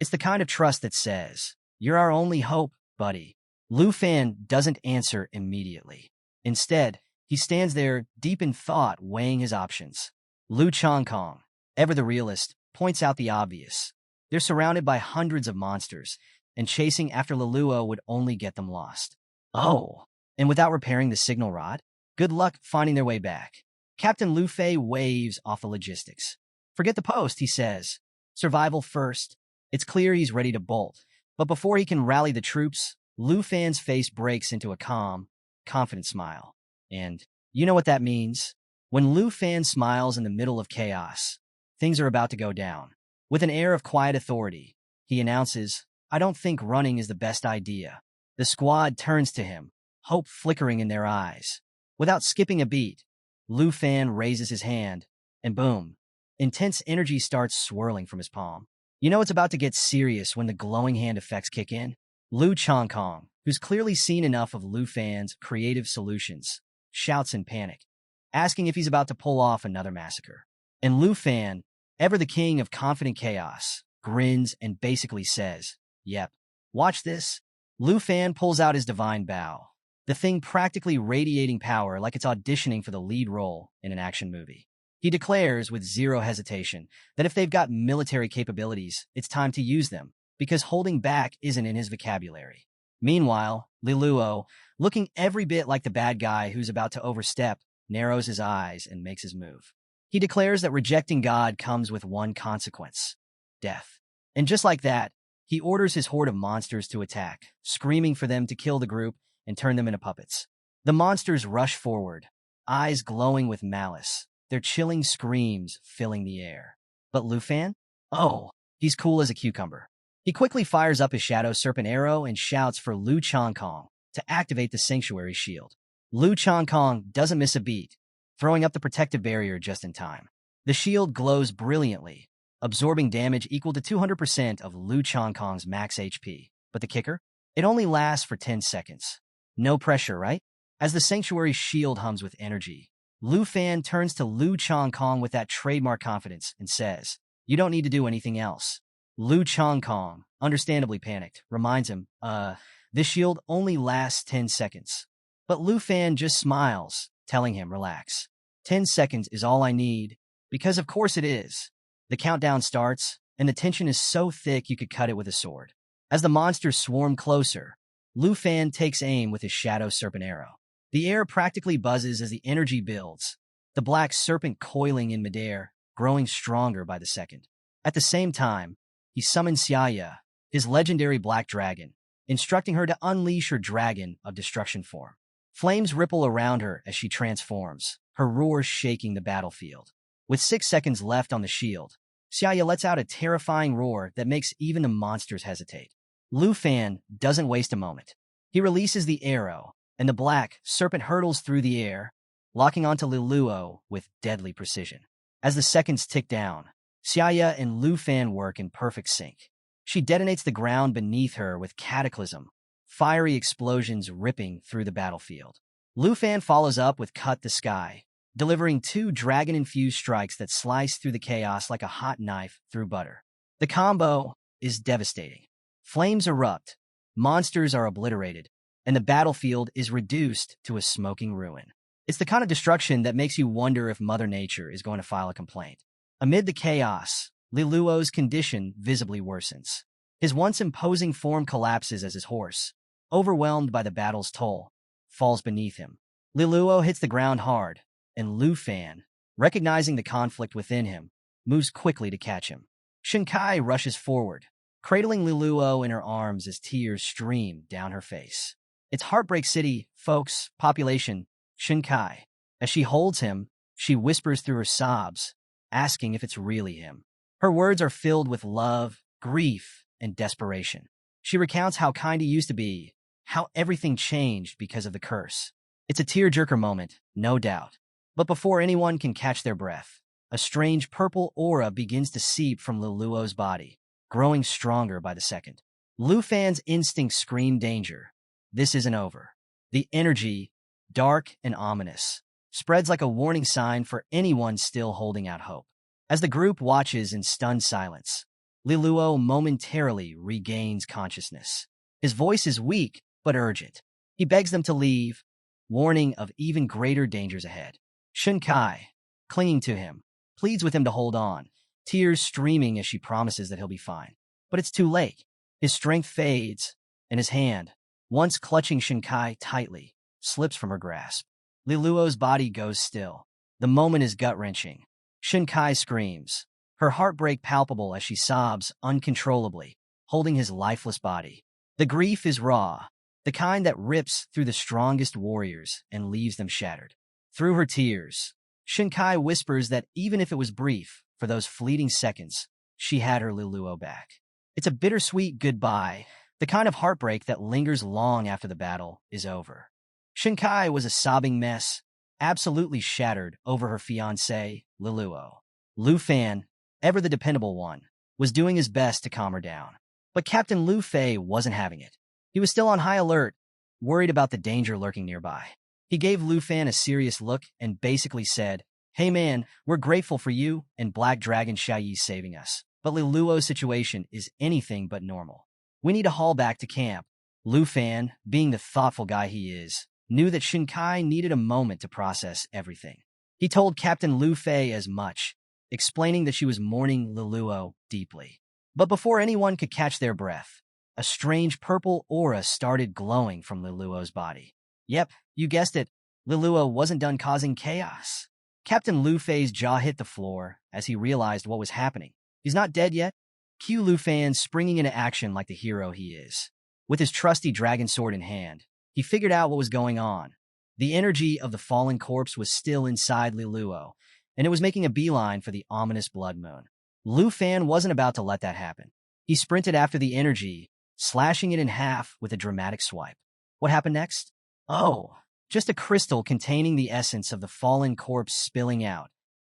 It's the kind of trust that says, you're our only hope, buddy. Lu Fan doesn't answer immediately. Instead, he stands there, deep in thought, weighing his options. Lu Changkong, ever the realist, points out the obvious. They're surrounded by hundreds of monsters, and chasing after Liluo would only get them lost. Oh, and without repairing the signal rod? Good luck finding their way back. Captain Lu Fei waves off the logistics. Forget the post, he says. Survival first. It's clear he's ready to bolt. But before he can rally the troops, Lu Fan's face breaks into a calm, confident smile. And you know what that means? When Lu Fan smiles in the middle of chaos, things are about to go down. With an air of quiet authority, he announces, I don't think running is the best idea. The squad turns to him, hope flickering in their eyes. Without skipping a beat, Lu Fan raises his hand, and boom, intense energy starts swirling from his palm. You know it's about to get serious when the glowing hand effects kick in. Lu Changkong, who's clearly seen enough of Lu Fan's creative solutions, shouts in panic, asking if he's about to pull off another massacre. And Lu Fan, ever the king of confident chaos, grins and basically says, yep, watch this. Lu Fan pulls out his divine bow, the thing practically radiating power like it's auditioning for the lead role in an action movie. He declares with zero hesitation that if they've got military capabilities, it's time to use them, because holding back isn't in his vocabulary. Meanwhile, Liluo, looking every bit like the bad guy who's about to overstep, narrows his eyes and makes his move. He declares that rejecting God comes with one consequence: death. And just like that, he orders his horde of monsters to attack, screaming for them to kill the group and turn them into puppets. The monsters rush forward, eyes glowing with malice, their chilling screams filling the air. But Lu Fan? Oh, he's cool as a cucumber. He quickly fires up his Shadow Serpent arrow and shouts for Lu Changkong to activate the Sanctuary Shield. Lu Changkong doesn't miss a beat, throwing up the protective barrier just in time. The shield glows brilliantly, absorbing damage equal to 200% of Lu Changkong's max HP. But the kicker? It only lasts for 10 seconds. No pressure, right? As the Sanctuary Shield hums with energy, Lu Fan turns to Lu Changkong with that trademark confidence and says, you don't need to do anything else. Lu Changkong, understandably panicked, reminds him, this shield only lasts 10 seconds. But Lu Fan just smiles, telling him, relax. 10 seconds is all I need, because of course it is. The countdown starts, and the tension is so thick you could cut it with a sword. As the monsters swarm closer, Lu Fan takes aim with his Shadow Serpent arrow. The air practically buzzes as the energy builds, the black serpent coiling in midair, growing stronger by the second. At the same time, he summons Xiaya, his legendary black dragon, instructing her to unleash her dragon of destruction form. Flames ripple around her as she transforms, her roar shaking the battlefield. With 6 seconds left on the shield, Xiaya lets out a terrifying roar that makes even the monsters hesitate. Lu Fan doesn't waste a moment. He releases the arrow, and the black serpent hurtles through the air, locking onto Liluo with deadly precision. As the seconds tick down, Xiaya and Lu Fan work in perfect sync. She detonates the ground beneath her with cataclysm, fiery explosions ripping through the battlefield. Lu Fan follows up with Cut the Sky, delivering 2 dragon-infused strikes that slice through the chaos like a hot knife through butter. The combo is devastating. Flames erupt, monsters are obliterated, and the battlefield is reduced to a smoking ruin. It's the kind of destruction that makes you wonder if Mother Nature is going to file a complaint. Amid the chaos, Liluo's condition visibly worsens. His once imposing form collapses as his horse, overwhelmed by the battle's toll, falls beneath him. Liluo hits the ground hard, and Lu Fan, recognizing the conflict within him, moves quickly to catch him. Shinkai rushes forward, cradling Liluo in her arms as tears stream down her face. It's Heartbreak City, folks, population, Shinkai. As she holds him, she whispers through her sobs, asking if it's really him. Her words are filled with love, grief, and desperation. She recounts how kind he used to be, how everything changed because of the curse. It's a tearjerker moment, no doubt. But before anyone can catch their breath, a strange purple aura begins to seep from Liluo's body, growing stronger by the second. Lu Fan's instincts scream danger. This isn't over. The energy, dark and ominous, spreads like a warning sign for anyone still holding out hope. As the group watches in stunned silence, Liluo momentarily regains consciousness. His voice is weak but urgent. He begs them to leave, warning of even greater dangers ahead. Shinkai, clinging to him, pleads with him to hold on, tears streaming as she promises that he'll be fine. But it's too late. His strength fades, and his hand, once clutching Shinkai tightly, slips from her grasp. Liluo's body goes still. The moment is gut-wrenching. Shinkai screams, her heartbreak palpable as she sobs uncontrollably, holding his lifeless body. The grief is raw, the kind that rips through the strongest warriors and leaves them shattered. Through her tears, Shinkai whispers that even if it was brief, for those fleeting seconds, she had her Liluo back. It's a bittersweet goodbye, the kind of heartbreak that lingers long after the battle is over. Shinkai was a sobbing mess, absolutely shattered over her fiancé, Liluo. Lu Fan, ever the dependable one, was doing his best to calm her down. But Captain Lu Fei wasn't having it. He was still on high alert, worried about the danger lurking nearby. He gave Lu Fan a serious look and basically said, "Hey man, we're grateful for you and Black Dragon Xiaoyi saving us. But Liluo's situation is anything but normal. We need to haul back to camp." Lu Fan, being the thoughtful guy he is, knew that Shinkai needed a moment to process everything. He told Captain Lu Fei as much, explaining that she was mourning Liluo deeply. But before anyone could catch their breath, a strange purple aura started glowing from Liluo's body. Yep, you guessed it, Liluo wasn't done causing chaos. Captain Lu Fei's jaw hit the floor as he realized what was happening. He's not dead yet? Cue Lu Fan springing into action like the hero he is. With his trusty dragon sword in hand, he figured out what was going on. The energy of the fallen corpse was still inside Liluo, and it was making a beeline for the ominous blood moon. Lu Fan wasn't about to let that happen. He sprinted after the energy, slashing it in half with a dramatic swipe. What happened next? Oh, just a crystal containing the essence of the fallen corpse spilling out,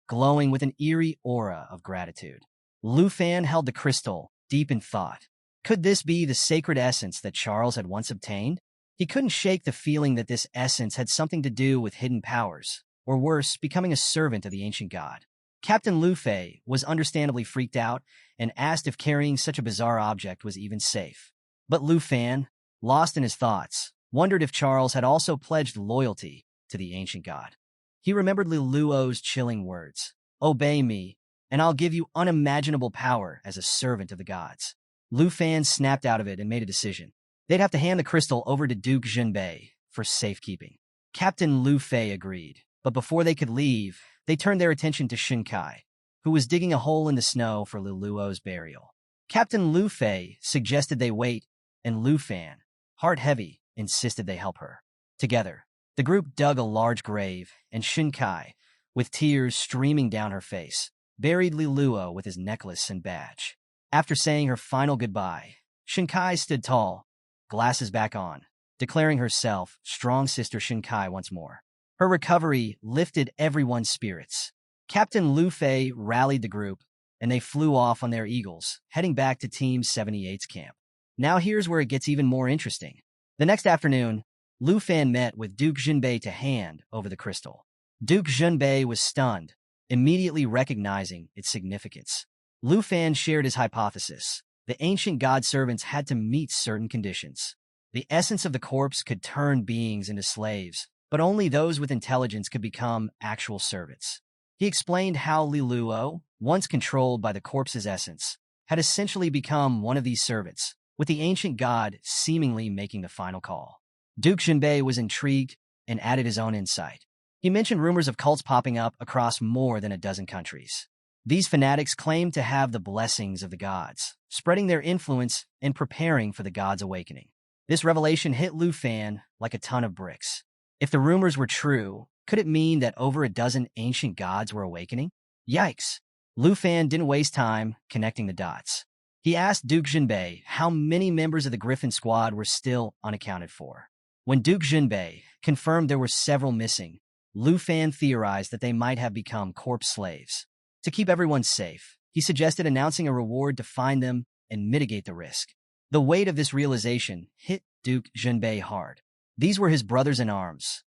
glowing with an eerie aura of gratitude. Lu Fan held the crystal, deep in thought. Could this be the sacred essence that Charles had once obtained? He couldn't shake the feeling that this essence had something to do with hidden powers, or worse, becoming a servant of the ancient god. Captain Lu Fei was understandably freaked out and asked if carrying such a bizarre object was even safe. But Lu Fan, lost in his thoughts, wondered if Charles had also pledged loyalty to the ancient god. He remembered Liluo's chilling words, "Obey me, and I'll give you unimaginable power as a servant of the gods." Lu Fan snapped out of it and made a decision. They'd have to hand the crystal over to Duke Junbei for safekeeping. Captain Lu Fei agreed, but before they could leave, they turned their attention to Shinkai, who was digging a hole in the snow for Liluo's burial. Captain Lu Fei suggested they wait, and Lu Fan, heart heavy, insisted they help her. Together, the group dug a large grave, and Shinkai, with tears streaming down her face, buried Liluo with his necklace and badge. After saying her final goodbye, Shinkai stood tall, glasses back on, declaring herself strong sister Shinkai once more. Her recovery lifted everyone's spirits. Captain Lu Fei rallied the group, and they flew off on their eagles, heading back to Team 78's camp. Now here's where it gets even more interesting. The next afternoon, Lu Fan met with Duke Junbei to hand over the crystal. Duke Junbei was stunned, immediately recognizing its significance. Lu Fan shared his hypothesis. The ancient god servants had to meet certain conditions. The essence of the corpse could turn beings into slaves, but only those with intelligence could become actual servants. He explained how Liluo, once controlled by the corpse's essence, had essentially become one of these servants, with the ancient god seemingly making the final call. Duke Jinbei was intrigued and added his own insight. He mentioned rumors of cults popping up across more than a dozen countries. These fanatics claimed to have the blessings of the gods, spreading their influence and preparing for the gods' awakening. This revelation hit Lu Fan like a ton of bricks. If the rumors were true, could it mean that over a dozen ancient gods were awakening? Yikes! Lu Fan didn't waste time connecting the dots. He asked Duke Jinbei how many members of the Griffin squad were still unaccounted for. When Duke Jinbei confirmed there were several missing, Lu Fan theorized that they might have become corpse slaves. To keep everyone safe, he suggested announcing a reward to find them and mitigate the risk. The weight of this realization hit Duke Jinbei hard. These were his brothers in arms,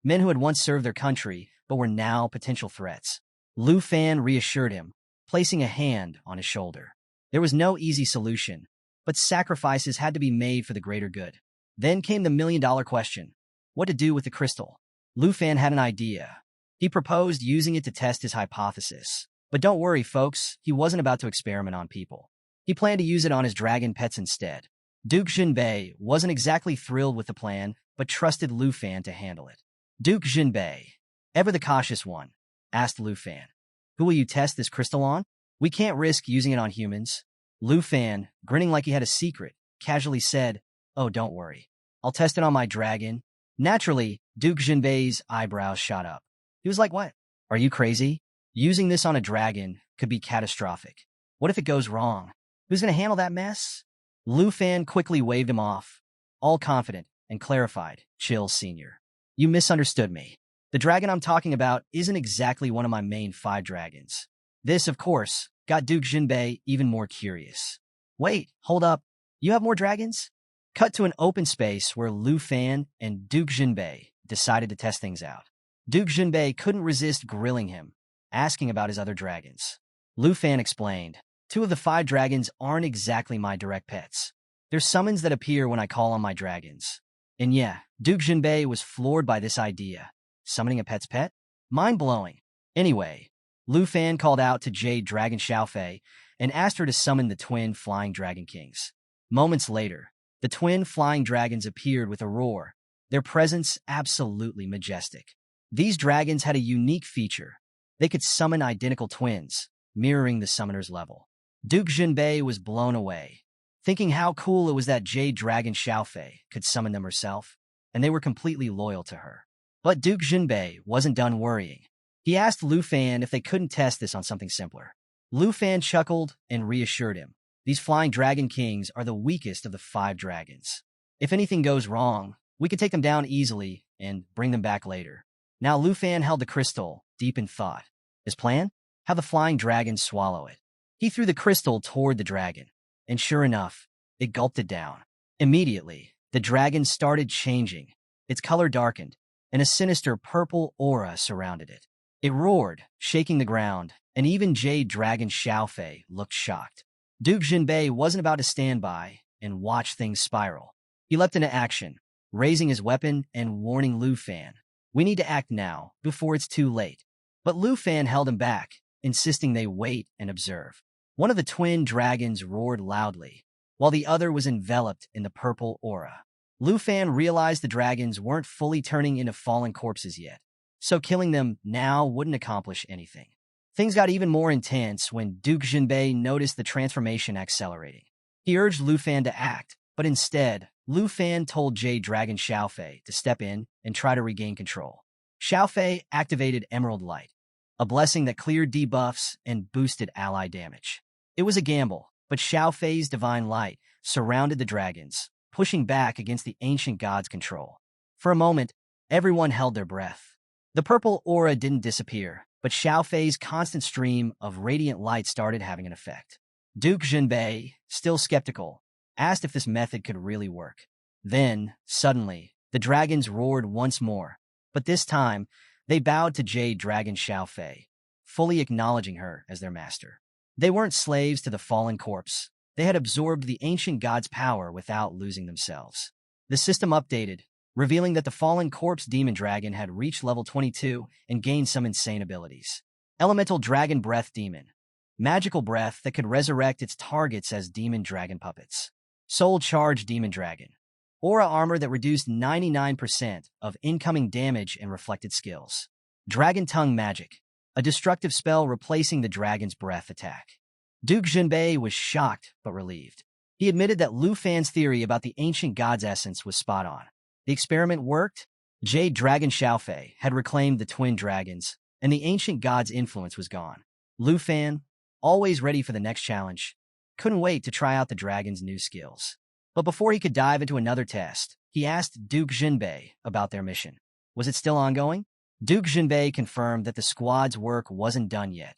men who had once served their country but were now potential threats. Lu Fan reassured him, placing a hand on his shoulder. There was no easy solution, but sacrifices had to be made for the greater good. Then came the million-dollar question: what to do with the crystal? Lu Fan had an idea. He proposed using it to test his hypothesis. But don't worry, folks, he wasn't about to experiment on people. He planned to use it on his dragon pets instead. Duke Jinbei wasn't exactly thrilled with the plan, but trusted Lu Fan to handle it. Duke Jinbei, ever the cautious one, asked Lu Fan, "Who will you test this crystal on? We can't risk using it on humans." Lu Fan, grinning like he had a secret, casually said, "Oh, don't worry. I'll test it on my dragon." Naturally, Duke Jinbei's eyebrows shot up. He was like, "What? Are you crazy? Using this on a dragon could be catastrophic. What if it goes wrong? Who's going to handle that mess?" Lu Fan quickly waved him off, all confident, and clarified, "Chill, senior. You misunderstood me. The dragon I'm talking about isn't exactly one of my main 5 dragons." This, of course, got Duke Jinbei even more curious. "Wait, hold up. You have more dragons?" Cut to an open space where Lu Fan and Duke Jinbei decided to test things out. Duke Jinbei couldn't resist grilling him, asking about his other dragons. Lu Fan explained, 2 of the 5 dragons aren't exactly my direct pets. They're summons that appear when I call on my dragons. And yeah, Duke Jinbei was floored by this idea. Summoning a pet's pet? Mind-blowing. Anyway, Lu Fan called out to Jade Dragon Xiaofei and asked her to summon the twin flying dragon kings. Moments later, the twin flying dragons appeared with a roar, their presence absolutely majestic. These dragons had a unique feature. They could summon identical twins, mirroring the summoner's level. Duke Jinbei was blown away, thinking how cool it was that Jade Dragon Xiaofei could summon them herself, and they were completely loyal to her. But Duke Jinbei wasn't done worrying. He asked Lu Fan if they couldn't test this on something simpler. Lu Fan chuckled and reassured him. These flying dragon kings are the weakest of the 5 dragons. If anything goes wrong, we could take them down easily and bring them back later. Now Lu Fan held the crystal, deep in thought. His plan? Have the flying dragon swallow it. He threw the crystal toward the dragon, and sure enough, it gulped it down. Immediately, the dragon started changing. Its color darkened, and a sinister purple aura surrounded it. It roared, shaking the ground, and even Jade Dragon Xiaofei looked shocked. Duke Jinbei wasn't about to stand by and watch things spiral. He leapt into action, raising his weapon and warning Lu Fan, "We need to act now, before it's too late." But Lu Fan held him back, insisting they wait and observe. One of the twin dragons roared loudly, while the other was enveloped in the purple aura. Lu Fan realized the dragons weren't fully turning into fallen corpses yet, so killing them now wouldn't accomplish anything. Things got even more intense when Duke Jinbei noticed the transformation accelerating. He urged Lu Fan to act, but instead, Lu Fan told Jade Dragon Xiaofei to step in and try to regain control. Xiaofei activated Emerald Light, a blessing that cleared debuffs and boosted ally damage. It was a gamble, but Xiaofei's divine light surrounded the dragons, pushing back against the ancient god's control. For a moment, everyone held their breath. The purple aura didn't disappear, but Xiaofei's constant stream of radiant light started having an effect. Duke Jinbei, still skeptical, asked if this method could really work. Then, suddenly, the dragons roared once more, but this time, they bowed to Jade Dragon Xiaofei, fully acknowledging her as their master. They weren't slaves to the fallen corpse. They had absorbed the ancient god's power without losing themselves. The system updated, revealing that the fallen corpse demon dragon had reached level 22 and gained some insane abilities. Elemental Dragon Breath Demon, magical breath that could resurrect its targets as demon dragon puppets. Soul Charge Demon Dragon. Aura armor that reduced 99% of incoming damage and reflected skills. Dragon Tongue Magic. A destructive spell replacing the dragon's breath attack. Duke Jinbei was shocked but relieved. He admitted that Lu Fan's theory about the ancient god's essence was spot on. The experiment worked. Jade Dragon Xiaofei had reclaimed the twin dragons, and the ancient god's influence was gone. Lu Fan, always ready for the next challenge, couldn't wait to try out the dragon's new skills. But before he could dive into another test, he asked Duke Jinbei about their mission. Was it still ongoing? Duke Jinbei confirmed that the squad's work wasn't done yet.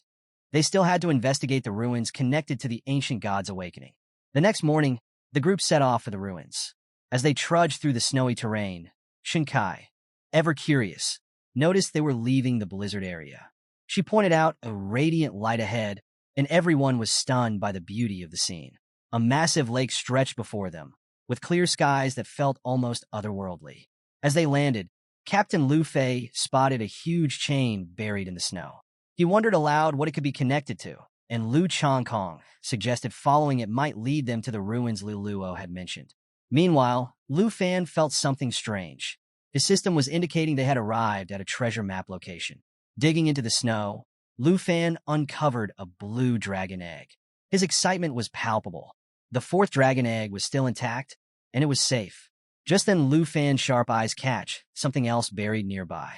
They still had to investigate the ruins connected to the ancient god's awakening. The next morning, the group set off for the ruins. As they trudged through the snowy terrain, Shinkai, ever curious, noticed they were leaving the blizzard area. She pointed out a radiant light ahead, and everyone was stunned by the beauty of the scene. A massive lake stretched before them, with clear skies that felt almost otherworldly. As they landed, Captain Lu Fei spotted a huge chain buried in the snow. He wondered aloud what it could be connected to, and Lu Changkong suggested following it might lead them to the ruins Lu Luo had mentioned. Meanwhile, Lu Fan felt something strange. His system was indicating they had arrived at a treasure map location. Digging into the snow, Lu Fan uncovered a blue dragon egg. His excitement was palpable. The fourth dragon egg was still intact, and it was safe. Just then Lu Fan's sharp eyes catch something else buried nearby.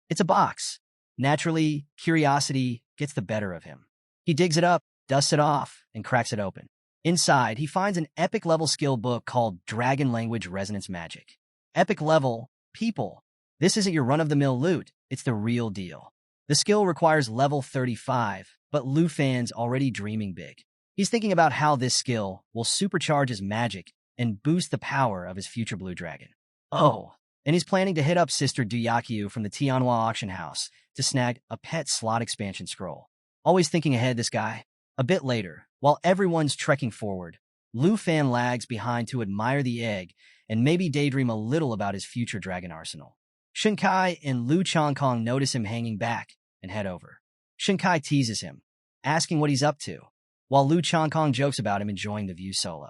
It's a box. Naturally, curiosity gets the better of him. He digs it up, dusts it off, and cracks it open. Inside, he finds an epic-level skill book called Dragon Language Resonance Magic. Epic level, people. This isn't your run-of-the-mill loot, it's the real deal. The skill requires level 35, but Lu Fan's already dreaming big. He's thinking about how this skill will supercharge his magic and boost the power of his future blue dragon. Oh, and he's planning to hit up Sister Duyakyu from the Tianhua auction house to snag a pet slot expansion scroll. Always thinking ahead, this guy. A bit later, while everyone's trekking forward, Lu Fan lags behind to admire the egg and maybe daydream a little about his future dragon arsenal. Shinkai and Lu Changkong notice him hanging back and head over. Shinkai teases him, asking what he's up to, while Lu Changkong jokes about him enjoying the view solo.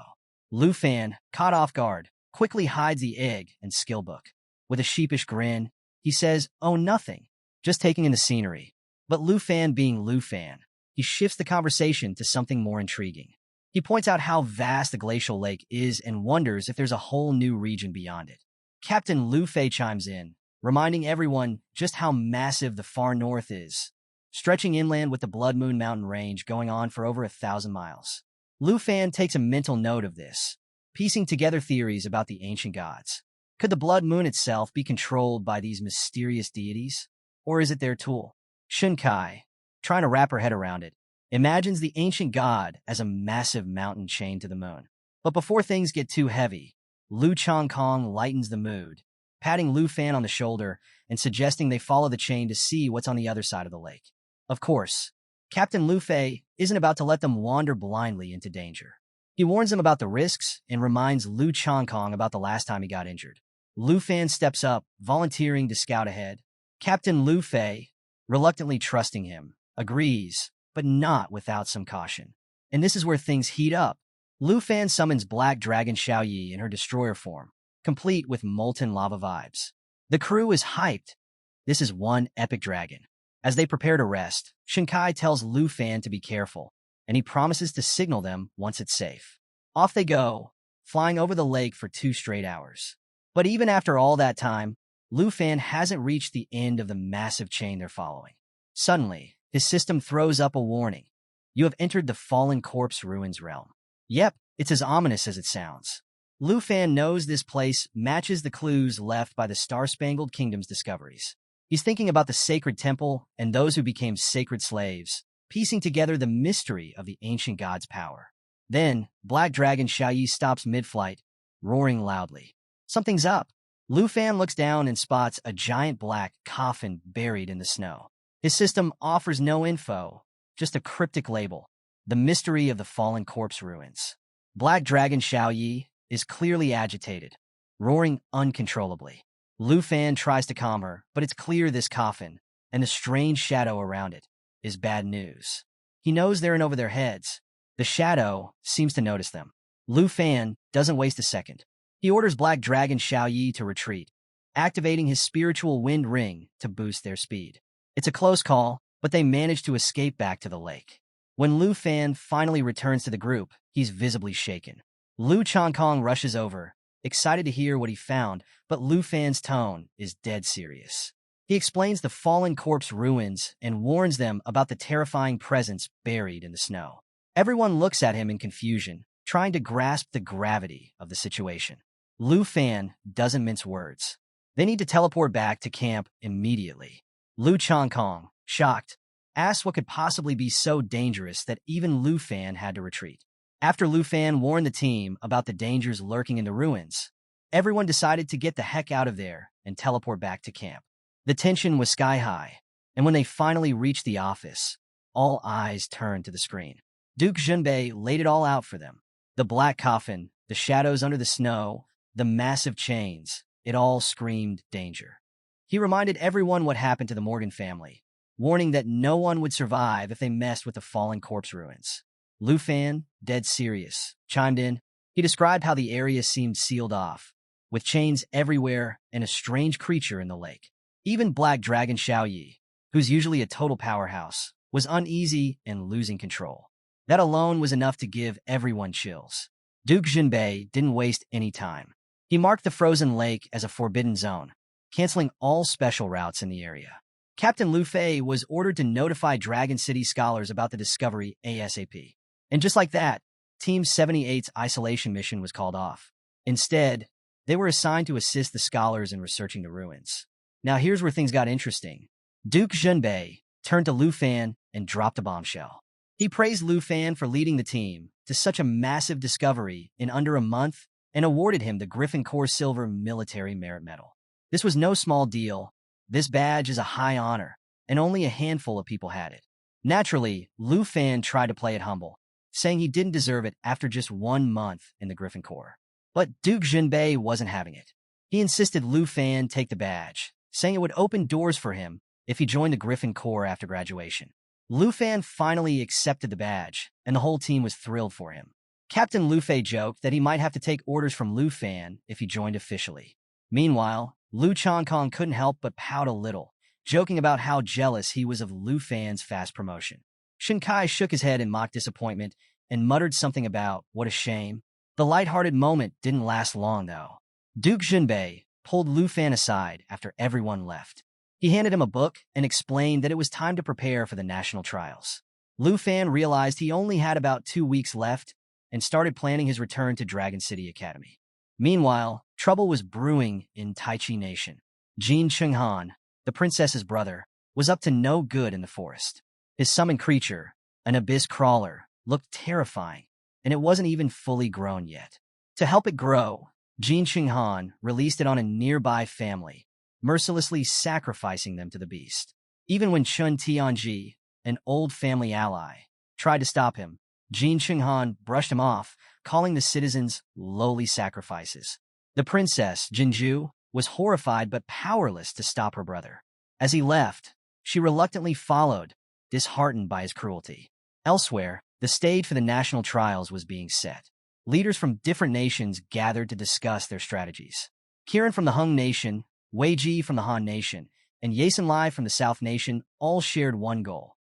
Lu Fan, caught off guard, quickly hides the egg and skill book. With a sheepish grin, he says, "Oh, nothing, just taking in the scenery." But Lu Fan being Lu Fan, he shifts the conversation to something more intriguing. He points out how vast the glacial lake is and wonders if there's a whole new region beyond it. Captain Lu Fei chimes in, reminding everyone just how massive the far north is, stretching inland with the Blood Moon mountain range going on for over 1,000 miles. Lu Fan takes a mental note of this, piecing together theories about the ancient gods. Could the Blood Moon itself be controlled by these mysterious deities? Or is it their tool? Shinkai, trying to wrap her head around it, imagines the ancient god as a massive mountain chained to the moon. But before things get too heavy, Lu Changkong lightens the mood, patting Lu Fan on the shoulder and suggesting they follow the chain to see what's on the other side of the lake. Of course, Captain Lu Fei isn't about to let them wander blindly into danger. He warns them about the risks and reminds Lu Changkong about the last time he got injured. Lu Fan steps up, volunteering to scout ahead. Captain Lu Fei, reluctantly trusting him, agrees, but not without some caution. And this is where things heat up. Lu Fan summons Black Dragon Xiaoyi in her destroyer form, complete with molten lava vibes. The crew is hyped. This is one epic dragon. As they prepare to rest, Shinkai tells Lu Fan to be careful, and he promises to signal them once it's safe. Off they go, flying over the lake for 2 straight hours. But even after all that time, Lu Fan hasn't reached the end of the massive chain they're following. Suddenly, his system throws up a warning. You have entered the Fallen Corpse Ruins realm. Yep, it's as ominous as it sounds. Lu Fan knows this place matches the clues left by the Star-Spangled Kingdom's discoveries. He's thinking about the sacred temple and those who became sacred slaves, piecing together the mystery of the ancient god's power. Then, Black Dragon Xiaoyi stops mid-flight, roaring loudly. Something's up. Lu Fan looks down and spots a giant black coffin buried in the snow. His system offers no info, just a cryptic label, the mystery of the Fallen Corpse Ruins. Black Dragon Xiaoyi is clearly agitated, roaring uncontrollably. Lu Fan tries to calm her, but it's clear this coffin, and the strange shadow around it, is bad news. He knows they're in over their heads. The shadow seems to notice them. Lu Fan doesn't waste a second. He orders Black Dragon Xiaoyi to retreat, activating his spiritual wind ring to boost their speed. It's a close call, but they manage to escape back to the lake. When Lu Fan finally returns to the group, he's visibly shaken. Lu Changkong rushes over, excited to hear what he found, but Lu Fan's tone is dead serious. He explains the fallen corpse ruins and warns them about the terrifying presence buried in the snow. Everyone looks at him in confusion, trying to grasp the gravity of the situation. Lu Fan doesn't mince words. They need to teleport back to camp immediately. Lu Changkong, shocked, asks what could possibly be so dangerous that even Lu Fan had to retreat. After Lu Fan warned the team about the dangers lurking in the ruins, everyone decided to get the heck out of there and teleport back to camp. The tension was sky-high, and when they finally reached the office, all eyes turned to the screen. Duke Junbei laid it all out for them. The black coffin, the shadows under the snow, the massive chains, it all screamed danger. He reminded everyone what happened to the Morgan family, warning that no one would survive if they messed with the fallen corpse ruins. Lu Fan, dead serious, chimed in. He described how the area seemed sealed off, with chains everywhere and a strange creature in the lake. Even Black Dragon Xiaoyi, who's usually a total powerhouse, was uneasy and losing control. That alone was enough to give everyone chills. Duke Junbei didn't waste any time. He marked the frozen lake as a forbidden zone, canceling all special routes in the area. Captain Lu Fei was ordered to notify Dragon City scholars about the discovery ASAP. And just like that, Team 78's isolation mission was called off. Instead, they were assigned to assist the scholars in researching the ruins. Now here's where things got interesting. Duke Junbei turned to Lu Fan and dropped a bombshell. He praised Lu Fan for leading the team to such a massive discovery in under a month and awarded him the Griffin Corps Silver Military Merit Medal. This was no small deal. This badge is a high honor, and only a handful of people had it. Naturally, Lu Fan tried to play it humble, saying he didn't deserve it after just 1 month in the Griffin Corps. But Duke Junbei wasn't having it. He insisted Lu Fan take the badge, saying it would open doors for him if he joined the Griffin Corps after graduation. Lu Fan finally accepted the badge, and the whole team was thrilled for him. Captain Lu Fei joked that he might have to take orders from Lu Fan if he joined officially. Meanwhile, Lu Changkong couldn't help but pout a little, joking about how jealous he was of Lu Fan's fast promotion. Shinkai shook his head in mock disappointment and muttered something about, what a shame. The lighthearted moment didn't last long, though. Duke Junbei pulled Lu Fan aside after everyone left. He handed him a book and explained that it was time to prepare for the national trials. Lu Fan realized he only had about 2 weeks left and started planning his return to Dragon City Academy. Meanwhile, trouble was brewing in Taichi Nation. Jin Chenghan, the princess's brother, was up to no good in the forest. His summoned creature, an abyss crawler, looked terrifying, and it wasn't even fully grown yet. To help it grow, Jin Chenghan released it on a nearby family, mercilessly sacrificing them to the beast. Even when Chun Tianji, an old family ally, tried to stop him, Jin Chenghan brushed him off, calling the citizens lowly sacrifices. The princess, Jinju, was horrified but powerless to stop her brother. As he left, she reluctantly followed, disheartened by his cruelty. Elsewhere, the stage for the national trials was being set. Leaders from different nations gathered to discuss their strategies. Kiran from the Hung Nation, Wei Ji from the Han Nation, and Yasen Lai from the South Nation all shared one goal: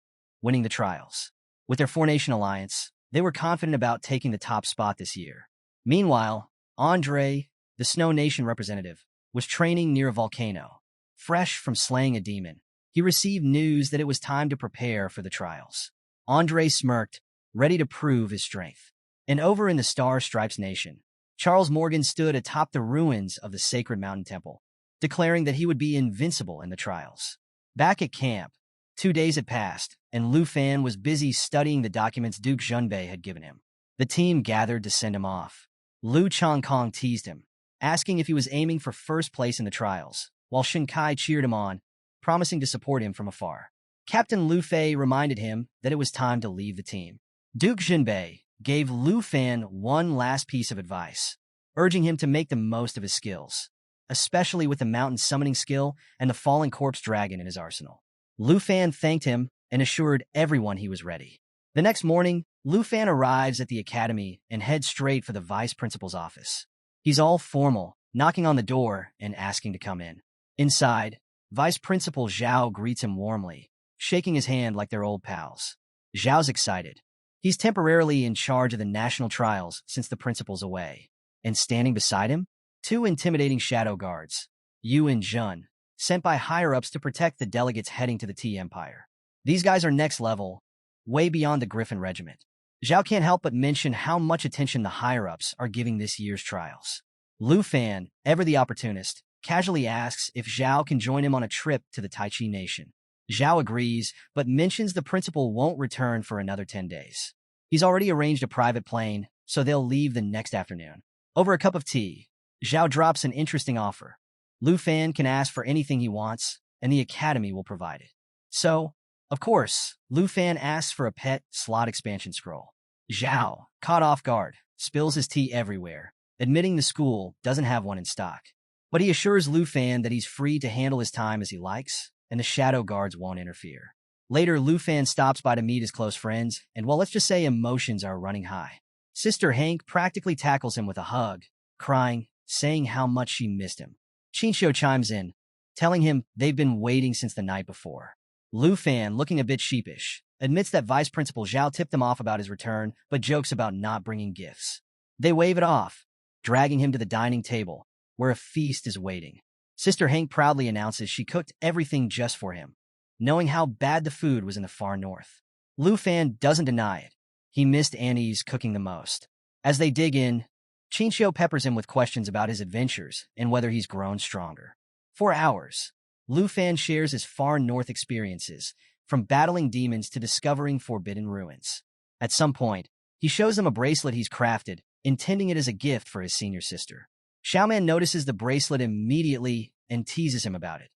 winning the trials. With their four-nation alliance, they were confident about taking the top spot this year. Meanwhile, Andre, the Snow Nation representative, was training near a volcano. Fresh from slaying a demon, he received news that it was time to prepare for the trials. Andre smirked, ready to prove his strength. And over in the Star Stripes Nation, Charles Morgan stood atop the ruins of the sacred mountain temple, declaring that he would be invincible in the trials. Back at camp, 2 days had passed, and Lu Fan was busy studying the documents Duke Junbei had given him. The team gathered to send him off. Lu Changkong teased him, asking if he was aiming for first place in the trials, while Shinkai cheered him on, promising to support him from afar. Captain Lu Fei reminded him that it was time to leave the team. Duke Junbei gave Lu Fan one last piece of advice, urging him to make the most of his skills, especially with the mountain summoning skill and the fallen corpse dragon in his arsenal. Lu Fan thanked him and assured everyone he was ready. The next morning, Lu Fan arrives at the academy and heads straight for the vice principal's office. He's all formal, knocking on the door and asking to come in. Inside, Vice Principal Zhao greets him warmly, shaking his hand like they're old pals. Zhao's excited. He's temporarily in charge of the national trials since the principal's away. And standing beside him, two intimidating shadow guards, Yu and Jun, sent by higher-ups to protect the delegates heading to the Tea Empire. These guys are next level, way beyond the Griffin Regiment. Zhao can't help but mention how much attention the higher-ups are giving this year's trials. Lu Fan, ever the opportunist, casually asks if Zhao can join him on a trip to the Tai Chi Nation. Zhao agrees, but mentions the principal won't return for another 10 days. He's already arranged a private plane, so they'll leave the next afternoon. Over a cup of tea, Zhao drops an interesting offer. Lu Fan can ask for anything he wants, and the academy will provide it. So, of course, Lu Fan asks for a pet slot expansion scroll. Zhao, caught off guard, spills his tea everywhere, admitting the school doesn't have one in stock. But he assures Lu Fan that he's free to handle his time as he likes, and the shadow guards won't interfere. Later, Lu Fan stops by to meet his close friends, and well, let's just say emotions are running high. Sister Hank practically tackles him with a hug, crying, saying how much she missed him. Chinchou chimes in, telling him they've been waiting since the night before. Lu Fan, looking a bit sheepish, admits that Vice Principal Zhao tipped him off about his return, but jokes about not bringing gifts. They wave it off, dragging him to the dining table, where a feast is waiting. Sister Hank proudly announces she cooked everything just for him, knowing how bad the food was in the far north. Lu Fan doesn't deny it. He missed Annie's cooking the most. As they dig in, Chinchou peppers him with questions about his adventures and whether he's grown stronger. For hours, Lu Fan shares his far north experiences, from battling demons to discovering forbidden ruins. At some point, he shows them a bracelet he's crafted, intending it as a gift for his senior sister. Xiaoman notices the bracelet immediately and teases him about it,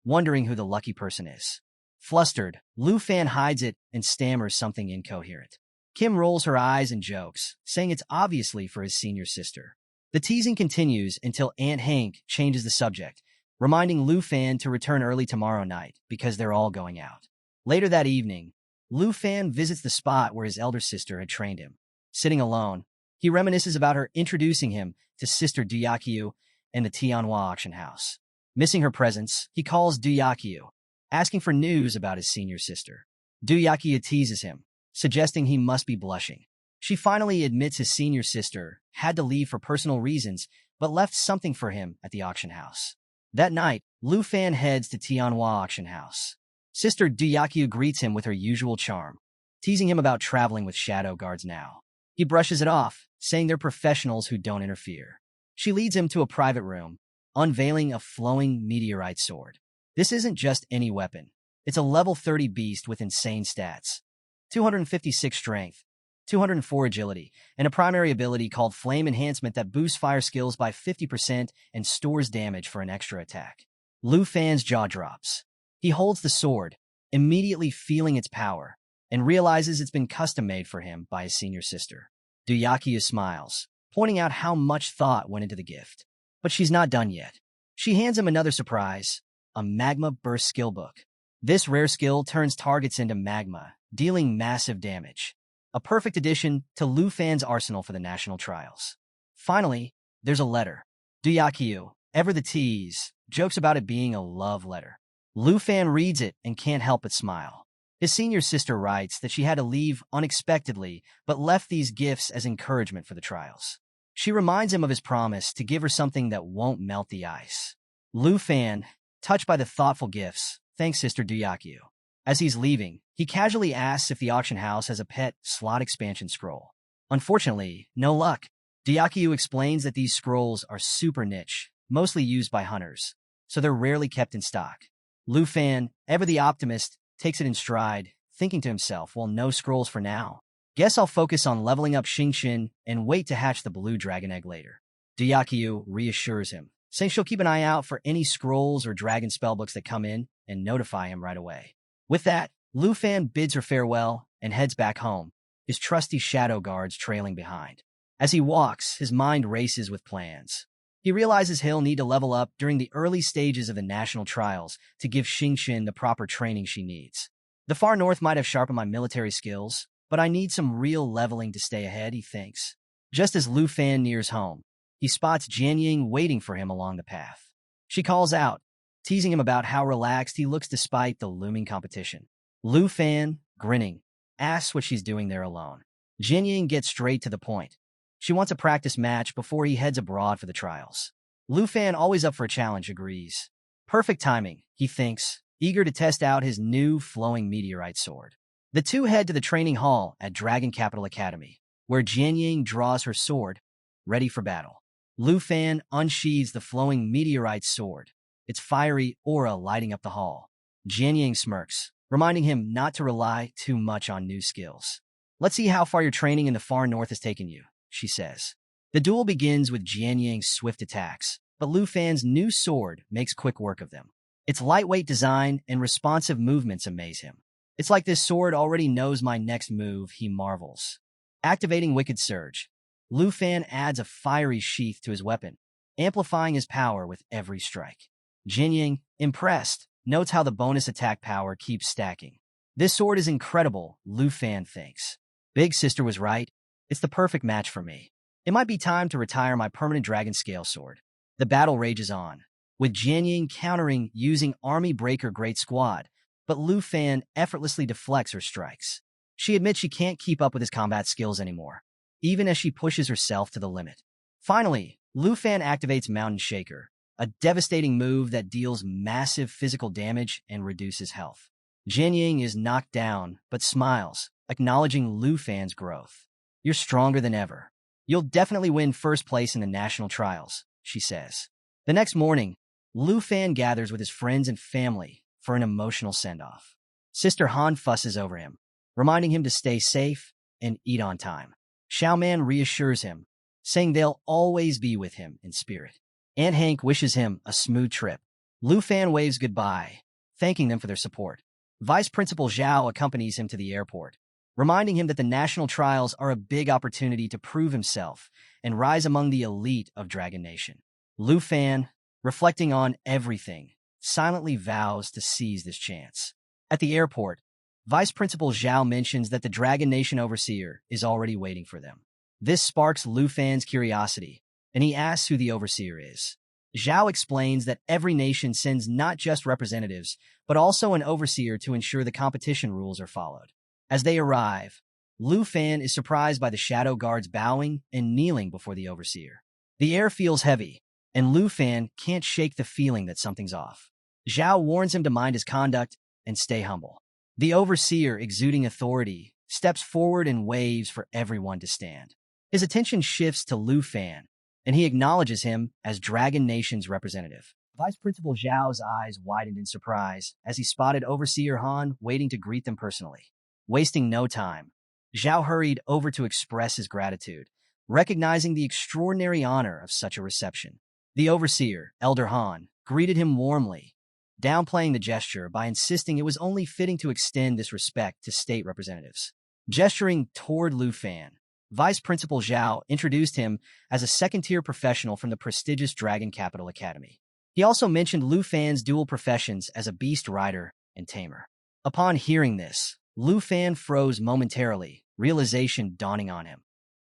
wondering who the lucky person is. Flustered, Lu Fan hides it and stammers something incoherent. Kim rolls her eyes and jokes, saying it's obviously for his senior sister. The teasing continues until Aunt Hank changes the subject, reminding Lu Fan to return early tomorrow night because they're all going out. Later that evening, Lu Fan visits the spot where his elder sister had trained him. Sitting alone, he reminisces about her introducing him to Sister Duyakyu and the Tianhua auction house. Missing her presence, he calls Duyakyu, asking for news about his senior sister. Duyakyu teases him, suggesting he must be blushing. She finally admits his senior sister had to leave for personal reasons, but left something for him at the auction house. That night, Lu Fan heads to Tianhua auction house. Sister Duyakyu greets him with her usual charm, teasing him about traveling with shadow guards now. He brushes it off, saying they're professionals who don't interfere. She leads him to a private room, unveiling a flowing meteorite sword. This isn't just any weapon. It's a level 30 beast with insane stats. 256 strength, 204 agility, and a primary ability called Flame Enhancement that boosts fire skills by 50% and stores damage for an extra attack. Lu Fan's jaw drops. He holds the sword, immediately feeling its power, and realizes it's been custom-made for him by his senior sister. Duyakyu smiles, pointing out how much thought went into the gift. But she's not done yet. She hands him another surprise, a Magma Burst skill book. This rare skill turns targets into magma, dealing massive damage. A perfect addition to Lu Fan's arsenal for the national trials. Finally, there's a letter. Duyakyu, ever the tease, jokes about it being a love letter. Lu Fan reads it and can't help but smile. His senior sister writes that she had to leave unexpectedly, but left these gifts as encouragement for the trials. She reminds him of his promise to give her something that won't melt the ice. Lu Fan, touched by the thoughtful gifts, thanks Sister Duyakyu. As he's leaving, he casually asks if the auction house has a pet slot expansion scroll. Unfortunately, no luck. Duyakyu explains that these scrolls are super niche, mostly used by hunters, so they're rarely kept in stock. Lu Fan, ever the optimist, takes it in stride, thinking to himself, well, no scrolls for now. Guess I'll focus on leveling up Xingxin and wait to hatch the blue dragon egg later. Duyakyu reassures him, saying she'll keep an eye out for any scrolls or dragon spellbooks that come in and notify him right away. With that, Lu Fan bids her farewell and heads back home, his trusty shadow guards trailing behind. As he walks, his mind races with plans. He realizes he'll need to level up during the early stages of the national trials to give Xingxin the proper training she needs. The far north might have sharpened my military skills, but I need some real leveling to stay ahead, he thinks. Just as Lu Fan nears home, he spots Jian Ying waiting for him along the path. She calls out, teasing him about how relaxed he looks despite the looming competition. Lu Fan, grinning, asks what she's doing there alone. Jian Ying gets straight to the point. She wants a practice match before he heads abroad for the trials. Lu Fan, always up for a challenge, agrees. Perfect timing, he thinks, eager to test out his new flowing meteorite sword. The two head to the training hall at Dragon Capital Academy, where Jian Ying draws her sword, ready for battle. Lu Fan unsheathes the flowing meteorite sword, its fiery aura lighting up the hall. Jian Ying smirks, reminding him not to rely too much on new skills. Let's see how far your training in the far north has taken you, she says. The duel begins with Jian Ying's swift attacks, but Lu Fan's new sword makes quick work of them. Its lightweight design and responsive movements amaze him. It's like this sword already knows my next move, he marvels. Activating Wicked Surge, Lu Fan adds a fiery sheath to his weapon, amplifying his power with every strike. Jian Ying, impressed, notes how the bonus attack power keeps stacking. This sword is incredible, Lu Fan thinks. Big Sister was right. It's the perfect match for me. It might be time to retire my permanent dragon scale sword. The battle rages on, with Jian Ying countering using Army Breaker Great Squad, but Lu Fan effortlessly deflects her strikes. She admits she can't keep up with his combat skills anymore, even as she pushes herself to the limit. Finally, Lu Fan activates Mountain Shaker, a devastating move that deals massive physical damage and reduces health. Jian Ying is knocked down, but smiles, acknowledging Lu Fan's growth. You're stronger than ever. You'll definitely win first place in the national trials, she says. The next morning, Lu Fan gathers with his friends and family for an emotional send-off. Sister Han fusses over him, reminding him to stay safe and eat on time. Xiaoman reassures him, saying they'll always be with him in spirit. Aunt Hank wishes him a smooth trip. Lu Fan waves goodbye, thanking them for their support. Vice Principal Zhao accompanies him to the airport, reminding him that the national trials are a big opportunity to prove himself and rise among the elite of Dragon Nation. Lu Fan, reflecting on everything, silently vows to seize this chance. At the airport, Vice Principal Zhao mentions that the Dragon Nation Overseer is already waiting for them. This sparks Lu Fan's curiosity, and he asks who the Overseer is. Zhao explains that every nation sends not just representatives, but also an Overseer to ensure the competition rules are followed. As they arrive, Lu Fan is surprised by the Shadow Guards bowing and kneeling before the Overseer. The air feels heavy, and Lu Fan can't shake the feeling that something's off. Zhao warns him to mind his conduct and stay humble. The Overseer, exuding authority, steps forward and waves for everyone to stand. His attention shifts to Lu Fan, and he acknowledges him as Dragon Nation's representative. Vice Principal Zhao's eyes widened in surprise as he spotted Overseer Han waiting to greet them personally. Wasting no time, Zhao hurried over to express his gratitude, recognizing the extraordinary honor of such a reception. The Overseer, Elder Han, greeted him warmly, downplaying the gesture by insisting it was only fitting to extend this respect to state representatives. Gesturing toward Lu Fan, Vice Principal Zhao introduced him as a second-tier professional from the prestigious Dragon Capital Academy. He also mentioned Lu Fan's dual professions as a beast rider and tamer. Upon hearing this, Lu Fan froze momentarily, realization dawning on him.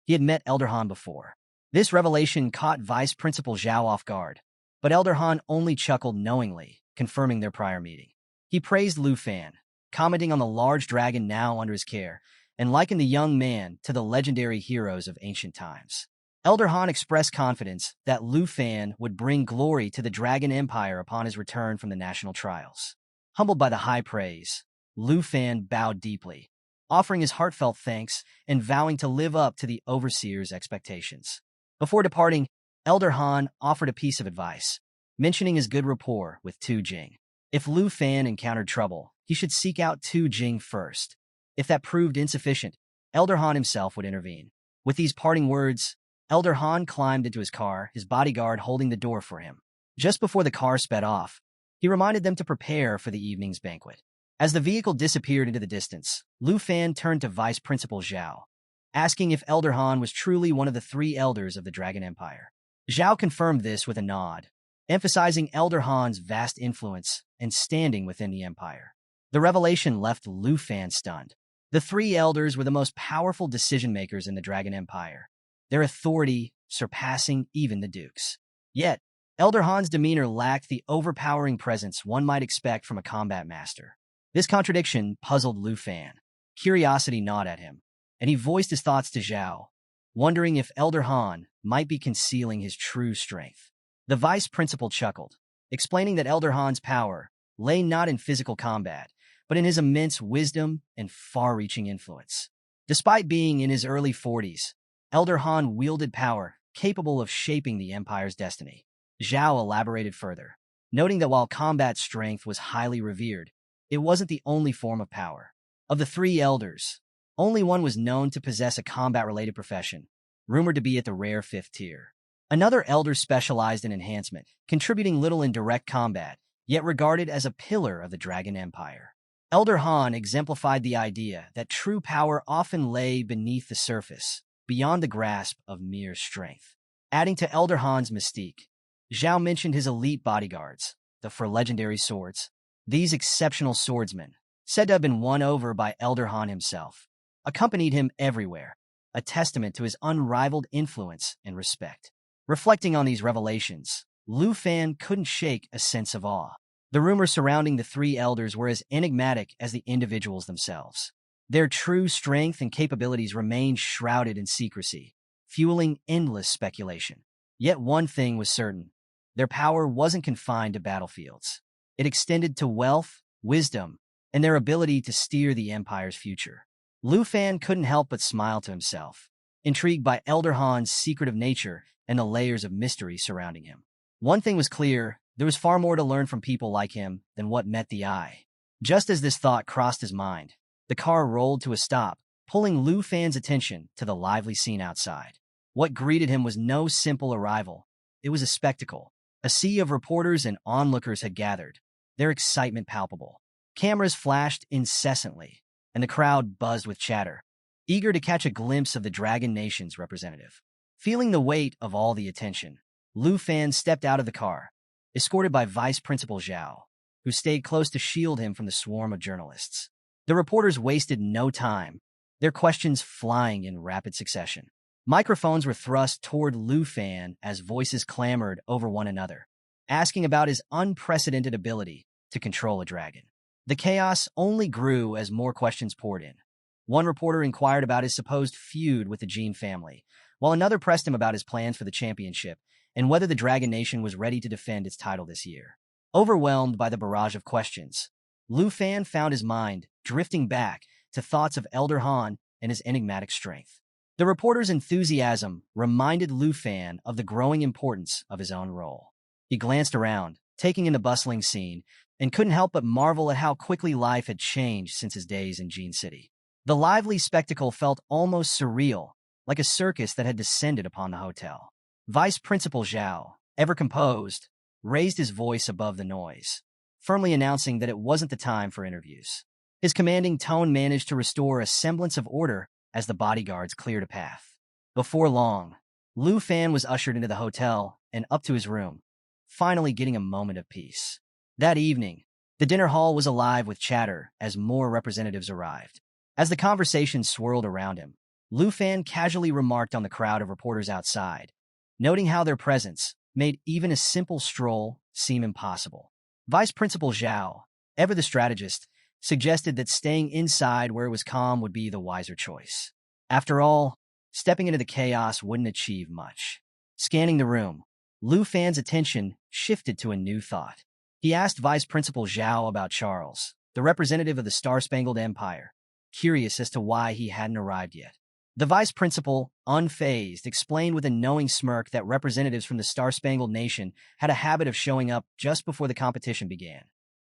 He had met Elder Han before. This revelation caught Vice Principal Zhao off guard, but Elder Han only chuckled knowingly, confirming their prior meeting. He praised Lu Fan, commenting on the large dragon now under his care, and likened the young man to the legendary heroes of ancient times. Elder Han expressed confidence that Lu Fan would bring glory to the Dragon Empire upon his return from the national trials. Humbled by the high praise, Lu Fan bowed deeply, offering his heartfelt thanks and vowing to live up to the Overseer's expectations. Before departing, Elder Han offered a piece of advice, mentioning his good rapport with Tu Jing. If Lu Fan encountered trouble, he should seek out Tu Jing first. If that proved insufficient, Elder Han himself would intervene. With these parting words, Elder Han climbed into his car, his bodyguard holding the door for him. Just before the car sped off, he reminded them to prepare for the evening's banquet. As the vehicle disappeared into the distance, Lu Fan turned to Vice Principal Zhao, asking if Elder Han was truly one of the 3 elders of the Dragon Empire. Zhao confirmed this with a nod, emphasizing Elder Han's vast influence and standing within the empire. The revelation left Lu Fan stunned. The three elders were the most powerful decision-makers in the Dragon Empire, their authority surpassing even the dukes. Yet, Elder Han's demeanor lacked the overpowering presence one might expect from a combat master. This contradiction puzzled Lu Fan. Curiosity gnawed at him, and he voiced his thoughts to Zhao, wondering if Elder Han might be concealing his true strength. The vice principal chuckled, explaining that Elder Han's power lay not in physical combat, but in his immense wisdom and far-reaching influence. Despite being in his early 40s, Elder Han wielded power capable of shaping the Empire's destiny. Zhao elaborated further, noting that while combat strength was highly revered, it wasn't the only form of power. Of the three elders, only one was known to possess a combat-related profession, rumored to be at the rare 5th tier. Another elder specialized in enhancement, contributing little in direct combat, yet regarded as a pillar of the Dragon Empire. Elder Han exemplified the idea that true power often lay beneath the surface, beyond the grasp of mere strength. Adding to Elder Han's mystique, Zhao mentioned his elite bodyguards, the four legendary swords. These exceptional swordsmen, said to have been won over by Elder Han himself, accompanied him everywhere, a testament to his unrivaled influence and respect. Reflecting on these revelations, Lu Fan couldn't shake a sense of awe. The rumors surrounding the three elders were as enigmatic as the individuals themselves. Their true strength and capabilities remained shrouded in secrecy, fueling endless speculation. Yet one thing was certain: their power wasn't confined to battlefields. It extended to wealth, wisdom, and their ability to steer the Empire's future. Lu Fan couldn't help but smile to himself, intrigued by Elder Han's secretive nature and the layers of mystery surrounding him. One thing was clear: there was far more to learn from people like him than what met the eye. Just as this thought crossed his mind, the car rolled to a stop, pulling Lu Fan's attention to the lively scene outside. What greeted him was no simple arrival. It was a spectacle. A sea of reporters and onlookers had gathered, their excitement palpable. Cameras flashed incessantly, and the crowd buzzed with chatter, eager to catch a glimpse of the Dragon Nation's representative. Feeling the weight of all the attention, Lu Fan stepped out of the car, escorted by Vice Principal Zhao, who stayed close to shield him from the swarm of journalists. The reporters wasted no time, their questions flying in rapid succession. Microphones were thrust toward Lu Fan as voices clamored over one another, asking about his unprecedented ability to control a dragon. The chaos only grew as more questions poured in. One reporter inquired about his supposed feud with the Jin family, while another pressed him about his plans for the championship and whether the Dragon Nation was ready to defend its title this year. Overwhelmed by the barrage of questions, Lu Fan found his mind drifting back to thoughts of Elder Han and his enigmatic strength. The reporter's enthusiasm reminded Lu Fan of the growing importance of his own role. He glanced around, taking in the bustling scene, and couldn't help but marvel at how quickly life had changed since his days in Jin City. The lively spectacle felt almost surreal, like a circus that had descended upon the hotel. Vice Principal Zhao, ever composed, raised his voice above the noise, firmly announcing that it wasn't the time for interviews. His commanding tone managed to restore a semblance of order as the bodyguards cleared a path. Before long, Lu Fan was ushered into the hotel and up to his room, finally getting a moment of peace. That evening, the dinner hall was alive with chatter as more representatives arrived. As the conversation swirled around him, Lu Fan casually remarked on the crowd of reporters outside, noting how their presence made even a simple stroll seem impossible. Vice Principal Zhao, ever the strategist, suggested that staying inside where it was calm would be the wiser choice. After all, stepping into the chaos wouldn't achieve much. Scanning the room, Lu Fan's attention shifted to a new thought. He asked Vice Principal Zhao about Charles, the representative of the Star-Spangled Empire, curious as to why he hadn't arrived yet. The vice principal, unfazed, explained with a knowing smirk that representatives from the Star-Spangled Nation had a habit of showing up just before the competition began.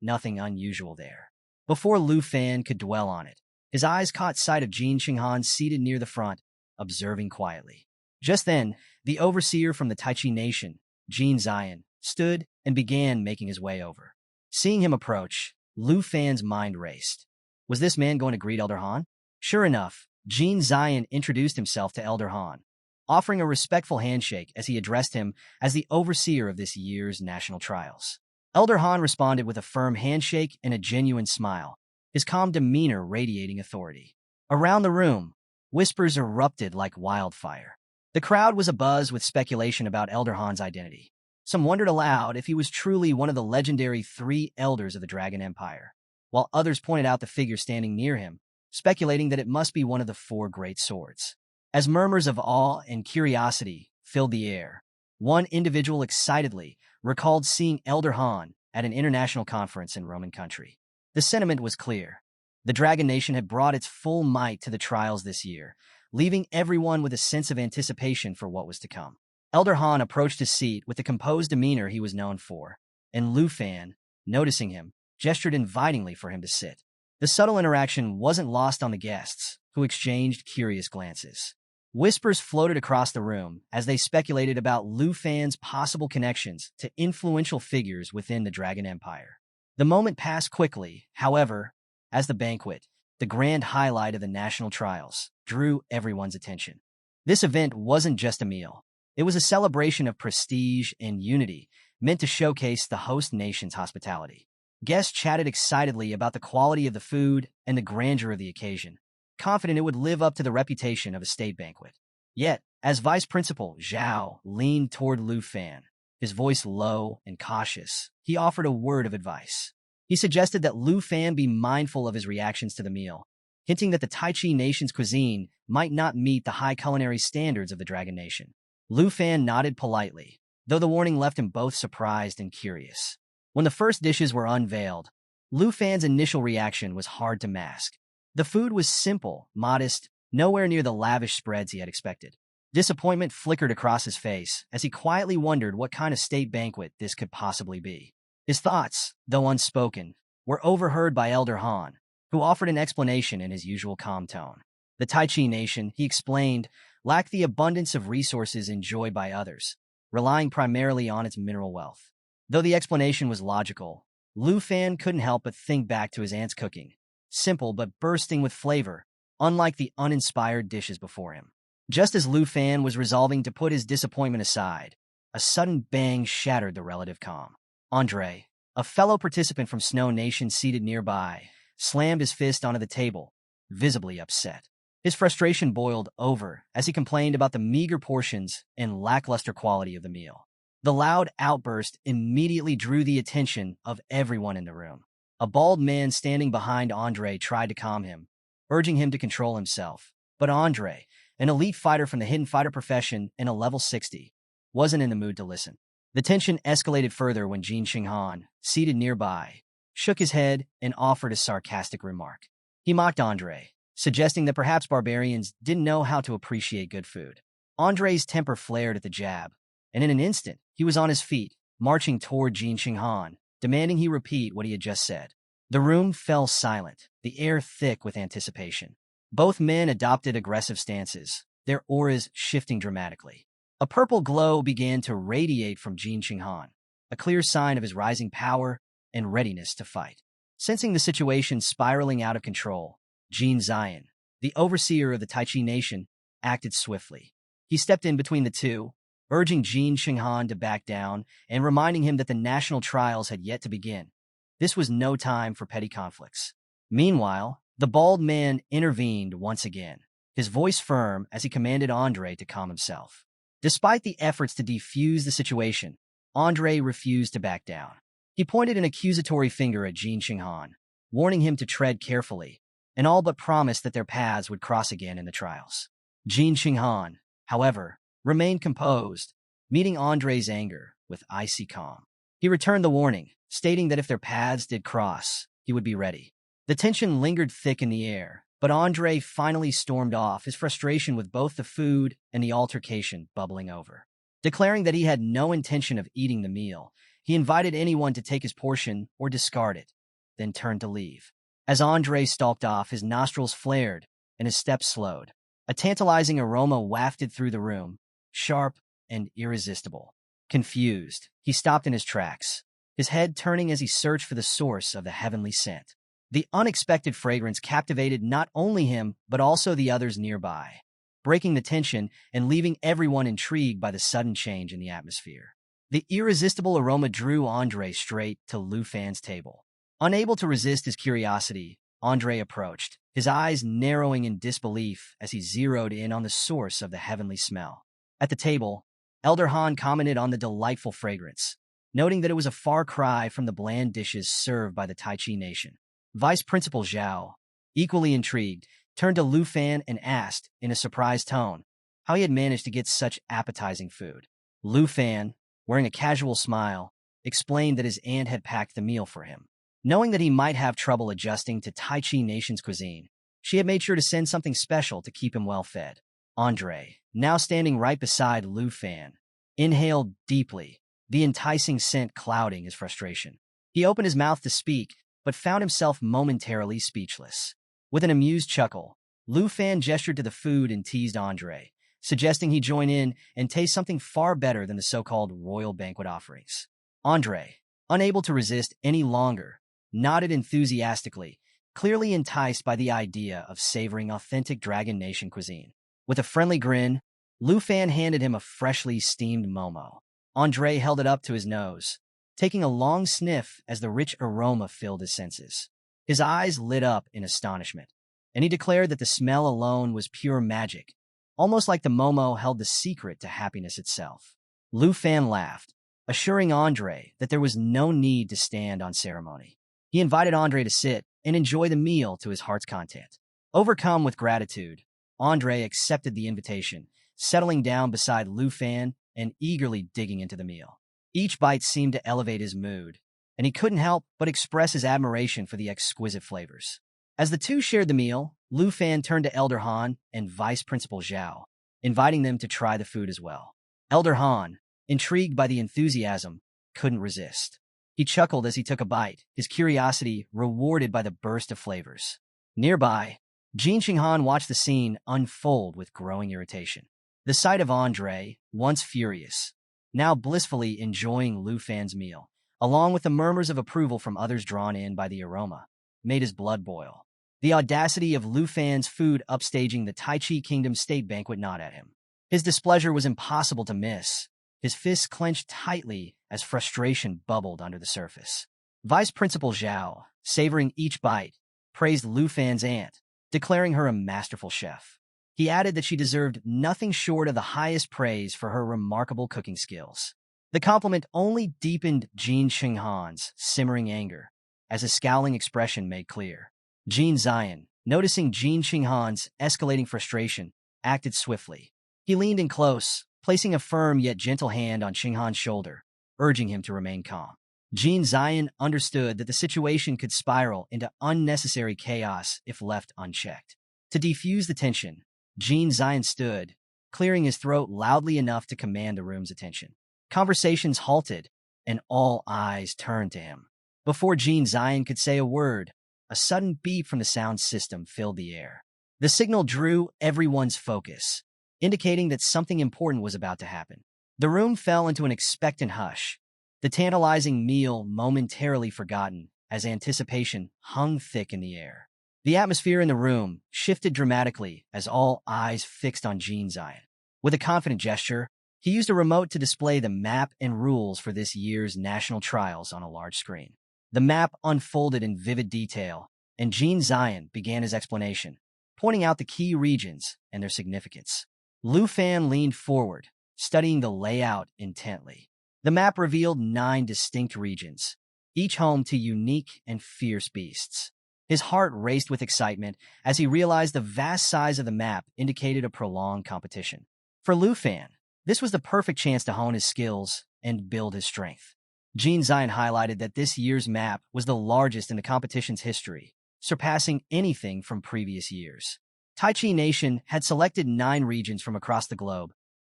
Nothing unusual there. Before Lu Fan could dwell on it, his eyes caught sight of Jin Qinghan seated near the front, observing quietly. Just then, the overseer from the Taichi Nation, Jin Zion, stood and began making his way over. Seeing him approach, Lu Fan's mind raced. Was this man going to greet Elder Han? Sure enough, Jin Zion introduced himself to Elder Han, offering a respectful handshake as he addressed him as the overseer of this year's national trials. Elder Han responded with a firm handshake and a genuine smile, his calm demeanor radiating authority. Around the room, whispers erupted like wildfire. The crowd was abuzz with speculation about Elder Han's identity. Some wondered aloud if he was truly one of the legendary three elders of the Dragon Empire, while others pointed out the figure standing near him, speculating that it must be one of the four great swords. As murmurs of awe and curiosity filled the air, one individual excitedly recalled seeing Elder Han at an international conference in Roman country. The sentiment was clear. The Dragon Nation had brought its full might to the trials this year, leaving everyone with a sense of anticipation for what was to come. Elder Han approached his seat with the composed demeanor he was known for, and Lu Fan, noticing him, gestured invitingly for him to sit. The subtle interaction wasn't lost on the guests, who exchanged curious glances. Whispers floated across the room as they speculated about Lu Fan's possible connections to influential figures within the Dragon Empire. The moment passed quickly, however, as the banquet, the grand highlight of the national trials, drew everyone's attention. This event wasn't just a meal. It was a celebration of prestige and unity, meant to showcase the host nation's hospitality. Guests chatted excitedly about the quality of the food and the grandeur of the occasion, confident it would live up to the reputation of a state banquet. Yet, as Vice Principal Zhao leaned toward Lu Fan, his voice low and cautious, he offered a word of advice. He suggested that Lu Fan be mindful of his reactions to the meal, hinting that the Tai Chi nation's cuisine might not meet the high culinary standards of the Dragon Nation. Lu Fan nodded politely, though the warning left him both surprised and curious. When the first dishes were unveiled, Lu Fan's initial reaction was hard to mask. The food was simple, modest, nowhere near the lavish spreads he had expected. Disappointment flickered across his face as he quietly wondered what kind of state banquet this could possibly be. His thoughts, though unspoken, were overheard by Elder Han, who offered an explanation in his usual calm tone. The Tai Chi nation, he explained, lacked the abundance of resources enjoyed by others, relying primarily on its mineral wealth. Though the explanation was logical, Lu Fan couldn't help but think back to his aunt's cooking, simple but bursting with flavor, unlike the uninspired dishes before him. Just as Lu Fan was resolving to put his disappointment aside, a sudden bang shattered the relative calm. Andre, a fellow participant from Snow Nation seated nearby, slammed his fist onto the table, visibly upset. His frustration boiled over as he complained about the meager portions and lackluster quality of the meal. The loud outburst immediately drew the attention of everyone in the room. A bald man standing behind Andre tried to calm him, urging him to control himself. But Andre, an elite fighter from the hidden fighter profession and a level 60, wasn't in the mood to listen. The tension escalated further when Jin Qinghan, seated nearby, shook his head and offered a sarcastic remark. He mocked Andre, suggesting that perhaps barbarians didn't know how to appreciate good food. Andre's temper flared at the jab, and in an instant, he was on his feet, marching toward Jin Qinghan, demanding he repeat what he had just said. The room fell silent, the air thick with anticipation. Both men adopted aggressive stances, their auras shifting dramatically. A purple glow began to radiate from Jin Qinghan, a clear sign of his rising power and readiness to fight. Sensing the situation spiraling out of control, Jin Zion, the overseer of the Tai Chi nation, acted swiftly. He stepped in between the two, urging Jin Qinghan to back down and reminding him that the national trials had yet to begin. This was no time for petty conflicts. Meanwhile, the bald man intervened once again, his voice firm as he commanded Andre to calm himself. Despite the efforts to defuse the situation, Andre refused to back down. He pointed an accusatory finger at Jin Qinghan, warning him to tread carefully, and all but promised that their paths would cross again in the trials. Jin Qinghan, however, remained composed, meeting Andre's anger with icy calm. He returned the warning, stating that if their paths did cross, he would be ready. The tension lingered thick in the air, but Andre finally stormed off, his frustration with both the food and the altercation bubbling over. Declaring that he had no intention of eating the meal, he invited anyone to take his portion or discard it, then turned to leave. As Andre stalked off, his nostrils flared and his steps slowed. A tantalizing aroma wafted through the room, sharp and irresistible. Confused, he stopped in his tracks, his head turning as he searched for the source of the heavenly scent. The unexpected fragrance captivated not only him, but also the others nearby, breaking the tension and leaving everyone intrigued by the sudden change in the atmosphere. The irresistible aroma drew Andre straight to Lu Fan's table. Unable to resist his curiosity, Andre approached, his eyes narrowing in disbelief as he zeroed in on the source of the heavenly smell. At the table, Elder Han commented on the delightful fragrance, noting that it was a far cry from the bland dishes served by the Tai Chi nation. Vice Principal Zhao, equally intrigued, turned to Lu Fan and asked, in a surprised tone, how he had managed to get such appetizing food. Lu Fan, wearing a casual smile, explained that his aunt had packed the meal for him. Knowing that he might have trouble adjusting to Tai Chi Nation's cuisine, she had made sure to send something special to keep him well fed. Andre, now standing right beside Lu Fan, inhaled deeply, the enticing scent clouding his frustration. He opened his mouth to speak, but found himself momentarily speechless. With an amused chuckle, Lu Fan gestured to the food and teased Andre, suggesting he join in and taste something far better than the so-called royal banquet offerings. Andre, unable to resist any longer, nodded enthusiastically, clearly enticed by the idea of savoring authentic Dragon Nation cuisine. With a friendly grin, Lu Fan handed him a freshly steamed momo. Andre held it up to his nose, taking a long sniff as the rich aroma filled his senses. His eyes lit up in astonishment, and he declared that the smell alone was pure magic, almost like the momo held the secret to happiness itself. Lu Fan laughed, assuring Andre that there was no need to stand on ceremony. He invited Andre to sit and enjoy the meal to his heart's content. Overcome with gratitude, Andre accepted the invitation, settling down beside Lu Fan and eagerly digging into the meal. Each bite seemed to elevate his mood, and he couldn't help but express his admiration for the exquisite flavors. As the two shared the meal, Lu Fan turned to Elder Han and Vice Principal Zhao, inviting them to try the food as well. Elder Han, intrigued by the enthusiasm, couldn't resist. He chuckled as he took a bite, his curiosity rewarded by the burst of flavors. Nearby, Jin Qinghan watched the scene unfold with growing irritation. The sight of Andre, once furious, now blissfully enjoying Lu Fan's meal, along with the murmurs of approval from others drawn in by the aroma, made his blood boil. The audacity of Lu Fan's food upstaging the Tai Chi Kingdom state banquet gnawed at him. His displeasure was impossible to miss, his fists clenched tightly as frustration bubbled under the surface. Vice Principal Zhao, savoring each bite, praised Lu Fan's aunt, declaring her a masterful chef. He added that she deserved nothing short of the highest praise for her remarkable cooking skills. The compliment only deepened Jin Qinghan's simmering anger, as a scowling expression made clear. Jin Zion, noticing Jin Qinghan's escalating frustration, acted swiftly. He leaned in close, placing a firm yet gentle hand on Qinghan's shoulder, urging him to remain calm. Jin Zion understood that the situation could spiral into unnecessary chaos if left unchecked. To defuse the tension, Jin Zion stood, clearing his throat loudly enough to command the room's attention. Conversations halted, and all eyes turned to him. Before Jin Zion could say a word, a sudden beep from the sound system filled the air. The signal drew everyone's focus, indicating that something important was about to happen. The room fell into an expectant hush, the tantalizing meal momentarily forgotten as anticipation hung thick in the air. The atmosphere in the room shifted dramatically as all eyes fixed on Jin Zion. With a confident gesture, he used a remote to display the map and rules for this year's national trials on a large screen. The map unfolded in vivid detail, and Jin Zion began his explanation, pointing out the key regions and their significance. Lu Fan leaned forward, studying the layout intently. The map revealed 9 distinct regions, each home to unique and fierce beasts. His heart raced with excitement as he realized the vast size of the map indicated a prolonged competition. For Lu Fan, this was the perfect chance to hone his skills and build his strength. Jin Zion highlighted that this year's map was the largest in the competition's history, surpassing anything from previous years. Tai Chi Nation had selected 9 regions from across the globe,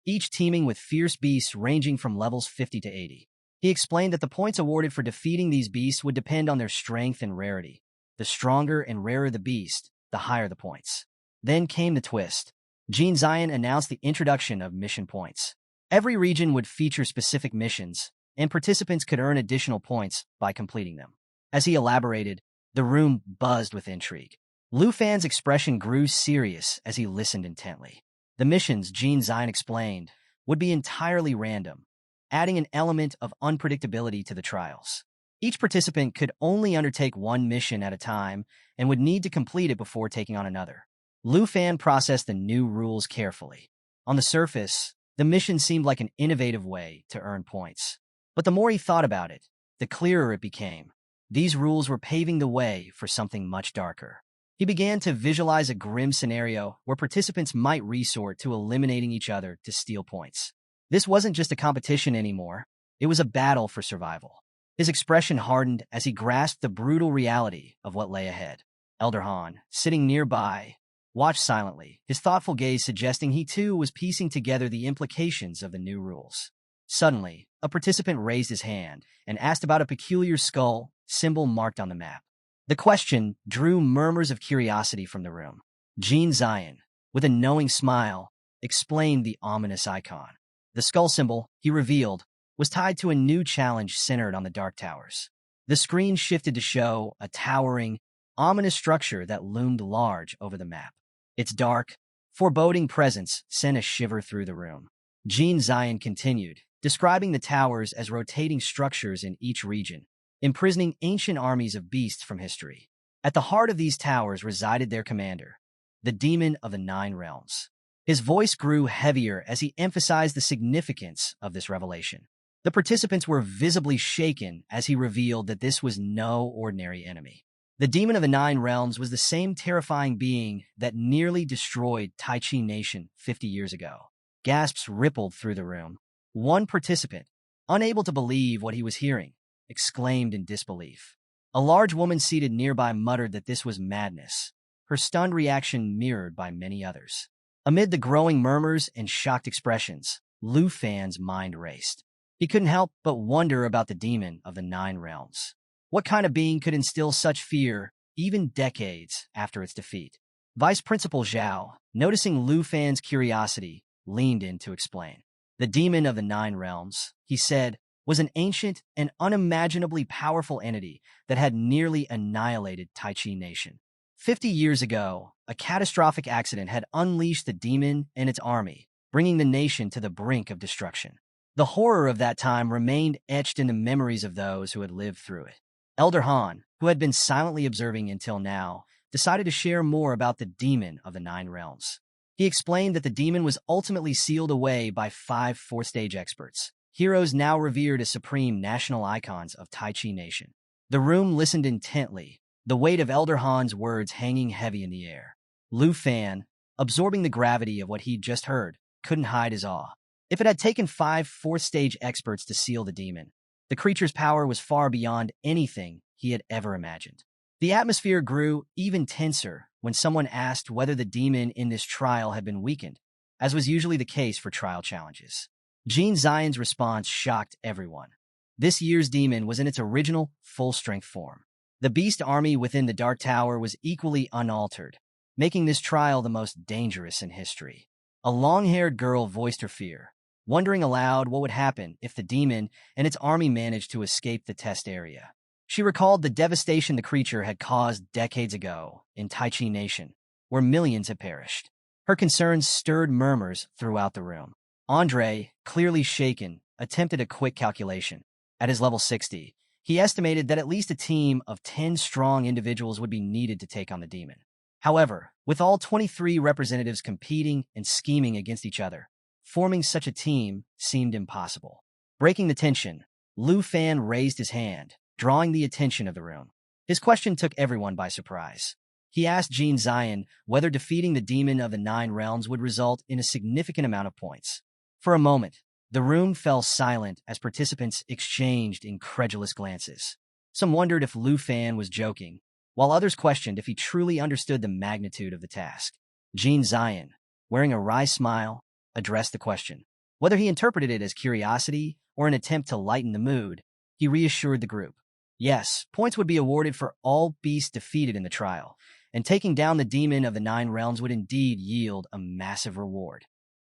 each teeming with fierce beasts ranging from levels 50 to 80. He explained that the points awarded for defeating these beasts would depend on their strength and rarity. The stronger and rarer the beast, the higher the points. Then came the twist. Jin Zion announced the introduction of mission points. Every region would feature specific missions, and participants could earn additional points by completing them. As he elaborated, the room buzzed with intrigue. Lu Fan's expression grew serious as he listened intently. The missions, Jin Zion explained, would be entirely random, adding an element of unpredictability to the trials. Each participant could only undertake one mission at a time and would need to complete it before taking on another. Lu Fan processed the new rules carefully. On the surface, the mission seemed like an innovative way to earn points. But the more he thought about it, the clearer it became. These rules were paving the way for something much darker. He began to visualize a grim scenario where participants might resort to eliminating each other to steal points. This wasn't just a competition anymore, it was a battle for survival. His expression hardened as he grasped the brutal reality of what lay ahead. Elder Han, sitting nearby, watched silently, his thoughtful gaze suggesting he too was piecing together the implications of the new rules. Suddenly, a participant raised his hand and asked about a peculiar skull symbol marked on the map. The question drew murmurs of curiosity from the room. Jean Zion, with a knowing smile, explained the ominous icon. The skull symbol, he revealed, was tied to a new challenge centered on the Dark Towers. The screen shifted to show a towering, ominous structure that loomed large over the map. Its dark, foreboding presence sent a shiver through the room. Jean Zion continued, describing the towers as rotating structures in each region, imprisoning ancient armies of beasts from history. At the heart of these towers resided their commander, the Demon of the Nine Realms. His voice grew heavier as he emphasized the significance of this revelation. The participants were visibly shaken as he revealed that this was no ordinary enemy. The Demon of the Nine Realms was the same terrifying being that nearly destroyed Tai Chi Nation 50 years ago. Gasps rippled through the room. One participant, unable to believe what he was hearing, exclaimed in disbelief. A large woman seated nearby muttered that this was madness, her stunned reaction mirrored by many others. Amid the growing murmurs and shocked expressions, Lu Fan's mind raced. He couldn't help but wonder about the Demon of the Nine Realms. What kind of being could instill such fear, even decades after its defeat? Vice Principal Zhao, noticing Lu Fan's curiosity, leaned in to explain. The Demon of the Nine Realms, he said, was an ancient and unimaginably powerful entity that had nearly annihilated Tai Chi Nation. 50 years ago, a catastrophic accident had unleashed the demon and its army, bringing the nation to the brink of destruction. The horror of that time remained etched in the memories of those who had lived through it. Elder Han, who had been silently observing until now, decided to share more about the Demon of the Nine Realms. He explained that the demon was ultimately sealed away by 5 fourth-stage experts, heroes now revered as supreme national icons of Tai Chi Nation. The room listened intently, the weight of Elder Han's words hanging heavy in the air. Lu Fan, absorbing the gravity of what he'd just heard, couldn't hide his awe. If it had taken 5 fourth-stage experts to seal the demon, the creature's power was far beyond anything he had ever imagined. The atmosphere grew even tenser when someone asked whether the demon in this trial had been weakened, as was usually the case for trial challenges. Jean Zion's response shocked everyone. This year's demon was in its original, full-strength form. The beast army within the Dark Tower was equally unaltered, making this trial the most dangerous in history. A long-haired girl voiced her fear, wondering aloud what would happen if the demon and its army managed to escape the test area. She recalled the devastation the creature had caused decades ago in Tai Chi Nation, where millions had perished. Her concerns stirred murmurs throughout the room. Andre, clearly shaken, attempted a quick calculation. At his level 60, he estimated that at least a team of 10 strong individuals would be needed to take on the demon. However, with all 23 representatives competing and scheming against each other, forming such a team seemed impossible. Breaking the tension, Lu Fan raised his hand, drawing the attention of the room. His question took everyone by surprise. He asked Jean Zion whether defeating the Demon of the Nine Realms would result in a significant amount of points. For a moment, the room fell silent as participants exchanged incredulous glances. Some wondered if Lu Fan was joking, while others questioned if he truly understood the magnitude of the task. Jean Zion, wearing a wry smile, addressed the question. Whether he interpreted it as curiosity or an attempt to lighten the mood, he reassured the group. Yes, points would be awarded for all beasts defeated in the trial, and taking down the Demon of the Nine Realms would indeed yield a massive reward,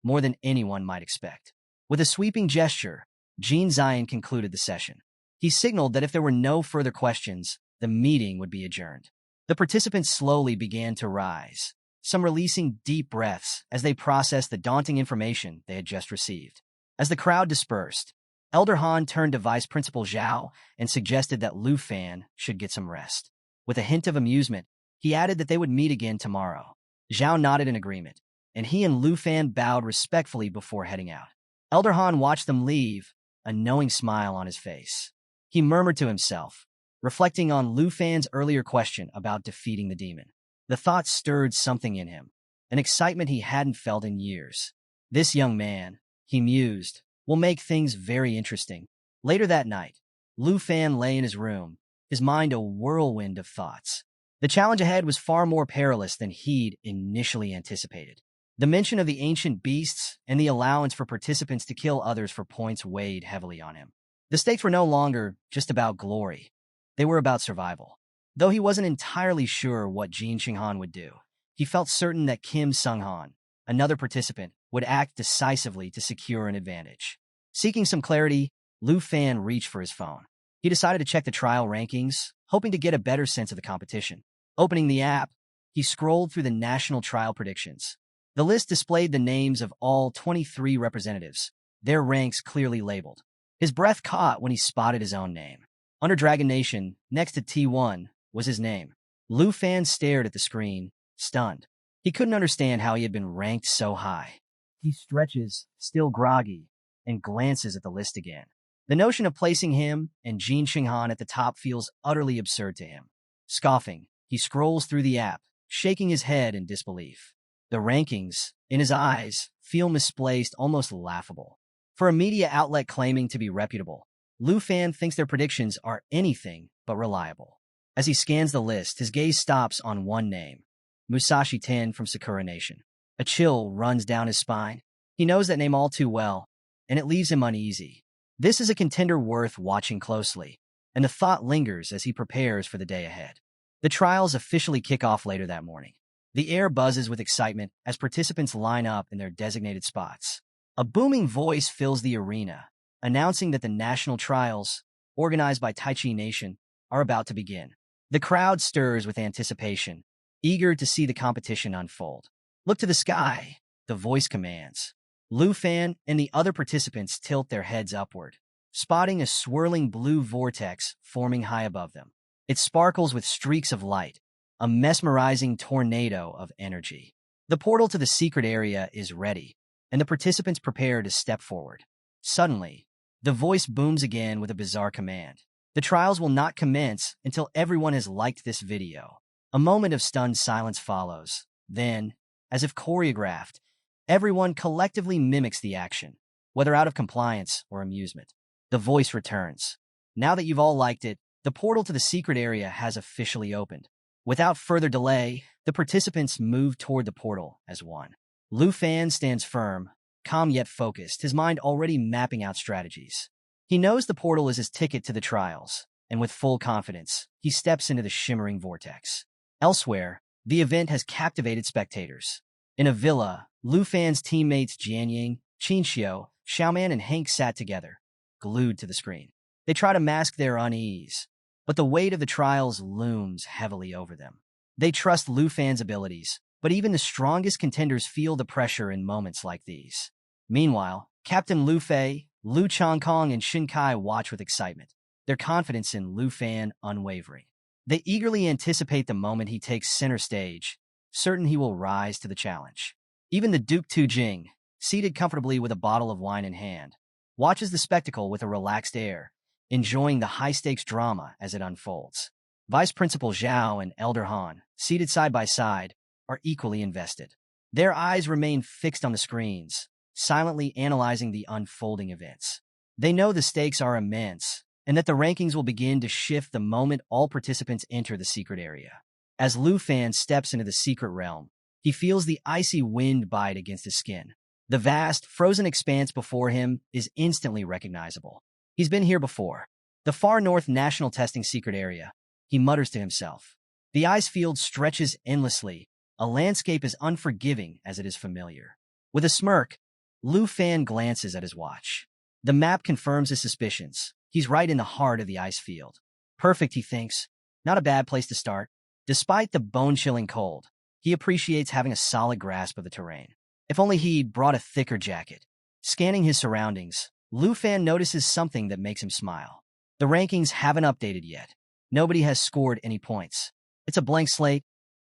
more than anyone might expect. With a sweeping gesture, Jean Zion concluded the session. He signaled that if there were no further questions, the meeting would be adjourned. The participants slowly began to rise, some releasing deep breaths as they processed the daunting information they had just received. As the crowd dispersed, Elder Han turned to Vice Principal Zhao and suggested that Lu Fan should get some rest. With a hint of amusement, he added that they would meet again tomorrow. Zhao nodded in agreement, and he and Lu Fan bowed respectfully before heading out. Elder Han watched them leave, a knowing smile on his face. He murmured to himself, reflecting on Lu Fan's earlier question about defeating the demon. The thought stirred something in him, an excitement he hadn't felt in years. This young man, he mused, will make things very interesting. Later that night, Lu Fan lay in his room, his mind a whirlwind of thoughts. The challenge ahead was far more perilous than he'd initially anticipated. The mention of the ancient beasts and the allowance for participants to kill others for points weighed heavily on him. The stakes were no longer just about glory. They were about survival. Though he wasn't entirely sure what Jin Qinghan would do, he felt certain that Kim Sung-han, another participant, would act decisively to secure an advantage. Seeking some clarity, Lu Fan reached for his phone. He decided to check the trial rankings, hoping to get a better sense of the competition. Opening the app, he scrolled through the national trial predictions. The list displayed the names of all 23 representatives, their ranks clearly labeled. His breath caught when he spotted his own name. Under Dragon Nation, next to T1, was his name. Lu Fan stared at the screen, stunned. He couldn't understand how he had been ranked so high. He stretches, still groggy, and glances at the list again. The notion of placing him and Jin Qinghan at the top feels utterly absurd to him. Scoffing, he scrolls through the app, shaking his head in disbelief. The rankings, in his eyes, feel misplaced, almost laughable. For a media outlet claiming to be reputable, Lu Fan thinks their predictions are anything but reliable. As he scans the list, his gaze stops on one name, Musashi Ten from Sakura Nation. A chill runs down his spine. He knows that name all too well, and it leaves him uneasy. This is a contender worth watching closely, and the thought lingers as he prepares for the day ahead. The trials officially kick off later that morning. The air buzzes with excitement as participants line up in their designated spots. A booming voice fills the arena, announcing that the national trials, organized by Taichi Nation, are about to begin. The crowd stirs with anticipation, eager to see the competition unfold. Look to the sky, the voice commands. Lu Fan and the other participants tilt their heads upward, spotting a swirling blue vortex forming high above them. It sparkles with streaks of light, a mesmerizing tornado of energy. The portal to the secret area is ready, and the participants prepare to step forward. Suddenly, the voice booms again with a bizarre command. The trials will not commence until everyone has liked this video. A moment of stunned silence follows. Then, as if choreographed, everyone collectively mimics the action, whether out of compliance or amusement. The voice returns. Now that you've all liked it, the portal to the secret area has officially opened. Without further delay, the participants move toward the portal as one. Lu Fan stands firm, calm yet focused, his mind already mapping out strategies. He knows the portal is his ticket to the trials, and with full confidence, he steps into the shimmering vortex. Elsewhere, the event has captivated spectators. In a villa, Lu Fan's teammates Jianying, Qinxiu, Xiaoman, and Hank sat together, glued to the screen. They try to mask their unease, but the weight of the trials looms heavily over them. They trust Lu Fan's abilities, but even the strongest contenders feel the pressure in moments like these. Meanwhile, Captain Lu Fei, Lu Changkong, and Shin Kai watch with excitement, their confidence in Lu Fan unwavering. They eagerly anticipate the moment he takes center stage, certain he will rise to the challenge. Even the Duke Tu Jing, seated comfortably with a bottle of wine in hand, watches the spectacle with a relaxed air, enjoying the high-stakes drama as it unfolds. Vice Principal Zhao and Elder Han, seated side by side, are equally invested. Their eyes remain fixed on the screens, silently analyzing the unfolding events. They know the stakes are immense, and that the rankings will begin to shift the moment all participants enter the secret area. As Lu Fan steps into the secret realm, he feels the icy wind bite against his skin. The vast, frozen expanse before him is instantly recognizable. He's been here before. The far north national testing secret area, he mutters to himself. The ice field stretches endlessly, a landscape as unforgiving as it is familiar. With a smirk, Lu Fan glances at his watch. The map confirms his suspicions. He's right in the heart of the ice field. Perfect, he thinks. Not a bad place to start. Despite the bone-chilling cold, he appreciates having a solid grasp of the terrain. If only he'd brought a thicker jacket. Scanning his surroundings, Lu Fan notices something that makes him smile. The rankings haven't updated yet. Nobody has scored any points. It's a blank slate,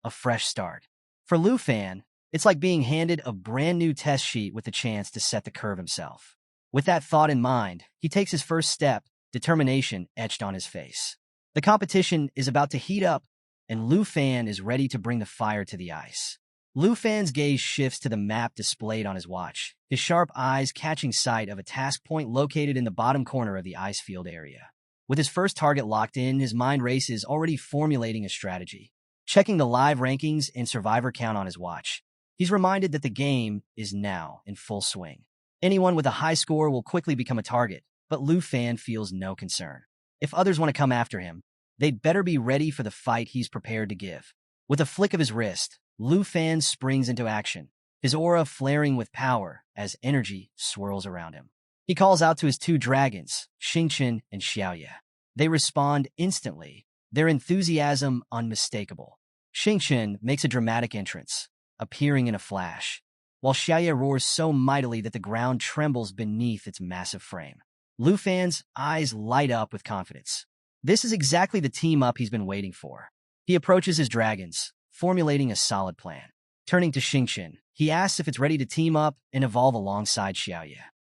a fresh start. For Lu Fan, it's like being handed a brand new test sheet with the chance to set the curve himself. With that thought in mind, he takes his first step, determination etched on his face. The competition is about to heat up, and Lu Fan is ready to bring the fire to the ice. Lu Fan's gaze shifts to the map displayed on his watch, his sharp eyes catching sight of a task point located in the bottom corner of the ice field area. With his first target locked in, his mind races, already formulating a strategy. Checking the live rankings and survivor count on his watch, he's reminded that the game is now in full swing. Anyone with a high score will quickly become a target, but Lu Fan feels no concern. If others want to come after him, they'd better be ready for the fight he's prepared to give. With a flick of his wrist, Lu Fan springs into action, his aura flaring with power as energy swirls around him. He calls out to his two dragons, Xingqian and Xiaoye. They respond instantly, their enthusiasm unmistakable. Xingqian makes a dramatic entrance, appearing in a flash, while Xiaoye roars so mightily that the ground trembles beneath its massive frame. Lu Fan's eyes light up with confidence. This is exactly the team-up he's been waiting for. He approaches his dragons, formulating a solid plan. Turning to Xingqian, he asks if it's ready to team up and evolve alongside Xiaoye.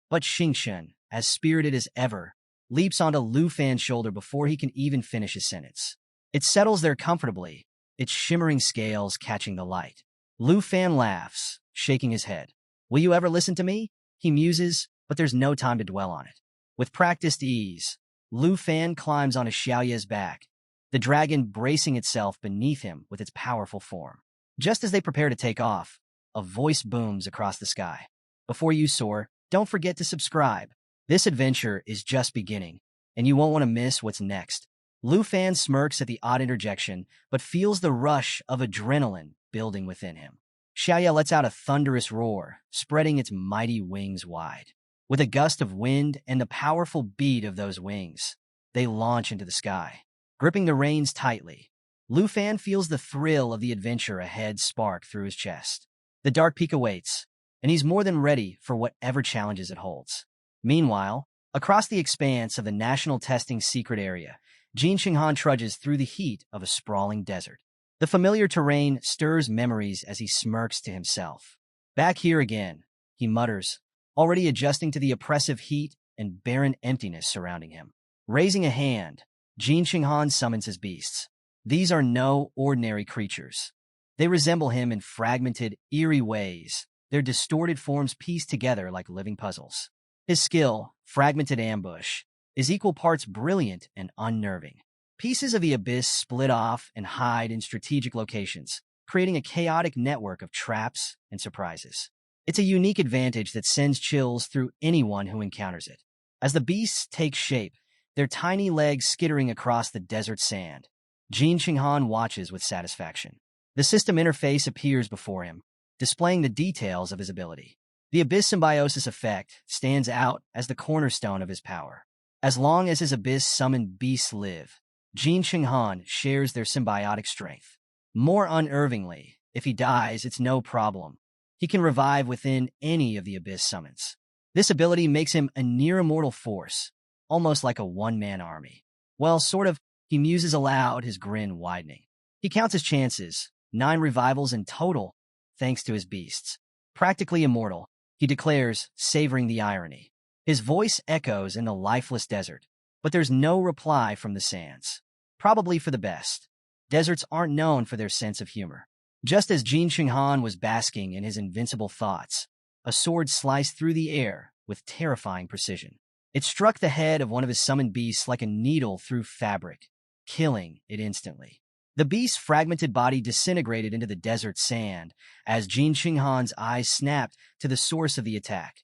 But Xingqian, as spirited as ever, leaps onto Lu Fan's shoulder before he can even finish his sentence. It settles there comfortably, its shimmering scales catching the light. Lu Fan laughs, shaking his head. "Will you ever listen to me?" He muses, but there's no time to dwell on it. With practiced ease, Lu Fan climbs onto Xiaoye's back, the dragon bracing itself beneath him with its powerful form. Just as they prepare to take off, a voice booms across the sky. "Before you soar, don't forget to subscribe. This adventure is just beginning, and you won't want to miss what's next." Lu Fan smirks at the odd interjection, but feels the rush of adrenaline building within him. Xiaoye lets out a thunderous roar, spreading its mighty wings wide. With a gust of wind and the powerful beat of those wings, they launch into the sky. Gripping the reins tightly, Lu Fan feels the thrill of the adventure ahead spark through his chest. The dark peak awaits, and he's more than ready for whatever challenges it holds. Meanwhile, across the expanse of the National Testing Secret Area, Jin Qinghan trudges through the heat of a sprawling desert. The familiar terrain stirs memories as he smirks to himself. "Back here again," he mutters, already adjusting to the oppressive heat and barren emptiness surrounding him. Raising a hand, Jin Qinghan summons his beasts. These are no ordinary creatures. They resemble him in fragmented, eerie ways, their distorted forms pieced together like living puzzles. His skill, Fragmented Ambush, is equal parts brilliant and unnerving. Pieces of the abyss split off and hide in strategic locations, creating a chaotic network of traps and surprises. It's a unique advantage that sends chills through anyone who encounters it. As the beasts take shape, their tiny legs skittering across the desert sand, Jin Qinghan watches with satisfaction. The system interface appears before him, displaying the details of his ability. The Abyss Symbiosis effect stands out as the cornerstone of his power. As long as his Abyss-summoned beasts live, Jin Qinghan shares their symbiotic strength. More unnervingly, if he dies, it's no problem. He can revive within any of the Abyss summons. This ability makes him a near-immortal force, almost like a one-man army. Well, sort of, he muses aloud, his grin widening. He counts his chances, 9 revivals in total, thanks to his beasts. Practically immortal, he declares, savoring the irony. His voice echoes in the lifeless desert, but there's no reply from the sands. Probably for the best. Deserts aren't known for their sense of humor. Just as Jin Qinghan was basking in his invincible thoughts, a sword sliced through the air with terrifying precision. It struck the head of one of his summoned beasts like a needle through fabric, killing it instantly. The beast's fragmented body disintegrated into the desert sand as Jin Qinghan's eyes snapped to the source of the attack,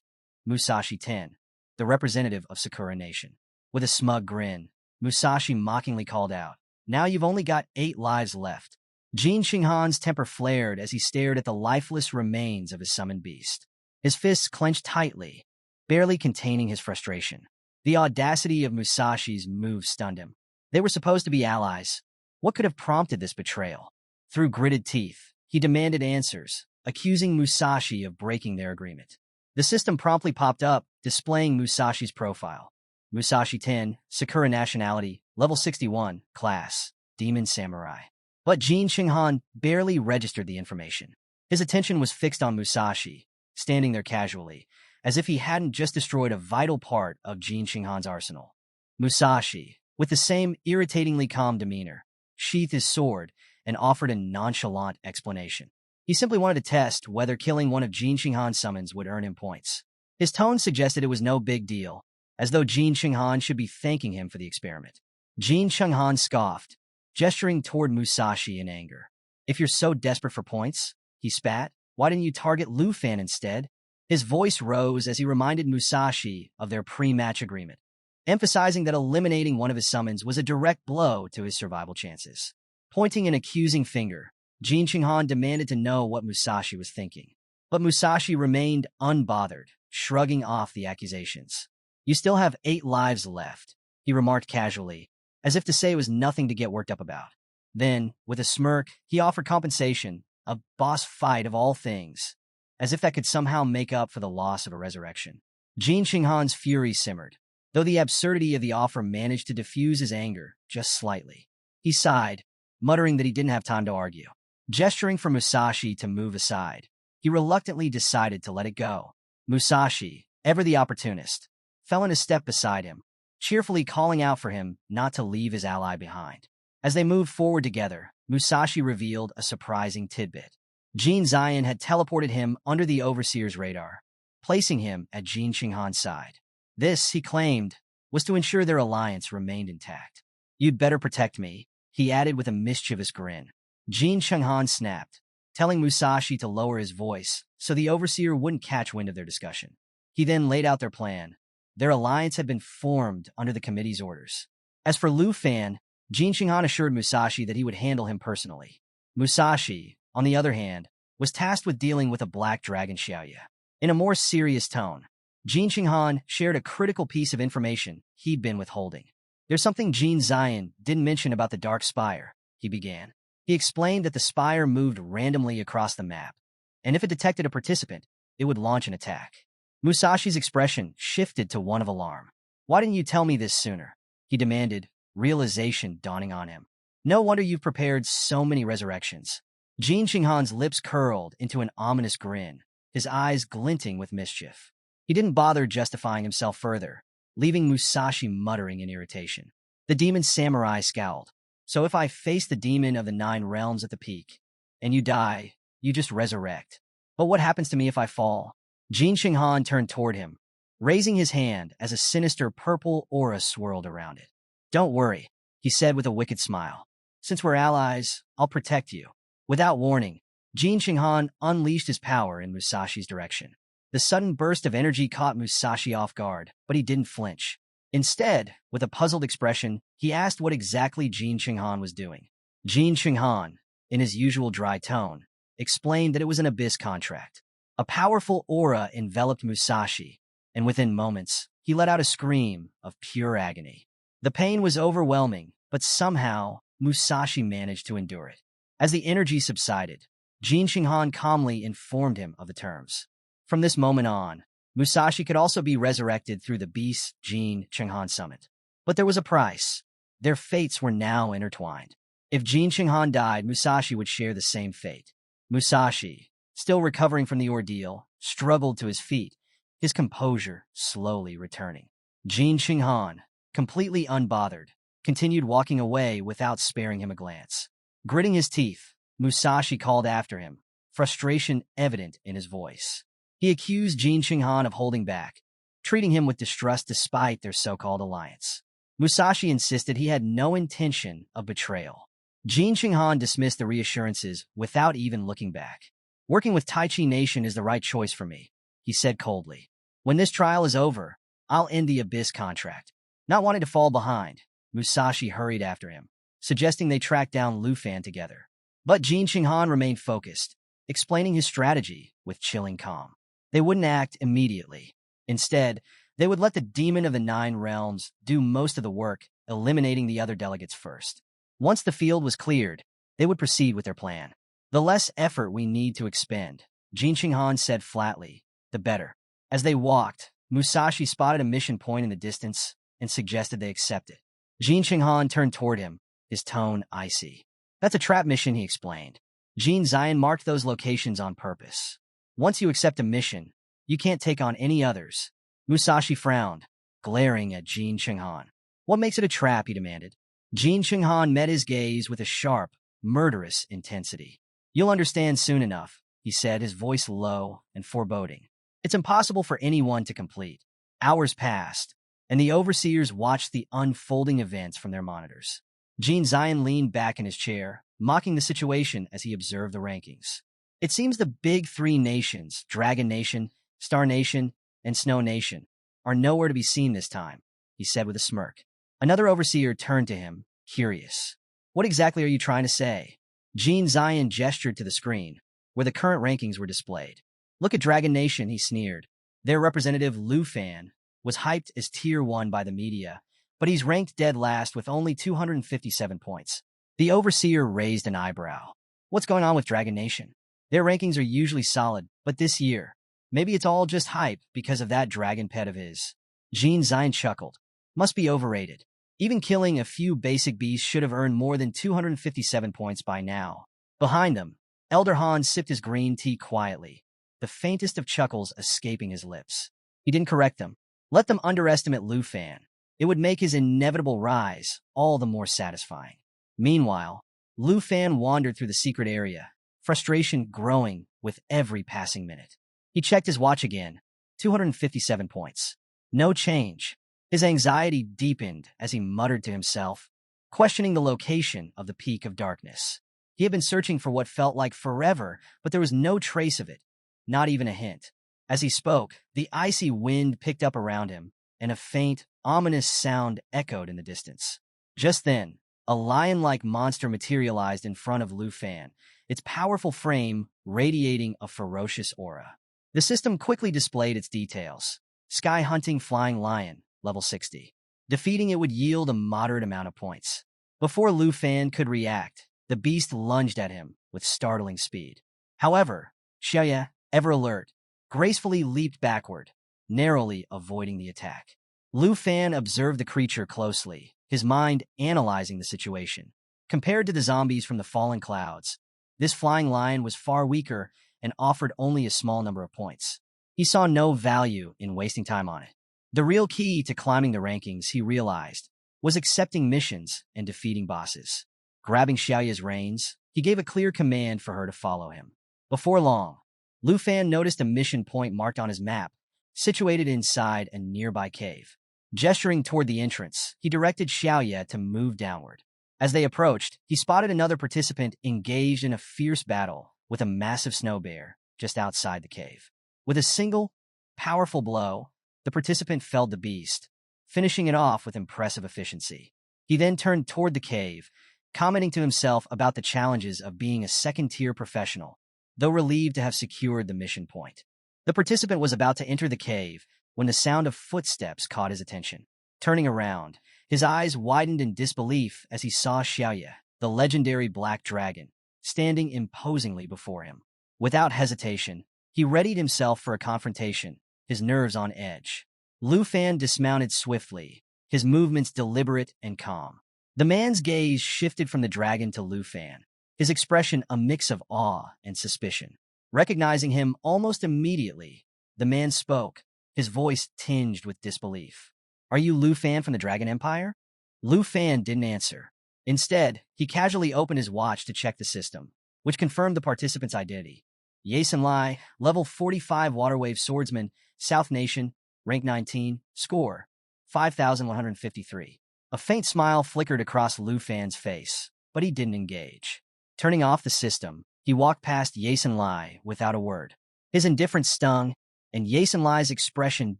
Musashi 10, the representative of Sakura Nation. With a smug grin, Musashi mockingly called out, "Now you've only got 8 lives left." Jin Qinghan's temper flared as he stared at the lifeless remains of his summoned beast. His fists clenched tightly, barely containing his frustration. The audacity of Musashi's move stunned him. They were supposed to be allies. What could have prompted this betrayal? Through gritted teeth, he demanded answers, accusing Musashi of breaking their agreement. The system promptly popped up, displaying Musashi's profile. Musashi 10, Sakura nationality, level 61, class, Demon Samurai. But Jin Qinghan barely registered the information. His attention was fixed on Musashi, standing there casually, as if he hadn't just destroyed a vital part of Jin Qinghan's arsenal. Musashi, with the same irritatingly calm demeanor, sheathed his sword and offered a nonchalant explanation. He simply wanted to test whether killing one of Jin Qinghan's summons would earn him points. His tone suggested it was no big deal, as though Jin Qinghan should be thanking him for the experiment. Jin Qinghan scoffed, gesturing toward Musashi in anger. "If you're so desperate for points," he spat, "why didn't you target Lu Fan instead?" His voice rose as he reminded Musashi of their pre-match agreement, emphasizing that eliminating one of his summons was a direct blow to his survival chances. Pointing an accusing finger, Jin Qinghan demanded to know what Musashi was thinking. But Musashi remained unbothered, shrugging off the accusations. "You still have 8 lives left," he remarked casually, as if to say it was nothing to get worked up about. Then, with a smirk, he offered compensation, a boss fight of all things, as if that could somehow make up for the loss of a resurrection. Jin Qinghan's fury simmered, though the absurdity of the offer managed to diffuse his anger just slightly. He sighed, muttering that he didn't have time to argue. Gesturing for Musashi to move aside, he reluctantly decided to let it go. Musashi, ever the opportunist, fell in a step beside him, cheerfully calling out for him not to leave his ally behind. As they moved forward together, Musashi revealed a surprising tidbit. Jin Zion had teleported him under the Overseer's radar, placing him at Jin Qinghan's side. This, he claimed, was to ensure their alliance remained intact. "You'd better protect me," he added with a mischievous grin. Jin Qinghan snapped, telling Musashi to lower his voice so the Overseer wouldn't catch wind of their discussion. He then laid out their plan. Their alliance had been formed under the committee's orders. As for Lu Fan, Jin Qinghan assured Musashi that he would handle him personally. Musashi, on the other hand, was tasked with dealing with a black dragon Xiaoya. In a more serious tone, Jin Qinghan shared a critical piece of information he'd been withholding. "There's something Jin Zion didn't mention about the Dark Spire," he began. He explained that the spire moved randomly across the map, and if it detected a participant, it would launch an attack. Musashi's expression shifted to one of alarm. "Why didn't you tell me this sooner?" he demanded, realization dawning on him. "No wonder you've prepared so many resurrections." Jin Qinghan's lips curled into an ominous grin, his eyes glinting with mischief. He didn't bother justifying himself further, leaving Musashi muttering in irritation. The demon samurai scowled. "So if I face the demon of the 9 realms at the peak, and you die, you just resurrect. But what happens to me if I fall?" Jin Qinghan turned toward him, raising his hand as a sinister purple aura swirled around it. "Don't worry," he said with a wicked smile. "Since we're allies, I'll protect you." Without warning, Jin Qinghan unleashed his power in Musashi's direction. The sudden burst of energy caught Musashi off guard, but he didn't flinch. Instead, with a puzzled expression, he asked what exactly Jin Qinghan was doing. Jin Qinghan, in his usual dry tone, explained that it was an abyss contract. A powerful aura enveloped Musashi, and within moments, he let out a scream of pure agony. The pain was overwhelming, but somehow, Musashi managed to endure it. As the energy subsided, Jin Qinghan calmly informed him of the terms. From this moment on, Musashi could also be resurrected through the Beast Jin Qinghan summit. But there was a price. Their fates were now intertwined. If Jin Qinghan died, Musashi would share the same fate. Musashi, still recovering from the ordeal, struggled to his feet, his composure slowly returning. Jin Qinghan, completely unbothered, continued walking away without sparing him a glance. Gritting his teeth, Musashi called after him, frustration evident in his voice. He accused Jin Qinghan of holding back, treating him with distrust despite their so-called alliance. Musashi insisted he had no intention of betrayal. Jin Qinghan dismissed the reassurances without even looking back. "Working with Taichi Nation is the right choice for me," he said coldly. "When this trial is over, I'll end the Abyss contract." Not wanting to fall behind, Musashi hurried after him, suggesting they track down Lu Fan together. But Jin Qinghan remained focused, explaining his strategy with chilling calm. They wouldn't act immediately. Instead, they would let the demon of the 9 realms do most of the work, eliminating the other delegates first. Once the field was cleared, they would proceed with their plan. "The less effort we need to expend," Jin Qinghan said flatly, "the better." As they walked, Musashi spotted a mission point in the distance and suggested they accept it. Jin Qinghan turned toward him, his tone icy. That's a trap mission, he explained. Jin Zion marked those locations on purpose. Once you accept a mission, you can't take on any others. Musashi frowned, glaring at Jin Qinghan. What makes it a trap, he demanded. Jin Qinghan met his gaze with a sharp, murderous intensity. You'll understand soon enough, he said, his voice low and foreboding. It's impossible for anyone to complete. Hours passed, and the overseers watched the unfolding events from their monitors. Jin Zion leaned back in his chair, mocking the situation as he observed the rankings. It seems the big three nations, Dragon Nation, Star Nation, and Snow Nation, are nowhere to be seen this time, he said with a smirk. Another overseer turned to him, curious. What exactly are you trying to say? Jin Zion gestured to the screen, where the current rankings were displayed. Look at Dragon Nation, he sneered. Their representative, Lu Fan, was hyped as Tier 1 by the media, but he's ranked dead last with only 257 points. The overseer raised an eyebrow. What's going on with Dragon Nation? Their rankings are usually solid, but this year, maybe it's all just hype because of that dragon pet of his. Jin Zion chuckled. Must be overrated. Even killing a few basic beasts should have earned more than 257 points by now. Behind them, Elder Han sipped his green tea quietly, the faintest of chuckles escaping his lips. He didn't correct them. Let them underestimate Lu Fan. It would make his inevitable rise all the more satisfying. Meanwhile, Lu Fan wandered through the secret area, frustration growing with every passing minute. He checked his watch again, 257 points. No change. His anxiety deepened as he muttered to himself, questioning the location of the peak of darkness. He had been searching for what felt like forever, but there was no trace of it, not even a hint. As he spoke, the icy wind picked up around him, and a faint, ominous sound echoed in the distance. Just then, a lion-like monster materialized in front of Lu Fan, its powerful frame radiating a ferocious aura. The system quickly displayed its details. Sky Hunting Flying Lion, level 60. Defeating it would yield a moderate amount of points. Before Lu Fan could react, the beast lunged at him with startling speed. However, Xiaoya, ever alert, gracefully leaped backward, narrowly avoiding the attack. Lu Fan observed the creature closely, his mind analyzing the situation. Compared to the zombies from the fallen clouds, this flying lion was far weaker and offered only a small number of points. He saw no value in wasting time on it. The real key to climbing the rankings, he realized, was accepting missions and defeating bosses. Grabbing Xiaoya's reins, he gave a clear command for her to follow him. Before long, Lu Fan noticed a mission point marked on his map, situated inside a nearby cave. Gesturing toward the entrance, he directed Xiaoya to move downward. As they approached, he spotted another participant engaged in a fierce battle with a massive snow bear just outside the cave. With a single, powerful blow, the participant felled the beast, finishing it off with impressive efficiency. He then turned toward the cave, commenting to himself about the challenges of being a second-tier professional, though relieved to have secured the mission point. The participant was about to enter the cave when the sound of footsteps caught his attention. Turning around, his eyes widened in disbelief as he saw Xiaoya, the legendary black dragon, standing imposingly before him. Without hesitation, he readied himself for a confrontation, his nerves on edge. Lu Fan dismounted swiftly, his movements deliberate and calm. The man's gaze shifted from the dragon to Lu Fan, his expression a mix of awe and suspicion. Recognizing him almost immediately, the man spoke, his voice tinged with disbelief. Are you Lu Fan from the Dragon Empire? Lu Fan didn't answer. Instead, he casually opened his watch to check the system, which confirmed the participant's identity. Yasen Lai, level 45 Waterwave Swordsman, South Nation, rank 19, score 5,153. A faint smile flickered across Lu Fan's face, but he didn't engage. Turning off the system, he walked past Yasen Lai without a word. His indifference stung, and Yasen Lai's expression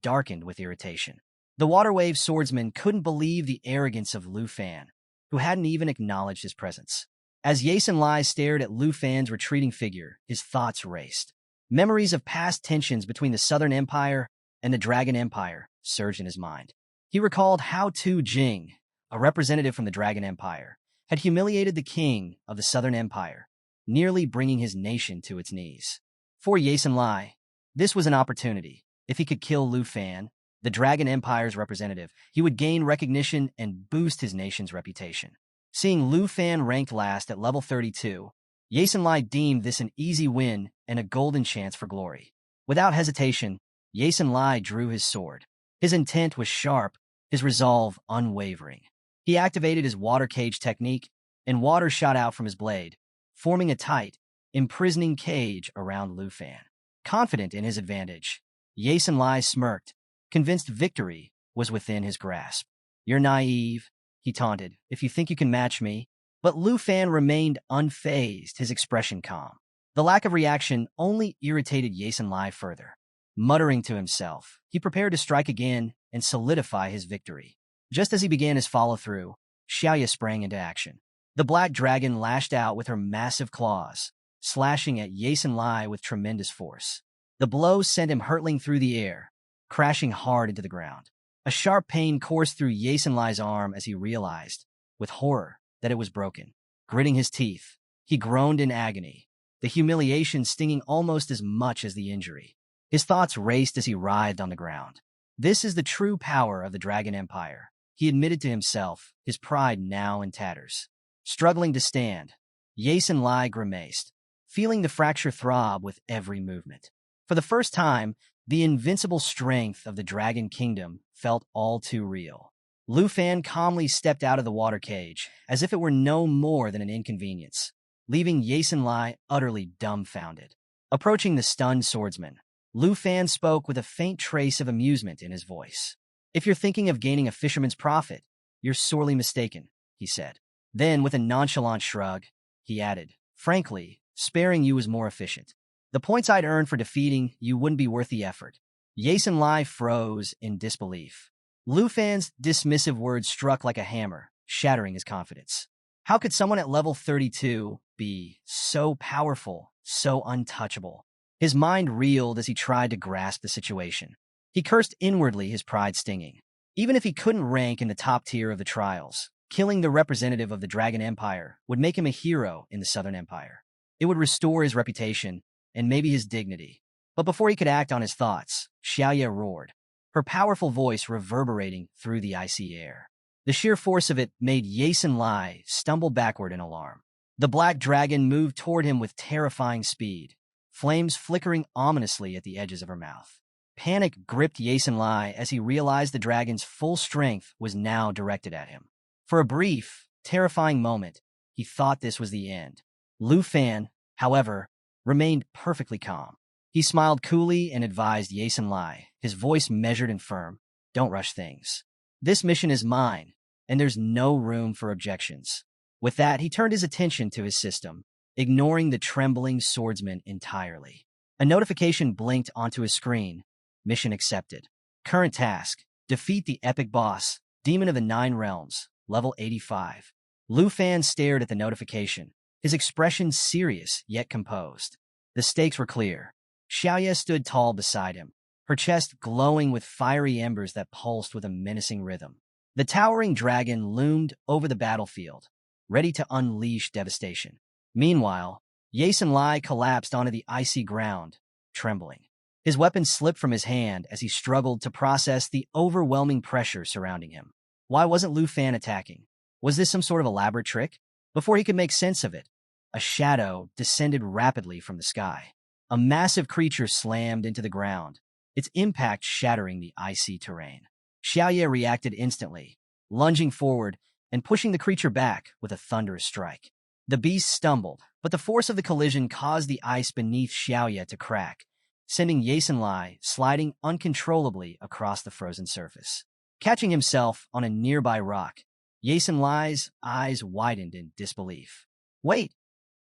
darkened with irritation. The Waterwave Swordsman couldn't believe the arrogance of Lu Fan, who hadn't even acknowledged his presence. As Yasen Lai stared at Lu Fan's retreating figure, his thoughts raced. Memories of past tensions between the Southern Empire and the Dragon Empire surged in his mind. He recalled how Tu Jing, a representative from the Dragon Empire, had humiliated the king of the Southern Empire, nearly bringing his nation to its knees. For Yasen Lai, this was an opportunity. If he could kill Lu Fan, the Dragon Empire's representative, he would gain recognition and boost his nation's reputation. Seeing Lu Fan ranked last at level 32, Yasin Lai deemed this an easy win and a golden chance for glory. Without hesitation, Yasin Lai drew his sword. His intent was sharp, his resolve unwavering. He activated his water cage technique, and water shot out from his blade, forming a tight, imprisoning cage around Lu Fan. Confident in his advantage, Yasin Lai smirked, convinced victory was within his grasp. "You're naive," he taunted, "if you think you can match me." But Lu Fan remained unfazed, his expression calm. The lack of reaction only irritated Yasin Lai further. Muttering to himself, he prepared to strike again and solidify his victory. Just as he began his follow-through, Xiaoya sprang into action. The black dragon lashed out with her massive claws, slashing at Yasin Lai with tremendous force. The blow sent him hurtling through the air, crashing hard into the ground. A sharp pain coursed through Yasin Lai's arm as he realized, with horror, that it was broken. Gritting his teeth, he groaned in agony, the humiliation stinging almost as much as the injury. His thoughts raced as he writhed on the ground. This is the true power of the Dragon Empire, he admitted to himself, his pride now in tatters. Struggling to stand, Yasin Lai grimaced, feeling the fracture throb with every movement. For the first time, the invincible strength of the Dragon Kingdom felt all too real. Lu Fan calmly stepped out of the water cage, as if it were no more than an inconvenience, leaving Yasin Lai utterly dumbfounded. Approaching the stunned swordsman, Lu Fan spoke with a faint trace of amusement in his voice. "If you're thinking of gaining a fisherman's profit, you're sorely mistaken," he said. Then, with a nonchalant shrug, he added, "Frankly, sparing you is more efficient. The points I'd earn for defeating you wouldn't be worth the effort." Yasin Lai froze in disbelief. Lu Fan's dismissive words struck like a hammer, shattering his confidence. How could someone at level 32 be so powerful, so untouchable? His mind reeled as he tried to grasp the situation. He cursed inwardly, his pride stinging. Even if he couldn't rank in the top tier of the trials, killing the representative of the Dragon Empire would make him a hero in the Southern Empire. It would restore his reputation and maybe his dignity. But before he could act on his thoughts, Xiaoya roared, her powerful voice reverberating through the icy air. The sheer force of it made Yasin Lai stumble backward in alarm. The black dragon moved toward him with terrifying speed, flames flickering ominously at the edges of her mouth. Panic gripped Yasin Lai as he realized the dragon's full strength was now directed at him. For a brief, terrifying moment, he thought this was the end. Lu Fan, however, remained perfectly calm. He smiled coolly and advised Yasin Lai, his voice measured and firm, "Don't rush things. This mission is mine, and there's no room for objections." With that, he turned his attention to his system, ignoring the trembling swordsman entirely. A notification blinked onto his screen. "Mission accepted. Current task: defeat the epic boss, Demon of the Nine Realms, level 85. Lu Fan stared at the notification, his expression serious yet composed. The stakes were clear. Xiaoya stood tall beside him, her chest glowing with fiery embers that pulsed with a menacing rhythm. The towering dragon loomed over the battlefield, ready to unleash devastation. Meanwhile, Yasin Lai collapsed onto the icy ground, trembling. His weapon slipped from his hand as he struggled to process the overwhelming pressure surrounding him. Why wasn't Lu Fan attacking? Was this some sort of elaborate trick? Before he could make sense of it, a shadow descended rapidly from the sky. A massive creature slammed into the ground, its impact shattering the icy terrain. Xiaoye reacted instantly, lunging forward and pushing the creature back with a thunderous strike. The beast stumbled, but the force of the collision caused the ice beneath Xiaoye to crack, sending Yasin Lai sliding uncontrollably across the frozen surface. Catching himself on a nearby rock, Yasin Lai's eyes widened in disbelief. "Wait,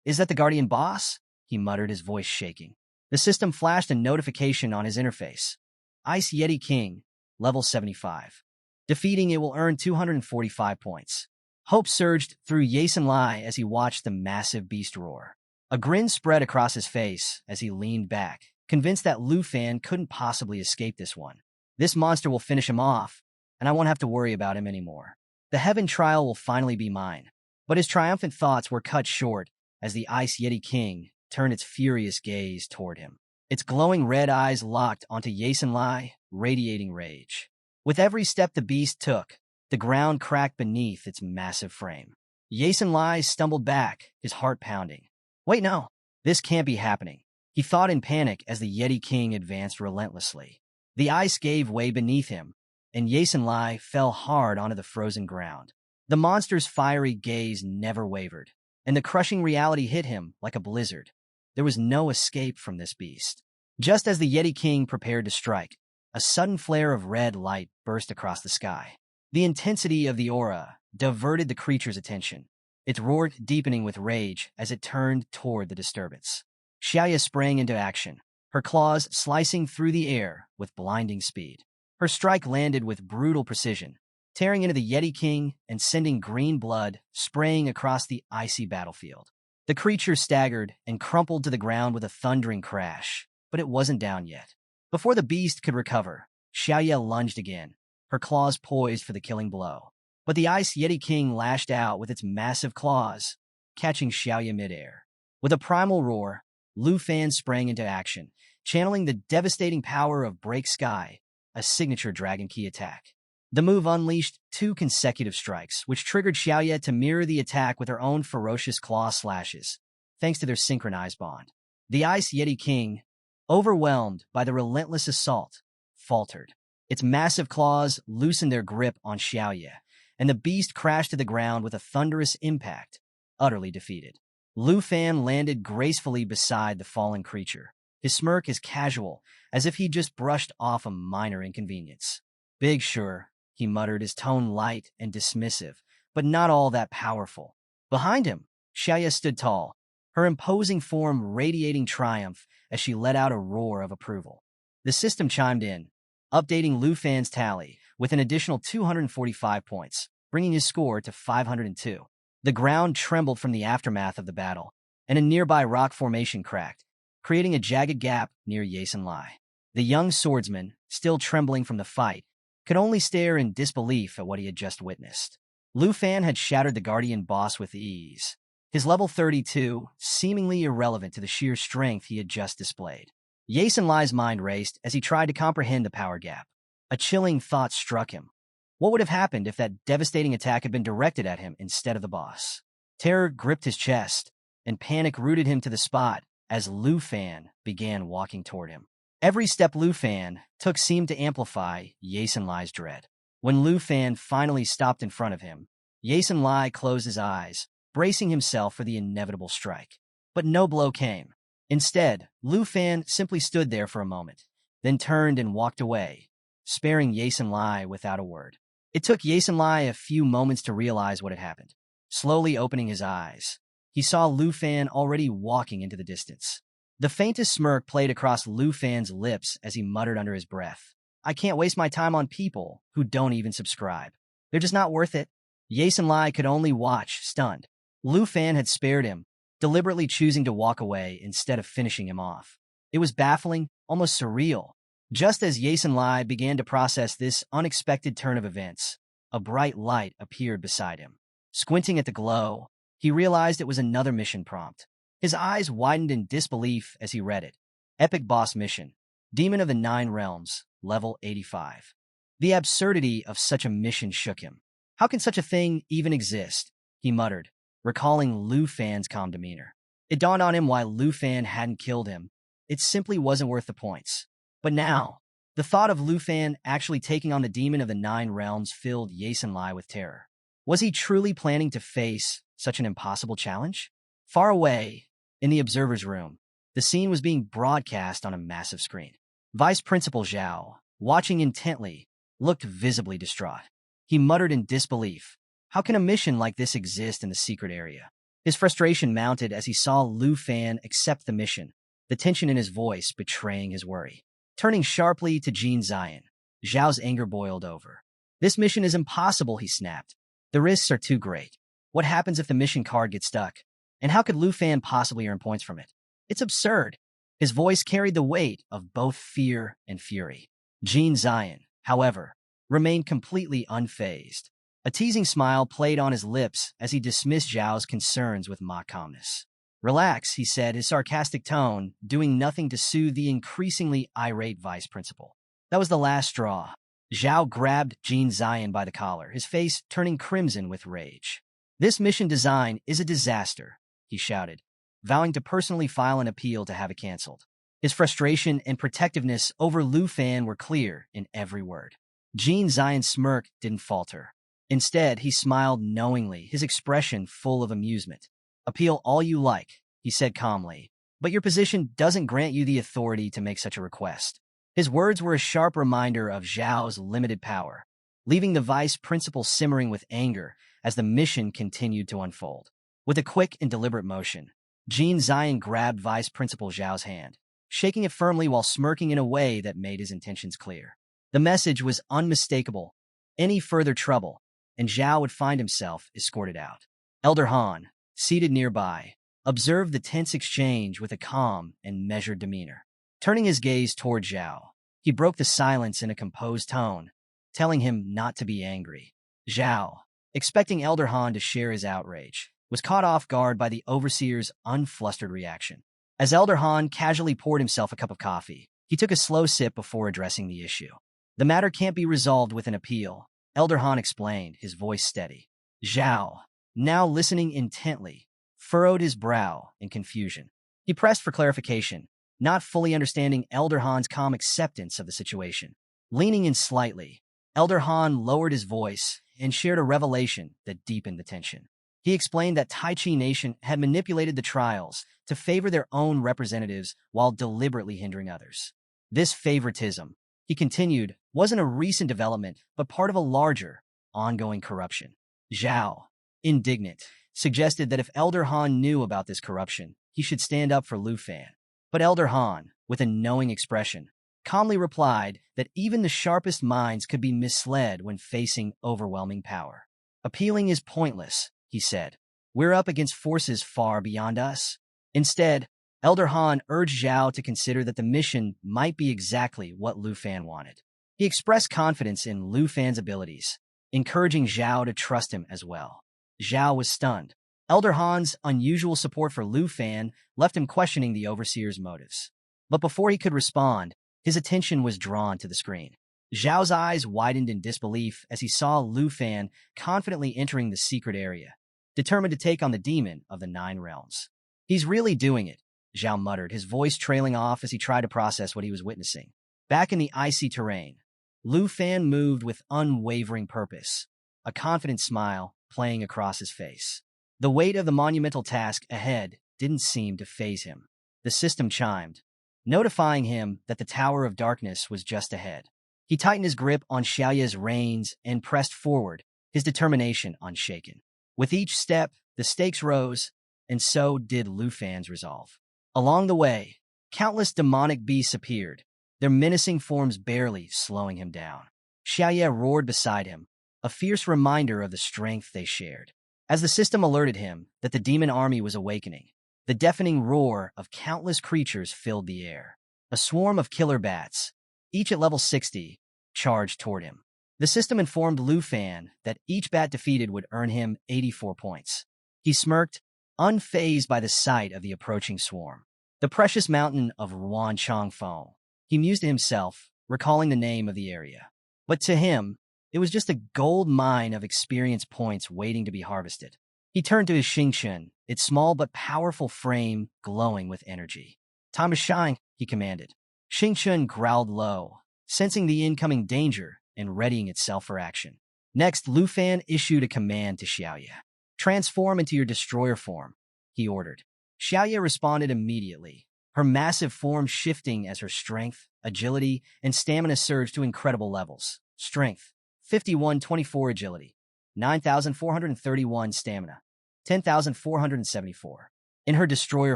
is that the Guardian boss?" he muttered, his voice shaking. The system flashed a notification on his interface. "Ice Yeti King, level 75. Defeating it will earn 245 points. Hope surged through Yasin Lai as he watched the massive beast roar. A grin spread across his face as he leaned back, convinced that Lu Fan couldn't possibly escape this one. This monster will finish him off, and I won't have to worry about him anymore. The heaven trial will finally be mine." But his triumphant thoughts were cut short as the Ice Yeti King turned its furious gaze toward him. its glowing red eyes locked onto Yasin Lai, radiating rage. With every step the beast took, the ground cracked beneath its massive frame. Yasin Lai stumbled back, his heart pounding. Wait, no, this can't be happening. He thought in panic as the Yeti King advanced relentlessly. The ice gave way beneath him, and Yasin Lai fell hard onto the frozen ground. The monster's fiery gaze never wavered, and the crushing reality hit him like a blizzard. There was no escape from this beast. Just as the Yeti King prepared to strike, a sudden flare of red light burst across the sky. The intensity of the aura diverted the creature's attention. It roared, deepening with rage as it turned toward the disturbance. Xiaoya sprang into action, her claws slicing through the air with blinding speed. Her strike landed with brutal precision, tearing into the Yeti King and sending green blood spraying across the icy battlefield. The creature staggered and crumpled to the ground with a thundering crash, but it wasn't down yet. Before the beast could recover, Xiaoya lunged again, her claws poised for the killing blow. But the Ice Yeti King lashed out with its massive claws, catching Xiaoya midair. With a primal roar, Lu Fan sprang into action, channeling the devastating power of Break Sky, a signature Dragon Key attack. The move unleashed 2 consecutive strikes, which triggered Xiaoya to mirror the attack with her own ferocious claw slashes, thanks to their synchronized bond. The Ice Yeti King, overwhelmed by the relentless assault, faltered. Its massive claws loosened their grip on Xiaoya, and the beast crashed to the ground with a thunderous impact, utterly defeated. Lu Fan landed gracefully beside the fallen creature, his smirk as casual as if he'd just brushed off a minor inconvenience. Big sure, he muttered, his tone light and dismissive, but not all that powerful. Behind him, Xiaoya stood tall, her imposing form radiating triumph as she let out a roar of approval. The system chimed in, updating Lu Fan's tally with an additional 245 points, bringing his score to 502. The ground trembled from the aftermath of the battle, and a nearby rock formation cracked, creating a jagged gap near Yasin Lai. The young swordsman, still trembling from the fight, could only stare in disbelief at what he had just witnessed. Lu Fan had shattered the Guardian boss with ease, his level 32 seemingly irrelevant to the sheer strength he had just displayed. Yasin Lai's mind raced as he tried to comprehend the power gap. A chilling thought struck him. What would have happened if that devastating attack had been directed at him instead of the boss? Terror gripped his chest, and panic rooted him to the spot as Lu Fan began walking toward him. Every step Lu Fan took seemed to amplify Yasin Lai's dread. When Lu Fan finally stopped in front of him, Yasin Lai closed his eyes, bracing himself for the inevitable strike. But no blow came. Instead, Lu Fan simply stood there for a moment, then turned and walked away, sparing Yasin Lai without a word. It took Yasin Lai a few moments to realize what had happened. Slowly opening his eyes, he saw Lu Fan already walking into the distance. The faintest smirk played across Lu Fan's lips as he muttered under his breath, "I can't waste my time on people who don't even subscribe. They're just not worth it." Yasin Lai could only watch, stunned. Lu Fan had spared him, deliberately choosing to walk away instead of finishing him off. It was baffling, almost surreal. Just as Yasin Lai began to process this unexpected turn of events, a bright light appeared beside him. Squinting at the glow, he realized it was another mission prompt. His eyes widened in disbelief as he read it. Epic Boss Mission, Demon of the 9 Realms, Level 85. The absurdity of such a mission shook him. How can such a thing even exist? He muttered, recalling Lu Fan's calm demeanor. It dawned on him why Lu Fan hadn't killed him. It simply wasn't worth the points. But now, the thought of Lu Fan actually taking on the Demon of the 9 Realms filled Yasin Lai with terror. Was he truly planning to face such an impossible challenge? Far away, in the observer's room, the scene was being broadcast on a massive screen. Vice Principal Zhao, watching intently, looked visibly distraught. He muttered in disbelief. How can a mission like this exist in the secret area? His frustration mounted as he saw Lu Fan accept the mission, the tension in his voice betraying his worry. Turning sharply to Jean Zion, Zhao's anger boiled over. "This mission is impossible," he snapped. "The risks are too great. What happens if the mission card gets stuck? And how could Lu Fan possibly earn points from it? It's absurd." His voice carried the weight of both fear and fury. Jean Zion, however, remained completely unfazed. A teasing smile played on his lips as he dismissed Zhao's concerns with mock calmness. Relax, he said, his sarcastic tone doing nothing to soothe the increasingly irate vice principal. That was the last straw. Zhao grabbed Jean Zion by the collar, his face turning crimson with rage. This mission design is a disaster, he shouted, vowing to personally file an appeal to have it canceled. His frustration and protectiveness over Lu Fan were clear in every word. Jean Zion's smirk didn't falter. Instead, he smiled knowingly, his expression full of amusement. Appeal all you like, he said calmly, but your position doesn't grant you the authority to make such a request. His words were a sharp reminder of Zhao's limited power, leaving the vice principal simmering with anger as the mission continued to unfold. With a quick and deliberate motion, Jean Zion grabbed Vice Principal Zhao's hand, shaking it firmly while smirking in a way that made his intentions clear. The message was unmistakable. Any further trouble, and Zhao would find himself escorted out. Elder Han, seated nearby, observed the tense exchange with a calm and measured demeanor. Turning his gaze toward Zhao, he broke the silence in a composed tone, telling him not to be angry. Zhao, expecting Elder Han to share his outrage, was caught off guard by the overseer's unflustered reaction. As Elder Han casually poured himself a cup of coffee, he took a slow sip before addressing the issue. The matter can't be resolved with an appeal, Elder Han explained, his voice steady. Zhao, now listening intently, furrowed his brow in confusion. He pressed for clarification, not fully understanding Elder Han's calm acceptance of the situation. Leaning in slightly, Elder Han lowered his voice and shared a revelation that deepened the tension. He explained that Tai Chi Nation had manipulated the trials to favor their own representatives while deliberately hindering others. This favoritism, he continued, wasn't a recent development, but part of a larger, ongoing corruption. Zhao, indignant, suggested that if Elder Han knew about this corruption, he should stand up for Lu Fan. But Elder Han, with a knowing expression, calmly replied that even the sharpest minds could be misled when facing overwhelming power. Appealing is pointless, he said. We're up against forces far beyond us. Instead, Elder Han urged Zhao to consider that the mission might be exactly what Lu Fan wanted. He expressed confidence in Lu Fan's abilities, encouraging Zhao to trust him as well. Zhao was stunned. Elder Han's unusual support for Lu Fan left him questioning the overseer's motives. But before he could respond, his attention was drawn to the screen. Zhao's eyes widened in disbelief as he saw Lu Fan confidently entering the secret area, determined to take on the demon of the 9 realms. He's really doing it, Zhao muttered, his voice trailing off as he tried to process what he was witnessing. Back in the icy terrain, Lu Fan moved with unwavering purpose, a confident smile playing across his face. The weight of the monumental task ahead didn't seem to faze him. The system chimed, notifying him that the Tower of Darkness was just ahead. He tightened his grip on Xiaoya's reins and pressed forward, his determination unshaken. With each step, the stakes rose, and so did Lu Fan's resolve. Along the way, countless demonic beasts appeared, their menacing forms barely slowing him down. Xiaoya roared beside him, a fierce reminder of the strength they shared. As the system alerted him that the demon army was awakening, the deafening roar of countless creatures filled the air. A swarm of killer bats, each at level 60, charged toward him. The system informed Lu Fan that each bat defeated would earn him 84 points. He smirked, unfazed by the sight of the approaching swarm. The precious mountain of Ruan Changfeng, he mused to himself, recalling the name of the area. But to him, it was just a gold mine of experience points waiting to be harvested. He turned to his Xingchen, its small but powerful frame glowing with energy. Time to shine, he commanded. Xingchen growled low, sensing the incoming danger and readying itself for action. Next, Lu Fan issued a command to Xiaoya. Transform into your destroyer form, he ordered. Xiaoya responded immediately, her massive form shifting as her strength, agility, and stamina surged to incredible levels. Strength, 5124 agility, 9,431 stamina, 10,474. In her destroyer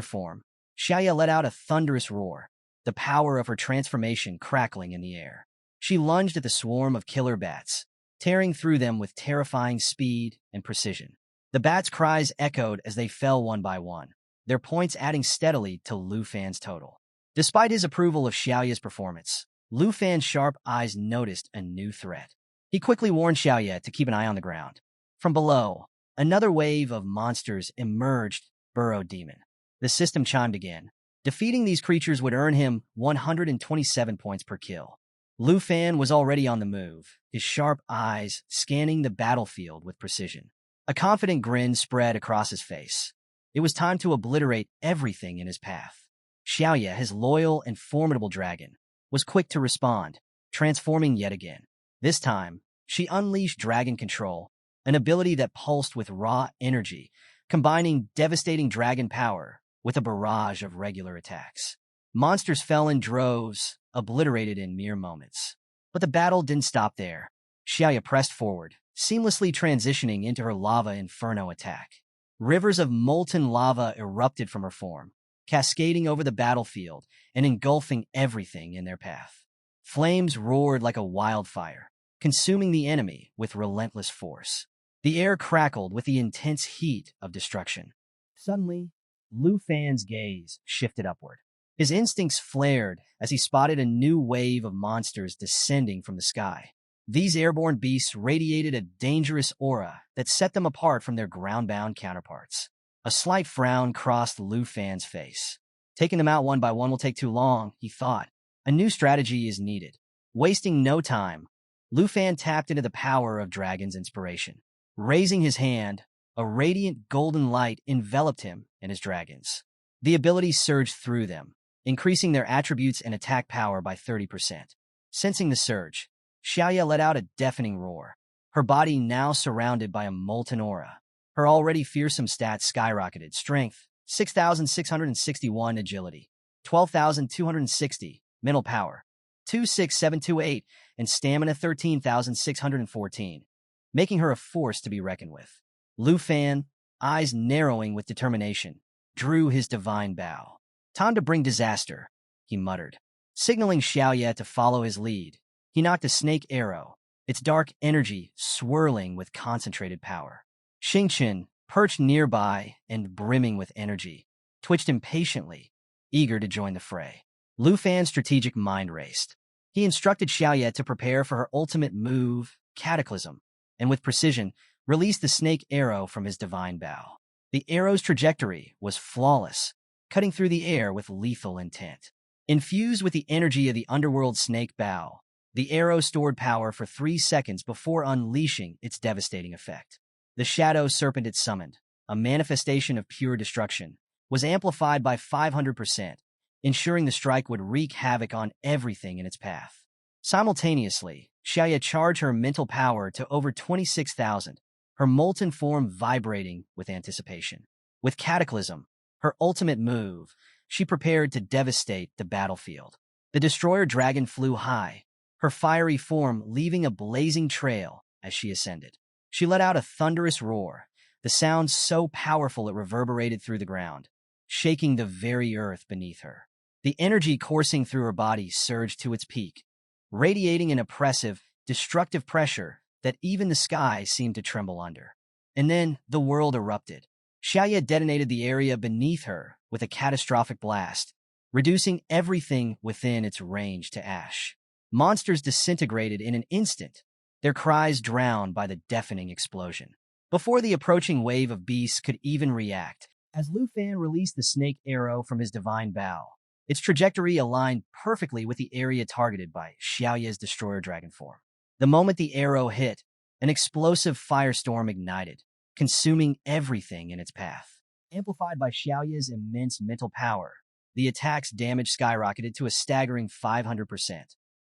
form, Xiaoya let out a thunderous roar, the power of her transformation crackling in the air. She lunged at the swarm of killer bats, tearing through them with terrifying speed and precision. The bats' cries echoed as they fell one by one, their points adding steadily to Lu Fan's total. Despite his approval of Xiaoya's performance, Lu Fan's sharp eyes noticed a new threat. He quickly warned Xiaoya to keep an eye on the ground. From below, another wave of monsters emerged, burrowed demon. The system chimed again. Defeating these creatures would earn him 127 points per kill. Lu Fan was already on the move, his sharp eyes scanning the battlefield with precision. A confident grin spread across his face. It was time to obliterate everything in his path. Xiaoye, his loyal and formidable dragon, was quick to respond, transforming yet again. This time, she unleashed Dragon Control, an ability that pulsed with raw energy, combining devastating dragon power with a barrage of regular attacks. Monsters fell in droves, obliterated in mere moments. But the battle didn't stop there. Xiaoye pressed forward, seamlessly transitioning into her lava inferno attack. Rivers of molten lava erupted from her form, cascading over the battlefield and engulfing everything in their path. Flames roared like a wildfire, consuming the enemy with relentless force. The air crackled with the intense heat of destruction. Suddenly, Lu Fan's gaze shifted upward. His instincts flared as he spotted a new wave of monsters descending from the sky. These airborne beasts radiated a dangerous aura that set them apart from their ground-bound counterparts. A slight frown crossed Lu Fan's face. Taking them out one by one will take too long, he thought. A new strategy is needed. Wasting no time, Lu Fan tapped into the power of Dragon's inspiration. Raising his hand, a radiant golden light enveloped him and his dragons. The ability surged through them, increasing their attributes and attack power by 30%. Sensing the surge, Xiaoye let out a deafening roar, her body now surrounded by a molten aura. Her already fearsome stats skyrocketed: strength, 6,661, agility, 12,260, mental power, 26728, and stamina 13,614, making her a force to be reckoned with. Lu Fan, eyes narrowing with determination, drew his divine bow. Time to bring disaster, he muttered. Signaling Xiaoye to follow his lead, he knocked a snake arrow, its dark energy swirling with concentrated power. Xingqian, perched nearby and brimming with energy, twitched impatiently, eager to join the fray. Lu Fan's strategic mind raced. He instructed Xiaoye to prepare for her ultimate move, Cataclysm, and with precision, released the snake arrow from his divine bow. The arrow's trajectory was flawless, cutting through the air with lethal intent. Infused with the energy of the underworld snake bow, the arrow stored power for 3 seconds before unleashing its devastating effect. The shadow serpent it summoned, a manifestation of pure destruction, was amplified by 500%, ensuring the strike would wreak havoc on everything in its path. Simultaneously, Xiaoye charged her mental power to over 26,000, her molten form vibrating with anticipation. With Cataclysm, her ultimate move, she prepared to devastate the battlefield. The destroyer dragon flew high, her fiery form leaving a blazing trail as she ascended. She let out a thunderous roar, the sound so powerful it reverberated through the ground, shaking the very earth beneath her. The energy coursing through her body surged to its peak, radiating an oppressive, destructive pressure that even the sky seemed to tremble under. And then the world erupted. Xiaoye detonated the area beneath her with a catastrophic blast, reducing everything within its range to ash. Monsters disintegrated in an instant, their cries drowned by the deafening explosion. Before the approaching wave of beasts could even react, as Lu Fan released the snake arrow from his divine bow, its trajectory aligned perfectly with the area targeted by Xiaoye's destroyer dragon form. The moment the arrow hit, an explosive firestorm ignited, consuming everything in its path. Amplified by Xiaoye's immense mental power, the attack's damage skyrocketed to a staggering 500%.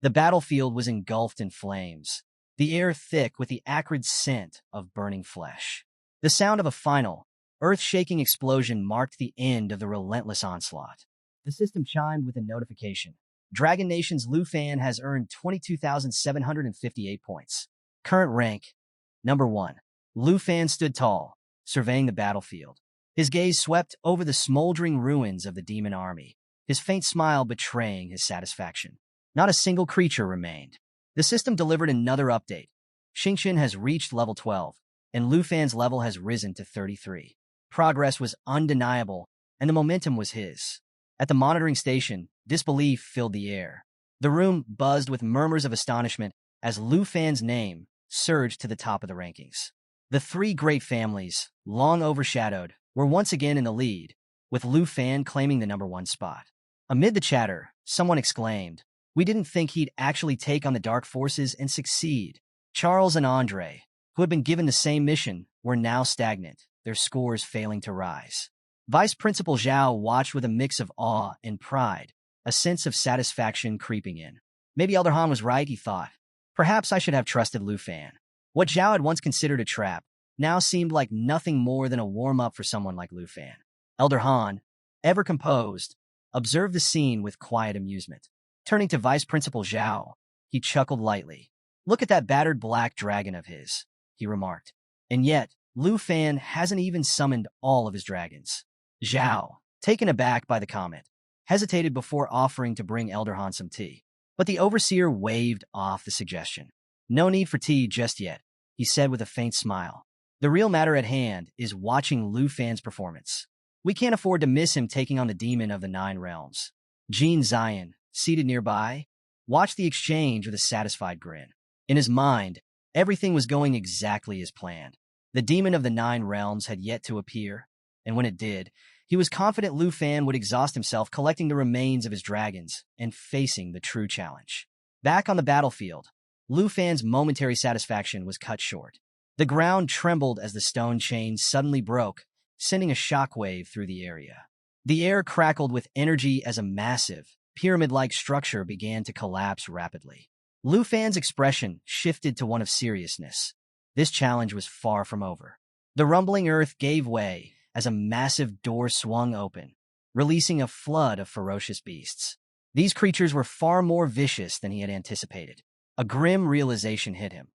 The battlefield was engulfed in flames, the air thick with the acrid scent of burning flesh. The sound of a final, earth-shaking explosion marked the end of the relentless onslaught. The system chimed with a notification. Dragon Nation's Lu Fan has earned 22,758 points. Current rank, number 1. Lu Fan stood tall, surveying the battlefield. His gaze swept over the smoldering ruins of the demon army, his faint smile betraying his satisfaction. Not a single creature remained. The system delivered another update. Xingqian has reached level 12, and Lu Fan's level has risen to 33. Progress was undeniable, and the momentum was his. At the monitoring station, disbelief filled the air. The room buzzed with murmurs of astonishment as Lu Fan's name surged to the top of the rankings. The 3 great families, long overshadowed, were once again in the lead, with Lu Fan claiming the #1 spot. Amid the chatter, someone exclaimed, "We didn't think he'd actually take on the dark forces and succeed." Charles and Andre, who had been given the same mission, were now stagnant, their scores failing to rise. Vice Principal Zhao watched with a mix of awe and pride, a sense of satisfaction creeping in. Maybe Elder Han was right, he thought. Perhaps I should have trusted Lu Fan. What Zhao had once considered a trap now seemed like nothing more than a warm-up for someone like Lu Fan. Elder Han, ever composed, observed the scene with quiet amusement. Turning to Vice Principal Zhao, he chuckled lightly. "Look at that battered black dragon of his," he remarked. "And yet, Lu Fan hasn't even summoned all of his dragons." Zhao, taken aback by the comment, hesitated before offering to bring Elder Han some tea. But the overseer waved off the suggestion. "No need for tea just yet," he said with a faint smile. "The real matter at hand is watching Lu Fan's performance. We can't afford to miss him taking on the demon of the 9 realms." Jean Zion, seated nearby, watched the exchange with a satisfied grin. In his mind, everything was going exactly as planned. The demon of the 9 realms had yet to appear, and when it did, he was confident Lu Fan would exhaust himself collecting the remains of his dragons and facing the true challenge. Back on the battlefield, Lu Fan's momentary satisfaction was cut short. The ground trembled as the stone chain suddenly broke, sending a shockwave through the area. The air crackled with energy as a massive, pyramid-like structure began to collapse rapidly. Lu Fan's expression shifted to one of seriousness. This challenge was far from over. The rumbling earth gave way as a massive door swung open, releasing a flood of ferocious beasts. These creatures were far more vicious than he had anticipated. A grim realization hit him.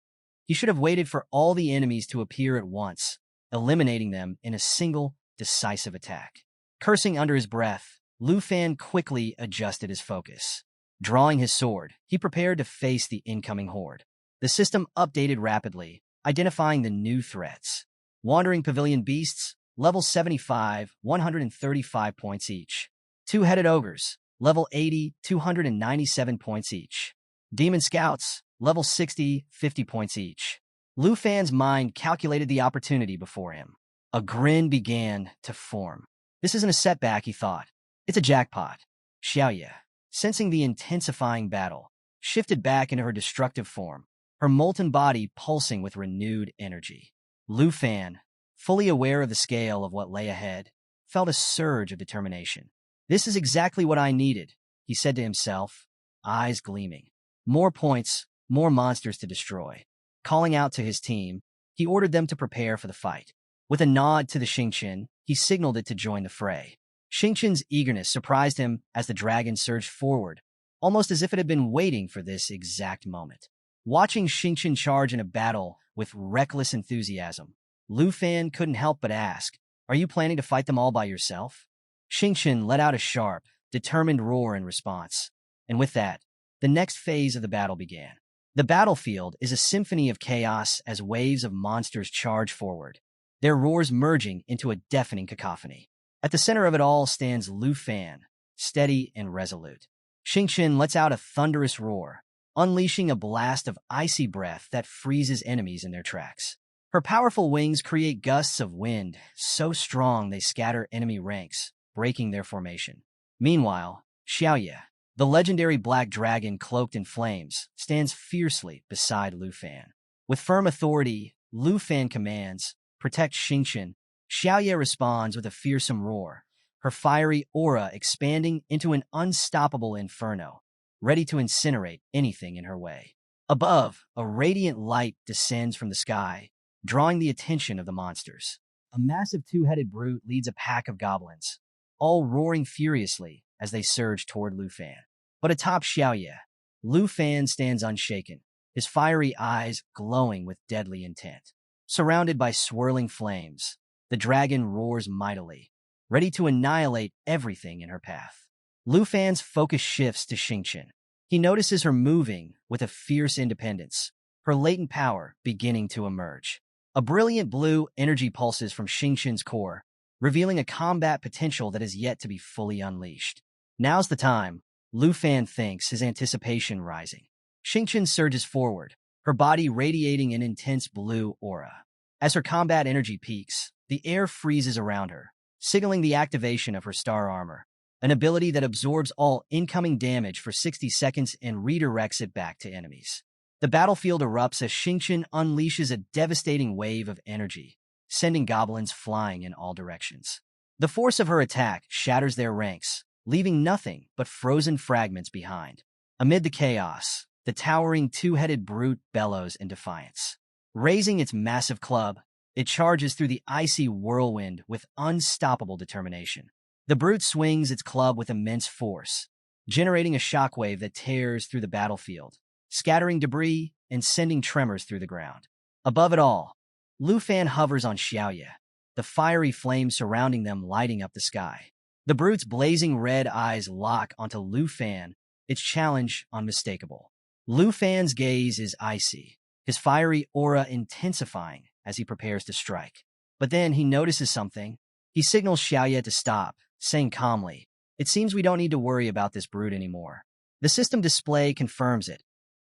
He should have waited for all the enemies to appear at once, eliminating them in a single, decisive attack. Cursing under his breath, Lu Fan quickly adjusted his focus. Drawing his sword, he prepared to face the incoming horde. The system updated rapidly, identifying the new threats. Wandering pavilion beasts, level 75, 135 points each. Two-headed ogres, level 80, 297 points each. Demon scouts, level 60, 50 points each. Lu Fan's mind calculated the opportunity before him. A grin began to form. This isn't a setback, he thought. It's a jackpot. Xiaoye, sensing the intensifying battle, shifted back into her destructive form, her molten body pulsing with renewed energy. Lu Fan, fully aware of the scale of what lay ahead, felt a surge of determination. "This is exactly what I needed," he said to himself, eyes gleaming. More points, more monsters to destroy. Calling out to his team, he ordered them to prepare for the fight. With a nod to the Xingqian, he signaled it to join the fray. Xingqian's eagerness surprised him as the dragon surged forward, almost as if it had been waiting for this exact moment. Watching Xingqian charge in a battle with reckless enthusiasm, Lu Fan couldn't help but ask, "Are you planning to fight them all by yourself?" Xingqian let out a sharp, determined roar in response, and with that, the next phase of the battle began. The battlefield is a symphony of chaos as waves of monsters charge forward, their roars merging into a deafening cacophony. At the center of it all stands Lu Fan, steady and resolute. Xingqian lets out a thunderous roar, unleashing a blast of icy breath that freezes enemies in their tracks. Her powerful wings create gusts of wind so strong they scatter enemy ranks, breaking their formation. Meanwhile, Xiaoye, the legendary black dragon cloaked in flames, stands fiercely beside Lu Fan. With firm authority, Lu Fan commands, "Protect Xingqian." Xiaoye responds with a fearsome roar, her fiery aura expanding into an unstoppable inferno, ready to incinerate anything in her way. Above, a radiant light descends from the sky, drawing the attention of the monsters. A massive two-headed brute leads a pack of goblins, all roaring furiously as they surge toward Lu Fan. But atop Xiaoye, Lu Fan stands unshaken, his fiery eyes glowing with deadly intent. Surrounded by swirling flames, the dragon roars mightily, ready to annihilate everything in her path. Lu Fan's focus shifts to Xingqian. He notices her moving with a fierce independence, her latent power beginning to emerge. A brilliant blue energy pulses from Xingqian's core, revealing a combat potential that is yet to be fully unleashed. Now's the time, Lu Fan thinks, his anticipation rising. Xingqian surges forward, her body radiating an intense blue aura. As her combat energy peaks, the air freezes around her, signaling the activation of her star armor, an ability that absorbs all incoming damage for 60 seconds and redirects it back to enemies. The battlefield erupts as Xingqian unleashes a devastating wave of energy, sending goblins flying in all directions. The force of her attack shatters their ranks, leaving nothing but frozen fragments behind. Amid the chaos, the towering two-headed brute bellows in defiance. Raising its massive club, it charges through the icy whirlwind with unstoppable determination. The brute swings its club with immense force, generating a shockwave that tears through the battlefield, scattering debris and sending tremors through the ground. Above it all, Lu Fan hovers on Xiaoye, the fiery flames surrounding them lighting up the sky. The brute's blazing red eyes lock onto Lu Fan, its challenge unmistakable. Lu Fan's gaze is icy, his fiery aura intensifying as he prepares to strike. But then he notices something. He signals Xiaoye to stop, saying calmly, "It seems we don't need to worry about this brute anymore." The system display confirms it.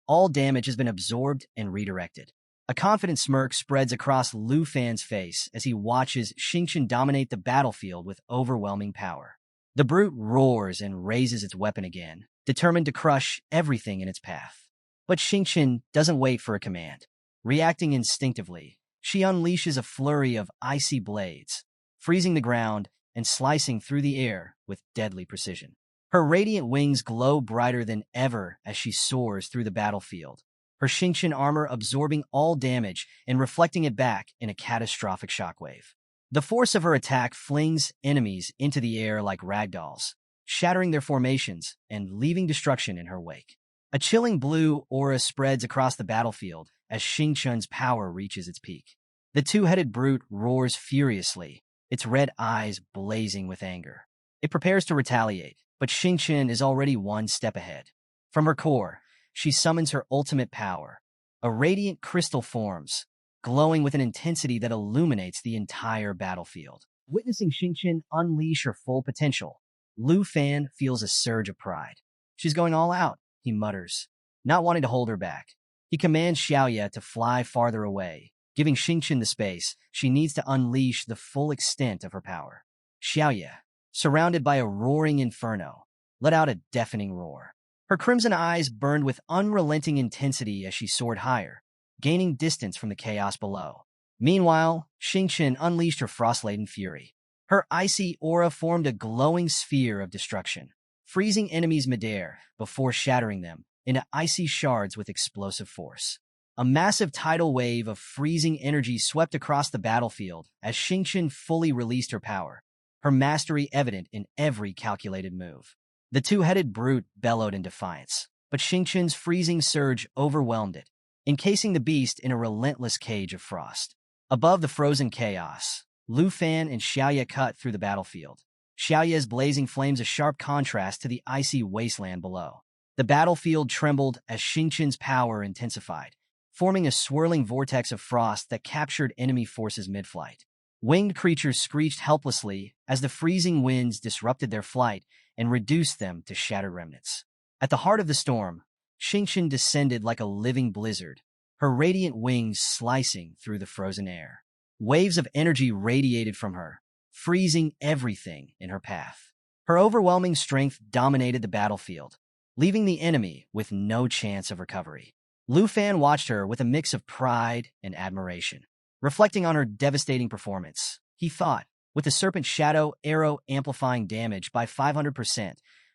All damage has been absorbed and redirected. A confident smirk spreads across Lu Fan's face as he watches Xingqian dominate the battlefield with overwhelming power. The brute roars and raises its weapon again, determined to crush everything in its path. But Xingqian doesn't wait for a command. Reacting instinctively, she unleashes a flurry of icy blades, freezing the ground and slicing through the air with deadly precision. Her radiant wings glow brighter than ever as she soars through the battlefield, her Xingqian armor absorbing all damage and reflecting it back in a catastrophic shockwave. The force of her attack flings enemies into the air like ragdolls, shattering their formations and leaving destruction in her wake. A chilling blue aura spreads across the battlefield as Xingqian's power reaches its peak. The two-headed brute roars furiously, its red eyes blazing with anger. It prepares to retaliate, but Xingqian is already one step ahead. From her core, she summons her ultimate power. A radiant crystal forms, glowing with an intensity that illuminates the entire battlefield. Witnessing Xingqian unleash her full potential, Lu Fan feels a surge of pride. "She's going all out," he mutters, not wanting to hold her back. He commands Xiaoye to fly farther away, giving Xingqian the space she needs to unleash the full extent of her power. Xiaoye, surrounded by a roaring inferno, let out a deafening roar. Her crimson eyes burned with unrelenting intensity as she soared higher, gaining distance from the chaos below. Meanwhile, Xingqian unleashed her frost-laden fury. Her icy aura formed a glowing sphere of destruction, freezing enemies midair before shattering them into icy shards with explosive force. A massive tidal wave of freezing energy swept across the battlefield as Xingqian fully released her power, her mastery evident in every calculated move. The two-headed brute bellowed in defiance, but Xingqian's freezing surge overwhelmed it, encasing the beast in a relentless cage of frost. Above the frozen chaos, Lu Fan and Xiaoye cut through the battlefield, Xiaoye's blazing flames a sharp contrast to the icy wasteland below. The battlefield trembled as Xingqian's power intensified, forming a swirling vortex of frost that captured enemy forces mid-flight. Winged creatures screeched helplessly as the freezing winds disrupted their flight and reduced them to shattered remnants. At the heart of the storm, Xingqian descended like a living blizzard, her radiant wings slicing through the frozen air. Waves of energy radiated from her, freezing everything in her path. Her overwhelming strength dominated the battlefield, leaving the enemy with no chance of recovery. Lu Fan watched her with a mix of pride and admiration. Reflecting on her devastating performance, he thought, with the Serpent Shadow arrow amplifying damage by 500%,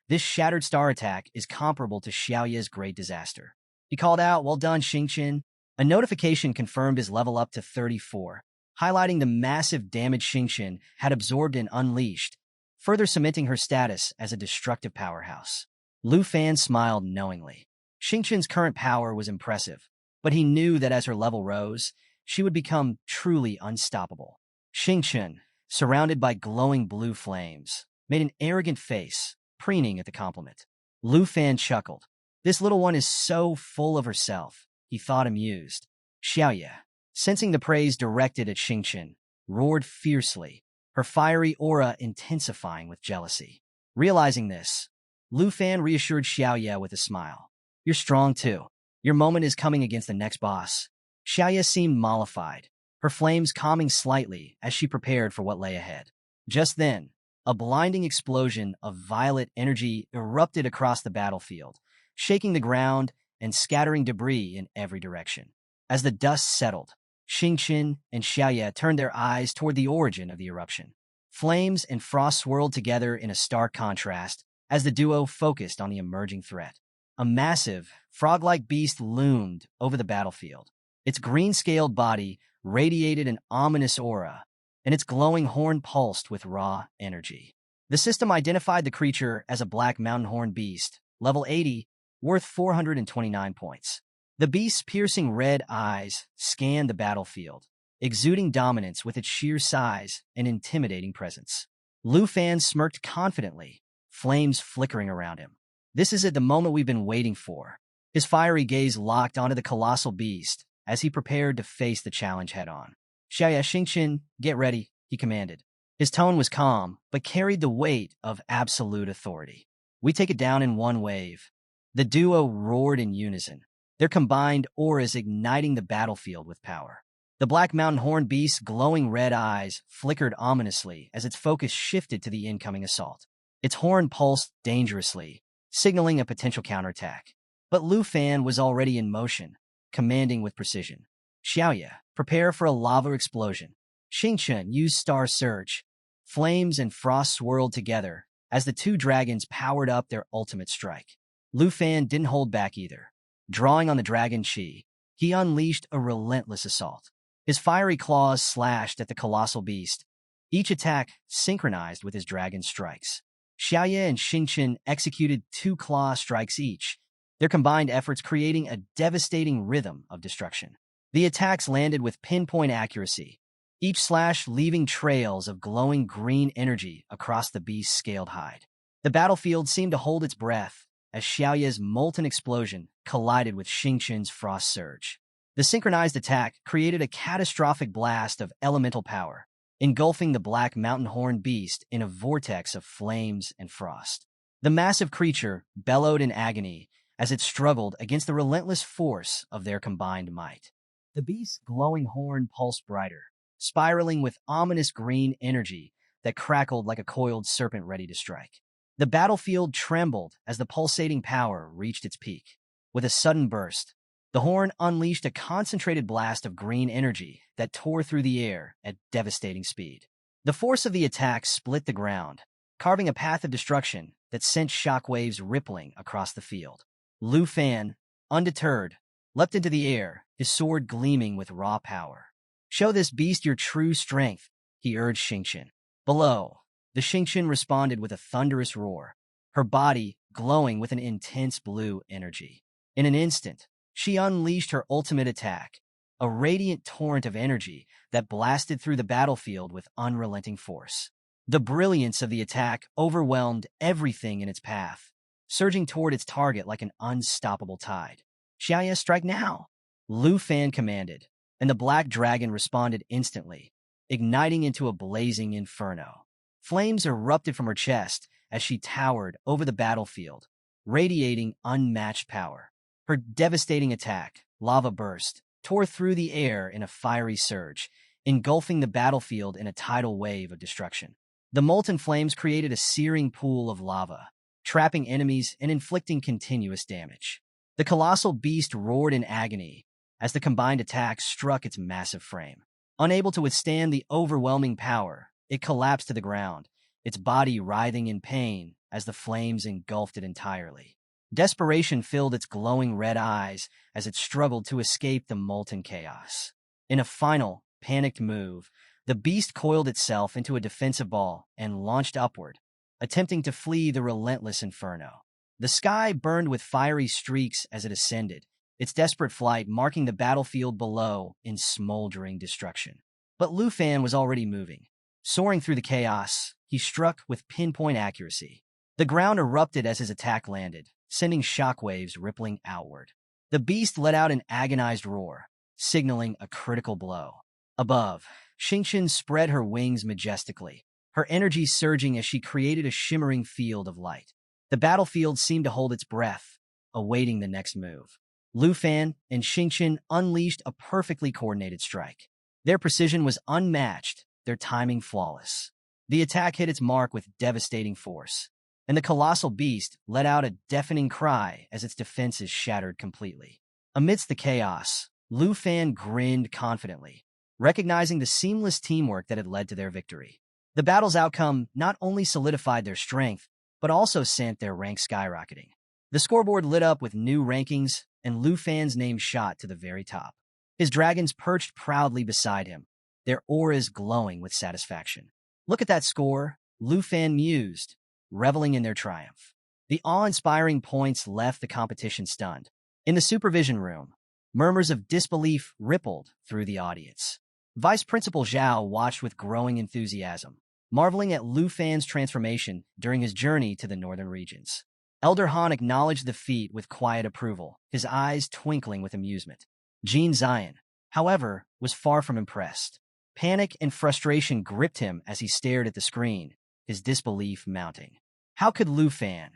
this shattered star attack is comparable to Xiaoye's great disaster. He called out, "Well done, Xingqian." A notification confirmed his level up to 34, highlighting the massive damage Xingqian had absorbed and unleashed, further cementing her status as a destructive powerhouse. Lu Fan smiled knowingly. Xingqian's current power was impressive, but he knew that as her level rose, she would become truly unstoppable. Xingqian, surrounded by glowing blue flames, made an arrogant face, preening at the compliment. Lu Fan chuckled. This little one is so full of herself, he thought amused. Xiaoye, sensing the praise directed at Xingqian, roared fiercely, her fiery aura intensifying with jealousy. Realizing this, Lu Fan reassured Xiaoye with a smile. "You're strong too. Your moment is coming against the next boss." Xiaoye seemed mollified, her flames calming slightly as she prepared for what lay ahead. Just then, a blinding explosion of violet energy erupted across the battlefield, shaking the ground and scattering debris in every direction. As the dust settled, Xingqian and Xiaoye turned their eyes toward the origin of the eruption. Flames and frost swirled together in a stark contrast as the duo focused on the emerging threat. A massive, frog-like beast loomed over the battlefield. Its green-scaled body radiated an ominous aura, and its glowing horn pulsed with raw energy. The system identified the creature as a black mountain horn beast, level 80, worth 429 points. The beast's piercing red eyes scanned the battlefield, exuding dominance with its sheer size and intimidating presence. Lu Fan smirked confidently, flames flickering around him. This is it, the moment we've been waiting for. His fiery gaze locked onto the colossal beast as he prepared to face the challenge head-on. Xiaoya Xingqian, get ready, he commanded. His tone was calm, but carried the weight of absolute authority. We take it down in one wave. The duo roared in unison, their combined auras igniting the battlefield with power. The black mountain horn beast's glowing red eyes flickered ominously as its focus shifted to the incoming assault. Its horn pulsed dangerously, signaling a potential counterattack. But Lu Fan was already in motion, commanding with precision. Xiaoye, prepare for a lava explosion. Xingqian used Star Surge. Flames and frost swirled together as the two dragons powered up their ultimate strike. Lu Fan didn't hold back either. Drawing on the dragon chi, he unleashed a relentless assault. His fiery claws slashed at the colossal beast, each attack synchronized with his dragon strikes. Xiaoye and Xingqian executed 2 claw strikes each, their combined efforts creating a devastating rhythm of destruction. The attacks landed with pinpoint accuracy, each slash leaving trails of glowing green energy across the beast's scaled hide. The battlefield seemed to hold its breath as Xiaoye's molten explosion collided with Xingqian's frost surge. The synchronized attack created a catastrophic blast of elemental power, engulfing the black mountain horn beast in a vortex of flames and frost. The massive creature bellowed in agony as it struggled against the relentless force of their combined might. The beast's glowing horn pulsed brighter, spiraling with ominous green energy that crackled like a coiled serpent ready to strike. The battlefield trembled as the pulsating power reached its peak. With a sudden burst, the horn unleashed a concentrated blast of green energy that tore through the air at devastating speed. The force of the attack split the ground, carving a path of destruction that sent shockwaves rippling across the field. Lu Fan, undeterred, leapt into the air, his sword gleaming with raw power. Show this beast your true strength, he urged Xingqian. Below, the Xingqian responded with a thunderous roar, her body glowing with an intense blue energy. In an instant, she unleashed her ultimate attack, a radiant torrent of energy that blasted through the battlefield with unrelenting force. The brilliance of the attack overwhelmed everything in its path, surging toward its target like an unstoppable tide. Xiaoye, strike now! Lu Fan commanded, and the black dragon responded instantly, igniting into a blazing inferno. Flames erupted from her chest as she towered over the battlefield, radiating unmatched power. Her devastating attack, Lava Burst, tore through the air in a fiery surge, engulfing the battlefield in a tidal wave of destruction. The molten flames created a searing pool of lava, trapping enemies and inflicting continuous damage. The colossal beast roared in agony as the combined attack struck its massive frame. Unable to withstand the overwhelming power, it collapsed to the ground, its body writhing in pain as the flames engulfed it entirely. Desperation filled its glowing red eyes as it struggled to escape the molten chaos. In a final, panicked move, the beast coiled itself into a defensive ball and launched upward, attempting to flee the relentless inferno. The sky burned with fiery streaks as it ascended, its desperate flight marking the battlefield below in smoldering destruction. But Lu Fan was already moving. Soaring through the chaos, he struck with pinpoint accuracy. The ground erupted as his attack landed, sending shockwaves rippling outward. The beast let out an agonized roar, signaling a critical blow. Above, Xingqian spread her wings majestically, her energy surging as she created a shimmering field of light. The battlefield seemed to hold its breath, awaiting the next move. Lu Fan and Xingqian unleashed a perfectly coordinated strike. Their precision was unmatched, their timing flawless. The attack hit its mark with devastating force, and the colossal beast let out a deafening cry as its defenses shattered completely. Amidst the chaos, Lu Fan grinned confidently, recognizing the seamless teamwork that had led to their victory. The battle's outcome not only solidified their strength, but also sent their ranks skyrocketing. The scoreboard lit up with new rankings, and Lu Fan's name shot to the very top. His dragons perched proudly beside him, their auras glowing with satisfaction. "Look at that score," Lu Fan mused, reveling in their triumph. The awe-inspiring points left the competition stunned. In the supervision room, murmurs of disbelief rippled through the audience. Vice Principal Zhao watched with growing enthusiasm, marveling at Lu Fan's transformation during his journey to the northern regions. Elder Han acknowledged the feat with quiet approval, his eyes twinkling with amusement. Jean Zion, however, was far from impressed. Panic and frustration gripped him as he stared at the screen, his disbelief mounting. How could Lu Fan,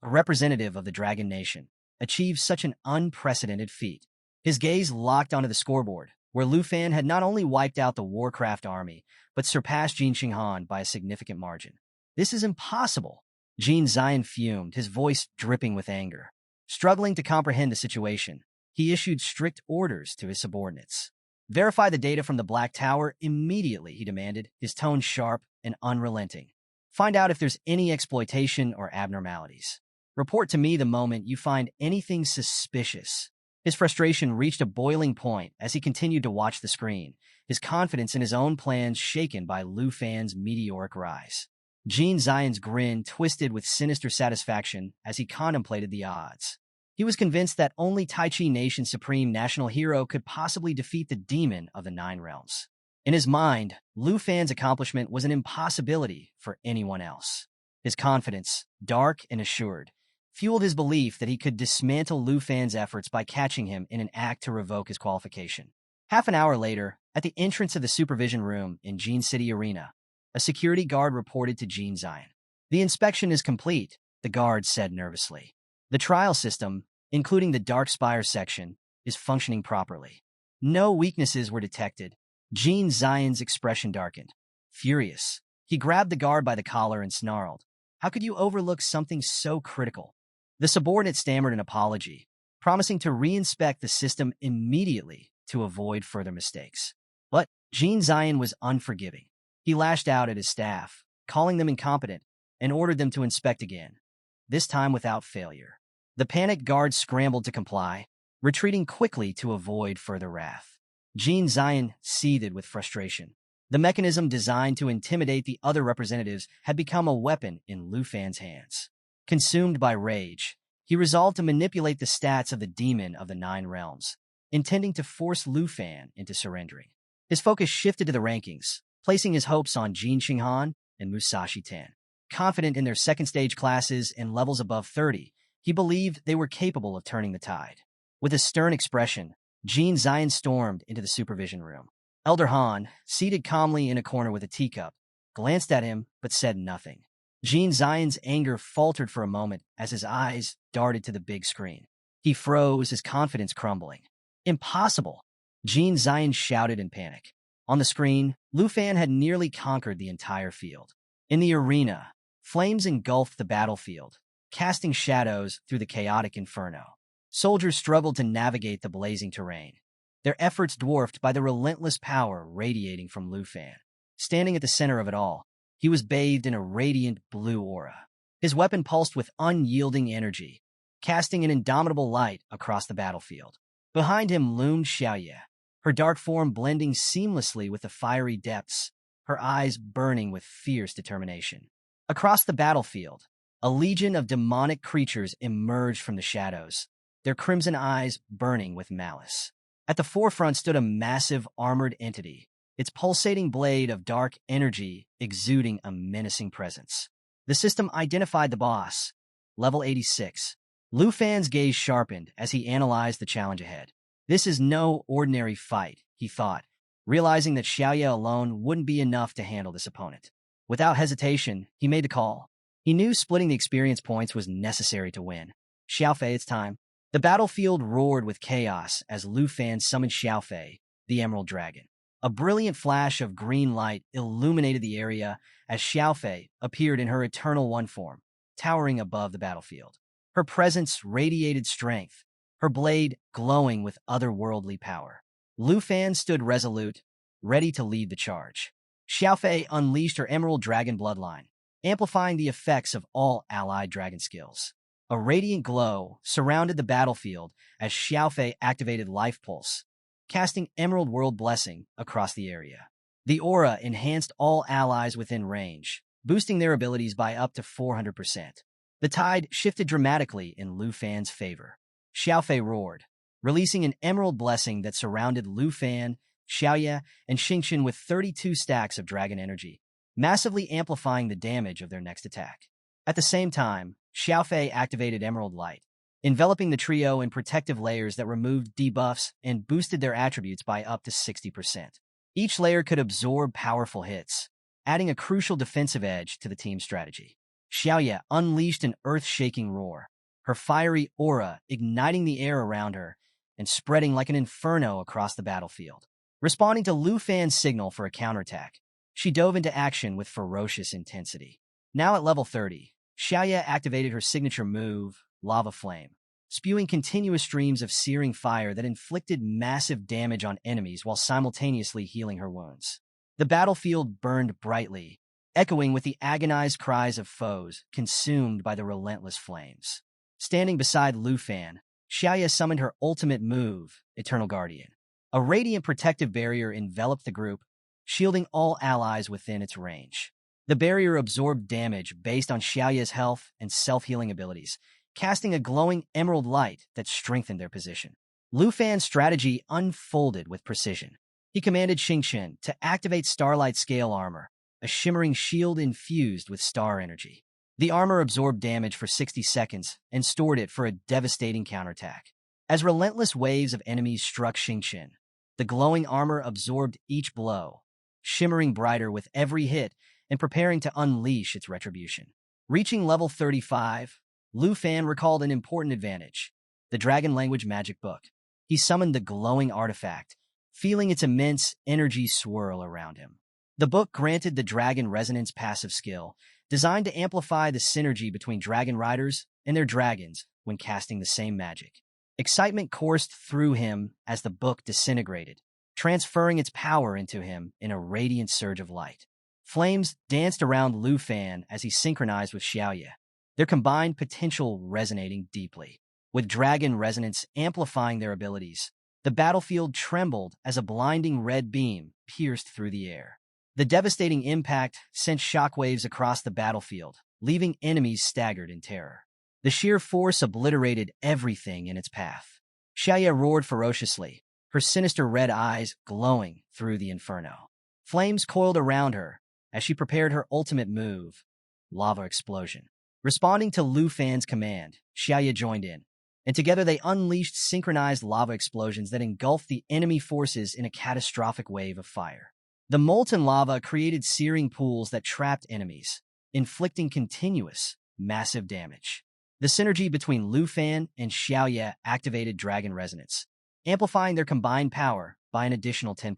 a representative of the Dragon Nation, achieve such an unprecedented feat? His gaze locked onto the scoreboard, where Lu Fan had not only wiped out the Warcraft army, but surpassed Jin Qinghan by a significant margin. "This is impossible," Jean Zion fumed, his voice dripping with anger. Struggling to comprehend the situation, he issued strict orders to his subordinates. "Verify the data from the Black Tower immediately," he demanded, his tone sharp and unrelenting. "Find out if there's any exploitation or abnormalities. Report to me the moment you find anything suspicious." His frustration reached a boiling point as he continued to watch the screen, his confidence in his own plans shaken by Lu Fan's meteoric rise. Jean Zion's grin twisted with sinister satisfaction as he contemplated the odds. He was convinced that only Taichi Nation's supreme national hero could possibly defeat the demon of the Nine Realms. In his mind, Lu Fan's accomplishment was an impossibility for anyone else. His confidence, dark and assured, fueled his belief that he could dismantle Lu Fan's efforts by catching him in an act to revoke his qualification. Half an hour later, at the entrance of the supervision room in Jean City Arena, a security guard reported to Jean Zion. "The inspection is complete," the guard said nervously. "The trial system, including the Dark Spire section, is functioning properly. No weaknesses were detected." Jean Zion's expression darkened. Furious, he grabbed the guard by the collar and snarled, "How could you overlook something so critical?" The subordinate stammered an apology, promising to reinspect the system immediately to avoid further mistakes. But Jean Zion was unforgiving. He lashed out at his staff, calling them incompetent, and ordered them to inspect again, this time without failure. The panicked guards scrambled to comply, retreating quickly to avoid further wrath. Jean Zion seethed with frustration. The mechanism designed to intimidate the other representatives had become a weapon in Lu Fan's hands. Consumed by rage, he resolved to manipulate the stats of the demon of the Nine Realms, intending to force Lu Fan into surrendering. His focus shifted to the rankings, placing his hopes on Jin Qinghan and Musashi Tan. Confident in their second-stage classes and levels above 30, he believed they were capable of turning the tide. With a stern expression, Jean Zion stormed into the supervision room. Elder Han, seated calmly in a corner with a teacup, glanced at him but said nothing. Jean Zion's anger faltered for a moment as his eyes darted to the big screen. He froze, his confidence crumbling. "Impossible!" Jean Zion shouted in panic. On the screen, Lu Fan had nearly conquered the entire field. In the arena, flames engulfed the battlefield, casting shadows through the chaotic inferno. Soldiers struggled to navigate the blazing terrain, their efforts dwarfed by the relentless power radiating from Lu Fan. Standing at the center of it all, he was bathed in a radiant blue aura. His weapon pulsed with unyielding energy, casting an indomitable light across the battlefield. Behind him loomed Xiaoye, her dark form blending seamlessly with the fiery depths, her eyes burning with fierce determination. Across the battlefield, a legion of demonic creatures emerged from the shadows, their crimson eyes burning with malice. At the forefront stood a massive armored entity, its pulsating blade of dark energy exuding a menacing presence. The system identified the boss, level 86. Lu Fan's gaze sharpened as he analyzed the challenge ahead. This is no ordinary fight, he thought, realizing that Xiaoye alone wouldn't be enough to handle this opponent. Without hesitation, he made the call. He knew splitting the experience points was necessary to win. "Xiaofei, it's time." The battlefield roared with chaos as Lu Fan summoned Xiaofei, the Emerald Dragon. A brilliant flash of green light illuminated the area as Xiaofei appeared in her Eternal One form, towering above the battlefield. Her presence radiated strength, her blade glowing with otherworldly power. Lu Fan stood resolute, ready to lead the charge. Xiaofei unleashed her Emerald Dragon bloodline, amplifying the effects of all allied dragon skills. A radiant glow surrounded the battlefield as Xiaofei activated Life Pulse, casting Emerald World Blessing across the area. The aura enhanced all allies within range, boosting their abilities by up to 400%. The tide shifted dramatically in Lu Fan's favor. Xiaofei roared, releasing an Emerald Blessing that surrounded Lu Fan, Xiaoye, and Xingqian with 32 stacks of dragon energy, massively amplifying the damage of their next attack. At the same time, Xiaofei activated Emerald Light, enveloping the trio in protective layers that removed debuffs and boosted their attributes by up to 60%. Each layer could absorb powerful hits, adding a crucial defensive edge to the team's strategy. Xiaoye unleashed an earth-shaking roar, her fiery aura igniting the air around her and spreading like an inferno across the battlefield. Responding to Lu Fan's signal for a counterattack, she dove into action with ferocious intensity. Now at level 30, Xiaoye activated her signature move, Lava Flame, spewing continuous streams of searing fire that inflicted massive damage on enemies while simultaneously healing her wounds. The battlefield burned brightly, echoing with the agonized cries of foes consumed by the relentless flames. Standing beside Lu Fan, Xiaoye summoned her ultimate move, Eternal Guardian. A radiant protective barrier enveloped the group, shielding all allies within its range. The barrier absorbed damage based on Xiaoye's health and self-healing abilities, casting a glowing emerald light that strengthened their position. Lu Fan's strategy unfolded with precision. He commanded Xingqian to activate Starlight Scale Armor, a shimmering shield infused with star energy. The armor absorbed damage for 60 seconds and stored it for a devastating counterattack. As relentless waves of enemies struck Xingqian, the glowing armor absorbed each blow, shimmering brighter with every hit and preparing to unleash its retribution. Reaching level 35, Lu Fan recalled an important advantage, the Dragon Language Magic Book. He summoned the glowing artifact, feeling its immense energy swirl around him. The book granted the Dragon Resonance passive skill, designed to amplify the synergy between dragon riders and their dragons when casting the same magic. Excitement coursed through him as the book disintegrated, transferring its power into him in a radiant surge of light. Flames danced around Lu Fan as he synchronized with Xiaoye, their combined potential resonating deeply. With Dragon Resonance amplifying their abilities, the battlefield trembled as a blinding red beam pierced through the air. The devastating impact sent shockwaves across the battlefield, leaving enemies staggered in terror. The sheer force obliterated everything in its path. Xiaoye roared ferociously, her sinister red eyes glowing through the inferno. Flames coiled around her as she prepared her ultimate move, Lava Explosion. Responding to Lu Fan's command, Xiaoye joined in, and together they unleashed synchronized lava explosions that engulfed the enemy forces in a catastrophic wave of fire. The molten lava created searing pools that trapped enemies, inflicting continuous, massive damage. The synergy between Lu Fan and Xiaoye activated Dragon Resonance, amplifying their combined power by an additional 10%.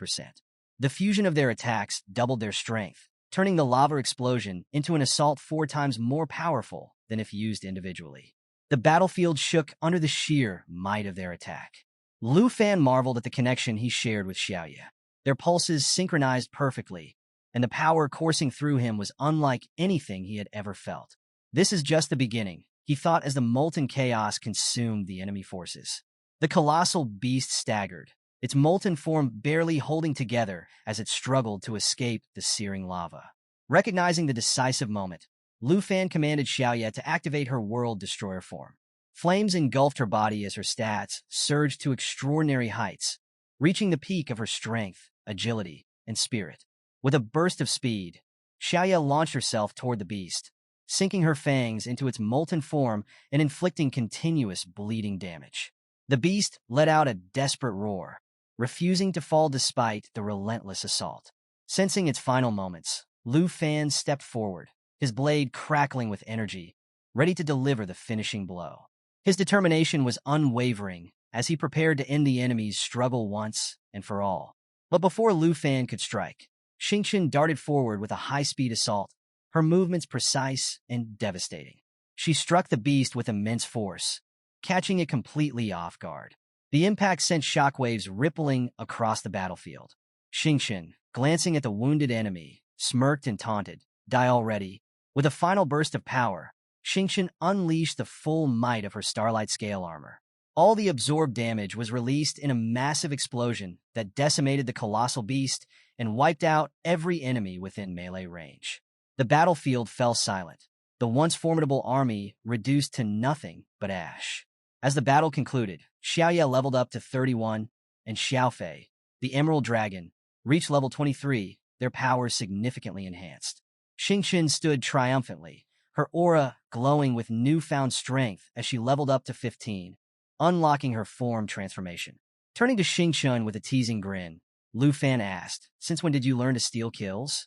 The fusion of their attacks doubled their strength, turning the lava explosion into an assault 4 times more powerful than if used individually. The battlefield shook under the sheer might of their attack. Lu Fan marveled at the connection he shared with Xiaoye. Their pulses synchronized perfectly, and the power coursing through him was unlike anything he had ever felt. This is just the beginning, he thought as the molten chaos consumed the enemy forces. The colossal beast staggered, its molten form barely holding together as it struggled to escape the searing lava. Recognizing the decisive moment, Lu Fan commanded Xiaoye to activate her World Destroyer form. Flames engulfed her body as her stats surged to extraordinary heights, reaching the peak of her strength, agility, and spirit. With a burst of speed, Xiaoye launched herself toward the beast, sinking her fangs into its molten form and inflicting continuous bleeding damage. The beast let out a desperate roar, refusing to fall despite the relentless assault. Sensing its final moments, Lu Fan stepped forward, his blade crackling with energy, ready to deliver the finishing blow. His determination was unwavering as he prepared to end the enemy's struggle once and for all. But before Lu Fan could strike, Xingqian darted forward with a high-speed assault, her movements precise and devastating. She struck the beast with immense force, catching it completely off guard. The impact sent shockwaves rippling across the battlefield. Xingqian, glancing at the wounded enemy, smirked and taunted, "Die already." With a final burst of power, Xingqian unleashed the full might of her Starlight Scale armor. All the absorbed damage was released in a massive explosion that decimated the colossal beast and wiped out every enemy within melee range. The battlefield fell silent, the once formidable army reduced to nothing but ash. As the battle concluded, Xiaoye leveled up to 31, and Xiaofei, the Emerald Dragon, reached level 23, their powers significantly enhanced. Xingqian stood triumphantly, her aura glowing with newfound strength as she leveled up to 15, unlocking her form transformation. Turning to Xingqian with a teasing grin, Lu Fan asked, "Since when did you learn to steal kills?"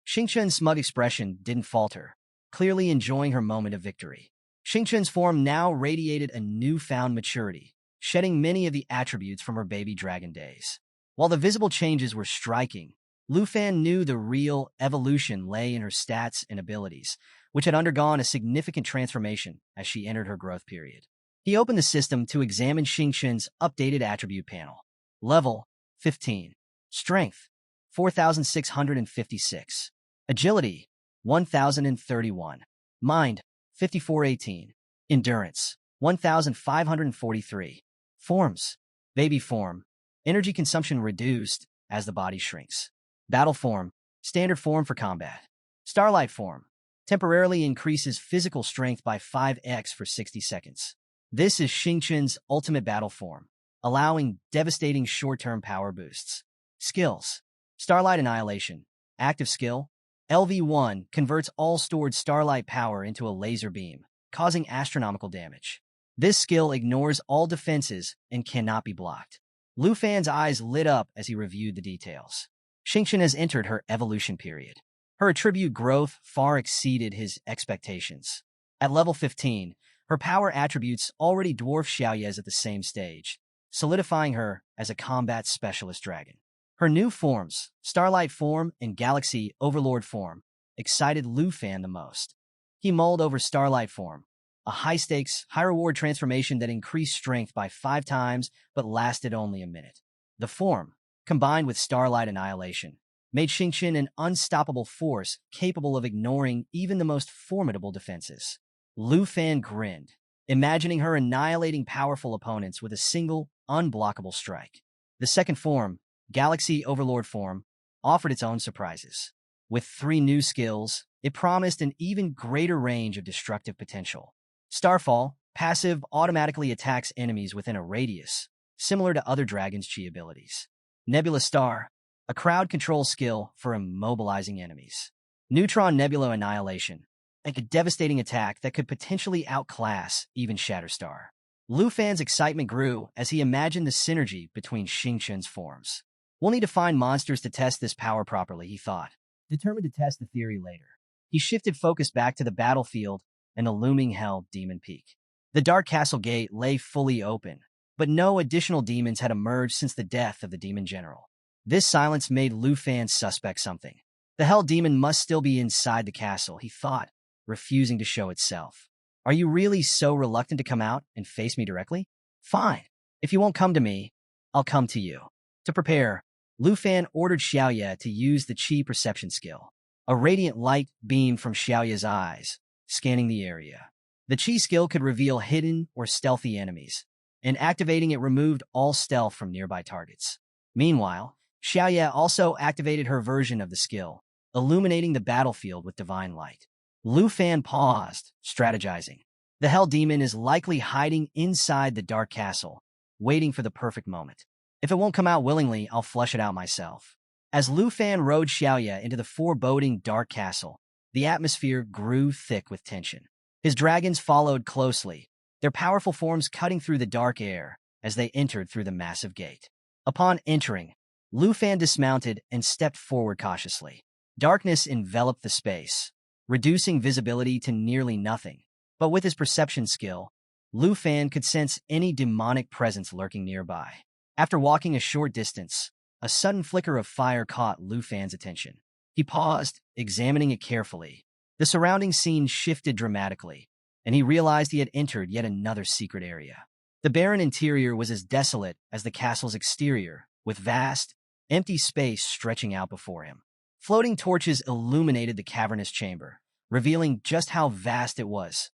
Xingqian's smug expression didn't falter, clearly enjoying her moment of victory. Xingqian's form now radiated a newfound maturity, shedding many of the attributes from her baby dragon days. While the visible changes were striking, Lu Fan knew the real evolution lay in her stats and abilities, which had undergone a significant transformation as she entered her growth period. He opened the system to examine Xingqian's updated attribute panel. Level 15. Strength 4,656. Agility 1,031. Mind 5,418. Endurance 1,543. Forms. Baby form. Energy consumption reduced as the body shrinks. Battle form. Standard form for combat. Starlight form. Temporarily increases physical strength by 5x for 60 seconds. This is Xingqian's ultimate battle form, allowing devastating short-term power boosts. Skills. Starlight Annihilation. Active skill. LV1 converts all stored starlight power into a laser beam, causing astronomical damage. This skill ignores all defenses and cannot be blocked. Lu Fan's eyes lit up as he reviewed the details. Xingqian has entered her evolution period. Her attribute growth far exceeded his expectations. At level 15, her power attributes already dwarf Xiaoye's at the same stage, solidifying her as a combat specialist dragon. Her new forms, Starlight form and Galaxy Overlord form, excited Lu Fan the most. He mulled over Starlight form, a high-stakes, high-reward transformation that increased strength by 5 times but lasted only a minute. The form, combined with Starlight Annihilation, made Xingqian an unstoppable force capable of ignoring even the most formidable defenses. Lu Fan grinned, imagining her annihilating powerful opponents with a single, unblockable strike. The second form, Galaxy Overlord form, offered its own surprises. With 3 new skills, it promised an even greater range of destructive potential. Starfall, passive, automatically attacks enemies within a radius, similar to other Dragon's Chi abilities. Nebula Star, a crowd control skill for immobilizing enemies. Neutron Nebula Annihilation, a devastating attack that could potentially outclass even Shatterstar. Lu Fan's excitement grew as he imagined the synergy between Xingqian's forms. "We'll need to find monsters to test this power properly," he thought, determined to test the theory later. He shifted focus back to the battlefield and the looming hell Demon Peak. The Dark Castle Gate lay fully open, but no additional demons had emerged since the death of the Demon General. This silence made Lu Fan suspect something. The Hell Demon must still be inside the castle, he thought, refusing to show itself. "Are you really so reluctant to come out and face me directly? Fine. If you won't come to me, I'll come to you." To prepare, Lu Fan ordered Xiaoye to use the Qi perception skill. A radiant light beamed from Xiaoye's eyes, scanning the area. The Qi skill could reveal hidden or stealthy enemies, and activating it removed all stealth from nearby targets. Meanwhile, Xiaoye also activated her version of the skill, illuminating the battlefield with divine light. Lu Fan paused, strategizing. The Hell Demon is likely hiding inside the Dark Castle, waiting for the perfect moment. If it won't come out willingly, I'll flush it out myself. As Lu Fan rode Xiaoye into the foreboding Dark Castle, the atmosphere grew thick with tension. His dragons followed closely, their powerful forms cutting through the dark air as they entered through the massive gate. Upon entering, Lu Fan dismounted and stepped forward cautiously. Darkness enveloped the space, reducing visibility to nearly nothing. But with his perception skill, Lu Fan could sense any demonic presence lurking nearby. After walking a short distance, a sudden flicker of fire caught Lu Fan's attention. He paused, examining it carefully. The surrounding scene shifted dramatically, and he realized he had entered yet another secret area. The barren interior was as desolate as the castle's exterior, with vast, empty space stretching out before him. Floating torches illuminated the cavernous chamber, revealing just how vast it was,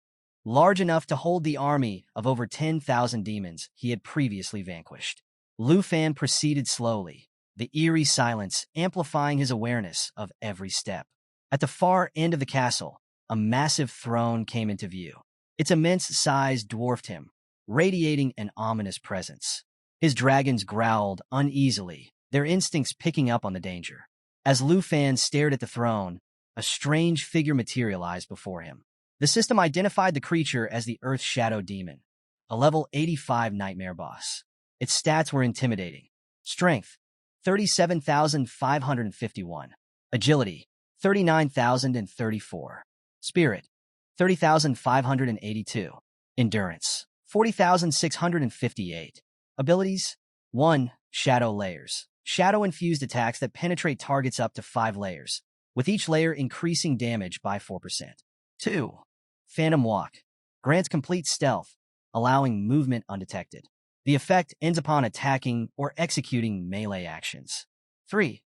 large enough to hold the army of over 10,000 demons he had previously vanquished. Lu Fan proceeded slowly, the eerie silence amplifying his awareness of every step. At the far end of the castle, a massive throne came into view. Its immense size dwarfed him, radiating an ominous presence. His dragons growled uneasily, their instincts picking up on the danger. As Lu Fan stared at the throne, a strange figure materialized before him. The system identified the creature as the Earth Shadow Demon, a level 85 nightmare boss. Its stats were intimidating. Strength, 37,551. Agility, 39,034. Spirit, 30,582. Endurance, 40,658. Abilities, 1. Shadow Layers. Shadow-infused attacks that penetrate targets up to 5 layers, with each layer increasing damage by 4%. 2. Phantom Walk. Grants complete stealth, allowing movement undetected. The effect ends upon attacking or executing melee actions. 3.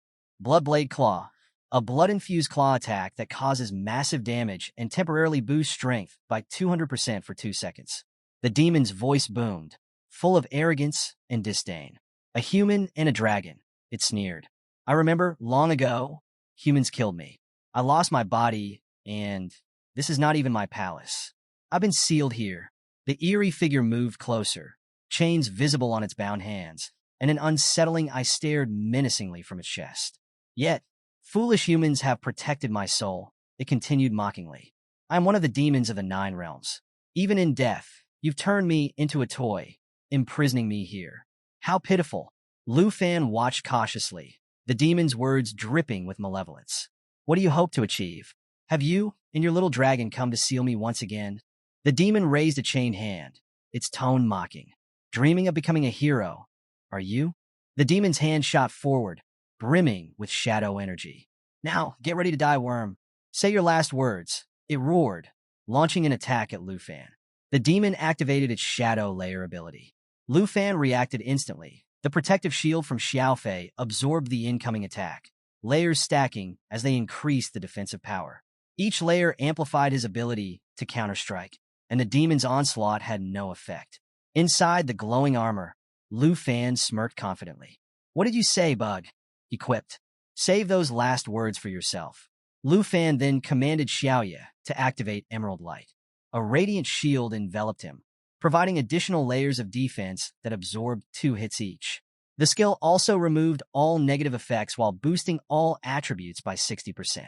Bloodblade Claw. A blood-infused claw attack that causes massive damage and temporarily boosts strength by 200% for 2 seconds. The demon's voice boomed, full of arrogance and disdain. A human and a dragon, it sneered. I remember, long ago, humans killed me. I lost my body, and this is not even my palace. I've been sealed here. The eerie figure moved closer, chains visible on its bound hands, and an unsettling eye stared menacingly from its chest. Yet, foolish humans have protected my soul, it continued mockingly. I am one of the demons of the 9 realms. Even in death, you've turned me into a toy, imprisoning me here. How pitiful. Lu Fan watched cautiously, the demon's words dripping with malevolence. What do you hope to achieve? Have you and your little dragon come to seal me once again? The demon raised a chained hand, its tone mocking. Dreaming of becoming a hero, are you? The demon's hand shot forward, brimming with shadow energy. Now, get ready to die, worm. Say your last words. It roared, launching an attack at Lu Fan. The demon activated its shadow layer ability. Lu Fan reacted instantly. The protective shield from Xiaofei absorbed the incoming attack, layers stacking as they increased the defensive power. Each layer amplified his ability to counterstrike, and the demon's onslaught had no effect. Inside the glowing armor, Lu Fan smirked confidently. What did you say, Bug? He quipped. Save those last words for yourself. Lu Fan then commanded Xiaoye to activate Emerald Light. A radiant shield enveloped him, providing additional layers of defense that absorbed 2 hits each. The skill also removed all negative effects while boosting all attributes by 60%.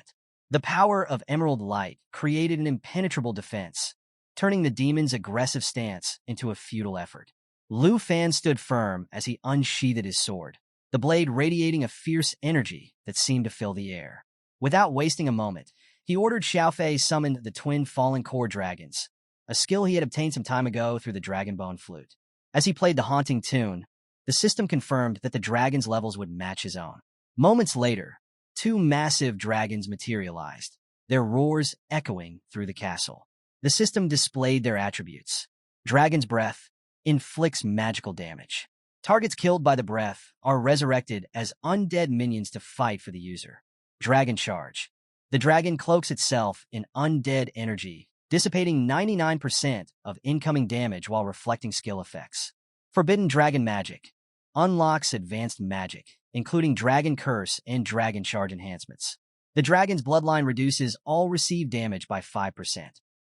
The power of Emerald Light created an impenetrable defense, turning the demon's aggressive stance into a futile effort. Lu Fan stood firm as he unsheathed his sword, the blade radiating a fierce energy that seemed to fill the air. Without wasting a moment, he ordered Xiaofei summon the twin fallen core dragons, a skill he had obtained some time ago through the Dragonbone Flute. As he played the haunting tune, the system confirmed that the dragon's levels would match his own. Moments later, 2 massive dragons materialized, their roars echoing through the castle. The system displayed their attributes. Dragon's Breath inflicts magical damage. Targets killed by the breath are resurrected as undead minions to fight for the user. Dragon Charge. The dragon cloaks itself in undead energy, dissipating 99% of incoming damage while reflecting skill effects. Forbidden Dragon Magic. Unlocks advanced magic, including Dragon Curse and Dragon Charge enhancements. The dragon's bloodline reduces all received damage by 5%.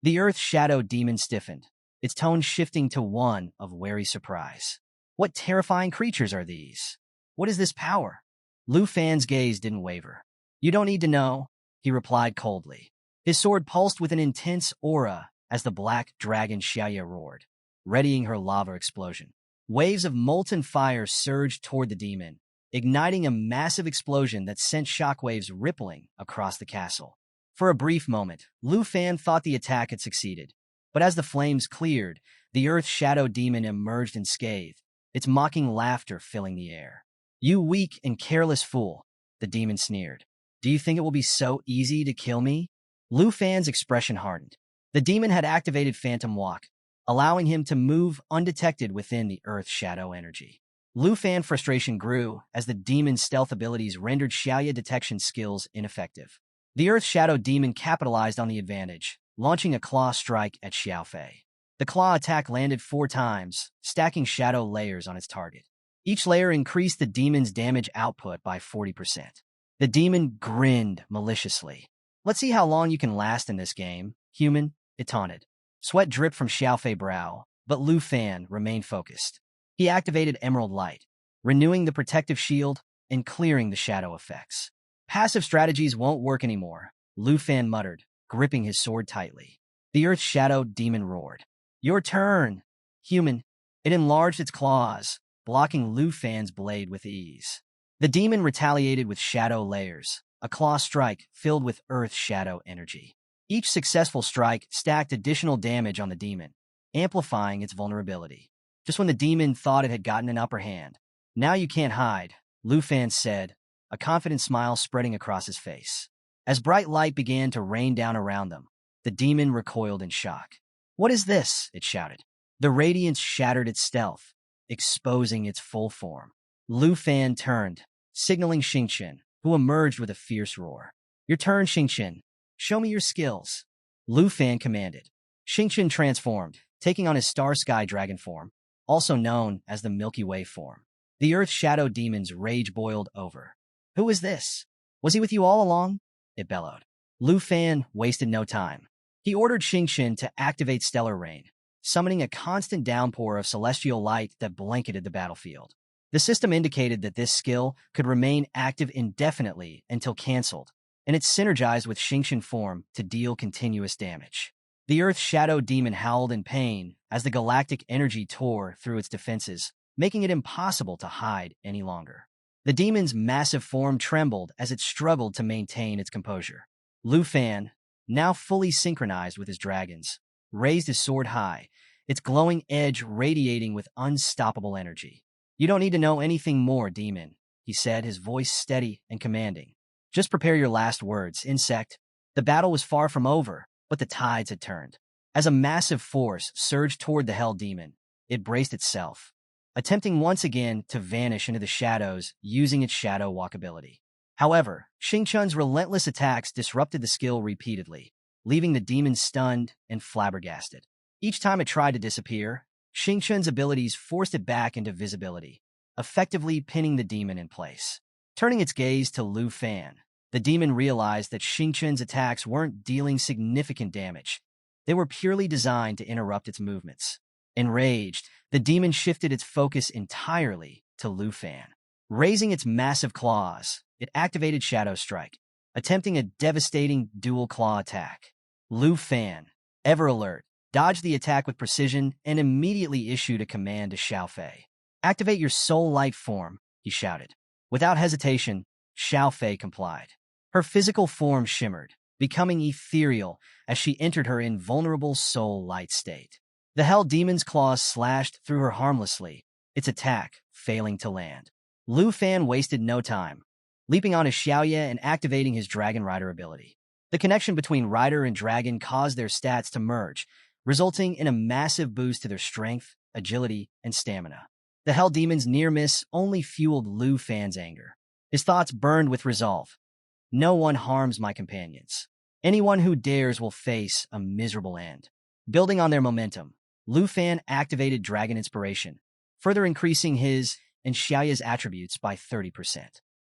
The Earth Shadow Demon stiffened, its tone shifting to one of wary surprise. What terrifying creatures are these? What is this power? Lu Fan's gaze didn't waver. You don't need to know, he replied coldly. His sword pulsed with an intense aura as the black dragon Xiaoye roared, readying her lava explosion. Waves of molten fire surged toward the demon, igniting a massive explosion that sent shockwaves rippling across the castle. For a brief moment, Lu Fan thought the attack had succeeded, but as the flames cleared, the Earth Shadow Demon emerged unscathed, its mocking laughter filling the air. You weak and careless fool, the demon sneered. Do you think it will be so easy to kill me? Lu Fan's expression hardened. The demon had activated Phantom Walk, allowing him to move undetected within the Earth Shadow energy. Lu Fan's frustration grew as the demon's stealth abilities rendered Xiaoya detection skills ineffective. The Earth Shadow demon capitalized on the advantage, launching a claw strike at Xiaofei. The claw attack landed 4 times, stacking shadow layers on its target. Each layer increased the demon's damage output by 40%. The demon grinned maliciously. Let's see how long you can last in this game, human, it taunted. Sweat dripped from Xiaofei's brow, but Lu Fan remained focused. He activated Emerald Light, renewing the protective shield and clearing the shadow effects. Passive strategies won't work anymore, Lu Fan muttered, gripping his sword tightly. The Earth Shadow demon roared. Your turn, human. It enlarged its claws, blocking Lu Fan's blade with ease. The demon retaliated with shadow layers, a claw strike filled with Earth Shadow energy. Each successful strike stacked additional damage on the demon, amplifying its vulnerability. Just when the demon thought it had gotten an upper hand. Now you can't hide, Lu Fan said, a confident smile spreading across his face. As bright light began to rain down around them, the demon recoiled in shock. What is this? It shouted. The radiance shattered its stealth, exposing its full form. Lu Fan turned, signaling Xingqian, who emerged with a fierce roar. Your turn, Xingqian. Show me your skills. Lu Fan commanded. Xingqian transformed, taking on his Star Sky Dragon form, also known as the Milky Way form. The Earth Shadow demon's rage boiled over. Who is this? Was he with you all along? It bellowed. Lu Fan wasted no time. He ordered Xingqian to activate Stellar Rain, summoning a constant downpour of celestial light that blanketed the battlefield. The system indicated that this skill could remain active indefinitely until cancelled, and it synergized with Xingqian form to deal continuous damage. The Earth Shadow demon howled in pain as the galactic energy tore through its defenses, making it impossible to hide any longer. The demon's massive form trembled as it struggled to maintain its composure. Lu Fan, now fully synchronized with his dragons, raised his sword high, its glowing edge radiating with unstoppable energy. You don't need to know anything more, demon, he said, his voice steady and commanding. Just prepare your last words, insect. The battle was far from over, but the tides had turned. As a massive force surged toward the Hell Demon, it braced itself, attempting once again to vanish into the shadows using its shadow walk ability. However, Xingqian's relentless attacks disrupted the skill repeatedly, leaving the demon stunned and flabbergasted. Each time it tried to disappear, Xingqian's abilities forced it back into visibility, effectively pinning the demon in place. Turning its gaze to Lu Fan, the demon realized that Xingqian's attacks weren't dealing significant damage. They were purely designed to interrupt its movements. Enraged, the demon shifted its focus entirely to Lu Fan. Raising its massive claws, it activated Shadow Strike, attempting a devastating dual claw attack. Lu Fan, ever alert, dodged the attack with precision and immediately issued a command to Xiaofei. Activate your soul light form, he shouted. Without hesitation, Xiaofei complied. Her physical form shimmered, becoming ethereal as she entered her invulnerable soul light state. The Hell Demon's claws slashed through her harmlessly, its attack failing to land. Lu Fan wasted no time, leaping onto Xiaoya and activating his Dragon Rider ability. The connection between Rider and Dragon caused their stats to merge, resulting in a massive boost to their strength, agility, and stamina. The Hell Demon's near miss only fueled Lu Fan's anger. His thoughts burned with resolve. No one harms my companions. Anyone who dares will face a miserable end. Building on their momentum, Lu Fan activated Dragon Inspiration, further increasing his and Xiaoya's attributes by 30%.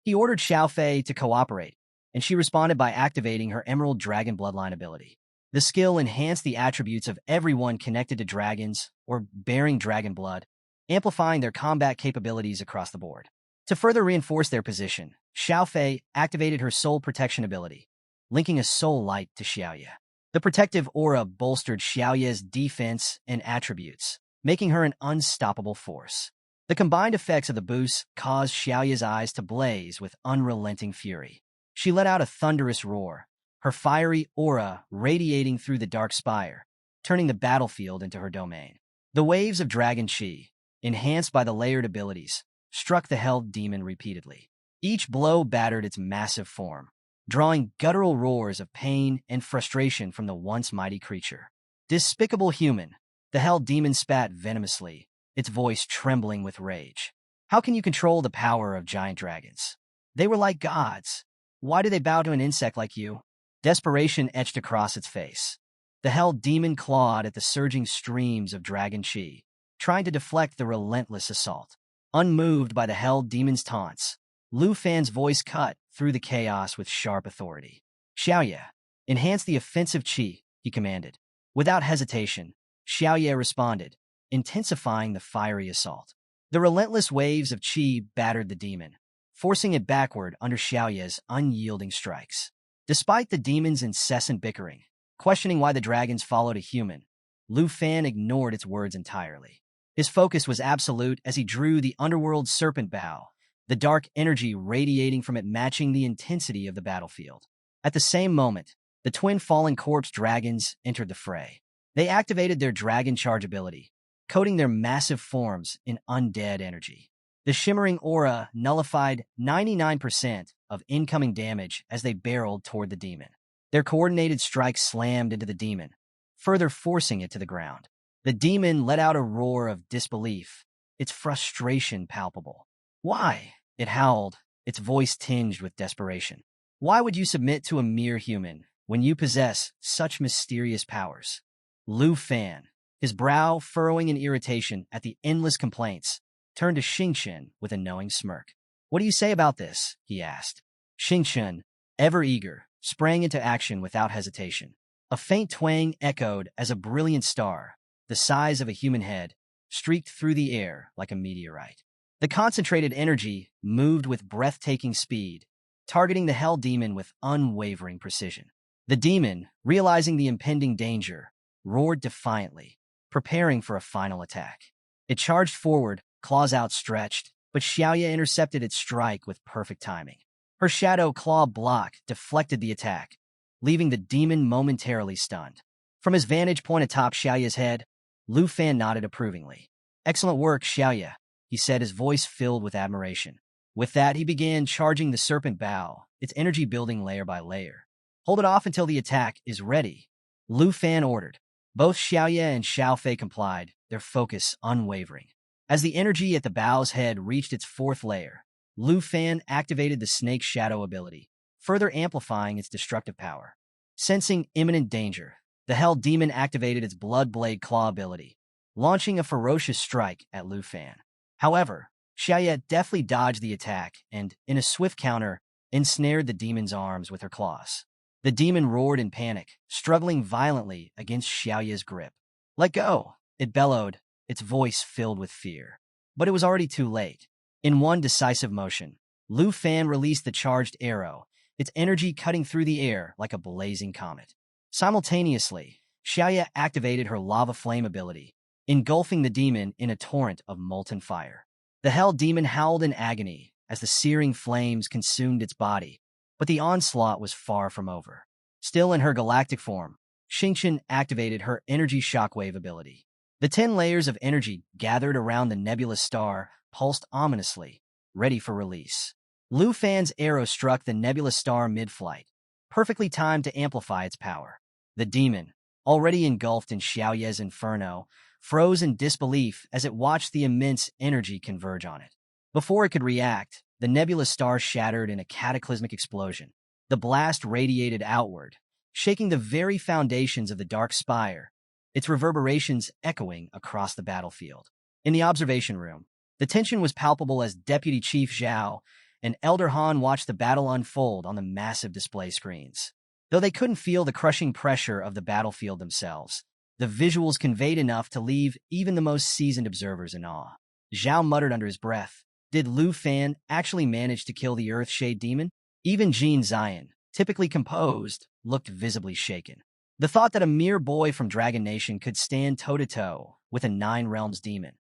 He ordered Xiaofei to cooperate, and she responded by activating her Emerald Dragon Bloodline ability. The skill enhanced the attributes of everyone connected to dragons or bearing dragon blood, amplifying their combat capabilities across the board. To further reinforce their position, Xiaofei activated her Soul Protection ability, linking a soul light to Xiaoya. The protective aura bolstered Xiaoya's defense and attributes, making her an unstoppable force. The combined effects of the boost caused Xiaoya's eyes to blaze with unrelenting fury. She let out a thunderous roar, her fiery aura radiating through the dark spire, turning the battlefield into her domain. The waves of dragon chi, enhanced by the layered abilities, struck the held demon repeatedly. Each blow battered its massive form, drawing guttural roars of pain and frustration from the once mighty creature. Despicable human, the held demon spat venomously, its voice trembling with rage. How can you control the power of giant dragons? They were like gods. Why do they bow to an insect like you? Desperation etched across its face. The held demon clawed at the surging streams of dragon chi, trying to deflect the relentless assault. Unmoved by the held demon's taunts, Lu Fan's voice cut through the chaos with sharp authority. Xiaoye, enhance the offensive chi, he commanded. Without hesitation, Xiaoye responded, intensifying the fiery assault. The relentless waves of chi battered the demon, forcing it backward under Xiaoye's unyielding strikes. Despite the demon's incessant bickering, questioning why the dragons followed a human, Lu Fan ignored its words entirely. His focus was absolute as he drew the underworld serpent bow, the dark energy radiating from it matching the intensity of the battlefield. At the same moment, the twin fallen corpse dragons entered the fray. They activated their dragon charge ability, coating their massive forms in undead energy. The shimmering aura nullified 99% of incoming damage as they barreled toward the demon. Their coordinated strikes slammed into the demon, further forcing it to the ground. The demon let out a roar of disbelief, its frustration palpable. Why? It howled, its voice tinged with desperation. Why would you submit to a mere human when you possess such mysterious powers? Lu Fan, his brow furrowing in irritation at the endless complaints, turned to Xingchen with a knowing smirk. What do you say about this? He asked. Xingchen, ever eager, sprang into action without hesitation. A faint twang echoed as a brilliant star, the size of a human head, streaked through the air like a meteorite. The concentrated energy moved with breathtaking speed, targeting the hell demon with unwavering precision. The demon, realizing the impending danger, roared defiantly, preparing for a final attack. It charged forward, claws outstretched, but Xiaoye intercepted its strike with perfect timing. Her shadow claw block deflected the attack, leaving the demon momentarily stunned. From his vantage point atop Xiaoye's head, Lu Fan nodded approvingly. Excellent work, Xiaoye, he said, his voice filled with admiration. With that, he began charging the serpent bow, its energy building layer by layer. Hold it off until the attack is ready, Lu Fan ordered. Both Xiaoye and Xiaofei complied, their focus unwavering. As the energy at the bow's head reached its fourth layer, Lu Fan activated the Snake Shadow ability, further amplifying its destructive power. Sensing imminent danger, the Hell Demon activated its Blood Blade Claw ability, launching a ferocious strike at Lu Fan. However, Xiaoye deftly dodged the attack and, in a swift counter, ensnared the demon's arms with her claws. The demon roared in panic, struggling violently against Xiaoye's grip. Let go, it bellowed, its voice filled with fear. But it was already too late. In one decisive motion, Lu Fan released the charged arrow, its energy cutting through the air like a blazing comet. Simultaneously, Xiaoye activated her lava flame ability, engulfing the demon in a torrent of molten fire. The hell demon howled in agony as the searing flames consumed its body, but the onslaught was far from over. Still in her galactic form, Xingchen activated her energy shockwave ability. The 10 layers of energy gathered around the nebulous star pulsed ominously, ready for release. Lu Fan's arrow struck the nebulous star mid-flight, perfectly timed to amplify its power. The demon, already engulfed in Xiaoye's inferno, froze in disbelief as it watched the immense energy converge on it. Before it could react, the nebulous star shattered in a cataclysmic explosion. The blast radiated outward, shaking the very foundations of the dark spire, its reverberations echoing across the battlefield. In the observation room, the tension was palpable as Deputy Chief Zhao and Elder Han watched the battle unfold on the massive display screens. Though they couldn't feel the crushing pressure of the battlefield themselves, the visuals conveyed enough to leave even the most seasoned observers in awe. Zhao muttered under his breath, did Lu Fan actually manage to kill the Earthshade demon? Even Jean Zion, typically composed, looked visibly shaken. The thought that a mere boy from Dragon Nation could stand toe-to-toe with a Nine Realms demon,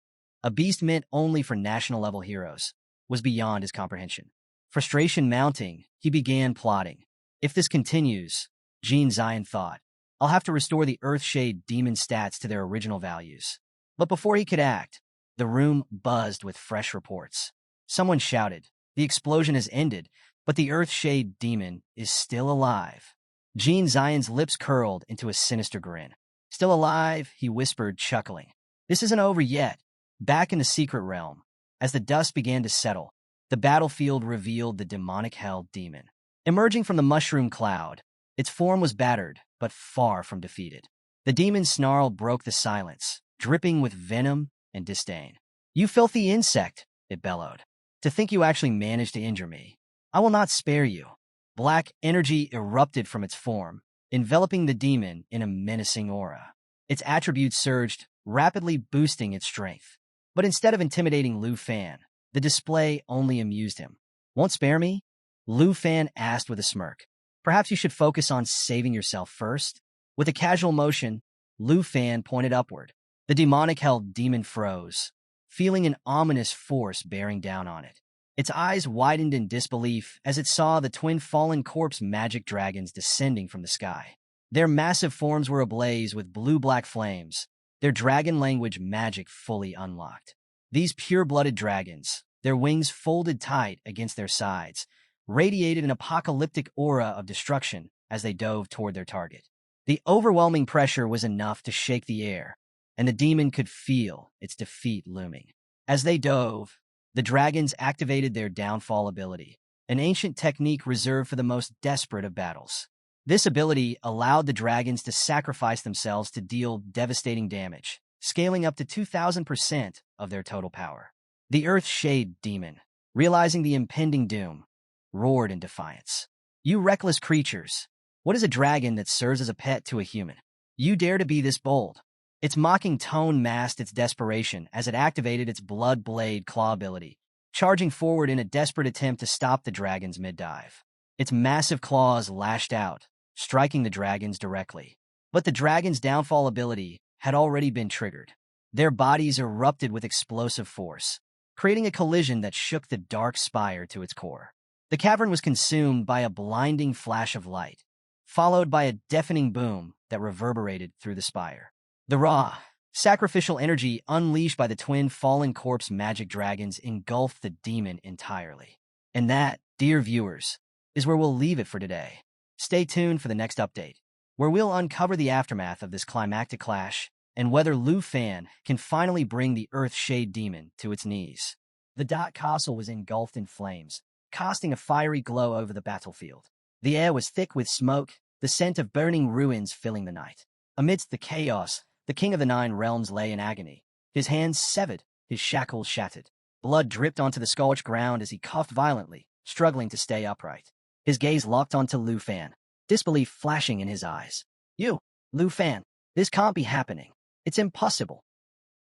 a beast meant only for national-level heroes, was beyond his comprehension. Frustration mounting, he began plotting. If this continues, Jean Zion thought, I'll have to restore the Earthshade demon stats to their original values. But before he could act, the room buzzed with fresh reports. Someone shouted. The explosion has ended, but the Earth-Shade demon is still alive. Jean Zion's lips curled into a sinister grin. Still alive, he whispered, chuckling. This isn't over yet. Back in the secret realm, as the dust began to settle, the battlefield revealed the demonic hell demon. Emerging from the mushroom cloud, its form was battered, but far from defeated. The demon's snarl broke the silence, dripping with venom and disdain. You filthy insect, it bellowed. To think you actually managed to injure me. I will not spare you. Black energy erupted from its form, enveloping the demon in a menacing aura. Its attributes surged, rapidly boosting its strength. But instead of intimidating Lu Fan, the display only amused him. Won't spare me? Lu Fan asked with a smirk. Perhaps you should focus on saving yourself first? With a casual motion, Lu Fan pointed upward. The demonic hell demon froze, feeling an ominous force bearing down on it. Its eyes widened in disbelief as it saw the twin fallen corpse magic dragons descending from the sky. Their massive forms were ablaze with blue-black flames, their dragon language magic fully unlocked. These pure-blooded dragons, their wings folded tight against their sides, radiated an apocalyptic aura of destruction as they dove toward their target. The overwhelming pressure was enough to shake the air, and the demon could feel its defeat looming. As they dove, the dragons activated their downfall ability, an ancient technique reserved for the most desperate of battles. This ability allowed the dragons to sacrifice themselves to deal devastating damage, scaling up to 2,000% of their total power. The Earth-Shade demon, realizing the impending doom, roared in defiance. You reckless creatures! What is a dragon that serves as a pet to a human? You dare to be this bold? Its mocking tone masked its desperation as it activated its blood blade claw ability, charging forward in a desperate attempt to stop the dragons mid-dive. Its massive claws lashed out, striking the dragons directly. But the dragon's downfall ability had already been triggered. Their bodies erupted with explosive force, creating a collision that shook the dark spire to its core. The cavern was consumed by a blinding flash of light, followed by a deafening boom that reverberated through the spire. The raw, sacrificial energy unleashed by the twin fallen corpse magic dragons engulfed the demon entirely. And that, dear viewers, is where we'll leave it for today. Stay tuned for the next update, where we'll uncover the aftermath of this climactic clash and whether Lu Fan can finally bring the Earth-Shade demon to its knees. The Dot Castle was engulfed in flames, casting a fiery glow over the battlefield. The air was thick with smoke, the scent of burning ruins filling the night. Amidst the chaos, the King of the Nine Realms lay in agony, his hands severed, his shackles shattered. Blood dripped onto the scorched ground as he coughed violently, struggling to stay upright. His gaze locked onto Lu Fan, disbelief flashing in his eyes. You, Lu Fan, this can't be happening. It's impossible.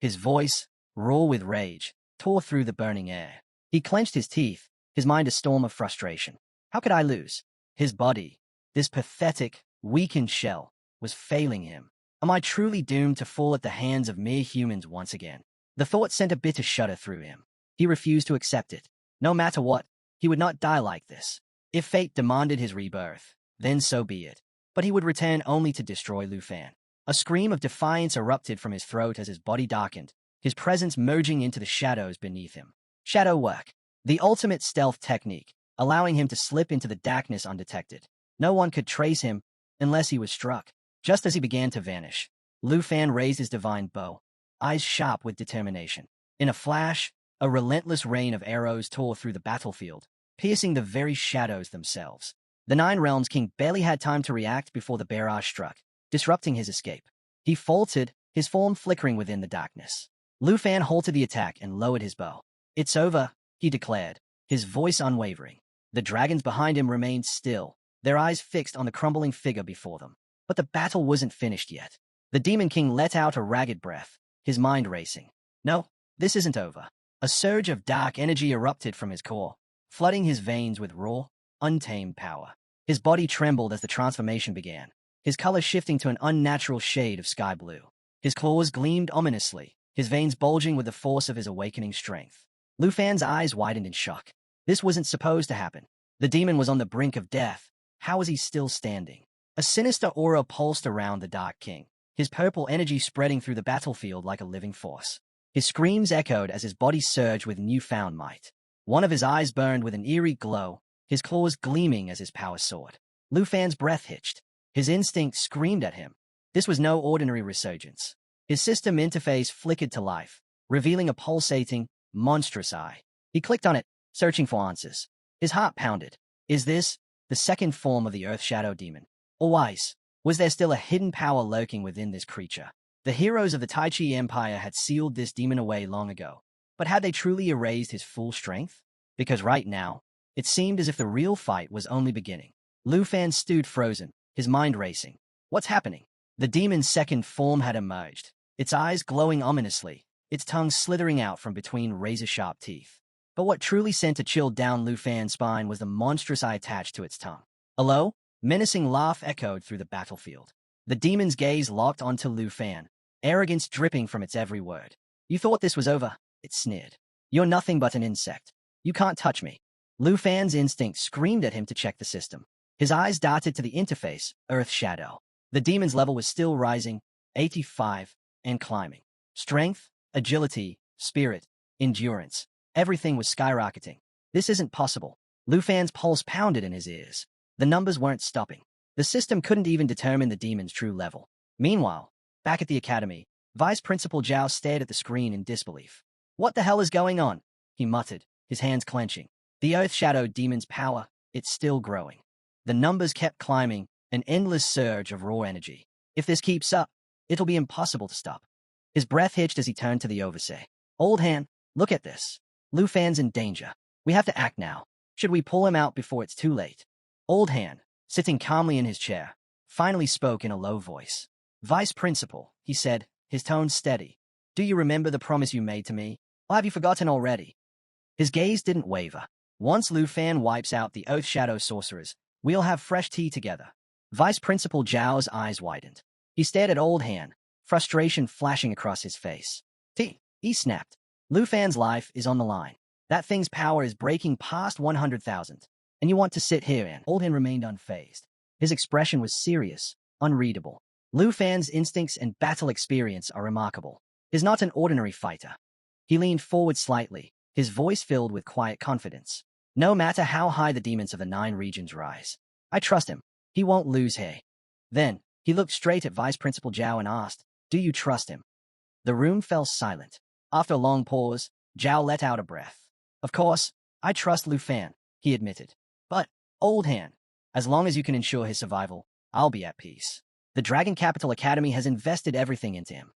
His voice, raw with rage, tore through the burning air. He clenched his teeth, his mind a storm of frustration. How could I lose? His body, this pathetic, weakened shell, was failing him. Am I truly doomed to fall at the hands of mere humans once again? The thought sent a bitter shudder through him. He refused to accept it. No matter what, he would not die like this. If fate demanded his rebirth, then so be it. But he would return only to destroy Lu Fan. A scream of defiance erupted from his throat as his body darkened, his presence merging into the shadows beneath him. Shadow work, the ultimate stealth technique, allowing him to slip into the darkness undetected. No one could trace him unless he was struck. Just as he began to vanish, Lu Fan raised his divine bow, eyes sharp with determination. In a flash, a relentless rain of arrows tore through the battlefield, piercing the very shadows themselves. The Nine Realms King barely had time to react before the barrage struck, disrupting his escape. He faltered, his form flickering within the darkness. Lu Fan halted the attack and lowered his bow. It's over, he declared, his voice unwavering. The dragons behind him remained still, their eyes fixed on the crumbling figure before them. But the battle wasn't finished yet. The Demon King let out a ragged breath, his mind racing. No, this isn't over. A surge of dark energy erupted from his core, flooding his veins with raw, untamed power. His body trembled as the transformation began, his color shifting to an unnatural shade of sky blue. His claws gleamed ominously, his veins bulging with the force of his awakening strength. Lu Fan's eyes widened in shock. This wasn't supposed to happen. The demon was on the brink of death. How was he still standing? A sinister aura pulsed around the Dark King, his purple energy spreading through the battlefield like a living force. His screams echoed as his body surged with newfound might. One of his eyes burned with an eerie glow, his claws gleaming as his power soared. Lu Fan's breath hitched. His instinct screamed at him. This was no ordinary resurgence. His system interface flickered to life, revealing a pulsating, monstrous eye. He clicked on it, searching for answers. His heart pounded. Is this the second form of the Earth Shadow Demon? Or was there still a hidden power lurking within this creature? The heroes of the Tai Chi Empire had sealed this demon away long ago. But had they truly erased his full strength? Because right now, it seemed as if the real fight was only beginning. Lu Fan stood frozen, his mind racing. What's happening? The demon's second form had emerged, its eyes glowing ominously, its tongue slithering out from between razor-sharp teeth. But what truly sent a chill down Lu Fan's spine was the monstrous eye attached to its tongue. A low, menacing laugh echoed through the battlefield. The demon's gaze locked onto Lu Fan, arrogance dripping from its every word. You thought this was over? It sneered. You're nothing but an insect. You can't touch me. Lu Fan's instinct screamed at him to check the system. His eyes darted to the interface, Earth Shadow. The demon's level was still rising, 85, and climbing. Strength, agility, spirit, endurance. Everything was skyrocketing. This isn't possible. Lu Fan's pulse pounded in his ears. The numbers weren't stopping. The system couldn't even determine the demon's true level. Meanwhile, back at the academy, Vice Principal Zhao stared at the screen in disbelief. What the hell is going on? He muttered, his hands clenching. The Earth Shadow Demon's power, it's still growing. The numbers kept climbing, an endless surge of raw energy. If this keeps up, it'll be impossible to stop. His breath hitched as he turned to the overseer. Old Han, look at this. Lu Fan's in danger. We have to act now. Should we pull him out before it's too late? Old Han, sitting calmly in his chair, finally spoke in a low voice. Vice Principal, he said, his tone steady. Do you remember the promise you made to me? Or have you forgotten already? His gaze didn't waver. Once Lu Fan wipes out the Earth Shadow sorcerers, we'll have fresh tea together. Vice Principal Zhao's eyes widened. He stared at Old Han, frustration flashing across his face. Tea, he snapped. Lu Fan's life is on the line. That thing's power is breaking past 100,000. And you want to sit here and Old Han remained unfazed. His expression was serious, unreadable. Lu Fan's instincts and battle experience are remarkable. He's not an ordinary fighter. He leaned forward slightly, his voice filled with quiet confidence. No matter how high the demons of the 9 regions rise, I trust him. He won't lose here. Then, he looked straight at Vice Principal Zhao and asked, do you trust him? The room fell silent. After a long pause, Zhao let out a breath. Of course, I trust Lu Fan, he admitted. But, Old Han, as long as you can ensure his survival, I'll be at peace. The Dragon Capital Academy has invested everything into him.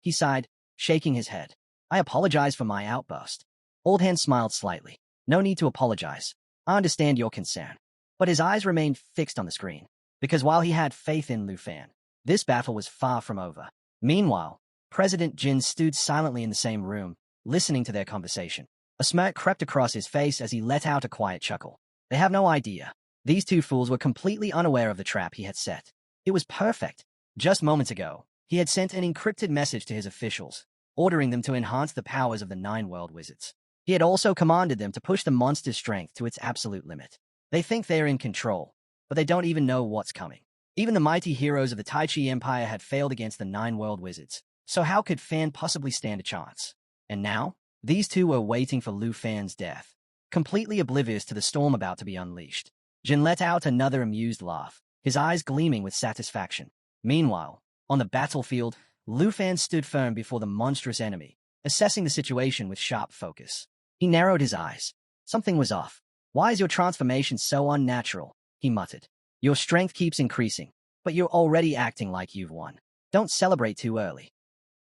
He sighed, shaking his head. I apologize for my outburst. Old Han smiled slightly. No need to apologize. I understand your concern. But his eyes remained fixed on the screen. Because while he had faith in Lu Fan, this battle was far from over. Meanwhile, President Jin stood silently in the same room, listening to their conversation. A smirk crept across his face as he let out a quiet chuckle. They have no idea. These two fools were completely unaware of the trap he had set. It was perfect. Just moments ago, he had sent an encrypted message to his officials, ordering them to enhance the powers of the 9 world wizards. He had also commanded them to push the monster's strength to its absolute limit. They think they are in control, but they don't even know what's coming. Even the mighty heroes of the Tai Chi Empire had failed against the 9 world wizards, so how could Fan possibly stand a chance? And now, these two were waiting for Lu Fan's death, completely oblivious to the storm about to be unleashed. Jin let out another amused laugh, his eyes gleaming with satisfaction. Meanwhile, on the battlefield, Lu Fan stood firm before the monstrous enemy, assessing the situation with sharp focus. He narrowed his eyes. Something was off. Why is your transformation so unnatural? He muttered. Your strength keeps increasing, but you're already acting like you've won. Don't celebrate too early.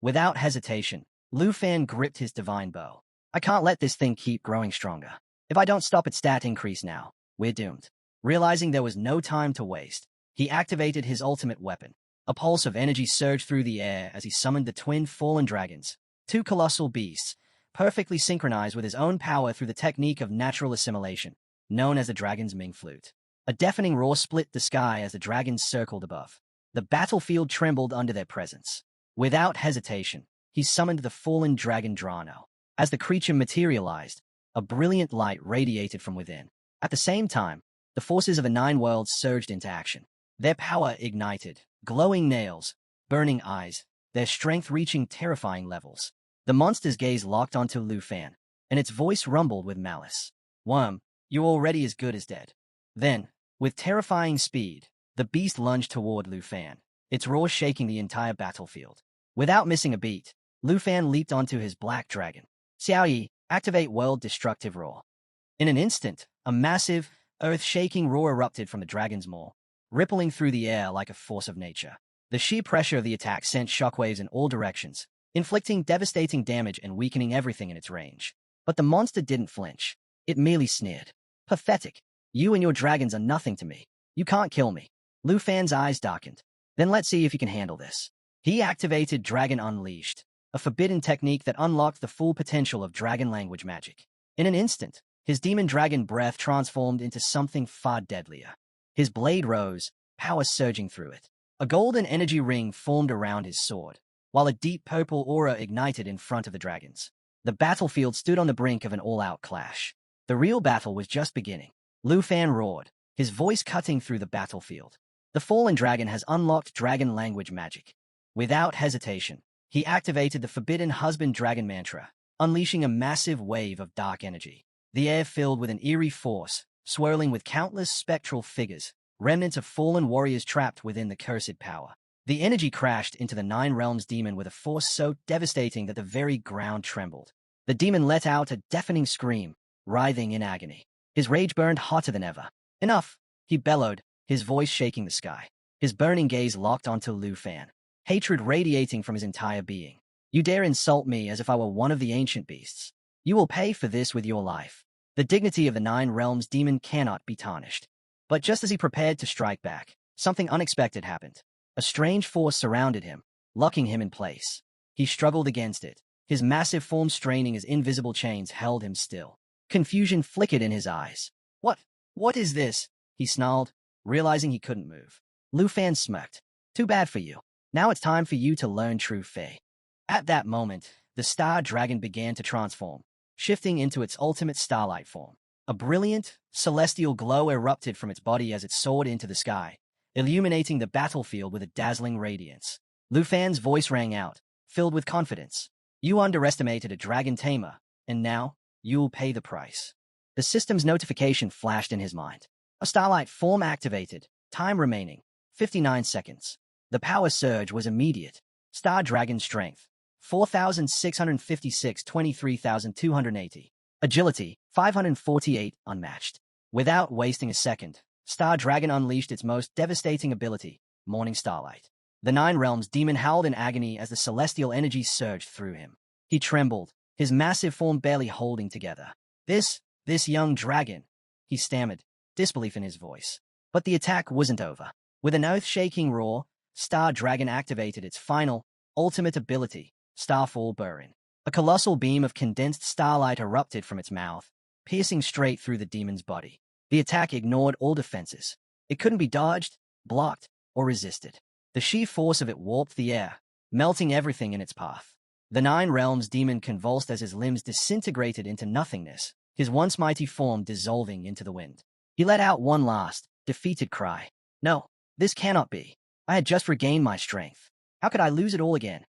Without hesitation, Lu Fan gripped his divine bow. I can't let this thing keep growing stronger. If I don't stop its stat increase now, we're doomed. Realizing there was no time to waste, he activated his ultimate weapon. A pulse of energy surged through the air as he summoned the twin fallen dragons, 2 colossal beasts, perfectly synchronized with his own power through the technique of natural assimilation, known as the dragon's Ming flute. A deafening roar split the sky as the dragons circled above. The battlefield trembled under their presence. Without hesitation, he summoned the fallen dragon Drano. As the creature materialized, a brilliant light radiated from within. At the same time, the forces of the 9 worlds surged into action. Their power ignited, glowing nails, burning eyes, their strength reaching terrifying levels. The monster's gaze locked onto Lu Fan, and its voice rumbled with malice. Worm, you're already as good as dead. Then, with terrifying speed, the beast lunged toward Lu Fan, its roar shaking the entire battlefield. Without missing a beat, Lu Fan leaped onto his black dragon. Xiao Yi, activate World Destructive Roar. In an instant, a massive, earth-shaking roar erupted from the dragon's maw, rippling through the air like a force of nature. The sheer pressure of the attack sent shockwaves in all directions, inflicting devastating damage and weakening everything in its range. But the monster didn't flinch. It merely sneered. Pathetic. You and your dragons are nothing to me. You can't kill me. Lu Fan's eyes darkened. Then let's see if you can handle this. He activated Dragon Unleashed, a forbidden technique that unlocked the full potential of dragon language magic. In an instant, his demon dragon breath transformed into something far deadlier. His blade rose, power surging through it. A golden energy ring formed around his sword, while a deep purple aura ignited in front of the dragons. The battlefield stood on the brink of an all-out clash. The real battle was just beginning. Lu Fan roared, his voice cutting through the battlefield. The fallen dragon has unlocked dragon language magic. Without hesitation, he activated the forbidden husband dragon mantra, unleashing a massive wave of dark energy. The air filled with an eerie force, swirling with countless spectral figures, remnants of fallen warriors trapped within the cursed power. The energy crashed into the Nine Realms demon with a force so devastating that the very ground trembled. The demon let out a deafening scream, writhing in agony. His rage burned hotter than ever. Enough, he bellowed, his voice shaking the sky. His burning gaze locked onto Lu Fan, hatred radiating from his entire being. You dare insult me as if I were one of the ancient beasts. You will pay for this with your life. The dignity of the Nine Realms demon cannot be tarnished. But just as he prepared to strike back, something unexpected happened. A strange force surrounded him, locking him in place. He struggled against it, his massive form straining as invisible chains held him still. Confusion flickered in his eyes. What is this? He snarled, realizing he couldn't move. Lu Fan smirked. Too bad for you. Now it's time for you to learn true Fei. At that moment, the star dragon began to transform, shifting into its ultimate starlight form. A brilliant, celestial glow erupted from its body as it soared into the sky, illuminating the battlefield with a dazzling radiance. Lu Fan's voice rang out, filled with confidence. You underestimated a dragon tamer, and now, you'll pay the price. The system's notification flashed in his mind. A starlight form activated, time remaining, 59 seconds. The power surge was immediate. Star Dragon Strength, 4,656, 23,280. Agility, 548, unmatched. Without wasting a second, Star Dragon unleashed its most devastating ability, Morning Starlight. The Nine Realms demon howled in agony as the celestial energy surged through him. He trembled, his massive form barely holding together. This young dragon, he stammered, disbelief in his voice. But the attack wasn't over. With an earth-shaking roar, Star Dragon activated its final, ultimate ability, Starfall Burn. A colossal beam of condensed starlight erupted from its mouth, piercing straight through the demon's body. The attack ignored all defenses. It couldn't be dodged, blocked, or resisted. The sheer force of it warped the air, melting everything in its path. The Nine Realms demon convulsed as his limbs disintegrated into nothingness, his once mighty form dissolving into the wind. He let out one last, defeated cry. No, this cannot be. I had just regained my strength. How could I lose it all again?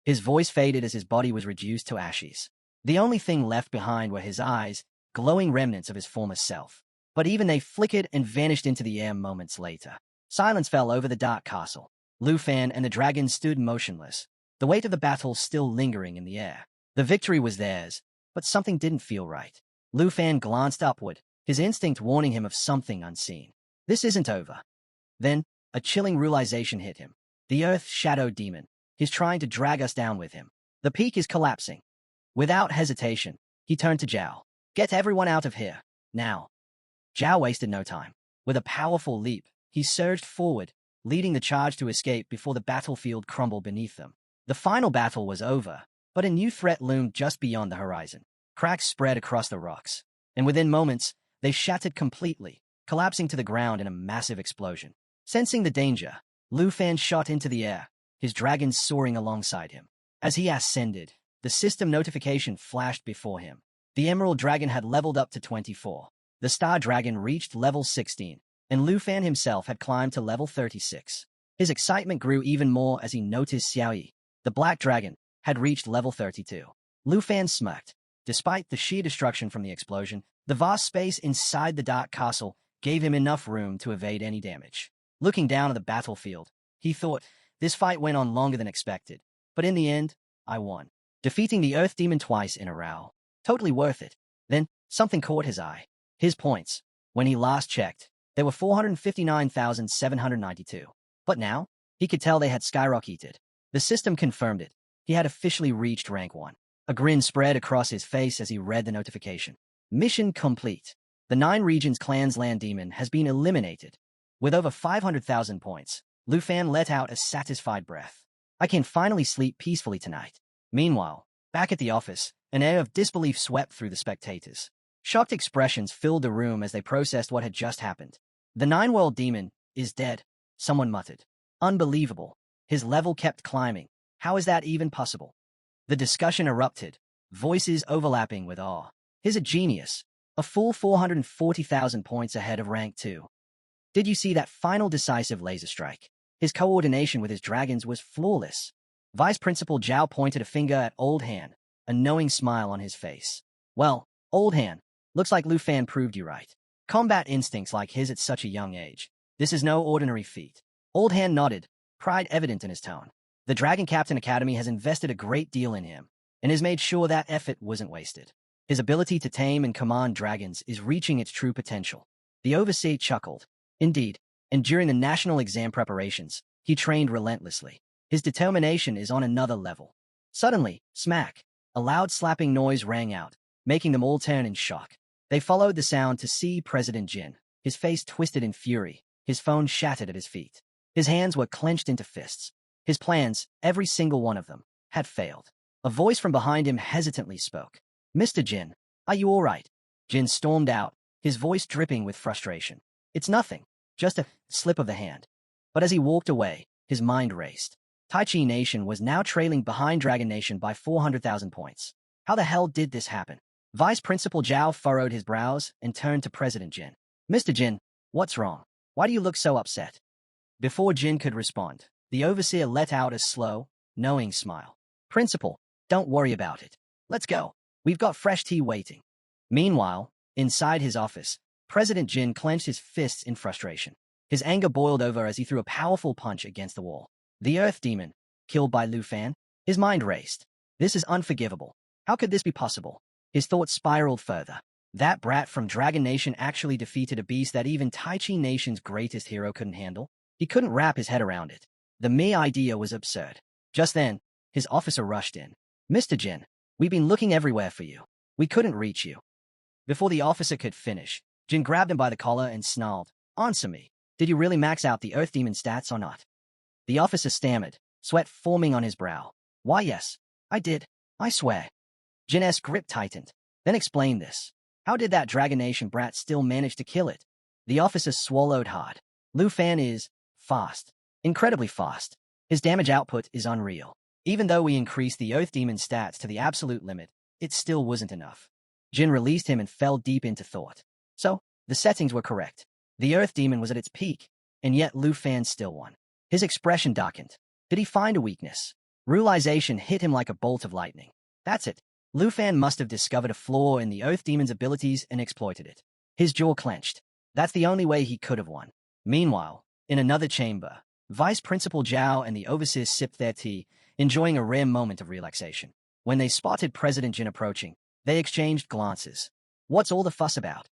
His voice faded as his body was reduced to ashes. The only thing left behind were his eyes, glowing remnants of his former self. But even they flickered and vanished into the air moments later. Silence fell over the dark castle. Lu Fan and the dragon stood motionless, the weight of the battle still lingering in the air. The victory was theirs, but something didn't feel right. Lu Fan glanced upward, his instinct warning him of something unseen. This isn't over. Then, a chilling realization hit him. The Earth Shadow Demon. He's trying to drag us down with him. The peak is collapsing. Without hesitation, he turned to Zhao. Get everyone out of here, now. Zhao wasted no time. With a powerful leap, he surged forward, leading the charge to escape before the battlefield crumbled beneath them. The final battle was over, but a new threat loomed just beyond the horizon. Cracks spread across the rocks, and within moments, they shattered completely, collapsing to the ground in a massive explosion. Sensing the danger, Lu Fan shot into the air, his dragon soaring alongside him. As he ascended, the system notification flashed before him. The Emerald Dragon had leveled up to 24. The Star Dragon reached level 16, and Lu Fan himself had climbed to level 36. His excitement grew even more as he noticed Xiao Yi, the Black Dragon, had reached level 32. Lu Fan smirked. Despite the sheer destruction from the explosion, the vast space inside the dark castle gave him enough room to evade any damage. Looking down at the battlefield, he thought, this fight went on longer than expected, but in the end, I won. Defeating the Earth Demon twice in a row. Totally worth it. Then, something caught his eye. His points. When he last checked, there were 459,792. But now, he could tell they had skyrocketed. The system confirmed it. He had officially reached rank 1. A grin spread across his face as he read the notification. Mission complete. The 9 Regions Clan's Land Demon has been eliminated. With over 500,000 points, Lu Fan let out a satisfied breath. I can finally sleep peacefully tonight. Meanwhile, back at the office, an air of disbelief swept through the spectators. Shocked expressions filled the room as they processed what had just happened. The 9-World Demon is dead, someone muttered. Unbelievable. His level kept climbing. How is that even possible? The discussion erupted, voices overlapping with awe. He's a genius, a full 440,000 points ahead of rank 2. Did you see that final decisive laser strike? His coordination with his dragons was flawless. Vice Principal Zhao pointed a finger at Old Han, a knowing smile on his face. Well, Old Han, looks like Lu Fan proved you right. Combat instincts like his at such a young age. This is no ordinary feat. Old Han nodded, pride evident in his tone. The Dragon Captain Academy has invested a great deal in him, and has made sure that effort wasn't wasted. His ability to tame and command dragons is reaching its true potential. The Overseer chuckled. Indeed, and during the national exam preparations, he trained relentlessly. His determination is on another level. Suddenly, smack, a loud slapping noise rang out, making them all turn in shock. They followed the sound to see President Jin, his face twisted in fury, his phone shattered at his feet. His hands were clenched into fists. His plans, every single one of them, had failed. A voice from behind him hesitantly spoke. Mr. Jin, are you all right? Jin stormed out, his voice dripping with frustration. It's nothing, just a slip of the hand. But as he walked away, his mind raced. Taichi Nation was now trailing behind Dragon Nation by 400,000 points. How the hell did this happen? Vice Principal Zhao furrowed his brows and turned to President Jin. Mr. Jin, what's wrong? Why do you look so upset? Before Jin could respond, the Overseer let out a slow, knowing smile. Principal, don't worry about it. Let's go. We've got fresh tea waiting. Meanwhile, inside his office, President Jin clenched his fists in frustration. His anger boiled over as he threw a powerful punch against the wall. The Earth Demon, killed by Lu Fan? His mind raced. This is unforgivable. How could this be possible? His thoughts spiraled further. That brat from Dragon Nation actually defeated a beast that even Taichi Nation's greatest hero couldn't handle? He couldn't wrap his head around it. The mere idea was absurd. Just then, his officer rushed in. Mr. Jin, we've been looking everywhere for you. We couldn't reach you. Before the officer could finish, Jin grabbed him by the collar and snarled, Answer me. Did you really max out the Earth Demon stats or not? The officer stammered, sweat forming on his brow. Why yes, I did, I swear. Jin's grip tightened. Then explain this. How did that Dragon Nation brat still manage to kill it? The officer swallowed hard. Lu Fan is fast. Incredibly fast. His damage output is unreal. Even though we increased the Earth Demon stats to the absolute limit, it still wasn't enough. Jin released him and fell deep into thought. So, the settings were correct. The Earth Demon was at its peak, and yet Lu Fan still won. His expression darkened. Did he find a weakness? Realization hit him like a bolt of lightning. That's it. Lu Fan must have discovered a flaw in the Earth Demon's abilities and exploited it. His jaw clenched. That's the only way he could have won. Meanwhile, in another chamber, Vice Principal Zhao and the Overseer sipped their tea, enjoying a rare moment of relaxation. When they spotted President Jin approaching, they exchanged glances. What's all the fuss about?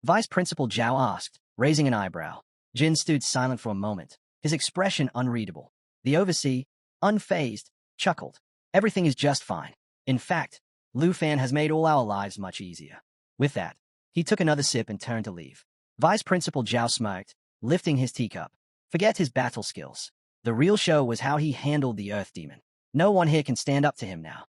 Vice Principal Zhao asked, raising an eyebrow. Jin stood silent for a moment, his expression unreadable. The Overseer, unfazed, chuckled. Everything is just fine. In fact, Lu Fan has made all our lives much easier. With that, he took another sip and turned to leave. Vice Principal Zhao smirked, lifting his teacup. Forget his battle skills. The real show was how he handled the Earth Demon. No one here can stand up to him now.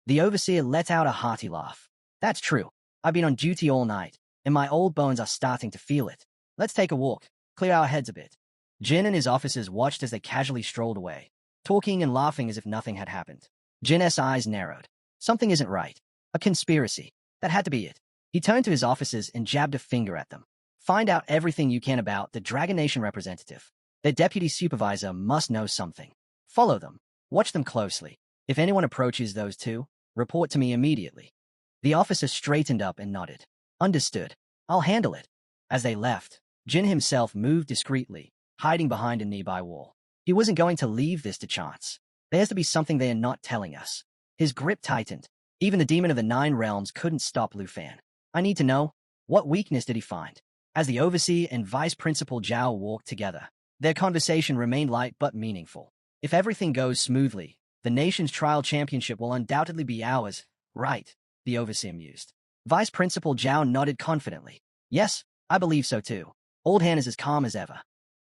The Overseer let out a hearty laugh. That's true. I've been on duty all night, and my old bones are starting to feel it. Let's take a walk, clear our heads a bit. Jin and his officers watched as they casually strolled away, talking and laughing as if nothing had happened. Jin's eyes narrowed. Something isn't right. A conspiracy. That had to be it. He turned to his officers and jabbed a finger at them. Find out everything you can about the Dragon Nation representative. Their deputy supervisor must know something. Follow them. Watch them closely. If anyone approaches those two, report to me immediately. The officer straightened up and nodded. Understood. I'll handle it. As they left, Jin himself moved discreetly, hiding behind a nearby wall. He wasn't going to leave this to chance. There has to be something they are not telling us. His grip tightened. Even the demon of the Nine Realms couldn't stop Lu Fan. I need to know, what weakness did he find? As the overseer and vice principal Zhao walked together, their conversation remained light but meaningful. If everything goes smoothly, the nation's trial championship will undoubtedly be ours, right? The overseer mused. Vice Principal Zhao nodded confidently. Yes, I believe so too. Old Han is as calm as ever.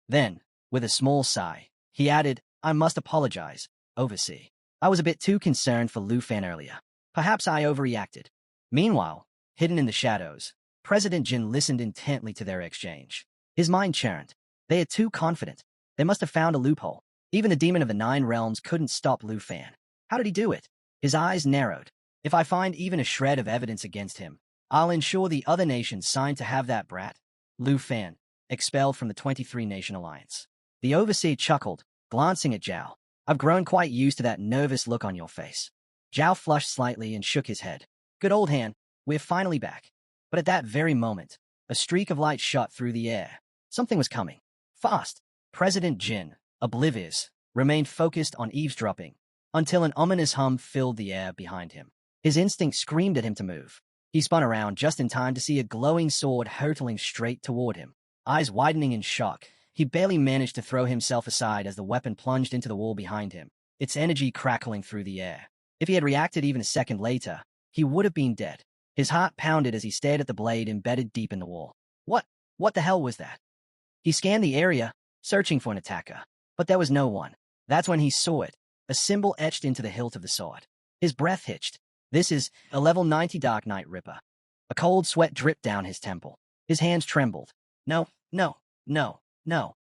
Then, with a small sigh, he added, I must apologize, overseer. I was a bit too concerned for Lu Fan earlier. Perhaps I overreacted. Meanwhile, hidden in the shadows, President Jin listened intently to their exchange. His mind churned. They are too confident. They must have found a loophole. Even the demon of the Nine Realms couldn't stop Lu Fan. How did he do it? His eyes narrowed. If I find even a shred of evidence against him, I'll ensure the other nations sign to have that brat. Lu Fan, expelled from the 23-nation alliance. The overseer chuckled, glancing at Zhao. I've grown quite used to that nervous look on your face. Zhao flushed slightly and shook his head. Good old Han, we're finally back. But at that very moment, a streak of light shot through the air. Something was coming. Fast. President Jin, oblivious, remained focused on eavesdropping, until an ominous hum filled the air behind him. His instinct screamed at him to move. He spun around just in time to see a glowing sword hurtling straight toward him. Eyes widening in shock, he barely managed to throw himself aside as the weapon plunged into the wall behind him, its energy crackling through the air. If he had reacted even a second later, he would have been dead. His heart pounded as he stared at the blade embedded deep in the wall. What the hell was that? He scanned the area, searching for an attacker, but there was no one. That's when he saw it, a symbol etched into the hilt of the sword. His breath hitched. This is a level 90 Dark Knight Ripper. A cold sweat dripped down his temple. His hands trembled. No.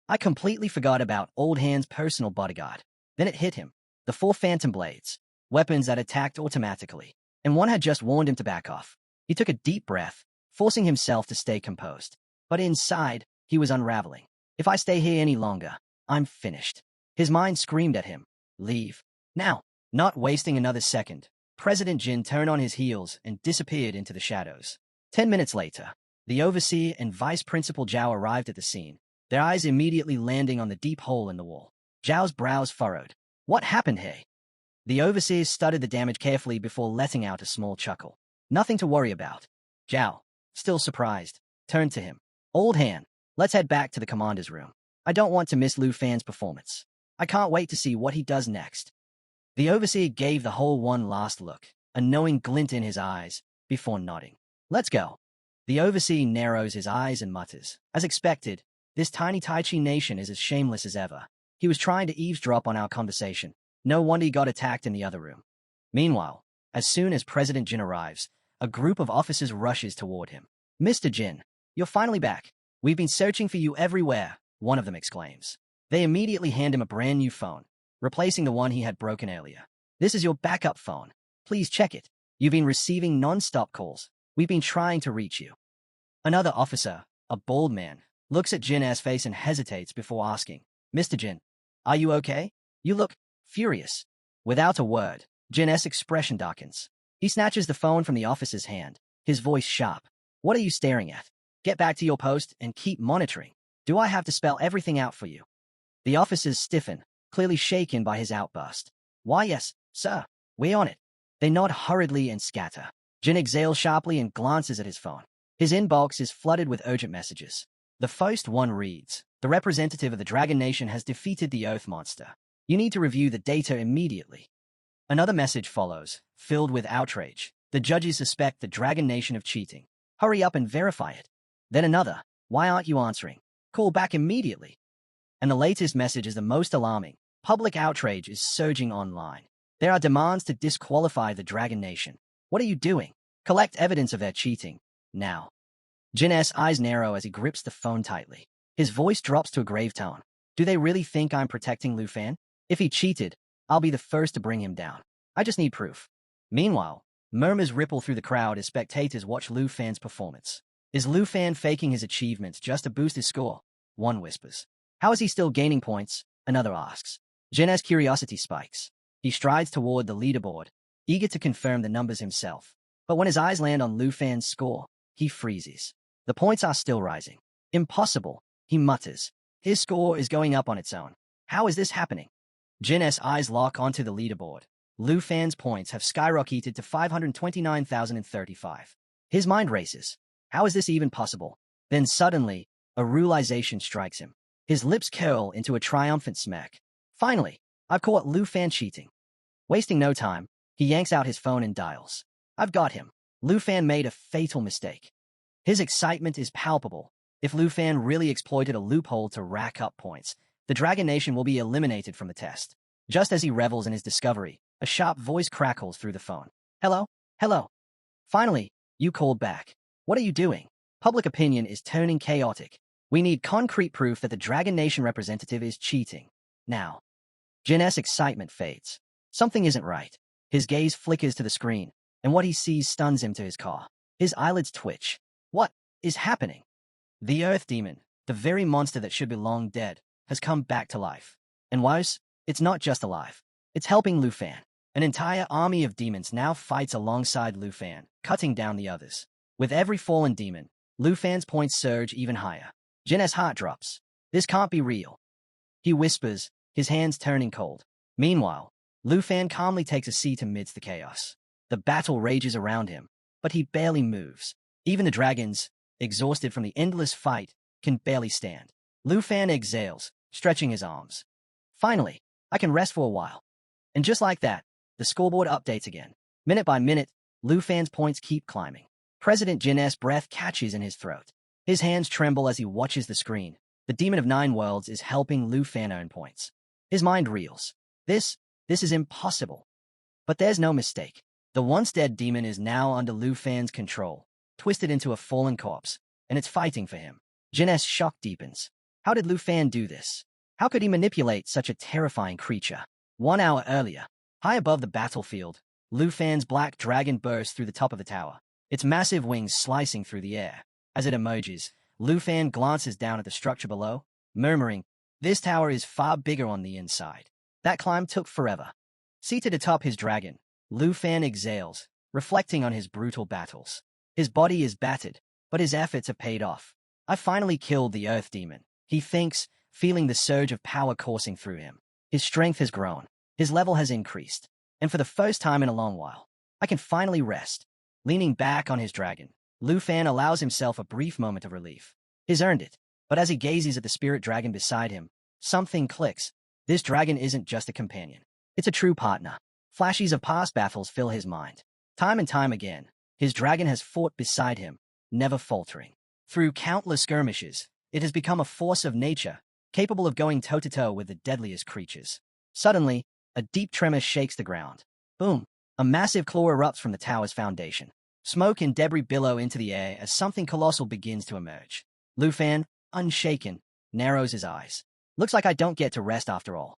I completely forgot about Old Han's personal bodyguard. Then it hit him. The 4 phantom blades, weapons that attacked automatically, and one had just warned him to back off. He took a deep breath, forcing himself to stay composed. But inside, he was unraveling. If I stay here any longer, I'm finished. His mind screamed at him. Leave. Now. Not wasting another second, President Jin turned on his heels and disappeared into the shadows. 10 minutes later, the overseer and vice principal Zhao arrived at the scene, their eyes immediately landing on the deep hole in the wall. Zhao's brows furrowed. What happened here? The overseer studied the damage carefully before letting out a small chuckle. Nothing to worry about. Zhao, still surprised, turned to him. Old Han, let's head back to the commander's room. I don't want to miss Lu Fan's performance. I can't wait to see what he does next. The overseer gave the whole one last look, a knowing glint in his eyes, before nodding. Let's go. The overseer narrows his eyes and mutters. As expected, this tiny Tai Chi nation is as shameless as ever. He was trying to eavesdrop on our conversation. No wonder he got attacked in the other room. Meanwhile, as soon as President Jin arrives, a group of officers rushes toward him. Mr. Jin, you're finally back. We've been searching for you everywhere, one of them exclaims. They immediately hand him a brand new phone, replacing the one he had broken earlier. This is your backup phone. Please check it. You've been receiving non-stop calls. We've been trying to reach you. Another officer, a bald man, looks at Jin's face and hesitates before asking, Mr. Jin, are you okay? You look furious. Without a word, Jin's expression darkens. He snatches the phone from the officer's hand, his voice sharp. What are you staring at? Get back to your post and keep monitoring. Do I have to spell everything out for you? The officers stiffen, clearly shaken by his outburst. Why, yes, sir. We're on it. They nod hurriedly and scatter. Jin exhales sharply and glances at his phone. His inbox is flooded with urgent messages. The first one reads, the representative of the Dragon Nation has defeated the Earth monster. You need to review the data immediately. Another message follows, filled with outrage. The judges suspect the Dragon Nation of cheating. Hurry up and verify it. Then another, why aren't you answering? Call back immediately. And the latest message is the most alarming. Public outrage is surging online. There are demands to disqualify the Dragon Nation. What are you doing? Collect evidence of their cheating. Now. Jin's eyes narrow as he grips the phone tightly. His voice drops to a grave tone. Do they really think I'm protecting Lu Fan? If he cheated, I'll be the first to bring him down. I just need proof. Meanwhile, murmurs ripple through the crowd as spectators watch Lu Fan's performance. Is Lu Fan faking his achievements just to boost his score? One whispers. How is he still gaining points? Another asks. Jin's curiosity spikes. He strides toward the leaderboard, eager to confirm the numbers himself. But when his eyes land on Lu Fan's score, he freezes. The points are still rising. Impossible, he mutters. His score is going up on its own. How is this happening? Jin's eyes lock onto the leaderboard. Lu Fan's points have skyrocketed to 529,035. His mind races. How is this even possible? Then suddenly, a realization strikes him. His lips curl into a triumphant smack. Finally, I've caught Lu Fan cheating. Wasting no time, he yanks out his phone and dials. I've got him. Lu Fan made a fatal mistake. His excitement is palpable. If Lu Fan really exploited a loophole to rack up points, the Dragon Nation will be eliminated from the test. Just as he revels in his discovery, a sharp voice crackles through the phone. Hello? Hello? Finally, you called back. What are you doing? Public opinion is turning chaotic. We need concrete proof that the Dragon Nation representative is cheating. Now. Jin's excitement fades. Something isn't right. His gaze flickers to the screen, and what he sees stuns him to his core. His eyelids twitch. What is happening? The Earth Demon, the very monster that should be long dead, has come back to life. And worse, it's not just alive. It's helping Lu Fan. An entire army of demons now fights alongside Lu Fan, cutting down the others. With every fallen demon, Lu Fan's points surge even higher. Jin's heart drops. This can't be real. He whispers, his hands turning cold. Meanwhile, Lu Fan calmly takes a seat amidst the chaos. The battle rages around him, but he barely moves. Even the dragons, exhausted from the endless fight, can barely stand. Lu Fan exhales, stretching his arms. Finally, I can rest for a while. And just like that, the scoreboard updates again. Minute by minute, Lu Fan's points keep climbing. President Jin's breath catches in his throat. His hands tremble as he watches the screen. The Demon of Nine Worlds is helping Lu Fan earn points. His mind reels. This is impossible. But there's no mistake. The once-dead demon is now under Lu Fan's control, twisted into a fallen corpse, and it's fighting for him. Jin's shock deepens. How did Lu Fan do this? How could he manipulate such a terrifying creature? 1 hour earlier, high above the battlefield, Lu Fan's black dragon bursts through the top of the tower, its massive wings slicing through the air. As it emerges, Lu Fan glances down at the structure below, murmuring, "This tower is far bigger on the inside." That climb took forever. Seated atop his dragon, Lu Fan exhales, reflecting on his brutal battles. His body is battered, but his efforts have paid off. I finally killed the Earth Demon, he thinks, feeling the surge of power coursing through him. His strength has grown, his level has increased, and for the first time in a long while, I can finally rest. Leaning back on his dragon, Lu Fan allows himself a brief moment of relief. He's earned it, but as he gazes at the spirit dragon beside him, something clicks. This dragon isn't just a companion. It's a true partner. Flashes of past battles fill his mind. Time and time again, his dragon has fought beside him, never faltering. Through countless skirmishes, it has become a force of nature, capable of going toe-to-toe with the deadliest creatures. Suddenly, a deep tremor shakes the ground. Boom! A massive claw erupts from the tower's foundation. Smoke and debris billow into the air as something colossal begins to emerge. Lu Fan, unshaken, narrows his eyes. Looks like I don't get to rest after all.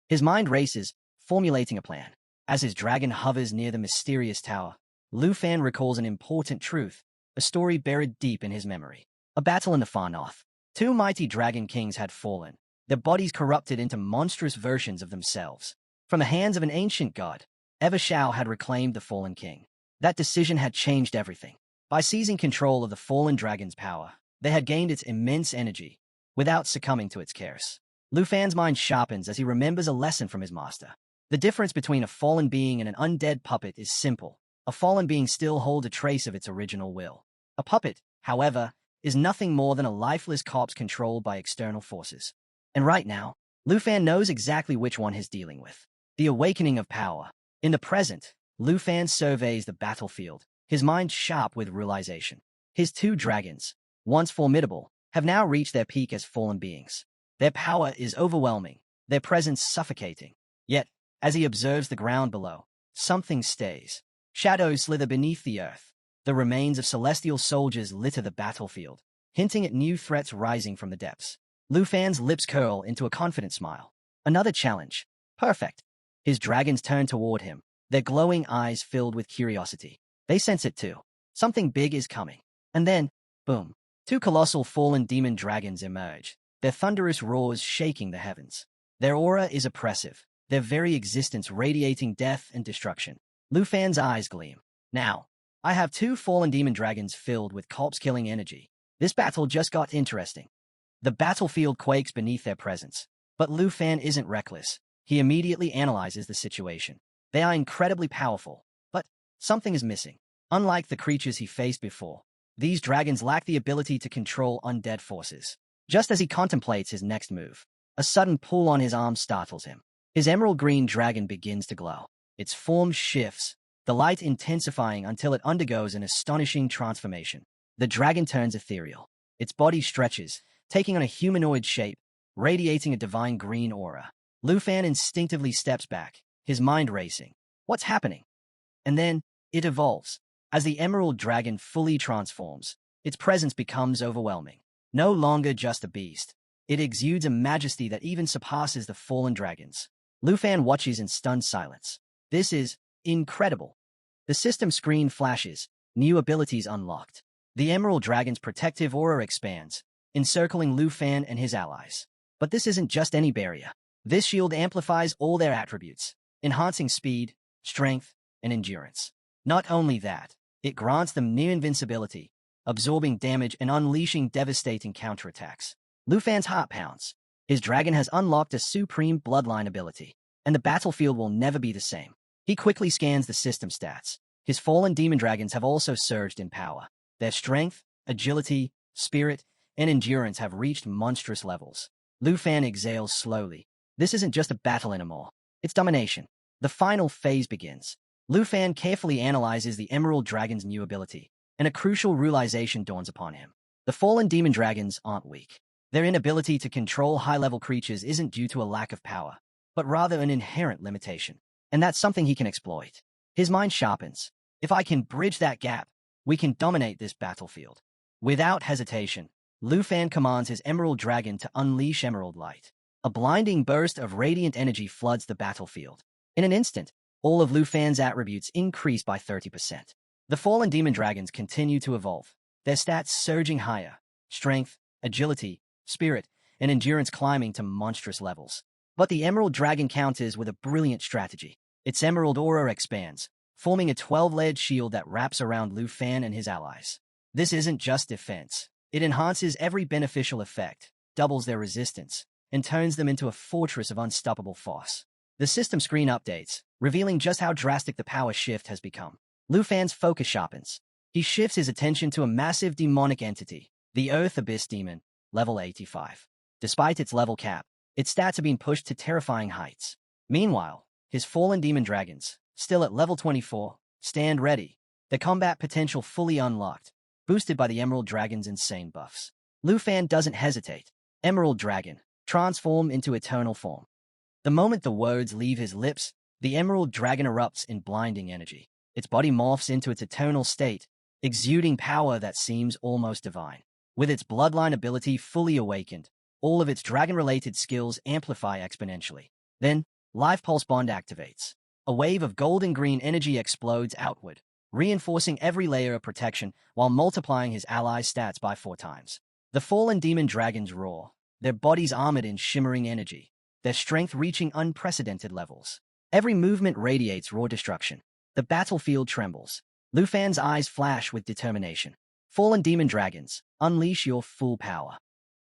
His mind races, formulating a plan. As his dragon hovers near the mysterious tower, Lu Fan recalls an important truth, a story buried deep in his memory. A battle in the far north. 2 mighty dragon kings had fallen, their bodies corrupted into monstrous versions of themselves. From the hands of an ancient god, Evershao had reclaimed the fallen king. That decision had changed everything. By seizing control of the fallen dragon's power, they had gained its immense energy, without succumbing to its curse. Lu Fan's mind sharpens as he remembers a lesson from his master. The difference between a fallen being and an undead puppet is simple. A fallen being still holds a trace of its original will. A puppet, however, is nothing more than a lifeless corpse controlled by external forces. And right now, Lu Fan knows exactly which one he's dealing with. The awakening of power. In the present, Lu Fan surveys the battlefield, his mind sharp with realization. His 2 dragons, once formidable, have now reached their peak as fallen beings. Their power is overwhelming, their presence suffocating. Yet, as he observes the ground below, something stays. Shadows slither beneath the earth. The remains of celestial soldiers litter the battlefield, hinting at new threats rising from the depths. Lu Fan's lips curl into a confident smile. Another challenge. Perfect. His dragons turn toward him, their glowing eyes filled with curiosity. They sense it too. Something big is coming. And then, boom, 2 colossal fallen demon dragons emerge, their thunderous roars shaking the heavens. Their aura is oppressive, their very existence radiating death and destruction. Lu Fan's eyes gleam. Now, I have two fallen demon dragons filled with corpse-killing energy. This battle just got interesting. The battlefield quakes beneath their presence. But Lu Fan isn't reckless. He immediately analyzes the situation. They are incredibly powerful, but something is missing. Unlike the creatures he faced before, these dragons lack the ability to control undead forces. Just as he contemplates his next move, a sudden pull on his arm startles him. His emerald green dragon begins to glow. Its form shifts, the light intensifying until it undergoes an astonishing transformation. The dragon turns ethereal. Its body stretches, taking on a humanoid shape, radiating a divine green aura. Lu Fan instinctively steps back, his mind racing. What's happening? And then, it evolves. As the emerald dragon fully transforms, its presence becomes overwhelming. No longer just a beast. It exudes a majesty that even surpasses the fallen dragons. Lu Fan watches in stunned silence. This is incredible. The system screen flashes, new abilities unlocked. The emerald dragon's protective aura expands, encircling Lu Fan and his allies. But this isn't just any barrier. This shield amplifies all their attributes, enhancing speed, strength, and endurance. Not only that, it grants them near invincibility, absorbing damage and unleashing devastating counterattacks. Lu Fan's heart pounds. His dragon has unlocked a supreme bloodline ability, and the battlefield will never be the same. He quickly scans the system stats. His fallen demon dragons have also surged in power. Their strength, agility, spirit, and endurance have reached monstrous levels. Lu Fan exhales slowly. This isn't just a battle anymore. It's domination. The final phase begins. Lu Fan carefully analyzes the Emerald Dragon's new ability, and a crucial realization dawns upon him. The fallen demon dragons aren't weak. Their inability to control high-level creatures isn't due to a lack of power, but rather an inherent limitation. And that's something he can exploit. His mind sharpens. If I can bridge that gap, we can dominate this battlefield. Without hesitation, Lu Fan commands his Emerald Dragon to unleash Emerald Light. A blinding burst of radiant energy floods the battlefield. In an instant, all of Lu Fan's attributes increase by 30%. The fallen demon dragons continue to evolve, their stats surging higher, strength, agility, spirit, and endurance climbing to monstrous levels. But the Emerald Dragon counters with a brilliant strategy. Its Emerald Aura expands, forming a 12-layered shield that wraps around Lu Fan and his allies. This isn't just defense. It enhances every beneficial effect, doubles their resistance, and turns them into a fortress of unstoppable force. The system screen updates, revealing just how drastic the power shift has become. Lu Fan's focus sharpens. He shifts his attention to a massive demonic entity, the Earth Abyss Demon, level 85. Despite its level cap, its stats are being pushed to terrifying heights. Meanwhile, his fallen demon dragons, still at level 24, stand ready, their combat potential fully unlocked, boosted by the Emerald Dragon's insane buffs. Lu Fan doesn't hesitate. Emerald Dragon, transform into eternal form. The moment the words leave his lips, the Emerald Dragon erupts in blinding energy. Its body morphs into its eternal state, exuding power that seems almost divine. With its bloodline ability fully awakened, all of its dragon-related skills amplify exponentially. Then, Life Pulse Bond activates. A wave of golden-green energy explodes outward, reinforcing every layer of protection while multiplying his allies' stats by 4 times. The fallen demon dragons roar, their bodies armored in shimmering energy, their strength reaching unprecedented levels. Every movement radiates raw destruction. The battlefield trembles. Lu Fan's eyes flash with determination. Fallen demon dragons, unleash your full power.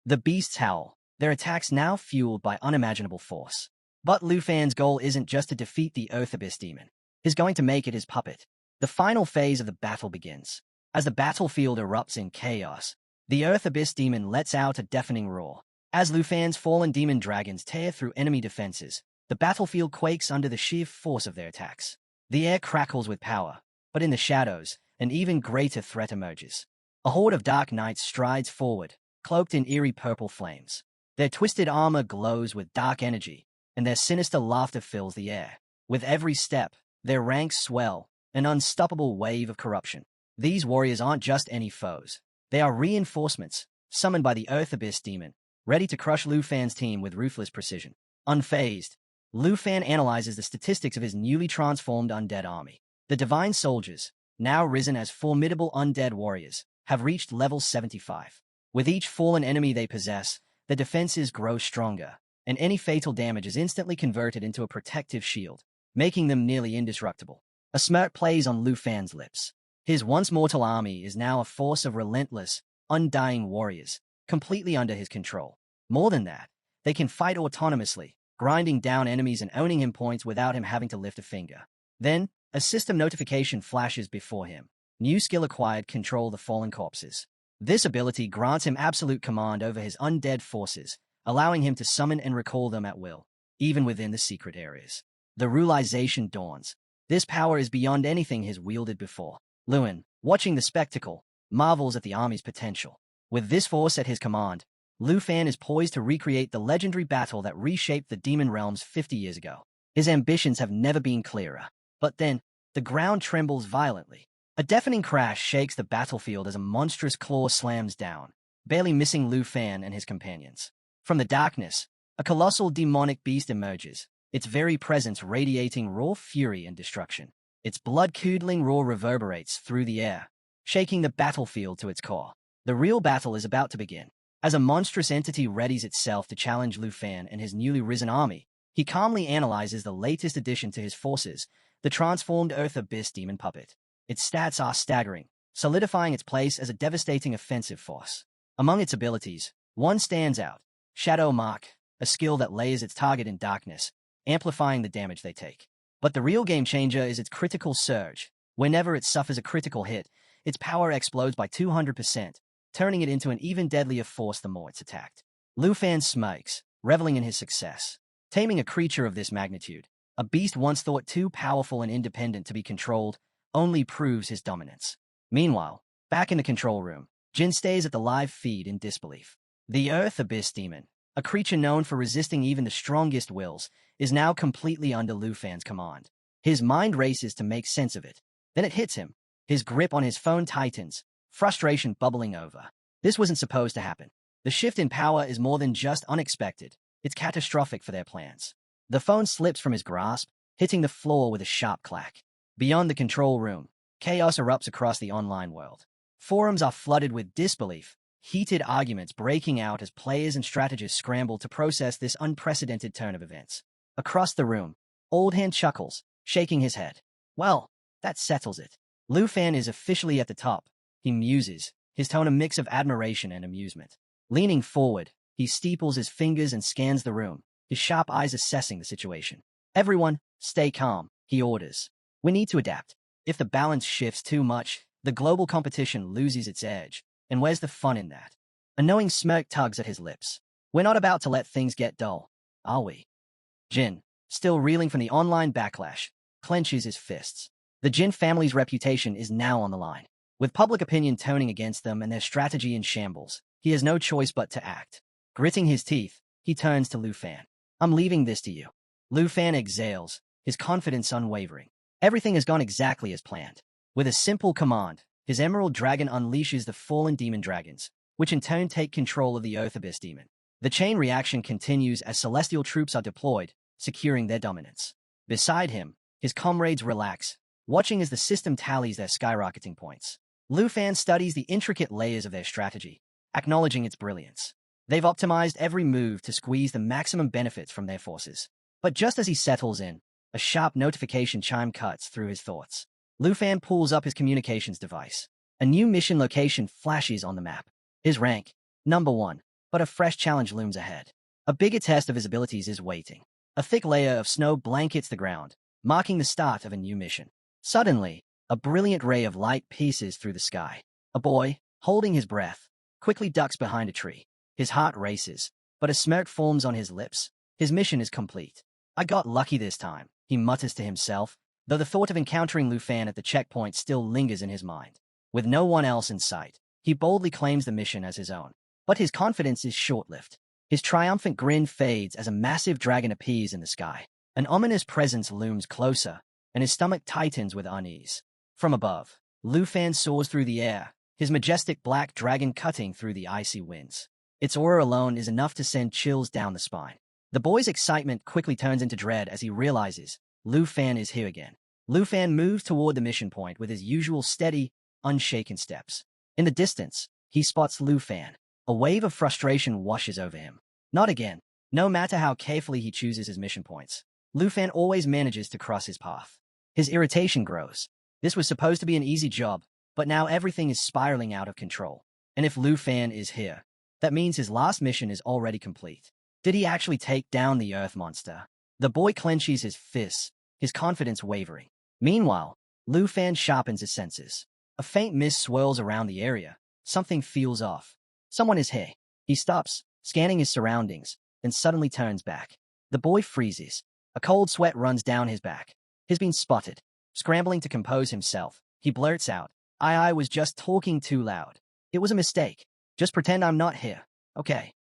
The beasts howl, their attacks now fueled by unimaginable force. But Lu Fan's goal isn't just to defeat the Earth Abyss Demon. He's going to make it his puppet. The final phase of the battle begins. As the battlefield erupts in chaos, the Earth Abyss Demon lets out a deafening roar. As Lu Fan's fallen demon dragons tear through enemy defenses, the battlefield quakes under the sheer force of their attacks. The air crackles with power, but in the shadows, an even greater threat emerges. A horde of dark knights strides forward, cloaked in eerie purple flames. Their twisted armor glows with dark energy, and their sinister laughter fills the air. With every step, their ranks swell, an unstoppable wave of corruption. These warriors aren't just any foes. They are reinforcements, summoned by the Earth Abyss Demon, ready to crush Lu Fan's team with ruthless precision. Unfazed, Lu Fan analyzes the statistics of his newly transformed undead army. The Divine Soldiers, now risen as formidable undead warriors, have reached level 75. With each fallen enemy they possess, their defenses grow stronger, and any fatal damage is instantly converted into a protective shield, making them nearly indestructible. A smirk plays on Lu Fan's lips. His once mortal army is now a force of relentless, undying warriors, completely under his control. More than that, they can fight autonomously, grinding down enemies and owning him points without him having to lift a finger. Then, a system notification flashes before him. New skill acquired, control the fallen corpses. This ability grants him absolute command over his undead forces, allowing him to summon and recall them at will, even within the secret areas. The realization dawns. This power is beyond anything he's wielded before. Lewin, watching the spectacle, marvels at the army's potential. With this force at his command, Lu Fan is poised to recreate the legendary battle that reshaped the demon realms 50 years ago. His ambitions have never been clearer. But then, the ground trembles violently. A deafening crash shakes the battlefield as a monstrous claw slams down, barely missing Lu Fan and his companions. From the darkness, a colossal demonic beast emerges, its very presence radiating raw fury and destruction. Its blood-curdling roar reverberates through the air, shaking the battlefield to its core. The real battle is about to begin. As a monstrous entity readies itself to challenge Lu Fan and his newly risen army, he calmly analyzes the latest addition to his forces, the transformed Earth Abyss Demon Puppet. Its stats are staggering, solidifying its place as a devastating offensive force. Among its abilities, one stands out, Shadow Mark, a skill that layers its target in darkness, amplifying the damage they take. But the real game changer is its critical surge. Whenever it suffers a critical hit, its power explodes by 200%, turning it into an even deadlier force the more it's attacked. Lu Fan smirks, reveling in his success. Taming a creature of this magnitude, a beast once thought too powerful and independent to be controlled, only proves his dominance. Meanwhile, back in the control room, Jin stays at the live feed in disbelief. The Earth Abyss Demon, a creature known for resisting even the strongest wills, is now completely under Lu Fan's command. His mind races to make sense of it. Then it hits him. His grip on his phone tightens, frustration bubbling over. This wasn't supposed to happen. The shift in power is more than just unexpected. It's catastrophic for their plans. The phone slips from his grasp, hitting the floor with a sharp clack. Beyond the control room, chaos erupts across the online world. Forums are flooded with disbelief, heated arguments breaking out as players and strategists scramble to process this unprecedented turn of events. Across the room, Old Hand chuckles, shaking his head. Well, that settles it. Lu Fan is officially at the top. He muses, his tone a mix of admiration and amusement. Leaning forward, he steeples his fingers and scans the room, his sharp eyes assessing the situation. Everyone, stay calm, he orders. We need to adapt. If the balance shifts too much, the global competition loses its edge. And where's the fun in that? A knowing smirk tugs at his lips. We're not about to let things get dull, are we? Jin, still reeling from the online backlash, clenches his fists. The Jin family's reputation is now on the line. With public opinion toning against them and their strategy in shambles, he has no choice but to act. Gritting his teeth, he turns to Lu Fan. I'm leaving this to you. Lu Fan exhales, his confidence unwavering. Everything has gone exactly as planned. With a simple command, his Emerald Dragon unleashes the fallen demon dragons, which in turn take control of the Earth Abyss Demon. The chain reaction continues as celestial troops are deployed, securing their dominance. Beside him, his comrades relax, watching as the system tallies their skyrocketing points. Lu Fan studies the intricate layers of their strategy, acknowledging its brilliance. They've optimized every move to squeeze the maximum benefits from their forces. But just as he settles in, a sharp notification chime cuts through his thoughts. Lu Fan pulls up his communications device. A new mission location flashes on the map. His rank, number 1, but a fresh challenge looms ahead. A bigger test of his abilities is waiting. A thick layer of snow blankets the ground, marking the start of a new mission. Suddenly, a brilliant ray of light pierces through the sky. A boy, holding his breath, quickly ducks behind a tree. His heart races, but a smirk forms on his lips. His mission is complete. I got lucky this time, he mutters to himself, though the thought of encountering Lu Fan at the checkpoint still lingers in his mind. With no one else in sight, he boldly claims the mission as his own. But his confidence is short-lived. His triumphant grin fades as a massive dragon appears in the sky. An ominous presence looms closer, and his stomach tightens with unease. From above, Lu Fan soars through the air, his majestic black dragon cutting through the icy winds. Its aura alone is enough to send chills down the spine. The boy's excitement quickly turns into dread as he realizes Lu Fan is here again. Lu Fan moves toward the mission point with his usual steady, unshaken steps. In the distance, he spots Lu Fan. A wave of frustration washes over him. Not again. No matter how carefully he chooses his mission points, Lu Fan always manages to cross his path. His irritation grows. This was supposed to be an easy job, But now everything is spiraling out of control. And if Lu Fan is here, that means his last mission is already complete. Did he actually take down the Earth monster? The boy clenches his fists, his confidence wavering. Meanwhile, Lu Fan sharpens his senses. A faint mist swirls around the area. Something feels off. Someone is here. He stops, scanning his surroundings, then suddenly turns back. The boy freezes. A cold sweat runs down his back. He's been spotted. Scrambling to compose himself, he blurts out, I was just talking too loud. It was a mistake. Just pretend I'm not here, okay?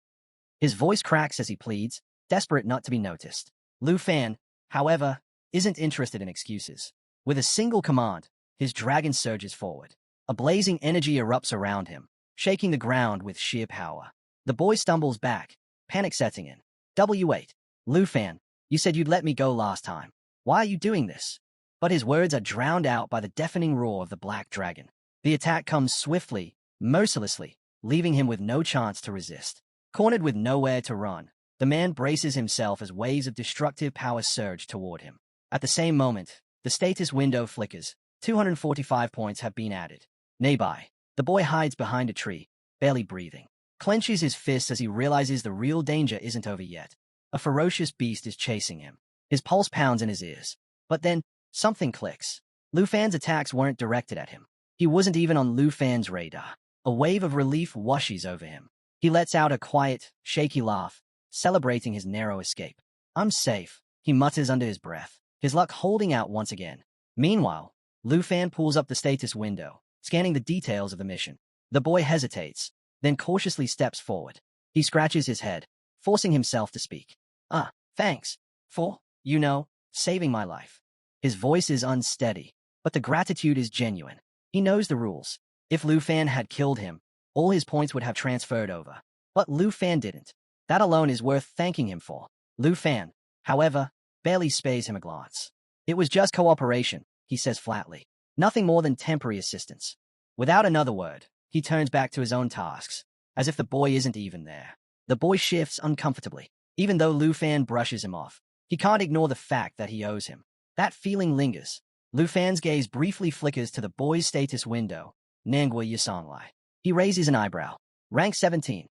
His voice cracks as he pleads, desperate not to be noticed. Lu Fan, however, isn't interested in excuses. With a single command, his dragon surges forward. A blazing energy erupts around him, shaking the ground with sheer power. The boy stumbles back, panic setting in. W8. Lu Fan, you said you'd let me go last time. Why are you doing this? But his words are drowned out by the deafening roar of the black dragon. The attack comes swiftly, mercilessly, leaving him with no chance to resist. Cornered with nowhere to run, the man braces himself as waves of destructive power surge toward him. At the same moment, the status window flickers. 245 points have been added. Nearby, the boy hides behind a tree, barely breathing. Clenches his fists as he realizes the real danger isn't over yet. A ferocious beast is chasing him. His pulse pounds in his ears. But then, something clicks. Lu Fan's attacks weren't directed at him. He wasn't even on Lu Fan's radar. A wave of relief washes over him. He lets out a quiet, shaky laugh, celebrating his narrow escape. I'm safe, he mutters under his breath, his luck holding out once again. Meanwhile, Lu Fan pulls up the status window, scanning the details of the mission. The boy hesitates, then cautiously steps forward. He scratches his head, forcing himself to speak. Thanks for, saving my life. His voice is unsteady, but the gratitude is genuine. He knows the rules. If Lu Fan had killed him, all his points would have transferred over. But Lu Fan didn't. That alone is worth thanking him for. Lu Fan, however, barely spares him a glance. It was just cooperation, he says flatly. Nothing more than temporary assistance. Without another word, he turns back to his own tasks, as if the boy isn't even there. The boy shifts uncomfortably. Even though Lu Fan brushes him off, he can't ignore the fact that he owes him. That feeling lingers. Lu Fan's gaze briefly flickers to the boy's status window. Manhwa Yasonglai. He raises an eyebrow. Rank 17.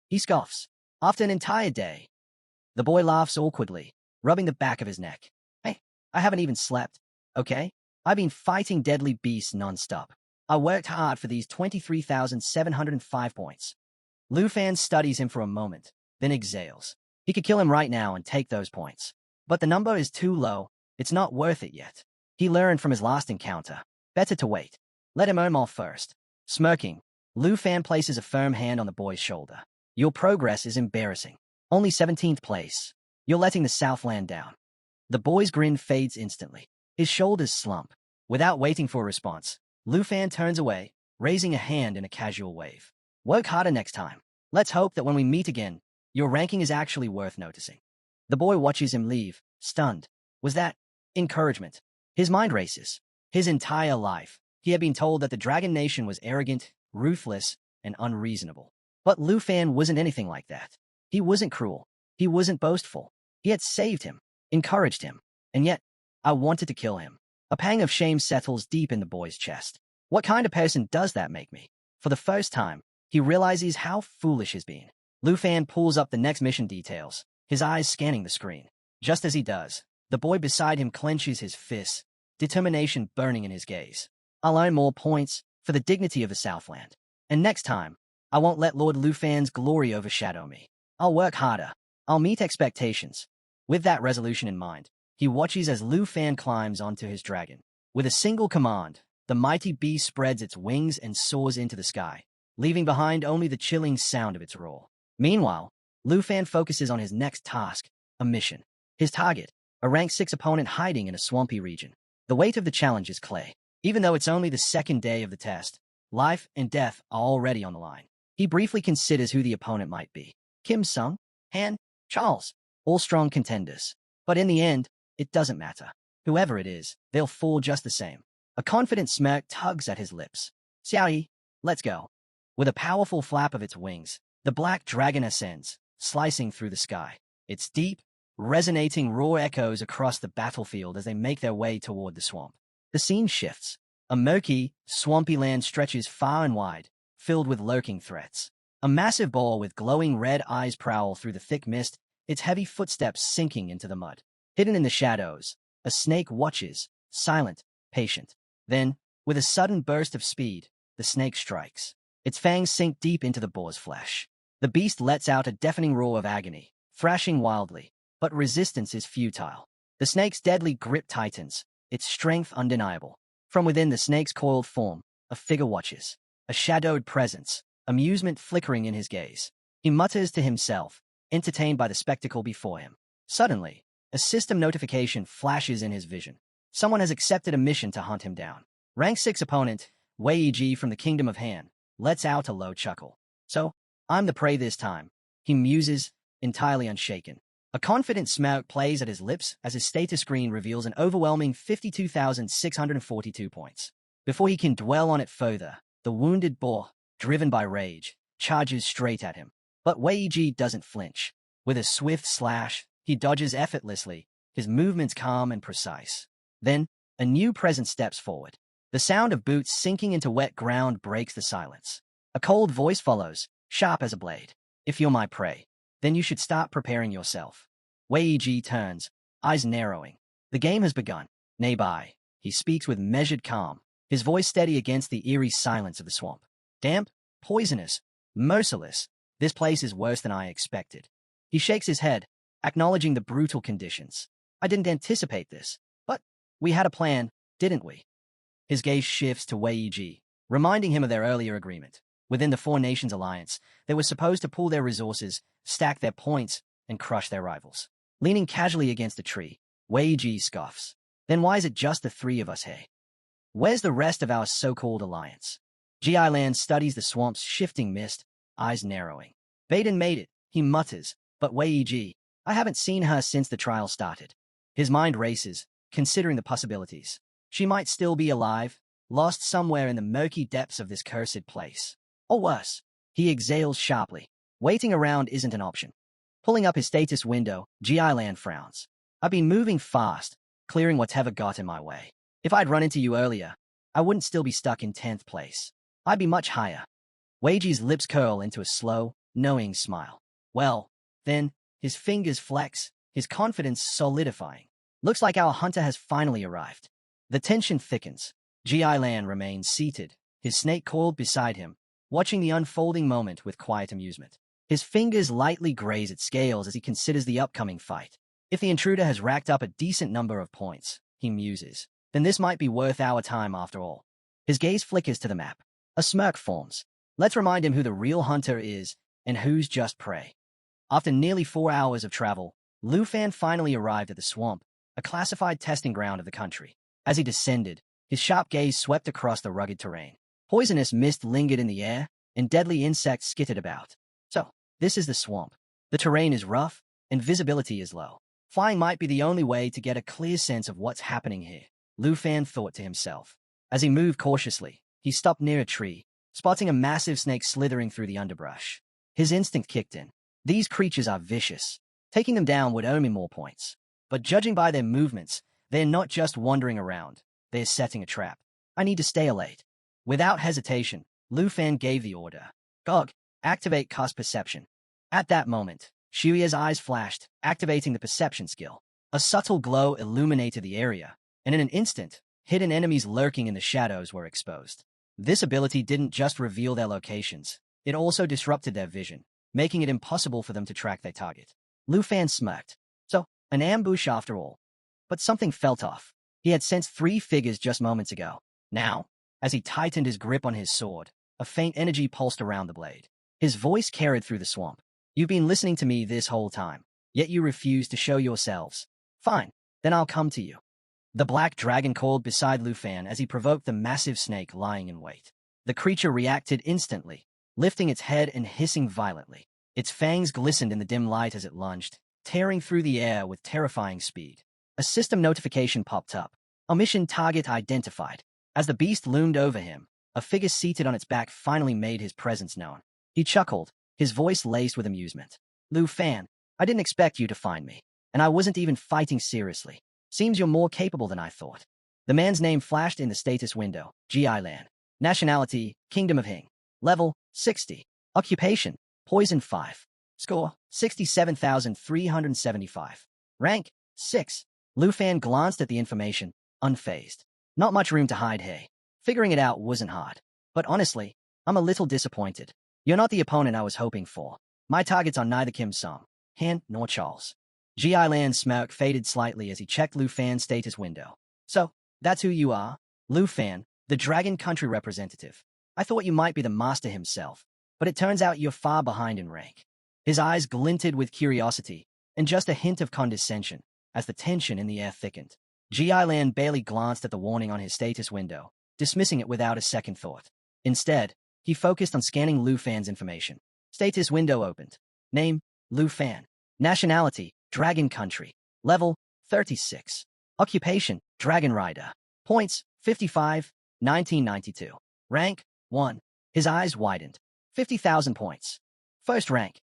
He scoffs. After an entire day. The boy laughs awkwardly, rubbing the back of his neck. Hey, I haven't even slept, okay? I've been fighting deadly beasts non-stop. I worked hard for these 23,705 points. Lu Fan studies him for a moment, then exhales. He could kill him right now and take those points. But the number is too low. It's not worth it yet. He learned from his last encounter. Better to wait. Let him earn more first. Smirking, Lu Fan places a firm hand on the boy's shoulder. Your progress is embarrassing. Only 17th place. You're letting the Southland down. The boy's grin fades instantly. His shoulders slump. Without waiting for a response, Lu Fan turns away, raising a hand in a casual wave. Work harder next time. Let's hope that when we meet again, your ranking is actually worth noticing. The boy watches him leave, stunned. Was that encouragement? His mind races. His entire life, he had been told that the Dragon Nation was arrogant, ruthless, and unreasonable. But Lu Fan wasn't anything like that. He wasn't cruel. He wasn't boastful. He had saved him, encouraged him, and yet, I wanted to kill him. A pang of shame settles deep in the boy's chest. What kind of person does that make me? For the first time, he realizes how foolish he's been. Lu Fan pulls up the next mission details, his eyes scanning the screen. Just as he does, the boy beside him clenches his fists, determination burning in his gaze. I'll earn more points for the dignity of the Southland. And next time, I won't let Lord Lu Fan's glory overshadow me. I'll work harder. I'll meet expectations. With that resolution in mind, he watches as Lu Fan climbs onto his dragon. With a single command, the mighty beast spreads its wings and soars into the sky, leaving behind only the chilling sound of its roar. Meanwhile, Lu Fan focuses on his next task, a mission. His target, a rank 6 opponent hiding in a swampy region. The weight of the challenge is clay. Even though it's only the second day of the test, life and death are already on the line. He briefly considers who the opponent might be. Kim Sung, Han, Charles, all strong contenders. But in the end, it doesn't matter. Whoever it is, they'll fall just the same. A confident smirk tugs at his lips. Xiaoyi, let's go. With a powerful flap of its wings, the black dragon ascends, slicing through the sky. Its deep, resonating roar echoes across the battlefield as they make their way toward the swamp. The scene shifts. A murky, swampy land stretches far and wide, filled with lurking threats. A massive boar with glowing red eyes prowl through the thick mist, its heavy footsteps sinking into the mud. Hidden in the shadows, a snake watches, silent, patient. Then, with a sudden burst of speed, the snake strikes. Its fangs sink deep into the boar's flesh. The beast lets out a deafening roar of agony, thrashing wildly, but resistance is futile. The snake's deadly grip tightens, its strength undeniable. From within the snake's coiled form, a figure watches, a shadowed presence, amusement flickering in his gaze. He mutters to himself, entertained by the spectacle before him. Suddenly, a system notification flashes in his vision. Someone has accepted a mission to hunt him down. Rank 6 opponent, Wei Ji from the Kingdom of Han, lets out a low chuckle. So, I'm the prey this time, he muses, entirely unshaken. A confident smirk plays at his lips as his status screen reveals an overwhelming 52,642 points. Before he can dwell on it further, the wounded boar, driven by rage, charges straight at him. But Wei Ji doesn't flinch. With a swift slash, he dodges effortlessly, his movements calm and precise. Then, a new presence steps forward. The sound of boots sinking into wet ground breaks the silence. A cold voice follows, sharp as a blade. If you're my prey, then you should start preparing yourself. Wei Ji turns, eyes narrowing. The game has begun. Nearby, he speaks with measured calm, his voice steady against the eerie silence of the swamp. Damp, poisonous, merciless, this place is worse than I expected. He shakes his head, acknowledging the brutal conditions. I didn't anticipate this, but we had a plan, didn't we? His gaze shifts to Wei Ji, reminding him of their earlier agreement. Within the Four Nations Alliance, they were supposed to pool their resources, stack their points, and crush their rivals. Leaning casually against a tree, Wei Ji scoffs. Then why is it just the three of us here? Where's the rest of our so-called alliance? Gi Lan studies the swamp's shifting mist, eyes narrowing. Baden made it, he mutters, but Wei Ji, I haven't seen her since the trial started. His mind races, considering the possibilities. She might still be alive, lost somewhere in the murky depths of this cursed place. Or worse, he exhales sharply. Waiting around isn't an option. Pulling up his status window, Gi Lan frowns. I've been moving fast, clearing whatever got in my way. If I'd run into you earlier, I wouldn't still be stuck in 10th place. I'd be much higher. Wei Ji's lips curl into a slow, knowing smile. Well, then, his fingers flex, his confidence solidifying. Looks like our hunter has finally arrived. The tension thickens. Gi Lan remains seated, his snake coiled beside him, watching the unfolding moment with quiet amusement. His fingers lightly graze at scales as he considers the upcoming fight. If the intruder has racked up a decent number of points, he muses, then this might be worth our time after all. His gaze flickers to the map. A smirk forms. Let's remind him who the real hunter is and who's just prey. After nearly 4 hours of travel, Lu Fan finally arrived at the swamp, a classified testing ground of the country. As he descended, his sharp gaze swept across the rugged terrain. Poisonous mist lingered in the air, and deadly insects skittered about. So, this is the swamp. The terrain is rough, and visibility is low. Flying might be the only way to get a clear sense of what's happening here, Lu Fan thought to himself. As he moved cautiously, he stopped near a tree, spotting a massive snake slithering through the underbrush. His instinct kicked in. These creatures are vicious. Taking them down would earn me more points. But judging by their movements, they're not just wandering around. They're setting a trap. I need to stay alert. Without hesitation, Lu Fan gave the order. Gog, activate cast perception. At that moment, Shuya's eyes flashed, activating the perception skill. A subtle glow illuminated the area, and in an instant, hidden enemies lurking in the shadows were exposed. This ability didn't just reveal their locations, it also disrupted their vision, making it impossible for them to track their target. Lu Fan smirked. So, an ambush after all. But something felt off. He had sensed 3 figures just moments ago. Now, as he tightened his grip on his sword, a faint energy pulsed around the blade. His voice carried through the swamp. You've been listening to me this whole time, yet you refuse to show yourselves. Fine, then I'll come to you. The black dragon called beside Lu Fan as he provoked the massive snake lying in wait. The creature reacted instantly, lifting its head and hissing violently. Its fangs glistened in the dim light as it lunged, tearing through the air with terrifying speed. A system notification popped up. Omission target identified. As the beast loomed over him, a figure seated on its back finally made his presence known. He chuckled, his voice laced with amusement. Lu Fan, I didn't expect you to find me, and I wasn't even fighting seriously. Seems you're more capable than I thought. The man's name flashed in the status window, G.I. Lan. Nationality, Kingdom of Hing. Level, 60. Occupation, Poison 5. Score, 67,375. Rank, 6. Lu Fan glanced at the information, unfazed. Not much room to hide, hey. Figuring it out wasn't hard. But honestly, I'm a little disappointed. You're not the opponent I was hoping for. My targets are neither Kim Sung, Han, nor Charles. G.I. Lan's smirk faded slightly as he checked Lu Fan's status window. So, that's who you are? Lu Fan, the Dragon Country representative. I thought you might be the master himself, but it turns out you're far behind in rank. His eyes glinted with curiosity and just a hint of condescension as the tension in the air thickened. G.I. Lan barely glanced at the warning on his status window, dismissing it without a second thought. Instead, he focused on scanning Lu Fan's information. Status window opened. Name, Lu Fan. Nationality, Dragon Country. Level, 36. Occupation, Dragon Rider. Points, 55, 1992. Rank, 1. His eyes widened. 50,000 points. First rank.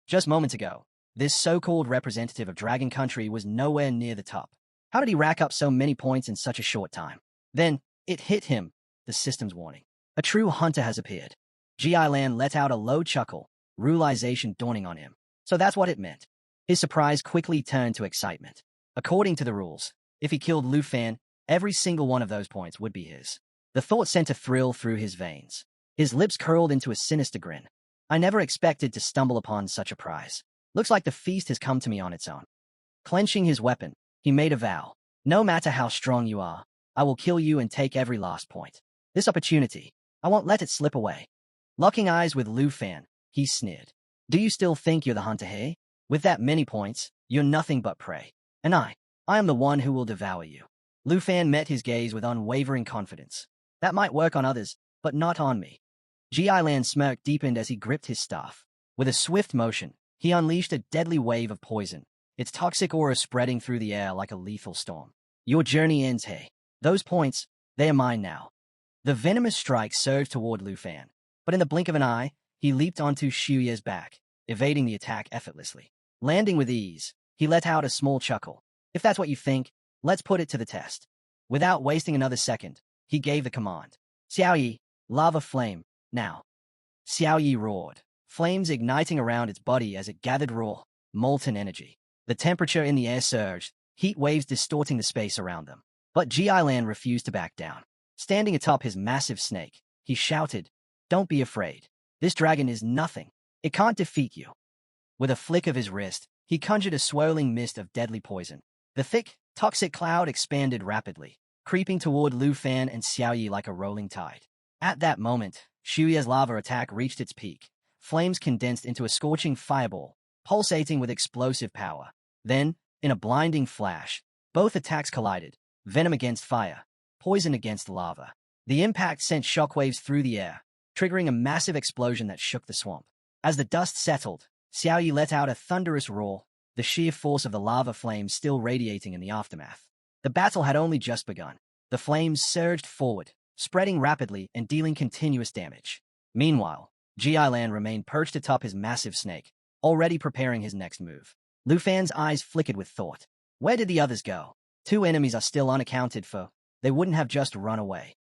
Just moments ago, this so-called representative of Dragon Country was nowhere near the top. How did he rack up so many points in such a short time? Then, it hit him, the system's warning. A true hunter has appeared. G.I. Lan let out a low chuckle, realization dawning on him. So that's what it meant. His surprise quickly turned to excitement. According to the rules, if he killed Lu Fan, every single one of those points would be his. The thought sent a thrill through his veins. His lips curled into a sinister grin. I never expected to stumble upon such a prize. Looks like the feast has come to me on its own. Clenching his weapon, he made a vow. No matter how strong you are, I will kill you and take every last point. This opportunity, I won't let it slip away. Locking eyes with Lu Fan, he sneered. Do you still think you're the hunter, hey? With that many points, you're nothing but prey. And I am the one who will devour you. Lu Fan met his gaze with unwavering confidence. That might work on others, but not on me. G.I. Lan's smirk deepened as he gripped his staff. With a swift motion, he unleashed a deadly wave of poison, its toxic aura spreading through the air like a lethal storm. Your journey ends, hey. Those points, they are mine now. The venomous strike surged toward Lu Fan, but in the blink of an eye, he leaped onto Xiuye's back, evading the attack effortlessly. Landing with ease, he let out a small chuckle. If that's what you think, let's put it to the test. Without wasting another second, he gave the command. Xiaoyi, lava flame, now. Xiaoyi roared, flames igniting around its body as it gathered raw, molten energy. The temperature in the air surged, heat waves distorting the space around them. But G.I. Lan refused to back down. Standing atop his massive snake, he shouted, Don't be afraid. This dragon is nothing. It can't defeat you. With a flick of his wrist, he conjured a swirling mist of deadly poison. The thick, toxic cloud expanded rapidly, creeping toward Lu Fan and Xiaoyi like a rolling tide. At that moment, Xiuye's lava attack reached its peak. Flames condensed into a scorching fireball, pulsating with explosive power. Then, in a blinding flash, both attacks collided, venom against fire, poison against lava. The impact sent shockwaves through the air, triggering a massive explosion that shook the swamp. As the dust settled, Xiaoyi let out a thunderous roar, the sheer force of the lava flames still radiating in the aftermath. The battle had only just begun. The flames surged forward, spreading rapidly and dealing continuous damage. Meanwhile, G.I. Lan remained perched atop his massive snake, already preparing his next move. Lu Fan's eyes flickered with thought. Where did the others go? 2 enemies are still unaccounted for. They wouldn't have just run away.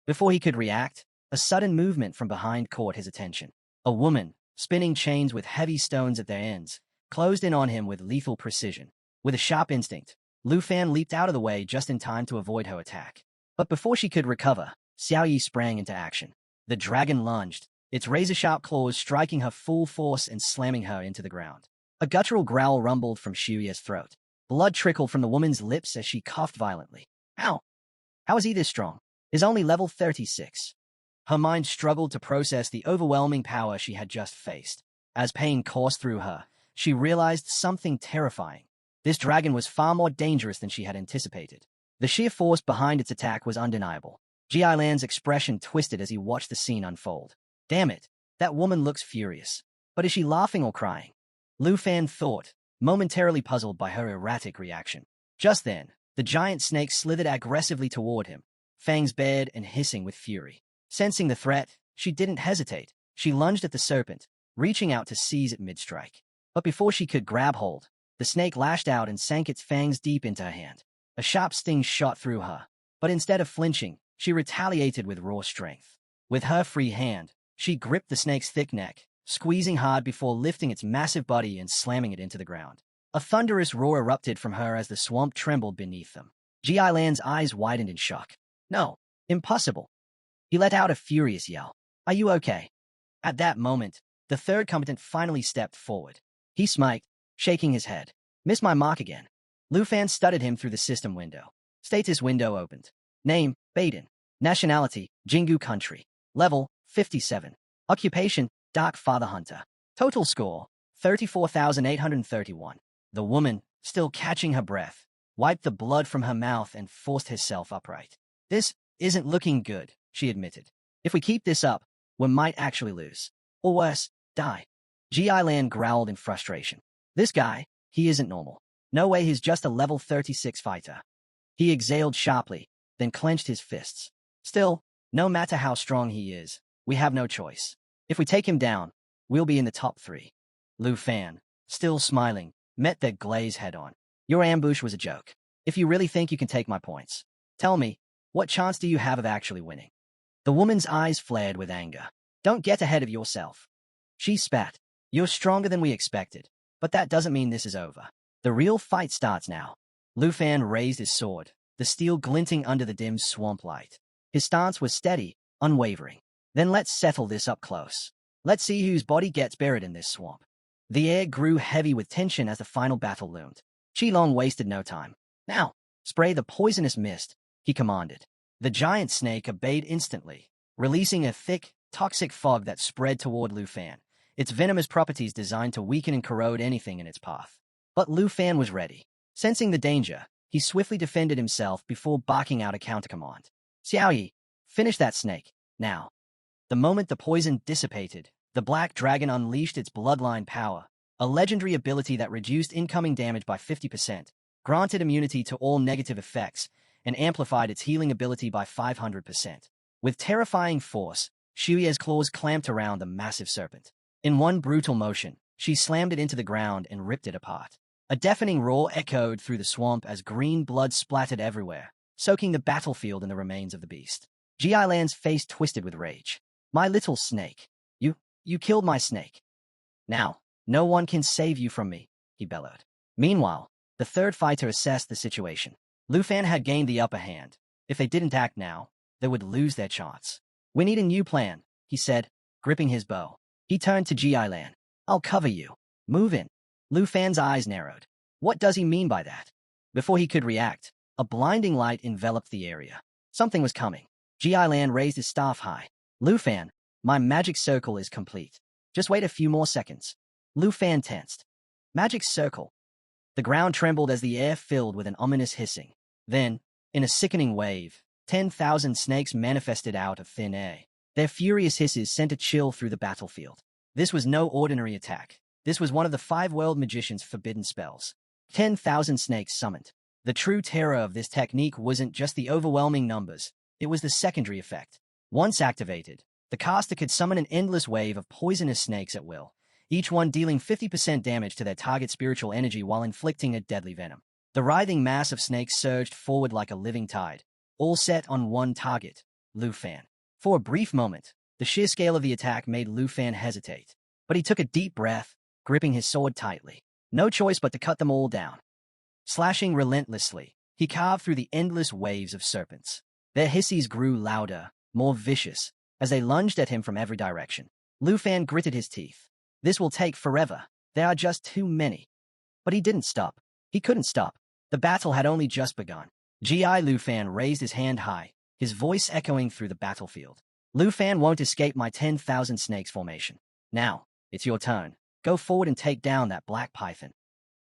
Before he could react, a sudden movement from behind caught his attention. A woman, spinning chains with heavy stones at their ends, closed in on him with lethal precision. With a sharp instinct, Lu Fan leaped out of the way just in time to avoid her attack. But before she could recover, Xiaoyi sprang into action. The dragon lunged, its razor-sharp claws striking her full force and slamming her into the ground. A guttural growl rumbled from Xiuye's throat. Blood trickled from the woman's lips as she coughed violently. Ow! How is he this strong? Is only level 36. Her mind struggled to process the overwhelming power she had just faced. As pain coursed through her, she realized something terrifying. This dragon was far more dangerous than she had anticipated. The sheer force behind its attack was undeniable. G.I. Lan's expression twisted as he watched the scene unfold. Damn it, that woman looks furious. But is she laughing or crying? Lu Fan thought, momentarily puzzled by her erratic reaction. Just then, the giant snake slithered aggressively toward him, fangs bared and hissing with fury. Sensing the threat, she didn't hesitate. She lunged at the serpent, reaching out to seize it mid-strike. But before she could grab hold, the snake lashed out and sank its fangs deep into her hand. A sharp sting shot through her, But instead of flinching, she retaliated with raw strength. With her free hand, she gripped the snake's thick neck, squeezing hard before lifting its massive body and slamming it into the ground. A thunderous roar erupted from her as the swamp trembled beneath them. Ji Lan's eyes widened in shock. No, impossible. He let out a furious yell. Are you okay? At that moment, the third combatant finally stepped forward. He smiled, shaking his head. Miss my mark again. Lu Fan studied him through the system window. Status window opened. Name, Baden. Nationality, Jingu country. Level, 57. Occupation, Dark Father Hunter. Total score, 34,831. The woman, still catching her breath, wiped the blood from her mouth and forced herself upright. This isn't looking good, she admitted. If we keep this up, we might actually lose. Or worse, die. Ji Lan growled in frustration. This guy, he isn't normal. No way he's just a level 36 fighter. He exhaled sharply, then clenched his fists. Still, no matter how strong he is, we have no choice. If we take him down, we'll be in the top 3. Lu Fan, still smiling, met their glaze head-on. Your ambush was a joke. If you really think you can take my points, tell me, what chance do you have of actually winning? The woman's eyes flared with anger. Don't get ahead of yourself. She spat. You're stronger than we expected, but that doesn't mean this is over. The real fight starts now. Lu Fan raised his sword, the steel glinting under the dim swamp light. His stance was steady, unwavering. Then let's settle this up close. Let's see whose body gets buried in this swamp. The air grew heavy with tension as the final battle loomed. Qilong wasted no time. Now, spray the poisonous mist, he commanded. The giant snake obeyed instantly, releasing a thick, toxic fog that spread toward Lu Fan, its venomous properties designed to weaken and corrode anything in its path. But Lu Fan was ready. Sensing the danger, he swiftly defended himself before barking out a countercommand. Xiaoyi, finish that snake, now. The moment the poison dissipated, the black dragon unleashed its bloodline power, a legendary ability that reduced incoming damage by 50%, granted immunity to all negative effects, and amplified its healing ability by 500%. With terrifying force, Shuye's claws clamped around the massive serpent. In one brutal motion, she slammed it into the ground and ripped it apart. A deafening roar echoed through the swamp as green blood splattered everywhere, soaking the battlefield in the remains of the beast. Ji Lan's face twisted with rage. My little snake. You killed my snake. Now, no one can save you from me, he bellowed. Meanwhile, the third fighter assessed the situation. Lu Fan had gained the upper hand. If they didn't act now, they would lose their chance. We need a new plan, he said, gripping his bow. He turned to Ji Lan. I'll cover you. Move in. Lu Fan's eyes narrowed. What does he mean by that? Before he could react, a blinding light enveloped the area. Something was coming. Ji Lan raised his staff high. Lu Fan, my magic circle is complete. Just wait a few more seconds. Lu Fan tensed. Magic circle. The ground trembled as the air filled with an ominous hissing. Then, in a sickening wave, 10,000 snakes manifested out of thin air. Their furious hisses sent a chill through the battlefield. This was no ordinary attack. This was one of the 5 world magician's forbidden spells. 10,000 snakes summoned. The true terror of this technique wasn't just the overwhelming numbers, it was the secondary effect. Once activated, the caster could summon an endless wave of poisonous snakes at will, each one dealing 50% damage to their target's spiritual energy while inflicting a deadly venom. The writhing mass of snakes surged forward like a living tide, all set on one target, Lu Fan. For a brief moment, the sheer scale of the attack made Lu Fan hesitate, but he took a deep breath, gripping his sword tightly. No choice but to cut them all down. Slashing relentlessly, he carved through the endless waves of serpents. Their hisses grew louder, more vicious, as they lunged at him from every direction. Lu Fan gritted his teeth. This will take forever. There are just too many. But he didn't stop. He couldn't stop. The battle had only just begun. Lu Fan raised his hand high, his voice echoing through the battlefield. Lu Fan won't escape my 10,000 snakes formation. Now, it's your turn. Go forward and take down that black python.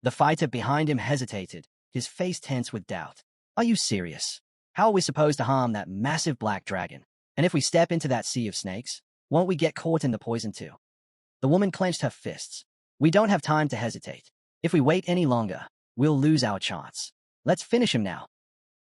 The fighter behind him hesitated, his face tense with doubt. Are you serious? How are we supposed to harm that massive black dragon? And if we step into that sea of snakes, won't we get caught in the poison too? The woman clenched her fists. We don't have time to hesitate. If we wait any longer, we'll lose our chance. Let's finish him now.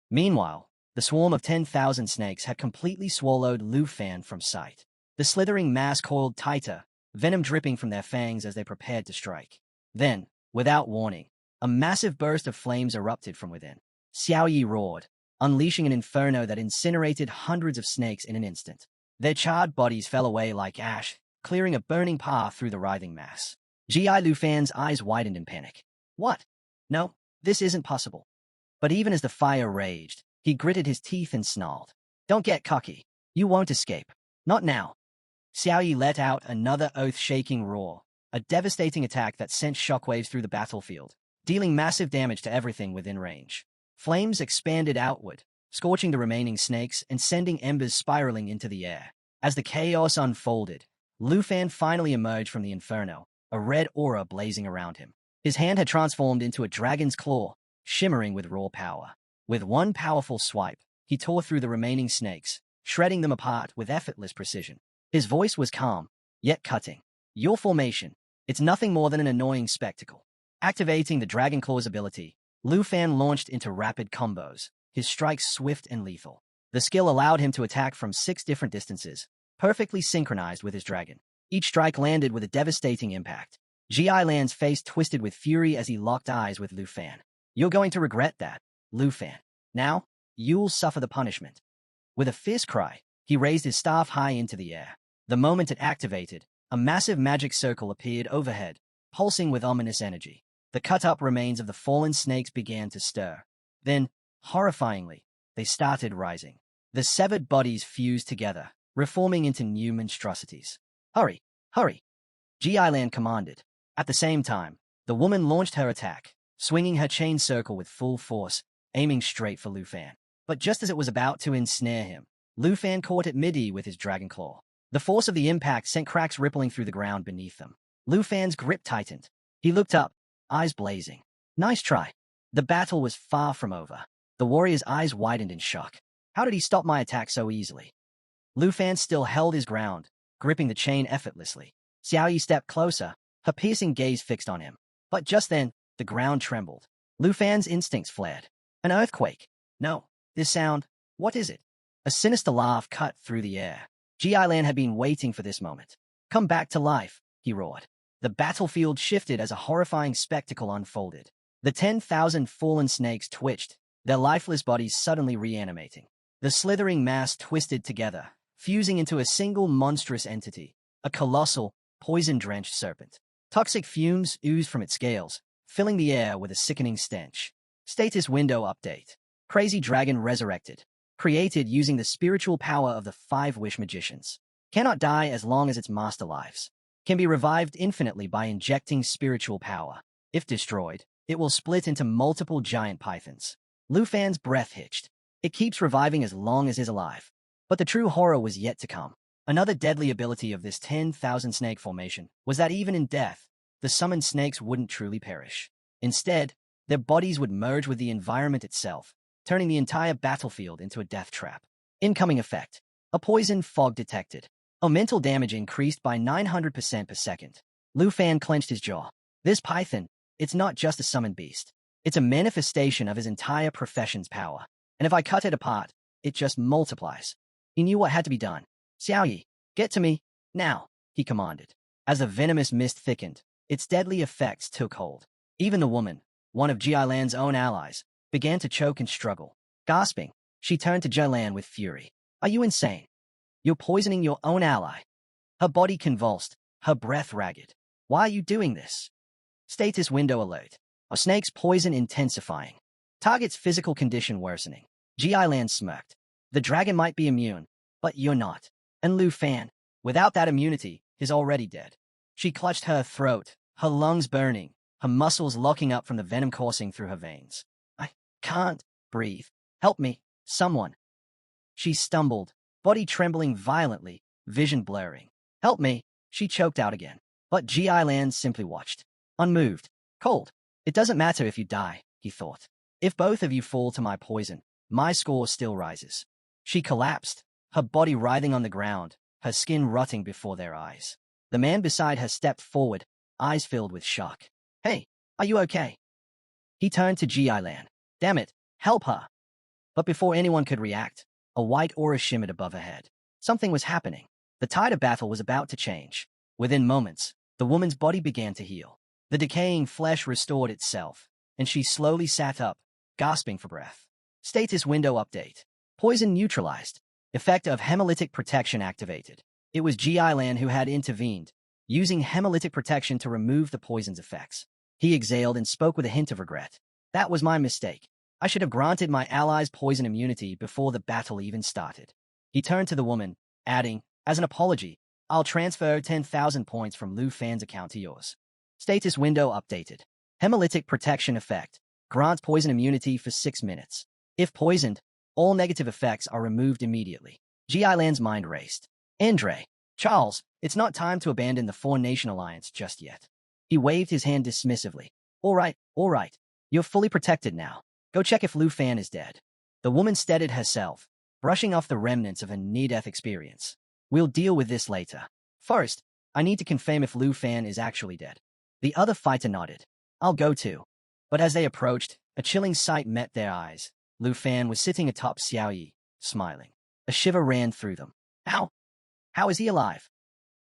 Meanwhile, the swarm of 10,000 snakes had completely swallowed Lu Fan from sight. The slithering mass coiled tighter, venom dripping from their fangs as they prepared to strike. Then, without warning, a massive burst of flames erupted from within. Xiaoyi roared. unleashing an inferno that incinerated hundreds of snakes in an instant. Their charred bodies fell away like ash, clearing a burning path through the writhing mass. G.I. Lufan's eyes widened in panic. What? No, this isn't possible. But even as the fire raged, he gritted his teeth and snarled. Don't get cocky. You won't escape. Not now. Xiao Yi let out another oath-shaking roar, a devastating attack that sent shockwaves through the battlefield, dealing massive damage to everything within range. Flames expanded outward, scorching the remaining snakes and sending embers spiraling into the air. As the chaos unfolded, Lufan finally emerged from the inferno, a red aura blazing around him. His hand had transformed into a dragon's claw, shimmering with raw power. With one powerful swipe, he tore through the remaining snakes, shredding them apart with effortless precision. His voice was calm, yet cutting. Your formation, it's nothing more than an annoying spectacle. Activating the Dragon Claw's ability, Lufan launched into rapid combos, his strikes swift and lethal. The skill allowed him to attack from 6 different distances, perfectly synchronized with his dragon. Each strike landed with a devastating impact. G.I. Lan's face twisted with fury as he locked eyes with Lufan. You're going to regret that, Lufan. Now, you'll suffer the punishment. With a fierce cry, he raised his staff high into the air. The moment it activated, a massive magic circle appeared overhead, pulsing with ominous energy. The cut-up remains of the fallen snakes began to stir. Then, horrifyingly, they started rising. The severed bodies fused together, reforming into new monstrosities. Hurry, hurry, G.I. Lan commanded. At the same time, the woman launched her attack, swinging her chain circle with full force, aiming straight for Lufan. But just as it was about to ensnare him, Lufan caught it mid-E with his dragon claw. The force of the impact sent cracks rippling through the ground beneath them. Lufan's grip tightened. He looked up, eyes blazing. Nice try. The battle was far from over. The warrior's eyes widened in shock. How did he stop my attack so easily? Lufan still held his ground, gripping the chain effortlessly. Xiao Yi stepped closer, her piercing gaze fixed on him. But just then, the ground trembled. Lufan's instincts flared. An earthquake. No, this sound, what is it? A sinister laugh cut through the air. G.I. Lan had been waiting for this moment. Come back to life, he roared. The battlefield shifted as a horrifying spectacle unfolded. The 10,000 fallen snakes twitched, their lifeless bodies suddenly reanimating. The slithering mass twisted together, fusing into a single monstrous entity, a colossal, poison-drenched serpent. Toxic fumes oozed from its scales, filling the air with a sickening stench. Status window update. Crazy Dragon resurrected. Created using the spiritual power of the 5 Wish Magicians. Cannot die as long as its master lives. Can be revived infinitely by injecting spiritual power. If destroyed, it will split into multiple giant pythons. Lufan's breath hitched. It keeps reviving as long as is alive. But the true horror was yet to come. Another deadly ability of this 10,000 snake formation was that even in death, the summoned snakes wouldn't truly perish. Instead, their bodies would merge with the environment itself, turning the entire battlefield into a death trap. Incoming effect. A poison fog detected. Mental damage increased by 900% per second. Lufan clenched his jaw. This python, it's not just a summoned beast. It's a manifestation of his entire profession's power. And if I cut it apart, it just multiplies. He knew what had to be done. Xiao Yi, get to me, now, he commanded. As the venomous mist thickened, its deadly effects took hold. Even the woman, one of G.I. Lan's own allies, began to choke and struggle. Gasping, she turned to Ji Lan with fury. Are you insane? You're poisoning your own ally. Her body convulsed, her breath ragged. Why are you doing this? Status window alert. A snake's poison intensifying. Target's physical condition worsening. G.I. Lan smirked. The dragon might be immune, but you're not. And Lufan, without that immunity, is already dead. She clutched her throat, her lungs burning, her muscles locking up from the venom coursing through her veins. I can't breathe. Help me, someone. She stumbled, body trembling violently, vision blurring. Help me, she choked out again. But G.I. Lan simply watched. Unmoved. Cold. It doesn't matter if you die, he thought. If both of you fall to my poison, my score still rises. She collapsed, her body writhing on the ground, her skin rotting before their eyes. The man beside her stepped forward, eyes filled with shock. Hey, are you okay? He turned to G.I. Lan. Damn it, help her. But before anyone could react, a white aura shimmered above her head. Something was happening. The tide of battle was about to change. Within moments, the woman's body began to heal. The decaying flesh restored itself, and she slowly sat up, gasping for breath. Status window update. Poison neutralized. Effect of hemolytic protection activated. It was G.I. Lan who had intervened, using hemolytic protection to remove the poison's effects. He exhaled and spoke with a hint of regret. That was my mistake. I should have granted my allies poison immunity before the battle even started. He turned to the woman, adding, as an apology, I'll transfer 10,000 points from Lu Fan's account to yours. Status window updated. Hemolytic protection effect. Grants poison immunity for 6 minutes. If poisoned, all negative effects are removed immediately. G.I. Lan's mind raced. Andre, Charles, it's not time to abandon the Four-Nation Alliance just yet. He waved his hand dismissively. All right. You're fully protected now. Go check if Lu Fan is dead. The woman steadied herself, brushing off the remnants of her near-death experience. We'll deal with this later. First, I need to confirm if Lu Fan is actually dead. The other fighter nodded. I'll go too. But as they approached, a chilling sight met their eyes. Lu Fan was sitting atop Xiao Yi, smiling. A shiver ran through them. How is he alive?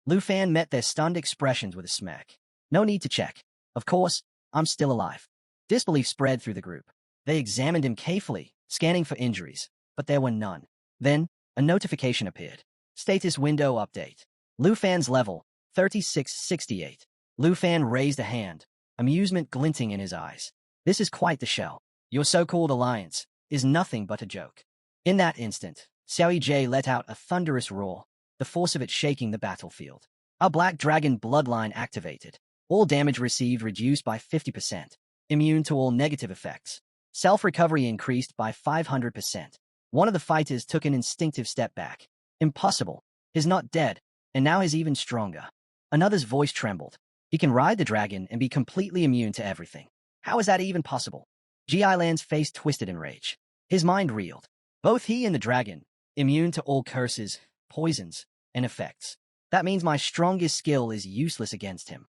Lu Fan met their stunned expressions with a smirk. No need to check. Of course, I'm still alive. Disbelief spread through the group. They examined him carefully, scanning for injuries, but there were none. Then, a notification appeared. Status window update. Lu Fan's level, 3668. Lu Fan raised a hand, amusement glinting in his eyes. This is quite the show. Your so-called alliance is nothing but a joke. In that instant, Xiao Yi let out a thunderous roar, the force of it shaking the battlefield. A black dragon bloodline activated. All damage received reduced by 50%. Immune to all negative effects. Self-recovery increased by 500%. One of the fighters took an instinctive step back. Impossible. He's not dead, and now he's even stronger. Another's voice trembled. He can ride the dragon and be completely immune to everything. How is that even possible? G.I. Lan's face twisted in rage. His mind reeled. Both he and the dragon, immune to all curses, poisons, and effects. That means my strongest skill is useless against him.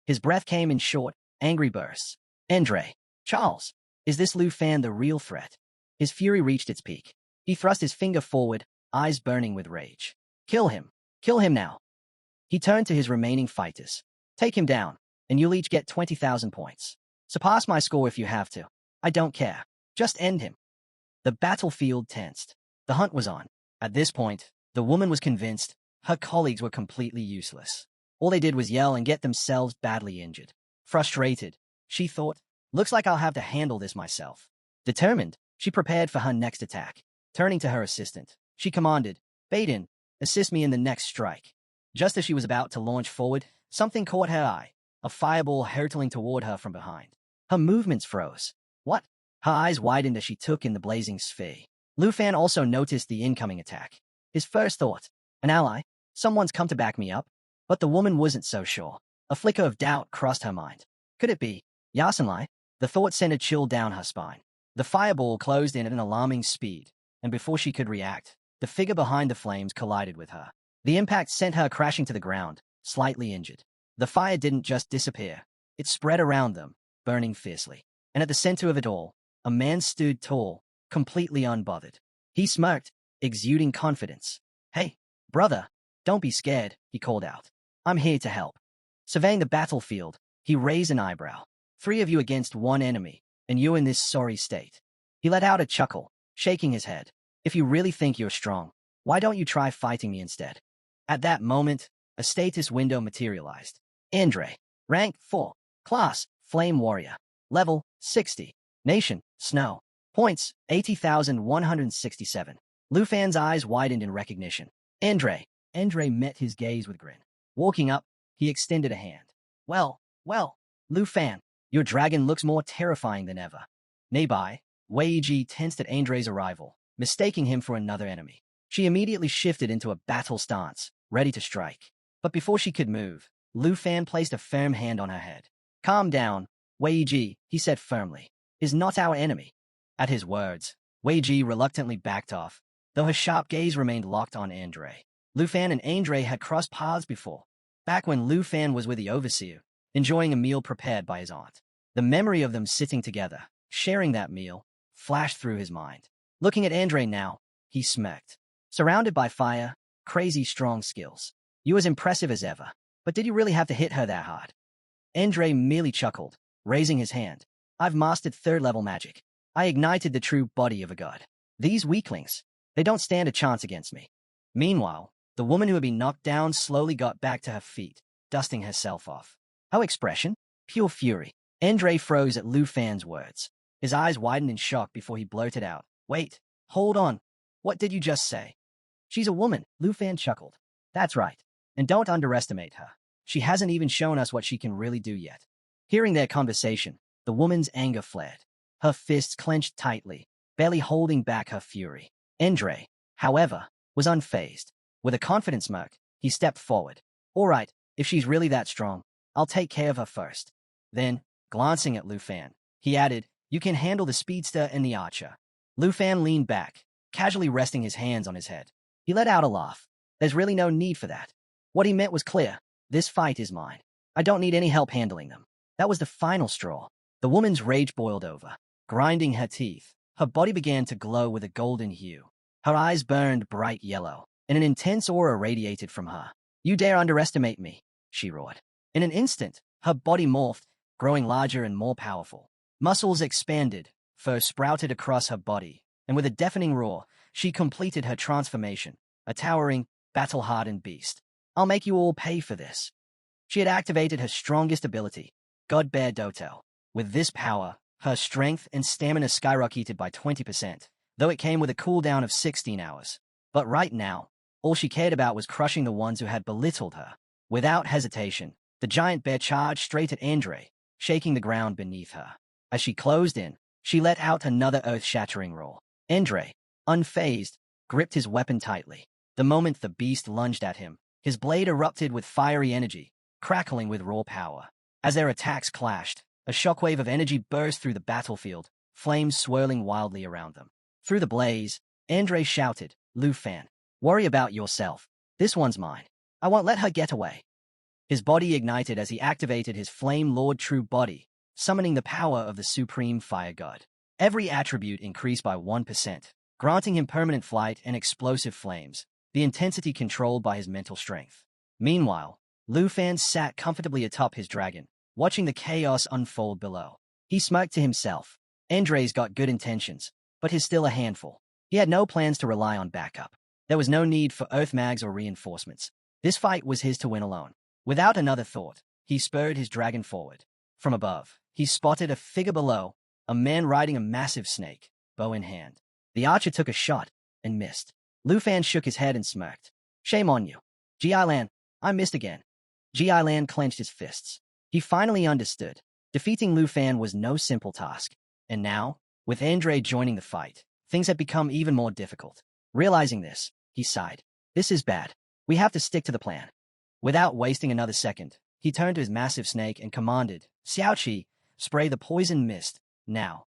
His breath came in short, angry bursts. Andre, Charles, is this Lu Fan the real threat? His fury reached its peak. He thrust his finger forward, eyes burning with rage. Kill him. Kill him now. He turned to his remaining fighters. Take him down, and you'll each get 20,000 points. Surpass my score if you have to. I don't care. Just end him. The battlefield tensed. The hunt was on. At this point, the woman was convinced her colleagues were completely useless. All they did was yell and get themselves badly injured. Frustrated, she thought, looks like I'll have to handle this myself. Determined, she prepared for her next attack. Turning to her assistant, she commanded, Baden, assist me in the next strike. Just as she was about to launch forward, something caught her eye, a fireball hurtling toward her from behind. Her movements froze. What? Her eyes widened as she took in the blazing sphere. Lu Fan also noticed the incoming attack. His first thought, an ally? Someone's come to back me up? But the woman wasn't so sure. A flicker of doubt crossed her mind. Could it be Yasenlai? The thought sent a chill down her spine. The fireball closed in at an alarming speed, and before she could react, the figure behind the flames collided with her. The impact sent her crashing to the ground, slightly injured. The fire didn't just disappear. It spread around them, burning fiercely. And at the center of it all, a man stood tall, completely unbothered. He smirked, exuding confidence. Hey, brother, don't be scared, he called out. I'm here to help. Surveying the battlefield, he raised an eyebrow. 3 of you against 1 enemy, and you in this sorry state. He let out a chuckle, shaking his head. If you really think you're strong, why don't you try fighting me instead? At that moment, a status window materialized. Andre, rank 4, class, Flame Warrior, level 60, nation, Snow, points 80,167. Lu Fan's eyes widened in recognition. Andre met his gaze with grin. Walking up, he extended a hand. Well, Lu Fan, your dragon looks more terrifying than ever. Nearby, Wei Ji tensed at Andre's arrival, mistaking him for another enemy. She immediately shifted into a battle stance, ready to strike. But before she could move, Lu Fan placed a firm hand on her head. Calm down, Wei Ji, he said firmly, is not our enemy. At his words, Wei Ji reluctantly backed off, though her sharp gaze remained locked on Andre. Lu Fan and Andre had crossed paths before, back when Lu Fan was with the overseer, enjoying a meal prepared by his aunt. The memory of them sitting together, sharing that meal, flashed through his mind. Looking at Andre now, he smirked. Surrounded by fire, crazy strong skills. You as impressive as ever, but did you really have to hit her that hard? Andre merely chuckled, raising his hand. I've mastered 3rd level magic. I ignited the true body of a god. These weaklings, they don't stand a chance against me. Meanwhile, the woman who had been knocked down slowly got back to her feet, dusting herself off. Her expression? Pure fury. Andre froze at Lu Fan's words. His eyes widened in shock before he blurted out, "Wait, hold on. What did you just say?" "She's a woman," Lu Fan chuckled. "That's right. And don't underestimate her. She hasn't even shown us what she can really do yet." Hearing their conversation, the woman's anger fled. Her fists clenched tightly, barely holding back her fury. Andre, however, was unfazed. With a confident smirk, he stepped forward. "All right, if she's really that strong, I'll take care of her first." Then, glancing at Lu Fan, he added, "You can handle the speedster and the archer." Lu Fan leaned back, casually resting his hands on his head. He let out a laugh. "There's really no need for that." What he meant was clear. "This fight is mine. I don't need any help handling them." That was the final straw. The woman's rage boiled over. Grinding her teeth, her body began to glow with a golden hue. Her eyes burned bright yellow, and an intense aura radiated from her. "You dare underestimate me," she roared. In an instant, her body morphed, growing larger and more powerful. Muscles expanded, fur sprouted across her body, and with a deafening roar, she completed her transformation, a towering, battle-hardened beast. "I'll make you all pay for this." She had activated her strongest ability, God Bear Doto. With this power, her strength and stamina skyrocketed by 20%, though it came with a cooldown of 16 hours. But right now, all she cared about was crushing the ones who had belittled her. Without hesitation, the giant bear charged straight at Andre, shaking the ground beneath her. As she closed in, she let out another earth-shattering roar. Andre, unfazed, gripped his weapon tightly. The moment the beast lunged at him, his blade erupted with fiery energy, crackling with raw power. As their attacks clashed, a shockwave of energy burst through the battlefield, flames swirling wildly around them. Through the blaze, Andre shouted, "Lu Fan, worry about yourself. This one's mine. I won't let her get away." His body ignited as he activated his Flame Lord True Body, summoning the power of the Supreme Fire God. Every attribute increased by 1%, granting him permanent flight and explosive flames, the intensity controlled by his mental strength. Meanwhile, Lu Fan sat comfortably atop his dragon, watching the chaos unfold below. He smirked to himself. Andre's got good intentions, but he's still a handful. He had no plans to rely on backup. There was no need for earth mags or reinforcements. This fight was his to win alone. Without another thought, he spurred his dragon forward. From above, he spotted a figure below, a man riding a massive snake, bow in hand. The archer took a shot and missed. Lu Fan shook his head and smirked. "Shame on you. Ji-Lan, I missed again." Ji-Lan clenched his fists. He finally understood. Defeating Lu Fan was no simple task. And now, with Andre joining the fight, things had become even more difficult. Realizing this, he sighed. "This is bad. We have to stick to the plan." Without wasting another second, he turned to his massive snake and commanded, "Xiaoqi, spray the poison mist, now."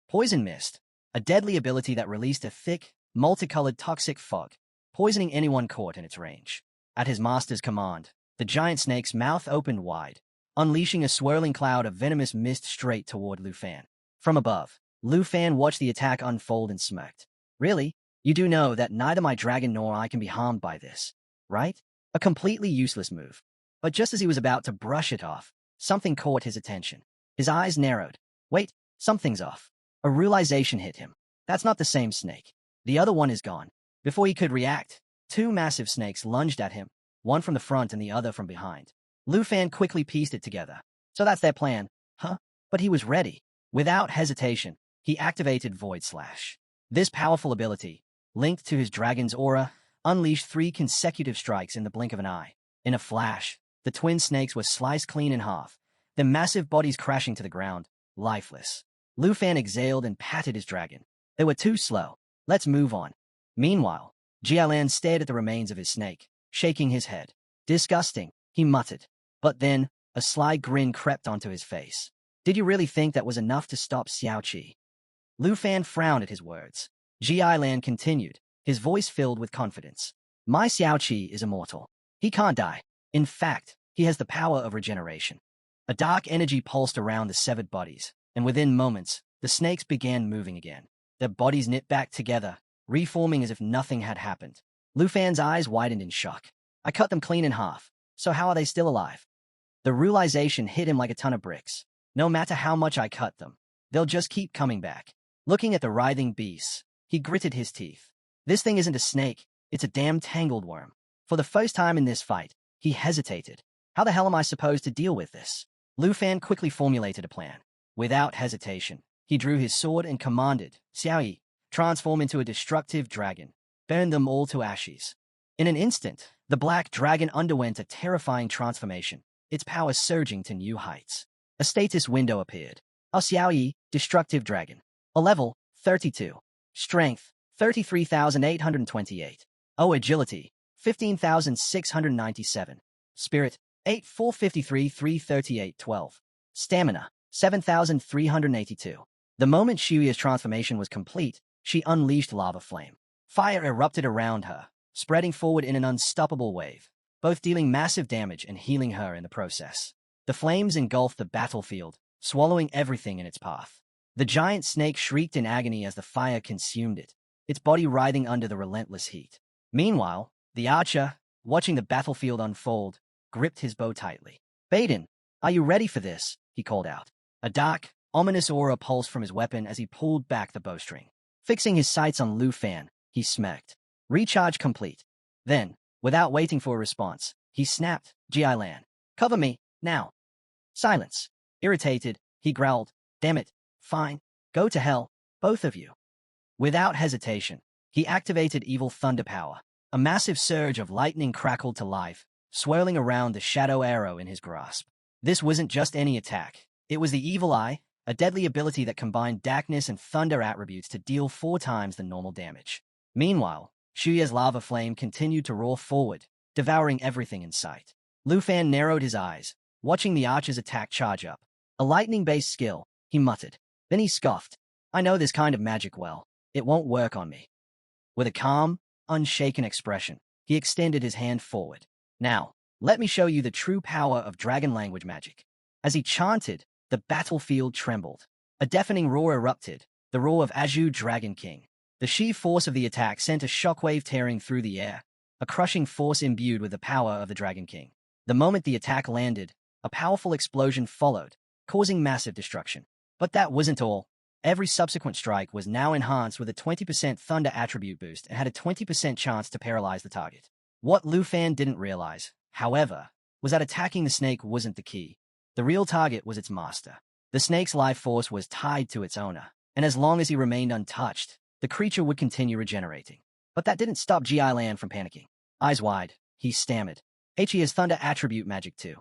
Poison mist, a deadly ability that released a thick, multicolored toxic fog, poisoning anyone caught in its range. At his master's command, the giant snake's mouth opened wide, unleashing a swirling cloud of venomous mist straight toward Lu Fan. From above, Lu Fan watched the attack unfold and smirked. "Really? You do know that neither my dragon nor I can be harmed by this, right?" A completely useless move. But just as he was about to brush it off, something caught his attention. His eyes narrowed. "Wait, something's off." A realization hit him. That's not the same snake. The other one is gone. Before he could react, two massive snakes lunged at him, one from the front and the other from behind. Lu Fan quickly pieced it together. So that's their plan, huh? But he was ready. Without hesitation, he activated Void Slash. This powerful ability, linked to his dragon's aura, unleashed 3 consecutive strikes in the blink of an eye. In a flash, the twin snakes were sliced clean in half, their massive bodies crashing to the ground, lifeless. Lu Fan exhaled and patted his dragon. "They were too slow. Let's move on." Meanwhile, Ji-Lan stared at the remains of his snake, shaking his head. "Disgusting," he muttered. But then, a sly grin crept onto his face. "Did you really think that was enough to stop Xiaoqi?" Lu Fan frowned at his words. Ji-Lan continued, his voice filled with confidence. "My Xiaoqi is immortal. He can't die. In fact, he has the power of regeneration." A dark energy pulsed around the severed bodies, and within moments, the snakes began moving again. Their bodies knit back together, reforming as if nothing had happened. Lu Fan's eyes widened in shock. "I cut them clean in half, so how are they still alive?" The realization hit him like a ton of bricks. "No matter how much I cut them, they'll just keep coming back." Looking at the writhing beast, he gritted his teeth. This thing isn't a snake, it's a damn tangled worm. For the first time in this fight, he hesitated. How the hell am I supposed to deal with this? Lu Fan quickly formulated a plan. Without hesitation, he drew his sword and commanded, Xiao Yi, transform into a destructive dragon. Burn them all to ashes. In an instant, the black dragon underwent a terrifying transformation, its power surging to new heights. A status window appeared. Xiao Yi, destructive dragon. A level, 32. Strength, 33,828. Agility, 15,697. Spirit, 8,453 338 12. Stamina, 7,382. The moment Shuya's transformation was complete, she unleashed lava flame. Fire erupted around her, spreading forward in an unstoppable wave, both dealing massive damage and healing her in the process. The flames engulfed the battlefield, swallowing everything in its path. The giant snake shrieked in agony as the fire consumed it, its body writhing under the relentless heat. Meanwhile, the archer, watching the battlefield unfold, gripped his bow tightly. Baden, are you ready for this? He called out. A dark, ominous aura pulsed from his weapon as he pulled back the bowstring. Fixing his sights on Lu Fan, he smirked. Recharge complete. Then, without waiting for a response, he snapped, Gi Lan. Cover me, now. Silence. Irritated, he growled, damn it, fine, go to hell, both of you. Without hesitation, he activated evil thunder power. A massive surge of lightning crackled to life, swirling around the shadow arrow in his grasp. This wasn't just any attack. It was the Evil Eye, a deadly ability that combined darkness and thunder attributes to deal 4 times the normal damage. Meanwhile, Shuya's lava flame continued to roar forward, devouring everything in sight. Lu Fan narrowed his eyes, watching the archer's attack charge up. A lightning-based skill, he muttered. Then he scoffed. I know this kind of magic well. It won't work on me. With a calm, unshaken expression, he extended his hand forward. Now, let me show you the true power of dragon language magic. As he chanted, the battlefield trembled. A deafening roar erupted, the roar of Azure Dragon King. The sheer force of the attack sent a shockwave tearing through the air, a crushing force imbued with the power of the Dragon King. The moment the attack landed, a powerful explosion followed, causing massive destruction. But that wasn't all. Every subsequent strike was now enhanced with a 20% thunder attribute boost and had a 20% chance to paralyze the target. What Lu Fan didn't realize, however, was that attacking the snake wasn't the key. The real target was its master. The snake's life force was tied to its owner, and as long as he remained untouched, the creature would continue regenerating. But that didn't stop Gi Lan from panicking. Eyes wide, he stammered. He has thunder attribute magic too.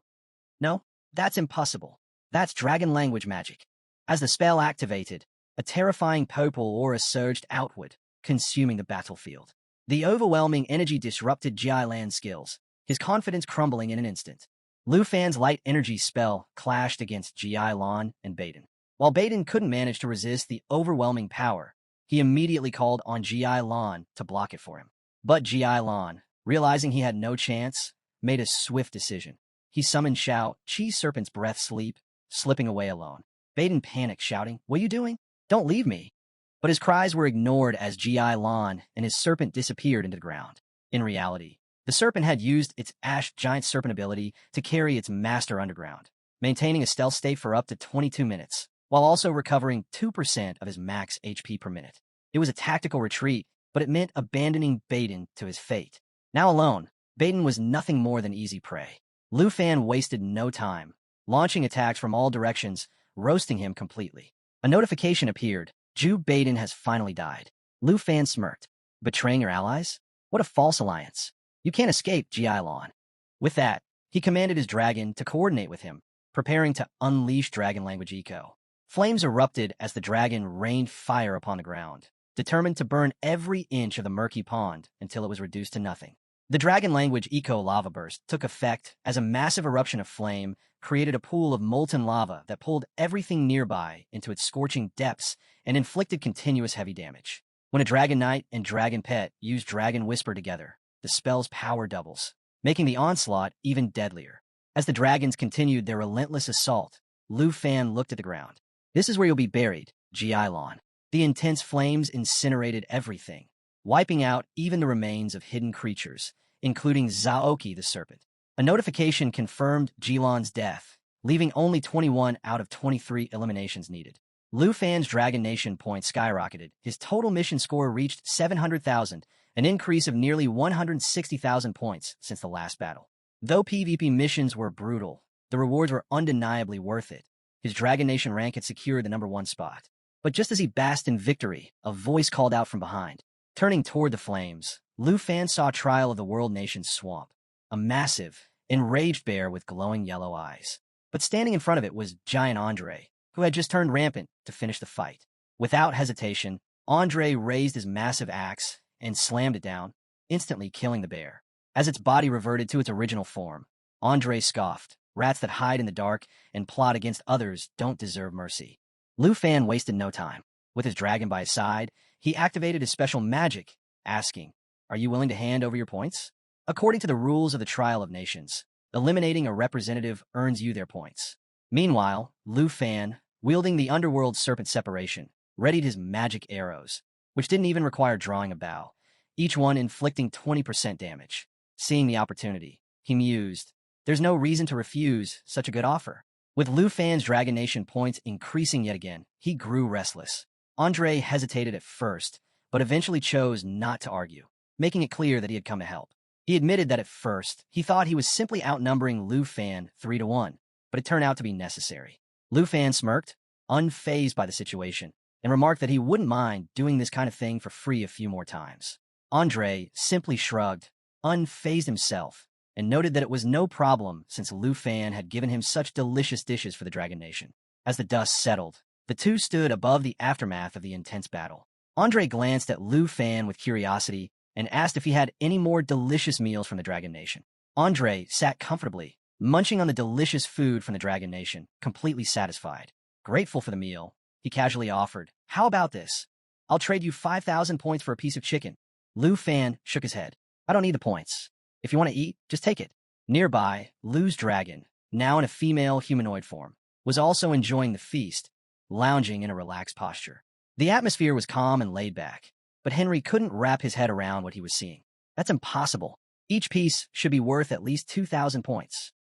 No, that's impossible. That's dragon language magic. As the spell activated, a terrifying purple aura surged outward, consuming the battlefield. The overwhelming energy disrupted Gi Lan's skills, his confidence crumbling in an instant. Lu Fan's light energy spell clashed against Gi Lan and Baden. While Baden couldn't manage to resist the overwhelming power, he immediately called on Gi Lan to block it for him. But Gi Lan, realizing he had no chance, made a swift decision. He summoned Xiao, Chi's serpent's breath sleep, slipping away alone. Baden panicked, shouting, What are you doing? Don't leave me. But his cries were ignored as Gi Lan and his serpent disappeared into the ground. In reality, the serpent had used its Ash Giant Serpent ability to carry its master underground, maintaining a stealth state for up to 22 minutes, while also recovering 2% of his max HP per minute. It was a tactical retreat, but it meant abandoning Baden to his fate. Now alone, Baden was nothing more than easy prey. Lu Fan wasted no time, launching attacks from all directions, roasting him completely. A notification appeared. Ju Baden has finally died. Lu Fan smirked. Betraying your allies? What a false alliance. You can't escape, Gi Lan. With that, he commanded his dragon to coordinate with him, preparing to unleash dragon language eco. Flames erupted as the dragon rained fire upon the ground, determined to burn every inch of the murky pond until it was reduced to nothing. The dragon language eco lava burst took effect as a massive eruption of flame created a pool of molten lava that pulled everything nearby into its scorching depths and inflicted continuous heavy damage. When a dragon knight and dragon pet use dragon whisper together, the spell's power doubles, making the onslaught even deadlier. As the dragons continued their relentless assault, Lu Fan looked at the ground. This is where you'll be buried, Gi Lan. The intense flames incinerated everything, wiping out even the remains of hidden creatures, including Zaoki the serpent. A notification confirmed Jilan's death, leaving only 21 out of 23 eliminations needed. Lu Fan's Dragon Nation points skyrocketed. His total mission score reached 700,000, an increase of nearly 160,000 points since the last battle. Though PvP missions were brutal, the rewards were undeniably worth it. His Dragon Nation rank had secured the #1 spot. But just as he basked in victory, a voice called out from behind. Turning toward the flames, Lu Fan saw Trial of the World Nation's swamp, a massive, enraged bear with glowing yellow eyes. But standing in front of it was Giant Andre, who had just turned rampant to finish the fight. Without hesitation, Andre raised his massive axe and slammed it down, instantly killing the bear. As its body reverted to its original form, Andre scoffed. Rats that hide in the dark and plot against others don't deserve mercy. Lu Fan wasted no time. With his dragon by his side, he activated his special magic, asking, "Are you willing to hand over your points?" According to the rules of the Trial of Nations, eliminating a representative earns you their points. Meanwhile, Lu Fan, wielding the underworld serpent separation, readied his magic arrows, which didn't even require drawing a bow, each one inflicting 20% damage. Seeing the opportunity, he mused, "There's no reason to refuse such a good offer." With Lu Fan's Dragon Nation points increasing yet again, he grew restless. Andre hesitated at first, but eventually chose not to argue, making it clear that he had come to help. He admitted that at first, he thought he was simply outnumbering Lu Fan 3-1, but it turned out to be necessary. Lu Fan smirked, unfazed by the situation, and remarked that he wouldn't mind doing this kind of thing for free a few more times. Andre simply shrugged, unfazed himself, and noted that it was no problem since Lu Fan had given him such delicious dishes for the Dragon Nation. As the dust settled, the two stood above the aftermath of the intense battle. Andre glanced at Lu Fan with curiosity and asked if he had any more delicious meals from the Dragon Nation. Andre sat comfortably, munching on the delicious food from the Dragon Nation, completely satisfied. Grateful for the meal, he casually offered, "How about this? I'll trade you 5,000 points for a piece of chicken." Lu Fan shook his head. "I don't need the points. If you want to eat, just take it." Nearby, Lu's dragon, now in a female humanoid form, was also enjoying the feast, lounging in a relaxed posture. The atmosphere was calm and laid back, but Henry couldn't wrap his head around what he was seeing. That's impossible. Each piece should be worth at least 2,000 points.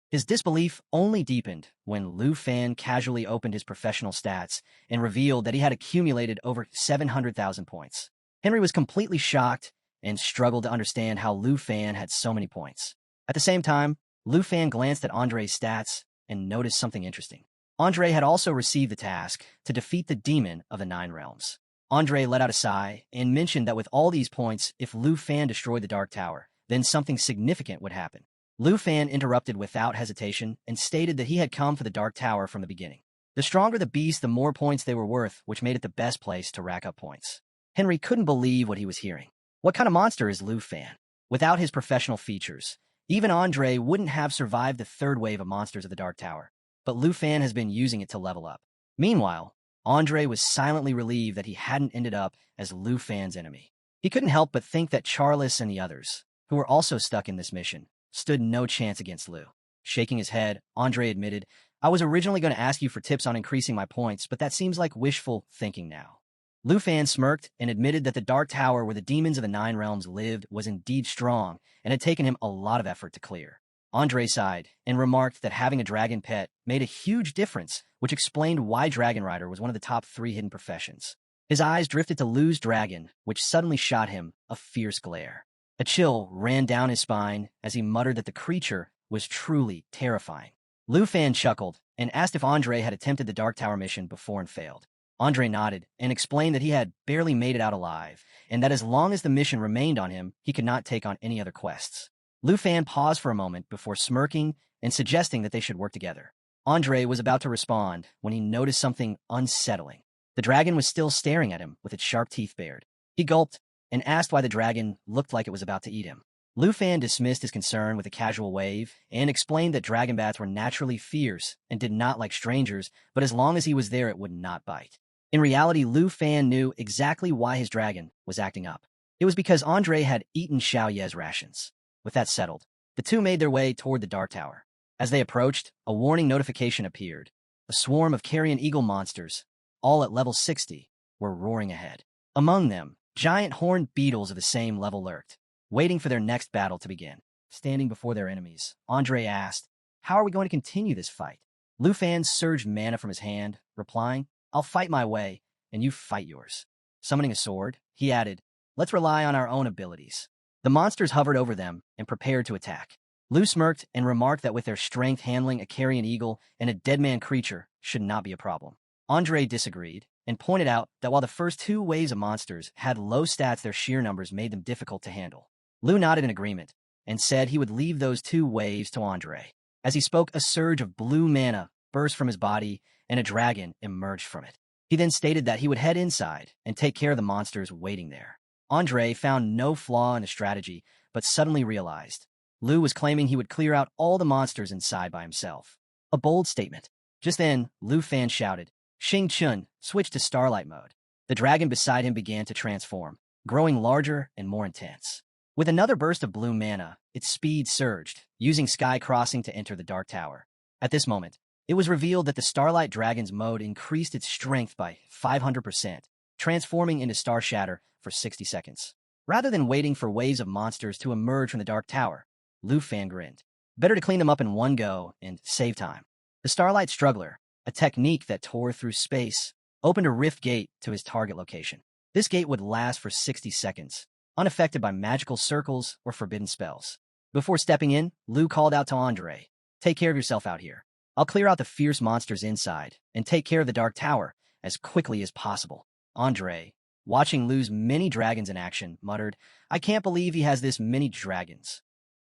His disbelief only deepened when Lu Fan casually opened his professional stats and revealed that he had accumulated over 700,000 points. Henry was completely shocked and struggled to understand how Lu Fan had so many points. At the same time, Lu Fan glanced at Andre's stats and noticed something interesting. Andre had also received the task to defeat the demon of the 9 realms. Andre let out a sigh and mentioned that with all these points, if Lu Fan destroyed the Dark Tower, then something significant would happen. Lu Fan interrupted without hesitation and stated that he had come for the Dark Tower from the beginning. The stronger the beast, the more points they were worth, which made it the best place to rack up points. Henry couldn't believe what he was hearing. What kind of monster is Lu Fan? Without his professional features, even Andre wouldn't have survived the 3rd wave of monsters of the Dark Tower, but Lu Fan has been using it to level up. Meanwhile, Andre was silently relieved that he hadn't ended up as Lu Fan's enemy. He couldn't help but think that Charles and the others, who were also stuck in this mission, stood no chance against Lu. Shaking his head, Andre admitted, "I was originally going to ask you for tips on increasing my points, but that seems like wishful thinking now." Lu Fan smirked and admitted that the Dark Tower where the demons of the 9 realms lived was indeed strong and had taken him a lot of effort to clear. Andre sighed and remarked that having a dragon pet made a huge difference, which explained why Dragon Rider was one of the top 3 hidden professions. His eyes drifted to Lu's dragon, which suddenly shot him a fierce glare. A chill ran down his spine as he muttered that the creature was truly terrifying. Lu Fan chuckled and asked if Andre had attempted the Dark Tower mission before and failed. Andre nodded and explained that he had barely made it out alive, and that as long as the mission remained on him, he could not take on any other quests. Lu Fan paused for a moment before smirking and suggesting that they should work together. Andre was about to respond when he noticed something unsettling. The dragon was still staring at him with its sharp teeth bared. He gulped and asked why the dragon looked like it was about to eat him. Lu Fan dismissed his concern with a casual wave and explained that dragon bats were naturally fierce and did not like strangers, but as long as he was there, it would not bite. In reality, Lu Fan knew exactly why his dragon was acting up. It was because Andre had eaten Xiao Ye's rations. With that settled, the two made their way toward the Dark Tower. As they approached, a warning notification appeared. A swarm of carrion eagle monsters, all at level 60, were roaring ahead. Among them, giant horned beetles of the same level lurked, waiting for their next battle to begin. Standing before their enemies, Andre asked, "How are we going to continue this fight?" Lu Fan surged mana from his hand, replying, I'll fight my way, and you fight yours. Summoning a sword, he added, let's rely on our own abilities. The monsters hovered over them and prepared to attack. Lu smirked and remarked that with their strength handling a carrion eagle and a deadman creature should not be a problem. Andre disagreed and pointed out that while the first two waves of monsters had low stats, their sheer numbers made them difficult to handle. Lu nodded in agreement and said he would leave those two waves to Andre. As he spoke, a surge of blue mana burst from his body and a dragon emerged from it. He then stated that he would head inside and take care of the monsters waiting there. Andre found no flaw in the strategy, but suddenly realized Lu was claiming he would clear out all the monsters inside by himself. A bold statement. Just then, Lu Fan shouted, Xing Chun, switch to Starlight mode. The dragon beside him began to transform, growing larger and more intense. With another burst of blue mana, its speed surged, using Sky Crossing to enter the Dark Tower. At this moment, it was revealed that the Starlight Dragon's mode increased its strength by 500%, transforming into Star Shatter for 60 seconds. Rather than waiting for waves of monsters to emerge from the Dark Tower, Lu Fan grinned. Better to clean them up in one go and save time. The Starlight Struggler, a technique that tore through space, opened a rift gate to his target location. This gate would last for 60 seconds, unaffected by magical circles or forbidden spells. Before stepping in, Lu called out to Andre, take care of yourself out here. I'll clear out the fierce monsters inside and take care of the Dark Tower as quickly as possible. Andre, watching Lu's many dragons in action, muttered, I can't believe he has this many dragons.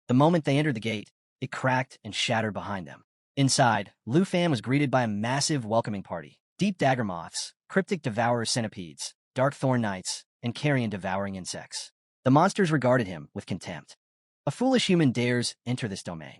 The moment they entered the gate, it cracked and shattered behind them. Inside, Lu Fan was greeted by a massive welcoming party. Deep dagger moths, cryptic devourer centipedes, dark thorn knights, and carrion devouring insects. The monsters regarded him with contempt. A foolish human dares enter this domain.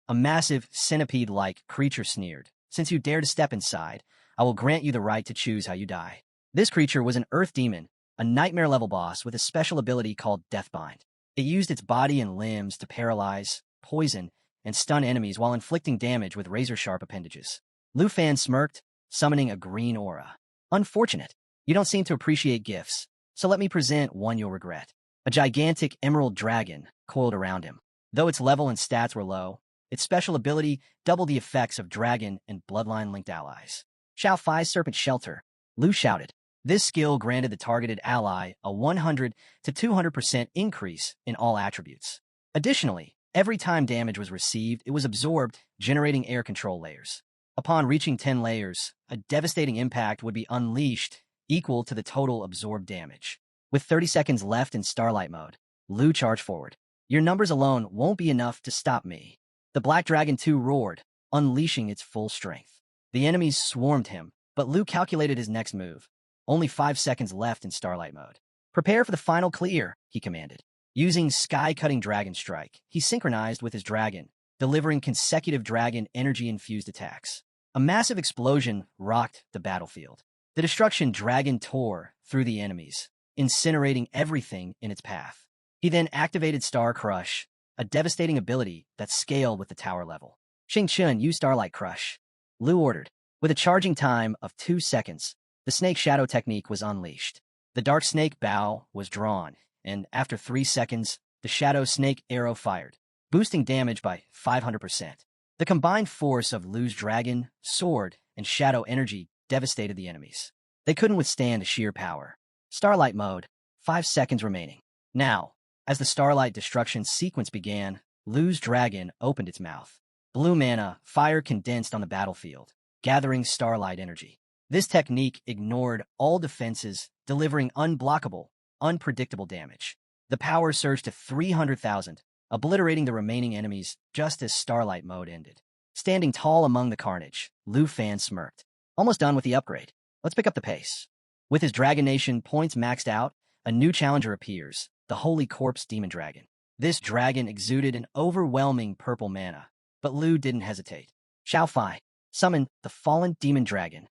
A massive centipede-like creature sneered, since you dare to step inside, I will grant you the right to choose how you die. This creature was an earth demon, a nightmare-level boss with a special ability called Deathbind. It used its body and limbs to paralyze, poison, and stun enemies while inflicting damage with razor-sharp appendages. Lu Fan smirked, summoning a green aura. Unfortunate. You don't seem to appreciate gifts, so let me present one you'll regret. A gigantic emerald dragon coiled around him. Though its level and stats were low, its special ability doubled the effects of dragon and bloodline-linked allies. Xiao Fai's Serpent Shelter, Lu shouted. This skill granted the targeted ally a 100 to 200% increase in all attributes. Additionally, every time damage was received, it was absorbed, generating air control layers. Upon reaching 10 layers, a devastating impact would be unleashed, equal to the total absorbed damage. With 30 seconds left in Starlight mode, Lu charged forward. Your numbers alone won't be enough to stop me. The Black Dragon 2 roared, unleashing its full strength. The enemies swarmed him, but Lu calculated his next move. Only 5 seconds left in Starlight mode. Prepare for the final clear, he commanded. Using Sky-Cutting Dragon Strike, he synchronized with his dragon, delivering consecutive dragon energy-infused attacks. A massive explosion rocked the battlefield. The destruction dragon tore through the enemies, incinerating everything in its path. He then activated Star Crush, a devastating ability that scaled with the tower level. Xing Chun, use Starlight Crush. Lu ordered. With a charging time of 2 seconds, the Snake Shadow technique was unleashed. The Dark Snake Bow was drawn, and after 3 seconds, the Shadow Snake Arrow fired, boosting damage by 500%. The combined force of Lu's dragon, sword, and shadow energy devastated the enemies. They couldn't withstand the sheer power. Starlight mode, 5 seconds remaining. Now, as the Starlight destruction sequence began, Lu's dragon opened its mouth. Blue mana, fire condensed on the battlefield, gathering starlight energy. This technique ignored all defenses, delivering unblockable, unpredictable damage. The power surged to 300,000, obliterating the remaining enemies just as Starlight mode ended. Standing tall among the carnage, Lu Fan smirked. Almost done with the upgrade. Let's pick up the pace. With his Dragon Nation points maxed out, a new challenger appears, the Holy Corpse Demon Dragon. This dragon exuded an overwhelming purple mana, but Lu didn't hesitate. Xiao Fai summoned the Fallen Demon Dragon.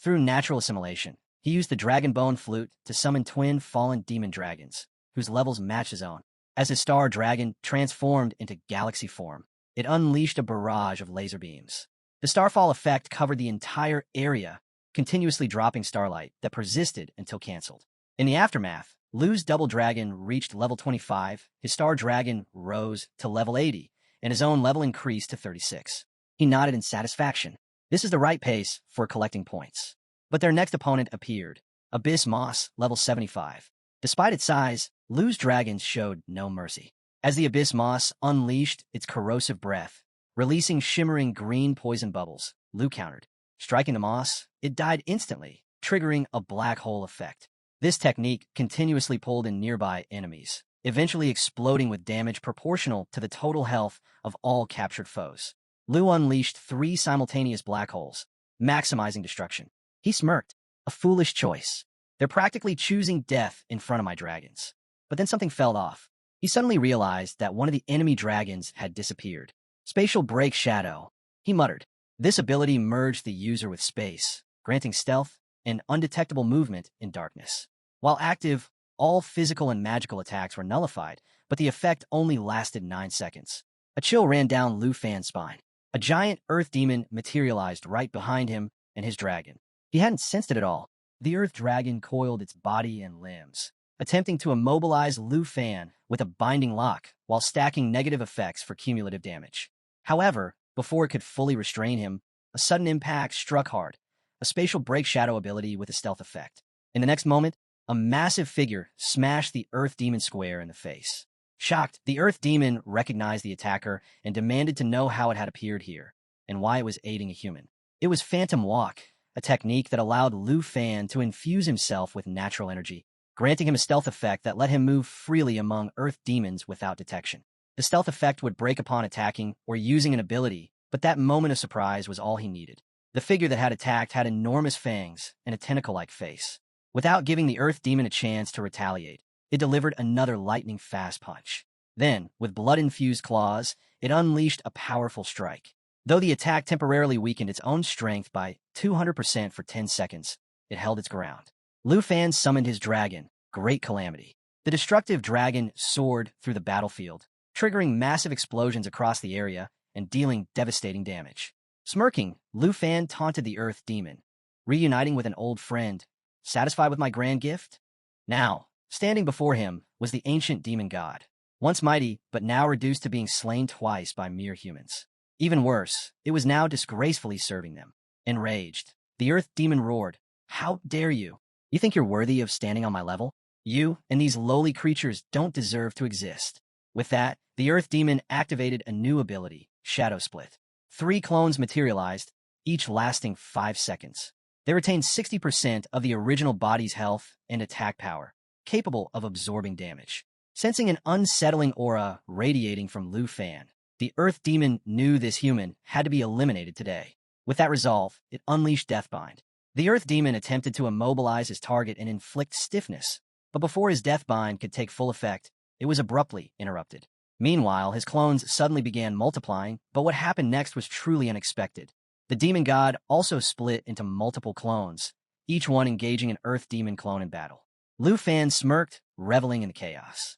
Through natural assimilation, he used the Dragon Bone Flute to summon twin Fallen Demon Dragons, whose levels matched his own. As his star dragon transformed into galaxy form, it unleashed a barrage of laser beams. The Starfall effect covered the entire area, continuously dropping starlight that persisted until cancelled. In the aftermath, Lu's Double Dragon reached level 25, his Star Dragon rose to level 80, and his own level increased to 36. He nodded in satisfaction. This is the right pace for collecting points. But their next opponent appeared, Abyss Moss, level 75. Despite its size, Lu's dragons showed no mercy. As the Abyss Moss unleashed its corrosive breath, releasing shimmering green poison bubbles, Lu countered. Striking the moss, it died instantly, triggering a black hole effect. This technique continuously pulled in nearby enemies, eventually exploding with damage proportional to the total health of all captured foes. Lu unleashed 3 simultaneous black holes, maximizing destruction. He smirked. A foolish choice. They're practically choosing death in front of my dragons. But then something fell off. He suddenly realized that one of the enemy dragons had disappeared. Spatial Break Shadow. He muttered. This ability merged the user with space, granting stealth and undetectable movement in darkness. While active, all physical and magical attacks were nullified, but the effect only lasted 9 seconds. A chill ran down Lu Fan's spine. A giant earth demon materialized right behind him and his dragon. He hadn't sensed it at all. The earth dragon coiled its body and limbs, attempting to immobilize Lu Fan with a binding lock while stacking negative effects for cumulative damage. However, before it could fully restrain him, a sudden impact struck hard, a spatial break shadow ability with a stealth effect. In the next moment, a massive figure smashed the earth demon square in the face. Shocked, the earth demon recognized the attacker and demanded to know how it had appeared here and why it was aiding a human. It was Phantom Walk, a technique that allowed Lu Fan to infuse himself with natural energy, granting him a stealth effect that let him move freely among earth demons without detection. The stealth effect would break upon attacking or using an ability, but that moment of surprise was all he needed. The figure that had attacked had enormous fangs and a tentacle-like face. Without giving the earth demon a chance to retaliate, it delivered another lightning-fast punch. Then, with blood-infused claws, it unleashed a powerful strike. Though the attack temporarily weakened its own strength by 200% for 10 seconds, it held its ground. Lu Fan summoned his dragon, Great Calamity. The destructive dragon soared through the battlefield, triggering massive explosions across the area and dealing devastating damage. Smirking, Lu Fan taunted the earth demon, reuniting with an old friend. Satisfied with my grand gift? Now, standing before him was the ancient demon god, once mighty but now reduced to being slain twice by mere humans. Even worse, it was now disgracefully serving them. Enraged, the earth demon roared, "How dare you? You think you're worthy of standing on my level? You and these lowly creatures don't deserve to exist." With that, the earth demon activated a new ability, Shadow Split. 3 clones materialized, each lasting 5 seconds. They retained 60% of the original body's health and attack power, capable of absorbing damage. Sensing an unsettling aura radiating from Lu Fan, the earth demon knew this human had to be eliminated today. With that resolve, it unleashed Deathbind. The earth demon attempted to immobilize his target and inflict stiffness, but before his Deathbind could take full effect, it was abruptly interrupted. Meanwhile, his clones suddenly began multiplying, but what happened next was truly unexpected. The demon god also split into multiple clones, each one engaging an earth demon clone in battle. Lu Fan smirked, reveling in the chaos.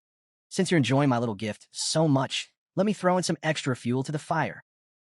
Since you're enjoying my little gift so much, let me throw in some extra fuel to the fire.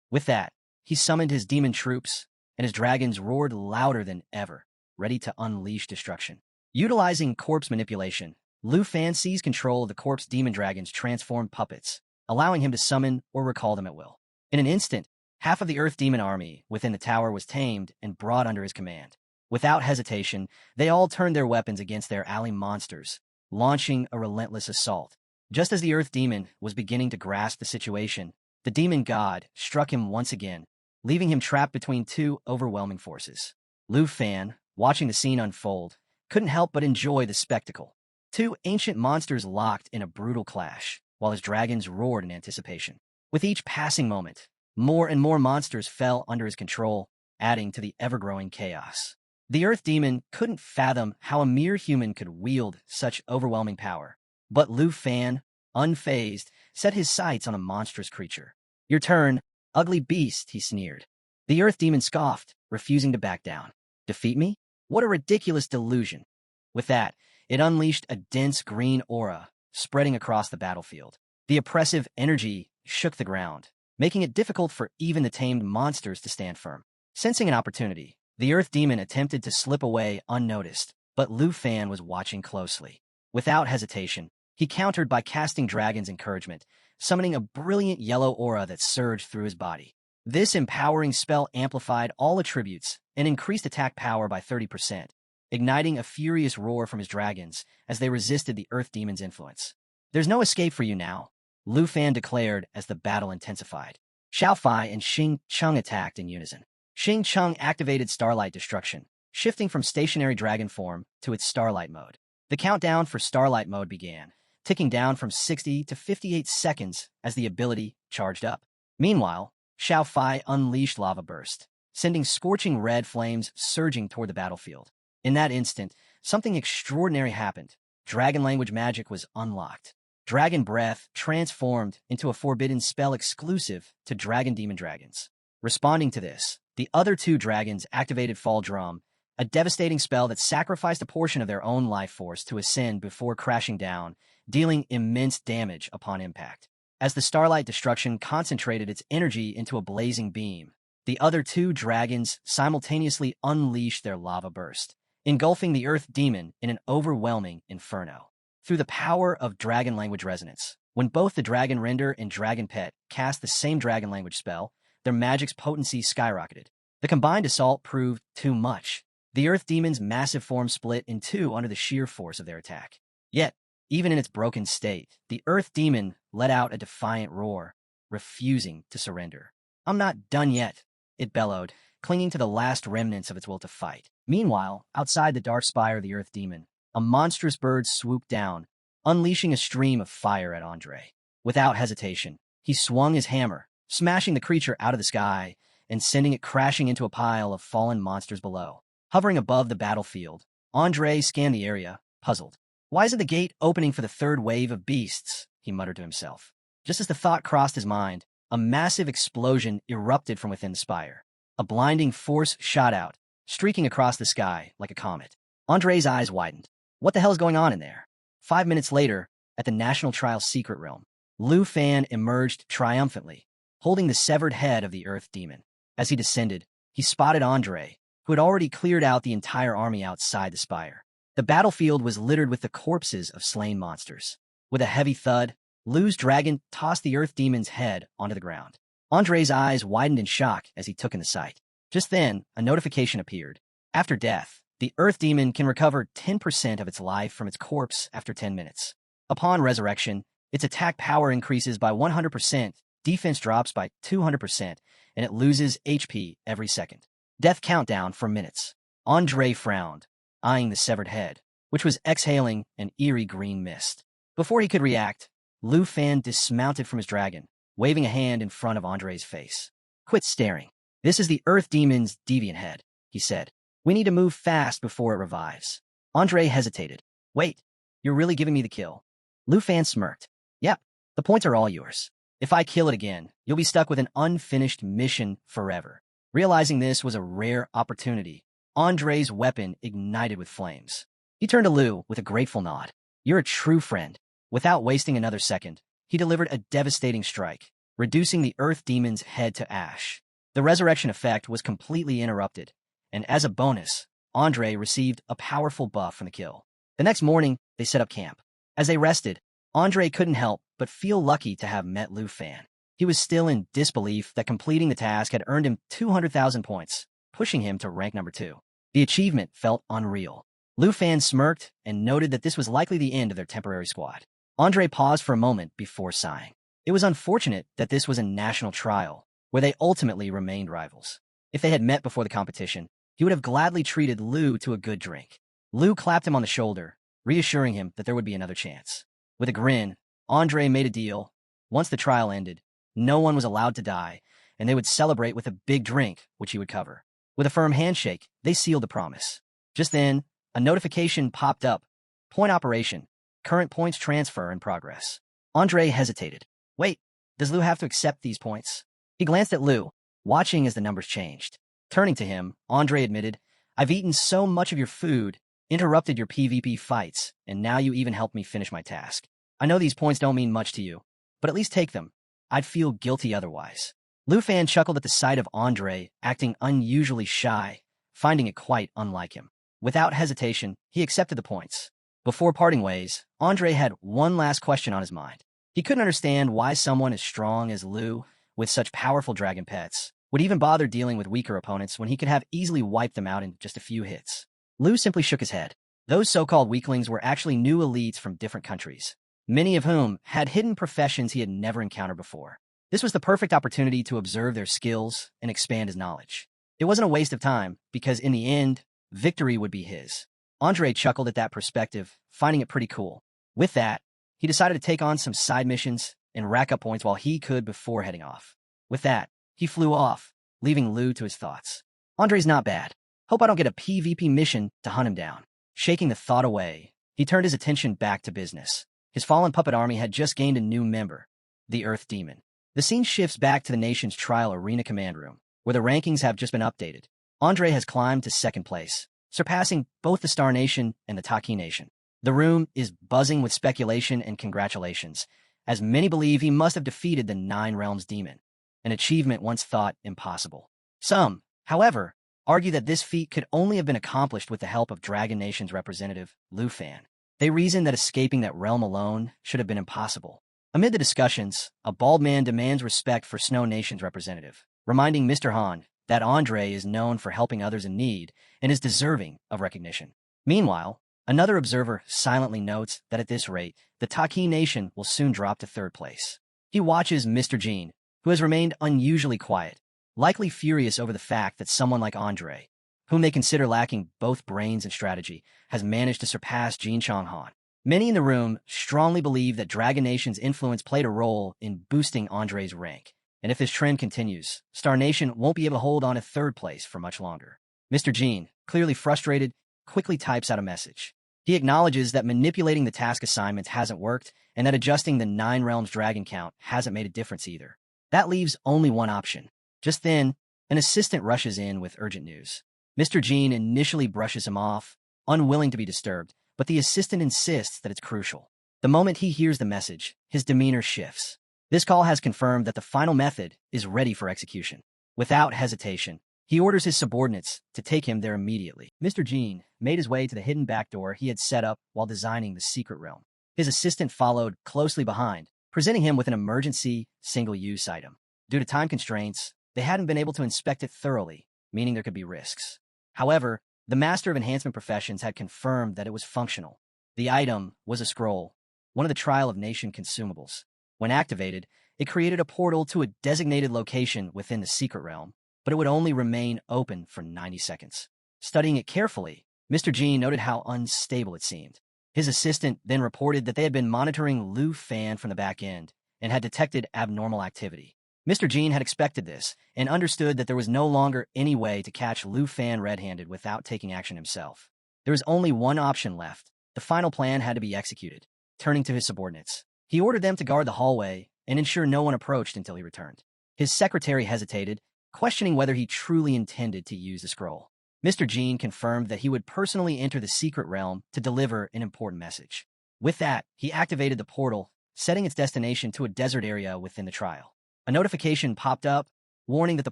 With that, he summoned his demon troops, and his dragons roared louder than ever, ready to unleash destruction. Utilizing corpse manipulation, Lu Fan seized control of the corpse demon dragon's transformed puppets, allowing him to summon or recall them at will. In an instant, half of the earth demon army within the tower was tamed and brought under his command. Without hesitation, they all turned their weapons against their ally monsters, launching a relentless assault. Just as the earth demon was beginning to grasp the situation, the demon god struck him once again, leaving him trapped between 2 overwhelming forces. Lu Fan, watching the scene unfold, couldn't help but enjoy the spectacle. 2 ancient monsters locked in a brutal clash, while his dragons roared in anticipation. With each passing moment, more and more monsters fell under his control, adding to the ever-growing chaos. The earth demon couldn't fathom how a mere human could wield such overwhelming power, but Lu Fan, unfazed, set his sights on a monstrous creature. "Your turn, ugly beast," he sneered. The earth demon scoffed, refusing to back down. "Defeat me? What a ridiculous delusion." With that, it unleashed a dense green aura, spreading across the battlefield. The oppressive energy shook the ground, making it difficult for even the tamed monsters to stand firm. Sensing an opportunity, the earth demon attempted to slip away unnoticed, but Lu Fan was watching closely. Without hesitation, he countered by casting Dragon's Encouragement, summoning a brilliant yellow aura that surged through his body. This empowering spell amplified all attributes and increased attack power by 30%, igniting a furious roar from his dragons as they resisted the Earth Demon's influence. "There's no escape for you now," Lu Fan declared as the battle intensified. Xiao Fai and Xing Chung attacked in unison. Xing Chung activated Starlight Destruction, shifting from stationary dragon form to its Starlight mode. The countdown for Starlight mode began, ticking down from 60 to 58 seconds as the ability charged up. Meanwhile, Xiao Fai unleashed Lava Burst, sending scorching red flames surging toward the battlefield. In that instant, something extraordinary happened. Dragon language magic was unlocked. Dragon Breath transformed into a forbidden spell exclusive to Dragon Demon Dragons. Responding to this, the other two dragons activated Fall Drum, a devastating spell that sacrificed a portion of their own life force to ascend before crashing down, dealing immense damage upon impact. As the Starlight Destruction concentrated its energy into a blazing beam, the other two dragons simultaneously unleashed their lava burst, engulfing the Earth Demon in an overwhelming inferno. Through the power of Dragon Language Resonance, when both the Dragon Render and Dragon Pet cast the same Dragon Language spell, their magic's potency skyrocketed. The combined assault proved too much. The Earth Demon's massive form split in two under the sheer force of their attack. Yet, even in its broken state, the Earth Demon let out a defiant roar, refusing to surrender. "I'm not done yet," it bellowed, clinging to the last remnants of its will to fight. Meanwhile, outside the dark spire of the Earth Demon, a monstrous bird swooped down, unleashing a stream of fire at Andre. Without hesitation, he swung his hammer, smashing the creature out of the sky and sending it crashing into a pile of fallen monsters below. Hovering above the battlefield, Andre scanned the area, puzzled. "Why isn't the gate opening for the third wave of beasts?" he muttered to himself. Just as the thought crossed his mind, a massive explosion erupted from within the spire. A blinding force shot out, streaking across the sky like a comet. Andre's eyes widened. What the hell is going on in there? 5 minutes later, at the National Trial's secret realm, Lu Fan emerged triumphantly, holding the severed head of the Earth Demon. As he descended, he spotted Andre, who had already cleared out the entire army outside the spire. The battlefield was littered with the corpses of slain monsters. With a heavy thud, Lu's dragon tossed the Earth Demon's head onto the ground. Andre's eyes widened in shock as he took in the sight. Just then, a notification appeared. After death, the Earth Demon can recover 10% of its life from its corpse after 10 minutes. Upon resurrection, its attack power increases by 100%, defense drops by 200%, and it loses HP every second. Death countdown for minutes. Andre frowned, eyeing the severed head, which was exhaling an eerie green mist. Before he could react, Lu Fan dismounted from his dragon, waving a hand in front of Andre's face. "Quit staring. This is the Earth Demon's deviant head," he said. "We need to move fast before it revives." Andre hesitated. "Wait, you're really giving me the kill?" Lu Fan smirked. "Yep, the points are all yours. If I kill it again, you'll be stuck with an unfinished mission forever." Realizing this was a rare opportunity, Andre's weapon ignited with flames. He turned to Lu with a grateful nod. "You're a true friend." Without wasting another second, he delivered a devastating strike, reducing the Earth Demon's head to ash. The resurrection effect was completely interrupted, and as a bonus, Andre received a powerful buff from the kill. The next morning, they set up camp. As they rested, Andre couldn't help but feel lucky to have met Lu Fan. He was still in disbelief that completing the task had earned him 200,000 points, pushing him to rank number 2. The achievement felt unreal. Lu Fan smirked and noted that this was likely the end of their temporary squad. Andre paused for a moment before sighing. It was unfortunate that this was a national trial, where they ultimately remained rivals. If they had met before the competition, he would have gladly treated Lu to a good drink. Lu clapped him on the shoulder, reassuring him that there would be another chance. With a grin, Andre made a deal. Once the trial ended, no one was allowed to die, and they would celebrate with a big drink, which he would cover. With a firm handshake, they sealed the promise. Just then, a notification popped up. "Point operation. Current points transfer in progress." Andre hesitated. "Wait, does Lu have to accept these points?" He glanced at Lu, watching as the numbers changed. Turning to him, Andre admitted, "I've eaten so much of your food, interrupted your PvP fights, and now you even helped me finish my task. I know these points don't mean much to you, but at least take them. I'd feel guilty otherwise." Lu Fan chuckled at the sight of Andre acting unusually shy, finding it quite unlike him. Without hesitation, he accepted the points. Before parting ways, Andre had one last question on his mind. He couldn't understand why someone as strong as Lu, with such powerful dragon pets, would even bother dealing with weaker opponents when he could have easily wiped them out in just a few hits. Lu simply shook his head. Those so-called weaklings were actually new elites from different countries, many of whom had hidden professions he had never encountered before. This was the perfect opportunity to observe their skills and expand his knowledge. It wasn't a waste of time, because in the end, victory would be his. Andre chuckled at that perspective, finding it pretty cool. With that, he decided to take on some side missions and rack up points while he could before heading off. With that, he flew off, leaving Lu to his thoughts. Andre's not bad. Hope I don't get a PvP mission to hunt him down. Shaking the thought away, he turned his attention back to business. His fallen puppet army had just gained a new member, the Earth Demon. The scene shifts back to the nation's trial arena command room, where the rankings have just been updated. Andre has climbed to second place, surpassing both the Star Nation and the Taki Nation. The room is buzzing with speculation and congratulations, as many believe he must have defeated the Nine Realms Demon, an achievement once thought impossible. Some, however, argue that this feat could only have been accomplished with the help of Dragon Nation's representative, Lu Fan. They reason that escaping that realm alone should have been impossible. Amid the discussions, a bald man demands respect for Snow Nation's representative, reminding Mr. Han that Andre is known for helping others in need and is deserving of recognition. Meanwhile, another observer silently notes that at this rate, the Taki Nation will soon drop to third place. He watches Mr. Jean, who has remained unusually quiet, likely furious over the fact that someone like Andre, whom they consider lacking both brains and strategy, has managed to surpass Jin Changhan. Many in the room strongly believe that Dragon Nation's influence played a role in boosting Andre's rank, and if this trend continues, Star Nation won't be able to hold on to third place for much longer. Mr. Jean, clearly frustrated, quickly types out a message. He acknowledges that manipulating the task assignments hasn't worked, and that adjusting the Nine Realms dragon count hasn't made a difference either. That leaves only one option. Just then, an assistant rushes in with urgent news. Mr. Jean initially brushes him off, unwilling to be disturbed, but the assistant insists that it's crucial. The moment he hears the message, his demeanor shifts. This call has confirmed that the final method is ready for execution. Without hesitation, he orders his subordinates to take him there immediately. Mr. Jean made his way to the hidden back door he had set up while designing the secret realm. His assistant followed closely behind, presenting him with an emergency single-use item. Due to time constraints, they hadn't been able to inspect it thoroughly, meaning there could be risks. However, the Master of Enhancement Professions had confirmed that it was functional. The item was a scroll, one of the Trial of Nation consumables. When activated, it created a portal to a designated location within the secret realm, but it would only remain open for 90 seconds. Studying it carefully, Mr. Jean noted how unstable it seemed. His assistant then reported that they had been monitoring Lu Fan from the back end and had detected abnormal activity. Mr. Jean had expected this and understood that there was no longer any way to catch Lu Fan red-handed without taking action himself. There was only one option left. The final plan had to be executed. Turning to his subordinates, he ordered them to guard the hallway and ensure no one approached until he returned. His secretary hesitated, questioning whether he truly intended to use the scroll. Mr. Jean confirmed that he would personally enter the secret realm to deliver an important message. With that, he activated the portal, setting its destination to a desert area within the trial. A notification popped up, warning that the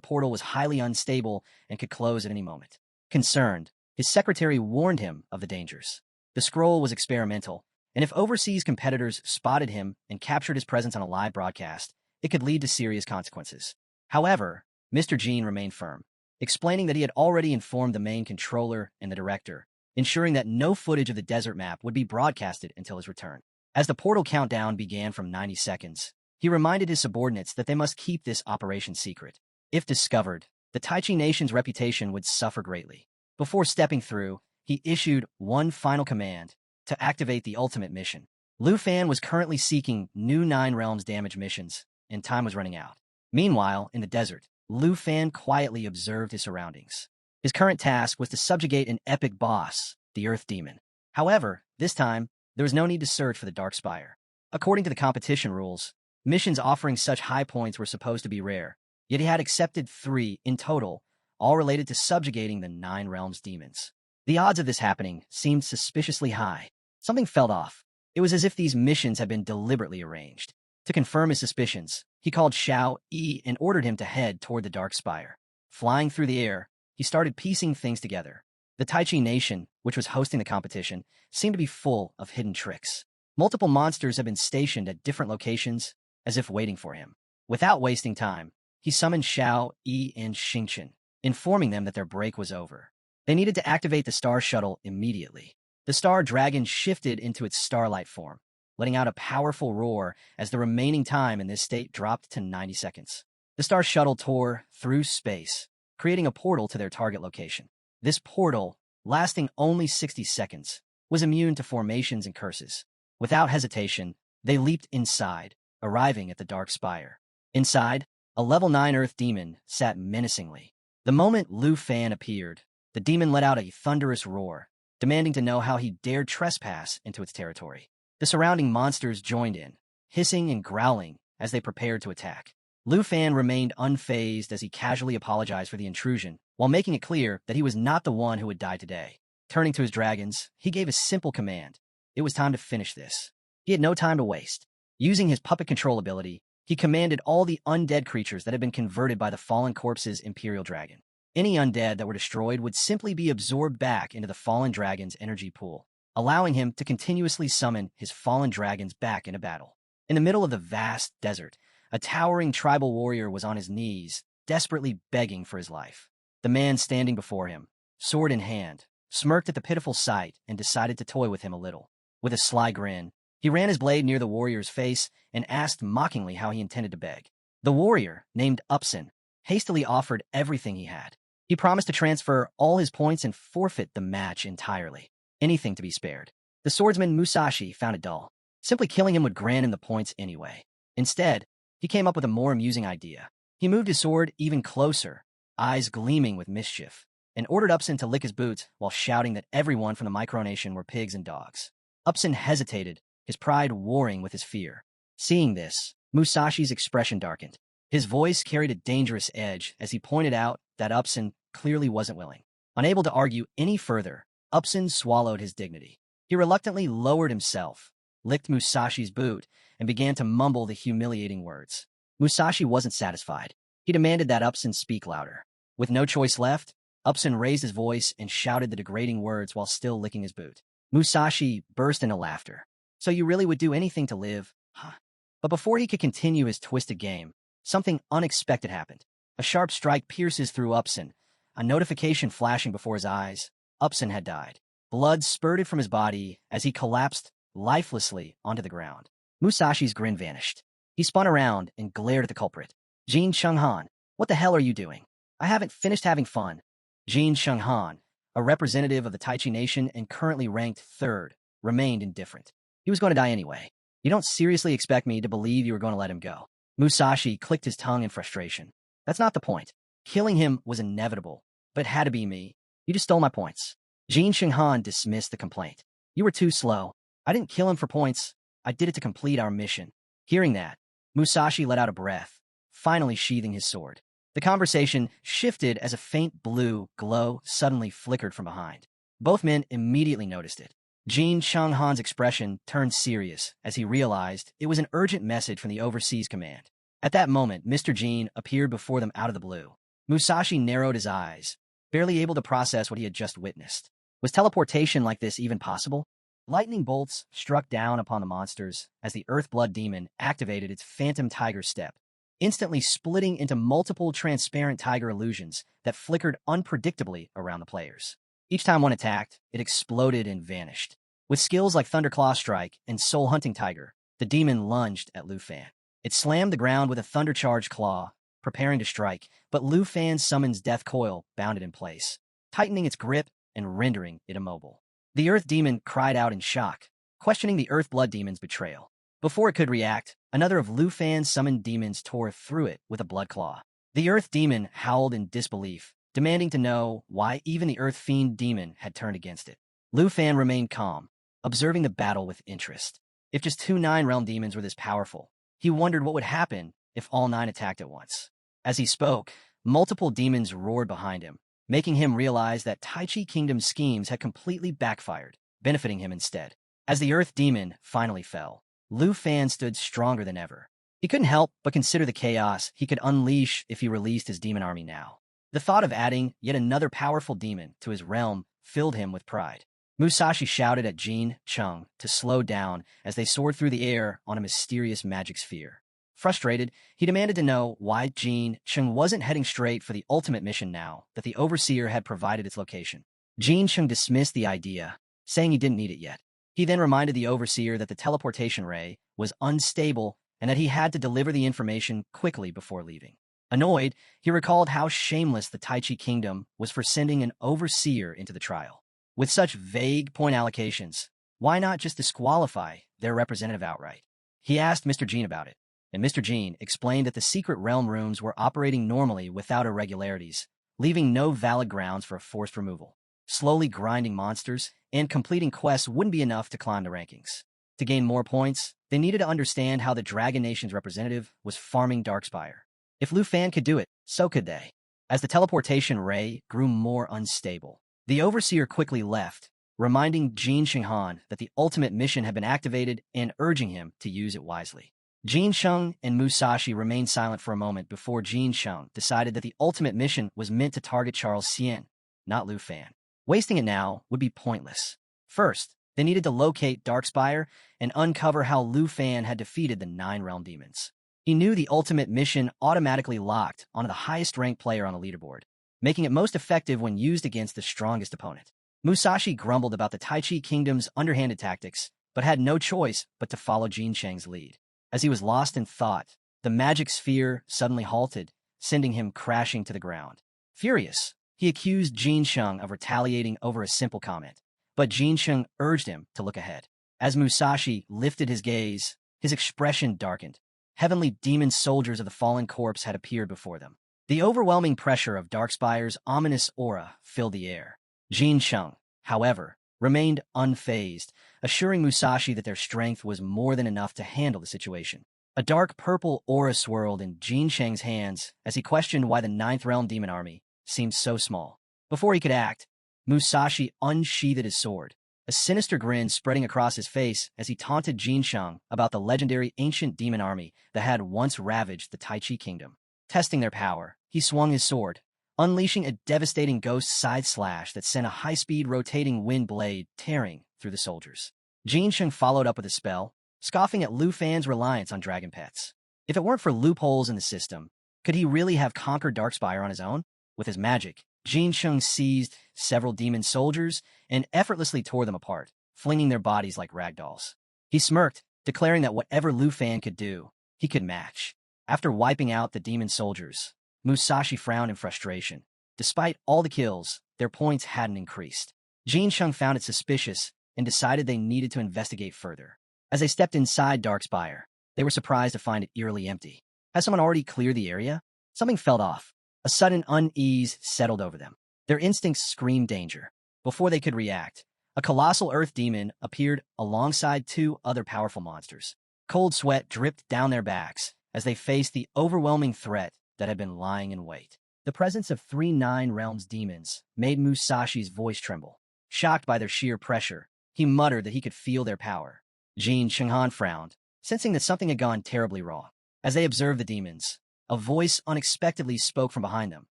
portal was highly unstable and could close at any moment. Concerned, his secretary warned him of the dangers. The scroll was experimental, and if overseas competitors spotted him and captured his presence on a live broadcast, it could lead to serious consequences. However, Mr. Jean remained firm, explaining that he had already informed the main controller and the director, ensuring that no footage of the desert map would be broadcasted until his return. As the portal countdown began from 90 seconds, he reminded his subordinates that they must keep this operation secret. If discovered, the Taichi Nation's reputation would suffer greatly. Before stepping through, he issued one final command to activate the ultimate mission. Lu Fan was currently seeking new Nine Realms damage missions, and time was running out. Meanwhile, in the desert, Lu Fan quietly observed his surroundings. His current task was to subjugate an epic boss, the Earth Demon. However, this time, there was no need to search for the Dark Spire. According to the competition rules, missions offering such high points were supposed to be rare, yet he had accepted 3 in total, all related to subjugating the Nine Realms demons. The odds of this happening seemed suspiciously high. Something felt off. It was as if these missions had been deliberately arranged. To confirm his suspicions, he called Xiao Yi and ordered him to head toward the Dark Spire. Flying through the air, he started piecing things together. The Taichi Nation, which was hosting the competition, seemed to be full of hidden tricks. Multiple monsters had been stationed at different locations, as if waiting for him. Without wasting time, he summoned Xiao, Yi, and Xingchen, informing them that their break was over. They needed to activate the star shuttle immediately. The star dragon shifted into its starlight form, letting out a powerful roar as the remaining time in this state dropped to 90 seconds. The star shuttle tore through space, creating a portal to their target location. This portal, lasting only 60 seconds, was immune to formations and curses. Without hesitation, they leaped inside, arriving at the Dark Spire. Inside, a level 9 Earth demon sat menacingly. The moment Lu Fan appeared, the demon let out a thunderous roar, demanding to know how he dared trespass into its territory. The surrounding monsters joined in, hissing and growling as they prepared to attack. Lu Fan remained unfazed as he casually apologized for the intrusion, while making it clear that he was not the one who would die today. Turning to his dragons, he gave a simple command. It was time to finish this. He had no time to waste. Using his puppet control ability, he commanded all the undead creatures that had been converted by the fallen corpse's Imperial Dragon. Any undead that were destroyed would simply be absorbed back into the fallen dragon's energy pool, allowing him to continuously summon his fallen dragons back into battle. In the middle of the vast desert, a towering tribal warrior was on his knees, desperately begging for his life. The man standing before him, sword in hand, smirked at the pitiful sight and decided to toy with him a little. With a sly grin, he ran his blade near the warrior's face and asked mockingly how he intended to beg. The warrior, named Upson, hastily offered everything he had. He promised to transfer all his points and forfeit the match entirely. Anything to be spared. The swordsman Musashi found it dull. Simply killing him would grant him the points anyway. Instead, he came up with a more amusing idea. He moved his sword even closer, eyes gleaming with mischief, and ordered Upson to lick his boots while shouting that everyone from the micronation were pigs and dogs. Upson hesitated, his pride warring with his fear. Seeing this, Musashi's expression darkened. His voice carried a dangerous edge as he pointed out that Upson clearly wasn't willing. Unable to argue any further, Upson swallowed his dignity. He reluctantly lowered himself, licked Musashi's boot, and began to mumble the humiliating words. Musashi wasn't satisfied. He demanded that Upson speak louder. With no choice left, Upson raised his voice and shouted the degrading words while still licking his boot. Musashi burst into laughter. So you really would do anything to live, huh? But before he could continue his twisted game, something unexpected happened. A sharp strike pierces through Upson, a notification flashing before his eyes. Upson had died. Blood spurted from his body as he collapsed lifelessly onto the ground. Musashi's grin vanished. He spun around and glared at the culprit. Jin Chenghan, what the hell are you doing? I haven't finished having fun. Jin Chenghan, a representative of the Taichi nation and currently ranked 3rd, remained indifferent. He was going to die anyway. You don't seriously expect me to believe you were going to let him go. Musashi clicked his tongue in frustration. That's not the point. Killing him was inevitable, but it had to be me. You just stole my points. Jin Chenghan dismissed the complaint. You were too slow. I didn't kill him for points. I did it to complete our mission. Hearing that, Musashi let out a breath, finally sheathing his sword. The conversation shifted as a faint blue glow suddenly flickered from behind. Both men immediately noticed it. Jin Chenghan's expression turned serious as he realized it was an urgent message from the overseas command. At that moment, Mr. Jin appeared before them out of the blue. Musashi narrowed his eyes, barely able to process what he had just witnessed. Was teleportation like this even possible? Lightning bolts struck down upon the monsters as the Earthblood demon activated its phantom tiger step, instantly splitting into multiple transparent tiger illusions that flickered unpredictably around the players. Each time one attacked, it exploded and vanished. With skills like Thunderclaw Strike and Soul Hunting Tiger, the demon lunged at Lu Fan. It slammed the ground with a thunder-charged claw, preparing to strike, but Lu Fan's summon's death coil bound it in place, tightening its grip and rendering it immobile. The Earth Demon cried out in shock, questioning the Earth Blood Demon's betrayal. Before it could react, another of Lu Fan's summoned demons tore through it with a blood claw. The Earth Demon howled in disbelief, demanding to know why even the Earth Fiend Demon had turned against it. Lu Fan remained calm, observing the battle with interest. If just 2 9-realm demons were this powerful, he wondered what would happen if all 9 attacked at once. As he spoke, multiple demons roared behind him, making him realize that Taichi Kingdom's schemes had completely backfired, benefiting him instead. As the Earth Demon finally fell, Lu Fan stood stronger than ever. He couldn't help but consider the chaos he could unleash if he released his demon army now. The thought of adding yet another powerful demon to his realm filled him with pride. Musashi shouted at Jin Chung to slow down as they soared through the air on a mysterious magic sphere. Frustrated, he demanded to know why Jin Chung wasn't heading straight for the ultimate mission now that the Overseer had provided its location. Jin Chung dismissed the idea, saying he didn't need it yet. He then reminded the Overseer that the teleportation ray was unstable and that he had to deliver the information quickly before leaving. Annoyed, he recalled how shameless the Tai Chi Kingdom was for sending an Overseer into the trial. With such vague point allocations, why not just disqualify their representative outright? He asked Mr. Jean about it, and Mr. Jean explained that the secret realm rooms were operating normally without irregularities, leaving no valid grounds for a forced removal. Slowly grinding monsters and completing quests wouldn't be enough to climb the rankings. To gain more points, they needed to understand how the Dragon Nation's representative was farming Darkspire. If Lu Fan could do it, so could they. As the teleportation ray grew more unstable, the Overseer quickly left, reminding Jin Shenghan that the ultimate mission had been activated and urging him to use it wisely. Jin Sheng and Musashi remained silent for a moment before Jin Sheng decided that the ultimate mission was meant to target Charles Xian, not Lu Fan. Wasting it now would be pointless. First, they needed to locate Darkspire and uncover how Lu Fan had defeated the 9 realm demons. He knew the ultimate mission automatically locked onto the highest-ranked player on the leaderboard, making it most effective when used against the strongest opponent. Musashi grumbled about the Tai Chi Kingdom's underhanded tactics, but had no choice but to follow Jin Cheng's lead. As he was lost in thought, the magic sphere suddenly halted, sending him crashing to the ground. Furious, he accused Jin Sheng of retaliating over a simple comment, but Jin Sheng urged him to look ahead. As Musashi lifted his gaze, his expression darkened. Heavenly demon soldiers of the fallen corpse had appeared before them. The overwhelming pressure of Darkspire's ominous aura filled the air. Jin Sheng, however, remained unfazed, assuring Musashi that their strength was more than enough to handle the situation. A dark purple aura swirled in Jin Sheng's hands as he questioned why the 9th Realm Demon Army seemed so small. Before he could act, Musashi unsheathed his sword, a sinister grin spreading across his face as he taunted Jin Sheng about the legendary ancient demon army that had once ravaged the Tai Chi Kingdom. Testing their power, he swung his sword, unleashing a devastating ghost side slash that sent a high-speed rotating wind blade tearing through the soldiers. Jin Sheng followed up with a spell, scoffing at Lu Fan's reliance on dragon pets. If it weren't for loopholes in the system, could he really have conquered Darkspire on his own? With his magic, Jin Sheng seized several demon soldiers and effortlessly tore them apart, flinging their bodies like ragdolls. He smirked, declaring that whatever Lu Fan could do, he could match. After wiping out the demon soldiers, Musashi frowned in frustration. Despite all the kills, their points hadn't increased. Jin Sheng found it suspicious and decided they needed to investigate further. As they stepped inside Darkspire, they were surprised to find it eerily empty. Had someone already cleared the area? Something felt off. A sudden unease settled over them. Their instincts screamed danger. Before they could react, a colossal earth demon appeared alongside 2 other powerful monsters. Cold sweat dripped down their backs as they faced the overwhelming threat that had been lying in wait. The presence of 3 9 realms demons made Musashi's voice tremble. Shocked by their sheer pressure, he muttered that he could feel their power. Jin Shenghan frowned, sensing that something had gone terribly wrong. As they observed the demons, a voice unexpectedly spoke from behind them.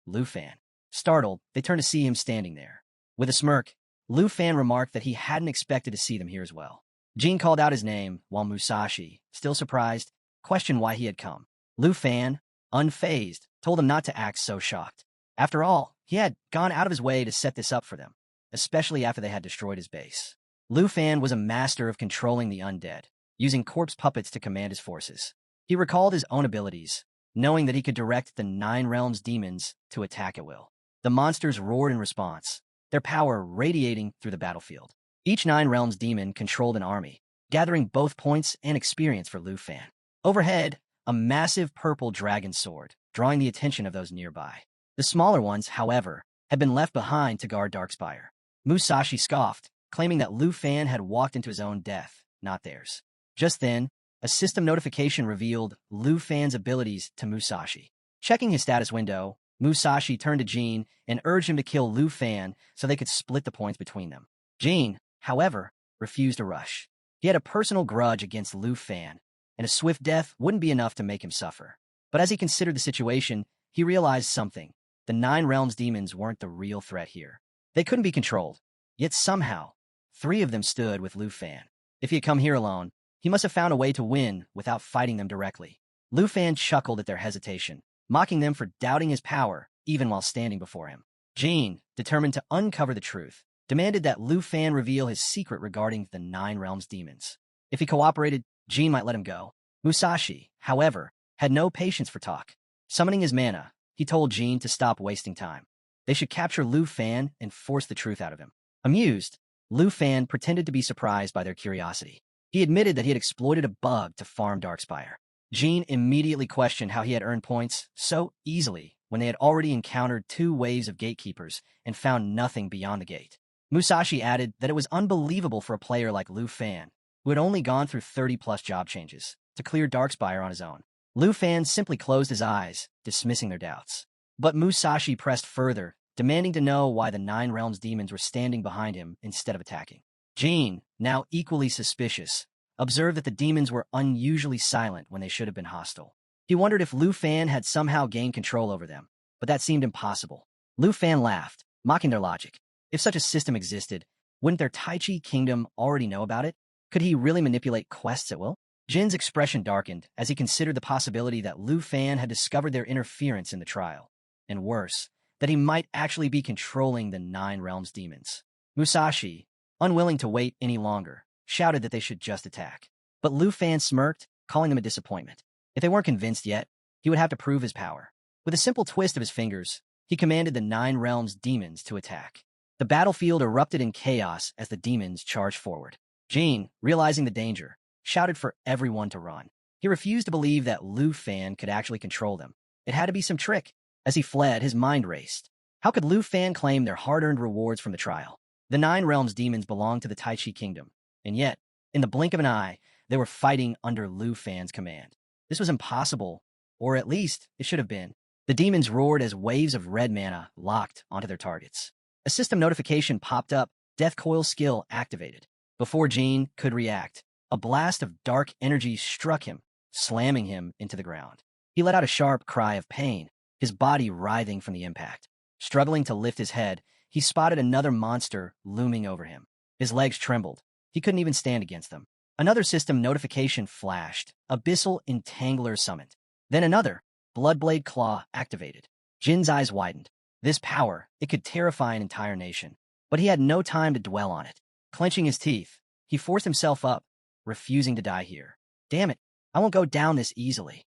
Lu Fan. Startled, they turned to see him standing there. With a smirk, Lu Fan remarked that he hadn't expected to see them here as well. Jin called out his name, while Musashi, still surprised, questioned why he had come. Lu Fan, unfazed, told him not to act so shocked. After all, he had gone out of his way to set this up for them, especially after they had destroyed his base. Lu Fan was a master of controlling the undead, using corpse puppets to command his forces. He recalled his own abilities, knowing that he could direct the 9 realms demons to attack at will. The monsters roared in response, their power radiating through the battlefield. Each 9 realms demon controlled an army, gathering both points and experience for Lu Fan. Overhead, a massive purple dragon soared, drawing the attention of those nearby. The smaller ones, however, had been left behind to guard Darkspire. Musashi scoffed, claiming that Lu Fan had walked into his own death, not theirs. Just then, a system notification revealed Lu Fan's abilities to Musashi. Checking his status window, Musashi turned to Jin and urged him to kill Lu Fan so they could split the points between them. Jin, however, refused to rush. He had a personal grudge against Lu Fan, and a swift death wouldn't be enough to make him suffer. But as he considered the situation, he realized something. The 9 realms demons weren't the real threat here. They couldn't be controlled. Yet somehow, 3 of them stood with Lu Fan. If he had come here alone, he must have found a way to win without fighting them directly. Lu Fan chuckled at their hesitation, mocking them for doubting his power even while standing before him. Jin, determined to uncover the truth, demanded that Lu Fan reveal his secret regarding the Nine Realms demons. If he cooperated, Jin might let him go. Musashi, however, had no patience for talk. Summoning his mana, he told Jin to stop wasting time. They should capture Lu Fan and force the truth out of him. Amused, Lu Fan pretended to be surprised by their curiosity. He admitted that he had exploited a bug to farm Darkspire. Jin immediately questioned how he had earned points so easily when they had already encountered 2 waves of gatekeepers and found nothing beyond the gate. Musashi added that it was unbelievable for a player like Lu Fan, who had only gone through 30-plus job changes, to clear Darkspire on his own. Lu Fan simply closed his eyes, dismissing their doubts. But Musashi pressed further, demanding to know why the Nine Realms demons were standing behind him instead of attacking. Jin, now equally suspicious, observed that the demons were unusually silent when they should have been hostile. He wondered if Lu Fan had somehow gained control over them, but that seemed impossible. Lu Fan laughed, mocking their logic. If such a system existed, wouldn't their Tai Chi kingdom already know about it? Could he really manipulate quests at will? Jin's expression darkened as he considered the possibility that Lu Fan had discovered their interference in the trial, and worse, that he might actually be controlling the Nine Realms demons. Musashi, unwilling to wait any longer, shouted that they should just attack. But Lu Fan smirked, calling them a disappointment. If they weren't convinced yet, he would have to prove his power. With a simple twist of his fingers, he commanded the Nine Realms demons to attack. The battlefield erupted in chaos as the demons charged forward. Jin, realizing the danger, shouted for everyone to run. He refused to believe that Lu Fan could actually control them. It had to be some trick. As he fled, his mind raced. How could Lu Fan claim their hard-earned rewards from the trial? The Nine Realms demons belonged to the Tai Chi kingdom, and yet, in the blink of an eye, they were fighting under Lu Fan's command. This was impossible, or at least it should have been. The demons roared as waves of red mana locked onto their targets. A system notification popped up, Death Coil skill activated. Before Jin could react, a blast of dark energy struck him, slamming him into the ground. He let out a sharp cry of pain, his body writhing from the impact. Struggling to lift his head, he spotted another monster looming over him. His legs trembled. He couldn't even stand against them. Another system notification flashed, Abyssal Entangler summoned. Then another, Bloodblade Claw activated. Jin's eyes widened. This power, it could terrify an entire nation. But he had no time to dwell on it. Clenching his teeth, he forced himself up, refusing to die here. Damn it, I won't go down this easily.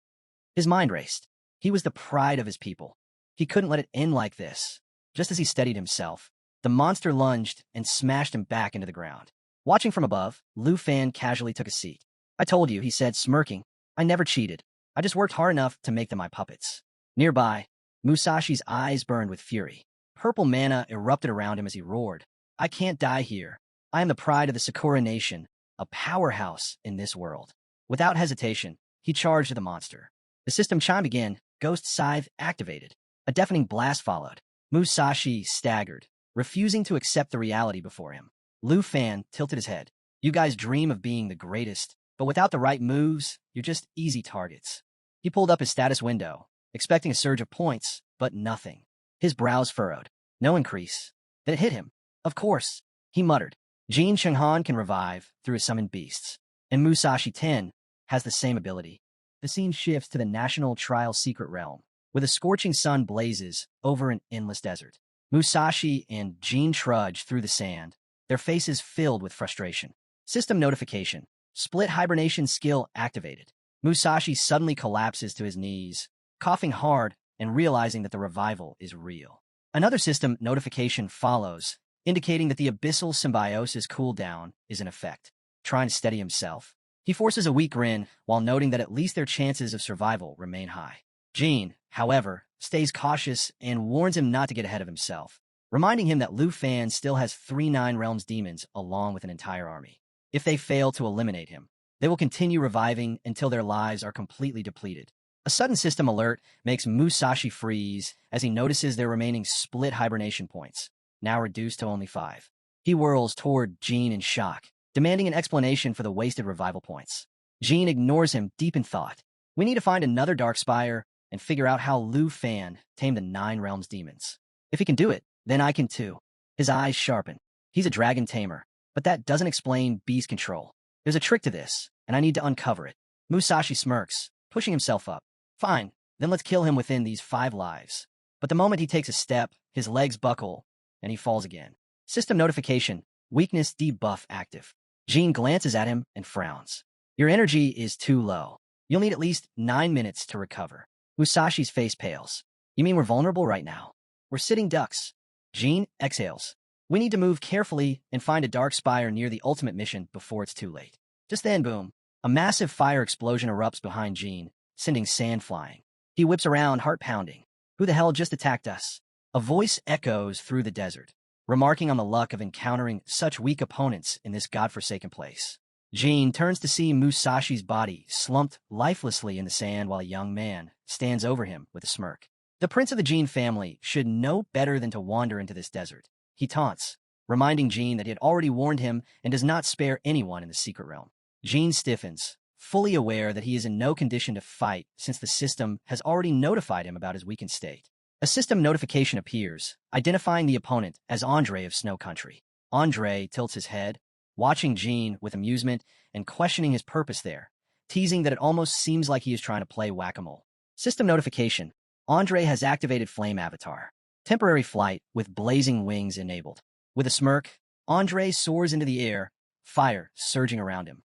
His mind raced. He was the pride of his people. He couldn't let it end like this. Just as he steadied himself, the monster lunged and smashed him back into the ground. Watching from above, Lu Fan casually took a seat. I told you, he said, smirking. I never cheated. I just worked hard enough to make them my puppets. Nearby, Musashi's eyes burned with fury. Purple mana erupted around him as he roared. I can't die here. I am the pride of the Sakura Nation, a powerhouse in this world. Without hesitation, he charged the monster. The system chimed again, Ghost Scythe activated. A deafening blast followed. Musashi staggered, refusing to accept the reality before him. Lu Fan tilted his head. You guys dream of being the greatest, but without the right moves, you're just easy targets. He pulled up his status window, expecting a surge of points, but nothing. His brows furrowed. No increase. Then it hit him. Of course, he muttered. Jin Chenghan can revive through his summoned beasts, and Musashi 10 has the same ability. The scene shifts to the National Trial Secret Realm, where the scorching sun blazes over an endless desert. Musashi and Jin trudge through the sand, their faces filled with frustration. System notification. Split hibernation skill activated. Musashi suddenly collapses to his knees, coughing hard and realizing that the revival is real. Another system notification follows, indicating that the abyssal symbiosis cooldown is in effect. Trying to steady himself, he forces a weak grin while noting that at least their chances of survival remain high. Jin, however, stays cautious and warns him not to get ahead of himself, reminding him that Lu Fan still has 3 Nine Realms demons along with an entire army. If they fail to eliminate him, they will continue reviving until their lives are completely depleted. A sudden system alert makes Musashi freeze as he notices their remaining split hibernation points, now reduced to only 5. He whirls toward Jin in shock, demanding an explanation for the wasted revival points. Jin ignores him deep in thought. We need to find another Darkspire and figure out how Lu Fan tamed the 9 Realms demons. If he can do it, then I can too. His eyes sharpen. He's a dragon tamer, but that doesn't explain beast control. There's a trick to this, and I need to uncover it. Musashi smirks, pushing himself up. Fine, then let's kill him within these 5 lives. But the moment he takes a step, his legs buckle, and he falls again. System notification, weakness debuff active. Jean glances at him and frowns. Your energy is too low. You'll need at least 9 minutes to recover. Musashi's face pales. You mean we're vulnerable right now? We're sitting ducks. Jean exhales. We need to move carefully and find a dark spire near the ultimate mission before it's too late. Just then, boom. A massive fire explosion erupts behind Jean, sending sand flying. He whips around, heart pounding. Who the hell just attacked us? A voice echoes through the desert, remarking on the luck of encountering such weak opponents in this godforsaken place. Jean turns to see Musashi's body slumped lifelessly in the sand while a young man stands over him with a smirk. The prince of the Jean family should know better than to wander into this desert. He taunts, reminding Jean that he had already warned him and does not spare anyone in the secret realm. Jean stiffens, fully aware that he is in no condition to fight since the system has already notified him about his weakened state. A system notification appears, identifying the opponent as Andre of Snow Country. Andre tilts his head, watching Jean with amusement and questioning his purpose there, teasing that it almost seems like he is trying to play whack-a-mole. System notification. Andre has activated Flame Avatar. Temporary flight with blazing wings enabled. With a smirk, Andre soars into the air, fire surging around him.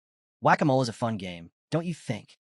Whack-a-mole is a fun game, don't you think?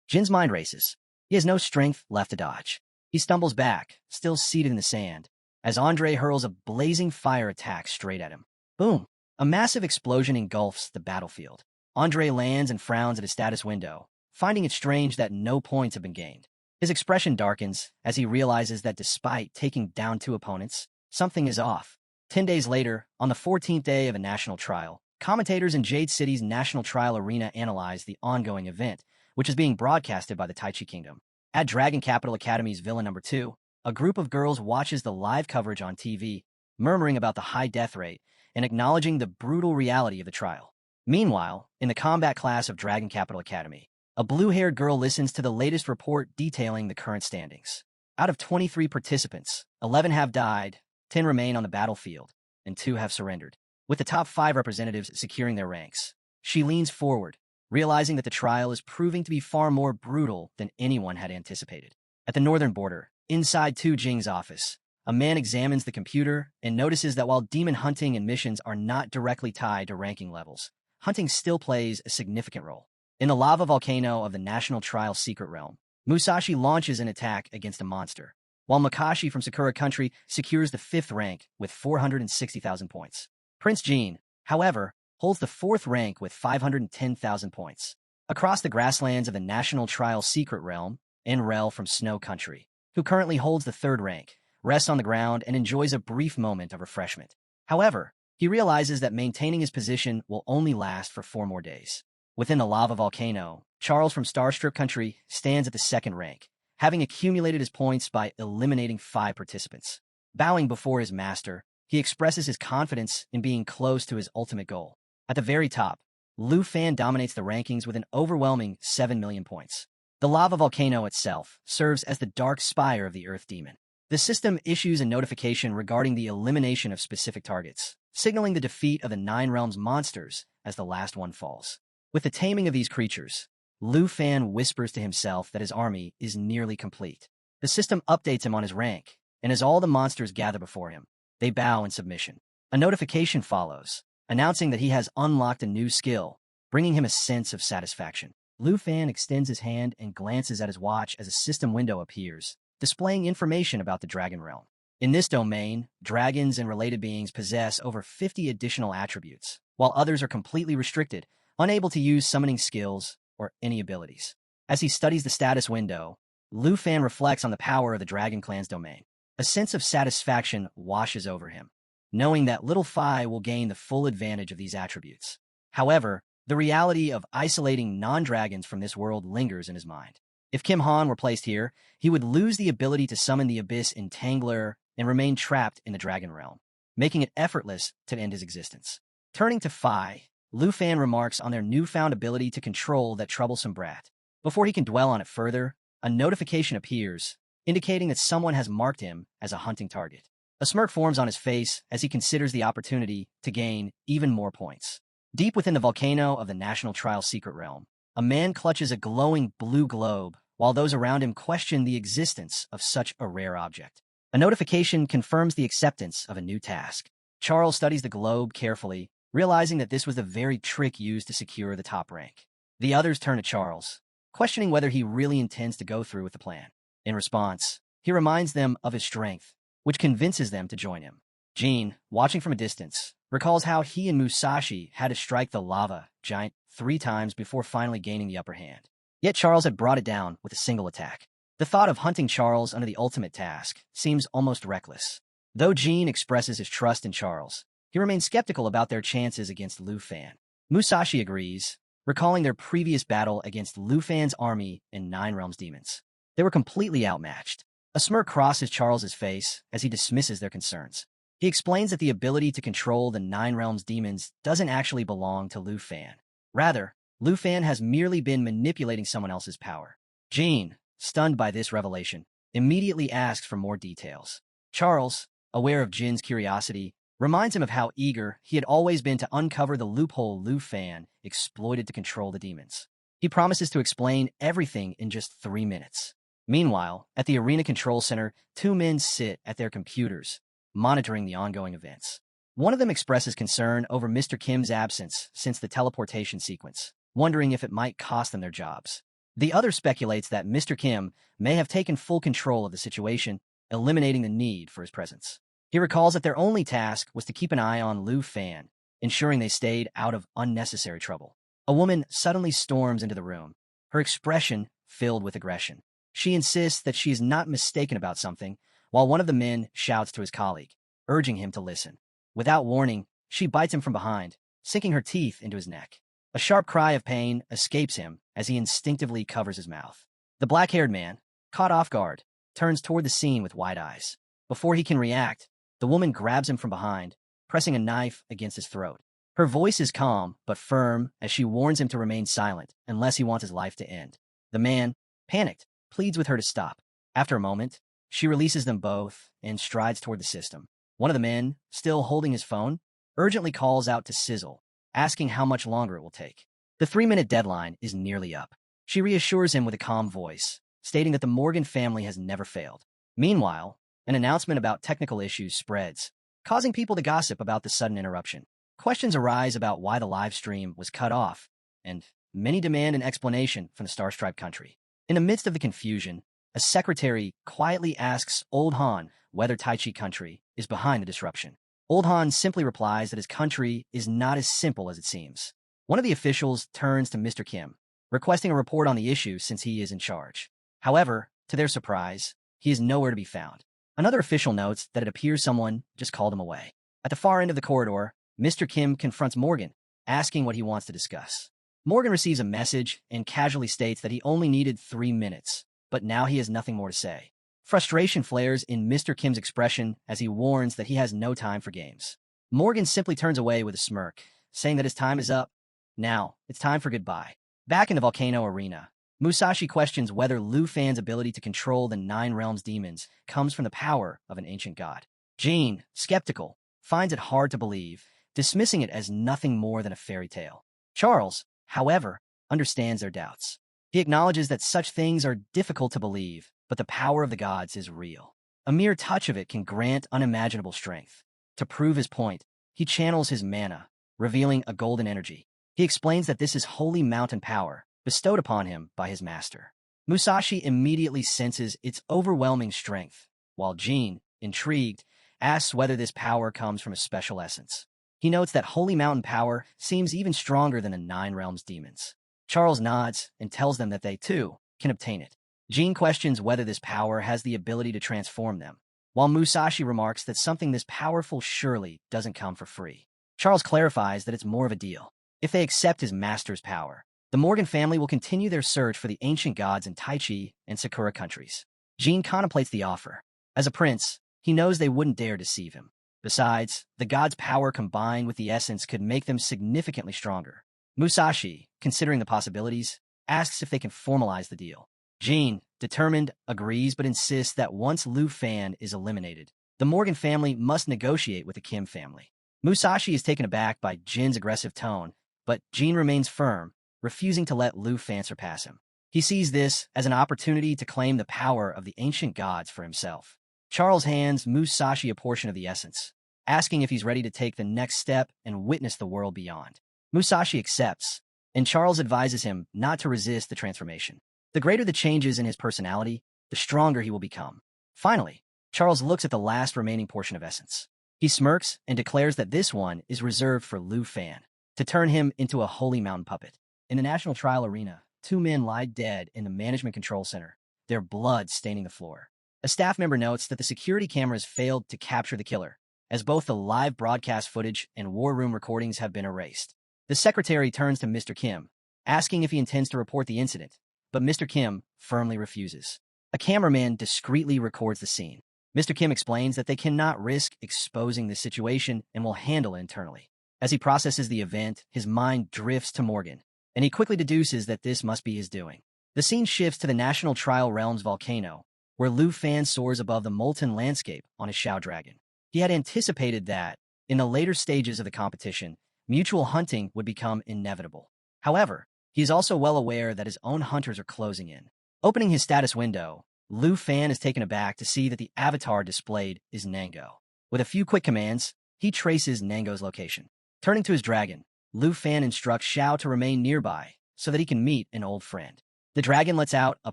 Jin's mind races. He has no strength left to dodge. He stumbles back, still seated in the sand, as Andre hurls a blazing fire attack straight at him. Boom! A massive explosion engulfs the battlefield. Andre lands and frowns at his status window, finding it strange that no points have been gained. His expression darkens as he realizes that despite taking down 2 opponents, something is off. 10 days later, on the 14th day of a national trial, commentators in Jade City's National Trial Arena analyze the ongoing event, which is being broadcasted by the Taichi Kingdom. At Dragon Capital Academy's Villa No. 2, a group of girls watches the live coverage on TV, murmuring about the high death rate and acknowledging the brutal reality of the trial. Meanwhile, in the combat class of Dragon Capital Academy, a blue-haired girl listens to the latest report detailing the current standings. Out of 23 participants, 11 have died, 10 remain on the battlefield, and 2 have surrendered, with the top 5 representatives securing their ranks. She leans forward, realizing that the trial is proving to be far more brutal than anyone had anticipated. At the northern border, inside Tu Jing's office, a man examines the computer and notices that while demon hunting and missions are not directly tied to ranking levels, hunting still plays a significant role. In the lava volcano of the National Trial Secret Realm, Musashi launches an attack against a monster, while Makashi from Sakura Country secures the 5th rank with 460,000 points. Prince Jean, however, holds the 4th rank with 510,000 points. Across the grasslands of the National Trial Secret Realm, Enrel from Snow Country, who currently holds the 3rd rank, rests on the ground and enjoys a brief moment of refreshment. However, he realizes that maintaining his position will only last for 4 more days. Within the lava volcano, Charles from Starstrip Country stands at the 2nd rank, having accumulated his points by eliminating 5 participants. Bowing before his master, he expresses his confidence in being close to his ultimate goal. At the very top, Lu Fan dominates the rankings with an overwhelming 7 million points. The lava volcano itself serves as the dark spire of the Earth Demon. The system issues a notification regarding the elimination of specific targets, signaling the defeat of the 9 realms monsters as the last one falls. With the taming of these creatures, Lu Fan whispers to himself that his army is nearly complete. The system updates him on his rank, and as all the monsters gather before him, they bow in submission. A notification follows, announcing that he has unlocked a new skill, bringing him a sense of satisfaction. Lu Fan extends his hand and glances at his watch as a system window appears, displaying information about the Dragon Realm. In this domain, dragons and related beings possess over 50 additional attributes, while others are completely restricted, unable to use summoning skills or any abilities. As he studies the status window, Lu Fan reflects on the power of the Dragon Clan's domain. A sense of satisfaction washes over him, knowing that Little Phi will gain the full advantage of these attributes. However, the reality of isolating non-dragons from this world lingers in his mind. If Kim Han were placed here, he would lose the ability to summon the Abyss Entangler and remain trapped in the Dragon Realm, making it effortless to end his existence. Turning to Phi, Lu Fan remarks on their newfound ability to control that troublesome brat. Before he can dwell on it further, a notification appears, indicating that someone has marked him as a hunting target. A smirk forms on his face as he considers the opportunity to gain even more points. Deep within the volcano of the National Trial Secret Realm, a man clutches a glowing blue globe, while those around him question the existence of such a rare object. A notification confirms the acceptance of a new task. Charles studies the globe carefully, realizing that this was the very trick used to secure the top rank. The others turn to Charles, questioning whether he really intends to go through with the plan. In response, he reminds them of his strength, which convinces them to join him. Jean, watching from a distance, recalls how he and Musashi had to strike the lava giant 3 times before finally gaining the upper hand. Yet Charles had brought it down with a single attack. The thought of hunting Charles under the ultimate task seems almost reckless. Though Jean expresses his trust in Charles, he remains skeptical about their chances against Lu Fan. Musashi agrees, recalling their previous battle against Lu Fan's army and Nine Realms demons. They were completely outmatched. A smirk crosses Charles's face as he dismisses their concerns. He explains that the ability to control the Nine Realms demons doesn't actually belong to Lu Fan. Rather, Lu Fan has merely been manipulating someone else's power. Jean, stunned by this revelation, immediately asks for more details. Charles, aware of Jin's curiosity, reminds him of how eager he had always been to uncover the loophole Lu Fan exploited to control the demons. He promises to explain everything in just 3 minutes. Meanwhile, at the Arena Control Center, 2 men sit at their computers, monitoring the ongoing events. One of them expresses concern over Mr. Kim's absence since the teleportation sequence, wondering if it might cost them their jobs. The other speculates that Mr. Kim may have taken full control of the situation, eliminating the need for his presence. He recalls that their only task was to keep an eye on Lu Fan, ensuring they stayed out of unnecessary trouble. A woman suddenly storms into the room, her expression filled with aggression. She insists that she is not mistaken about something, while one of the men shouts to his colleague, urging him to listen. Without warning, she bites him from behind, sinking her teeth into his neck. A sharp cry of pain escapes him as he instinctively covers his mouth. The black-haired man, caught off guard, turns toward the scene with wide eyes. Before he can react, the woman grabs him from behind, pressing a knife against his throat. Her voice is calm but firm as she warns him to remain silent unless he wants his life to end. The man, panicked, pleads with her to stop. After a moment, she releases them both and strides toward the system. One of the men, still holding his phone, urgently calls out to Sizzle, asking how much longer it will take. The 3-minute deadline is nearly up. She reassures him with a calm voice, stating that the Morgan family has never failed. Meanwhile, an announcement about technical issues spreads, causing people to gossip about the sudden interruption. Questions arise about why the live stream was cut off, and many demand an explanation from the Starstripe country. In the midst of the confusion, a secretary quietly asks Old Han whether Tai Chi country is behind the disruption. Old Han simply replies that his country is not as simple as it seems. One of the officials turns to Mr. Kim, requesting a report on the issue since he is in charge. However, to their surprise, he is nowhere to be found. Another official notes that it appears someone just called him away. At the far end of the corridor, Mr. Kim confronts Morgan, asking what he wants to discuss. Morgan receives a message and casually states that he only needed 3 minutes, but now he has nothing more to say. Frustration flares in Mr. Kim's expression as he warns that he has no time for games. Morgan simply turns away with a smirk, saying that his time is up. Now, it's time for goodbye. Back in the volcano arena, Musashi questions whether Lu Fan's ability to control the Nine Realms demons comes from the power of an ancient god. Jean, skeptical, finds it hard to believe, dismissing it as nothing more than a fairy tale. Charles, however, understands their doubts. He acknowledges that such things are difficult to believe, but the power of the gods is real. A mere touch of it can grant unimaginable strength. To prove his point, he channels his mana, revealing a golden energy. He explains that this is holy mountain power, bestowed upon him by his master. Musashi immediately senses its overwhelming strength, while Jean, intrigued, asks whether this power comes from a special essence. He notes that holy mountain power seems even stronger than the Nine Realms demons. Charles nods and tells them that they, too, can obtain it. Jean questions whether this power has the ability to transform them, while Musashi remarks that something this powerful surely doesn't come for free. Charles clarifies that it's more of a deal. If they accept his master's power, the Morgan family will continue their search for the ancient gods in Tai Chi and Sakura countries. Jean contemplates the offer. As a prince, he knows they wouldn't dare deceive him. Besides, the gods' power combined with the essence could make them significantly stronger. Musashi, considering the possibilities, asks if they can formalize the deal. Jean, determined, agrees but insists that once Lu Fan is eliminated, the Morgan family must negotiate with the Kim family. Musashi is taken aback by Jin's aggressive tone, but Jean remains firm, refusing to let Lu Fan surpass him. He sees this as an opportunity to claim the power of the ancient gods for himself. Charles hands Musashi a portion of the essence, asking if he's ready to take the next step and witness the world beyond. Musashi accepts, and Charles advises him not to resist the transformation. The greater the changes in his personality, the stronger he will become. Finally, Charles looks at the last remaining portion of essence. He smirks and declares that this one is reserved for Lu Fan, to turn him into a holy mountain puppet. In the national trial arena, two men lie dead in the management control center, their blood staining the floor. A staff member notes that the security cameras failed to capture the killer, as both the live broadcast footage and war room recordings have been erased. The secretary turns to Mr. Kim, asking if he intends to report the incident, but Mr. Kim firmly refuses. A cameraman discreetly records the scene. Mr. Kim explains that they cannot risk exposing the situation and will handle it internally. As he processes the event, his mind drifts to Morgan, and he quickly deduces that this must be his doing. The scene shifts to the National Trial Realms volcano, where Lu Fan soars above the molten landscape on his Shao Dragon. He had anticipated that, in the later stages of the competition, mutual hunting would become inevitable. However, he is also well aware that his own hunters are closing in. Opening his status window, Lu Fan is taken aback to see that the avatar displayed is Nango. With a few quick commands, he traces Nango's location. Turning to his dragon, Lu Fan instructs Shao to remain nearby so that he can meet an old friend. The dragon lets out a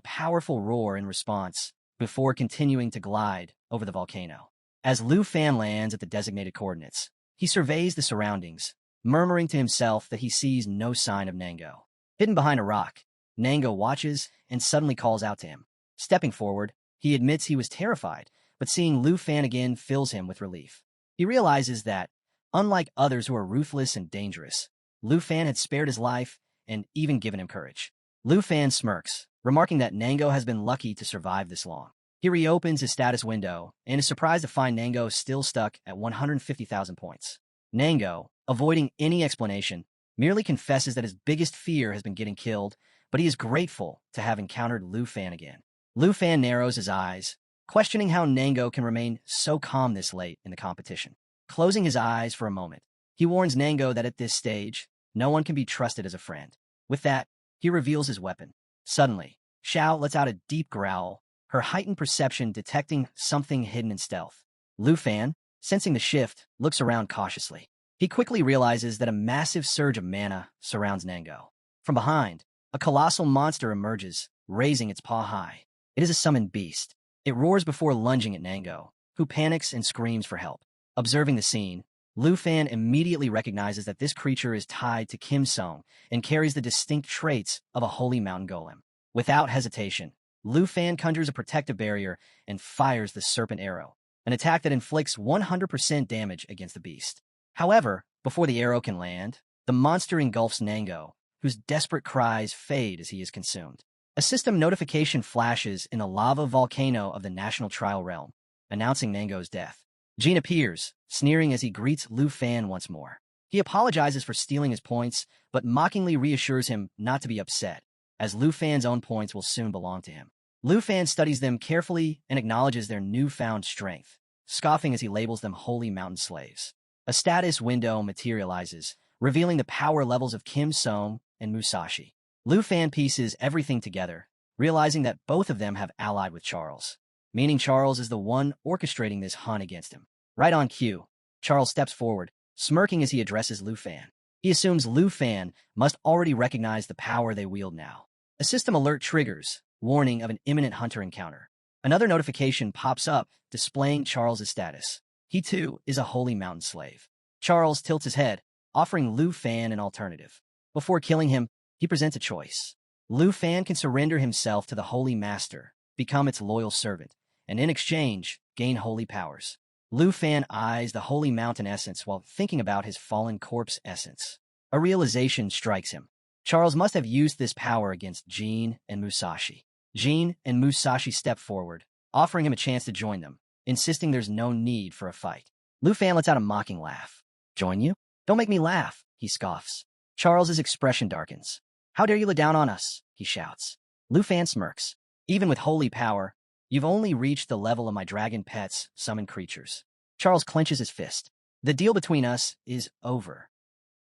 powerful roar in response before continuing to glide over the volcano. As Lu Fan lands at the designated coordinates, he surveys the surroundings, murmuring to himself that he sees no sign of Nango. Hidden behind a rock, Nango watches and suddenly calls out to him. Stepping forward, he admits he was terrified, but seeing Lu Fan again fills him with relief. He realizes that, unlike others who are ruthless and dangerous, Lu Fan had spared his life and even given him courage. Lu Fan smirks, remarking that Nango has been lucky to survive this long. He reopens his status window and is surprised to find Nango still stuck at 150,000 points. Nango, avoiding any explanation, merely confesses that his biggest fear has been getting killed, but he is grateful to have encountered Lu Fan again. Lu Fan narrows his eyes, questioning how Nango can remain so calm this late in the competition. Closing his eyes for a moment, he warns Nango that at this stage, no one can be trusted as a friend. With that, he reveals his weapon. Suddenly, Shao lets out a deep growl, her heightened perception detecting something hidden in stealth. Lu Fan, sensing the shift, looks around cautiously. He quickly realizes that a massive surge of mana surrounds Nango. From behind, a colossal monster emerges, raising its paw high. It is a summoned beast. It roars before lunging at Nango, who panics and screams for help. Observing the scene, Lu Fan immediately recognizes that this creature is tied to Kim Song and carries the distinct traits of a holy mountain golem. Without hesitation, Lu Fan conjures a protective barrier and fires the serpent arrow, an attack that inflicts 100% damage against the beast. However, before the arrow can land, the monster engulfs Nango, whose desperate cries fade as he is consumed. A system notification flashes in the lava volcano of the National Trial Realm, announcing Nango's death. Jean appears, sneering as he greets Lu Fan once more. He apologizes for stealing his points, but mockingly reassures him not to be upset, as Lu Fan's own points will soon belong to him. Lu Fan studies them carefully and acknowledges their newfound strength, scoffing as he labels them holy mountain slaves. A status window materializes, revealing the power levels of Kim Song and Musashi. Lu Fan pieces everything together, realizing that both of them have allied with Charles, meaning Charles is the one orchestrating this hunt against him. Right on cue, Charles steps forward, smirking as he addresses Lu Fan. He assumes Lu Fan must already recognize the power they wield now. A system alert triggers, warning of an imminent hunter encounter. Another notification pops up, displaying Charles's status. He too is a holy mountain slave. Charles tilts his head, offering Lu Fan an alternative. Before killing him, he presents a choice. Lu Fan can surrender himself to the Holy Master, become its loyal servant, and in exchange, gain holy powers. Lu Fan eyes the holy mountain essence while thinking about his fallen corpse essence. A realization strikes him. Charles must have used this power against Jean and Musashi. Jean and Musashi step forward, offering him a chance to join them, insisting there's no need for a fight. Lu Fan lets out a mocking laugh. Join you? Don't make me laugh, he scoffs. Charles's expression darkens. How dare you look down on us, he shouts. Lu Fan smirks. Even with holy power, you've only reached the level of my dragon pets, summoned creatures. Charles clenches his fist. The deal between us is over.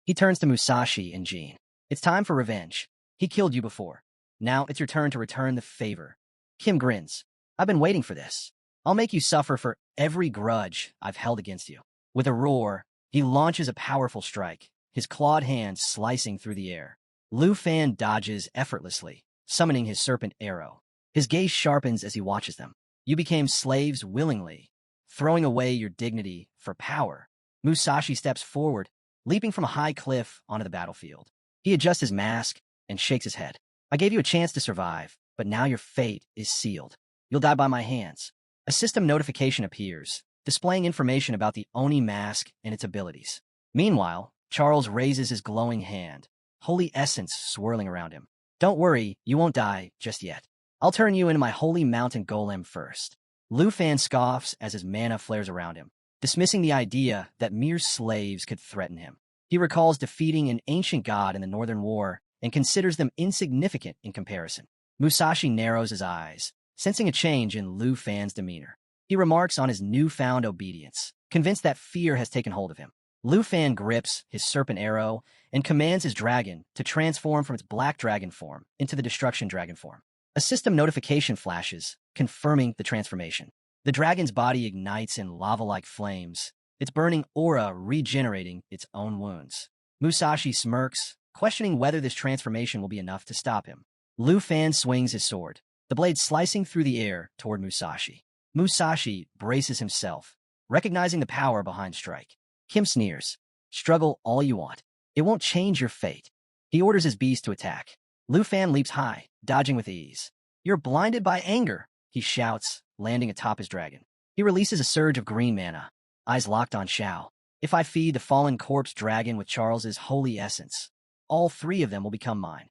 He turns to Musashi and Jean. It's time for revenge. He killed you before. Now it's your turn to return the favor. Kim grins. I've been waiting for this. I'll make you suffer for every grudge I've held against you. With a roar, he launches a powerful strike, his clawed hand slicing through the air. Lu Fan dodges effortlessly, summoning his serpent arrow. His gaze sharpens as he watches them. You became slaves willingly, throwing away your dignity for power. Musashi steps forward, leaping from a high cliff onto the battlefield. He adjusts his mask and shakes his head. I gave you a chance to survive, but now your fate is sealed. You'll die by my hands. A system notification appears, displaying information about the Oni mask and its abilities. Meanwhile, Charles raises his glowing hand, holy essence swirling around him. Don't worry, you won't die just yet. I'll turn you into my holy mountain golem first. Lu Fan scoffs as his mana flares around him, dismissing the idea that mere slaves could threaten him. He recalls defeating an ancient god in the Northern War and considers them insignificant in comparison. Musashi narrows his eyes, sensing a change in Lu Fan's demeanor. He remarks on his newfound obedience, convinced that fear has taken hold of him. Lu Fan grips his serpent arrow and commands his dragon to transform from its black dragon form into the destruction dragon form. A system notification flashes, confirming the transformation. The dragon's body ignites in lava-like flames, its burning aura regenerating its own wounds. Musashi smirks, questioning whether this transformation will be enough to stop him. Lu Fan swings his sword, the blade slicing through the air toward Musashi. Musashi braces himself, recognizing the power behind strike. Kim sneers. Struggle all you want. It won't change your fate. He orders his beast to attack. Lu Fan leaps high, dodging with ease. You're blinded by anger, he shouts, landing atop his dragon. He releases a surge of green mana, eyes locked on Xiao. If I feed the fallen corpse dragon with Charles's holy essence, all three of them will become mine.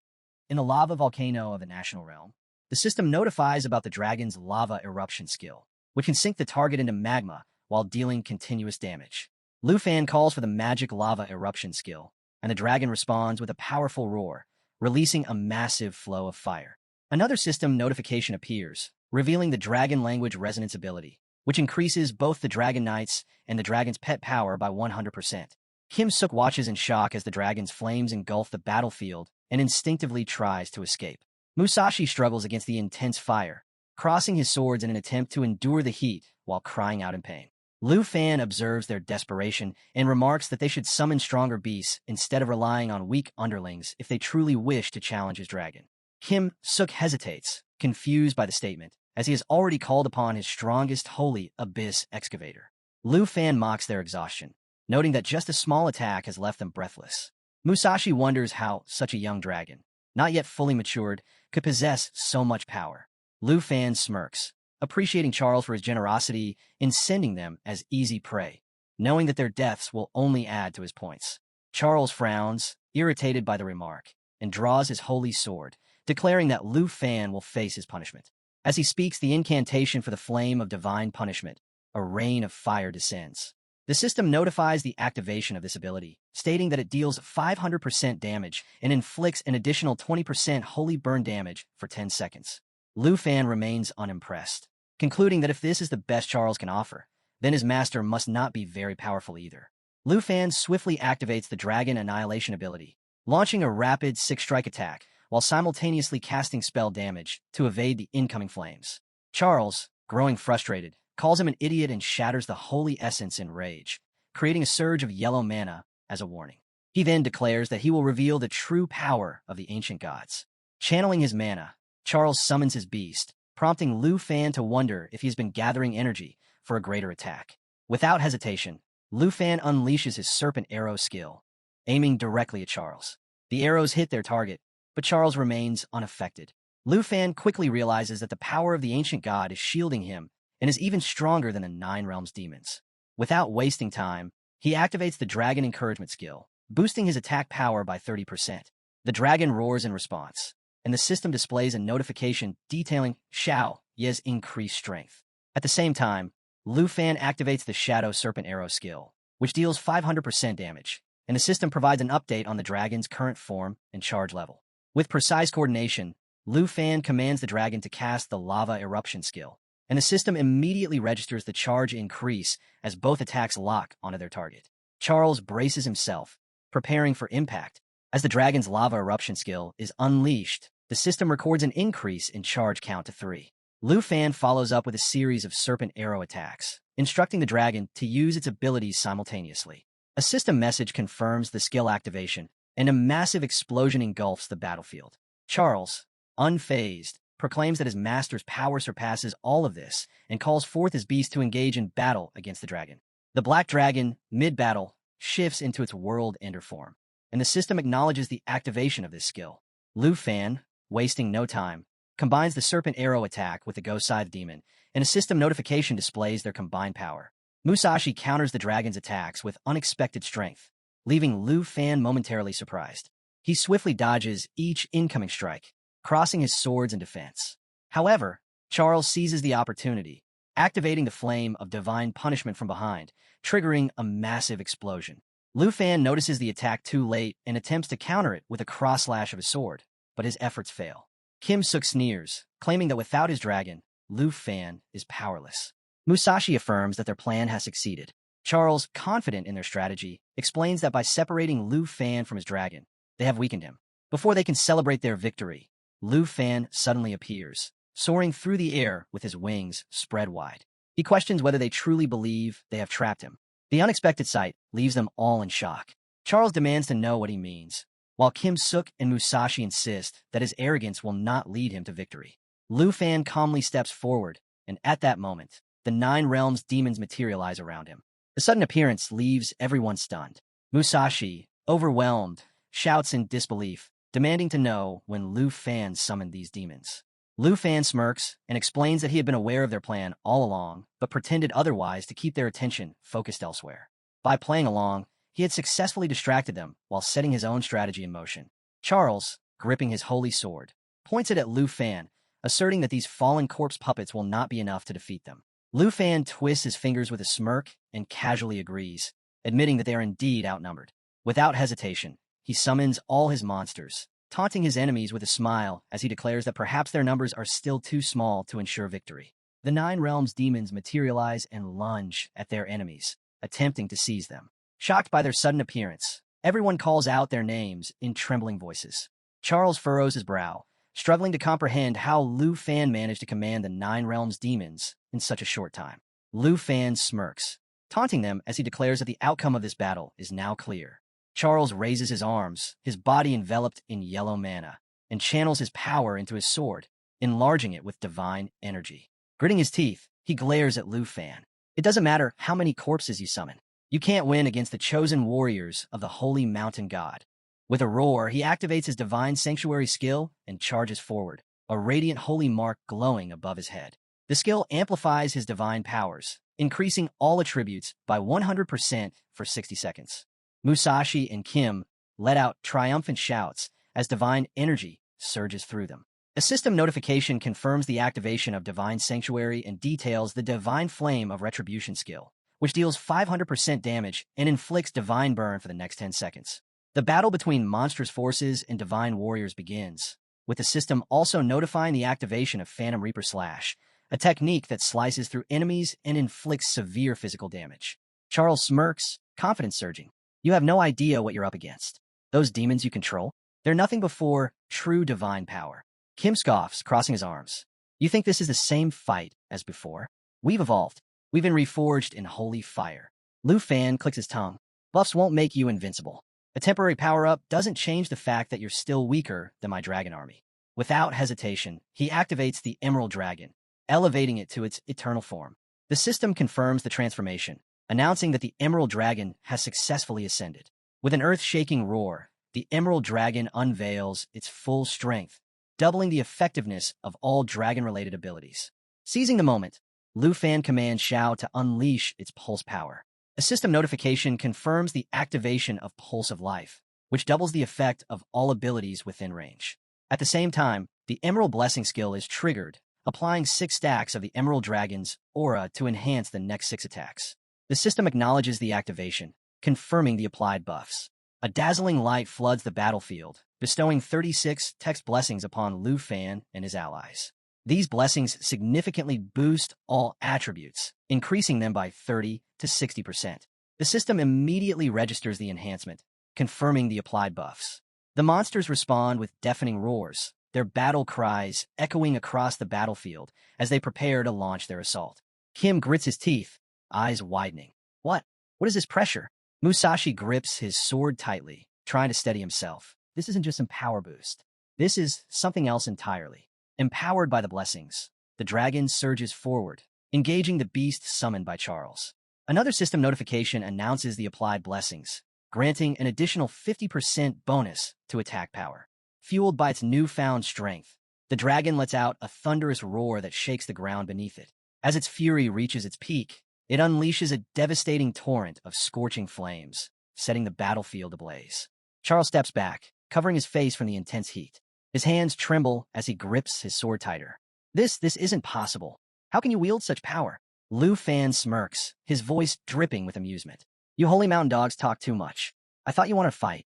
In the lava volcano of the national realm, the system notifies about the dragon's lava eruption skill, which can sink the target into magma while dealing continuous damage. Lu Fan calls for the magic lava eruption skill, and the dragon responds with a powerful roar, releasing a massive flow of fire. Another system notification appears, revealing the dragon language resonance ability, which increases both the Dragon Knight's and the dragon's pet power by 100%. Kim Suk watches in shock as the dragon's flames engulf the battlefield and instinctively tries to escape. Musashi struggles against the intense fire, crossing his swords in an attempt to endure the heat while crying out in pain. Lu Fan observes their desperation and remarks that they should summon stronger beasts instead of relying on weak underlings if they truly wish to challenge his dragon. Kim Suk hesitates, confused by the statement, as he has already called upon his strongest holy abyss excavator. Lu Fan mocks their exhaustion, noting that just a small attack has left them breathless. Musashi wonders how such a young dragon, not yet fully matured, could possess so much power. Lu Fan smirks, appreciating Charles for his generosity in sending them as easy prey, knowing that their deaths will only add to his points. Charles frowns, irritated by the remark, and draws his holy sword, declaring that Lu Fan will face his punishment. As he speaks the incantation for the flame of divine punishment, a rain of fire descends. The system notifies the activation of this ability, stating that it deals 500% damage and inflicts an additional 20% holy burn damage for 10 seconds. Lu Fan remains unimpressed, concluding that if this is the best Charles can offer, then his master must not be very powerful either. Lu Fan swiftly activates the Dragon Annihilation ability, launching a rapid 6-strike attack while simultaneously casting spell damage to evade the incoming flames. Charles, growing frustrated, calls him an idiot and shatters the holy essence in rage, creating a surge of yellow mana as a warning. He then declares that he will reveal the true power of the ancient gods. Channeling his mana, Charles summons his beast, prompting Lu Fan to wonder if he's been gathering energy for a greater attack. Without hesitation, Lu Fan unleashes his serpent arrow skill, aiming directly at Charles. The arrows hit their target, but Charles remains unaffected. Lu Fan quickly realizes that the power of the ancient god is shielding him and is even stronger than the Nine Realms demons. Without wasting time, he activates the Dragon Encouragement skill, boosting his attack power by 30%. The dragon roars in response, and the system displays a notification detailing Xiao Ye's increased strength. At the same time, Lu Fan activates the Shadow Serpent Arrow skill, which deals 500% damage, and the system provides an update on the dragon's current form and charge level. With precise coordination, Lu Fan commands the dragon to cast the Lava Eruption skill, and the system immediately registers the charge increase as both attacks lock onto their target. Charles braces himself, preparing for impact, as the dragon's Lava Eruption skill is unleashed the system records an increase in charge count to 3. Lu Fan follows up with a series of serpent arrow attacks, instructing the dragon to use its abilities simultaneously. A system message confirms the skill activation, and a massive explosion engulfs the battlefield. Charles, unfazed, proclaims that his master's power surpasses all of this and calls forth his beast to engage in battle against the dragon. The black dragon, mid-battle, shifts into its world-ender form, and the system acknowledges the activation of this skill. Lu Fan, wasting no time, combines the serpent arrow attack with the ghost scythe demon, and a system notification displays their combined power. Musashi counters the dragon's attacks with unexpected strength, leaving Lu Fan momentarily surprised. He swiftly dodges each incoming strike, crossing his swords in defense. However, Charles seizes the opportunity, activating the flame of divine punishment from behind, triggering a massive explosion. Lu Fan notices the attack too late and attempts to counter it with a cross-slash of his sword, but his efforts fail. Kim Suk sneers, claiming that without his dragon, Lu Fan is powerless. Musashi affirms that their plan has succeeded. Charles, confident in their strategy, explains that by separating Lu Fan from his dragon, they have weakened him. Before they can celebrate their victory, Lu Fan suddenly appears, soaring through the air with his wings spread wide. He questions whether they truly believe they have trapped him. The unexpected sight leaves them all in shock. Charles demands to know what he means, while Kim Suk and Musashi insist that his arrogance will not lead him to victory. Lu Fan calmly steps forward, and at that moment, the 9 realms demons materialize around him. The sudden appearance leaves everyone stunned. Musashi, overwhelmed, shouts in disbelief, demanding to know when Lu Fan summoned these demons. Lu Fan smirks and explains that he had been aware of their plan all along, but pretended otherwise to keep their attention focused elsewhere. By playing along, he had successfully distracted them while setting his own strategy in motion. Charles, gripping his holy sword, points it at Lu Fan, asserting that these fallen corpse puppets will not be enough to defeat them. Lu Fan twists his fingers with a smirk and casually agrees, admitting that they are indeed outnumbered. Without hesitation, he summons all his monsters, taunting his enemies with a smile as he declares that perhaps their numbers are still too small to ensure victory. The 9 realms demons materialize and lunge at their enemies, attempting to seize them. Shocked by their sudden appearance, everyone calls out their names in trembling voices. Charles furrows his brow, struggling to comprehend how Lu Fan managed to command the 9 realms demons in such a short time. Lu Fan smirks, taunting them as he declares that the outcome of this battle is now clear. Charles raises his arms, his body enveloped in yellow mana, and channels his power into his sword, enlarging it with divine energy. Gritting his teeth, he glares at Lu Fan. It doesn't matter how many corpses you summon. You can't win against the chosen warriors of the holy mountain god. With a roar, he activates his divine sanctuary skill and charges forward, a radiant holy mark glowing above his head. The skill amplifies his divine powers, increasing all attributes by 100% for 60 seconds. Musashi and Kim let out triumphant shouts as divine energy surges through them. A system notification confirms the activation of Divine Sanctuary and details the Divine Flame of Retribution skill, which deals 500% damage and inflicts divine burn for the next 10 seconds. The battle between monstrous forces and divine warriors begins, with the system also notifying the activation of Phantom Reaper Slash, a technique that slices through enemies and inflicts severe physical damage. Charles smirks, confidence surging. You have no idea what you're up against. Those demons you control, they're nothing before true divine power. Kim scoffs, crossing his arms. You think this is the same fight as before? We've evolved. We've been reforged in holy fire. Lu Fan clicks his tongue. Buffs won't make you invincible. A temporary power-up doesn't change the fact that you're still weaker than my dragon army. Without hesitation, he activates the Emerald Dragon, elevating it to its eternal form. The system confirms the transformation, announcing that the Emerald Dragon has successfully ascended. With an earth-shaking roar, the Emerald Dragon unveils its full strength, doubling the effectiveness of all dragon-related abilities. Seizing the moment, Lu Fan commands Xiao to unleash its pulse power. A system notification confirms the activation of Pulse of Life, which doubles the effect of all abilities within range. At the same time, the Emerald Blessing skill is triggered, applying 6 stacks of the Emerald Dragon's aura to enhance the next 6 attacks. The system acknowledges the activation, confirming the applied buffs. A dazzling light floods the battlefield, bestowing 36 text blessings upon Lu Fan and his allies. These blessings significantly boost all attributes, increasing them by 30 to 60%. The system immediately registers the enhancement, confirming the applied buffs. The monsters respond with deafening roars, their battle cries echoing across the battlefield as they prepare to launch their assault. Kim grits his teeth, eyes widening. What? What is this pressure? Musashi grips his sword tightly, trying to steady himself. This isn't just some power boost. This is something else entirely. Empowered by the blessings, the dragon surges forward, engaging the beast summoned by Charles. Another system notification announces the applied blessings, granting an additional 50% bonus to attack power. Fueled by its newfound strength, the dragon lets out a thunderous roar that shakes the ground beneath it. As its fury reaches its peak, it unleashes a devastating torrent of scorching flames, setting the battlefield ablaze. Charles steps back, covering his face from the intense heat. His hands tremble as he grips his sword tighter. This isn't possible. How can you wield such power? Lu Fan smirks, his voice dripping with amusement. You holy mountain dogs talk too much. I thought you wanted to fight.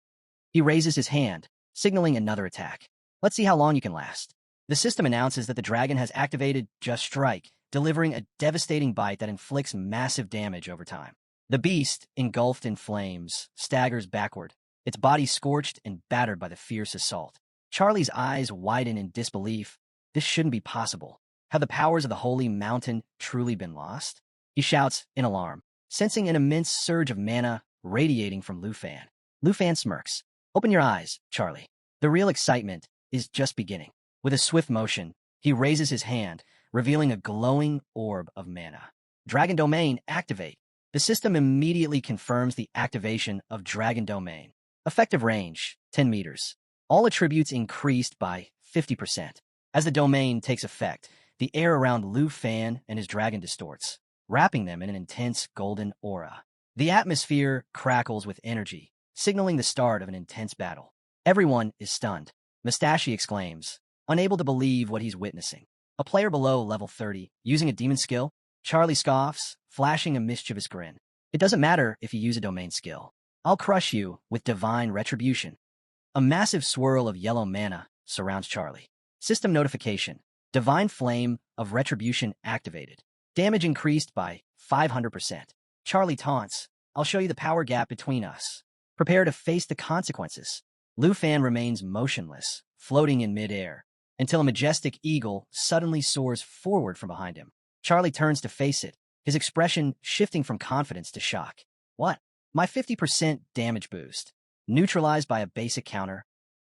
He raises his hand, signaling another attack. Let's see how long you can last. The system announces that the dragon has activated Just Strike, delivering a devastating bite that inflicts massive damage over time. The beast, engulfed in flames, staggers backward, its body scorched and battered by the fierce assault. Charlie's eyes widen in disbelief. This shouldn't be possible. Have the powers of the holy mountain truly been lost? He shouts in alarm, sensing an immense surge of mana radiating from Lu Fan. Lu Fan smirks. Open your eyes, Charlie. The real excitement is just beginning. With a swift motion, he raises his hand, revealing a glowing orb of mana. Dragon Domain, activate. The system immediately confirms the activation of Dragon Domain. Effective range, 10 meters. All attributes increased by 50%. As the domain takes effect, the air around Lu Fan and his dragon distorts, wrapping them in an intense golden aura. The atmosphere crackles with energy, signaling the start of an intense battle. Everyone is stunned. Mustache exclaims, unable to believe what he's witnessing. A player below level 30, using a demon skill? Charlie scoffs, flashing a mischievous grin. It doesn't matter if you use a domain skill. I'll crush you with divine retribution. A massive swirl of yellow mana surrounds Charlie. System notification. Divine Flame of Retribution activated. Damage increased by 500%. Charlie taunts, I'll show you the power gap between us. Prepare to face the consequences. Lu Fan remains motionless, floating in midair, until a majestic eagle suddenly soars forward from behind him. Charlie turns to face it, his expression shifting from confidence to shock. What? My 50% damage boost. Neutralized by a basic counter.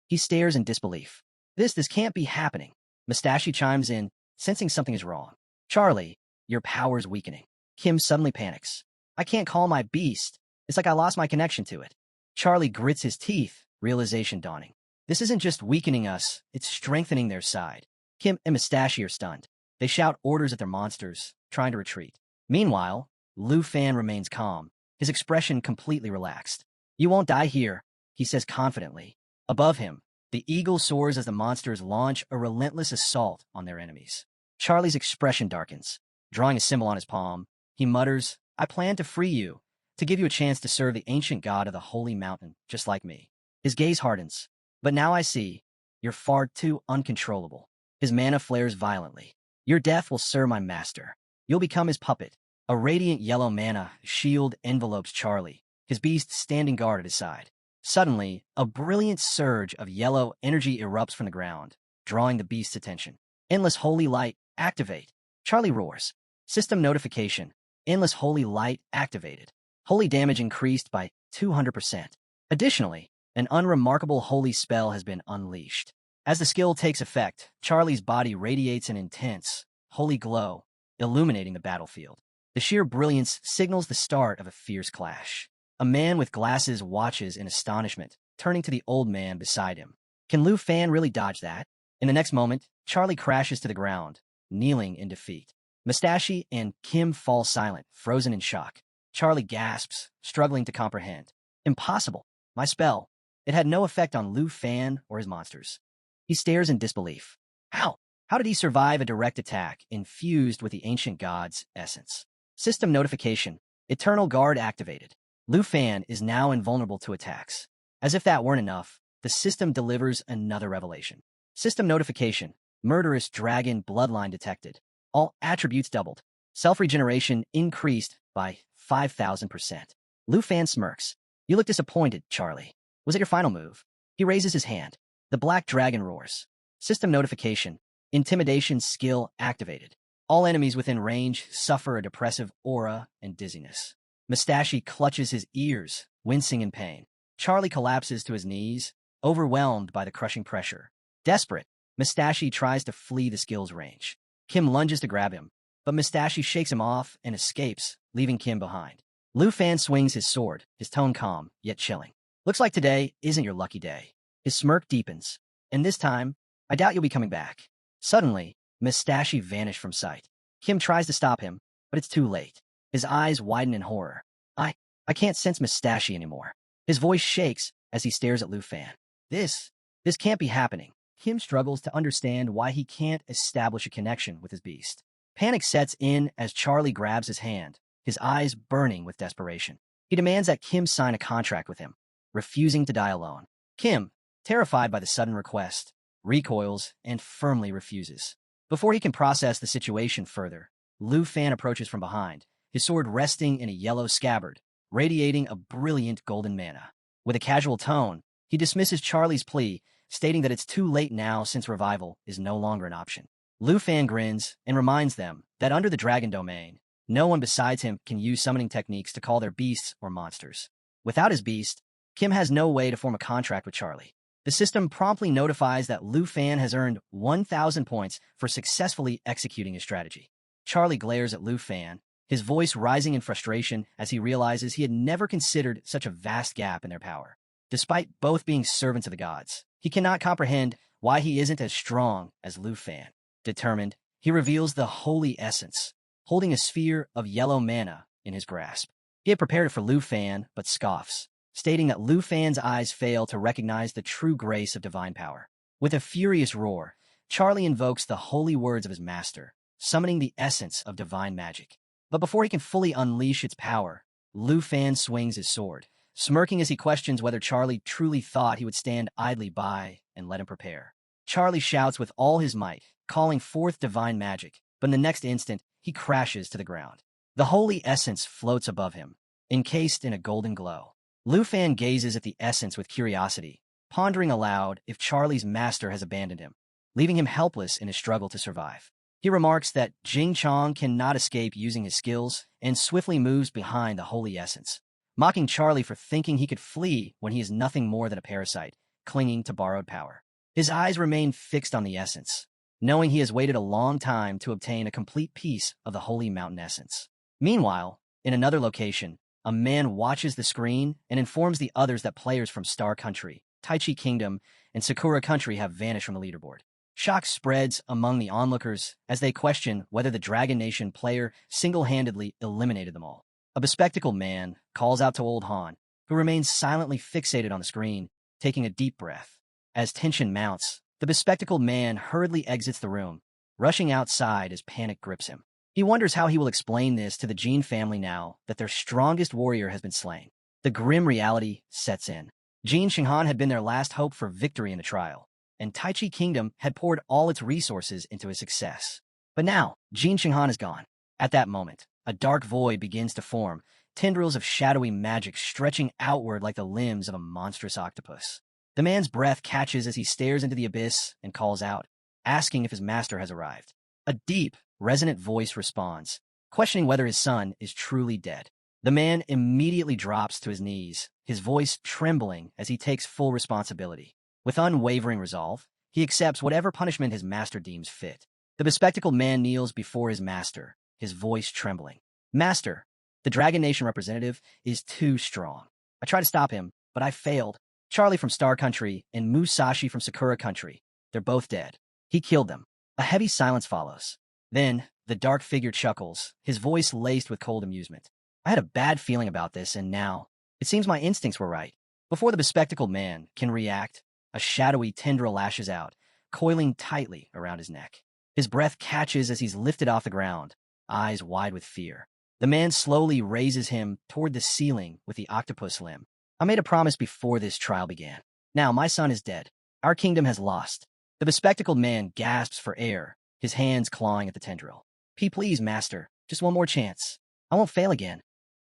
He stares in disbelief. This can't be happening. Mustache chimes in, sensing something is wrong. Charlie, your power's weakening. Kim suddenly panics. I can't call my beast. It's like I lost my connection to it. Charlie grits his teeth, realization dawning. This isn't just weakening us, it's strengthening their side. Kim and Mustache are stunned. They shout orders at their monsters, trying to retreat. Meanwhile, Lu Fan remains calm, his expression completely relaxed. You won't die here, he says confidently. Above him, the eagle soars as the monsters launch a relentless assault on their enemies. Charlie's expression darkens. Drawing a symbol on his palm, he mutters, I plan to free you, to give you a chance to serve the ancient god of the holy mountain, just like me. His gaze hardens. But now I see, you're far too uncontrollable. His mana flares violently. Your death will serve my master. You'll become his puppet. A radiant yellow mana shield envelopes Charlie, his beast standing guard at his side. Suddenly, a brilliant surge of yellow energy erupts from the ground, drawing the beast's attention. Endless Holy Light, activate. Charlie roars. System notification. Endless Holy Light activated. Holy damage increased by 200%. Additionally, an unremarkable holy spell has been unleashed. As the skill takes effect, Charlie's body radiates an intense, holy glow, illuminating the battlefield. The sheer brilliance signals the start of a fierce clash. A man with glasses watches in astonishment, turning to the old man beside him. Can Lu Fan really dodge that? In the next moment, Charlie crashes to the ground, kneeling in defeat. Mustache and Kim fall silent, frozen in shock. Charlie gasps, struggling to comprehend. Impossible. My spell. It had no effect on Lu Fan or his monsters. He stares in disbelief. How? How did he survive a direct attack infused with the ancient god's essence? System notification. Eternal Guard activated. Lu Fan is now invulnerable to attacks. As if that weren't enough, the system delivers another revelation. System notification. Murderous dragon bloodline detected. All attributes doubled. Self-regeneration increased by 5,000%. Lu Fan smirks. You look disappointed, Charlie. Was it your final move? He raises his hand. The black dragon roars. System notification. Intimidation skill activated. All enemies within range suffer a depressive aura and dizziness. Mustache clutches his ears, wincing in pain. Charlie collapses to his knees, overwhelmed by the crushing pressure. Desperate, Mustache tries to flee the skill's range. Kim lunges to grab him, but Mustache shakes him off and escapes, leaving Kim behind. Lu Fan swings his sword, his tone calm, yet chilling. Looks like today isn't your lucky day. His smirk deepens, and this time, I doubt you'll be coming back. Suddenly, Mustache vanished from sight. Kim tries to stop him, but it's too late. His eyes widen in horror. I can't sense Mustache anymore. His voice shakes as he stares at Lu Fan. This can't be happening. Kim struggles to understand why he can't establish a connection with his beast. Panic sets in as Charlie grabs his hand, his eyes burning with desperation. He demands that Kim sign a contract with him, refusing to die alone. Kim, terrified by the sudden request, recoils and firmly refuses. Before he can process the situation further, Lu Fan approaches from behind, his sword resting in a yellow scabbard, radiating a brilliant golden mana. With a casual tone, he dismisses Charlie's plea, stating that it's too late now since revival is no longer an option. Lu Fan grins and reminds them that under the dragon domain, no one besides him can use summoning techniques to call their beasts or monsters. Without his beast, Kim has no way to form a contract with Charlie. The system promptly notifies that Lu Fan has earned 1,000 points for successfully executing his strategy. Charlie glares at Lu Fan, his voice rising in frustration as he realizes he had never considered such a vast gap in their power. Despite both being servants of the gods, he cannot comprehend why he isn't as strong as Lu Fan. Determined, he reveals the holy essence, holding a sphere of yellow mana in his grasp. He had prepared it for Lu Fan, but scoffs, stating that Lu Fan's eyes fail to recognize the true grace of divine power. With a furious roar, Charlie invokes the holy words of his master, summoning the essence of divine magic. But before he can fully unleash its power, Lu Fan swings his sword, smirking as he questions whether Charlie truly thought he would stand idly by and let him prepare. Charlie shouts with all his might, calling forth divine magic, but in the next instant, he crashes to the ground. The holy essence floats above him, encased in a golden glow. Lu Fan gazes at the essence with curiosity, pondering aloud if Charlie's master has abandoned him, leaving him helpless in his struggle to survive. He remarks that Jing Chong cannot escape using his skills and swiftly moves behind the holy essence, mocking Charlie for thinking he could flee when he is nothing more than a parasite, clinging to borrowed power. His eyes remain fixed on the essence, knowing he has waited a long time to obtain a complete piece of the holy mountain essence. Meanwhile, in another location, a man watches the screen and informs the others that players from Star Country, Taichi Kingdom, and Sakura Country have vanished from the leaderboard. Shock spreads among the onlookers as they question whether the Dragon Nation player single-handedly eliminated them all. A bespectacled man calls out to Old Han, who remains silently fixated on the screen, taking a deep breath. As tension mounts, the bespectacled man hurriedly exits the room, rushing outside as panic grips him. He wonders how he will explain this to the Jin family now that their strongest warrior has been slain. The grim reality sets in. Jin Shinghan had been their last hope for victory in the trial, and Taichi Kingdom had poured all its resources into his success. But now, Jin Shinghan is gone. At that moment, a dark void begins to form, tendrils of shadowy magic stretching outward like the limbs of a monstrous octopus. The man's breath catches as he stares into the abyss and calls out, asking if his master has arrived. A deep, resonant voice responds, questioning whether his son is truly dead. The man immediately drops to his knees, his voice trembling as he takes full responsibility. With unwavering resolve, he accepts whatever punishment his master deems fit. The bespectacled man kneels before his master, his voice trembling. Master, the Dragon Nation representative is too strong. I tried to stop him, but I failed. Charlie from Star Country and Musashi from Sakura Country, they're both dead. He killed them. A heavy silence follows. Then, the dark figure chuckles, his voice laced with cold amusement. I had a bad feeling about this, and now, it seems my instincts were right. Before the bespectacled man can react, a shadowy tendril lashes out, coiling tightly around his neck. His breath catches as he's lifted off the ground, eyes wide with fear. The man slowly raises him toward the ceiling with the octopus limb. I made a promise before this trial began. Now my son is dead. Our kingdom has lost. The bespectacled man gasps for air, his hands clawing at the tendril. Please, master, just one more chance. I won't fail again.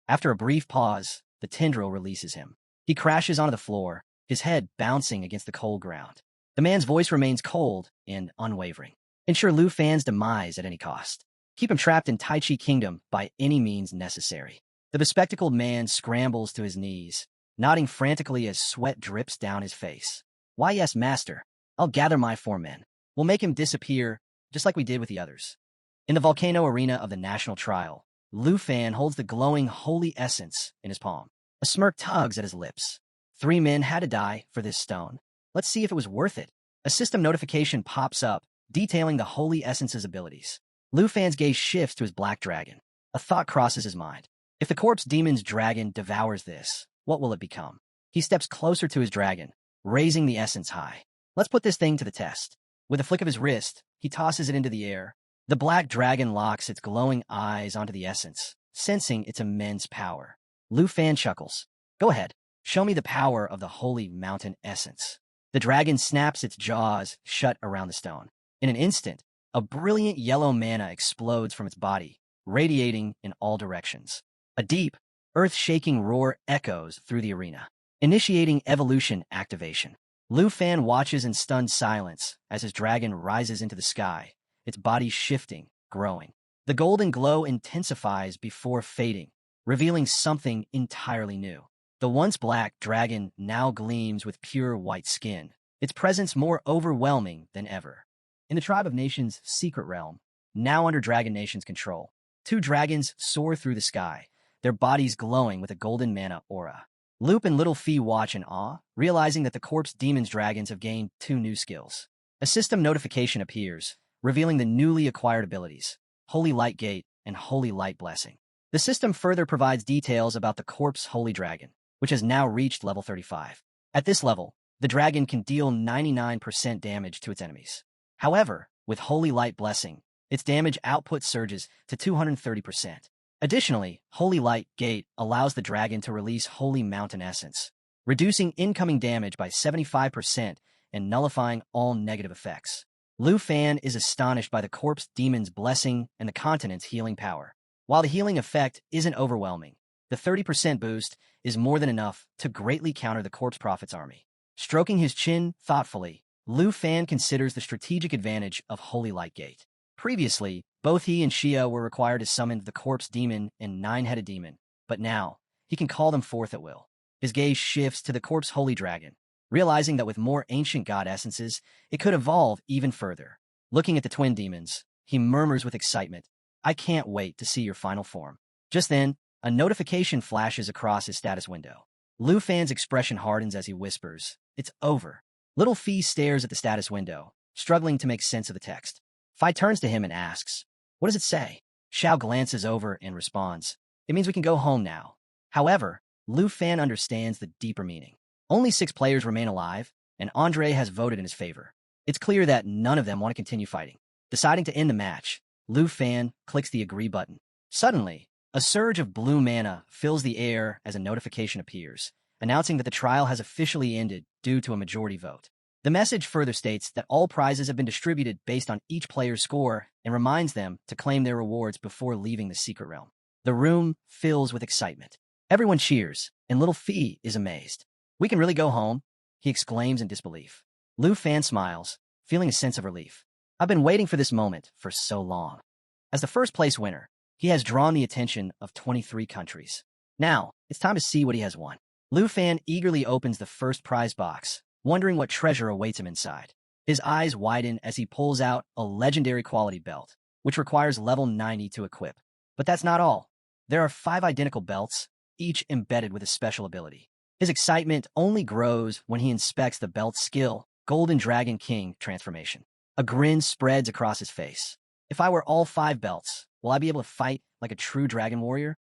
After a brief pause, the tendril releases him. He crashes onto the floor, his head bouncing against the cold ground. The man's voice remains cold and unwavering. Ensure Lu Fan's demise at any cost. Keep him trapped in Tai Chi Kingdom by any means necessary. The bespectacled man scrambles to his knees, nodding frantically as sweat drips down his face. Why, yes, master. I'll gather my 4 men. We'll make him disappear, just like we did with the others. In the volcano arena of the national trial, Lu Fan holds the glowing holy essence in his palm. A smirk tugs at his lips. 3 men had to die for this stone. Let's see if it was worth it. A system notification pops up, detailing the holy essence's abilities. Lu Fan's gaze shifts to his black dragon. A thought crosses his mind. If the corpse demon's dragon devours this, what will it become? He steps closer to his dragon, raising the essence high. Let's put this thing to the test. With a flick of his wrist, he tosses it into the air. The black dragon locks its glowing eyes onto the essence, sensing its immense power. Lu Fan chuckles. Go ahead, show me the power of the holy mountain essence. The dragon snaps its jaws shut around the stone. In an instant, a brilliant yellow mana explodes from its body, radiating in all directions. A deep, earth-shaking roar echoes through the arena, initiating evolution activation. Lu Fan watches in stunned silence as his dragon rises into the sky, its body shifting, growing. The golden glow intensifies before fading, revealing something entirely new. The once black dragon now gleams with pure white skin, its presence more overwhelming than ever. In the Tribe of Nations' secret realm, now under Dragon Nation's control, 2 dragons soar through the sky, their bodies glowing with a golden mana aura. Loop and Little Fee watch in awe, realizing that the corpse demon's dragons have gained 2 new skills. A system notification appears, revealing the newly acquired abilities, Holy Light Gate and Holy Light Blessing. The system further provides details about the corpse Holy Dragon, which has now reached level 35. At this level, the dragon can deal 99% damage to its enemies. However, with Holy Light Blessing, its damage output surges to 230%. Additionally, Holy Light Gate allows the dragon to release Holy Mountain Essence, reducing incoming damage by 75% and nullifying all negative effects. Lu Fan is astonished by the corpse demon's blessing and the continent's healing power. While the healing effect isn't overwhelming, the 30% boost is more than enough to greatly counter the corpse prophet's army. Stroking his chin thoughtfully, Lu Fan considers the strategic advantage of Holy Light Gate. Previously, both he and Xia were required to summon the corpse demon and 9-headed demon, but now, he can call them forth at will. His gaze shifts to the corpse holy dragon, realizing that with more ancient god essences, it could evolve even further. Looking at the twin demons, he murmurs with excitement, I can't wait to see your final form. Just then, a notification flashes across his status window. Lu Fan's expression hardens as he whispers, it's over. Little Fee stares at the status window, struggling to make sense of the text. Fi turns to him and asks, what does it say? Xiao glances over and responds, it means we can go home now. However, Lu Fan understands the deeper meaning. Only 6 players remain alive, and Andre has voted in his favor. It's clear that none of them want to continue fighting. Deciding to end the match, Lu Fan clicks the agree button. Suddenly, a surge of blue mana fills the air as a notification appears, announcing that the trial has officially ended due to a majority vote. The message further states that all prizes have been distributed based on each player's score and reminds them to claim their rewards before leaving the secret realm. The room fills with excitement. Everyone cheers, and Little Fee is amazed. We can really go home, he exclaims in disbelief. Lu Fan smiles, feeling a sense of relief. I've been waiting for this moment for so long. As the first place winner, he has drawn the attention of 23 countries. Now, it's time to see what he has won. Lu Fan eagerly opens the first prize box, wondering what treasure awaits him inside. His eyes widen as he pulls out a legendary quality belt, which requires level 90 to equip. But that's not all. There are 5 identical belts, each embedded with a special ability. His excitement only grows when he inspects the belt's skill, Golden Dragon King transformation. A grin spreads across his face. If I were all 5 belts, will I be able to fight like a true dragon warrior?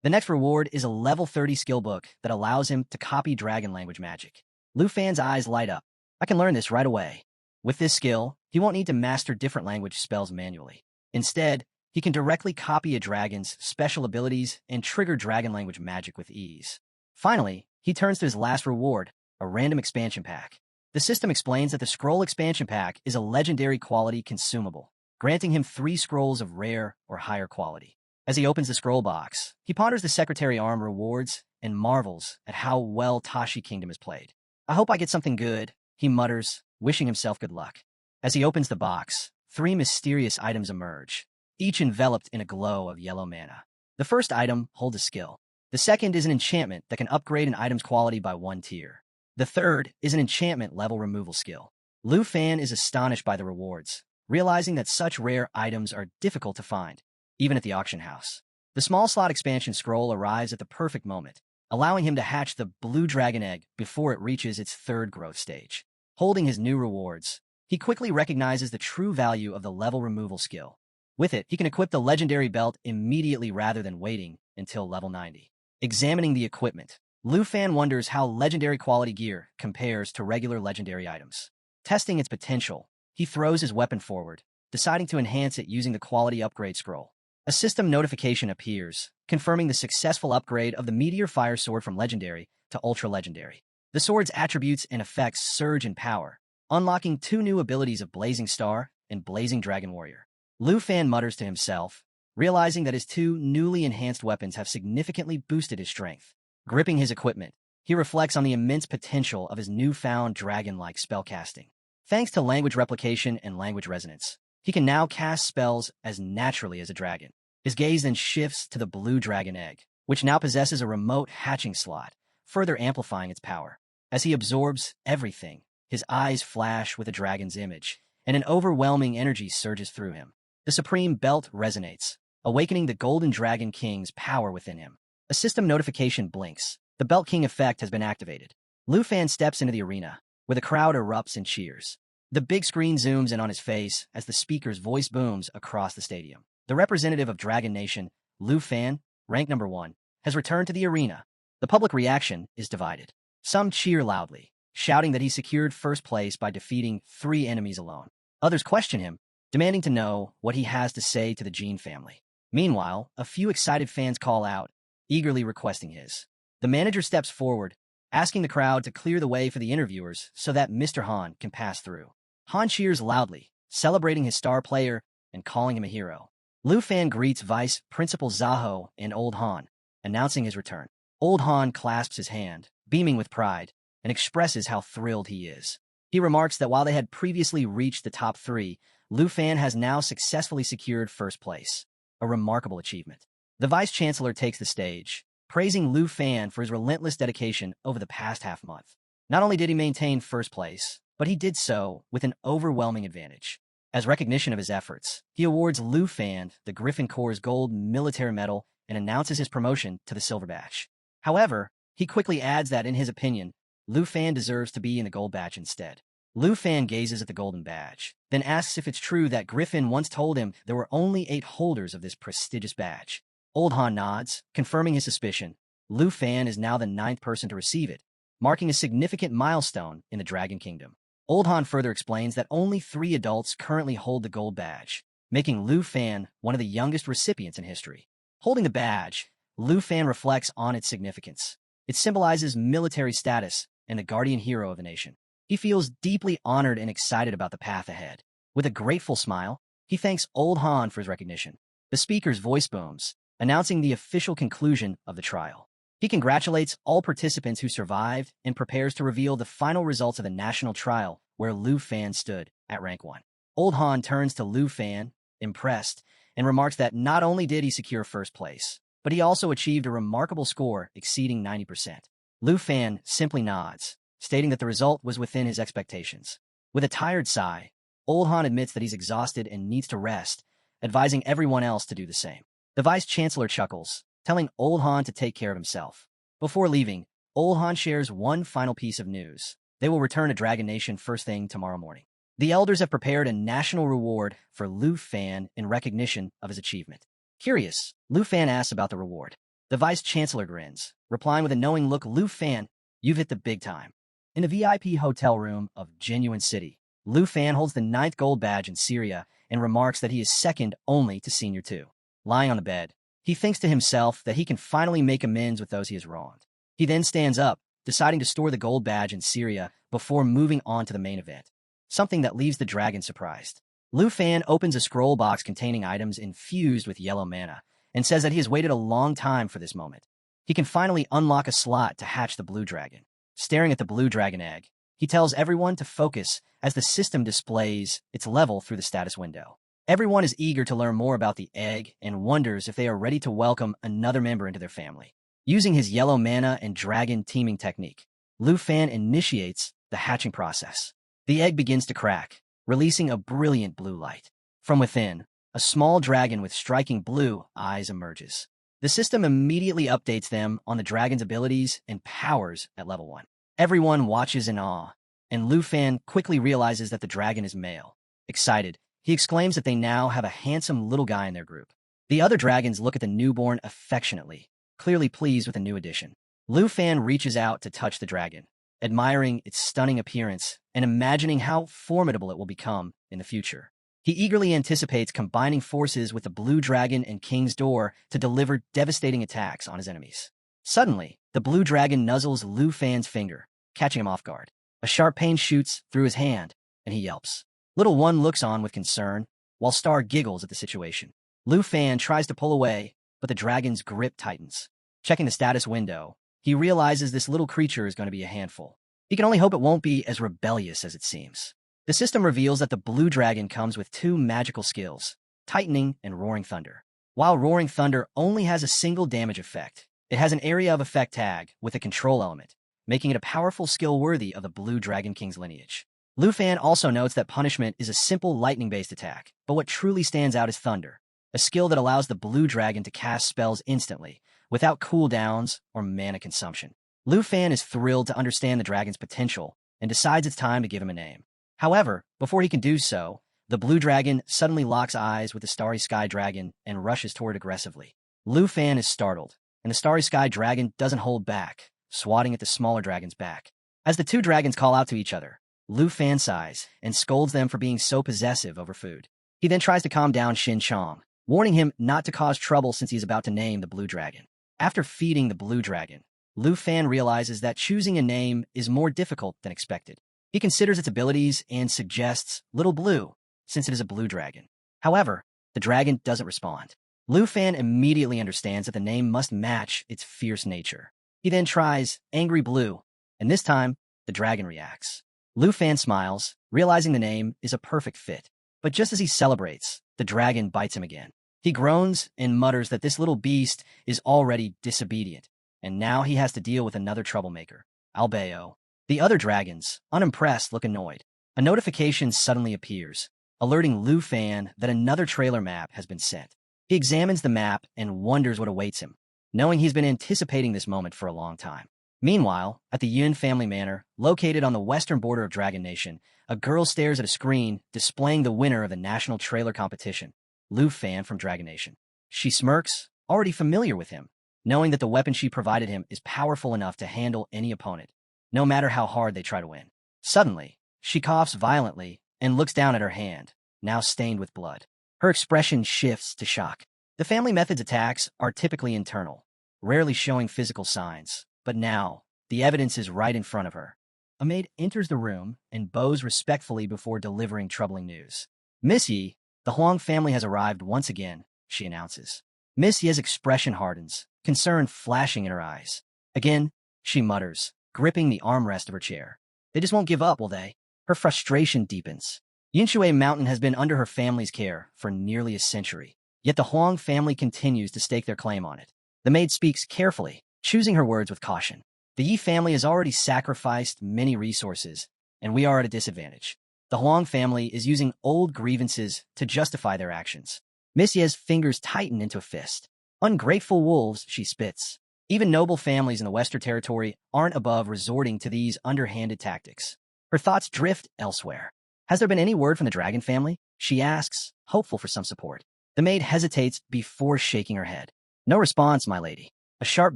The next reward is a level 30 skill book that allows him to copy dragon language magic. Lu Fan's eyes light up. I can learn this right away. With this skill, he won't need to master different language spells manually. Instead, he can directly copy a dragon's special abilities and trigger dragon language magic with ease. Finally, he turns to his last reward, a random expansion pack. The system explains that the scroll expansion pack is a legendary quality consumable, granting him 3 scrolls of rare or higher quality. As he opens the scroll box, he ponders the Secretary Arm rewards and marvels at how well Tashi Kingdom is played. I hope I get something good, he mutters, wishing himself good luck. As he opens the box, 3 mysterious items emerge, each enveloped in a glow of yellow mana. The first item holds a skill. The second is an enchantment that can upgrade an item's quality by 1 tier. The third is an enchantment level removal skill. Lu Fan is astonished by the rewards, realizing that such rare items are difficult to find, even at the auction house. The small slot expansion scroll arrives at the perfect moment, allowing him to hatch the blue dragon egg before it reaches its 3rd growth stage. Holding his new rewards, he quickly recognizes the true value of the level removal skill. With it, he can equip the legendary belt immediately rather than waiting until level 90. Examining the equipment, Lu Fan wonders how legendary quality gear compares to regular legendary items. Testing its potential, he throws his weapon forward, deciding to enhance it using the quality upgrade scroll. A system notification appears, confirming the successful upgrade of the Meteor Fire Sword from Legendary to Ultra Legendary. The sword's attributes and effects surge in power, unlocking 2 new abilities of Blazing Star and Blazing Dragon Warrior. Lu Fan mutters to himself, realizing that his 2 newly enhanced weapons have significantly boosted his strength. Gripping his equipment, he reflects on the immense potential of his newfound dragon-like spellcasting. Thanks to language replication and language resonance, he can now cast spells as naturally as a dragon. His gaze then shifts to the blue dragon egg, which now possesses a remote hatching slot, further amplifying its power. As he absorbs everything, his eyes flash with a dragon's image, and an overwhelming energy surges through him. The supreme belt resonates, awakening the Golden Dragon King's power within him. A system notification blinks. The Belt King effect has been activated. Lu Fan steps into the arena, where the crowd erupts in cheers. The big screen zooms in on his face as the speaker's voice booms across the stadium. The representative of Dragon Nation, Lu Fan, rank number 1, has returned to the arena. The public reaction is divided. Some cheer loudly, shouting that he secured first place by defeating 3 enemies alone. Others question him, demanding to know what he has to say to the Jean family. Meanwhile, a few excited fans call out, eagerly requesting his. The manager steps forward, asking the crowd to clear the way for the interviewers so that Mr. Han can pass through. Han cheers loudly, celebrating his star player and calling him a hero. Lu Fan greets Vice Principal Zaho and Old Han, announcing his return. Old Han clasps his hand, beaming with pride, and expresses how thrilled he is. He remarks that while they had previously reached the top 3, Lu Fan has now successfully secured first place, a remarkable achievement. The Vice-Chancellor takes the stage, praising Lu Fan for his relentless dedication over the past half-month. Not only did he maintain first place, but he did so with an overwhelming advantage. As recognition of his efforts, he awards Lu Fan the Griffin Corps' Gold Military Medal and announces his promotion to the Silver Badge. However, he quickly adds that, in his opinion, Lu Fan deserves to be in the Gold Badge instead. Lu Fan gazes at the Golden Badge, then asks if it's true that Griffin once told him there were only 8 holders of this prestigious badge. Old Han nods, confirming his suspicion. Lu Fan is now the 9th person to receive it, marking a significant milestone in the Dragon Kingdom. Old Han further explains that only 3 adults currently hold the Gold Badge, making Lu Fan one of the youngest recipients in history. Holding the badge, Lu Fan reflects on its significance. It symbolizes military status and the guardian hero of the nation. He feels deeply honored and excited about the path ahead. With a grateful smile, he thanks Old Han for his recognition. The speaker's voice booms, announcing the official conclusion of the trial. He congratulates all participants who survived and prepares to reveal the final results of the national trial where Lu Fan stood at rank 1. Old Han turns to Lu Fan, impressed, and remarks that not only did he secure first place, but he also achieved a remarkable score exceeding 90%. Lu Fan simply nods, stating that the result was within his expectations. With a tired sigh, Old Han admits that he's exhausted and needs to rest, advising everyone else to do the same. The Vice-Chancellor chuckles, telling Old Han to take care of himself. Before leaving, Old Han shares one final piece of news. They will return to Dragon Nation first thing tomorrow morning. The elders have prepared a national reward for Lu Fan in recognition of his achievement. Curious, Lu Fan asks about the reward. The Vice-Chancellor grins, replying with a knowing look, Lu Fan, you've hit the big time. In the VIP hotel room of Genuine City, Lu Fan holds the 9th gold badge in Syria and remarks that he is second only to Senior 2. Lying on the bed, he thinks to himself that he can finally make amends with those he has wronged. He then stands up, deciding to store the gold badge in Syria before moving on to the main event, something that leaves the dragon surprised. Lu Fan opens a scroll box containing items infused with yellow mana and says that he has waited a long time for this moment. He can finally unlock a slot to hatch the blue dragon. Staring at the blue dragon egg, He tells everyone to focus as the system displays its level through the status window. Everyone is eager to learn more about the egg and wonders if they are ready to welcome another member into their family. Using his yellow mana and dragon teaming technique, Lu Fan initiates the hatching process. The egg begins to crack, releasing a brilliant blue light. From within, a small dragon with striking blue eyes emerges. The system immediately updates them on the dragon's abilities and powers at level 1. Everyone watches in awe, and Lu Fan quickly realizes that the dragon is male. Excited, he exclaims that they now have a handsome little guy in their group. The other dragons look at the newborn affectionately, clearly pleased with the new addition. Lu Fan reaches out to touch the dragon, admiring its stunning appearance and imagining how formidable it will become in the future. He eagerly anticipates combining forces with the blue dragon and King's Door to deliver devastating attacks on his enemies. Suddenly, the blue dragon nuzzles Lu Fan's finger, catching him off guard. A sharp pain shoots through his hand, and he yelps. Little One looks on with concern, while Star giggles at the situation. Lu Fan tries to pull away, but the dragon's grip tightens. Checking the status window, he realizes this little creature is going to be a handful. He can only hope it won't be as rebellious as it seems. The system reveals that the blue dragon comes with 2 magical skills, Tightening and Roaring Thunder. While Roaring Thunder only has a single damage effect, it has an area of effect tag with a control element, making it a powerful skill worthy of the Blue Dragon King's lineage. Lu Fan also notes that Punishment is a simple lightning-based attack, but what truly stands out is Thunder, a skill that allows the blue dragon to cast spells instantly, without cooldowns or mana consumption. Lu Fan is thrilled to understand the dragon's potential and decides it's time to give him a name. However, before he can do so, the blue dragon suddenly locks eyes with the Starry Sky Dragon and rushes toward it aggressively. Lu Fan is startled, and the Starry Sky Dragon doesn't hold back, swatting at the smaller dragon's back. As the 2 dragons call out to each other, Lu Fan sighs and scolds them for being so possessive over food. He then tries to calm down Shin Chong, warning him not to cause trouble since he's about to name the blue dragon. After feeding the blue dragon, Lu Fan realizes that choosing a name is more difficult than expected. He considers its abilities and suggests Little Blue, since it is a blue dragon. However, the dragon doesn't respond. Lu Fan immediately understands that the name must match its fierce nature. He then tries Angry Blue, and this time, the dragon reacts. Lu Fan smiles, realizing the name is a perfect fit. But just as he celebrates, the dragon bites him again. He groans and mutters that this little beast is already disobedient, and now he has to deal with another troublemaker, Albeo. The other dragons, unimpressed, look annoyed. A notification suddenly appears, alerting Lu Fan that another trailer map has been sent. He examines the map and wonders what awaits him, knowing he's been anticipating this moment for a long time. Meanwhile, at the Yun family manor, located on the western border of Dragon Nation, a girl stares at a screen displaying the winner of the national trailer competition, Lu Fan from Dragon Nation. She smirks, already familiar with him, knowing that the weapon she provided him is powerful enough to handle any opponent, no matter how hard they try to win. Suddenly, she coughs violently and looks down at her hand, now stained with blood. Her expression shifts to shock. The family method's attacks are typically internal, rarely showing physical signs, but now, the evidence is right in front of her. A maid enters the room and bows respectfully before delivering troubling news. Miss Yi, the Huang family has arrived once again, she announces. Miss Yi's expression hardens, concern flashing in her eyes. Again, she mutters, gripping the armrest of her chair. They just won't give up, will they? Her frustration deepens. Yinshui Mountain has been under her family's care for nearly a century, yet the Huang family continues to stake their claim on it. The maid speaks carefully, choosing her words with caution. The Yi family has already sacrificed many resources, and we are at a disadvantage. The Huang family is using old grievances to justify their actions. Miss Ye's fingers tighten into a fist. Ungrateful wolves, she spits. Even noble families in the Western Territory aren't above resorting to these underhanded tactics. Her thoughts drift elsewhere. Has there been any word from the dragon family? She asks, hopeful for some support. The maid hesitates before shaking her head. No response, my lady. A sharp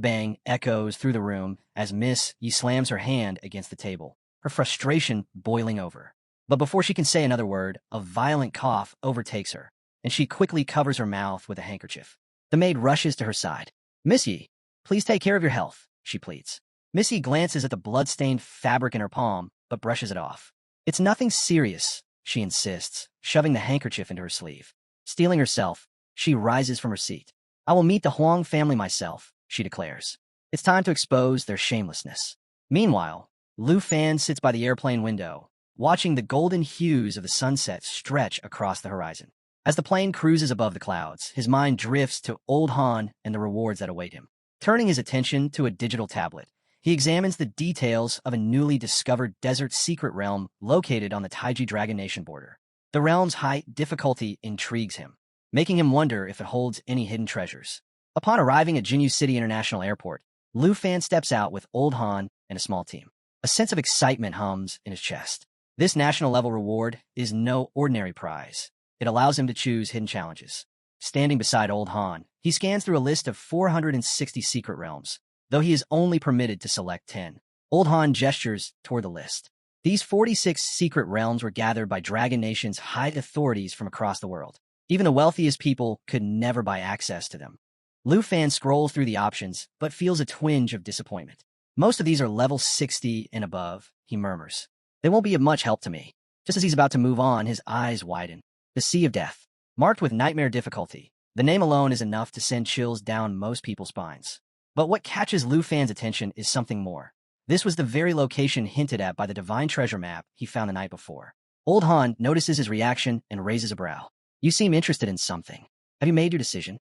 bang echoes through the room as Miss Yi slams her hand against the table, her frustration boiling over. But before she can say another word, a violent cough overtakes her, and she quickly covers her mouth with a handkerchief. The maid rushes to her side. Miss Yi, please take care of your health, she pleads. Miss Yi glances at the blood-stained fabric in her palm, but brushes it off. It's nothing serious, she insists, shoving the handkerchief into her sleeve. Steeling herself, she rises from her seat. I will meet the Huang family myself, she declares. It's time to expose their shamelessness. Meanwhile, Lu Fan sits by the airplane window, watching the golden hues of the sunset stretch across the horizon. As the plane cruises above the clouds, his mind drifts to Old Han and the rewards that await him. Turning his attention to a digital tablet, he examines the details of a newly discovered desert secret realm located on the Taiji Dragon Nation border. The realm's high difficulty intrigues him, making him wonder if it holds any hidden treasures. Upon arriving at Jinyu City International Airport, Lu Fan steps out with Old Han and a small team. A sense of excitement hums in his chest. This national-level reward is no ordinary prize. It allows him to choose hidden challenges. Standing beside Old Han, he scans through a list of 460 secret realms, though he is only permitted to select 10. Old Han gestures toward the list. These 46 secret realms were gathered by Dragon Nation's high authorities from across the world. Even the wealthiest people could never buy access to them. Lu Fan scrolls through the options, but feels a twinge of disappointment. Most of these are level 60 and above, he murmurs. They won't be of much help to me. Just as he's about to move on, his eyes widen. The Sea of Death. Marked with nightmare difficulty, the name alone is enough to send chills down most people's spines. But what catches Lu Fan's attention is something more. This was the very location hinted at by the divine treasure map he found the night before. Old Han notices his reaction and raises a brow. You seem interested in something. Have you made your decision?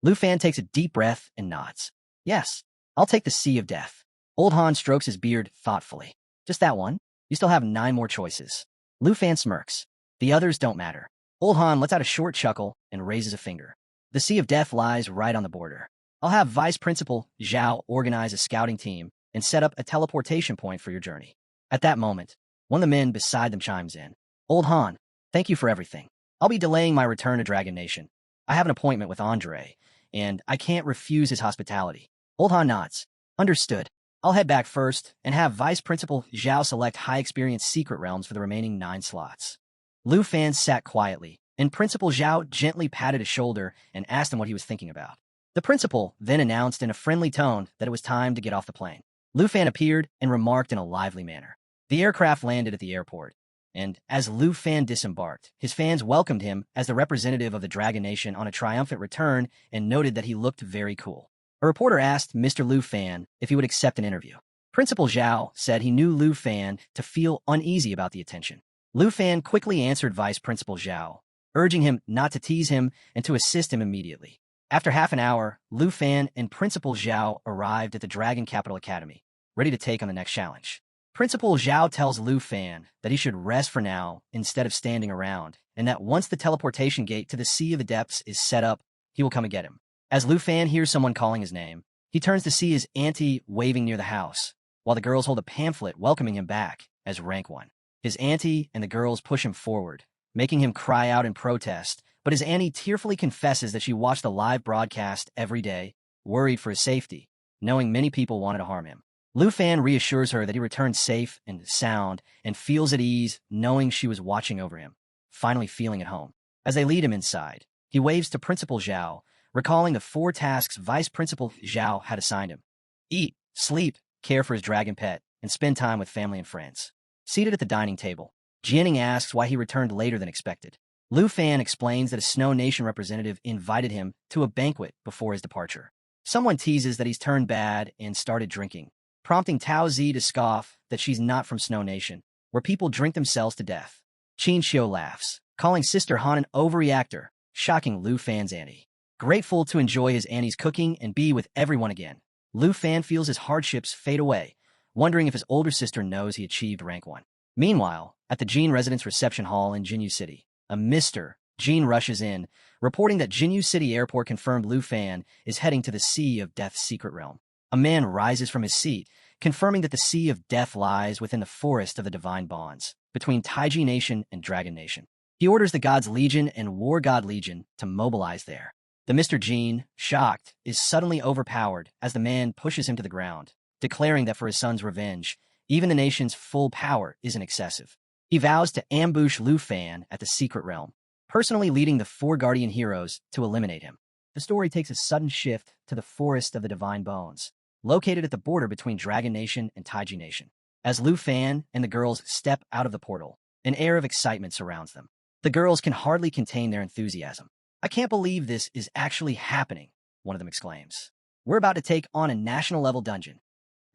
Lu Fan takes a deep breath and nods. Yes, I'll take the Sea of Death. Old Han strokes his beard thoughtfully. Just that one? You still have 9 more choices. Lu Fan smirks. The others don't matter. Old Han lets out a short chuckle and raises a finger. The Sea of Death lies right on the border. I'll have Vice Principal Zhao organize a scouting team and set up a teleportation point for your journey. At that moment, one of the men beside them chimes in. Old Han, thank you for everything. I'll be delaying my return to Dragon Nation. I have an appointment with Andre, and I can't refuse his hospitality. Old Han nods. Understood. I'll head back first and have Vice Principal Zhao select high-experience secret realms for the remaining 9 slots. Lu Fan sat quietly, and Principal Zhao gently patted his shoulder and asked him what he was thinking about. The principal then announced in a friendly tone that it was time to get off the plane. Lu Fan appeared and remarked in a lively manner. The aircraft landed at the airport, and as Lu Fan disembarked, his fans welcomed him as the representative of the Dragon Nation on a triumphant return and noted that he looked very cool. A reporter asked Mr. Lu Fan if he would accept an interview. Principal Zhao said he knew Lu Fan to feel uneasy about the attention. Lu Fan quickly answered Vice Principal Zhao, urging him not to tease him and to assist him immediately. After half an hour, Lu Fan and Principal Zhao arrived at the Dragon Capital Academy, ready to take on the next challenge. Principal Zhao tells Lu Fan that he should rest for now instead of standing around, and that once the teleportation gate to the Sea of the Depths is set up, he will come and get him. As Lu Fan hears someone calling his name, he turns to see his auntie waving near the house, while the girls hold a pamphlet welcoming him back as Rank 1. His auntie and the girls push him forward, making him cry out in protest, but his auntie tearfully confesses that she watched the live broadcast every day, worried for his safety, knowing many people wanted to harm him. Lu Fan reassures her that he returned safe and sound and feels at ease knowing she was watching over him, finally feeling at home. As they lead him inside, he waves to Principal Zhao, recalling the 4 tasks Vice Principal Zhao had assigned him. Eat, sleep, care for his dragon pet, and spend time with family and friends. Seated at the dining table, Jianing asks why he returned later than expected. Lu Fan explains that a Snow Nation representative invited him to a banquet before his departure. Someone teases that he's turned bad and started drinking, prompting Tao Zi to scoff that she's not from Snow Nation, where people drink themselves to death. Qin Xiu laughs, calling Sister Han an overreactor, shocking Lu Fan's auntie. Grateful to enjoy his auntie's cooking and be with everyone again, Lu Fan feels his hardships fade away, wondering if his older sister knows he achieved Rank 1. Meanwhile, at the Jean residence reception hall in Jinyu City, a Mr. Jean rushes in, reporting that Jinyu City Airport confirmed Lu Fan is heading to the Sea of Death's secret realm. A man rises from his seat, confirming that the Sea of Death lies within the forest of the divine bonds, between Taiji Nation and Dragon Nation. He orders the Gods Legion and War God Legion to mobilize there. The Mr. Jean, shocked, is suddenly overpowered as the man pushes him to the ground, declaring that for his son's revenge, even the nation's full power isn't excessive. He vows to ambush Lu Fan at the secret realm, personally leading the 4 guardian heroes to eliminate him. The story takes a sudden shift to the Forest of the Divine Bones, located at the border between Dragon Nation and Taiji Nation. As Lu Fan and the girls step out of the portal, an air of excitement surrounds them. The girls can hardly contain their enthusiasm. I can't believe this is actually happening, one of them exclaims. We're about to take on a national-level dungeon.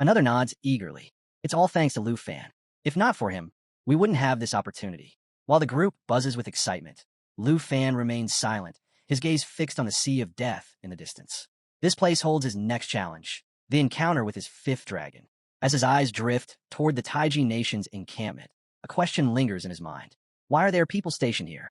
Another nods eagerly. It's all thanks to Lu Fan. If not for him, we wouldn't have this opportunity. While the group buzzes with excitement, Lu Fan remains silent, his gaze fixed on the sea of death in the distance. This place holds his next challenge, the encounter with his fifth dragon. As his eyes drift toward the Taiji nation's encampment, a question lingers in his mind. Why are there people stationed here?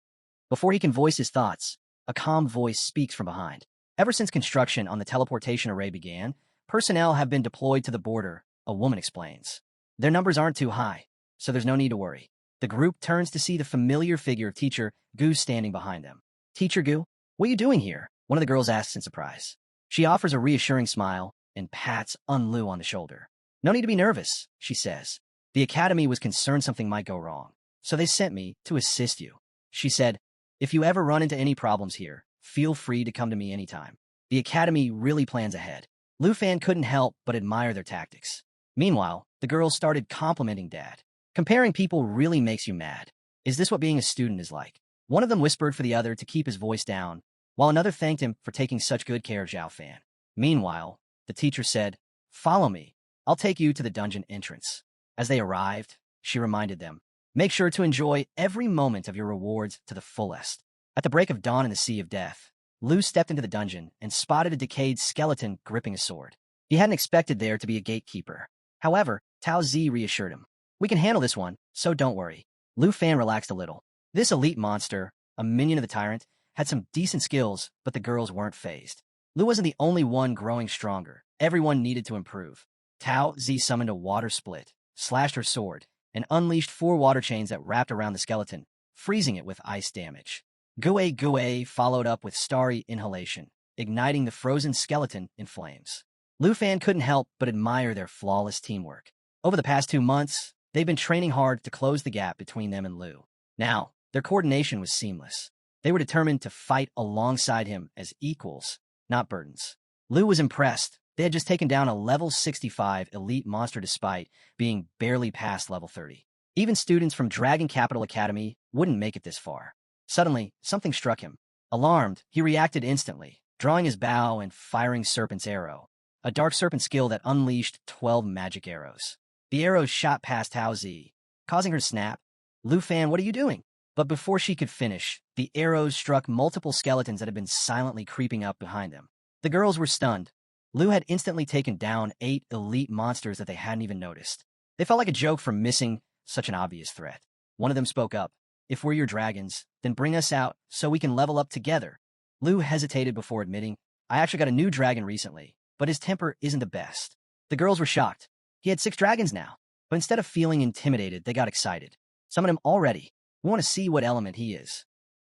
Before he can voice his thoughts, a calm voice speaks from behind. Ever since construction on the teleportation array began, personnel have been deployed to the border, a woman explains. Their numbers aren't too high, so there's no need to worry. The group turns to see the familiar figure of Teacher Gu standing behind them. Teacher Gu, what are you doing here? One of the girls asks in surprise. She offers a reassuring smile and pats Lu on the shoulder. No need to be nervous, she says. The academy was concerned something might go wrong, so they sent me to assist you. She said, if you ever run into any problems here, feel free to come to me anytime. The academy really plans ahead. Lu Fan couldn't help but admire their tactics. Meanwhile, the girls started complimenting Dad. Comparing people really makes you mad. Is this what being a student is like? One of them whispered for the other to keep his voice down, while another thanked him for taking such good care of Zhao Fan. Meanwhile, the teacher said, follow me. I'll take you to the dungeon entrance. As they arrived, she reminded them, make sure to enjoy every moment of your rewards to the fullest. At the break of dawn in the Sea of Death, Lu stepped into the dungeon and spotted a decayed skeleton gripping a sword. He hadn't expected there to be a gatekeeper. However, Tao Zi reassured him. We can handle this one, so don't worry. Lu Fan relaxed a little. This elite monster, a minion of the tyrant, had some decent skills, but the girls weren't fazed. Lu wasn't the only one growing stronger. Everyone needed to improve. Tao Zi summoned a water split, slashed her sword, and unleashed 4 water chains that wrapped around the skeleton, freezing it with ice damage. Gue followed up with starry inhalation, igniting the frozen skeleton in flames. Lu Fan couldn't help but admire their flawless teamwork. Over the past 2 months, they've been training hard to close the gap between them and Lu. Now, their coordination was seamless. They were determined to fight alongside him as equals, not burdens. Lu was impressed. They had just taken down a level 65 elite monster despite being barely past level 30. Even students from Dragon Capital Academy wouldn't make it this far. Suddenly, something struck him. Alarmed, he reacted instantly, drawing his bow and firing Serpent's Arrow, a dark serpent skill that unleashed 12 magic arrows. The arrows shot past Tao Zi, causing her to snap. Lu Fan, what are you doing? But before she could finish, the arrows struck multiple skeletons that had been silently creeping up behind them. The girls were stunned. Lu had instantly taken down 8 elite monsters that they hadn't even noticed. They felt like a joke for missing such an obvious threat. One of them spoke up. If we're your dragons, then bring us out so we can level up together. Lu hesitated before admitting, I actually got a new dragon recently, but his temper isn't the best. The girls were shocked. He had 6 dragons now, but instead of feeling intimidated, they got excited. Summon him already. We want to see what element he is.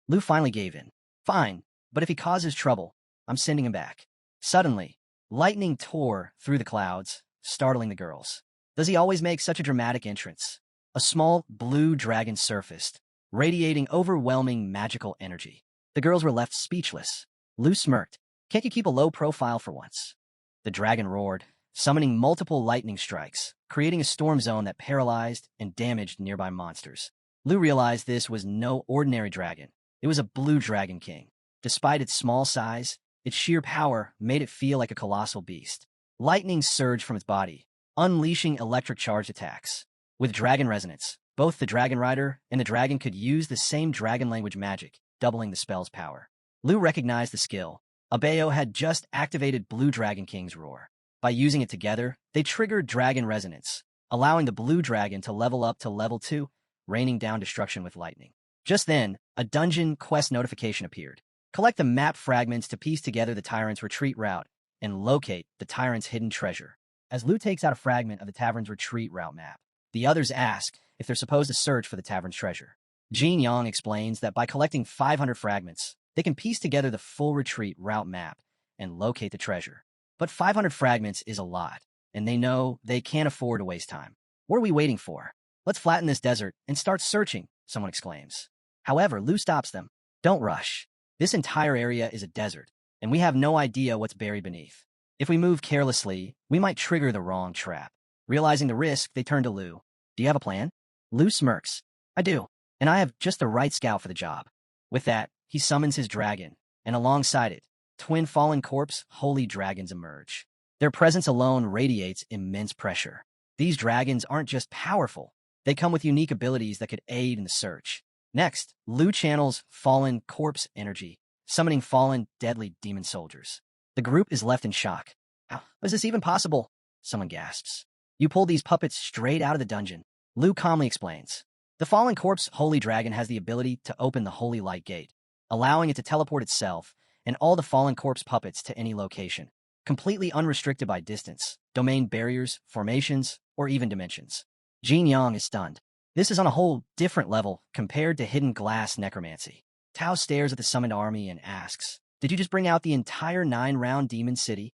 Lu finally gave in. Fine, but if he causes trouble, I'm sending him back. Suddenly, lightning tore through the clouds, startling the girls. Does he always make such a dramatic entrance? A small blue dragon surfaced, radiating overwhelming magical energy. The girls were left speechless. Lu smirked. Can't you keep a low profile for once? The dragon roared, summoning multiple lightning strikes, creating a storm zone that paralyzed and damaged nearby monsters. Lu realized this was no ordinary dragon. It was a blue dragon king. Despite its small size, its sheer power made it feel like a colossal beast. Lightning surged from its body, unleashing electric charged attacks. With dragon resonance, both the dragon rider and the dragon could use the same dragon language magic, doubling the spell's power. Lu recognized the skill. Abayo had just activated Blue Dragon King's roar. By using it together, they triggered dragon resonance, allowing the blue dragon to level up to level 2, raining down destruction with lightning. Just then, a dungeon quest notification appeared. Collect the map fragments to piece together the tyrant's retreat route and locate the tyrant's hidden treasure. As Lu takes out a fragment of the tavern's retreat route map, the others ask if they're supposed to search for the tavern's treasure. Jin Yang explains that by collecting 500 fragments, they can piece together the full retreat route map and locate the treasure. But 500 fragments is a lot, and they know they can't afford to waste time. What are we waiting for? Let's flatten this desert and start searching, someone exclaims. However, Lu stops them. Don't rush. This entire area is a desert, and we have no idea what's buried beneath. If we move carelessly, we might trigger the wrong trap. Realizing the risk, they turn to Lu. Do you have a plan? Lu smirks. I do, and I have just the right scout for the job. With that, he summons his dragon, and alongside it, twin fallen corpse holy dragons emerge. Their presence alone radiates immense pressure. These dragons aren't just powerful, they come with unique abilities that could aid in the search. Next, Lu channels fallen corpse energy, summoning fallen deadly demon soldiers. The group is left in shock. How is this even possible? Someone gasps. You pulled these puppets straight out of the dungeon. Lu calmly explains. The fallen corpse holy dragon has the ability to open the holy light gate, allowing it to teleport itself and all the fallen corpse puppets to any location, completely unrestricted by distance, domain barriers, formations, or even dimensions. Jin Yang is stunned. This is on a whole different level compared to hidden glass necromancy. Tao stares at the summoned army and asks, "Did you just bring out the entire 9-round demon city?"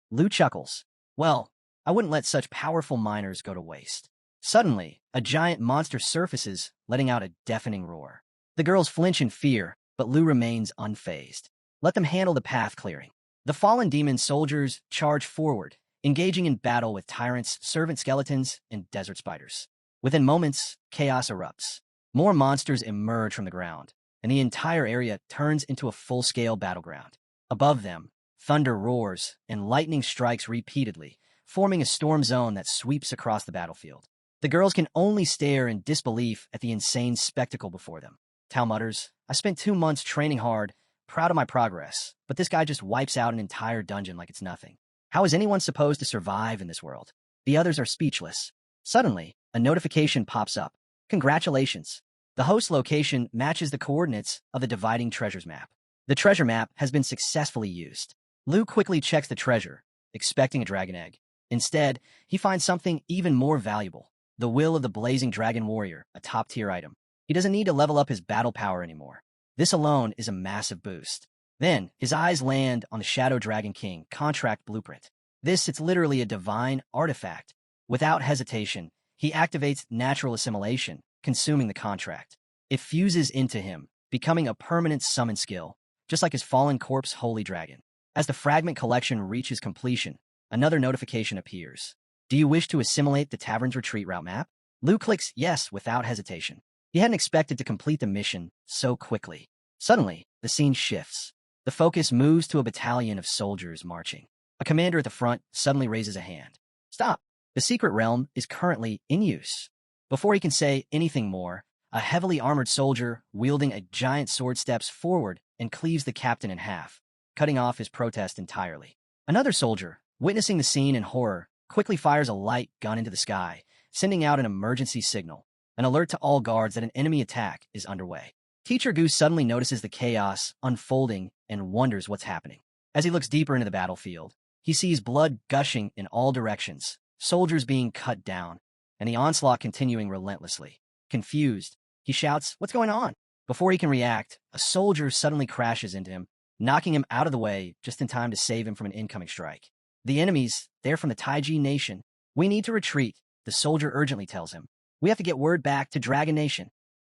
Lu chuckles. Well, I wouldn't let such powerful miners go to waste. Suddenly, a giant monster surfaces, letting out a deafening roar. The girls flinch in fear, but Lu remains unfazed. Let them handle the path clearing. The fallen demon soldiers charge forward, engaging in battle with tyrants, servant skeletons, and desert spiders. Within moments, chaos erupts. More monsters emerge from the ground, and the entire area turns into a full-scale battleground. Above them, thunder roars, and lightning strikes repeatedly, forming a storm zone that sweeps across the battlefield. The girls can only stare in disbelief at the insane spectacle before them. Tao mutters, I spent 2 months training hard, proud of my progress, but this guy just wipes out an entire dungeon like it's nothing. How is anyone supposed to survive in this world? The others are speechless. Suddenly, a notification pops up. Congratulations. The host location matches the coordinates of the dividing treasures map. The treasure map has been successfully used. Lu quickly checks the treasure, expecting a dragon egg. Instead, he finds something even more valuable. The will of the blazing dragon warrior, a top-tier item. He doesn't need to level up his battle power anymore. This alone is a massive boost. Then, his eyes land on the Shadow Dragon King contract blueprint. It's literally a divine artifact. Without hesitation, he activates natural assimilation, consuming the contract. It fuses into him, becoming a permanent summon skill, just like his fallen corpse holy dragon. As the fragment collection reaches completion, another notification appears. Do you wish to assimilate the tavern's retreat route map? Lu clicks yes without hesitation. He hadn't expected to complete the mission so quickly. Suddenly, the scene shifts. The focus moves to a battalion of soldiers marching. A commander at the front suddenly raises a hand. Stop! The secret realm is currently in use. Before he can say anything more, a heavily armored soldier wielding a giant sword steps forward and cleaves the captain in half, cutting off his protest entirely. Another soldier, witnessing the scene in horror, quickly fires a light gun into the sky, sending out an emergency signal, an alert to all guards that an enemy attack is underway. Teacher Goose suddenly notices the chaos unfolding and wonders what's happening. As he looks deeper into the battlefield, he sees blood gushing in all directions, soldiers being cut down, and the onslaught continuing relentlessly. Confused, he shouts, "What's going on?" Before he can react, a soldier suddenly crashes into him, knocking him out of the way just in time to save him from an incoming strike. The enemies, they're from the Taiji Nation. We need to retreat, the soldier urgently tells him. We have to get word back to Dragon Nation.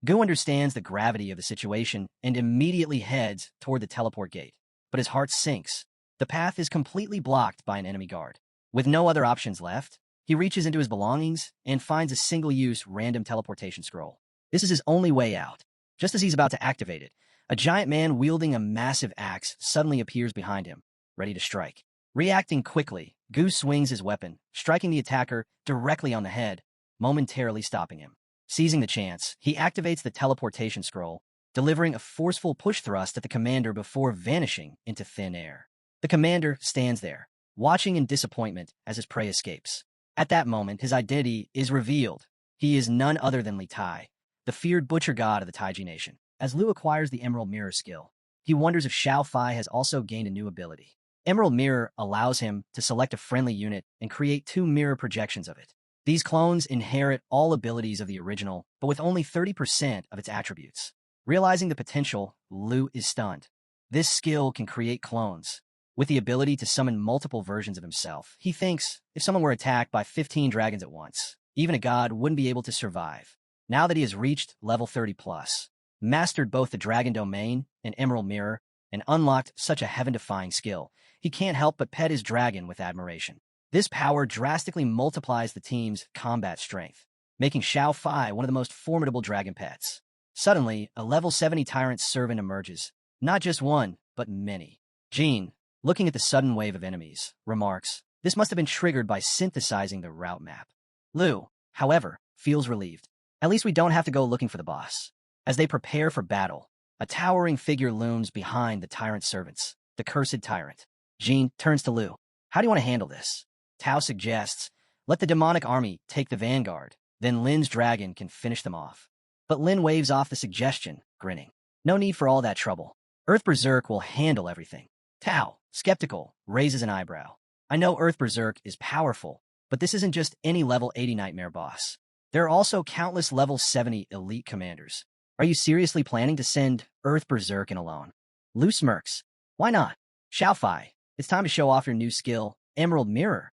Gu understands the gravity of the situation and immediately heads toward the teleport gate. But his heart sinks. The path is completely blocked by an enemy guard. With no other options left, he reaches into his belongings and finds a single-use random teleportation scroll. This is his only way out. Just as he's about to activate it, a giant man wielding a massive axe suddenly appears behind him, ready to strike. Reacting quickly, Gu swings his weapon, striking the attacker directly on the head, momentarily stopping him. Seizing the chance, he activates the teleportation scroll, delivering a forceful push thrust at the commander before vanishing into thin air. The commander stands there, watching in disappointment as his prey escapes. At that moment, his identity is revealed. He is none other than Li Tai, the feared butcher god of the Taiji Nation. As Lu acquires the Emerald Mirror skill, he wonders if Xiao Fai has also gained a new ability. Emerald Mirror allows him to select a friendly unit and create 2 mirror projections of it. These clones inherit all abilities of the original, but with only 30% of its attributes. Realizing the potential, Lu is stunned. This skill can create clones. With the ability to summon multiple versions of himself, he thinks if someone were attacked by 15 dragons at once, even a god wouldn't be able to survive. Now that he has reached level 30+, mastered both the Dragon Domain and Emerald Mirror, and unlocked such a heaven-defying skill, he can't help but pet his dragon with admiration. This power drastically multiplies the team's combat strength, making Xiao Fai one of the most formidable dragon pets. Suddenly, a level 70 tyrant servant emerges. Not just one, but many. Jean, looking at the sudden wave of enemies, remarks, "This must have been triggered by synthesizing the route map." Lu, however, feels relieved. At least we don't have to go looking for the boss. As they prepare for battle, a towering figure looms behind the tyrant servants, the cursed tyrant. Jean turns to Lu. How do you want to handle this? Tao suggests, let the demonic army take the vanguard, then Lin's dragon can finish them off. But Lin waves off the suggestion, grinning. No need for all that trouble. Earth Berserk will handle everything. Tao, skeptical, raises an eyebrow. I know Earth Berserk is powerful, but this isn't just any level 80 nightmare boss. There are also countless level 70 elite commanders. Are you seriously planning to send Earth Berserk in alone? Lu smirks. Why not? Xiaofai, it's time to show off your new skill, Emerald Mirror.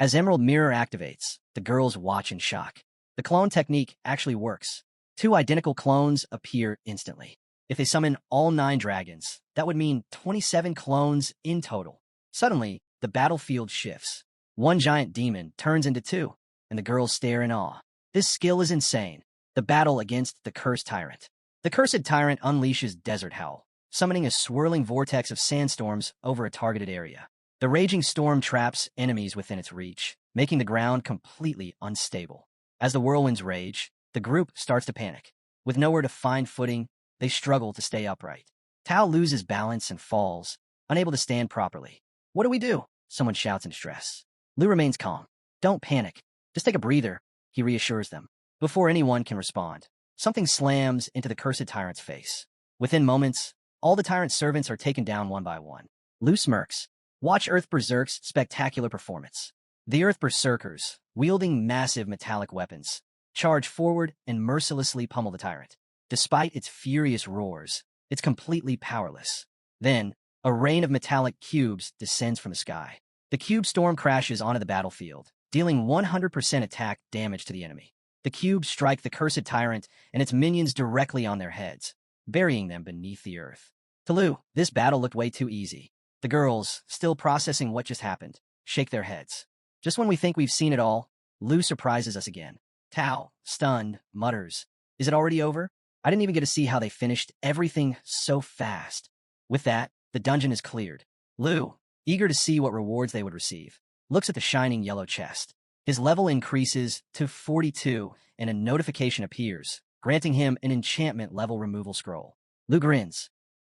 As Emerald Mirror activates, the girls watch in shock. The clone technique actually works. Two identical clones appear instantly. If they summon all 9 dragons, that would mean 27 clones in total. Suddenly, the battlefield shifts. One giant demon turns into 2, and the girls stare in awe. This skill is insane. The battle against the cursed tyrant. The cursed tyrant unleashes Desert Howl, summoning a swirling vortex of sandstorms over a targeted area. The raging storm traps enemies within its reach, making the ground completely unstable. As the whirlwinds rage, the group starts to panic. With nowhere to find footing, they struggle to stay upright. Tao loses balance and falls, unable to stand properly. What do we do? Someone shouts in distress. Lu remains calm. Don't panic. Just take a breather, he reassures them. Before anyone can respond, something slams into the cursed tyrant's face. Within moments, all the tyrant's servants are taken down one by one. Lu smirks. Watch Earth Berserk's spectacular performance. The Earth Berserkers, wielding massive metallic weapons, charge forward and mercilessly pummel the tyrant. Despite its furious roars, it's completely powerless. Then, a rain of metallic cubes descends from the sky. The cube storm crashes onto the battlefield, dealing 100% attack damage to the enemy. The cubes strike the cursed tyrant and its minions directly on their heads, burying them beneath the earth. To Lu, this battle looked way too easy. The girls, still processing what just happened, shake their heads. Just when we think we've seen it all, Lu surprises us again. Tao, stunned, mutters, "Is it already over?" I didn't even get to see how they finished everything so fast. With that, the dungeon is cleared. Lu, eager to see what rewards they would receive, looks at the shining yellow chest. His level increases to 42, and a notification appears, granting him an enchantment level removal scroll. Lu grins.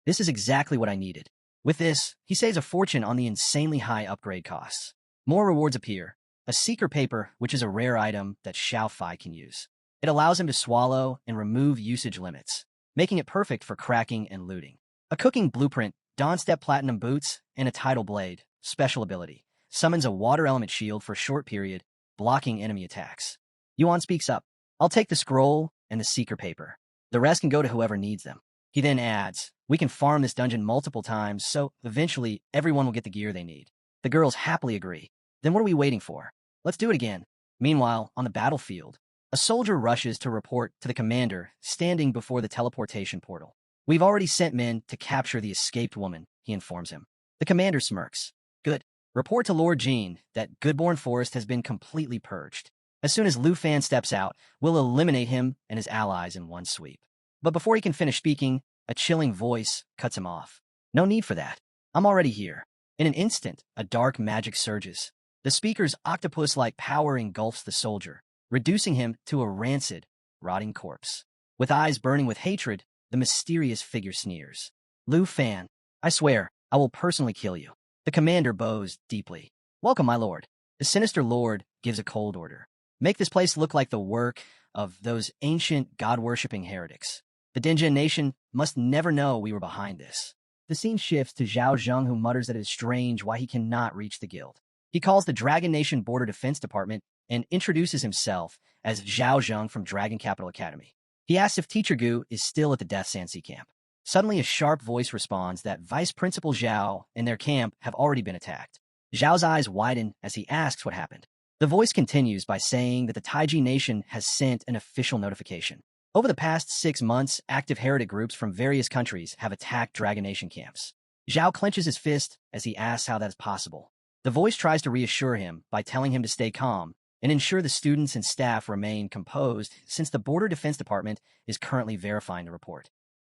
This is exactly what I needed. With this, he saves a fortune on the insanely high upgrade costs. More rewards appear. A seeker paper, which is a rare item that Xiaofai can use. It allows him to swallow and remove usage limits, making it perfect for cracking and looting. A cooking blueprint, Dawnstep Platinum Boots, and a Tidal Blade, special ability, summons a water element shield for a short period, blocking enemy attacks. Yuan speaks up. I'll take the scroll and the seeker paper. The rest can go to whoever needs them. He then adds, we can farm this dungeon multiple times, so eventually everyone will get the gear they need. The girls happily agree. Then what are we waiting for? Let's do it again. Meanwhile, on the battlefield, a soldier rushes to report to the commander standing before the teleportation portal. We've already sent men to capture the escaped woman, he informs him. The commander smirks. Good. Report to Lord Jean that Goodborn Forest has been completely purged. As soon as Lu Fan steps out, we'll eliminate him and his allies in one sweep. But before he can finish speaking, a chilling voice cuts him off. No need for that. I'm already here. In an instant, a dark magic surges. The speaker's octopus-like power engulfs the soldier, reducing him to a rancid, rotting corpse. With eyes burning with hatred, the mysterious figure sneers. Lu Fan, I swear, I will personally kill you. The commander bows deeply. Welcome, my lord. The sinister lord gives a cold order. Make this place look like the work of those ancient god-worshipping heretics. The Dinjin nation must never know we were behind this. The scene shifts to Zhao Zheng, who mutters that it is strange why he cannot reach the guild. He calls the Dragon Nation Border Defense Department and introduces himself as Zhao Zheng from Dragon Capital Academy. He asks if Teacher Gu is still at the Death Sansi camp. Suddenly, a sharp voice responds that Vice Principal Zhao and their camp have already been attacked. Zhao's eyes widen as he asks what happened. The voice continues by saying that the Taiji Nation has sent an official notification. Over the past 6 months, active heretic groups from various countries have attacked Dragon Nation camps. Zhao clenches his fist as he asks how that is possible. The voice tries to reassure him by telling him to stay calm and ensure the students and staff remain composed since the Border Defense Department is currently verifying the report.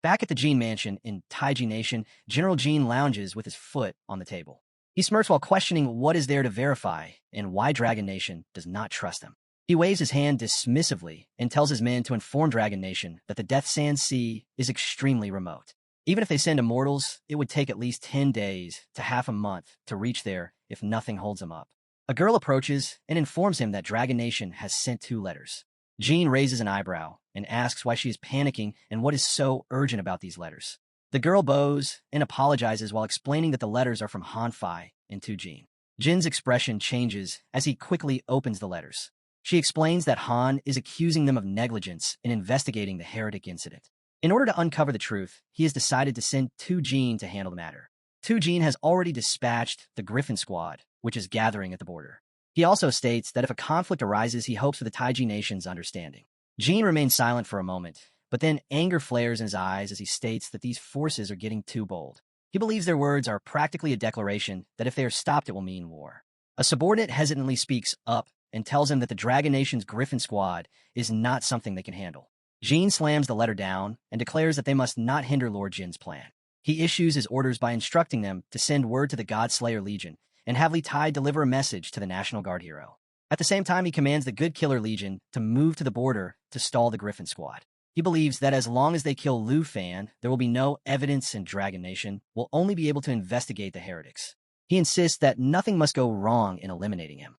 Back at the Jean Mansion in Taiji Nation, General Jean lounges with his foot on the table. He smirks while questioning what is there to verify and why Dragon Nation does not trust him. He waves his hand dismissively and tells his men to inform Dragon Nation that the Death Sand Sea is extremely remote. Even if they send immortals, it would take at least 10 days to half a month to reach there if nothing holds them up. A girl approaches and informs him that Dragon Nation has sent 2 letters. Jean raises an eyebrow and asks why she is panicking and what is so urgent about these letters. The girl bows and apologizes while explaining that the letters are from Han-Fi and to Jean. Jin's expression changes as he quickly opens the letters. She explains that Han is accusing them of negligence in investigating the heretic incident. In order to uncover the truth, he has decided to send Tu Jin to handle the matter. Tu Jin has already dispatched the Griffin Squad, which is gathering at the border. He also states that if a conflict arises, he hopes for the Taiji nation's understanding. Jin remains silent for a moment, but then anger flares in his eyes as he states that these forces are getting too bold. He believes their words are practically a declaration that if they are stopped, it will mean war. A subordinate hesitantly speaks up and tells him that the Dragon Nation's Griffin Squad is not something they can handle. Jean slams the letter down and declares that they must not hinder Lord Jin's plan. He issues his orders by instructing them to send word to the Godslayer Legion and have Li Tai deliver a message to the National Guard hero. At the same time, he commands the Good Killer Legion to move to the border to stall the Griffin Squad. He believes that as long as they kill Lu Fan, there will be no evidence and Dragon Nation will only be able to investigate the heretics. He insists that nothing must go wrong in eliminating him.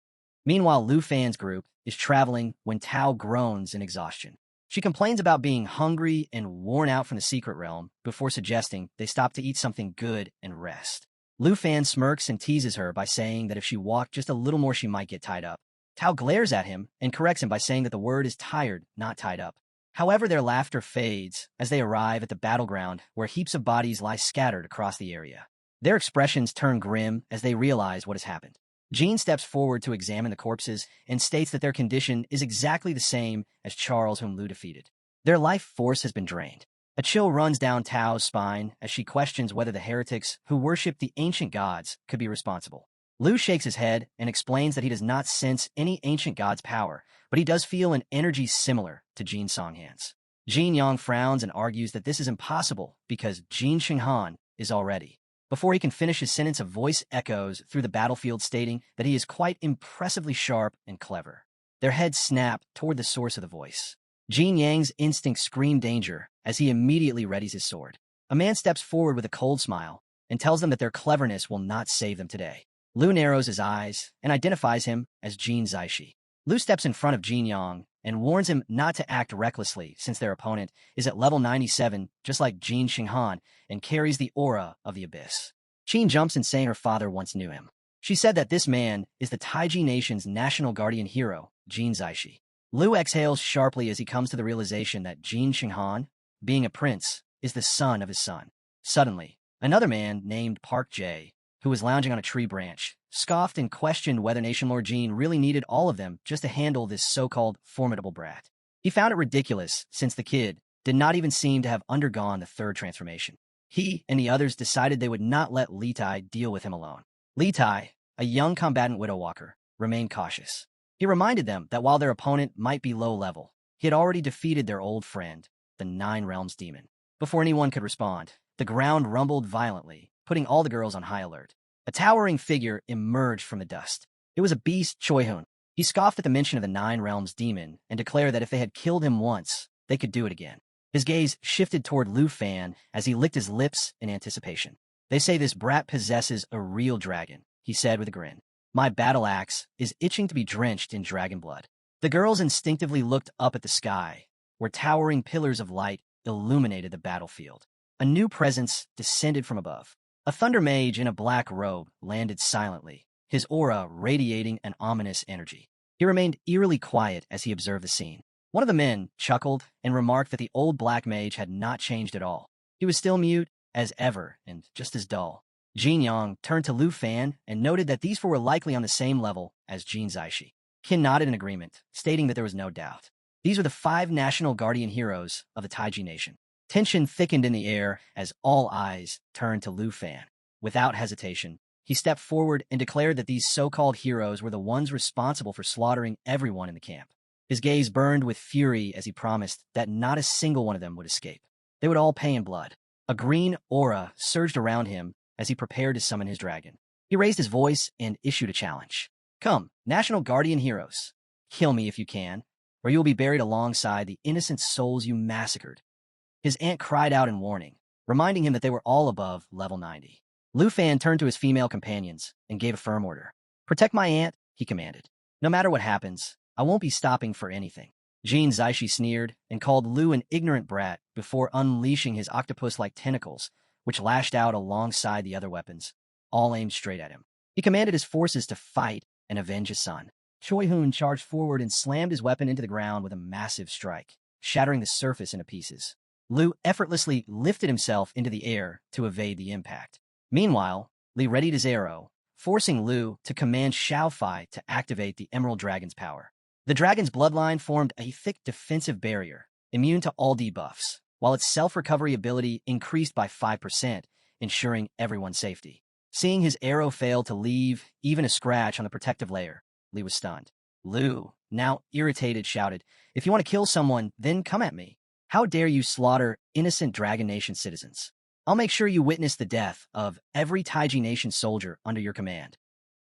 Meanwhile, Lu Fan's group is traveling when Tao groans in exhaustion. She complains about being hungry and worn out from the secret realm before suggesting they stop to eat something good and rest. Lu Fan smirks and teases her by saying that if she walked just a little more she might get tied up. Tao glares at him and corrects him by saying that the word is tired, not tied up. However, their laughter fades as they arrive at the battleground where heaps of bodies lie scattered across the area. Their expressions turn grim as they realize what has happened. Jean steps forward to examine the corpses and states that their condition is exactly the same as Charles, whom Lu defeated. Their life force has been drained. A chill runs down Tao's spine as she questions whether the heretics who worship the ancient gods could be responsible. Lu shakes his head and explains that he does not sense any ancient god's power, but he does feel an energy similar to Jin Songhan's. Jin Yang frowns and argues that this is impossible because Jin Xinghan is already. Before he can finish his sentence, a voice echoes through the battlefield stating that he is quite impressively sharp and clever. Their heads snap toward the source of the voice. Jin Yang's instincts scream danger as he immediately readies his sword. A man steps forward with a cold smile and tells them that their cleverness will not save them today. Lu narrows his eyes and identifies him as Jin Zaishi. Lu steps in front of Jin Yang and warns him not to act recklessly since their opponent is at level 97, just like Jin Xinghan, and carries the aura of the abyss. Qin jumps in saying her father once knew him. She said that this man is the Taiji nation's national guardian hero, Jin Zaishi. Lu exhales sharply as he comes to the realization that Jin Xinghan, being a prince, is the son of his son. Suddenly, another man named Park Jae, who was lounging on a tree branch, scoffed and questioned whether Nation Lord Jin really needed all of them just to handle this so-called formidable brat. He found it ridiculous since the kid did not even seem to have undergone the third transformation. He and the others decided they would not let Li Tai deal with him alone. Li Tai, a young combatant widow walker, remained cautious. He reminded them that while their opponent might be low level, he had already defeated their old friend, the Nine Realms Demon. Before anyone could respond, the ground rumbled violently, putting all the girls on high alert. A towering figure emerged from the dust. It was a beast, Choi-hun. He scoffed at the mention of the Nine Realms Demon and declared that if they had killed him once, they could do it again. His gaze shifted toward Lu Fan as he licked his lips in anticipation. They say this brat possesses a real dragon, he said with a grin. My battle axe is itching to be drenched in dragon blood. The girls instinctively looked up at the sky, where towering pillars of light illuminated the battlefield. A new presence descended from above. A thunder mage in a black robe landed silently, his aura radiating an ominous energy. He remained eerily quiet as he observed the scene. One of the men chuckled and remarked that the old black mage had not changed at all. He was still mute as ever and just as dull. Jin Yang turned to Lu Fan and noted that these four were likely on the same level as Jin Zaishi. Qin nodded in agreement, stating that there was no doubt. These were the 5 national guardian heroes of the Taiji nation. Tension thickened in the air as all eyes turned to Lu Fan. Without hesitation, he stepped forward and declared that these so-called heroes were the ones responsible for slaughtering everyone in the camp. His gaze burned with fury as he promised that not a single one of them would escape. They would all pay in blood. A green aura surged around him as he prepared to summon his dragon. He raised his voice and issued a challenge. Come, National Guardian Heroes. Kill me if you can, or you will be buried alongside the innocent souls you massacred. His aunt cried out in warning, reminding him that they were all above level 90. Lu Fan turned to his female companions and gave a firm order. Protect my aunt, he commanded. No matter what happens, I won't be stopping for anything. Jean Zaishi sneered and called Lu an ignorant brat before unleashing his octopus-like tentacles, which lashed out alongside the other weapons, all aimed straight at him. He commanded his forces to fight and avenge his son. Choi Hoon charged forward and slammed his weapon into the ground with a massive strike, shattering the surface into pieces. Lu effortlessly lifted himself into the air to evade the impact. Meanwhile, Li readied his arrow, forcing Lu to command Xiao Fai to activate the Emerald Dragon's power. The dragon's bloodline formed a thick defensive barrier, immune to all debuffs, while its self-recovery ability increased by 5%, ensuring everyone's safety. Seeing his arrow fail to leave even a scratch on the protective layer, Li was stunned. Lu, now irritated, shouted, "If you want to kill someone, then come at me. How dare you slaughter innocent Dragon Nation citizens? I'll make sure you witness the death of every Taiji Nation soldier under your command."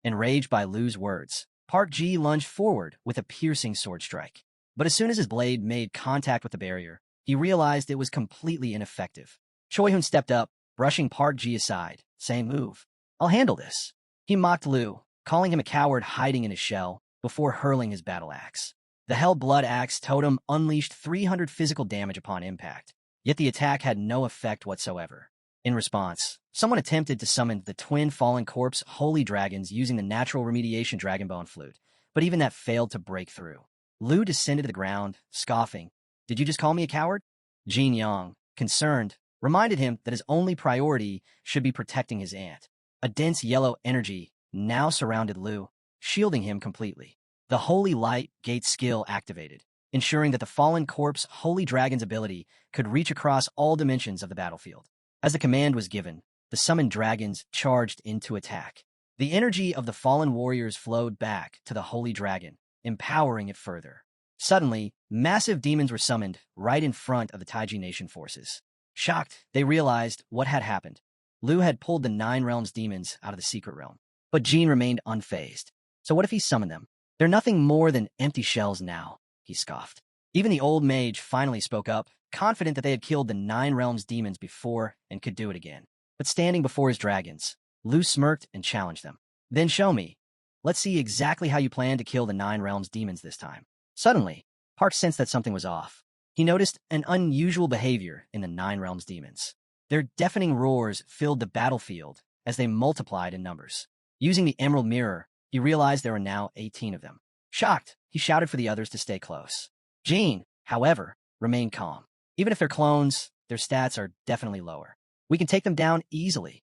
Enraged by Lu's words, Park Ji lunged forward with a piercing sword strike. But as soon as his blade made contact with the barrier, he realized it was completely ineffective. Choi Hoon stepped up, brushing Park Ji aside, saying, "Move. I'll handle this." He mocked Lu, calling him a coward hiding in his shell, before hurling his battle axe. The Hell Blood Axe totem unleashed 300 physical damage upon impact, yet the attack had no effect whatsoever. In response, someone attempted to summon the twin Fallen Corpse Holy Dragons using the natural remediation Dragonbone Flute, but even that failed to break through. Lu descended to the ground, scoffing, "Did you just call me a coward?" Jin Yang, concerned, reminded him that his only priority should be protecting his aunt. A dense yellow energy now surrounded Lu, shielding him completely. The Holy Light Gate skill activated, ensuring that the Fallen Corpse Holy Dragon's ability could reach across all dimensions of the battlefield. As the command was given, the summoned dragons charged into attack. The energy of the fallen warriors flowed back to the Holy Dragon, empowering it further. Suddenly, massive demons were summoned right in front of the Taiji Nation forces. Shocked, they realized what had happened. Lu had pulled the Nine Realms demons out of the secret realm, but Jean remained unfazed. So what if he summoned them? They're nothing more than empty shells now, he scoffed. Even the old mage finally spoke up, confident that they had killed the Nine Realms demons before and could do it again. But standing before his dragons, Lu smirked and challenged them. "Then show me. Let's see exactly how you plan to kill the Nine Realms demons this time." Suddenly, Park sensed that something was off. He noticed an unusual behavior in the Nine Realms demons. Their deafening roars filled the battlefield as they multiplied in numbers. Using the Emerald Mirror, he realized there were now 18 of them. Shocked, he shouted for the others to stay close. Jean, however, remained calm. Even if they're clones, their stats are definitely lower. We can take them down easily.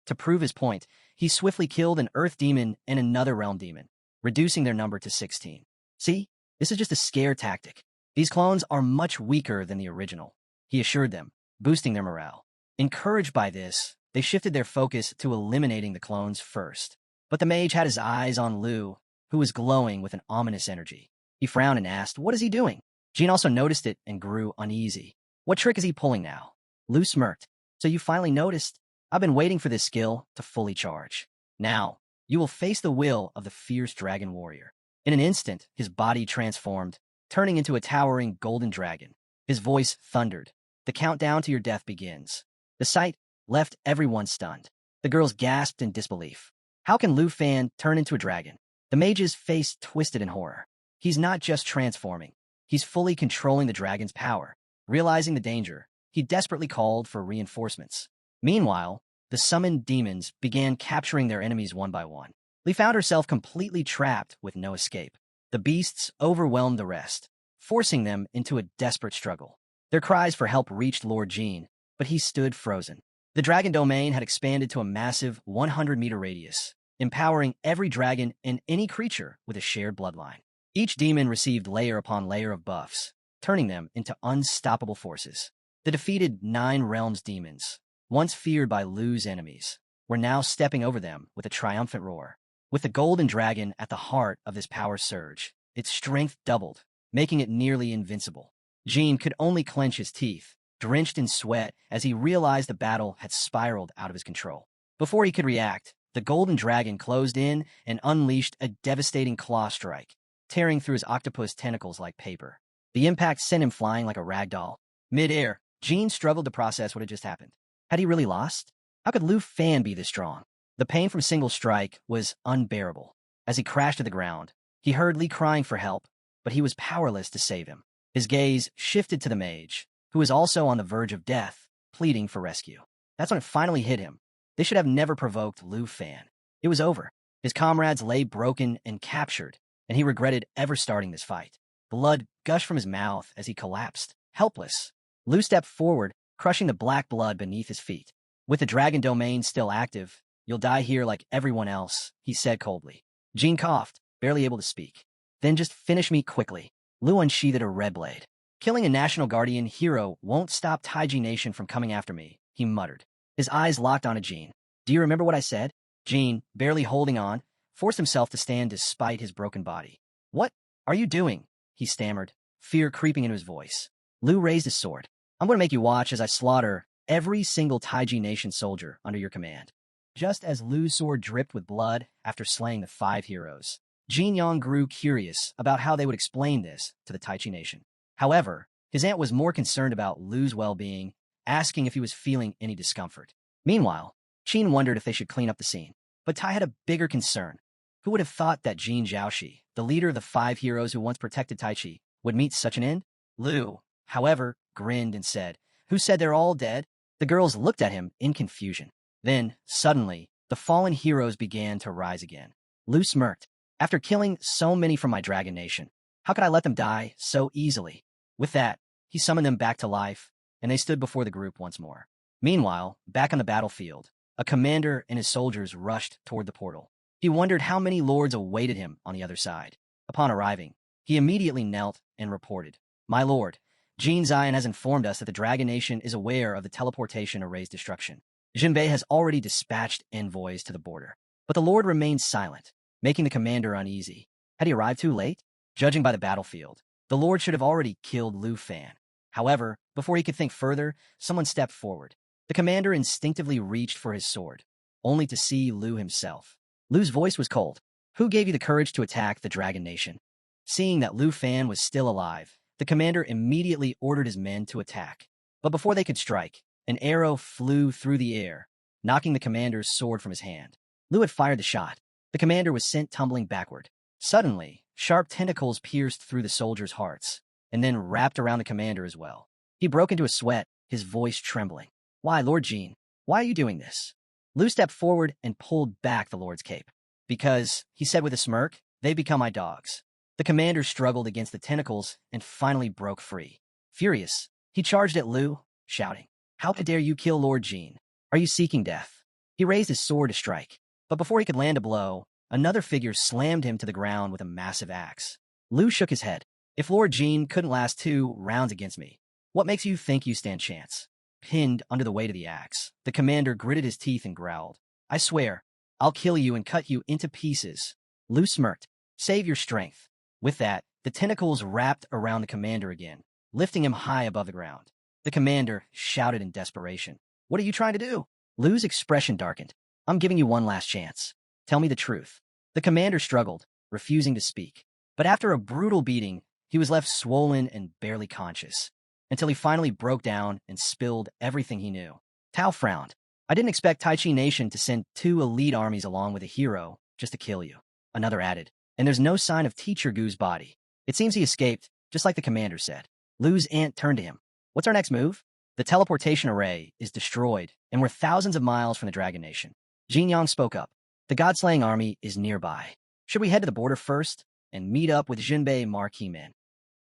To prove his point, he swiftly killed an Earth demon and another Realm demon, reducing their number to 16. "See, this is just a scare tactic. These clones are much weaker than the original," he assured them, boosting their morale. Encouraged by this, they shifted their focus to eliminating the clones first. But the mage had his eyes on Lu, who was glowing with an ominous energy. He frowned and asked, "What is he doing?" Jean also noticed it and grew uneasy. "What trick is he pulling now?" Lu smirked. "So you finally noticed? I've been waiting for this skill to fully charge. Now, you will face the will of the fierce dragon warrior." In an instant, his body transformed, turning into a towering golden dragon. His voice thundered. "The countdown to your death begins." The sight left everyone stunned. The girls gasped in disbelief. How can Lu Fan turn into a dragon? The mage's face twisted in horror. He's not just transforming. He's fully controlling the dragon's power. Realizing the danger, he desperately called for reinforcements. Meanwhile, the summoned demons began capturing their enemies one by one. Li found herself completely trapped with no escape. The beasts overwhelmed the rest, forcing them into a desperate struggle. Their cries for help reached Lord Jean, but he stood frozen. The dragon domain had expanded to a massive 100-meter radius, empowering every dragon and any creature with a shared bloodline. Each demon received layer upon layer of buffs, turning them into unstoppable forces. The defeated Nine Realms demons, once feared by Lu's enemies, were now stepping over them with a triumphant roar. With the golden dragon at the heart of this power surge, its strength doubled, making it nearly invincible. Jean could only clench his teeth, drenched in sweat as he realized the battle had spiraled out of his control. Before he could react, the golden dragon closed in and unleashed a devastating claw strike. tearing through his octopus tentacles like paper. The impact sent him flying like a rag doll. Mid-air, Jean struggled to process what had just happened. Had he really lost? How could Lu Fan be this strong? The pain from single strike was unbearable. As he crashed to the ground, he heard Lee crying for help, but he was powerless to save him. His gaze shifted to the mage, who was also on the verge of death, pleading for rescue. That's when it finally hit him. They should have never provoked Lu Fan. It was over. His comrades lay broken and captured, and he regretted ever starting this fight. Blood gushed from his mouth as he collapsed, helpless. Lu stepped forward, crushing the black blood beneath his feet. With the dragon domain still active, you'll die here like everyone else, he said coldly. Jean coughed, barely able to speak. Then just finish me quickly. Lu unsheathed a red blade. Killing a National Guardian hero won't stop Taiji Nation from coming after me, he muttered. His eyes locked onto Jean. Do you remember what I said? Jean, barely holding on, forced himself to stand despite his broken body. What are you doing? He stammered, fear creeping into his voice. Lu raised his sword. I'm going to make you watch as I slaughter every single Taiji Nation soldier under your command. Just as Lu's sword dripped with blood after slaying the 5 heroes, Jin Yang grew curious about how they would explain this to the Taiji Nation. However, his aunt was more concerned about Lu's well-being, asking if he was feeling any discomfort. Meanwhile, Qin wondered if they should clean up the scene. But Tai had a bigger concern. Who would have thought that Jin Zhaoxi, the leader of the 5 heroes who once protected Taichi, would meet such an end? Lu, however, grinned and said, Who said they're all dead? The girls looked at him in confusion. Then, suddenly, the fallen heroes began to rise again. Lu smirked. After killing so many from my Dragon Nation, how could I let them die so easily? With that, he summoned them back to life, and they stood before the group once more. Meanwhile, back on the battlefield, a commander and his soldiers rushed toward the portal. He wondered how many lords awaited him on the other side. Upon arriving, he immediately knelt and reported, My lord, Jean Zion has informed us that the Dragon Nation is aware of the teleportation array's destruction. Jinbei has already dispatched envoys to the border. But the lord remained silent, making the commander uneasy. Had he arrived too late? Judging by the battlefield, the lord should have already killed Lu Fan. However, before he could think further, someone stepped forward. The commander instinctively reached for his sword, only to see Lu himself. Lu's voice was cold. Who gave you the courage to attack the Dragon Nation? Seeing that Lu Fan was still alive, the commander immediately ordered his men to attack. But before they could strike, an arrow flew through the air, knocking the commander's sword from his hand. Lu had fired the shot. The commander was sent tumbling backward. Suddenly, sharp tentacles pierced through the soldiers' hearts, and then wrapped around the commander as well. He broke into a sweat, his voice trembling. Why, Lord Jean? Why are you doing this? Lu stepped forward and pulled back the Lord's cape. Because, he said with a smirk, they become my dogs. The commander struggled against the tentacles and finally broke free. Furious, he charged at Lu, shouting, How dare you kill Lord Jean? Are you seeking death? He raised his sword to strike, but before he could land a blow, another figure slammed him to the ground with a massive axe. Lu shook his head. If Lord Jean couldn't last 2 rounds against me, what makes you think you stand chance? Pinned under the weight of the axe, the commander gritted his teeth and growled, I swear, I'll kill you and cut you into pieces. Lu smirked. Save your strength. With that, the tentacles wrapped around the commander again, lifting him high above the ground. The commander shouted in desperation, What are you trying to do? Lu's expression darkened. I'm giving you one last chance. Tell me the truth. The commander struggled, refusing to speak. But after a brutal beating, he was left swollen and barely conscious, until he finally broke down and spilled everything he knew. Tao frowned. I didn't expect Taichi Nation to send 2 elite armies along with a hero just to kill you. Another added, and there's no sign of Teacher Gu's body. It seems he escaped, just like the commander said. Lu's aunt turned to him. What's our next move? The teleportation array is destroyed, and we're thousands of miles from the Dragon Nation. Jin Yang spoke up. The God-slaying army is nearby. Should we head to the border first and meet up with Jinbei marquee men?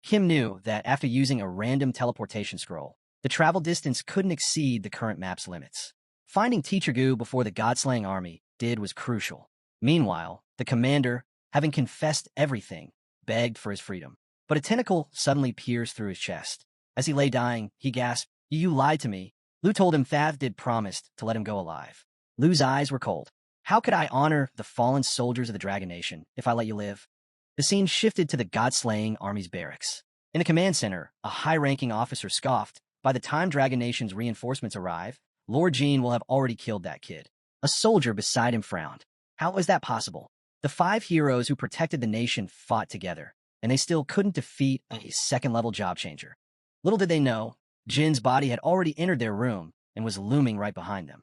Kim knew that after using a random teleportation scroll, the travel distance couldn't exceed the current map's limits. Finding Teacher Gu before the God-slaying army was crucial. Meanwhile, the commander, having confessed everything, begged for his freedom. But a tentacle suddenly pierced through his chest. As he lay dying, he gasped, You lied to me. Lu told him Thav did promised to let him go alive. Lu's eyes were cold. How could I honor the fallen soldiers of the Dragon Nation if I let you live? The scene shifted to the God-slaying army's barracks. In the command center, a high-ranking officer scoffed, By the time Dragon Nation's reinforcements arrive, Lord Jean will have already killed that kid. A soldier beside him frowned. How is that possible? The 5 heroes who protected the nation fought together, and they still couldn't defeat a second-level job changer. Little did they know, Jin's body had already entered their room and was looming right behind them.